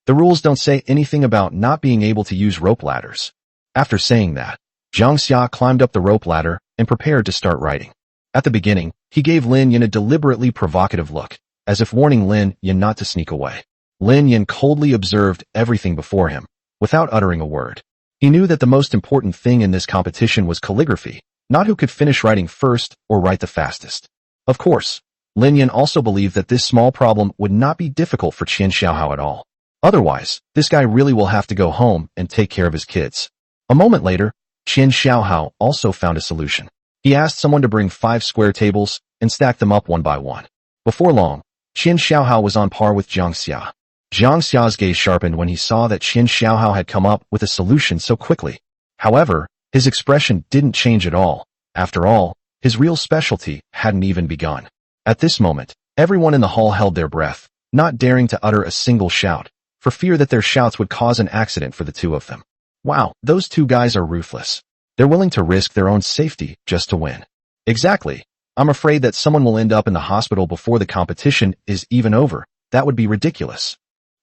The rules don't say anything about not being able to use rope ladders. After saying that, Jiang Xia climbed up the rope ladder and prepared to start writing. At the beginning, he gave Lin Yan a deliberately provocative look, as if warning Lin Yan not to sneak away. Lin Yan coldly observed everything before him, without uttering a word. He knew that the most important thing in this competition was calligraphy, not who could finish writing first or write the fastest. Of course, Lin Yan also believed that this small problem would not be difficult for Qin Xiaohao at all. Otherwise, this guy really will have to go home and take care of his kids. A moment later, Qin Xiaohao also found a solution. He asked someone to bring 5 square tables and stack them up one by one. Before long, Qin Xiaohao was on par with Jiang Xia. Jiang Xia's gaze sharpened when he saw that Qin Xiaohao had come up with a solution so quickly. However, his expression didn't change at all. After all, his real specialty hadn't even begun. At this moment, everyone in the hall held their breath, not daring to utter a single shout, for fear that their shouts would cause an accident for the two of them. Wow, those two guys are ruthless. They're willing to risk their own safety just to win. Exactly. I'm afraid that someone will end up in the hospital before the competition is even over. That would be ridiculous.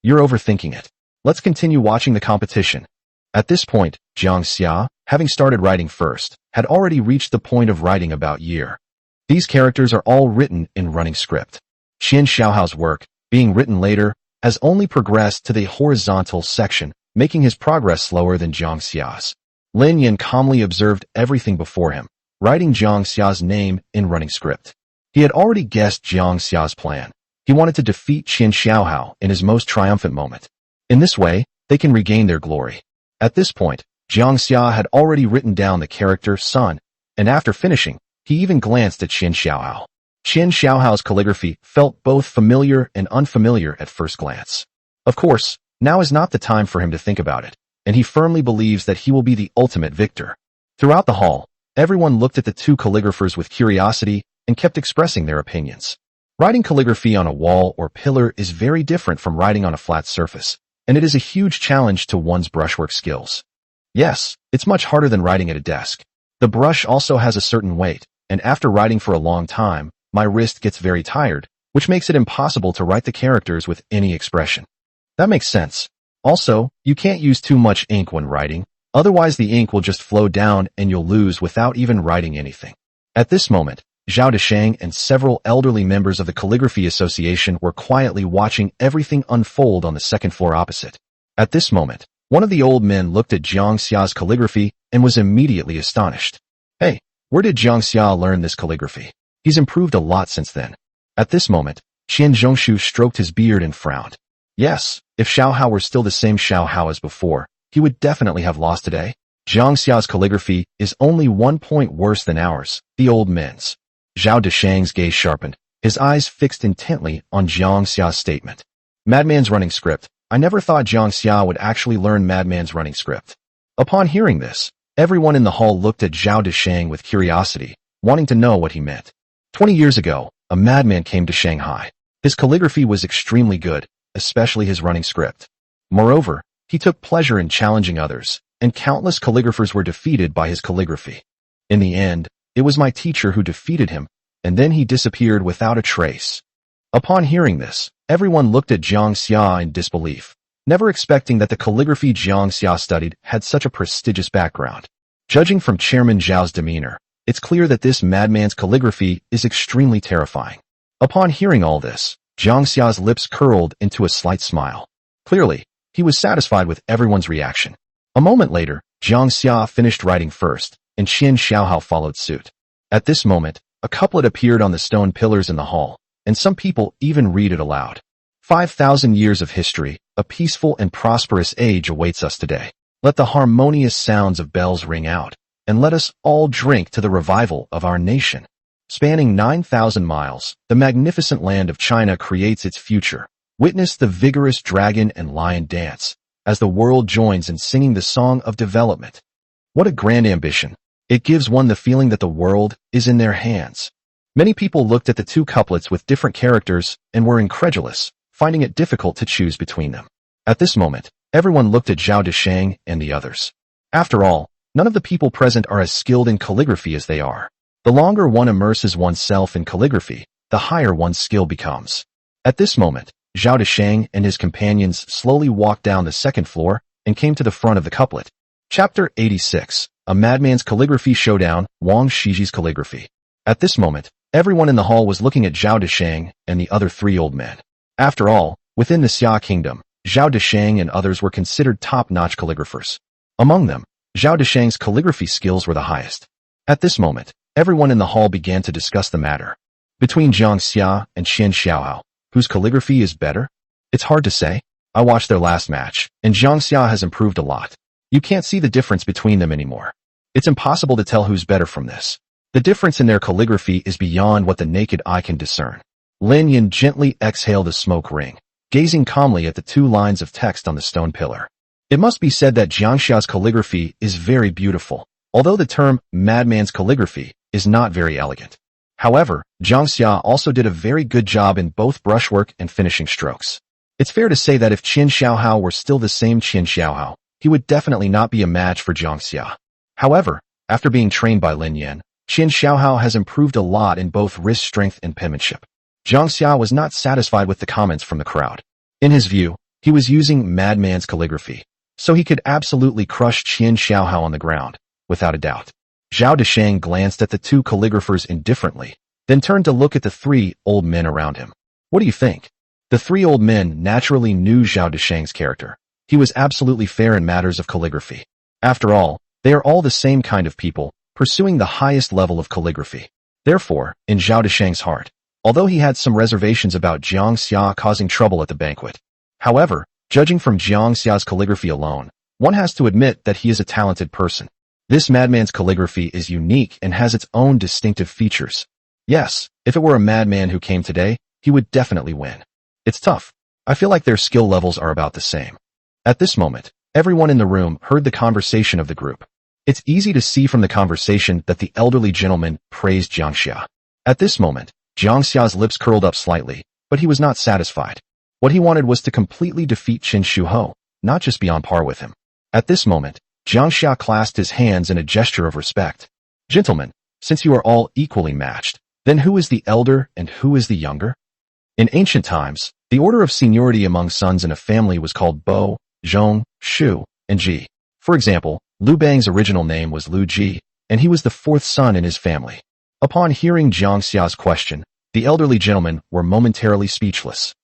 You're overthinking it. Let's continue watching the competition. At this point, Jiang Xia, having started writing first, had already reached the point of writing about year. These characters are all written in running script. Qin Xiaohao's work, being written later, has only progressed to the horizontal section, making his progress slower than Jiang Xia's. Lin Yan calmly observed everything before him, writing Jiang Xia's name in running script. He had already guessed Jiang Xia's plan. He wanted to defeat Qin Xiaohao in his most triumphant moment. In this way, they can regain their glory. At this point, Jiang Xia had already written down the character Sun, and after finishing, he even glanced at Qin Xiaohao. Qin Xiaohao's calligraphy felt both familiar and unfamiliar at first glance. Of course, now is not the time for him to think about it, and he firmly believes that he will be the ultimate victor. Throughout the hall, everyone looked at the two calligraphers with curiosity and kept expressing their opinions. Writing calligraphy on a wall or pillar is very different from writing on a flat surface, and it is a huge challenge to one's brushwork skills. Yes, it's much harder than writing at a desk. The brush also has a certain weight, and after writing for a long time, my wrist gets very tired, which makes it impossible to write the characters with any expression. That makes sense. Also, you can't use too much ink when writing, otherwise the ink will just flow down and you'll lose without even writing anything. At this moment, Zhao Deshang and several elderly members of the Calligraphy Association were quietly watching everything unfold on the second floor opposite. At this moment, one of the old men looked at Jiang Xia's calligraphy and was immediately astonished. Hey, where did Jiang Xia learn this calligraphy? He's improved a lot since then. At this moment, Qian Zhongshu stroked his beard and frowned. Yes, if Xiaohao were still the same Xiaohao as before, he would definitely have lost today. Jiang Xia's calligraphy is only 1 point worse than ours, the old men's. Zhao Deshang's gaze sharpened, his eyes fixed intently on Jiang Xia's statement. Madman's running script, I never thought Jiang Xia would actually learn Madman's running script. Upon hearing this, everyone in the hall looked at Zhao Deshang with curiosity, wanting to know what he meant. 20 years ago, a madman came to Shanghai. His calligraphy was extremely good, especially his running script. Moreover, he took pleasure in challenging others, and countless calligraphers were defeated by his calligraphy. In the end, it was my teacher who defeated him, and then he disappeared without a trace. Upon hearing this, everyone looked at Jiang Xia in disbelief, never expecting that the calligraphy Jiang Xia studied had such a prestigious background. Judging from Chairman Zhao's demeanor, it's clear that this madman's calligraphy is extremely terrifying. Upon hearing all this, Jiang Xia's lips curled into a slight smile. Clearly, he was satisfied with everyone's reaction. A moment later, Jiang Xia finished writing first, and Qian Xiaohao followed suit. At this moment, a couplet appeared on the stone pillars in the hall, and some people even read it aloud. 5,000 years of history, a peaceful and prosperous age awaits us today. Let the harmonious sounds of bells ring out, and let us all drink to the revival of our nation. Spanning 9,000 miles, the magnificent land of China creates its future. Witness the vigorous dragon and lion dance, as the world joins in singing the song of development. What a grand ambition. It gives one the feeling that the world is in their hands. Many people looked at the two couplets with different characters and were incredulous, finding it difficult to choose between them. At this moment, everyone looked at Zhao Deshang and the others. After all, none of the people present are as skilled in calligraphy as they are. The longer one immerses oneself in calligraphy, the higher one's skill becomes. At this moment, Zhao Deshang and his companions slowly walked down the second floor and came to the front of the couplet. Chapter 86, A Madman's Calligraphy Showdown, Wang Shiji's Calligraphy. At this moment, everyone in the hall was looking at Zhao Deshang and the other three old men. After all, within the Xia kingdom, Zhao Deshang and others were considered top-notch calligraphers. Among them, Zhao Deshang's calligraphy skills were the highest. At this moment, everyone in the hall began to discuss the matter. Between Jiang Xia and Qian Xiaohao, whose calligraphy is better? It's hard to say. I watched their last match, and Jiang Xia has improved a lot. You can't see the difference between them anymore. It's impossible to tell who's better from this. The difference in their calligraphy is beyond what the naked eye can discern. Lin Yan gently exhaled a smoke ring, gazing calmly at the two lines of text on the stone pillar. It must be said that Jiang Xia's calligraphy is very beautiful, although the term madman's calligraphy is not very elegant. However, Jiang Xia also did a very good job in both brushwork and finishing strokes. It's fair to say that if Qian Xiaohao were still the same Qian Xiaohao, he would definitely not be a match for Jiang Xia. However, after being trained by Lin Yan, Qian Xiaohao has improved a lot in both wrist strength and penmanship. Jiang Xia was not satisfied with the comments from the crowd. In his view, he was using madman's calligraphy, so he could absolutely crush Qian Xiaohao on the ground, without a doubt. Zhao Deshang glanced at the two calligraphers indifferently, then turned to look at the three old men around him. What do you think? The three old men naturally knew Zhao Deshang's character. He was absolutely fair in matters of calligraphy. After all, they are all the same kind of people, pursuing the highest level of calligraphy. Therefore, in Zhao Deshang's heart, although he had some reservations about Jiang Xia causing trouble at the banquet. However, judging from Jiang Xia's calligraphy alone, one has to admit that he is a talented person. This madman's calligraphy is unique and has its own distinctive features. Yes, if it were a madman who came today, he would definitely win. It's tough. I feel like their skill levels are about the same. At this moment, everyone in the room heard the conversation of the group. It's easy to see from the conversation that the elderly gentleman praised Jiang Xia. At this moment, Jiang Xia's lips curled up slightly, but he was not satisfied. What he wanted was to completely defeat Qin Shuho, not just be on par with him. At this moment, Jiang Xia clasped his hands in a gesture of respect. Gentlemen, since you are all equally matched, then who is the elder and who is the younger? In ancient times, the order of seniority among sons in a family was called Bo, Zhong, Shu, and Ji. For example, Lu Bang's original name was Lu Ji, and he was the fourth son in his family. Upon hearing Jiang Xia's question, the elderly gentlemen were momentarily speechless.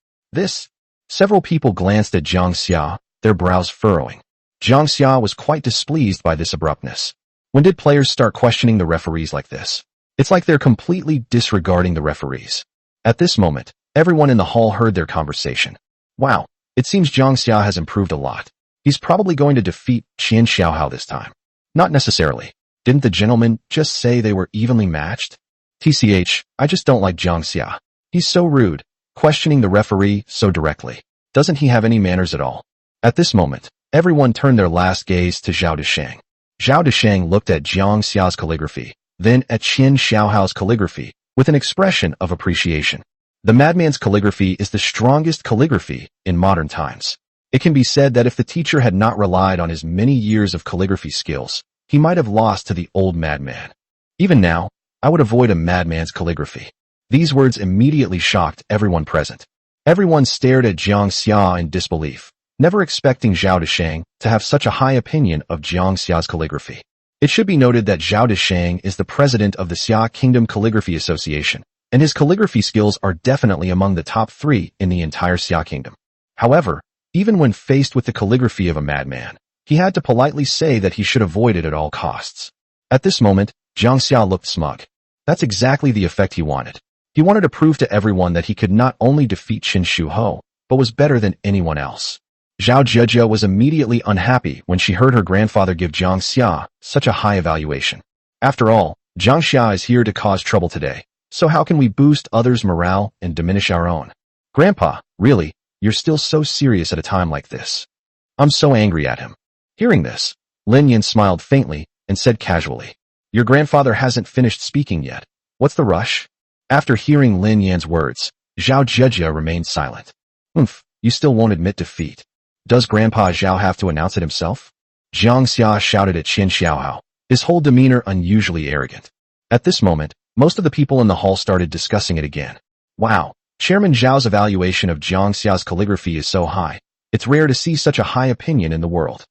Several people glanced at Jiang Xia, their brows furrowing. Jiang Xia was quite displeased by this abruptness. When did players start questioning the referees like this? It's like they're completely disregarding the referees. At this moment, everyone in the hall heard their conversation. Wow, it seems Jiang Xia has improved a lot. He's probably going to defeat Qian Xiaohao this time. Not necessarily. Didn't the gentleman just say they were evenly matched? TCH, I just don't like Jiang Xia. He's so rude, questioning the referee so directly. Doesn't he have any manners at all? At this moment, everyone turned their last gaze to Zhao Deshang. Zhao Deshang looked at Jiang Xia's calligraphy, then at Qin Xiaohao's calligraphy, with an expression of appreciation. The madman's calligraphy is the strongest calligraphy in modern times. It can be said that if the teacher had not relied on his many years of calligraphy skills, he might have lost to the old madman. Even now, I would avoid a madman's calligraphy. These words immediately shocked everyone present. Everyone stared at Jiang Xia in disbelief, never expecting Zhao Deshang to have such a high opinion of Jiang Xia's calligraphy. It should be noted that Zhao Deshang is the president of the Xia Kingdom Calligraphy Association, and his calligraphy skills are definitely among the top 3 in the entire Xia Kingdom. However, even when faced with the calligraphy of a madman, he had to politely say that he should avoid it at all costs. At this moment, Jiang Xia looked smug. That's exactly the effect he wanted. He wanted to prove to everyone that he could not only defeat Qin Shuho, but was better than anyone else. Zhao Zhejia was immediately unhappy when she heard her grandfather give Jiang Xia such a high evaluation. After all, Jiang Xia is here to cause trouble today, so how can we boost others' morale and diminish our own? Grandpa, really, you're still so serious at a time like this. I'm so angry at him. Hearing this, Lin Yan smiled faintly and said casually, Your grandfather hasn't finished speaking yet. What's the rush? After hearing Lin Yan's words, Zhao Zhejia remained silent. You still won't admit defeat. Does Grandpa Zhao have to announce it himself? Jiang Xia shouted at Qin Xiaohao, his whole demeanor unusually arrogant. At this moment, most of the people in the hall started discussing it again. Wow, Chairman Zhao's evaluation of Jiang Xia's calligraphy is so high. It's rare to see such a high opinion in the world.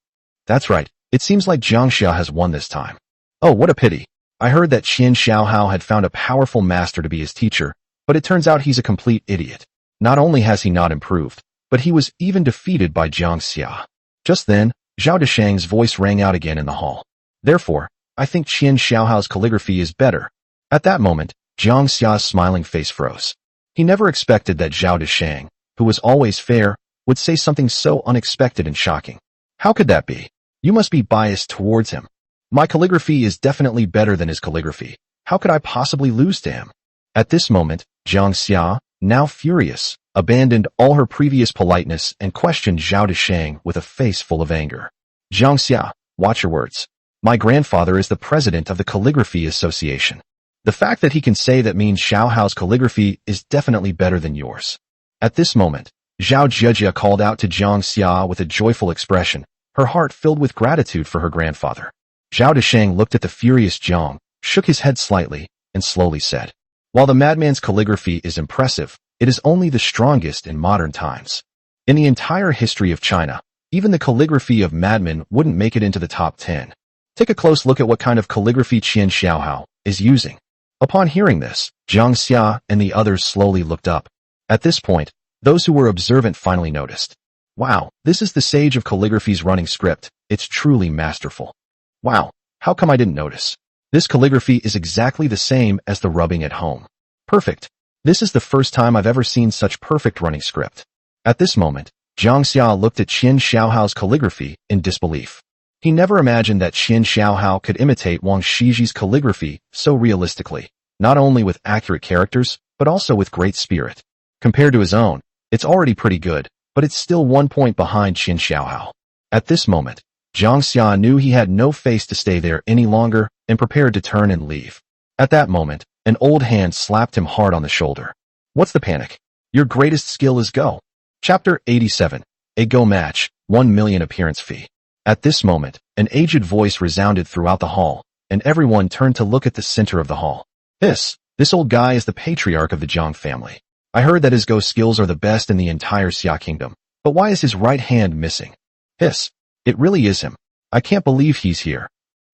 That's right, it seems like Jiang Xia has won this time. Oh, what a pity. I heard that Qin Xiaohao had found a powerful master to be his teacher, but it turns out he's a complete idiot. Not only has he not improved, but he was even defeated by Jiang Xia. Just then, Zhao Deshang's voice rang out again in the hall. Therefore, I think Qin Xiaohao's calligraphy is better. At that moment, Jiang Xia's smiling face froze. He never expected that Zhao Deshang, who was always fair, would say something so unexpected and shocking. How could that be? You must be biased towards him. My calligraphy is definitely better than his calligraphy. How could I possibly lose to him? At this moment, Jiang Xia, now furious, abandoned all her previous politeness and questioned Zhao Deshang with a face full of anger. Jiang Xia, watch your words. My grandfather is the president of the Calligraphy Association. The fact that he can say that means Xiaohao's calligraphy is definitely better than yours. At this moment, Zhao Zhejia called out to Jiang Xia with a joyful expression, her heart filled with gratitude for her grandfather. Zhao Deshang looked at the furious Jiang, shook his head slightly, and slowly said, While the madman's calligraphy is impressive, it is only the strongest in modern times. In the entire history of China, even the calligraphy of madmen wouldn't make it into the top 10. Take a close look at what kind of calligraphy Qin Xiaohao is using. Upon hearing this, Jiang Xia and the others slowly looked up. At this point, those who were observant finally noticed. Wow, this is the sage of calligraphy's running script. It's truly masterful. Wow, how come I didn't notice? This calligraphy is exactly the same as the rubbing at home. Perfect. This is the first time I've ever seen such perfect running script. At this moment, Jiang Xia looked at Qin Xiaohao's calligraphy in disbelief. He never imagined that Qin Xiaohao could imitate Wang Shiji's calligraphy so realistically, not only with accurate characters, but also with great spirit. Compared to his own, it's already pretty good, but it's still 1 point behind Qin Xiaohao. At this moment, Jiang Xia knew he had no face to stay there any longer and prepared to turn and leave. At that moment, an old hand slapped him hard on the shoulder. What's the panic? Your greatest skill is Go. Chapter 87. A Go Match, 1 million appearance fee. At this moment, an aged voice resounded throughout the hall, and everyone turned to look at the center of the hall. This old guy is the patriarch of the Zhang family. I heard that his Go skills are the best in the entire Xia Kingdom, but why is his right hand missing? It really is him. I can't believe he's here.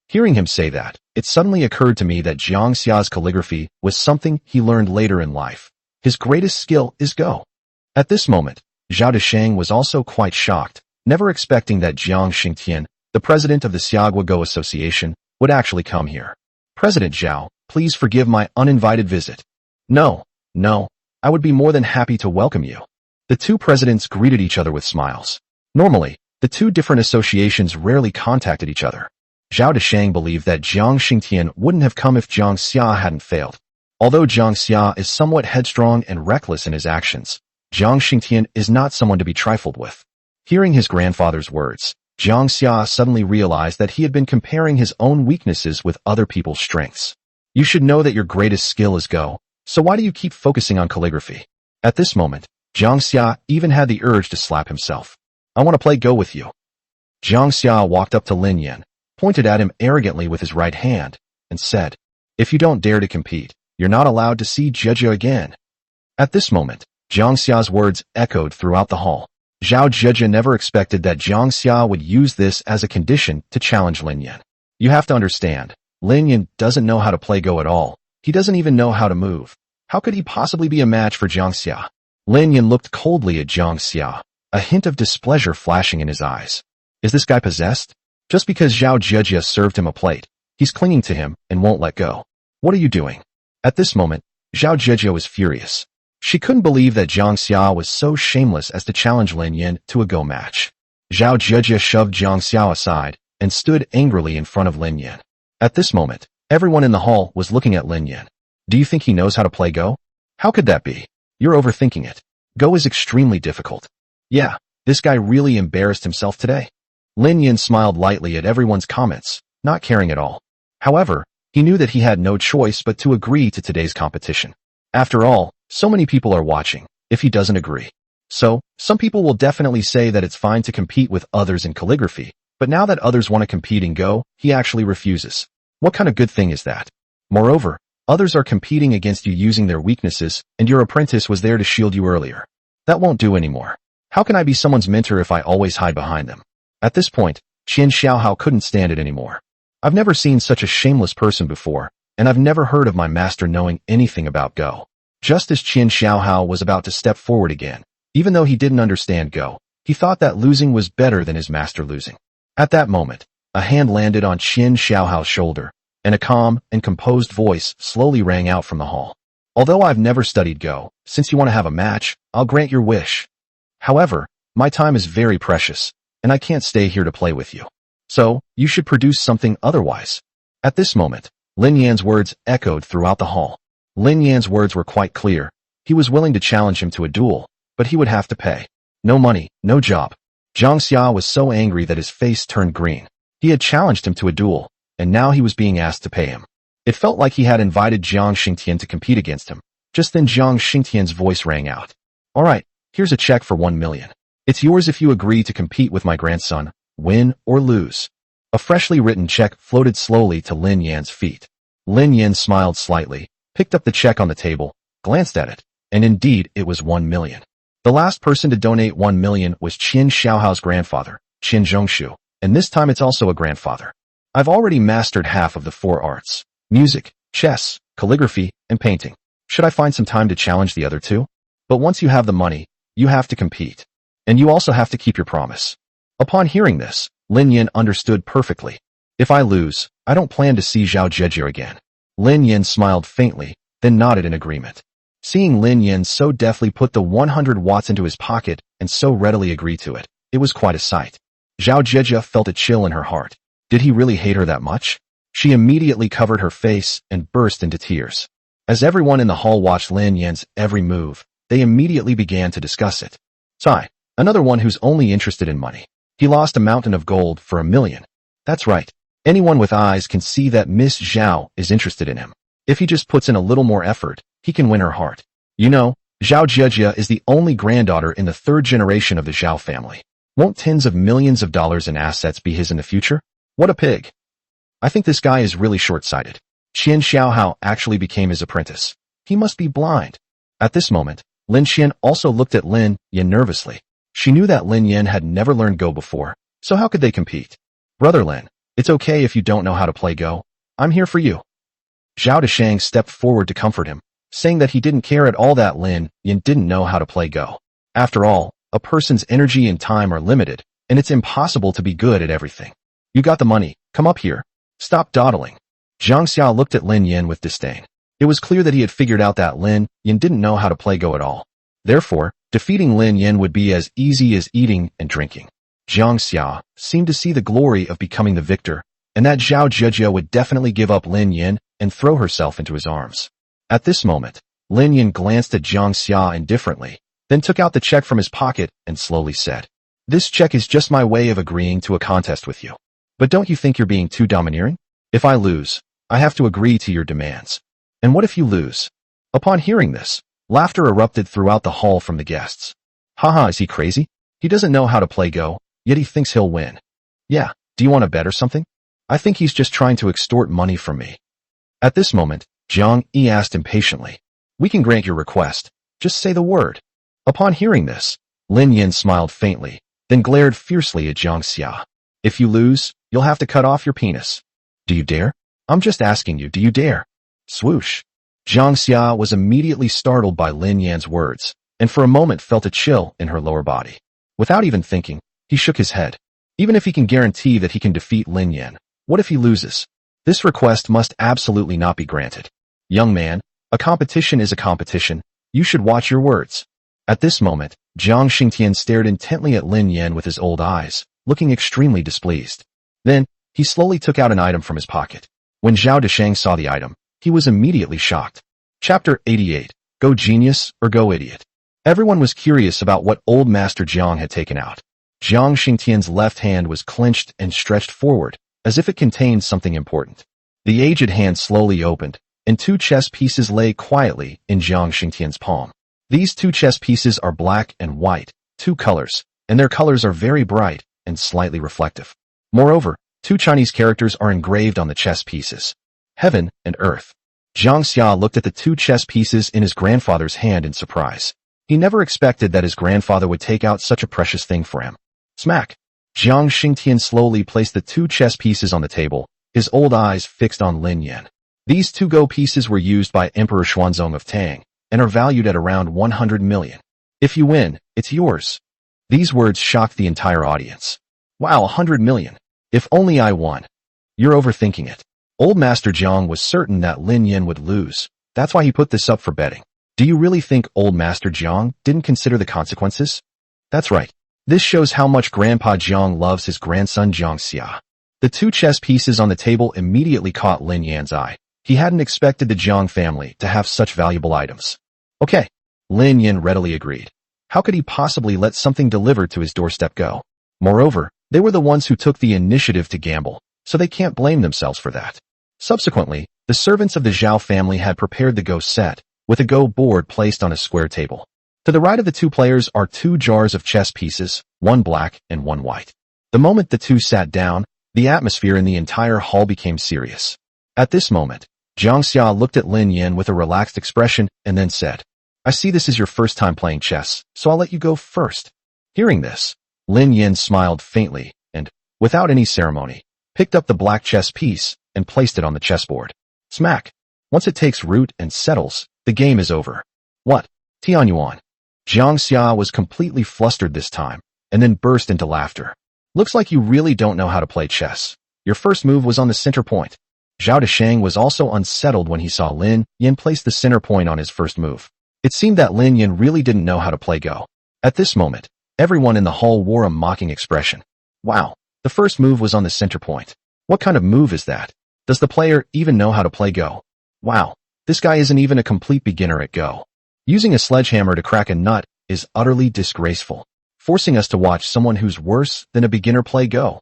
Hearing him say that, it suddenly occurred to me that Jiang Xia's calligraphy was something he learned later in life. His greatest skill is Go. At this moment, Zhao Deshang was also quite shocked, never expecting that Jiang Xingtian, the president of the Xiagua Go Association, would actually come here. President Zhao, please forgive my uninvited visit. No, I would be more than happy to welcome you. The two presidents greeted each other with smiles. Normally, the two different associations rarely contacted each other. Zhao Deshang believed that Jiang Xingtian wouldn't have come if Jiang Xia hadn't failed. Although Jiang Xia is somewhat headstrong and reckless in his actions, Jiang Xingtian is not someone to be trifled with. Hearing his grandfather's words, Jiang Xia suddenly realized that he had been comparing his own weaknesses with other people's strengths. You should know that your greatest skill is Go, so why do you keep focusing on calligraphy? At this moment, Jiang Xia even had the urge to slap himself. I want to play Go with you. Jiang Xia walked up to Lin Yan, pointed at him arrogantly with his right hand, and said, if you don't dare to compete, you're not allowed to see Jia again. At this moment, Jiang Xia's words echoed throughout the hall. Zhao Jia never expected that Jiang Xia would use this as a condition to challenge Lin Yan. You have to understand, Lin Yan doesn't know how to play Go at all. He doesn't even know how to move. How could he possibly be a match for Jiang Xia? Lin Yan looked coldly at Jiang Xia, a hint of displeasure flashing in his eyes. Is this guy possessed? Just because Zhao Jia served him a plate, he's clinging to him and won't let go. What are you doing? At this moment, Zhao Jia was furious. She couldn't believe that Jiang Xia was so shameless as to challenge Lin Yan to a Go match. Zhao Jia shoved Jiang Xia aside and stood angrily in front of Lin Yan. At this moment, everyone in the hall was looking at Lin Yan. Do you think he knows how to play Go? How could that be? You're overthinking it. Go is extremely difficult. Yeah, this guy really embarrassed himself today. Lin Yan smiled lightly at everyone's comments, not caring at all. However, he knew that he had no choice but to agree to today's competition. After all, so many people are watching, if he doesn't agree. So, some people will definitely say that it's fine to compete with others in calligraphy, but now that others want to compete in Go, he actually refuses. What kind of good thing is that? Moreover, others are competing against you using their weaknesses, and your apprentice was there to shield you earlier. That won't do anymore. How can I be someone's mentor if I always hide behind them? At this point, Qian Xiaohao couldn't stand it anymore. I've never seen such a shameless person before, and I've never heard of my master knowing anything about Go. Just as Qian Xiaohao was about to step forward again, even though he didn't understand Go, he thought that losing was better than his master losing. At that moment, a hand landed on Qian Xiaohao's shoulder, and a calm and composed voice slowly rang out from the hall. Although I've never studied Go, since you want to have a match, I'll grant your wish. However, my time is very precious, and I can't stay here to play with you. So, you should produce something otherwise. At this moment, Lin Yan's words echoed throughout the hall. Lin Yan's words were quite clear. He was willing to challenge him to a duel, but he would have to pay. No money, no job. Jiang Xia was so angry that his face turned green. He had challenged him to a duel, and now he was being asked to pay him. It felt like he had invited Jiang Xingtian to compete against him. Just then Jiang Xingtian's voice rang out. Alright, here's a check for 1 million. It's yours if you agree to compete with my grandson, win or lose. A freshly written check floated slowly to Lin Yan's feet. Lin Yan smiled slightly, picked up the check on the table, glanced at it, and indeed it was 1 million. The last person to donate 1 million was Qian Xiaohao's grandfather, Qin Zhongshu, and this time it's also a grandfather. I've already mastered half of the 4 arts: music, chess, calligraphy, and painting. Should I find some time to challenge the other 2? But once you have the money, you have to compete. And you also have to keep your promise. Upon hearing this, Lin Yan understood perfectly. If I lose, I don't plan to see Zhao Jia again. Lin Yan smiled faintly, then nodded in agreement. Seeing Lin Yan so deftly put the 100 watts into his pocket and so readily agree to it, it was quite a sight. Zhao Jia felt a chill in her heart. Did he really hate her that much? She immediately covered her face and burst into tears. As everyone in the hall watched Lin Yan's every move, they immediately began to discuss it. Sai, another one who's only interested in money. He lost a mountain of gold for 1 million. That's right. Anyone with eyes can see that Miss Zhao is interested in him. If he just puts in a little more effort, he can win her heart. You know, Zhao Jia is the only granddaughter in the 3rd generation of the Zhao family. Won't tens of millions of dollars in assets be his in the future? What a pig. I think this guy is really short-sighted. Qian Xiaohao actually became his apprentice. He must be blind. At this moment, Lin Qian also looked at Lin Yan nervously. She knew that Lin Yan had never learned Go before, so how could they compete? Brother Lin, it's okay if you don't know how to play Go. I'm here for you. Zhao Deshang stepped forward to comfort him, saying that he didn't care at all that Lin Yan didn't know how to play Go. After all, a person's energy and time are limited, and it's impossible to be good at everything. You got the money, come up here. Stop dawdling. Jiang Xia looked at Lin Yan with disdain. It was clear that he had figured out that Lin Yan didn't know how to play Go at all. Therefore, defeating Lin Yan would be as easy as eating and drinking. Jiang Xia seemed to see the glory of becoming the victor, and that Zhao Jia would definitely give up Lin Yan and throw herself into his arms. At this moment, Lin Yan glanced at Jiang Xia indifferently, then took out the check from his pocket and slowly said, "This check is just my way of agreeing to a contest with you. But don't you think you're being too domineering? If I lose, I have to agree to your demands. And what if you lose?" Upon hearing this, laughter erupted throughout the hall from the guests. Haha, is he crazy? He doesn't know how to play Go, yet he thinks he'll win. Yeah, do you want to bet or something? I think he's just trying to extort money from me. At this moment, Jiang Yi asked impatiently, "We can grant your request. Just say the word." Upon hearing this, Lin Yin smiled faintly, then glared fiercely at Jiang Xia. "If you lose, you'll have to cut off your penis. Do you dare? I'm just asking you, do you dare?" Swoosh. Jiang Xia was immediately startled by Lin Yan's words, and for a moment felt a chill in her lower body. Without even thinking, he shook his head. Even if he can guarantee that he can defeat Lin Yan, what if he loses? This request must absolutely not be granted. Young man, a competition is a competition. You should watch your words. At this moment, Jiang Xingtian stared intently at Lin Yan with his old eyes, looking extremely displeased. Then, he slowly took out an item from his pocket. When Zhao Deshang saw the item, he was immediately shocked. Chapter 88. Go Genius or Go Idiot. Everyone was curious about what old Master Jiang had taken out. Jiang Xingtian's left hand was clenched and stretched forward, as if it contained something important. The aged hand slowly opened, and 2 chess pieces lay quietly in Jiang Xingtian's palm. These 2 chess pieces are black and white, 2 colors, and their colors are very bright and slightly reflective. Moreover, 2 Chinese characters are engraved on the chess pieces: Heaven and Earth. Jiang Xia looked at the 2 chess pieces in his grandfather's hand in surprise. He never expected that his grandfather would take out such a precious thing for him. Smack! Jiang Xingtian slowly placed the 2 chess pieces on the table, his old eyes fixed on Lin Yan. These 2 Go pieces were used by Emperor Xuanzong of Tang, and are valued at around 100 million. If you win, it's yours. These words shocked the entire audience. Wow, 100 million. If only I won. You're overthinking it. Old Master Jiang was certain that Lin Yan would lose. That's why he put this up for betting. Do you really think Old Master Jiang didn't consider the consequences? That's right. This shows how much Grandpa Jiang loves his grandson Jiang Xia. The 2 chess pieces on the table immediately caught Lin Yan's eye. He hadn't expected the Jiang family to have such valuable items. Okay, Lin Yan readily agreed. How could he possibly let something delivered to his doorstep go? Moreover, they were the ones who took the initiative to gamble, so they can't blame themselves for that. Subsequently, the servants of the Zhao family had prepared the Go set, with a Go board placed on a square table. To the right of the 2 players are 2 jars of chess pieces, 1 black and 1 white. The moment the 2 sat down, the atmosphere in the entire hall became serious. At this moment, Jiang Xia looked at Lin Yan with a relaxed expression and then said, "I see this is your first time playing chess, so I'll let you go first." Hearing this, Lin Yan smiled faintly and, without any ceremony, picked up the black chess piece and placed it on the chessboard. Smack! Once it takes root and settles, the game is over. What? Tianyuan. Jiang Xia was completely flustered this time, and then burst into laughter. Looks like you really don't know how to play chess. Your first move was on the center point. Zhao Deshang was also unsettled when he saw Lin Yan place the center point on his first move. It seemed that Lin Yan really didn't know how to play Go. At this moment, everyone in the hall wore a mocking expression. Wow, the first move was on the center point. What kind of move is that? Does the player even know how to play Go? Wow, this guy isn't even a complete beginner at Go. Using a sledgehammer to crack a nut is utterly disgraceful, forcing us to watch someone who's worse than a beginner play Go.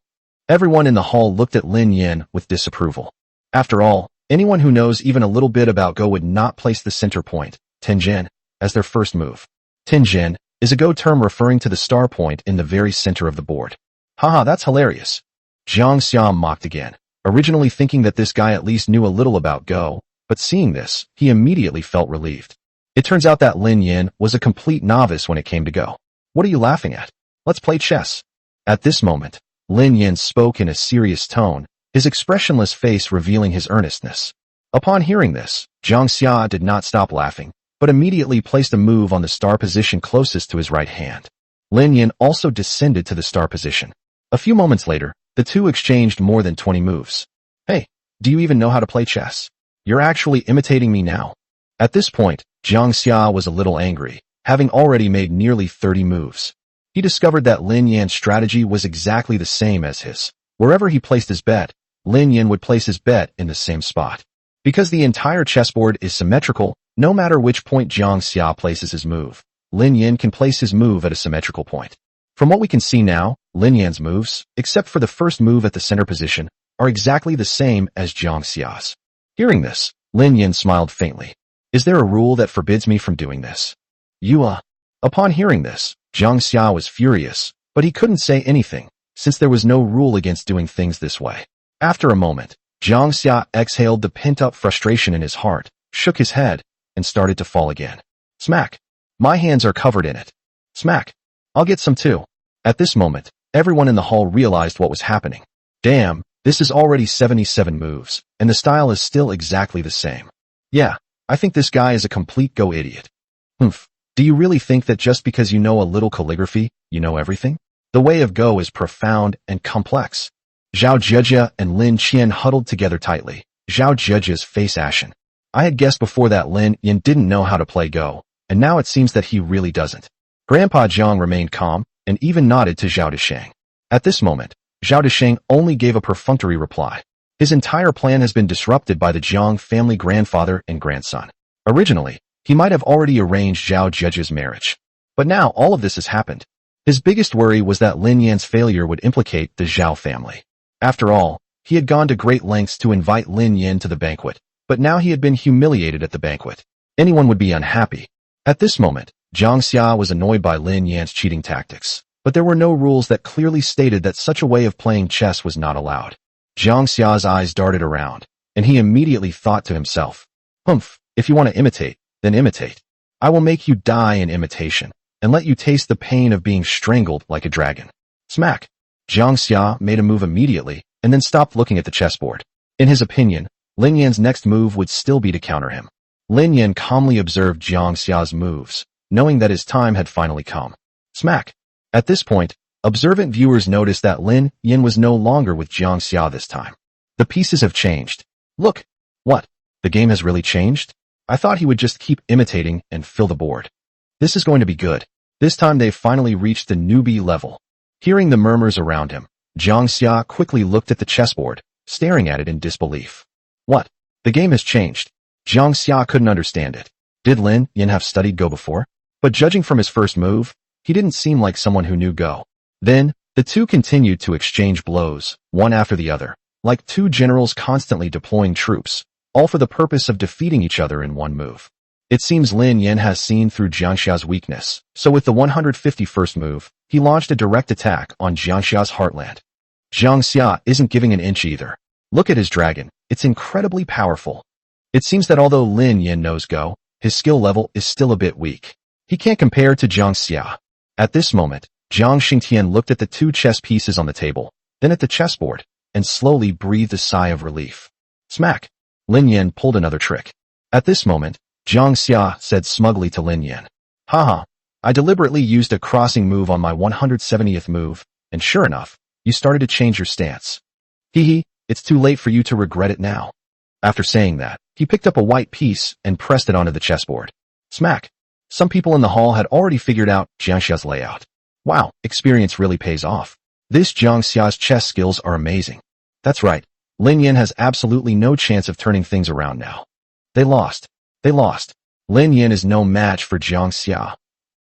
Everyone in the hall looked at Lin Yan with disapproval. After all, anyone who knows even a little bit about Go would not place the center point, Tianjin, as their first move. Tianjin is a Go term referring to the star point in the very center of the board. Haha, that's hilarious. Jiang Xia mocked again, originally thinking that this guy at least knew a little about Go, but seeing this, he immediately felt relieved. It turns out that Lin Yan was a complete novice when it came to Go. What are you laughing at? Let's play chess. At this moment, Lin Yan spoke in a serious tone, his expressionless face revealing his earnestness. Upon hearing this, Jiang Xia did not stop laughing, but immediately placed a move on the star position closest to his right hand. Lin Yan also descended to the star position. A few moments later, the 2 exchanged more than 20 moves. Hey, do you even know how to play chess? You're actually imitating me now. At this point, Jiang Xia was a little angry, having already made nearly 30 moves. He discovered that Lin Yan's strategy was exactly the same as his. Wherever he placed his bet, Lin Yan would place his bet in the same spot. Because the entire chessboard is symmetrical, no matter which point Jiang Xia places his move, Lin Yan can place his move at a symmetrical point. From what we can see now, Lin Yan's moves, except for the first move at the center position, are exactly the same as Jiang Xia's. Hearing this, Lin Yan smiled faintly. Is there a rule that forbids me from doing this? Upon hearing this, Jiang Xia was furious, but he couldn't say anything, since there was no rule against doing things this way. After a moment, Jiang Xia exhaled the pent-up frustration in his heart, shook his head, and started to fall again. Smack! My hands are covered in it. Smack! I'll get some too. At this moment, everyone in the hall realized what was happening. Damn, this is already 77 moves, and the style is still exactly the same. Yeah, I think this guy is a complete go-idiot. Humph. Do you really think that just because you know a little calligraphy, you know everything? The way of Go is profound and complex. Zhao Jie and Lin Qian huddled together tightly, Zhao Jie's face ashen. I had guessed before that Lin Yan didn't know how to play Go, and now it seems that he really doesn't. Grandpa Jiang remained calm, and even nodded to Zhao Desheng. At this moment, Zhao Desheng only gave a perfunctory reply. His entire plan has been disrupted by the Jiang family grandfather and grandson. Originally, he might have already arranged Zhao Jie's marriage. But now all of this has happened. His biggest worry was that Lin Yan's failure would implicate the Zhao family. After all, he had gone to great lengths to invite Lin Yan to the banquet, but now he had been humiliated at the banquet. Anyone would be unhappy. At this moment, Jiang Xia was annoyed by Lin Yan's cheating tactics, but there were no rules that clearly stated that such a way of playing chess was not allowed. Jiang Xia's eyes darted around, and he immediately thought to himself, Humph, if you want to imitate, then imitate. I will make you die in imitation, and let you taste the pain of being strangled like a dragon. Smack! Jiang Xia made a move immediately, and then stopped looking at the chessboard. In his opinion, Lin Yan's next move would still be to counter him. Lin Yan calmly observed Jiang Xia's moves, knowing that his time had finally come. Smack! At this point, observant viewers noticed that Lin Yan was no longer with Jiang Xia this time. The pieces have changed. Look! What? The game has really changed? I thought he would just keep imitating and fill the board. This is going to be good. This time they've finally reached the newbie level. Hearing the murmurs around him, Jiang Xia quickly looked at the chessboard, staring at it in disbelief. What? The game has changed. Jiang Xia couldn't understand it. Did Lin Yan have studied Go before? But judging from his first move, he didn't seem like someone who knew Go. Then, the two continued to exchange blows, one after the other, like two generals constantly deploying troops, all for the purpose of defeating each other in one move. It seems Lin Yan has seen through Jiang Xia's weakness, so with the 151st move, he launched a direct attack on Jiang Xia's heartland. Jiang Xia isn't giving an inch either. Look at his dragon, it's incredibly powerful. It seems that although Lin Yan knows Go, his skill level is still a bit weak. He can't compare to Jiang Xia. At this moment, Jiang Xingtian looked at the two chess pieces on the table, then at the chessboard, and slowly breathed a sigh of relief. Smack! Lin Yan pulled another trick. At this moment, Jiang Xia said smugly to Lin Yan, Haha, I deliberately used a crossing move on my 170th move, and sure enough, you started to change your stance. Hee, it's too late for you to regret it now. After saying that, he picked up a white piece and pressed it onto the chessboard. Smack! Some people in the hall had already figured out Jiang Xia's layout. Wow, experience really pays off. This Jiang Xia's chess skills are amazing. That's right, Lin Yan has absolutely no chance of turning things around now. They lost. Lin Yan is no match for Jiang Xia.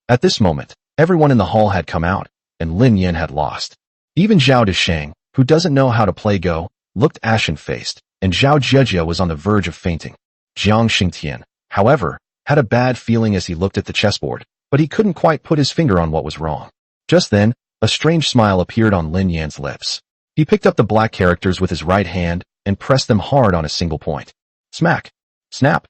At this moment, everyone in the hall had come out, and Lin Yan had lost. Even Zhao Desheng, who doesn't know how to play Go, looked ashen-faced, and Zhao Jie was on the verge of fainting. Jiang Xingtian, however, had a bad feeling as he looked at the chessboard, but he couldn't quite put his finger on what was wrong. Just then, a strange smile appeared on Lin Yan's lips. He picked up the black characters with his right hand and pressed them hard on a single point. Smack! Snap!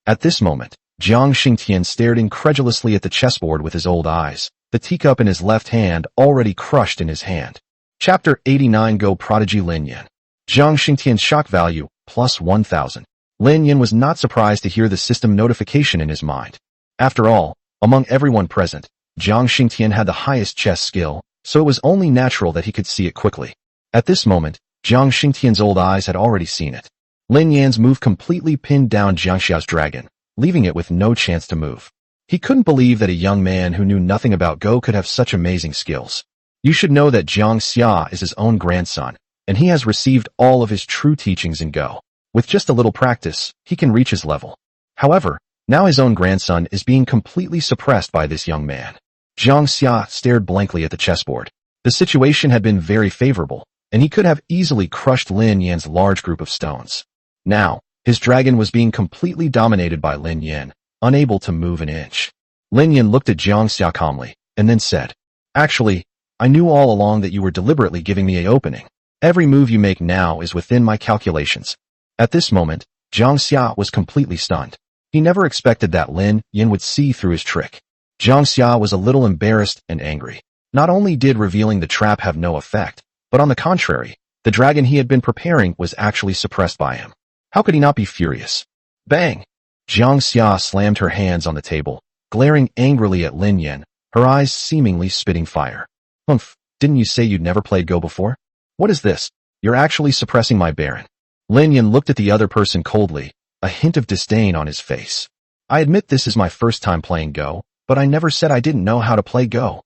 At this moment, Jiang Xingtian stared incredulously at the chessboard with his old eyes, the teacup in his left hand already crushed in his hand. Chapter 89 Go Prodigy Lin Yan. Jiang Xingtian's shock value, plus 1,000. Lin Yan was not surprised to hear the system notification in his mind. After all, among everyone present, Jiang Xingtian had the highest chess skill, so it was only natural that he could see it quickly. At this moment, Jiang Xingtian's old eyes had already seen it. Lin Yan's move completely pinned down Jiang Xia's dragon, leaving it with no chance to move. He couldn't believe that a young man who knew nothing about Go could have such amazing skills. You should know that Jiang Xia is his own grandson, and he has received all of his true teachings in Go. With just a little practice, he can reach his level. However, Now his own grandson is being completely suppressed by this young man. Jiang Xia stared blankly at the chessboard. The situation had been very favorable, and he could have easily crushed Lin Yan's large group of stones. Now, his dragon was being completely dominated by Lin Yan, unable to move an inch. Lin Yan looked at Jiang Xia calmly, and then said, "Actually, I knew all along that you were deliberately giving me an opening. Every move you make now is within my calculations." At this moment, Jiang Xia was completely stunned. He never expected that Lin Yan would see through his trick. Jiang Xia was a little embarrassed and angry. Not only did revealing the trap have no effect, but on the contrary, the dragon he had been preparing was actually suppressed by him. How could he not be furious? Bang! Jiang Xia slammed her hands on the table, glaring angrily at Lin Yan, her eyes seemingly spitting fire. "Humph, didn't you say you'd never played Go before? What is this? You're actually suppressing my baron." Lin Yan looked at the other person coldly, a hint of disdain on his face. "I admit this is my first time playing Go, but I never said I didn't know how to play Go."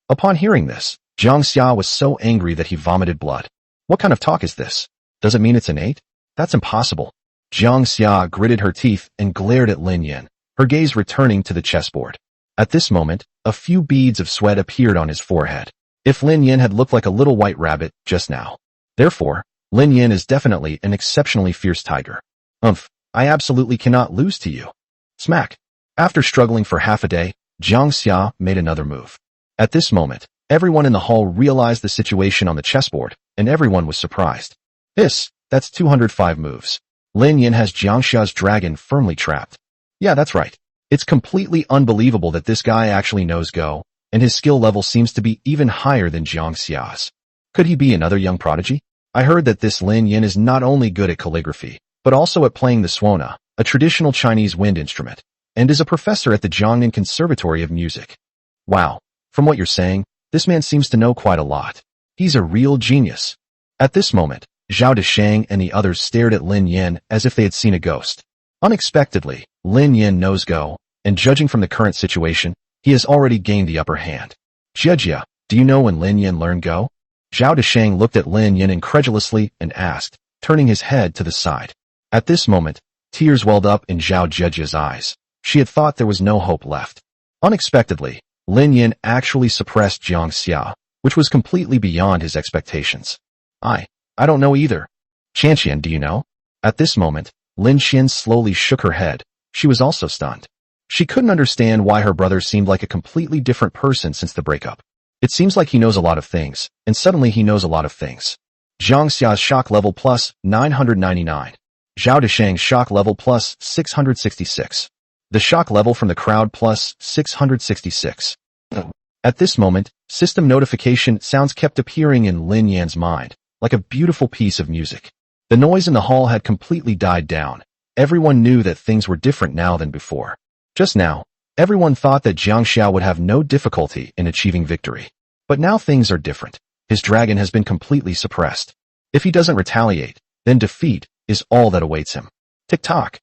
Upon hearing this, Jiang Xia was so angry that he vomited blood. What kind of talk is this? Does it mean it's innate? That's impossible. Jiang Xia gritted her teeth and glared at Lin Yan, her gaze returning to the chessboard. At this moment, a few beads of sweat appeared on his forehead. If Lin Yan had looked like a little white rabbit just now. Therefore, Lin Yan is definitely an exceptionally fierce tiger. I absolutely cannot lose to you. Smack. After struggling for half a day, Jiang Xia made another move. At this moment, everyone in the hall realized the situation on the chessboard, and everyone was surprised. That's 205 moves. Lin Yan has Jiang Xia's dragon firmly trapped. Yeah, that's right. It's completely unbelievable that this guy actually knows Go, and his skill level seems to be even higher than Jiang Xia's. Could he be another young prodigy? I heard that this Lin Yan is not only good at calligraphy, but also at playing the suona, a traditional Chinese wind instrument, and is a professor at the Jiangnan Conservatory of Music. Wow. From what you're saying, this man seems to know quite a lot. He's a real genius. At this moment, Zhao Deshang and the others stared at Lin Yan as if they had seen a ghost. Unexpectedly, Lin Yan knows Go, and judging from the current situation, he has already gained the upper hand. Jia, do you know when Lin Yan learned Go? Zhao Deshang looked at Lin Yan incredulously and asked, turning his head to the side. At this moment, tears welled up in Zhao Jia's eyes. She had thought there was no hope left. Unexpectedly, Lin Yan actually suppressed Jiang Xia, which was completely beyond his expectations. I don't know either. Chanxian, do you know? At this moment, Lin Xin slowly shook her head. She was also stunned. She couldn't understand why her brother seemed like a completely different person since the breakup. It seems like he knows a lot of things, and suddenly he knows a lot of things. Jiang Xia's shock level plus 999. Zhao Deshang's shock level plus 666. The shock level from the crowd plus 666. At this moment, system notification sounds kept appearing in Lin Yan's mind, like a beautiful piece of music. The noise in the hall had completely died down. Everyone knew that things were different now than before. Just now, everyone thought that Jiang Xia would have no difficulty in achieving victory. But now things are different. His dragon has been completely suppressed. If he doesn't retaliate, then defeat is all that awaits him. Tick-tock.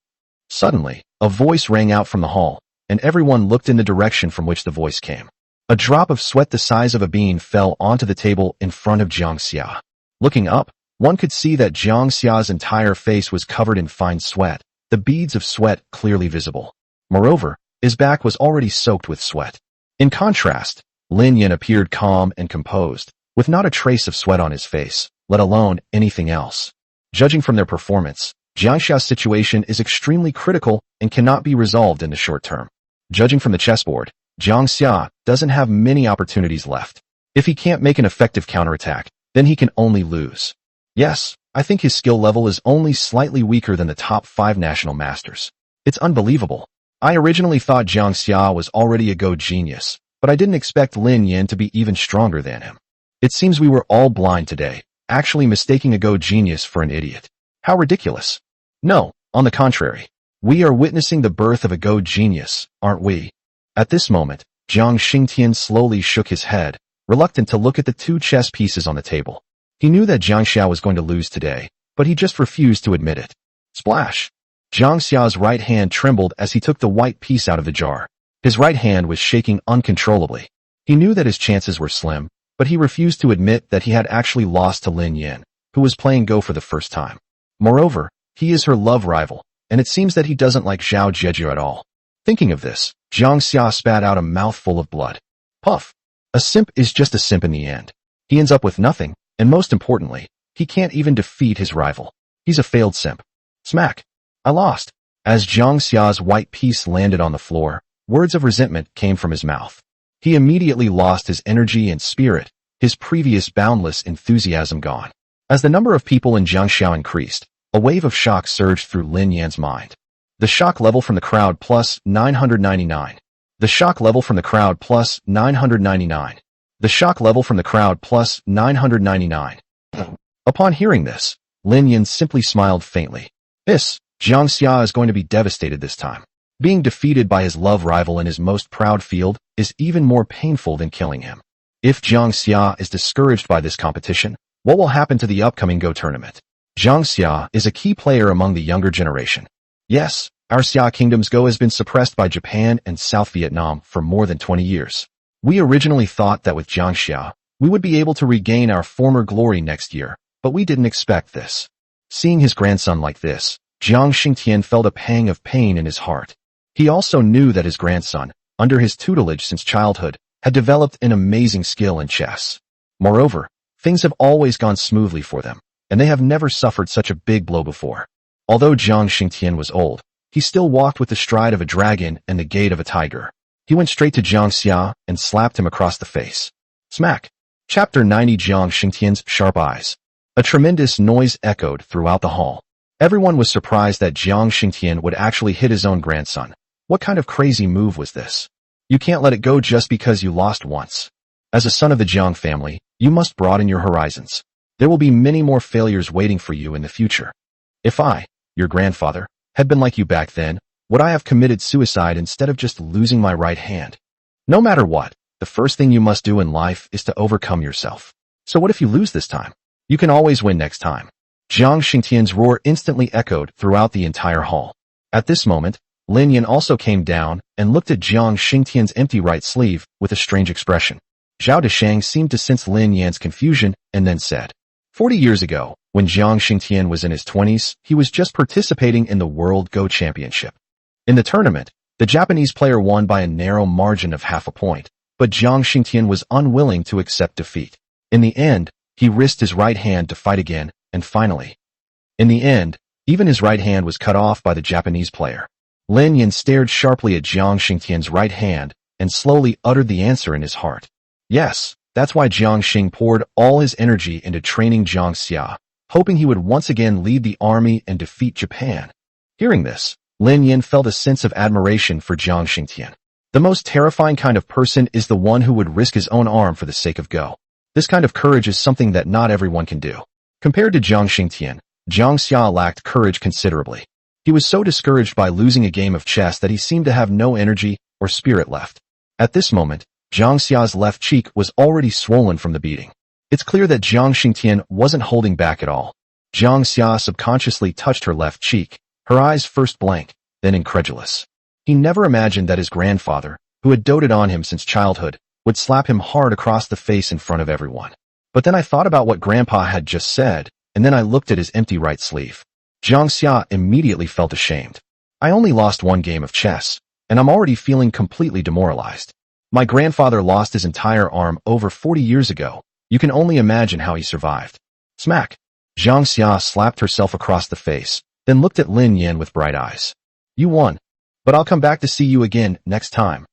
Suddenly, a voice rang out from the hall, and everyone looked in the direction from which the voice came. A drop of sweat the size of a bean fell onto the table in front of Jiang Xia. Looking up, one could see that Jiang Xia's entire face was covered in fine sweat, the beads of sweat clearly visible. Moreover, his back was already soaked with sweat. In contrast, Lin Yan appeared calm and composed, with not a trace of sweat on his face, let alone anything else. Judging from their performance, Jiang Xia's situation is extremely critical and cannot be resolved in the short term. Judging from the chessboard, Jiang Xia doesn't have many opportunities left. If he can't make an effective counterattack, then he can only lose. Yes, I think his skill level is only slightly weaker than the top 5 national masters. It's unbelievable. I originally thought Jiang Xia was already a Go genius, but I didn't expect Lin Yan to be even stronger than him. It seems we were all blind today, actually mistaking a Go genius for an idiot. How ridiculous. No, on the contrary. We are witnessing the birth of a Go genius, aren't we? At this moment, Jiang Xingtian slowly shook his head, reluctant to look at the 2 chess pieces on the table. He knew that Jiang Xia was going to lose today, but he just refused to admit it. Splash! Jiang Xia's right hand trembled as he took the white piece out of the jar. His right hand was shaking uncontrollably. He knew that his chances were slim, but he refused to admit that he had actually lost to Lin Yan, who was playing Go for the first time. Moreover, he is her love rival, and it seems that he doesn't like Zhao Jieju at all. Thinking of this, Jiang Xia spat out a mouthful of blood. Puff. A simp is just a simp in the end. He ends up with nothing, and most importantly, he can't even defeat his rival. He's a failed simp. Smack. I lost. As Jiang Xia's white piece landed on the floor, words of resentment came from his mouth. He immediately lost his energy and spirit, his previous boundless enthusiasm gone. As the number of people in Jiangxiao increased, a wave of shock surged through Lin Yan's mind. The shock level from the crowd plus 999. The shock level from the crowd plus 999. The shock level from the crowd plus 999. Upon hearing this, Lin Yan simply smiled faintly. Jiang Xia is going to be devastated this time. Being defeated by his love rival in his most proud field is even more painful than killing him. If Jiang Xia is discouraged by this competition, what will happen to the upcoming Go tournament? Jiang Xia is a key player among the younger generation. Yes, our Xia Kingdom's Go has been suppressed by Japan and South Vietnam for more than 20 years. We originally thought that with Jiang Xia, we would be able to regain our former glory next year, but we didn't expect this. Seeing his grandson like this, Jiang Xingtian felt a pang of pain in his heart. He also knew that his grandson, under his tutelage since childhood, had developed an amazing skill in chess. Moreover, things have always gone smoothly for them, and they have never suffered such a big blow before. Although Jiang Xingtian was old, he still walked with the stride of a dragon and the gait of a tiger. He went straight to Jiang Xia and slapped him across the face. Smack. Chapter 90. Jiang Xingtian's sharp eyes. A tremendous noise echoed throughout the hall. Everyone was surprised that Jiang Xingtian would actually hit his own grandson. What kind of crazy move was this? You can't let it go just because you lost once. As a son of the Jiang family, you must broaden your horizons. There will be many more failures waiting for you in the future. If I, your grandfather, had been like you back then, would I have committed suicide instead of just losing my right hand? No matter what, the first thing you must do in life is to overcome yourself. So what if you lose this time? You can always win next time. Jiang Xingtian's roar instantly echoed throughout the entire hall. At this moment, Lin Yan also came down and looked at Jiang Xingtian's empty right sleeve with a strange expression. Zhao Deshang seemed to sense Lin Yan's confusion and then said, 40 years ago, when Jiang Xingtian was in his 20s, he was just participating in the World Go Championship. In the tournament, the Japanese player won by a narrow margin of half a point, but Jiang Xingtian was unwilling to accept defeat. In the end, he risked his right hand to fight again, and finally, in the end, even his right hand was cut off by the Japanese player. Lin Yan stared sharply at Jiang Xingtian's right hand and slowly uttered the answer in his heart. Yes, that's why Jiang Xing poured all his energy into training Jiang Xia, hoping he would once again lead the army and defeat Japan. Hearing this, Lin Yan felt a sense of admiration for Jiang Xingtian. The most terrifying kind of person is the one who would risk his own arm for the sake of Go. This kind of courage is something that not everyone can do. Compared to Jiang Xingtian, Jiang Xia lacked courage considerably. He was so discouraged by losing a game of chess that he seemed to have no energy or spirit left. At this moment, Jiang Xia's left cheek was already swollen from the beating. It's clear that Jiang Xingtian wasn't holding back at all. Jiang Xia subconsciously touched her left cheek, her eyes first blank, then incredulous. He never imagined that his grandfather, who had doted on him since childhood, would slap him hard across the face in front of everyone. But then I thought about what Grandpa had just said, and then I looked at his empty right sleeve. Jiang Xia immediately felt ashamed. I only lost one game of chess, and I'm already feeling completely demoralized. My grandfather lost his entire arm over 40 years ago. You can only imagine how he survived. Smack. Jiang Xia slapped herself across the face, then looked at Lin Yan with bright eyes. You won. But I'll come back to see you again next time.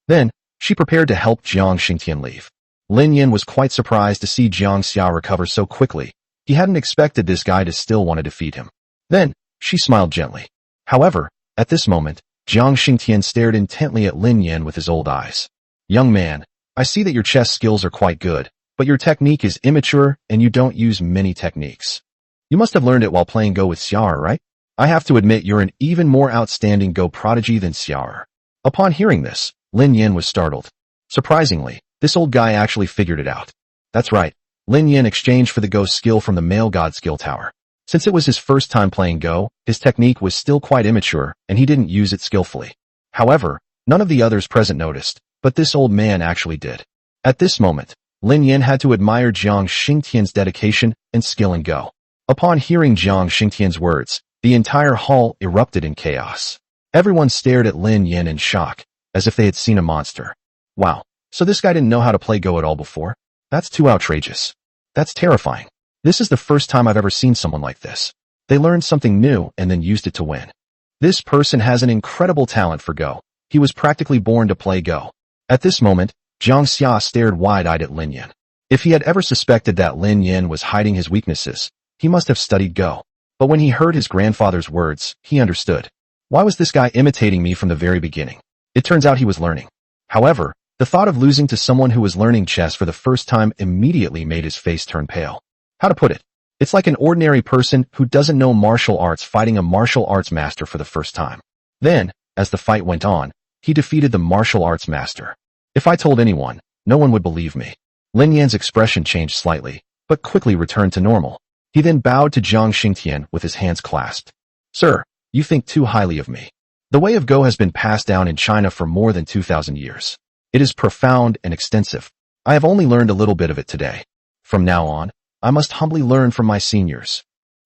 Then, she prepared to help Jiang Xingtian leave. Lin Yan was quite surprised to see Jiang Xia recover so quickly. He hadn't expected this guy to still want to defeat him. Then, she smiled gently. However, at this moment, Jiang Xingtian stared intently at Lin Yan with his old eyes. Young man, I see that your chess skills are quite good, but your technique is immature and you don't use many techniques. You must have learned it while playing Go with Xiao'er, right? I have to admit you're an even more outstanding Go prodigy than Xiao'er. Upon hearing this, Lin Yan was startled. Surprisingly, this old guy actually figured it out. That's right, Lin Yan exchanged for the Go skill from the male god skill tower. Since it was his first time playing Go, his technique was still quite immature and he didn't use it skillfully. However, none of the others present noticed, but this old man actually did. At this moment, Lin Yan had to admire Jiang Xingtian's dedication and skill in Go. Upon hearing Jiang Xingtian's words, the entire hall erupted in chaos. Everyone stared at Lin Yin in shock, as if they had seen a monster. Wow, so this guy didn't know how to play Go at all before? That's too outrageous. That's terrifying. This is the first time I've ever seen someone like this. They learned something new and then used it to win. This person has an incredible talent for Go. He was practically born to play Go. At this moment, Jiang Xia stared wide-eyed at Lin Yin. If he had ever suspected that Lin Yin was hiding his weaknesses, he must have studied Go. But when he heard his grandfather's words, he understood. Why was this guy imitating me from the very beginning? It turns out he was learning. However, the thought of losing to someone who was learning chess for the first time immediately made his face turn pale. How to put it? It's like an ordinary person who doesn't know martial arts fighting a martial arts master for the first time. Then, as the fight went on, he defeated the martial arts master. If I told anyone, no one would believe me. Lin Yan's expression changed slightly, but quickly returned to normal. He then bowed to Jiang Xingtian with his hands clasped. Sir, you think too highly of me. The way of Go has been passed down in China for more than 2,000 years. It is profound and extensive. I have only learned a little bit of it today. From now on, I must humbly learn from my seniors.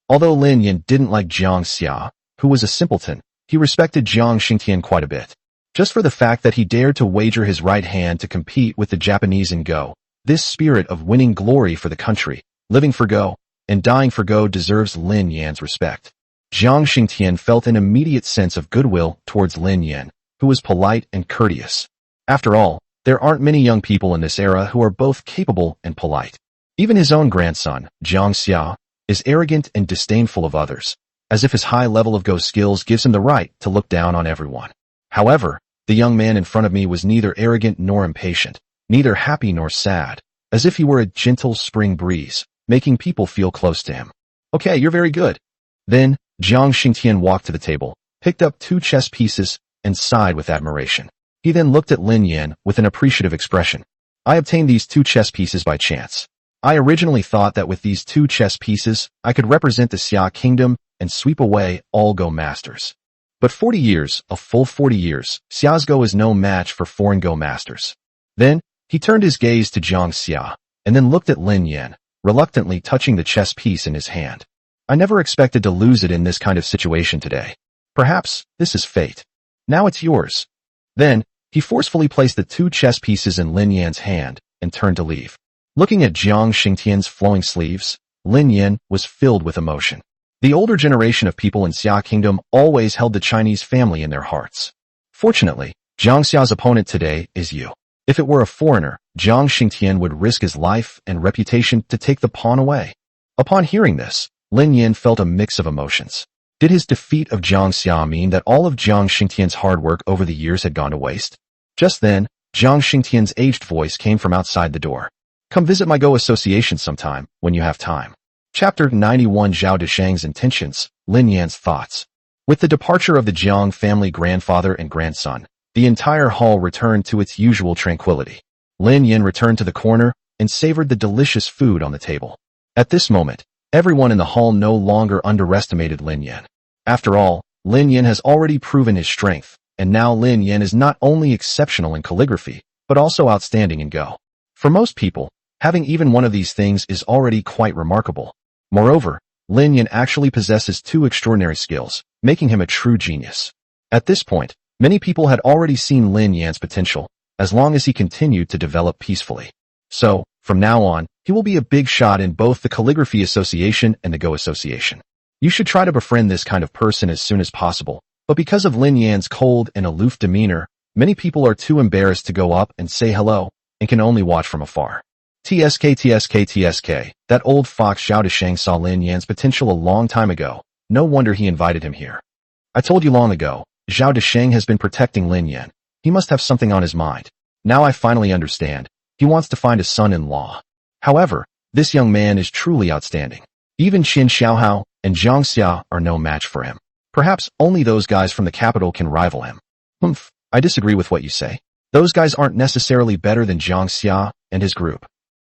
Although Lin Yin didn't like Jiang Xia, who was a simpleton, he respected Jiang Xingtian quite a bit. Just for the fact that he dared to wager his right hand to compete with the Japanese in Go, this spirit of winning glory for the country, living for Go, and dying for Go deserves Lin Yan's respect. Jiang Xingtian felt an immediate sense of goodwill towards Lin Yan, who was polite and courteous. After all, there aren't many young people in this era who are both capable and polite. Even his own grandson, Jiang Xia, is arrogant and disdainful of others, as if his high level of Go skills gives him the right to look down on everyone. However, the young man in front of me was neither arrogant nor impatient, neither happy nor sad, as if he were a gentle spring breeze, making people feel close to him. Okay, you're very good. Then, Jiang Xingtian walked to the table, picked up 2 chess pieces, and sighed with admiration. He then looked at Lin Yan with an appreciative expression. I obtained these 2 chess pieces by chance. I originally thought that with these 2 chess pieces, I could represent the Xia kingdom and sweep away all Go masters. But 40 years, a full 40 years, Xia's Go is no match for foreign Go masters. Then, he turned his gaze to Jiang Xia, and then looked at Lin Yan, reluctantly touching the chess piece in his hand. I never expected to lose it in this kind of situation today. Perhaps, this is fate. Now it's yours. Then, he forcefully placed the 2 chess pieces in Lin Yan's hand, and turned to leave. Looking at Jiang Xingtian's flowing sleeves, Lin Yan was filled with emotion. The older generation of people in Xia Kingdom always held the Chinese family in their hearts. Fortunately, Jiang Xia's opponent today is you. If it were a foreigner, Jiang Xingtian would risk his life and reputation to take the pawn away. Upon hearing this, Lin Yan felt a mix of emotions. Did his defeat of Jiang Xia mean that all of Jiang Xingtian's hard work over the years had gone to waste? Just then, Jiang Xingtian's aged voice came from outside the door. Come visit my Go association sometime, when you have time. Chapter 91 Zhao Deshang's Intentions, Lin Yan's Thoughts. With the departure of the Jiang family grandfather and grandson, the entire hall returned to its usual tranquility. Lin Yan returned to the corner and savored the delicious food on the table. At this moment, everyone in the hall no longer underestimated Lin Yan. After all, Lin Yan has already proven his strength, and now Lin Yan is not only exceptional in calligraphy, but also outstanding in Go. For most people, having even one of these things is already quite remarkable. Moreover, Lin Yan actually possesses 2 extraordinary skills, making him a true genius. At this point, many people had already seen Lin Yan's potential, as long as he continued to develop peacefully. So, from now on, he will be a big shot in both the Calligraphy Association and the Go Association. You should try to befriend this kind of person as soon as possible, but because of Lin Yan's cold and aloof demeanor, many people are too embarrassed to go up and say hello, and can only watch from afar. TSK, that old fox Zhao Deshang saw Lin Yan's potential a long time ago. No wonder he invited him here. I told you long ago, Zhao Deshang has been protecting Lin Yan. He must have something on his mind. Now I finally understand. He wants to find a son-in-law. However, this young man is truly outstanding. Even Qin Xiaohao and Jiang Xia are no match for him. Perhaps only those guys from the capital can rival him. I disagree with what you say. Those guys aren't necessarily better than Jiang Xia and his group.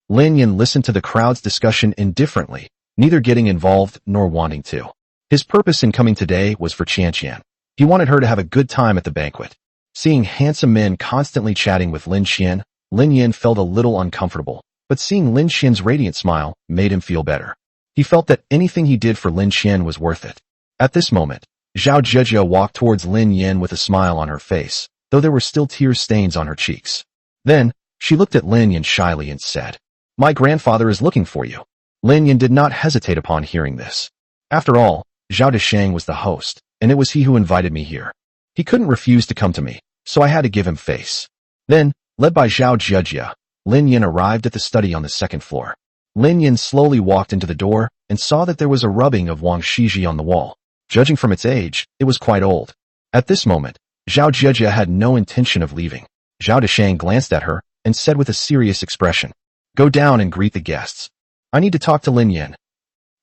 Lin Yan listened to the crowd's discussion indifferently, neither getting involved nor wanting to. His purpose in coming today was for Qianqian. He wanted her to have a good time at the banquet. Seeing handsome men constantly chatting with Lin Qian, Lin Yan felt a little uncomfortable, but seeing Lin Qian's radiant smile made him feel better. He felt that anything he did for Lin Qian was worth it. At this moment, Zhao Zhejia walked towards Lin Yin with a smile on her face, though there were still tear stains on her cheeks. Then, she looked at Lin Yin shyly and said, "My grandfather is looking for you." Lin Yin did not hesitate upon hearing this. After all, Zhao Deshang was the host, and it was he who invited me here. He couldn't refuse to come to me, so I had to give him face. Then, led by Zhao Zhejia, Lin Yin arrived at the study on the second floor. Lin Yin slowly walked into the door and saw that there was a rubbing of Wang Shiji on the wall. Judging from its age, it was quite old. At this moment, Zhao Zhejia had no intention of leaving. Zhao Deshang glanced at her and said with a serious expression, "Go down and greet the guests. I need to talk to Lin Yin."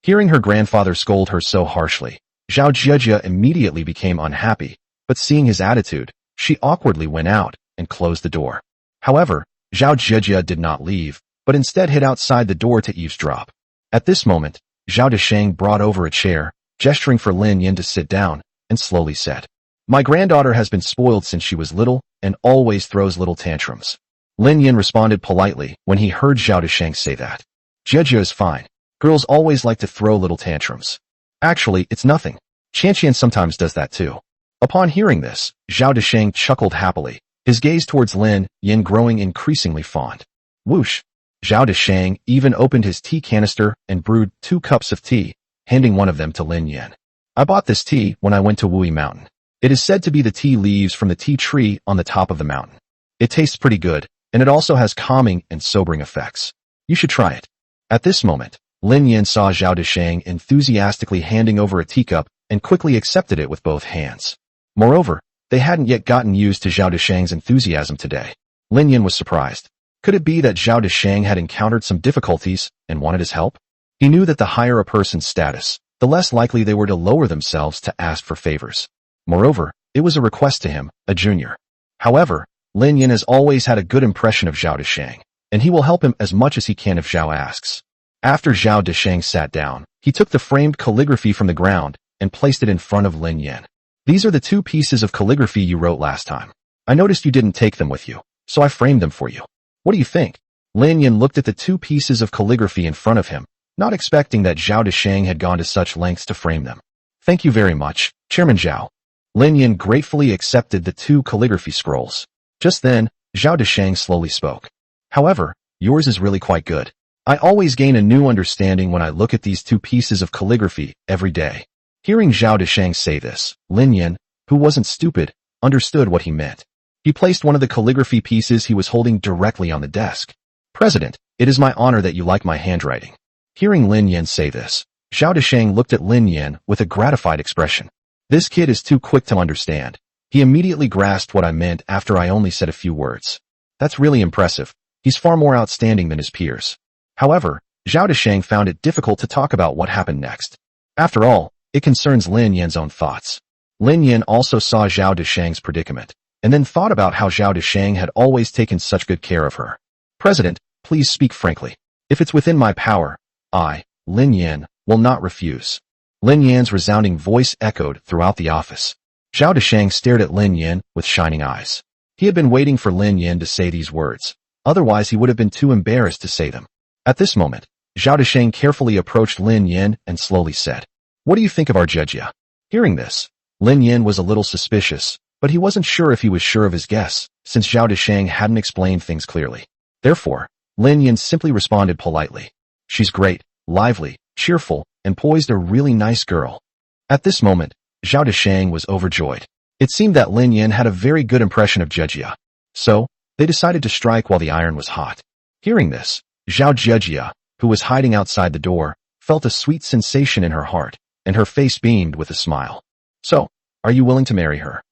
Hearing her grandfather scold her so harshly, Zhao Zhejia immediately became unhappy, but seeing his attitude, she awkwardly went out and closed the door. However, Zhao Zhejia did not leave, but instead hid outside the door to eavesdrop. At this moment, Zhao Deshang brought over a chair, gesturing for Lin Yin to sit down, and slowly said, "My granddaughter has been spoiled since she was little and always throws little tantrums." Lin Yin responded politely when he heard Zhao Deshang say that. "Zhejia is fine. Girls always like to throw little tantrums. Actually, it's nothing. Qianqian sometimes does that too." Upon hearing this, Zhao Deshang chuckled happily, his gaze towards Lin Yin growing increasingly fond. Whoosh! Zhao Deshang even opened his tea canister and brewed 2 cups of tea, handing one of them to Lin Yin. "I bought this tea when I went to Wui Mountain. It is said to be the tea leaves from the tea tree on the top of the mountain. It tastes pretty good, and it also has calming and sobering effects. You should try it." At this moment, Lin Yin saw Zhao Deshang enthusiastically handing over a teacup and quickly accepted it with both hands. Moreover, they hadn't yet gotten used to Zhao Deshang's enthusiasm today. Lin Yin was surprised. Could it be that Zhao Deshang had encountered some difficulties and wanted his help? He knew that the higher a person's status, the less likely they were to lower themselves to ask for favors. Moreover, it was a request to him, a junior. However, Lin Yin has always had a good impression of Zhao Deshang, and he will help him as much as he can if Zhao asks. After Zhao Deshang sat down, he took the framed calligraphy from the ground and placed it in front of Lin Yin. "These are the 2 pieces of calligraphy you wrote last time. I noticed you didn't take them with you, so I framed them for you. What do you think?" Lin Yin looked at the 2 pieces of calligraphy in front of him, not expecting that Zhao Deshang had gone to such lengths to frame them. "Thank you very much, Chairman Zhao." Lin Yin gratefully accepted the 2 calligraphy scrolls. Just then, Zhao Deshang slowly spoke. "However, yours is really quite good. I always gain a new understanding when I look at these 2 pieces of calligraphy every day." Hearing Zhao Deshang say this, Lin Yin, who wasn't stupid, understood what he meant. He placed one of the calligraphy pieces he was holding directly on the desk. "President, it is my honor that you like my handwriting." Hearing Lin Yin say this, Zhao Deshang looked at Lin Yin with a gratified expression. "This kid is too quick to understand. He immediately grasped what I meant after I only said a few words. That's really impressive. He's far more outstanding than his peers." However, Zhao Deshang found it difficult to talk about what happened next. After all, it concerns Lin Yin's own thoughts. Lin Yin also saw Zhao Deshang's predicament, and then thought about how Zhao Deshang had always taken such good care of her. "President, please speak frankly. If it's within my power, I, Lin Yin, will not refuse." Lin Yin's resounding voice echoed throughout the office. Zhao Deshang stared at Lin Yin with shining eyes. He had been waiting for Lin Yin to say these words, otherwise he would have been too embarrassed to say them. At this moment, Zhao Deshang carefully approached Lin Yin and slowly said, "What do you think of our Zhejia?" Hearing this, Lin Yin was a little suspicious, but he wasn't sure if he was sure of his guess, since Zhao Deshang hadn't explained things clearly. Therefore, Lin Yin simply responded politely. "She's great, lively, cheerful, and poised, a really nice girl." At this moment, Zhao Deshang was overjoyed. It seemed that Lin Yin had a very good impression of Zhejia. So, they decided to strike while the iron was hot. Hearing this, Zhao Zhejia, who was hiding outside the door, felt a sweet sensation in her heart, and her face beamed with a smile. "So, are you willing to marry her?"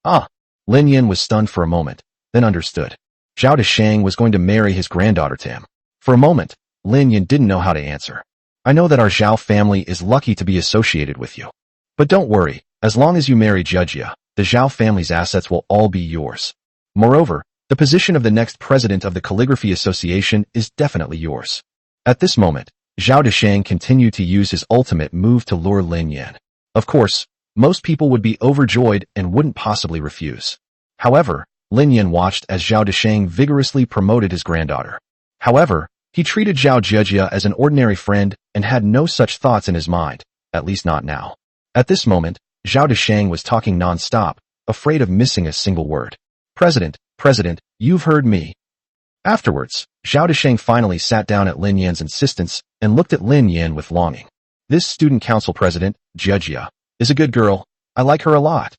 "Ah!" Lin Yin was stunned for a moment, then understood. Zhao Deshang was going to marry his granddaughter to him. For a moment, Lin Yin didn't know how to answer. "I know that our Zhao family is lucky to be associated with you. But don't worry, as long as you marry Zhejia, the Zhao family's assets will all be yours. Moreover, the position of the next president of the Calligraphy Association is definitely yours." At this moment, Zhao Deshang continued to use his ultimate move to lure Lin Yin. Of course, most people would be overjoyed and wouldn't possibly refuse. However, Lin Yin watched as Zhao Deshang vigorously promoted his granddaughter. However, he treated Zhao Zhejia as an ordinary friend and had no such thoughts in his mind, at least not now. At this moment, Zhao Deshang was talking non-stop, afraid of missing a single word. President, you've heard me. Afterwards, Zhao Deshang finally sat down at Lin Yan's insistence and looked at Lin Yan with longing. This student council president, Jia, is a good girl. I like her a lot.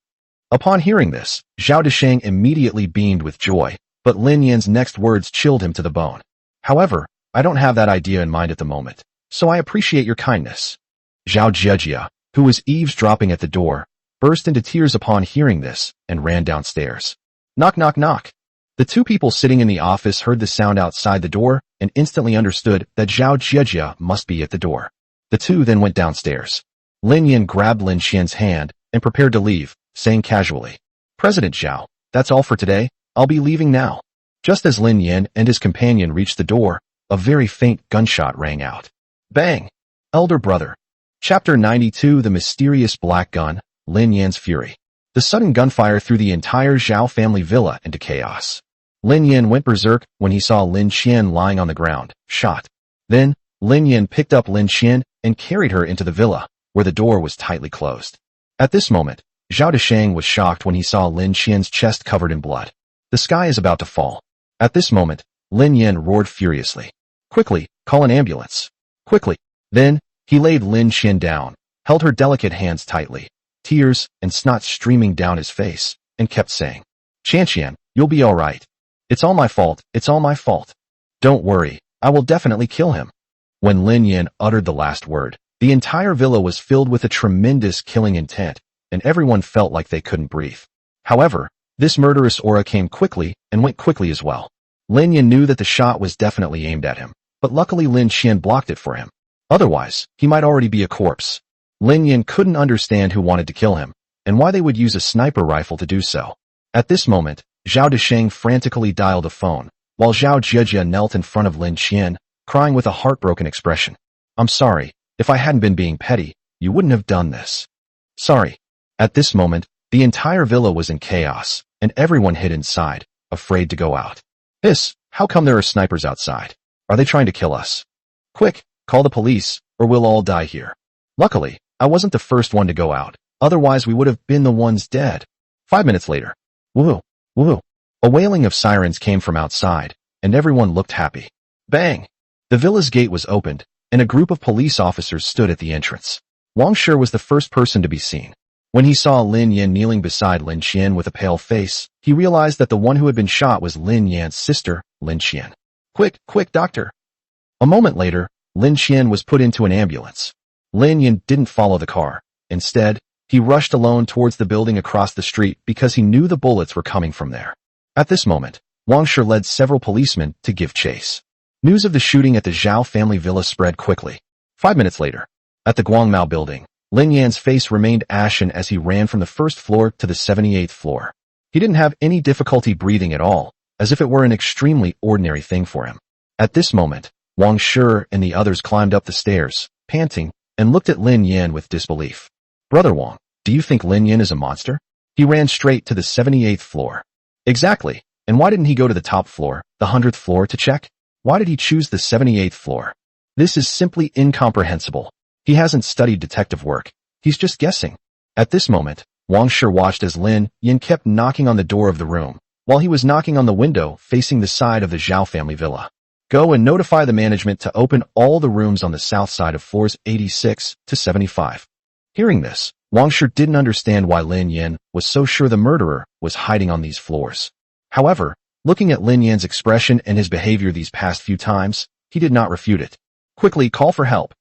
Upon hearing this, Zhao Deshang immediately beamed with joy, but Lin Yan's next words chilled him to the bone. However, I don't have that idea in mind at the moment, so I appreciate your kindness. Zhao Jia, who was eavesdropping at the door, burst into tears upon hearing this and ran downstairs. Knock, knock, knock. The two people sitting in the office heard the sound outside the door and instantly understood that Zhao Jia must be at the door. The two then went downstairs. Lin Yan grabbed Lin Qian's hand and prepared to leave, saying casually, President Zhao, that's all for today, I'll be leaving now. Just as Lin Yan and his companion reached the door, a very faint gunshot rang out. Bang! Elder brother. Chapter 92 The Mysterious Black Gun, Lin Yan's Fury. The sudden gunfire threw the entire Zhao family villa into chaos. Lin Yan went berserk when he saw Lin Qian lying on the ground, shot. Then, Lin Yan picked up Lin Qian and carried her into the villa, where the door was tightly closed. At this moment, Zhao Deshang was shocked when he saw Lin Qian's chest covered in blood. The sky is about to fall. At this moment, Lin Yan roared furiously. Quickly, call an ambulance. Quickly. Then, he laid Lin Qian down, held her delicate hands tightly, tears and snot streaming down his face, and kept saying, Qian, you'll be all right. It's all my fault, it's all my fault. Don't worry, I will definitely kill him. When Lin Yan uttered the last word, the entire villa was filled with a tremendous killing intent, and everyone felt like they couldn't breathe. However, this murderous aura came quickly and went quickly as well. Lin Yan knew that the shot was definitely aimed at him, but luckily Lin Qian blocked it for him. Otherwise, he might already be a corpse. Lin Yan couldn't understand who wanted to kill him, and why they would use a sniper rifle to do so. At this moment, Zhao Deshang frantically dialed a phone, while Zhao Jia knelt in front of Lin Qian, crying with a heartbroken expression. I'm sorry, if I hadn't been being petty, you wouldn't have done this. Sorry. At this moment, the entire villa was in chaos, and everyone hid inside, afraid to go out. How come there are snipers outside? Are they trying to kill us? Quick, call the police, or we'll all die here. Luckily, I wasn't the first one to go out, otherwise we would have been the ones dead. 5 minutes later. Woo, woo. A wailing of sirens came from outside, and everyone looked happy. Bang! The villa's gate was opened, and a group of police officers stood at the entrance. Wang Shi was the first person to be seen. When he saw Lin Yan kneeling beside Lin Qian with a pale face, he realized that the one who had been shot was Lin Yan's sister, Lin Qian. Quick, doctor! A moment later, Lin Qian was put into an ambulance. Lin Yan didn't follow the car. Instead, he rushed alone towards the building across the street because he knew the bullets were coming from there. At this moment, Wang Shi led several policemen to give chase. News of the shooting at the Zhao family villa spread quickly. 5 minutes later, at the Guangmao building, Lin Yan's face remained ashen as he ran from the first floor to the 78th floor. He didn't have any difficulty breathing at all, as if it were an extremely ordinary thing for him. At this moment, Wang Shi and the others climbed up the stairs, panting, and looked at Lin Yan with disbelief. Brother Wang, do you think Lin Yan is a monster? He ran straight to the 78th floor. Exactly, and why didn't he go to the top floor, the 100th floor to check? Why did he choose the 78th floor? This is simply incomprehensible. He hasn't studied detective work. He's just guessing. At this moment, Wang Shi watched as Lin Yan kept knocking on the door of the room, while he was knocking on the window facing the side of the Zhao family villa. Go and notify the management to open all the rooms on the south side of floors 86 to 75. Hearing this, Wang Shi didn't understand why Lin Yan was so sure the murderer was hiding on these floors. However, looking at Lin Yan's expression and his behavior these past few times, he did not refute it. Quickly call for help.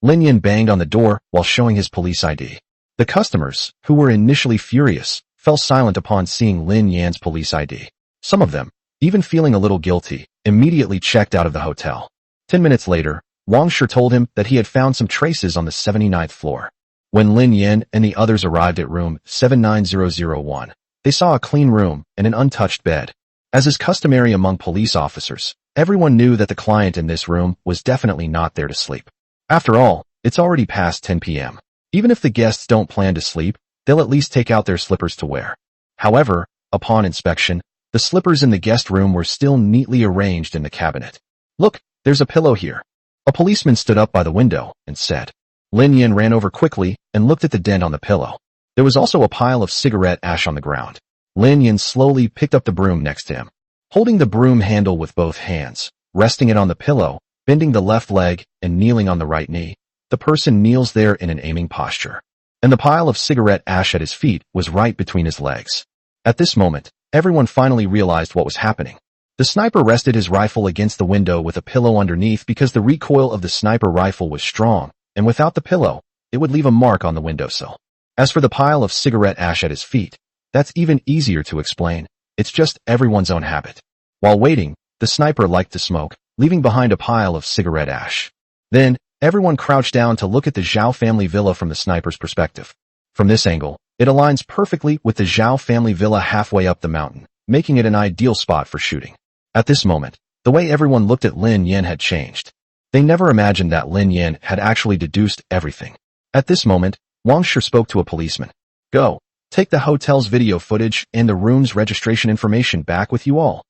Lin Yan banged on the door while showing his police ID. The customers, who were initially furious, fell silent upon seeing Lin Yan's police ID. Some of them, even feeling a little guilty, immediately checked out of the hotel. 10 minutes later, Wang Shi told him that he had found some traces on the 79th floor. When Lin Yan and the others arrived at room 79001, they saw a clean room and an untouched bed. As is customary among police officers, everyone knew that the client in this room was definitely not there to sleep. After all, it's already past 10 p.m. Even if the guests don't plan to sleep, they'll at least take out their slippers to wear. However, upon inspection, the slippers in the guest room were still neatly arranged in the cabinet. Look, there's a pillow here. A policeman stood up by the window and said. Lin Yan ran over quickly and looked at the dent on the pillow. There was also a pile of cigarette ash on the ground. Lin Yan slowly picked up the broom next to him, holding the broom handle with both hands, resting it on the pillow, bending the left leg, and kneeling on the right knee. The person kneels there in an aiming posture, and the pile of cigarette ash at his feet was right between his legs. At this moment, everyone finally realized what was happening. The sniper rested his rifle against the window with a pillow underneath because the recoil of the sniper rifle was strong, and without the pillow, it would leave a mark on the windowsill. As for the pile of cigarette ash at his feet, that's even easier to explain. It's just everyone's own habit. While waiting, the sniper liked to smoke, leaving behind a pile of cigarette ash. Then, everyone crouched down to look at the Zhao family villa from the sniper's perspective. From this angle, it aligns perfectly with the Zhao family villa halfway up the mountain, making it an ideal spot for shooting. At this moment, the way everyone looked at Lin Yan had changed. They never imagined that Lin Yan had actually deduced everything. At this moment, Wang Shi spoke to a policeman. Go, take the hotel's video footage and the room's registration information back with you all.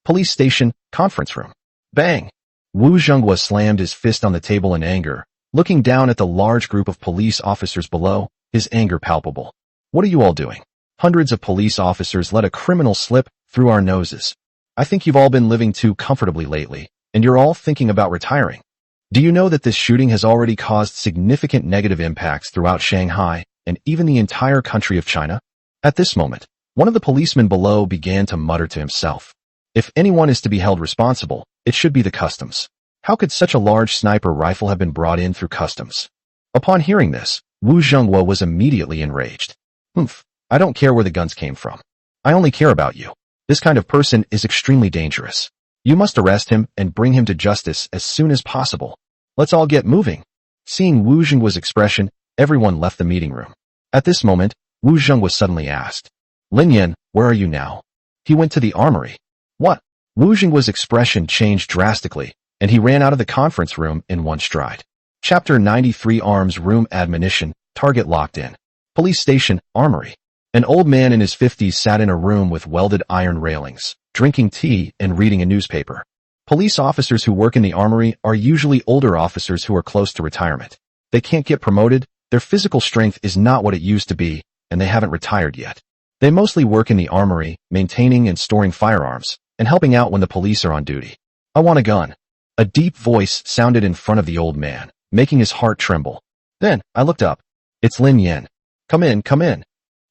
Police station, conference room. Bang! Wu Zhenghua slammed his fist on the table in anger, looking down at the large group of police officers below, his anger palpable. What are you all doing? Hundreds of police officers let a criminal slip through our noses. I think you've all been living too comfortably lately, and you're all thinking about retiring. Do you know that this shooting has already caused significant negative impacts throughout Shanghai and even the entire country of China? At this moment, one of the policemen below began to mutter to himself. If anyone is to be held responsible, it should be the customs. How could such a large sniper rifle have been brought in through customs? Upon hearing this, Wu Zhenghua was immediately enraged. Humph, I don't care where the guns came from. I only care about you. This kind of person is extremely dangerous. You must arrest him and bring him to justice as soon as possible. Let's all get moving. Seeing Wu Zhenghua's expression, everyone left the meeting room. At this moment, Wu Zhenghua suddenly asked, Lin Yan, where are you now? He went to the armory. What? Wu Zhenghua's expression changed drastically, and he ran out of the conference room in one stride. Chapter 93 Arms Room Admonition, Target Locked In. Police Station, Armory. An old man in his 50s sat in a room with welded iron railings, drinking tea and reading a newspaper. Police officers who work in the armory are usually older officers who are close to retirement. They can't get promoted, their physical strength is not what it used to be, and they haven't retired yet. They mostly work in the armory, maintaining and storing firearms, and helping out when the police are on duty. I want a gun. A deep voice sounded in front of the old man, making his heart tremble. Then, I looked up. It's Lin Yan. Come in, come in.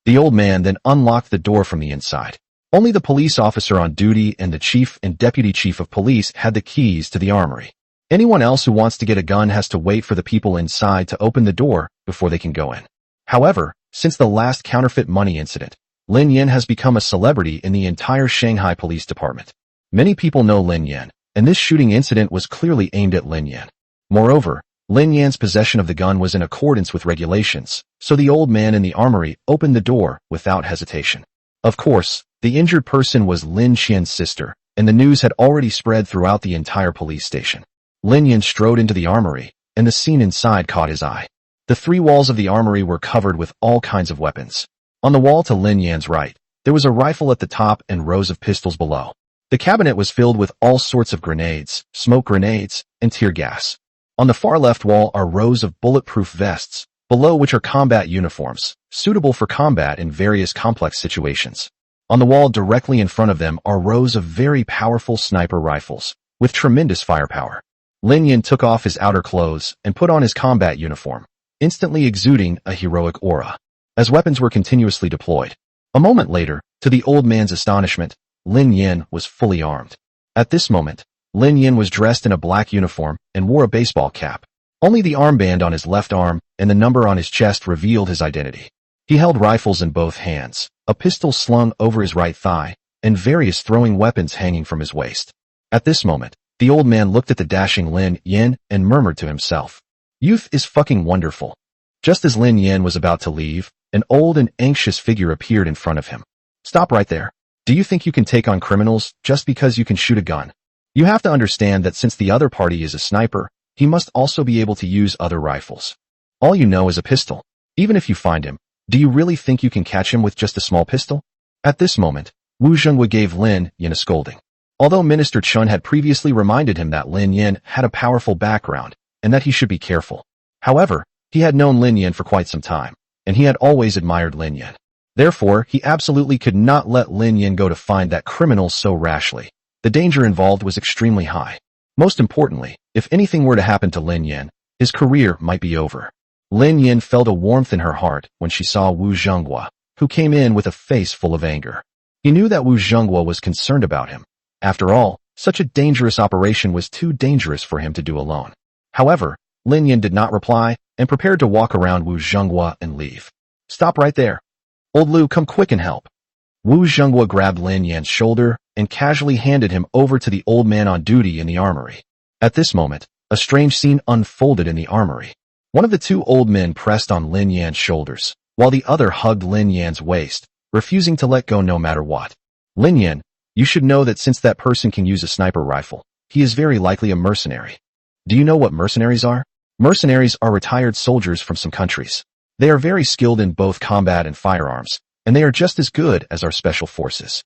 The old man then unlocked the door from the inside. Only the police officer on duty and the chief and deputy chief of police had the keys to the armory. Anyone else who wants to get a gun has to wait for the people inside to open the door before they can go in. However, since the last counterfeit money incident, Lin Yan has become a celebrity in the entire Shanghai Police Department. Many people know Lin Yan, and this shooting incident was clearly aimed at Lin Yan. Moreover, Lin Yan's possession of the gun was in accordance with regulations, so the old man in the armory opened the door without hesitation. Of course, the injured person was Lin Qian's sister, and the news had already spread throughout the entire police station. Lin Yan strode into the armory, and the scene inside caught his eye. The three walls of the armory were covered with all kinds of weapons. On the wall to Lin Yan's right, there was a rifle at the top and rows of pistols below. The cabinet was filled with all sorts of grenades, smoke grenades, and tear gas. On the far left wall are rows of bulletproof vests, below which are combat uniforms, suitable for combat in various complex situations. On the wall directly in front of them are rows of very powerful sniper rifles, with tremendous firepower. Lin Yan took off his outer clothes and put on his combat uniform, instantly exuding a heroic aura, as weapons were continuously deployed. A moment later, to the old man's astonishment, Lin Yan was fully armed. At this moment, Lin Yan was dressed in a black uniform and wore a baseball cap. Only the armband on his left arm and the number on his chest revealed his identity. He held rifles in both hands, a pistol slung over his right thigh, and various throwing weapons hanging from his waist. At this moment, the old man looked at the dashing Lin Yan and murmured to himself, "Youth is fucking wonderful." Just as Lin Yan was about to leave, an old and anxious figure appeared in front of him. "Stop right there. Do you think you can take on criminals just because you can shoot a gun? You have to understand that since the other party is a sniper, he must also be able to use other rifles. All you know is a pistol. Even if you find him, do you really think you can catch him with just a small pistol?" At this moment, Wu Zhenghua gave Lin Yan a scolding. Although Minister Chun had previously reminded him that Lin Yan had a powerful background and that he should be careful. However, he had known Lin Yan for quite some time, and he had always admired Lin Yan. Therefore, he absolutely could not let Lin Yan go to find that criminal so rashly. The danger involved was extremely high. Most importantly, if anything were to happen to Lin Yan, his career might be over. Lin Yan felt a warmth in her heart when she saw Wu Zhenghua, who came in with a face full of anger. He knew that Wu Zhenghua was concerned about him. After all, such a dangerous operation was too dangerous for him to do alone. However, Lin Yan did not reply and prepared to walk around Wu Zhenghua and leave. Stop right there. Old Lu, come quick and help. Wu Zhenghua grabbed Lin Yan's shoulder and casually handed him over to the old man on duty in the armory. At this moment, a strange scene unfolded in the armory. One of the two old men pressed on Lin Yan's shoulders, while the other hugged Lin Yan's waist, refusing to let go no matter what. Lin Yan, you should know that since that person can use a sniper rifle, he is very likely a mercenary. Do you know what mercenaries are? Mercenaries are retired soldiers from some countries. They are very skilled in both combat and firearms, and they are just as good as our special forces.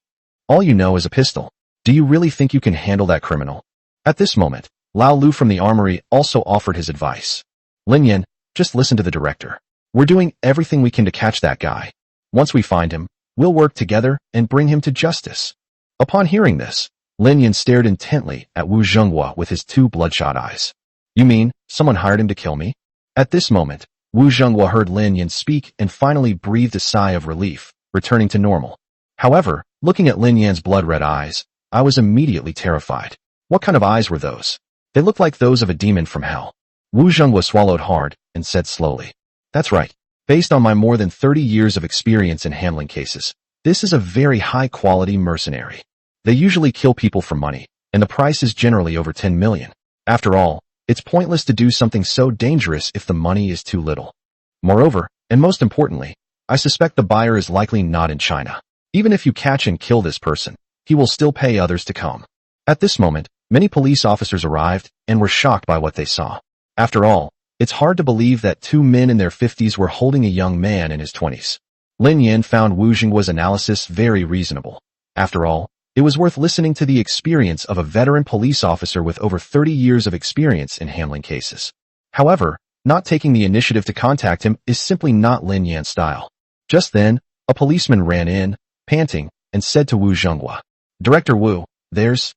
All you know is a pistol. Do you really think you can handle that criminal? At this moment, Lao Lu from the armory also offered his advice. Lin Yan, just listen to the director. We're doing everything we can to catch that guy. Once we find him, we'll work together and bring him to justice. Upon hearing this, Lin Yan stared intently at Wu Zhenghua with his two bloodshot eyes. You mean, someone hired him to kill me? At this moment, Wu Zhenghua heard Lin Yan speak and finally breathed a sigh of relief, returning to normal. However, looking at Lin Yan's blood-red eyes, I was immediately terrified. What kind of eyes were those? They looked like those of a demon from hell. Wu Zhenghua swallowed hard and said slowly, That's right. Based on my more than 30 years of experience in handling cases, this is a very high-quality mercenary. They usually kill people for money, and the price is generally over 10 million. After all, it's pointless to do something so dangerous if the money is too little. Moreover, and most importantly, I suspect the buyer is likely not in China. Even if you catch and kill this person, he will still pay others to come. At this moment, many police officers arrived and were shocked by what they saw. After all, it's hard to believe that two men in their 50s were holding a young man in his 20s. Lin Yan found Wu Zhenghua's analysis very reasonable. After all, it was worth listening to the experience of a veteran police officer with over 30 years of experience in handling cases. However, not taking the initiative to contact him is simply not Lin Yan's style. Just then, a policeman ran in, panting, and said to Wu Zhenghua, Director Wu, there's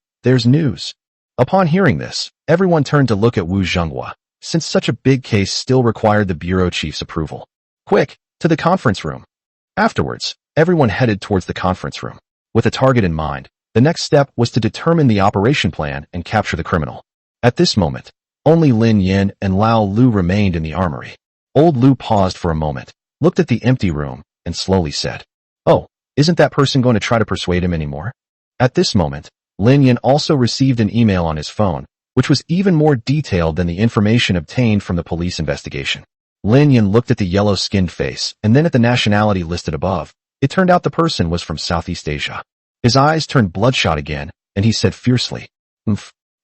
news. Upon hearing this, everyone turned to look at Wu Zhenghua, since such a big case still required the bureau chief's approval. Quick, to the conference room. Afterwards, everyone headed towards the conference room. With a target in mind, the next step was to determine the operation plan and capture the criminal. At this moment, only Lin Yan and Lao Lu remained in the armory. Old Lu paused for a moment, looked at the empty room, and slowly said, Oh, isn't that person going to try to persuade him anymore? At this moment, Lin Yan also received an email on his phone, which was even more detailed than the information obtained from the police investigation. Lin Yan looked at the yellow-skinned face and then at the nationality listed above. It turned out the person was from Southeast Asia. His eyes turned bloodshot again, and he said fiercely,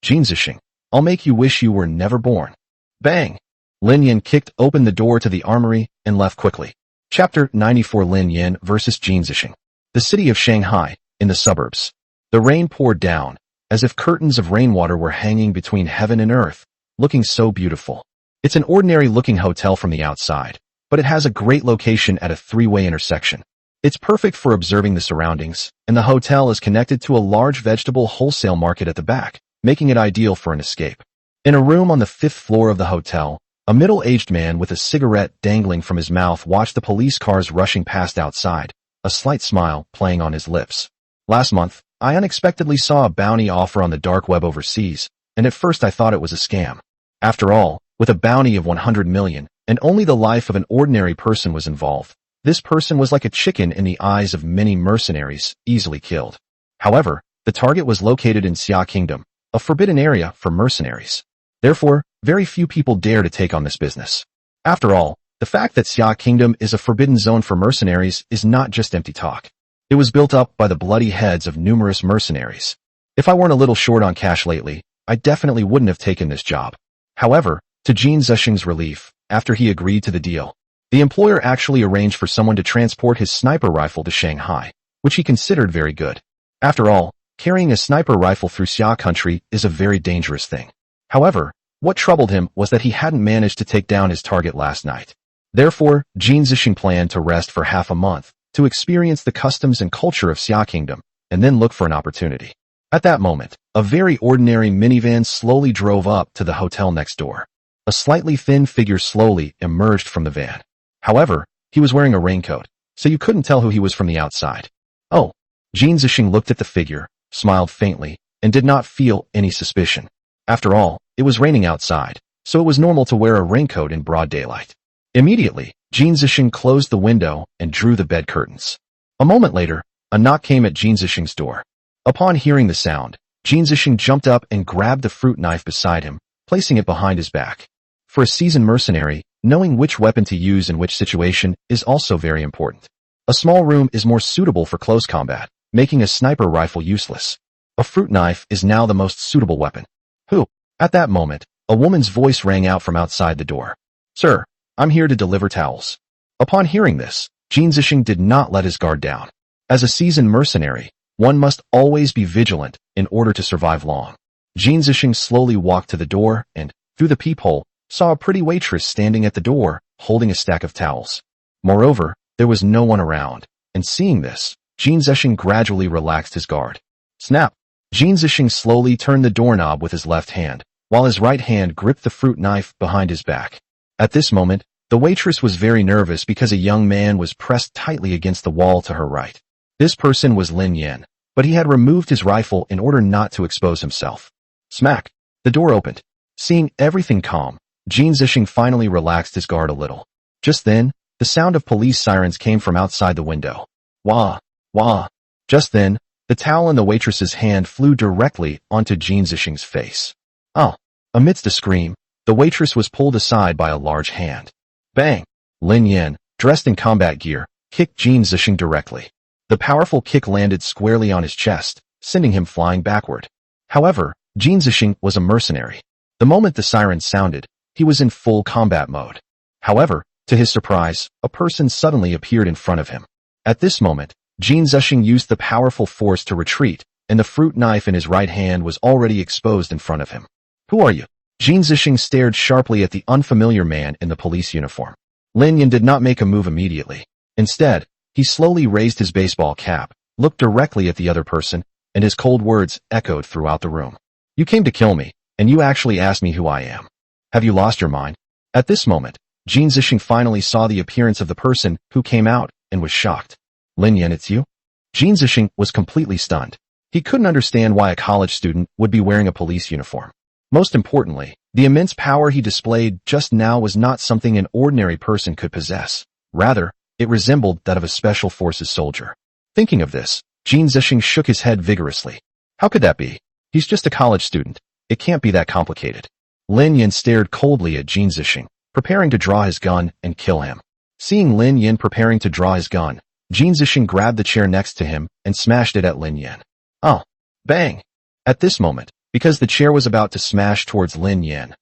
Jin Zixing, I'll make you wish you were never born. Bang! Lin Yan kicked open the door to the armory and left quickly. Chapter 94 Lin Yan vs. Jin Zixing. The city of Shanghai, in the suburbs. The rain poured down, as if curtains of rainwater were hanging between heaven and earth, looking so beautiful. It's an ordinary-looking hotel from the outside, but it has a great location at a three-way intersection. It's perfect for observing the surroundings, and the hotel is connected to a large vegetable wholesale market at the back, making it ideal for an escape. In a room on the 5th floor of the hotel, a middle-aged man with a cigarette dangling from his mouth watched the police cars rushing past outside, a slight smile playing on his lips. Last month, I unexpectedly saw a bounty offer on the dark web overseas, and at first I thought it was a scam. After all, with a bounty of 100 million, and only the life of an ordinary person was involved, this person was like a chicken in the eyes of many mercenaries, easily killed. However, the target was located in Xia Kingdom, a forbidden area for mercenaries. Therefore, very few people dare to take on this business. After all, the fact that Xia Kingdom is a forbidden zone for mercenaries is not just empty talk. It was built up by the bloody heads of numerous mercenaries. If I weren't a little short on cash lately, I definitely wouldn't have taken this job. However, to Jin Zixing's relief, after he agreed to the deal, the employer actually arranged for someone to transport his sniper rifle to Shanghai, which he considered very good. After all, carrying a sniper rifle through Xia country is a very dangerous thing. However, what troubled him was that he hadn't managed to take down his target last night. Therefore, Jin Zixing planned to rest for half a month, to experience the customs and culture of Xia Kingdom, and then look for an opportunity. At that moment, a very ordinary minivan slowly drove up to the hotel next door. A slightly thin figure slowly emerged from the van. However, he was wearing a raincoat, so you couldn't tell who he was from the outside. Oh. Jin Zixing looked at the figure, smiled faintly, and did not feel any suspicion. After all, it was raining outside, so it was normal to wear a raincoat in broad daylight. Immediately, Jin Zixing closed the window and drew the bed curtains. A moment later, a knock came at Jin Zixing's door. Upon hearing the sound, Jin Zixing jumped up and grabbed the fruit knife beside him, placing it behind his back. For a seasoned mercenary, knowing which weapon to use in which situation is also very important. A small room is more suitable for close combat, making a sniper rifle useless. A fruit knife is now the most suitable weapon. Who? At that moment, a woman's voice rang out from outside the door. Sir, I'm here to deliver towels. Upon hearing this, Jin Zixing did not let his guard down. As a seasoned mercenary, one must always be vigilant in order to survive long. Jin Zixing slowly walked to the door and, through the peephole, saw a pretty waitress standing at the door, holding a stack of towels. Moreover, there was no one around, and seeing this, Jin Zixing gradually relaxed his guard. Snap! Jin Zixing slowly turned the doorknob with his left hand, while his right hand gripped the fruit knife behind his back. At this moment, the waitress was very nervous because a young man was pressed tightly against the wall to her right. This person was Lin Yan, but he had removed his rifle in order not to expose himself. Smack! The door opened. Seeing everything calm, Jin Zixing finally relaxed his guard a little. Just then, the sound of police sirens came from outside the window. Wah! Wah! Just then, the towel in the waitress's hand flew directly onto Jin Zixing's face. Oh! Amidst a scream, the waitress was pulled aside by a large hand. Bang! Lin Yan, dressed in combat gear, kicked Jin Zixing directly. The powerful kick landed squarely on his chest, sending him flying backward. However, Jin Zixing was a mercenary. The moment the siren sounded, he was in full combat mode. However, to his surprise, a person suddenly appeared in front of him. At this moment, Jin Zixing used the powerful force to retreat, and the fruit knife in his right hand was already exposed in front of him. Who are you? Jin Zixing stared sharply at the unfamiliar man in the police uniform. Lin Yan did not make a move immediately. Instead, he slowly raised his baseball cap, looked directly at the other person, and his cold words echoed throughout the room. You came to kill me, and you actually asked me who I am. Have you lost your mind? At this moment, Jin Zixing finally saw the appearance of the person who came out and was shocked. Lin Yan, it's you? Jin Zixing was completely stunned. He couldn't understand why a college student would be wearing a police uniform. Most importantly, the immense power he displayed just now was not something an ordinary person could possess. Rather, it resembled that of a special forces soldier. Thinking of this, Jin Zixing shook his head vigorously. How could that be? He's just a college student. It can't be that complicated. Lin Yan stared coldly at Jin Zixing, preparing to draw his gun and kill him. Seeing Lin Yan preparing to draw his gun, Jin Zixing grabbed the chair next to him and smashed it at Lin Yan. Oh! Bang! At this moment, because the chair was about to smash towards Lin Yan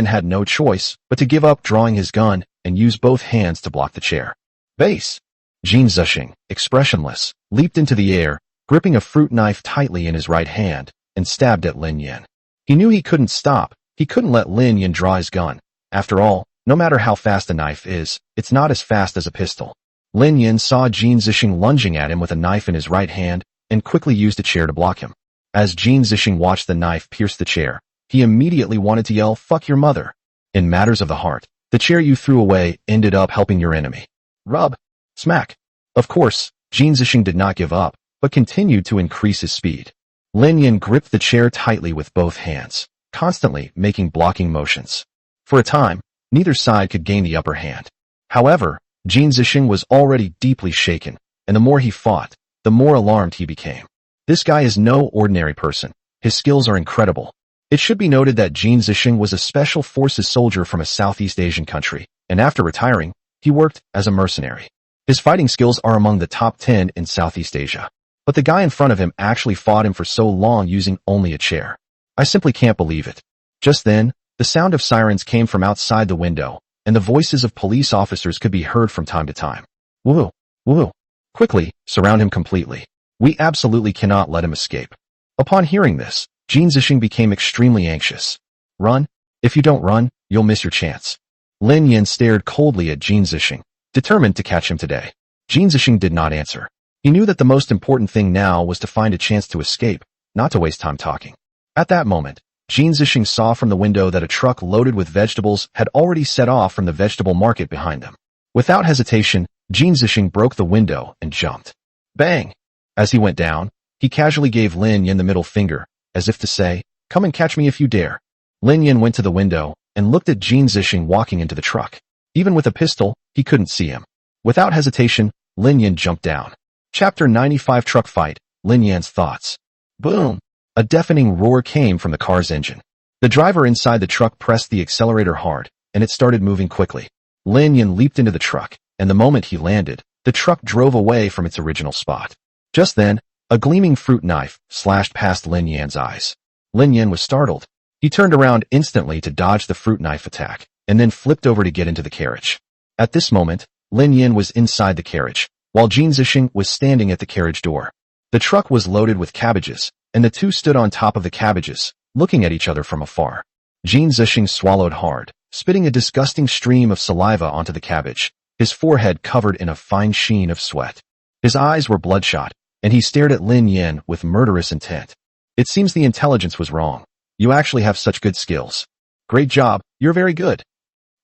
had no choice but to give up drawing his gun and use both hands to block the chair. Base! Jin Zixing, expressionless, leaped into the air, gripping a fruit knife tightly in his right hand, and stabbed at Lin Yan. He knew he couldn't stop. He couldn't let Lin Yan draw his gun. After all, no matter how fast a knife is, it's not as fast as a pistol. Lin Yan saw Jin Zixing lunging at him with a knife in his right hand and quickly used a chair to block him. As Jin Zixing watched the knife pierce the chair, he immediately wanted to yell, "Fuck your mother!" In matters of the heart, the chair you threw away ended up helping your enemy. Rub! Smack! Of course, Jin Zixing did not give up, but continued to increase his speed. Lin Yan gripped the chair tightly with both hands, constantly making blocking motions. For a time, neither side could gain the upper hand. However, Jin Zixing was already deeply shaken, and the more he fought, the more alarmed he became. This guy is no ordinary person. His skills are incredible. It should be noted that Jin Zixing was a special forces soldier from a Southeast Asian country, and after retiring, he worked as a mercenary. His fighting skills are among the top 10 in Southeast Asia. But the guy in front of him actually fought him for so long using only a chair. I simply can't believe it. Just then, the sound of sirens came from outside the window, and the voices of police officers could be heard from time to time. Woo! Woo! Quickly, surround him completely. We absolutely cannot let him escape. Upon hearing this, Jin Zixing became extremely anxious. Run? If you don't run, you'll miss your chance. Lin Yan stared coldly at Jin Zixing, determined to catch him today. Jin Zixing did not answer. He knew that the most important thing now was to find a chance to escape, not to waste time talking. At that moment, Jin Zixing saw from the window that a truck loaded with vegetables had already set off from the vegetable market behind them. Without hesitation, Jin Zixing broke the window and jumped. Bang! As he went down, he casually gave Lin Yan the middle finger, as if to say, "Come and catch me if you dare." Lin Yan went to the window and looked at Jin Zixing walking into the truck. Even with a pistol, he couldn't see him. Without hesitation, Lin Yan jumped down. Chapter 95 Truck Fight, Lin Yan's Thoughts. Boom! A deafening roar came from the car's engine. The driver inside the truck pressed the accelerator hard, and it started moving quickly. Lin Yan leaped into the truck, and the moment he landed, the truck drove away from its original spot. Just then, a gleaming fruit knife slashed past Lin Yan's eyes. Lin Yan was startled. He turned around instantly to dodge the fruit knife attack, and then flipped over to get into the carriage. At this moment, Lin Yan was inside the carriage, while Jin Zixing was standing at the carriage door. The truck was loaded with cabbages, and the two stood on top of the cabbages, looking at each other from afar. Jin Zixing swallowed hard, spitting a disgusting stream of saliva onto the cabbage, his forehead covered in a fine sheen of sweat. His eyes were bloodshot, and he stared at Lin Yan with murderous intent. It seems the intelligence was wrong. You actually have such good skills. Great job, you're very good.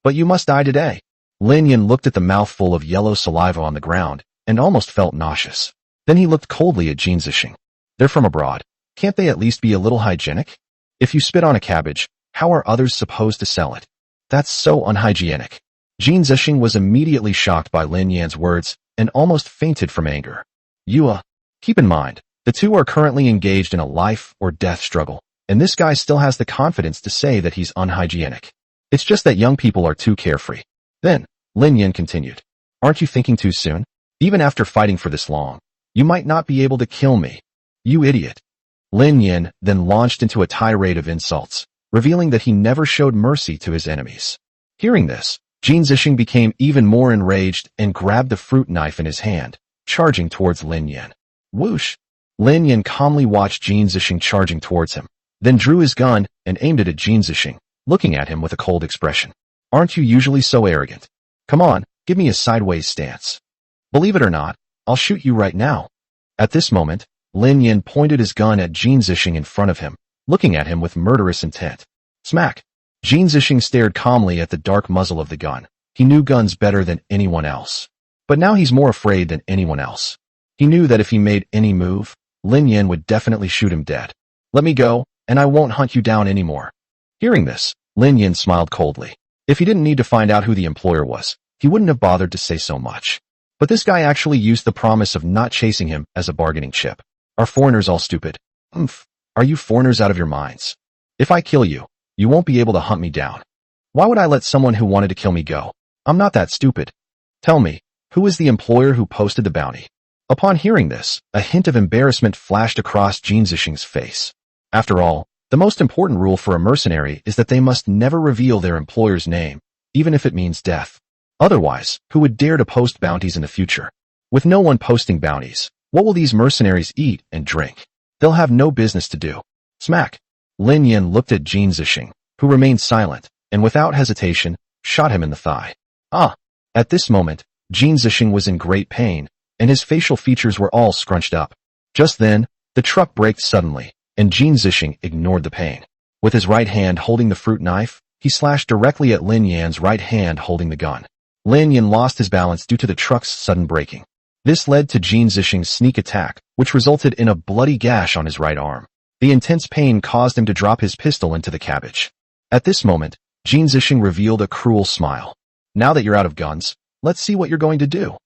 But you must die today. Lin Yan looked at the mouthful of yellow saliva on the ground, and almost felt nauseous. Then he looked coldly at Jin Zixing. They're from abroad. Can't they at least be a little hygienic? If you spit on a cabbage, how are others supposed to sell it? That's so unhygienic. Jin Zixing was immediately shocked by Lin Yan's words, and almost fainted from anger. Keep in mind, the two are currently engaged in a life or death struggle, and this guy still has the confidence to say that he's unhygienic. It's just that young people are too carefree. Then, Lin Yan continued. Aren't you thinking too soon? Even after fighting for this long, you might not be able to kill me. You idiot. Lin Yan then launched into a tirade of insults, revealing that he never showed mercy to his enemies. Hearing this, Jin Zixing became even more enraged and grabbed the fruit knife in his hand, charging towards Lin Yan. Whoosh! Lin Yan calmly watched Jin Zixing charging towards him, then drew his gun and aimed it at Jin Zixing, looking at him with a cold expression. Aren't you usually so arrogant? Come on, give me a sideways stance. Believe it or not, I'll shoot you right now. At this moment, Lin Yan pointed his gun at Jin Zixing in front of him, looking at him with murderous intent. Smack! Jin Zixing stared calmly at the dark muzzle of the gun. He knew guns better than anyone else. But now he's more afraid than anyone else. He knew that if he made any move, Lin Yan would definitely shoot him dead. Let me go, and I won't hunt you down anymore. Hearing this, Lin Yan smiled coldly. If he didn't need to find out who the employer was, he wouldn't have bothered to say so much. But this guy actually used the promise of not chasing him as a bargaining chip. Are foreigners all stupid? Are you foreigners out of your minds? If I kill you, you won't be able to hunt me down. Why would I let someone who wanted to kill me go? I'm not that stupid. Tell me, who is the employer who posted the bounty? Upon hearing this, a hint of embarrassment flashed across Jin Zixing's face. After all, the most important rule for a mercenary is that they must never reveal their employer's name, even if it means death. Otherwise, who would dare to post bounties in the future? With no one posting bounties, what will these mercenaries eat and drink? They'll have no business to do. Smack! Lin Yan looked at Jin Zixing, who remained silent, and without hesitation, shot him in the thigh. At this moment, Jin Zixing was in great pain, and his facial features were all scrunched up. Just then, the truck braked suddenly, and Jin Zixing ignored the pain. With his right hand holding the fruit knife, he slashed directly at Lin Yan's right hand holding the gun. Lin Yan lost his balance due to the truck's sudden braking. This led to Jin Zixing's sneak attack, which resulted in a bloody gash on his right arm. The intense pain caused him to drop his pistol into the cabbage. At this moment, Jin Zixing revealed a cruel smile. Now that you're out of guns, let's see what you're going to do.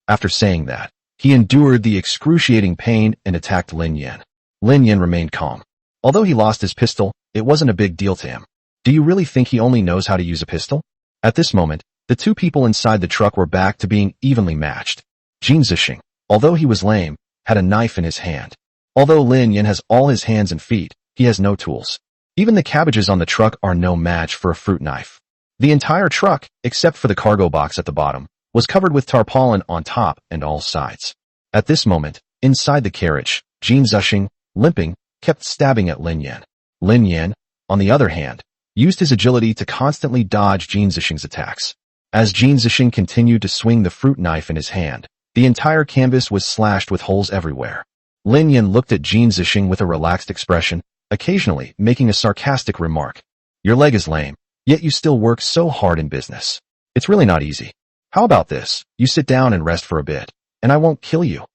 After saying that, he endured the excruciating pain and attacked Lin Yan. Lin Yan remained calm. Although he lost his pistol, it wasn't a big deal to him. Do you really think he only knows how to use a pistol? At this moment, the two people inside the truck were back to being evenly matched. Jin Zixing, although he was lame, had a knife in his hand. Although Lin Yan has all his hands and feet, he has no tools. Even the cabbages on the truck are no match for a fruit knife. The entire truck, except for the cargo box at the bottom, was covered with tarpaulin on top and all sides. At this moment, inside the carriage, Jin Zixing, limping, kept stabbing at Lin Yan. Lin Yan, on the other hand, used his agility to constantly dodge Jin Zixing's attacks. As Jin Zixing continued to swing the fruit knife in his hand, the entire canvas was slashed with holes everywhere. Lin Yan looked at Jin Zixing with a relaxed expression, occasionally making a sarcastic remark. Your leg is lame, yet you still work so hard in business. It's really not easy. How about this? You sit down and rest for a bit, and I won't kill you.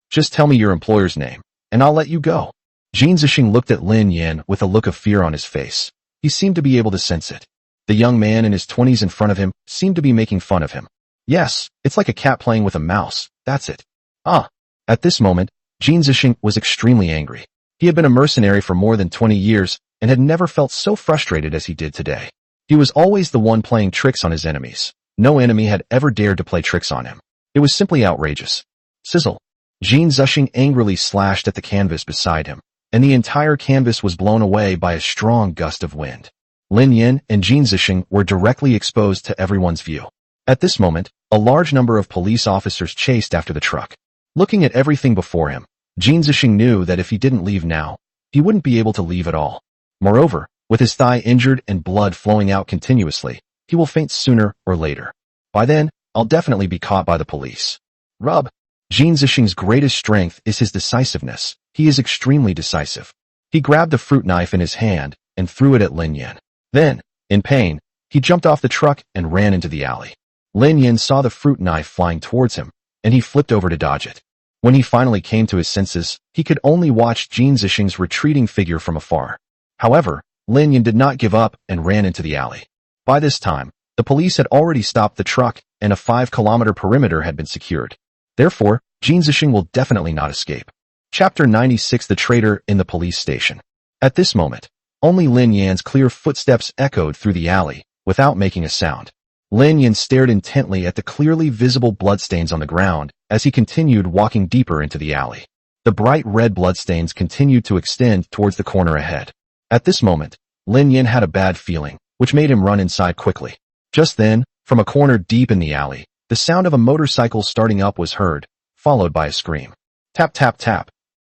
Just tell me your employer's name, and I'll let you go. Jin Zixing looked at Lin Yan with a look of fear on his face. He seemed to be able to sense it. The young man in his 20s in front of him seemed to be making fun of him. Yes, it's like a cat playing with a mouse, that's it. At this moment, Jin Zixing was extremely angry. He had been a mercenary for more than 20 years and had never felt so frustrated as he did today. He was always the one playing tricks on his enemies. No enemy had ever dared to play tricks on him. It was simply outrageous. Sizzle. Jin Zixing angrily slashed at the canvas beside him, and the entire canvas was blown away by a strong gust of wind. Lin Yan and Jin Zixing were directly exposed to everyone's view. At this moment, a large number of police officers chased after the truck. Looking at everything before him, Jin Zixing knew that if he didn't leave now, he wouldn't be able to leave at all. Moreover, with his thigh injured and blood flowing out continuously, he will faint sooner or later. By then, I'll definitely be caught by the police. Rub. Jin Zixing's greatest strength is his decisiveness. He is extremely decisive. He grabbed the fruit knife in his hand and threw it at Lin Yan. Then, in pain, he jumped off the truck and ran into the alley. Lin Yan saw the fruit knife flying towards him, and he flipped over to dodge it. When he finally came to his senses, he could only watch Jin Zixing's retreating figure from afar. However, Lin Yan did not give up and ran into the alley. By this time, the police had already stopped the truck and a 5-kilometer perimeter had been secured. Therefore, Jin Zixing will definitely not escape. Chapter 96: The Traitor in the Police Station. At this moment, only Lin Yan's clear footsteps echoed through the alley, without making a sound. Lin Yan stared intently at the clearly visible bloodstains on the ground as he continued walking deeper into the alley. The bright red bloodstains continued to extend towards the corner ahead. At this moment, Lin Yan had a bad feeling, which made him run inside quickly. Just then, from a corner deep in the alley, the sound of a motorcycle starting up was heard, followed by a scream. Tap tap tap.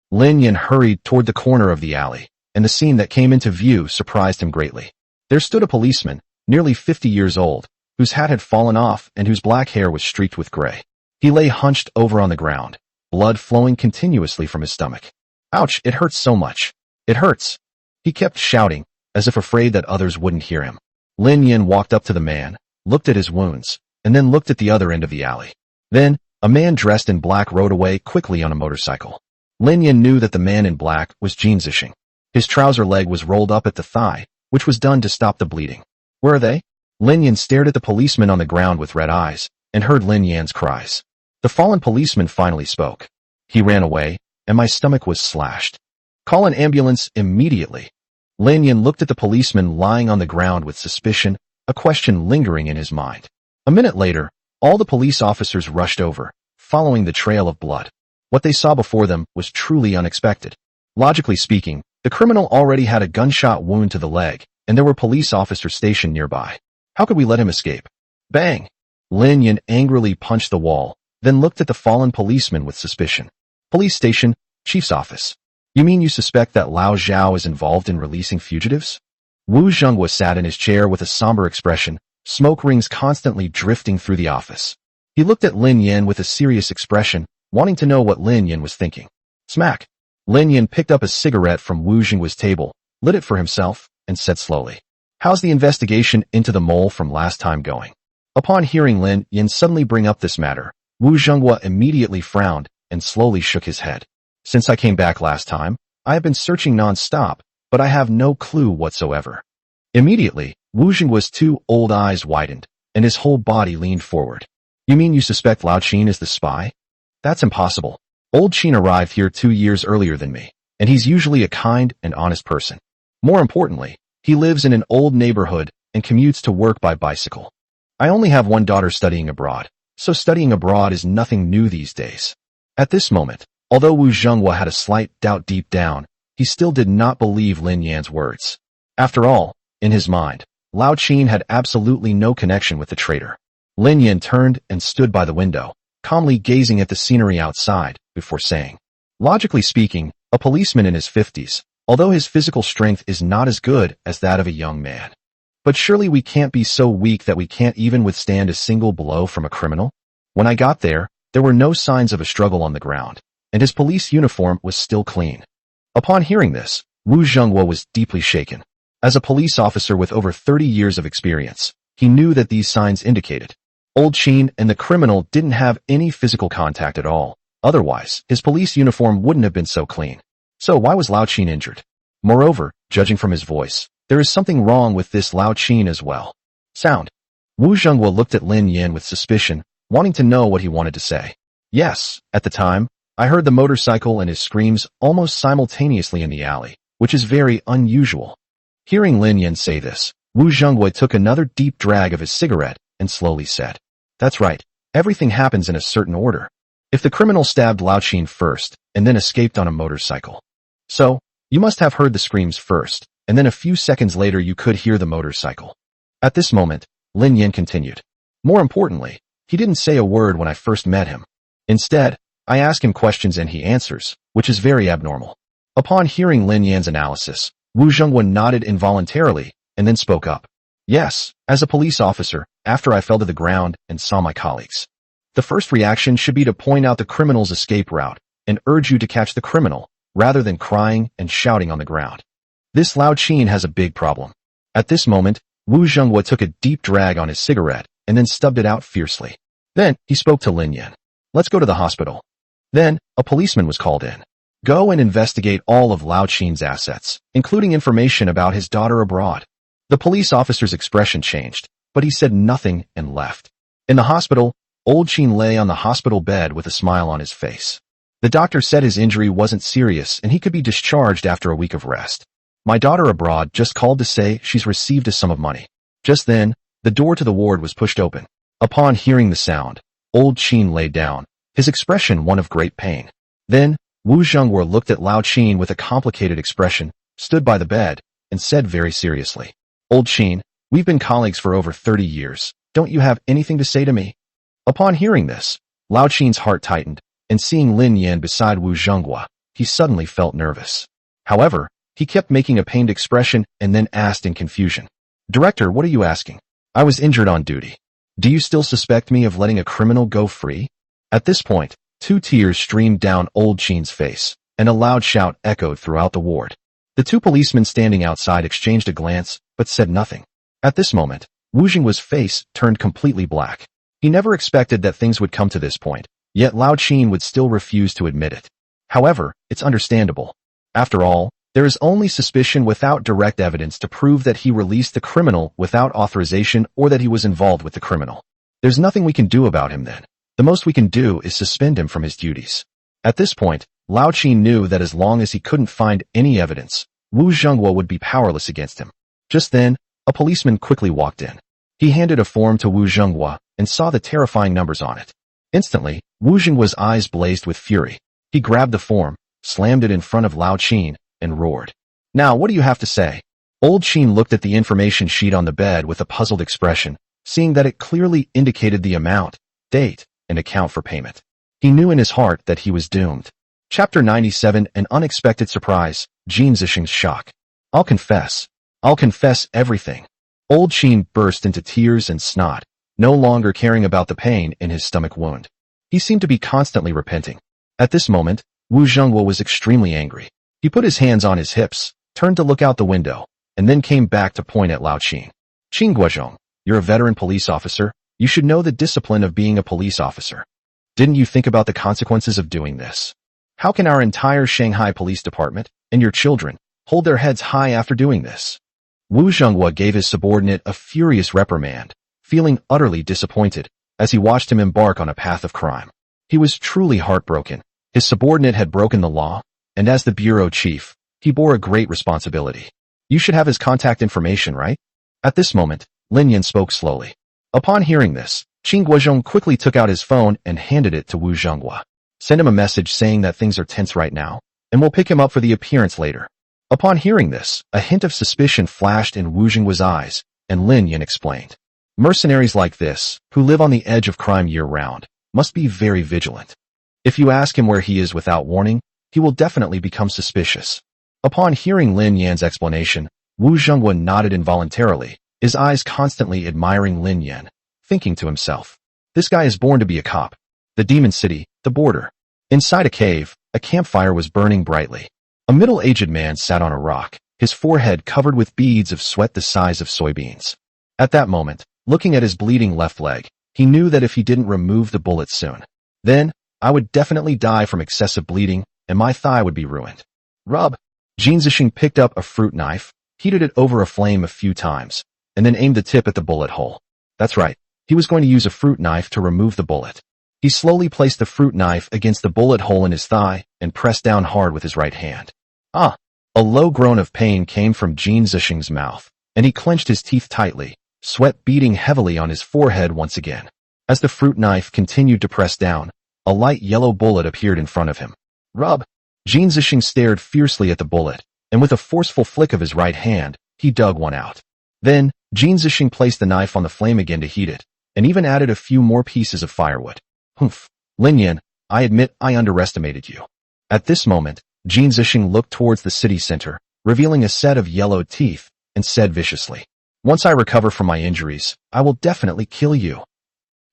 Lin Yan hurried toward the corner of the alley, and the scene that came into view surprised him greatly. There stood a policeman, nearly 50 years old, whose hat had fallen off and whose black hair was streaked with gray. He lay hunched over on the ground, blood flowing continuously from his stomach. Ouch, it hurts so much. It hurts. He kept shouting, as if afraid that others wouldn't hear him. Lin Yan walked up to the man, looked at his wounds, and then looked at the other end of the alley. Then, a man dressed in black rode away quickly on a motorcycle. Lin Yan knew that the man in black was Jin Zixing. His trouser leg was rolled up at the thigh, which was done to stop the bleeding. Where are they? Lin Yan stared at the policeman on the ground with red eyes, and heard Lin Yan's cries. The fallen policeman finally spoke. He ran away, and my stomach was slashed. Call an ambulance immediately. Lin Yan looked at the policeman lying on the ground with suspicion, a question lingering in his mind. A minute later, all the police officers rushed over, following the trail of blood. What they saw before them was truly unexpected. Logically speaking, the criminal already had a gunshot wound to the leg, and there were police officers stationed nearby. How could we let him escape? Bang! Lin Yan angrily punched the wall, then looked at the fallen policeman with suspicion. Police station, chief's office. You mean you suspect that Lao Zhao is involved in releasing fugitives? Wu Zhenghua sat in his chair with a somber expression, smoke rings constantly drifting through the office. He looked at Lin Yan with a serious expression, wanting to know what Lin Yan was thinking. Smack! Lin Yan picked up a cigarette from Wu Zhenghua's table, lit it for himself, and said slowly, How's the investigation into the mole from last time going? Upon hearing Lin Yan suddenly bring up this matter, Wu Zhenghua immediately frowned and slowly shook his head. Since I came back last time, I have been searching non-stop, but I have no clue whatsoever. Immediately, Wu Zhenghua's two old eyes widened, and his whole body leaned forward. You mean you suspect Lao Qin is the spy? That's impossible. Old Qin arrived here 2 years earlier than me, and he's usually a kind and honest person. More importantly, he lives in an old neighborhood and commutes to work by bicycle. I only have one daughter studying abroad, so studying abroad is nothing new these days. At this moment, although Wu Zhenghua had a slight doubt deep down, he still did not believe Lin Yan's words. After all, in his mind, Lao Qin had absolutely no connection with the traitor. Lin Yan turned and stood by the window, calmly gazing at the scenery outside, before saying, Logically speaking, a policeman in his 50s, although his physical strength is not as good as that of a young man. But surely we can't be so weak that we can't even withstand a single blow from a criminal? When I got there were no signs of a struggle on the ground, and his police uniform was still clean. Upon hearing this, Wu Zhenghua was deeply shaken. As a police officer with over 30 years of experience, he knew that these signs indicated Old Qin and the criminal didn't have any physical contact at all. Otherwise, his police uniform wouldn't have been so clean. So why was Lao Qin injured? Moreover, judging from his voice, there is something wrong with this Lao Qin as well. Sound. Wu Zhenghua looked at Lin Yan with suspicion, wanting to know what he wanted to say. Yes, at the time, I heard the motorcycle and his screams almost simultaneously in the alley, which is very unusual. Hearing Lin Yan say this, Wu Zhenghua took another deep drag of his cigarette and slowly said, "That's right, everything happens in a certain order. If the criminal stabbed Lao Qin first and then escaped on a motorcycle. So, you must have heard the screams first, and then a few seconds later you could hear the motorcycle." At this moment, Lin Yan continued. More importantly, he didn't say a word when I first met him. Instead, I ask him questions and he answers, which is very abnormal. Upon hearing Lin Yan's analysis, Wu Zhenghua nodded involuntarily and then spoke up. Yes, as a police officer, after I fell to the ground and saw my colleagues. The first reaction should be to point out the criminal's escape route and urge you to catch the criminal, rather than crying and shouting on the ground. This Lao Qin has a big problem. At this moment, Wu Zhenghua took a deep drag on his cigarette and then stubbed it out fiercely. Then, he spoke to Lin Yan. Let's go to the hospital. Then, a policeman was called in. Go and investigate all of Lao Qin's assets, including information about his daughter abroad. The police officer's expression changed, but he said nothing and left. In the hospital, Old Qin lay on the hospital bed with a smile on his face. The doctor said his injury wasn't serious and he could be discharged after a week of rest. My daughter abroad just called to say she's received a sum of money. Just then, the door to the ward was pushed open. Upon hearing the sound, Old Qin lay down, his expression one of great pain. Then, Wu Zhenghua looked at Lao Qin with a complicated expression, stood by the bed, and said very seriously, Old Qin, we've been colleagues for over 30 years. Don't you have anything to say to me? Upon hearing this, Lao Qin's heart tightened, and seeing Lin Yan beside Wu Zhenghua, he suddenly felt nervous. However, he kept making a pained expression and then asked in confusion, Director, what are you asking? I was injured on duty. Do you still suspect me of letting a criminal go free? At this point, 2 tears streamed down Old Qin's face, and a loud shout echoed throughout the ward. The 2 policemen standing outside exchanged a glance, but said nothing. At this moment, Wu Zhenghua's face turned completely black. He never expected that things would come to this point, yet Lao Qin would still refuse to admit it. However, it's understandable. After all, there is only suspicion without direct evidence to prove that he released the criminal without authorization or that he was involved with the criminal. There's nothing we can do about him then. The most we can do is suspend him from his duties. At this point, Lao Qin knew that as long as he couldn't find any evidence, Wu Zhenghua would be powerless against him. Just then, a policeman quickly walked in. He handed a form to Wu Zhenghua and saw the terrifying numbers on it. Instantly, Wu Zhenghua's eyes blazed with fury. He grabbed the form, slammed it in front of Lao Qin, and roared. Now, what do you have to say? Old Qin looked at the information sheet on the bed with a puzzled expression, seeing that it clearly indicated the amount, date, and account for payment. He knew in his heart that he was doomed. Chapter 97, An Unexpected Surprise, Jin Zixing's Shock. I'll confess everything. Old Qin burst into tears and snot, no longer caring about the pain in his stomach wound. He seemed to be constantly repenting. At this moment, Wu Zhenghua was extremely angry. He put his hands on his hips, turned to look out the window, and then came back to point at Lao Qin. Qin Guozhong, you're a veteran police officer. You should know the discipline of being a police officer. Didn't you think about the consequences of doing this? How can our entire Shanghai Police Department, and your children, hold their heads high after doing this? Wu Zhenghua gave his subordinate a furious reprimand, feeling utterly disappointed as he watched him embark on a path of crime. He was truly heartbroken. His subordinate had broken the law, and as the bureau chief, he bore a great responsibility. You should have his contact information, right? At this moment, Lin Yan spoke slowly. Upon hearing this, Qin Guozhong quickly took out his phone and handed it to Wu Zhenghua. Send him a message saying that things are tense right now, and we'll pick him up for the appearance later. Upon hearing this, a hint of suspicion flashed in Wu Zhenghua's eyes, and Lin Yan explained. Mercenaries like this, who live on the edge of crime year-round, must be very vigilant. If you ask him where he is without warning, he will definitely become suspicious. Upon hearing Lin Yan's explanation, Wu Zhenghua nodded involuntarily, his eyes constantly admiring Lin Yan, thinking to himself, "This guy is born to be a cop." The Demon City, the border. Inside a cave, a campfire was burning brightly. A middle-aged man sat on a rock, his forehead covered with beads of sweat the size of soybeans. At that moment, looking at his bleeding left leg, he knew that if he didn't remove the bullet soon, then I would definitely die from excessive bleeding, and my thigh would be ruined. Rub. Jin Zixing picked up a fruit knife, heated it over a flame a few times, and then aimed the tip at the bullet hole. That's right, he was going to use a fruit knife to remove the bullet. He slowly placed the fruit knife against the bullet hole in his thigh and pressed down hard with his right hand. Ah! A low groan of pain came from Jin Zixing's mouth, and he clenched his teeth tightly, sweat beading heavily on his forehead once again. As the fruit knife continued to press down, a light yellow bullet appeared in front of him. Rub! Jin Zixing stared fiercely at the bullet, and with a forceful flick of his right hand, he dug one out. Then, Jin Zixing placed the knife on the flame again to heat it, and even added a few more pieces of firewood. Humph. Lin Yan, I admit I underestimated you. At this moment, Jin Zixing looked towards the city center, revealing a set of yellowed teeth, and said viciously, "Once I recover from my injuries, I will definitely kill you."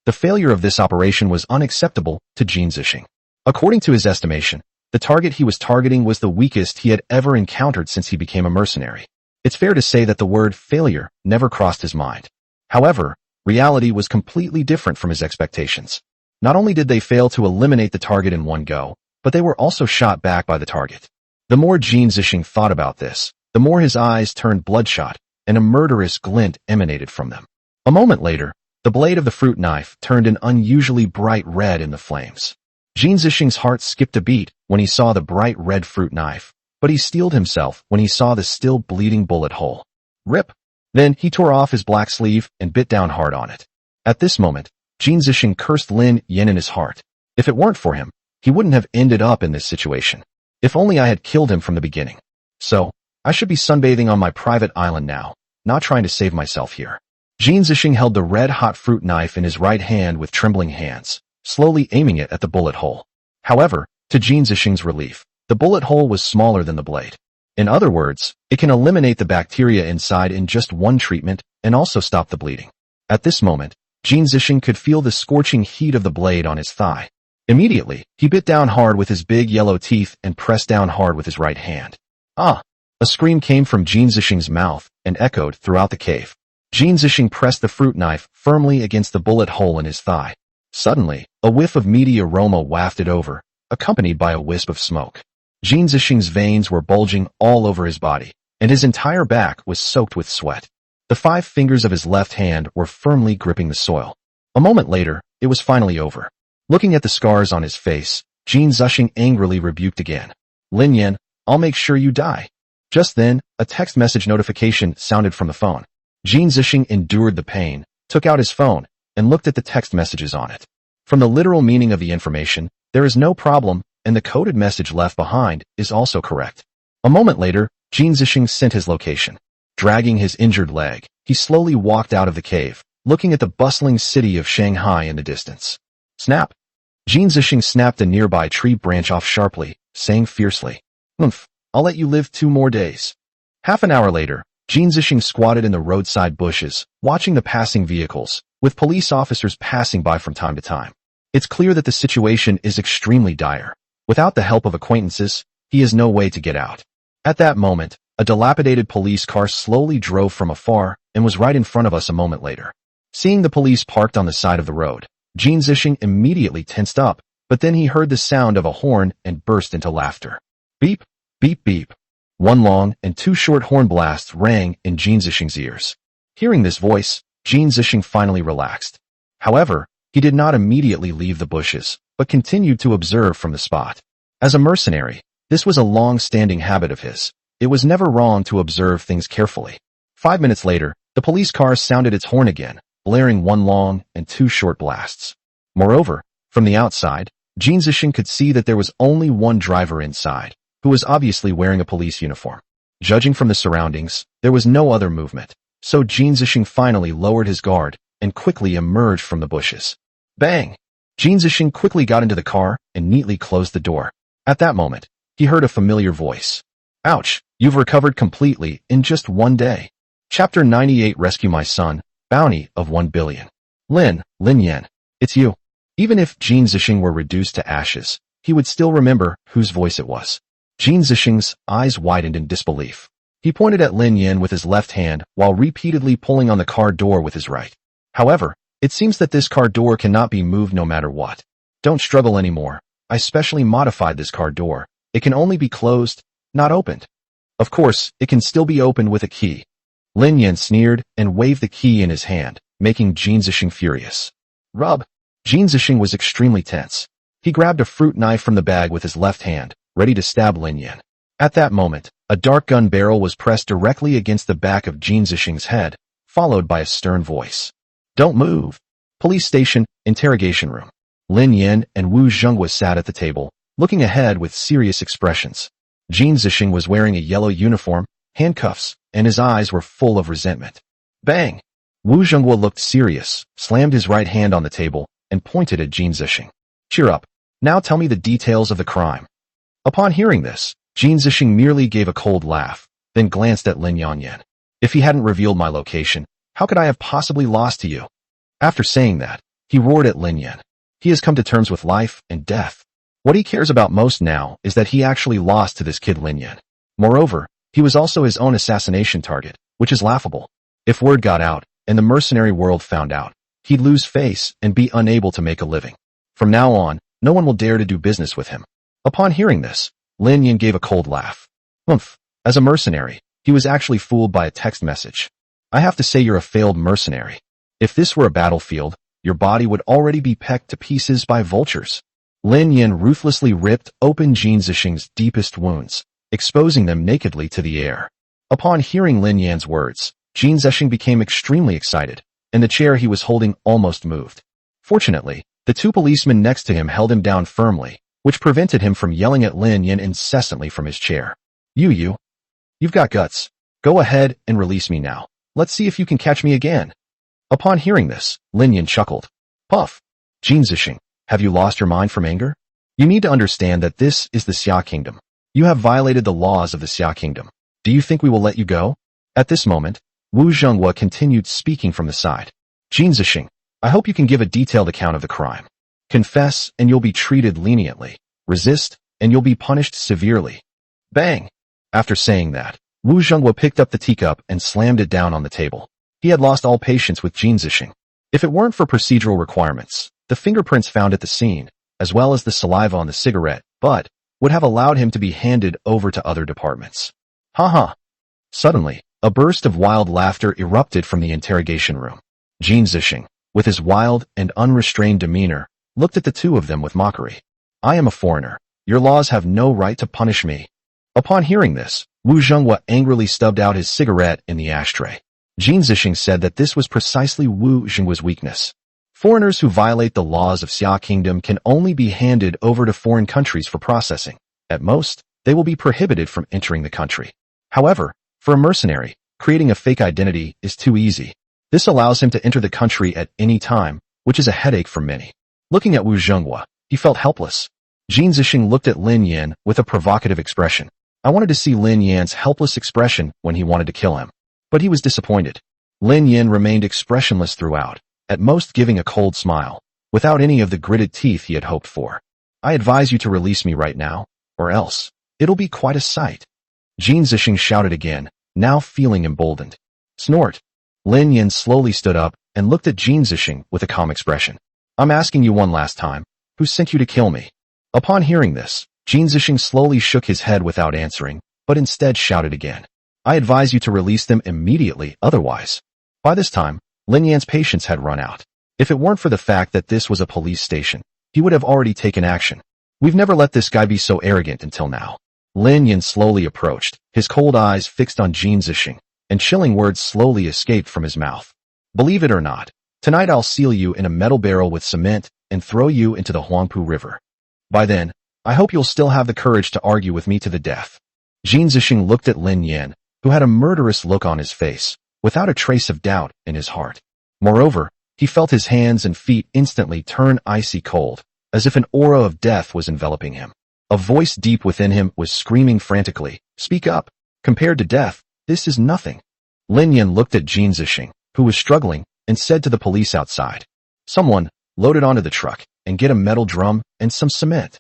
The failure of this operation was unacceptable to Jin Zixing. According to his estimation, the target he was targeting was the weakest he had ever encountered since he became a mercenary. It's fair to say that the word failure never crossed his mind. However, reality was completely different from his expectations. Not only did they fail to eliminate the target in one go, but they were also shot back by the target. The more Jin Zixing thought about this, the more his eyes turned bloodshot, and a murderous glint emanated from them. A moment later, the blade of the fruit knife turned an unusually bright red in the flames. Jin Zixing's heart skipped a beat when he saw the bright red fruit knife, but he steeled himself when he saw the still bleeding bullet hole. Rip! Then he tore off his black sleeve and bit down hard on it. At this moment, Jin Zixing cursed Lin Yan in his heart. If it weren't for him, he wouldn't have ended up in this situation. If only I had killed him from the beginning. So, I should be sunbathing on my private island now, not trying to save myself here. Jin Zixing held the red-hot fruit knife in his right hand with trembling hands, slowly aiming it at the bullet hole. However, to Jin Zixing's relief, the bullet hole was smaller than the blade. In other words, it can eliminate the bacteria inside in just one treatment and also stop the bleeding. At this moment, Jin Zixing could feel the scorching heat of the blade on his thigh. Immediately, he bit down hard with his big yellow teeth and pressed down hard with his right hand. Ah! A scream came from Jin Zixing's mouth and echoed throughout the cave. Jin Zixing pressed the fruit knife firmly against the bullet hole in his thigh. Suddenly, a whiff of meaty aroma wafted over, accompanied by a wisp of smoke. Jin Zixing's veins were bulging all over his body, and his entire back was soaked with sweat. The 5 fingers of his left hand were firmly gripping the soil. A moment later, it was finally over. Looking at the scars on his face, Jin Zixing angrily rebuked again. "Lin Yan, I'll make sure you die." Just then, a text message notification sounded from the phone. Jin Zixing endured the pain, took out his phone, and looked at the text messages on it. From the literal meaning of the information, there is no problem, and the coded message left behind is also correct. A moment later, Jin Zixing sent his location. Dragging his injured leg, he slowly walked out of the cave, looking at the bustling city of Shanghai in the distance. Snap! Jin Zixing snapped a nearby tree branch off sharply, saying fiercely, "Oomph, I'll let you live 2 more days." Half an hour later, Jin Zixing squatted in the roadside bushes, watching the passing vehicles, with police officers passing by from time to time. It's clear that the situation is extremely dire. Without the help of acquaintances, he has no way to get out. At that moment, a dilapidated police car slowly drove from afar and was right in front of us a moment later. Seeing the police parked on the side of the road, Jin Zixing immediately tensed up, but then he heard the sound of a horn and burst into laughter. Beep, beep, beep. 1 long and 2 short horn blasts rang in Jin Zixing's ears. Hearing this voice, Jin Zixing finally relaxed. However, he did not immediately leave the bushes, but continued to observe from the spot. As a mercenary, this was a long-standing habit of his. It was never wrong to observe things carefully. 5 minutes later, the police car sounded its horn again, blaring 1 long and 2 short blasts. Moreover, from the outside, Jin Zixing could see that there was only one driver inside, who was obviously wearing a police uniform. Judging from the surroundings, there was no other movement, so Jin Zixing finally lowered his guard and quickly emerged from the bushes. Bang! Jin Zixing quickly got into the car and neatly closed the door. At that moment, he heard a familiar voice. Ouch, you've recovered completely in just 1 day. Chapter 98 Rescue My Son, Bounty of 1 billion. Lin Yan. It's you. Even if Jin Zixing were reduced to ashes, he would still remember whose voice it was. Jin Zixing's eyes widened in disbelief. He pointed at Lin Yan with his left hand while repeatedly pulling on the car door with his right. However, it seems that this car door cannot be moved no matter what. Don't struggle anymore. I specially modified this car door. It can only be closed, not opened. Of course, it can still be opened with a key. Lin Yan sneered and waved the key in his hand, making Jin Zixing furious. Rub. Jin Zixing was extremely tense. He grabbed a fruit knife from the bag with his left hand, ready to stab Lin Yan. At that moment, a dark gun barrel was pressed directly against the back of Jin Zixing's head, followed by a stern voice. Don't move. Police station, interrogation room. Lin Yan and Wu Zhenghua sat at the table, looking ahead with serious expressions. Jin Zixing was wearing a yellow uniform, handcuffs, and his eyes were full of resentment. Bang! Wu Zhenghua looked serious, slammed his right hand on the table, and pointed at Jin Zixing. Cheer up. Now tell me the details of the crime. Upon hearing this, Jin Zixing merely gave a cold laugh, then glanced at Lin Yan. If he hadn't revealed my location, how could I have possibly lost to you? After saying that, he roared at Lin Yan. He has come to terms with life and death. What he cares about most now is that he actually lost to this kid Lin Yan. Moreover, he was also his own assassination target, which is laughable. If word got out, and the mercenary world found out, he'd lose face and be unable to make a living. From now on, no one will dare to do business with him. Upon hearing this, Lin Yan gave a cold laugh. Humph. As a mercenary, he was actually fooled by a text message. I have to say you're a failed mercenary. If this were a battlefield, your body would already be pecked to pieces by vultures. Lin Yan ruthlessly ripped open Jin Zixing's deepest wounds, exposing them nakedly to the air. Upon hearing Lin Yan's words, Jin Zixing became extremely excited, and the chair he was holding almost moved. Fortunately, the two policemen next to him held him down firmly, which prevented him from yelling at Lin Yan incessantly from his chair. You've got guts. Go ahead and release me now. Let's see if you can catch me again. Upon hearing this, Lin Yan chuckled. Puff. Jin Zixing, have you lost your mind from anger? You need to understand that this is the Xia Kingdom. You have violated the laws of the Xia Kingdom. Do you think we will let you go? At this moment, Wu Zhenghua continued speaking from the side. Jin Zixing, I hope you can give a detailed account of the crime. Confess and you'll be treated leniently. Resist and you'll be punished severely. Bang! After saying that, Wu Zhenghua picked up the teacup and slammed it down on the table. He had lost all patience with Jin Zixing. If it weren't for procedural requirements, the fingerprints found at the scene, as well as the saliva on the cigarette, would have allowed him to be handed over to other departments. Ha. Suddenly, a burst of wild laughter erupted from the interrogation room. Jin Zixing, with his wild and unrestrained demeanor, looked at the two of them with mockery. I am a foreigner. Your laws have no right to punish me. Upon hearing this, Wu Zhenghua angrily stubbed out his cigarette in the ashtray. Jin Zixing said that this was precisely Wu Zhenghua's weakness. Foreigners who violate the laws of Xia Kingdom can only be handed over to foreign countries for processing. At most, they will be prohibited from entering the country. However, for a mercenary, creating a fake identity is too easy. This allows him to enter the country at any time, which is a headache for many. Looking at Wu Zhenghua, he felt helpless. Jin Zixing looked at Lin Yan with a provocative expression. I wanted to see Lin Yan's helpless expression when he wanted to kill him. But he was disappointed. Lin Yan remained expressionless throughout, at most giving a cold smile, without any of the gritted teeth he had hoped for. I advise you to release me right now, or else, it'll be quite a sight. Jin Zixing shouted again, now feeling emboldened. Snort. Lin Yan slowly stood up and looked at Jin Zixing with a calm expression. I'm asking you one last time, who sent you to kill me? Upon hearing this, Jin Zixing slowly shook his head without answering, but instead shouted again. I advise you to release them immediately, otherwise. By this time, Lin Yan's patience had run out. If it weren't for the fact that this was a police station, he would have already taken action. We've never let this guy be so arrogant until now. Lin Yan slowly approached, his cold eyes fixed on Jin Zixing, and chilling words slowly escaped from his mouth. Believe it or not, tonight I'll seal you in a metal barrel with cement and throw you into the Huangpu River. By then, I hope you'll still have the courage to argue with me to the death. Jin Zixing looked at Lin Yan, who had a murderous look on his face, without a trace of doubt in his heart. Moreover, he felt his hands and feet instantly turn icy cold, as if an aura of death was enveloping him. A voice deep within him was screaming frantically, Speak up! Compared to death, this is nothing. Lin Yan looked at Jin Zixing, who was struggling, and said to the police outside, "Someone, load it onto the truck, and get a metal drum and some cement."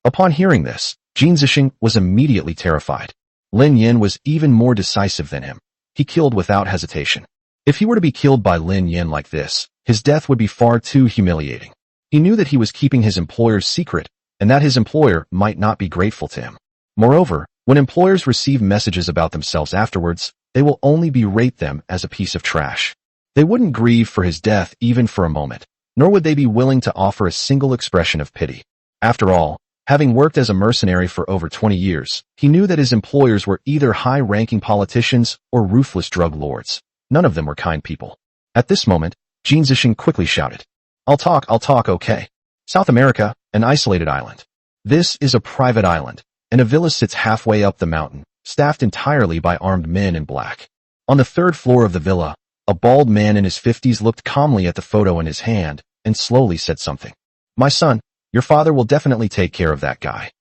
Upon hearing this, Jin Zixing was immediately terrified. Lin Yan was even more decisive than him. He killed without hesitation. If he were to be killed by Lin Yan like this, his death would be far too humiliating. He knew that he was keeping his employer's secret, and that his employer might not be grateful to him. Moreover, when employers receive messages about themselves afterwards, they will only berate them as a piece of trash. They wouldn't grieve for his death even for a moment, nor would they be willing to offer a single expression of pity. After all, having worked as a mercenary for over 20 years, he knew that his employers were either high-ranking politicians or ruthless drug lords. None of them were kind people. At this moment, Jin Zixing quickly shouted, I'll talk, okay. South America, an isolated island. This is a private island, and a villa sits halfway up the mountain, staffed entirely by armed men in black. On the third floor of the villa, a bald man in his 50s looked calmly at the photo in his hand and slowly said something. My son, your father will definitely take care of that guy.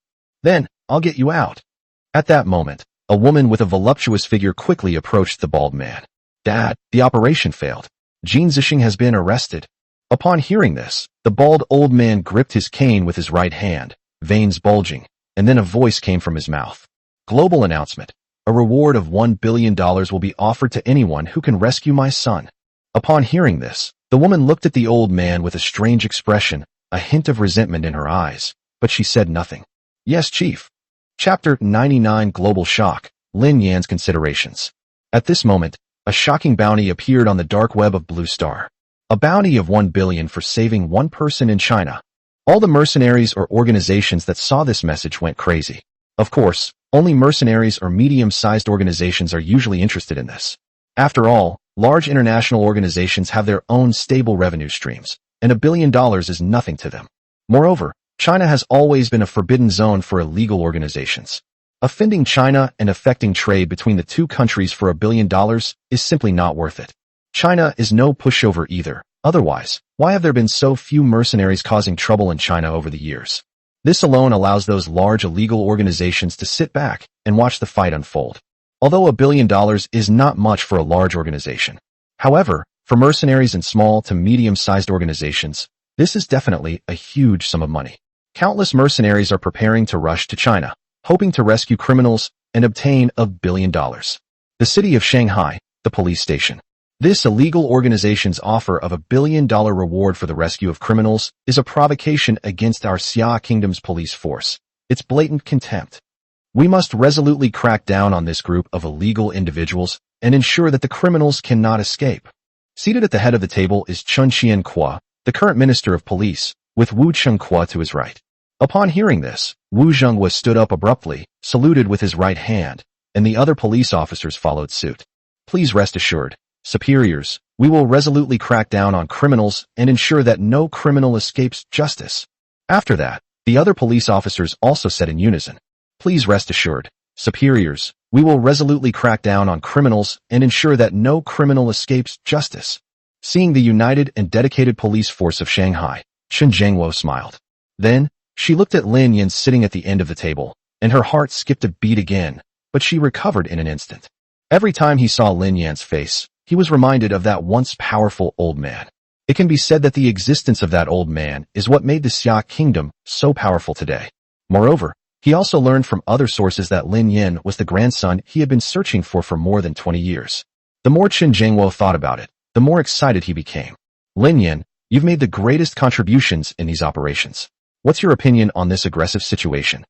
Then, I'll get you out. At that moment, a woman with a voluptuous figure quickly approached the bald man. Dad, the operation failed. Jin Zixing has been arrested. Upon hearing this, the bald old man gripped his cane with his right hand, veins bulging, and then a voice came from his mouth. Global announcement. A reward of $1 billion will be offered to anyone who can rescue my son. Upon hearing this, the woman looked at the old man with a strange expression, a hint of resentment in her eyes, but she said nothing. Yes, Chief. Chapter 99 Global Shock, Lin Yan's Considerations. At this moment, a shocking bounty appeared on the dark web of Blue Star. A bounty of $1 billion for saving one person in China. All the mercenaries or organizations that saw this message went crazy. Of course, only mercenaries or medium-sized organizations are usually interested in this. After all, large international organizations have their own stable revenue streams, and $1 billion is nothing to them. Moreover, China has always been a forbidden zone for illegal organizations. Offending China and affecting trade between the two countries for $1 billion is simply not worth it. China is no pushover either. Otherwise, why have there been so few mercenaries causing trouble in China over the years? This alone allows those large illegal organizations to sit back and watch the fight unfold. Although $1 billion is not much for a large organization. However, for mercenaries and small to medium-sized organizations, this is definitely a huge sum of money. Countless mercenaries are preparing to rush to China, hoping to rescue criminals and obtain $1 billion. The city of Shanghai, the police station. This illegal organization's offer of $1 billion reward for the rescue of criminals is a provocation against our Xia Kingdom's police force. It's blatant contempt. We must resolutely crack down on this group of illegal individuals and ensure that the criminals cannot escape. Seated at the head of the table is Chun Chien-kwa, the current Minister of Police, with Wu Cheng-kwa to his right. Upon hearing this, Wu Zhenghua stood up abruptly, saluted with his right hand, and the other police officers followed suit. Please rest assured, superiors, we will resolutely crack down on criminals and ensure that no criminal escapes justice. After that, the other police officers also said in unison, please rest assured, superiors, we will resolutely crack down on criminals and ensure that no criminal escapes justice. Seeing the united and dedicated police force of Shanghai, Chen Zhengwo smiled. Then, she looked at Lin Yan sitting at the end of the table, and her heart skipped a beat again, but she recovered in an instant. Every time he saw Lin Yan's face, he was reminded of that once powerful old man. It can be said that the existence of that old man is what made the Xia Kingdom so powerful today. Moreover, he also learned from other sources that Lin Yan was the grandson he had been searching for more than 20 years. The more Chen Zhengwo thought about it, the more excited he became. Lin Yan, you've made the greatest contributions in these operations. What's your opinion on this aggressive situation?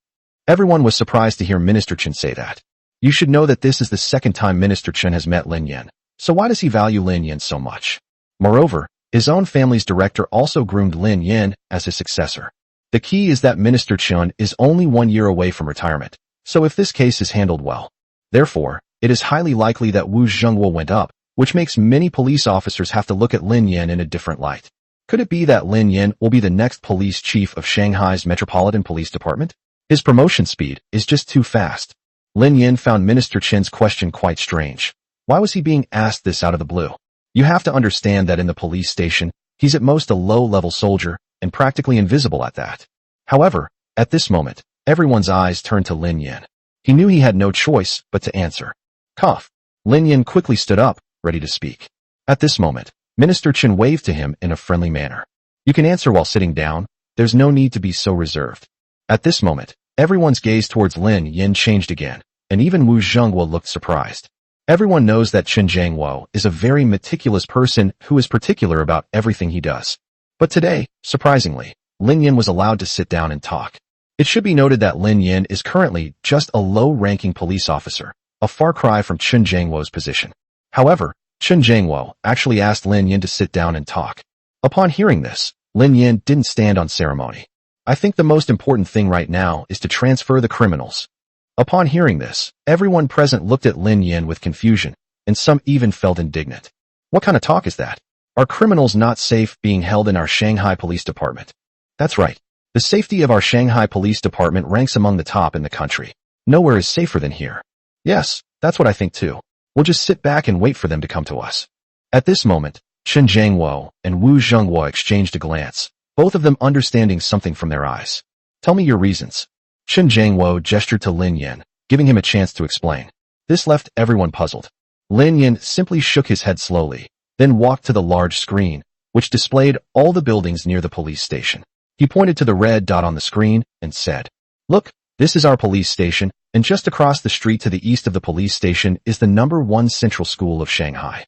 Everyone was surprised to hear Minister Chen say that. You should know that this is the second time Minister Chen has met Lin Yan, so why does he value Lin Yan so much? Moreover, his own family's director also groomed Lin Yan as his successor. The key is that Minister Chen is only 1 year away from retirement, so if this case is handled well. Therefore, it is highly likely that Wu Zhenghua went up, which makes many police officers have to look at Lin Yan in a different light. Could it be that Lin Yan will be the next police chief of Shanghai's Metropolitan Police Department? His promotion speed is just too fast. Lin Yan found Minister Chen's question quite strange. Why was he being asked this out of the blue? You have to understand that in the police station, he's at most a low-level soldier, and practically invisible at that. However, at this moment, everyone's eyes turned to Lin Yan. He knew he had no choice but to answer. Cough. Lin Yin quickly stood up, ready to speak. At this moment, Minister Chen waved to him in a friendly manner. You can answer while sitting down. There's no need to be so reserved. At this moment, everyone's gaze towards Lin Yin changed again, and even Wu Zhengwo looked surprised. Everyone knows that Chen Zhangwo is a very meticulous person who is particular about everything he does. But today, surprisingly, Lin Yin was allowed to sit down and talk. It should be noted that Lin Yin is currently just a low-ranking police officer, a far cry from Chen Zhangwo's position. However, Chen Zhangwo actually asked Lin Yin to sit down and talk. Upon hearing this, Lin Yin didn't stand on ceremony. I think the most important thing right now is to transfer the criminals. Upon hearing this, everyone present looked at Lin Yin with confusion, and some even felt indignant. What kind of talk is that? Are criminals not safe being held in our Shanghai Police Department? That's right. The safety of our Shanghai Police Department ranks among the top in the country. Nowhere is safer than here. Yes, that's what I think too. We'll just sit back and wait for them to come to us. At this moment, Chen Zhangwo and Wu Zhengwo exchanged a glance, both of them understanding something from their eyes. Tell me your reasons. Chen Zhangwo gestured to Lin Yin, giving him a chance to explain. This left everyone puzzled. Lin Yin simply shook his head slowly, then walked to the large screen, which displayed all the buildings near the police station. He pointed to the red dot on the screen and said, "Look, this is our police station, and just across the street to the east of the police station is the #1 Central School of Shanghai.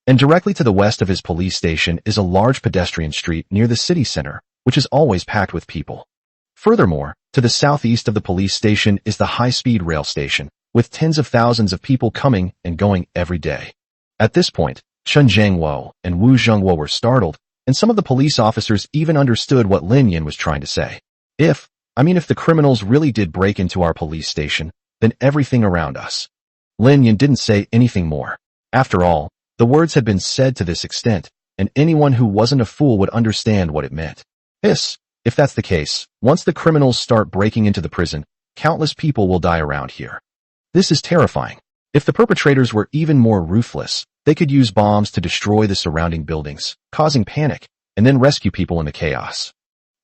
And directly to the west of his police station is a large pedestrian street near the city center, which is always packed with people. Furthermore, to the southeast of the police station is the high-speed rail station, with tens of thousands of people coming and going every day." At this point, Chen Zhangwo and Wu Zhengwo were startled, and some of the police officers even understood what Lin Yin was trying to say. If the criminals really did break into our police station, then everything around us. Lin Yin didn't say anything more. After all, the words had been said to this extent, and anyone who wasn't a fool would understand what it meant. If that's the case, once the criminals start breaking into the prison, countless people will die around here. This is terrifying. If the perpetrators were even more ruthless, they could use bombs to destroy the surrounding buildings, causing panic, and then rescue people in the chaos.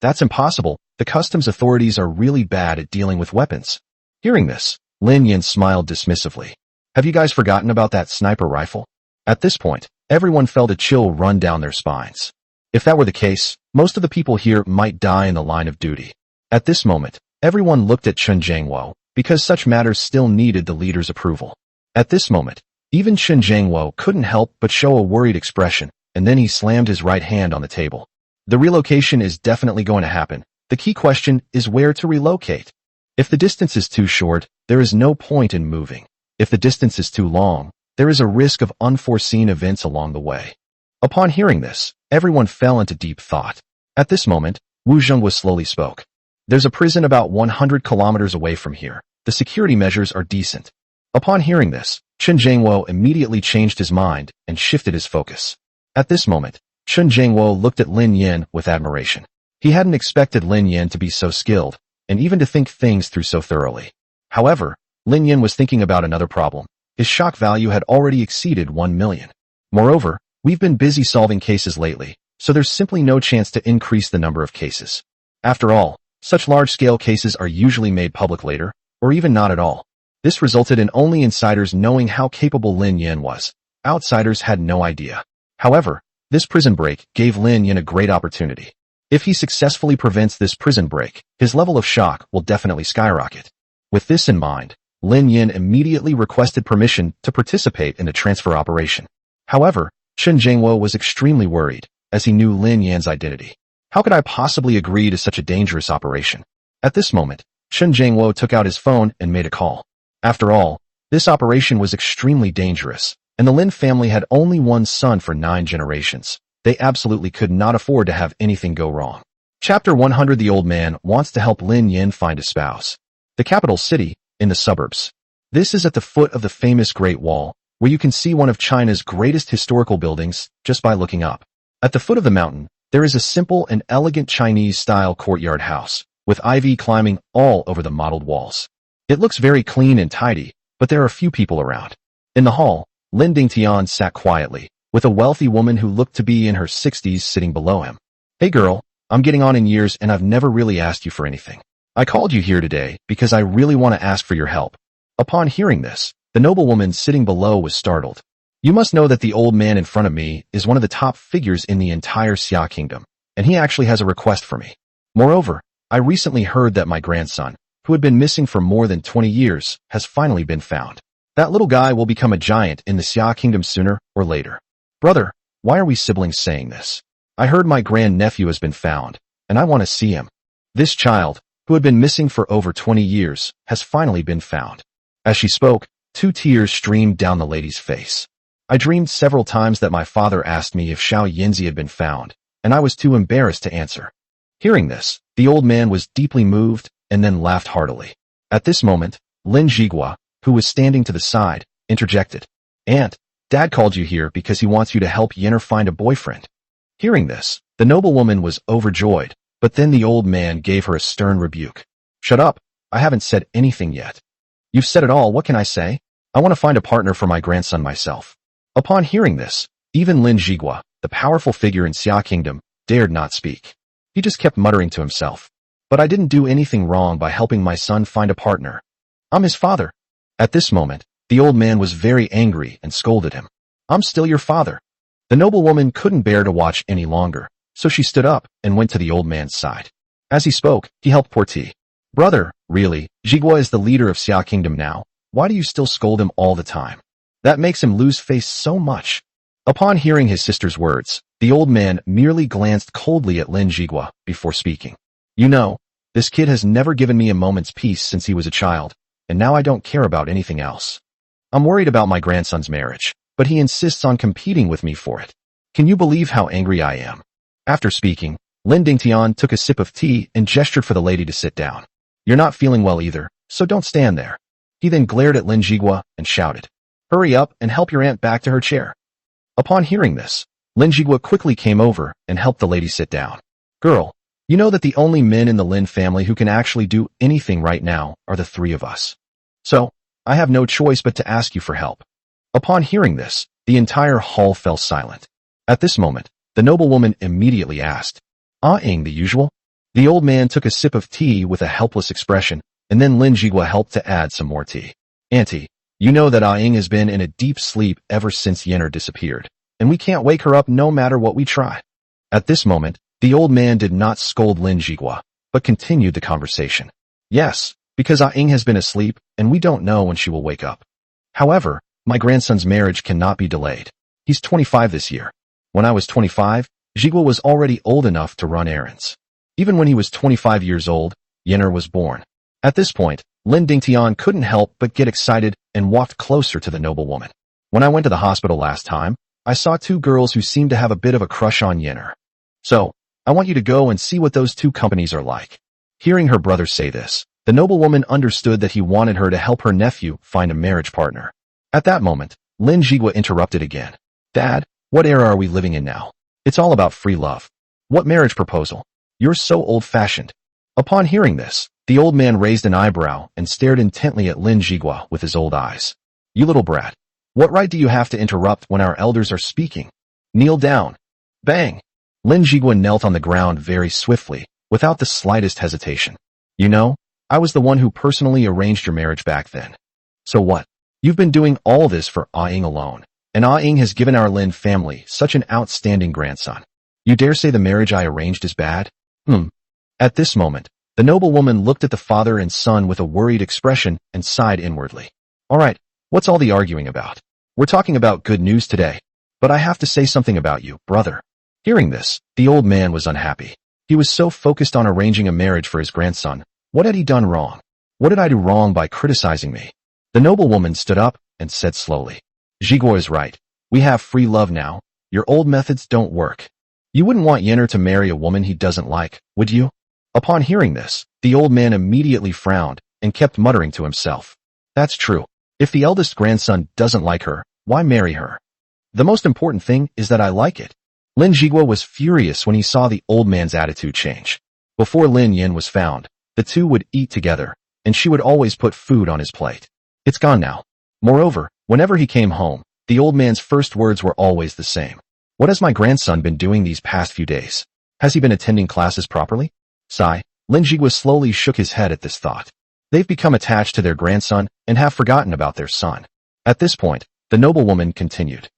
That's impossible. The customs authorities are really bad at dealing with weapons. Hearing this, Lin Yin smiled dismissively. Have you guys forgotten about that sniper rifle? At this point, everyone felt a chill run down their spines. If that were the case, most of the people here might die in the line of duty. At this moment, everyone looked at Chen Zhangwo, because such matters still needed the leader's approval. At this moment, even Chen Zhangwo couldn't help but show a worried expression, and then he slammed his right hand on the table. The relocation is definitely going to happen. The key question is where to relocate. If the distance is too short, there is no point in moving. If the distance is too long, there is a risk of unforeseen events along the way. Upon hearing this, everyone fell into deep thought. At this moment, Wu Zhengwo slowly spoke. There's a prison about 100 kilometers away from here. The security measures are decent. Upon hearing this, Chen Zhangwo immediately changed his mind and shifted his focus. At this moment, Chen Zhangwo looked at Lin Yin with admiration. He hadn't expected Lin Yin to be so skilled, and even to think things through so thoroughly. However, Lin Yin was thinking about another problem. His shock value had already exceeded 1 million. Moreover, we've been busy solving cases lately, so there's simply no chance to increase the number of cases. After all, such large-scale cases are usually made public later, or even not at all. This resulted in only insiders knowing how capable Lin Yin was. Outsiders had no idea. However, this prison break gave Lin Yin a great opportunity. If he successfully prevents this prison break, his level of shock will definitely skyrocket. With this in mind, Lin Yin immediately requested permission to participate in the transfer operation. However, Chen Zhangwo was extremely worried, as he knew Lin Yin's identity. How could I possibly agree to such a dangerous operation? At this moment, Chen Zhangwo took out his phone and made a call. After all, this operation was extremely dangerous, and the Lin family had only one son for 9 generations. They absolutely could not afford to have anything go wrong. Chapter 100. The old man wants to help Lin Yin find a spouse. The capital city, in the suburbs. This is at the foot of the famous Great Wall, where you can see one of China's greatest historical buildings just by looking up. At the foot of the mountain, there is a simple and elegant Chinese-style courtyard house, with ivy climbing all over the mottled walls. It looks very clean and tidy, but there are few people around. In the hall, Lin Dingtian sat quietly, with a wealthy woman who looked to be in her 60s sitting below him. Hey girl, I'm getting on in years and I've never really asked you for anything. I called you here today because I really want to ask for your help. Upon hearing this, The noblewoman sitting below was startled. You must know that the old man in front of me is one of the top figures in the entire Xia kingdom, and he actually has a request for me. Moreover, I recently heard that my grandson, who had been missing for more than 20 years, has finally been found. That little guy will become a giant in the Xia kingdom sooner or later. Brother, why are we siblings saying this? I heard my grandnephew has been found, and I want to see him. This child, who had been missing for over 20 years, has finally been found. As she spoke, 2 tears streamed down the lady's face. I dreamed several times that my father asked me if Xiao Yinzi had been found, and I was too embarrassed to answer. Hearing this, the old man was deeply moved and then laughed heartily. At this moment, Lin Jigua, who was standing to the side, interjected. Aunt, Dad called you here because he wants you to help Yenner find a boyfriend. Hearing this, the noblewoman was overjoyed, but then the old man gave her a stern rebuke. Shut up, I haven't said anything yet. You've said it all, what can I say? I want to find a partner for my grandson myself. Upon hearing this, even Lin Jigua, the powerful figure in Xia Kingdom, dared not speak. He just kept muttering to himself. But I didn't do anything wrong by helping my son find a partner. I'm his father. At this moment, the old man was very angry and scolded him. I'm still your father. The noblewoman couldn't bear to watch any longer, so she stood up and went to the old man's side. As he spoke, he helped pour tea. Brother, really, Jigua is the leader of Xia Kingdom now. Why do you still scold him all the time? That makes him lose face so much. Upon hearing his sister's words, the old man merely glanced coldly at Lin Jigua before speaking. You know, this kid has never given me a moment's peace since he was a child, and now I don't care about anything else. I'm worried about my grandson's marriage, but he insists on competing with me for it. Can you believe how angry I am? After speaking, Lin Dingtian took a sip of tea and gestured for the lady to sit down. You're not feeling well either, so don't stand there. He then glared at Lin Jigua and shouted, Hurry up and help your aunt back to her chair. Upon hearing this, Lin Jigua quickly came over and helped the lady sit down. Girl, you know that the only men in the Lin family who can actually do anything right now are the 3 of us. So, I have no choice but to ask you for help. Upon hearing this, the entire hall fell silent. At this moment, the noblewoman immediately asked, Ah-ing the usual? The old man took a sip of tea with a helpless expression, and then Lin Jigua helped to add some more tea. Auntie, you know that Ah-ing has been in a deep sleep ever since Yenner disappeared, and we can't wake her up no matter what we try. At this moment, the old man did not scold Lin Jigua, but continued the conversation. Yes, because Ah-ing has been asleep, and we don't know when she will wake up. However, my grandson's marriage cannot be delayed. He's 25 this year. When I was 25, Jigua was already old enough to run errands. Even when he was 25 years old, Yenner was born. At this point, Lin Dingtian couldn't help but get excited and walked closer to the noblewoman. When I went to the hospital last time, I saw 2 girls who seemed to have a bit of a crush on Yenner. So, I want you to go and see what those 2 companies are like. Hearing her brother say this, the noblewoman understood that he wanted her to help her nephew find a marriage partner. At that moment, Lin Jigua interrupted again. Dad, what era are we living in now? It's all about free love. What marriage proposal? You're so old-fashioned. Upon hearing this, the old man raised an eyebrow and stared intently at Lin Jigua with his old eyes. You little brat. What right do you have to interrupt when our elders are speaking? Kneel down. Bang! Lin Jigua knelt on the ground very swiftly, without the slightest hesitation. You know, I was the one who personally arranged your marriage back then. So what? You've been doing all this for Ah-ing alone, and Ah-ing has given our Lin family such an outstanding grandson. You dare say the marriage I arranged is bad? At this moment, the noblewoman looked at the father and son with a worried expression and sighed inwardly. All right, what's all the arguing about? We're talking about good news today. But I have to say something about you, brother. Hearing this, the old man was unhappy. He was so focused on arranging a marriage for his grandson. What had he done wrong? What did I do wrong by criticizing me? The noblewoman stood up and said slowly, Jigua is right. We have free love now. Your old methods don't work. You wouldn't want Yenner to marry a woman he doesn't like, would you? Upon hearing this, the old man immediately frowned and kept muttering to himself. That's true. If the eldest grandson doesn't like her, why marry her? The most important thing is that I like it. Lin Jigua was furious when he saw the old man's attitude change. Before Lin Yin was found, the 2 would eat together, and she would always put food on his plate. It's gone now. Moreover, whenever he came home, the old man's first words were always the same. What has my grandson been doing these past few days? Has he been attending classes properly? Sigh, Lin Jigua slowly shook his head at this thought. They've become attached to their grandson and have forgotten about their son. At this point, the noblewoman continued.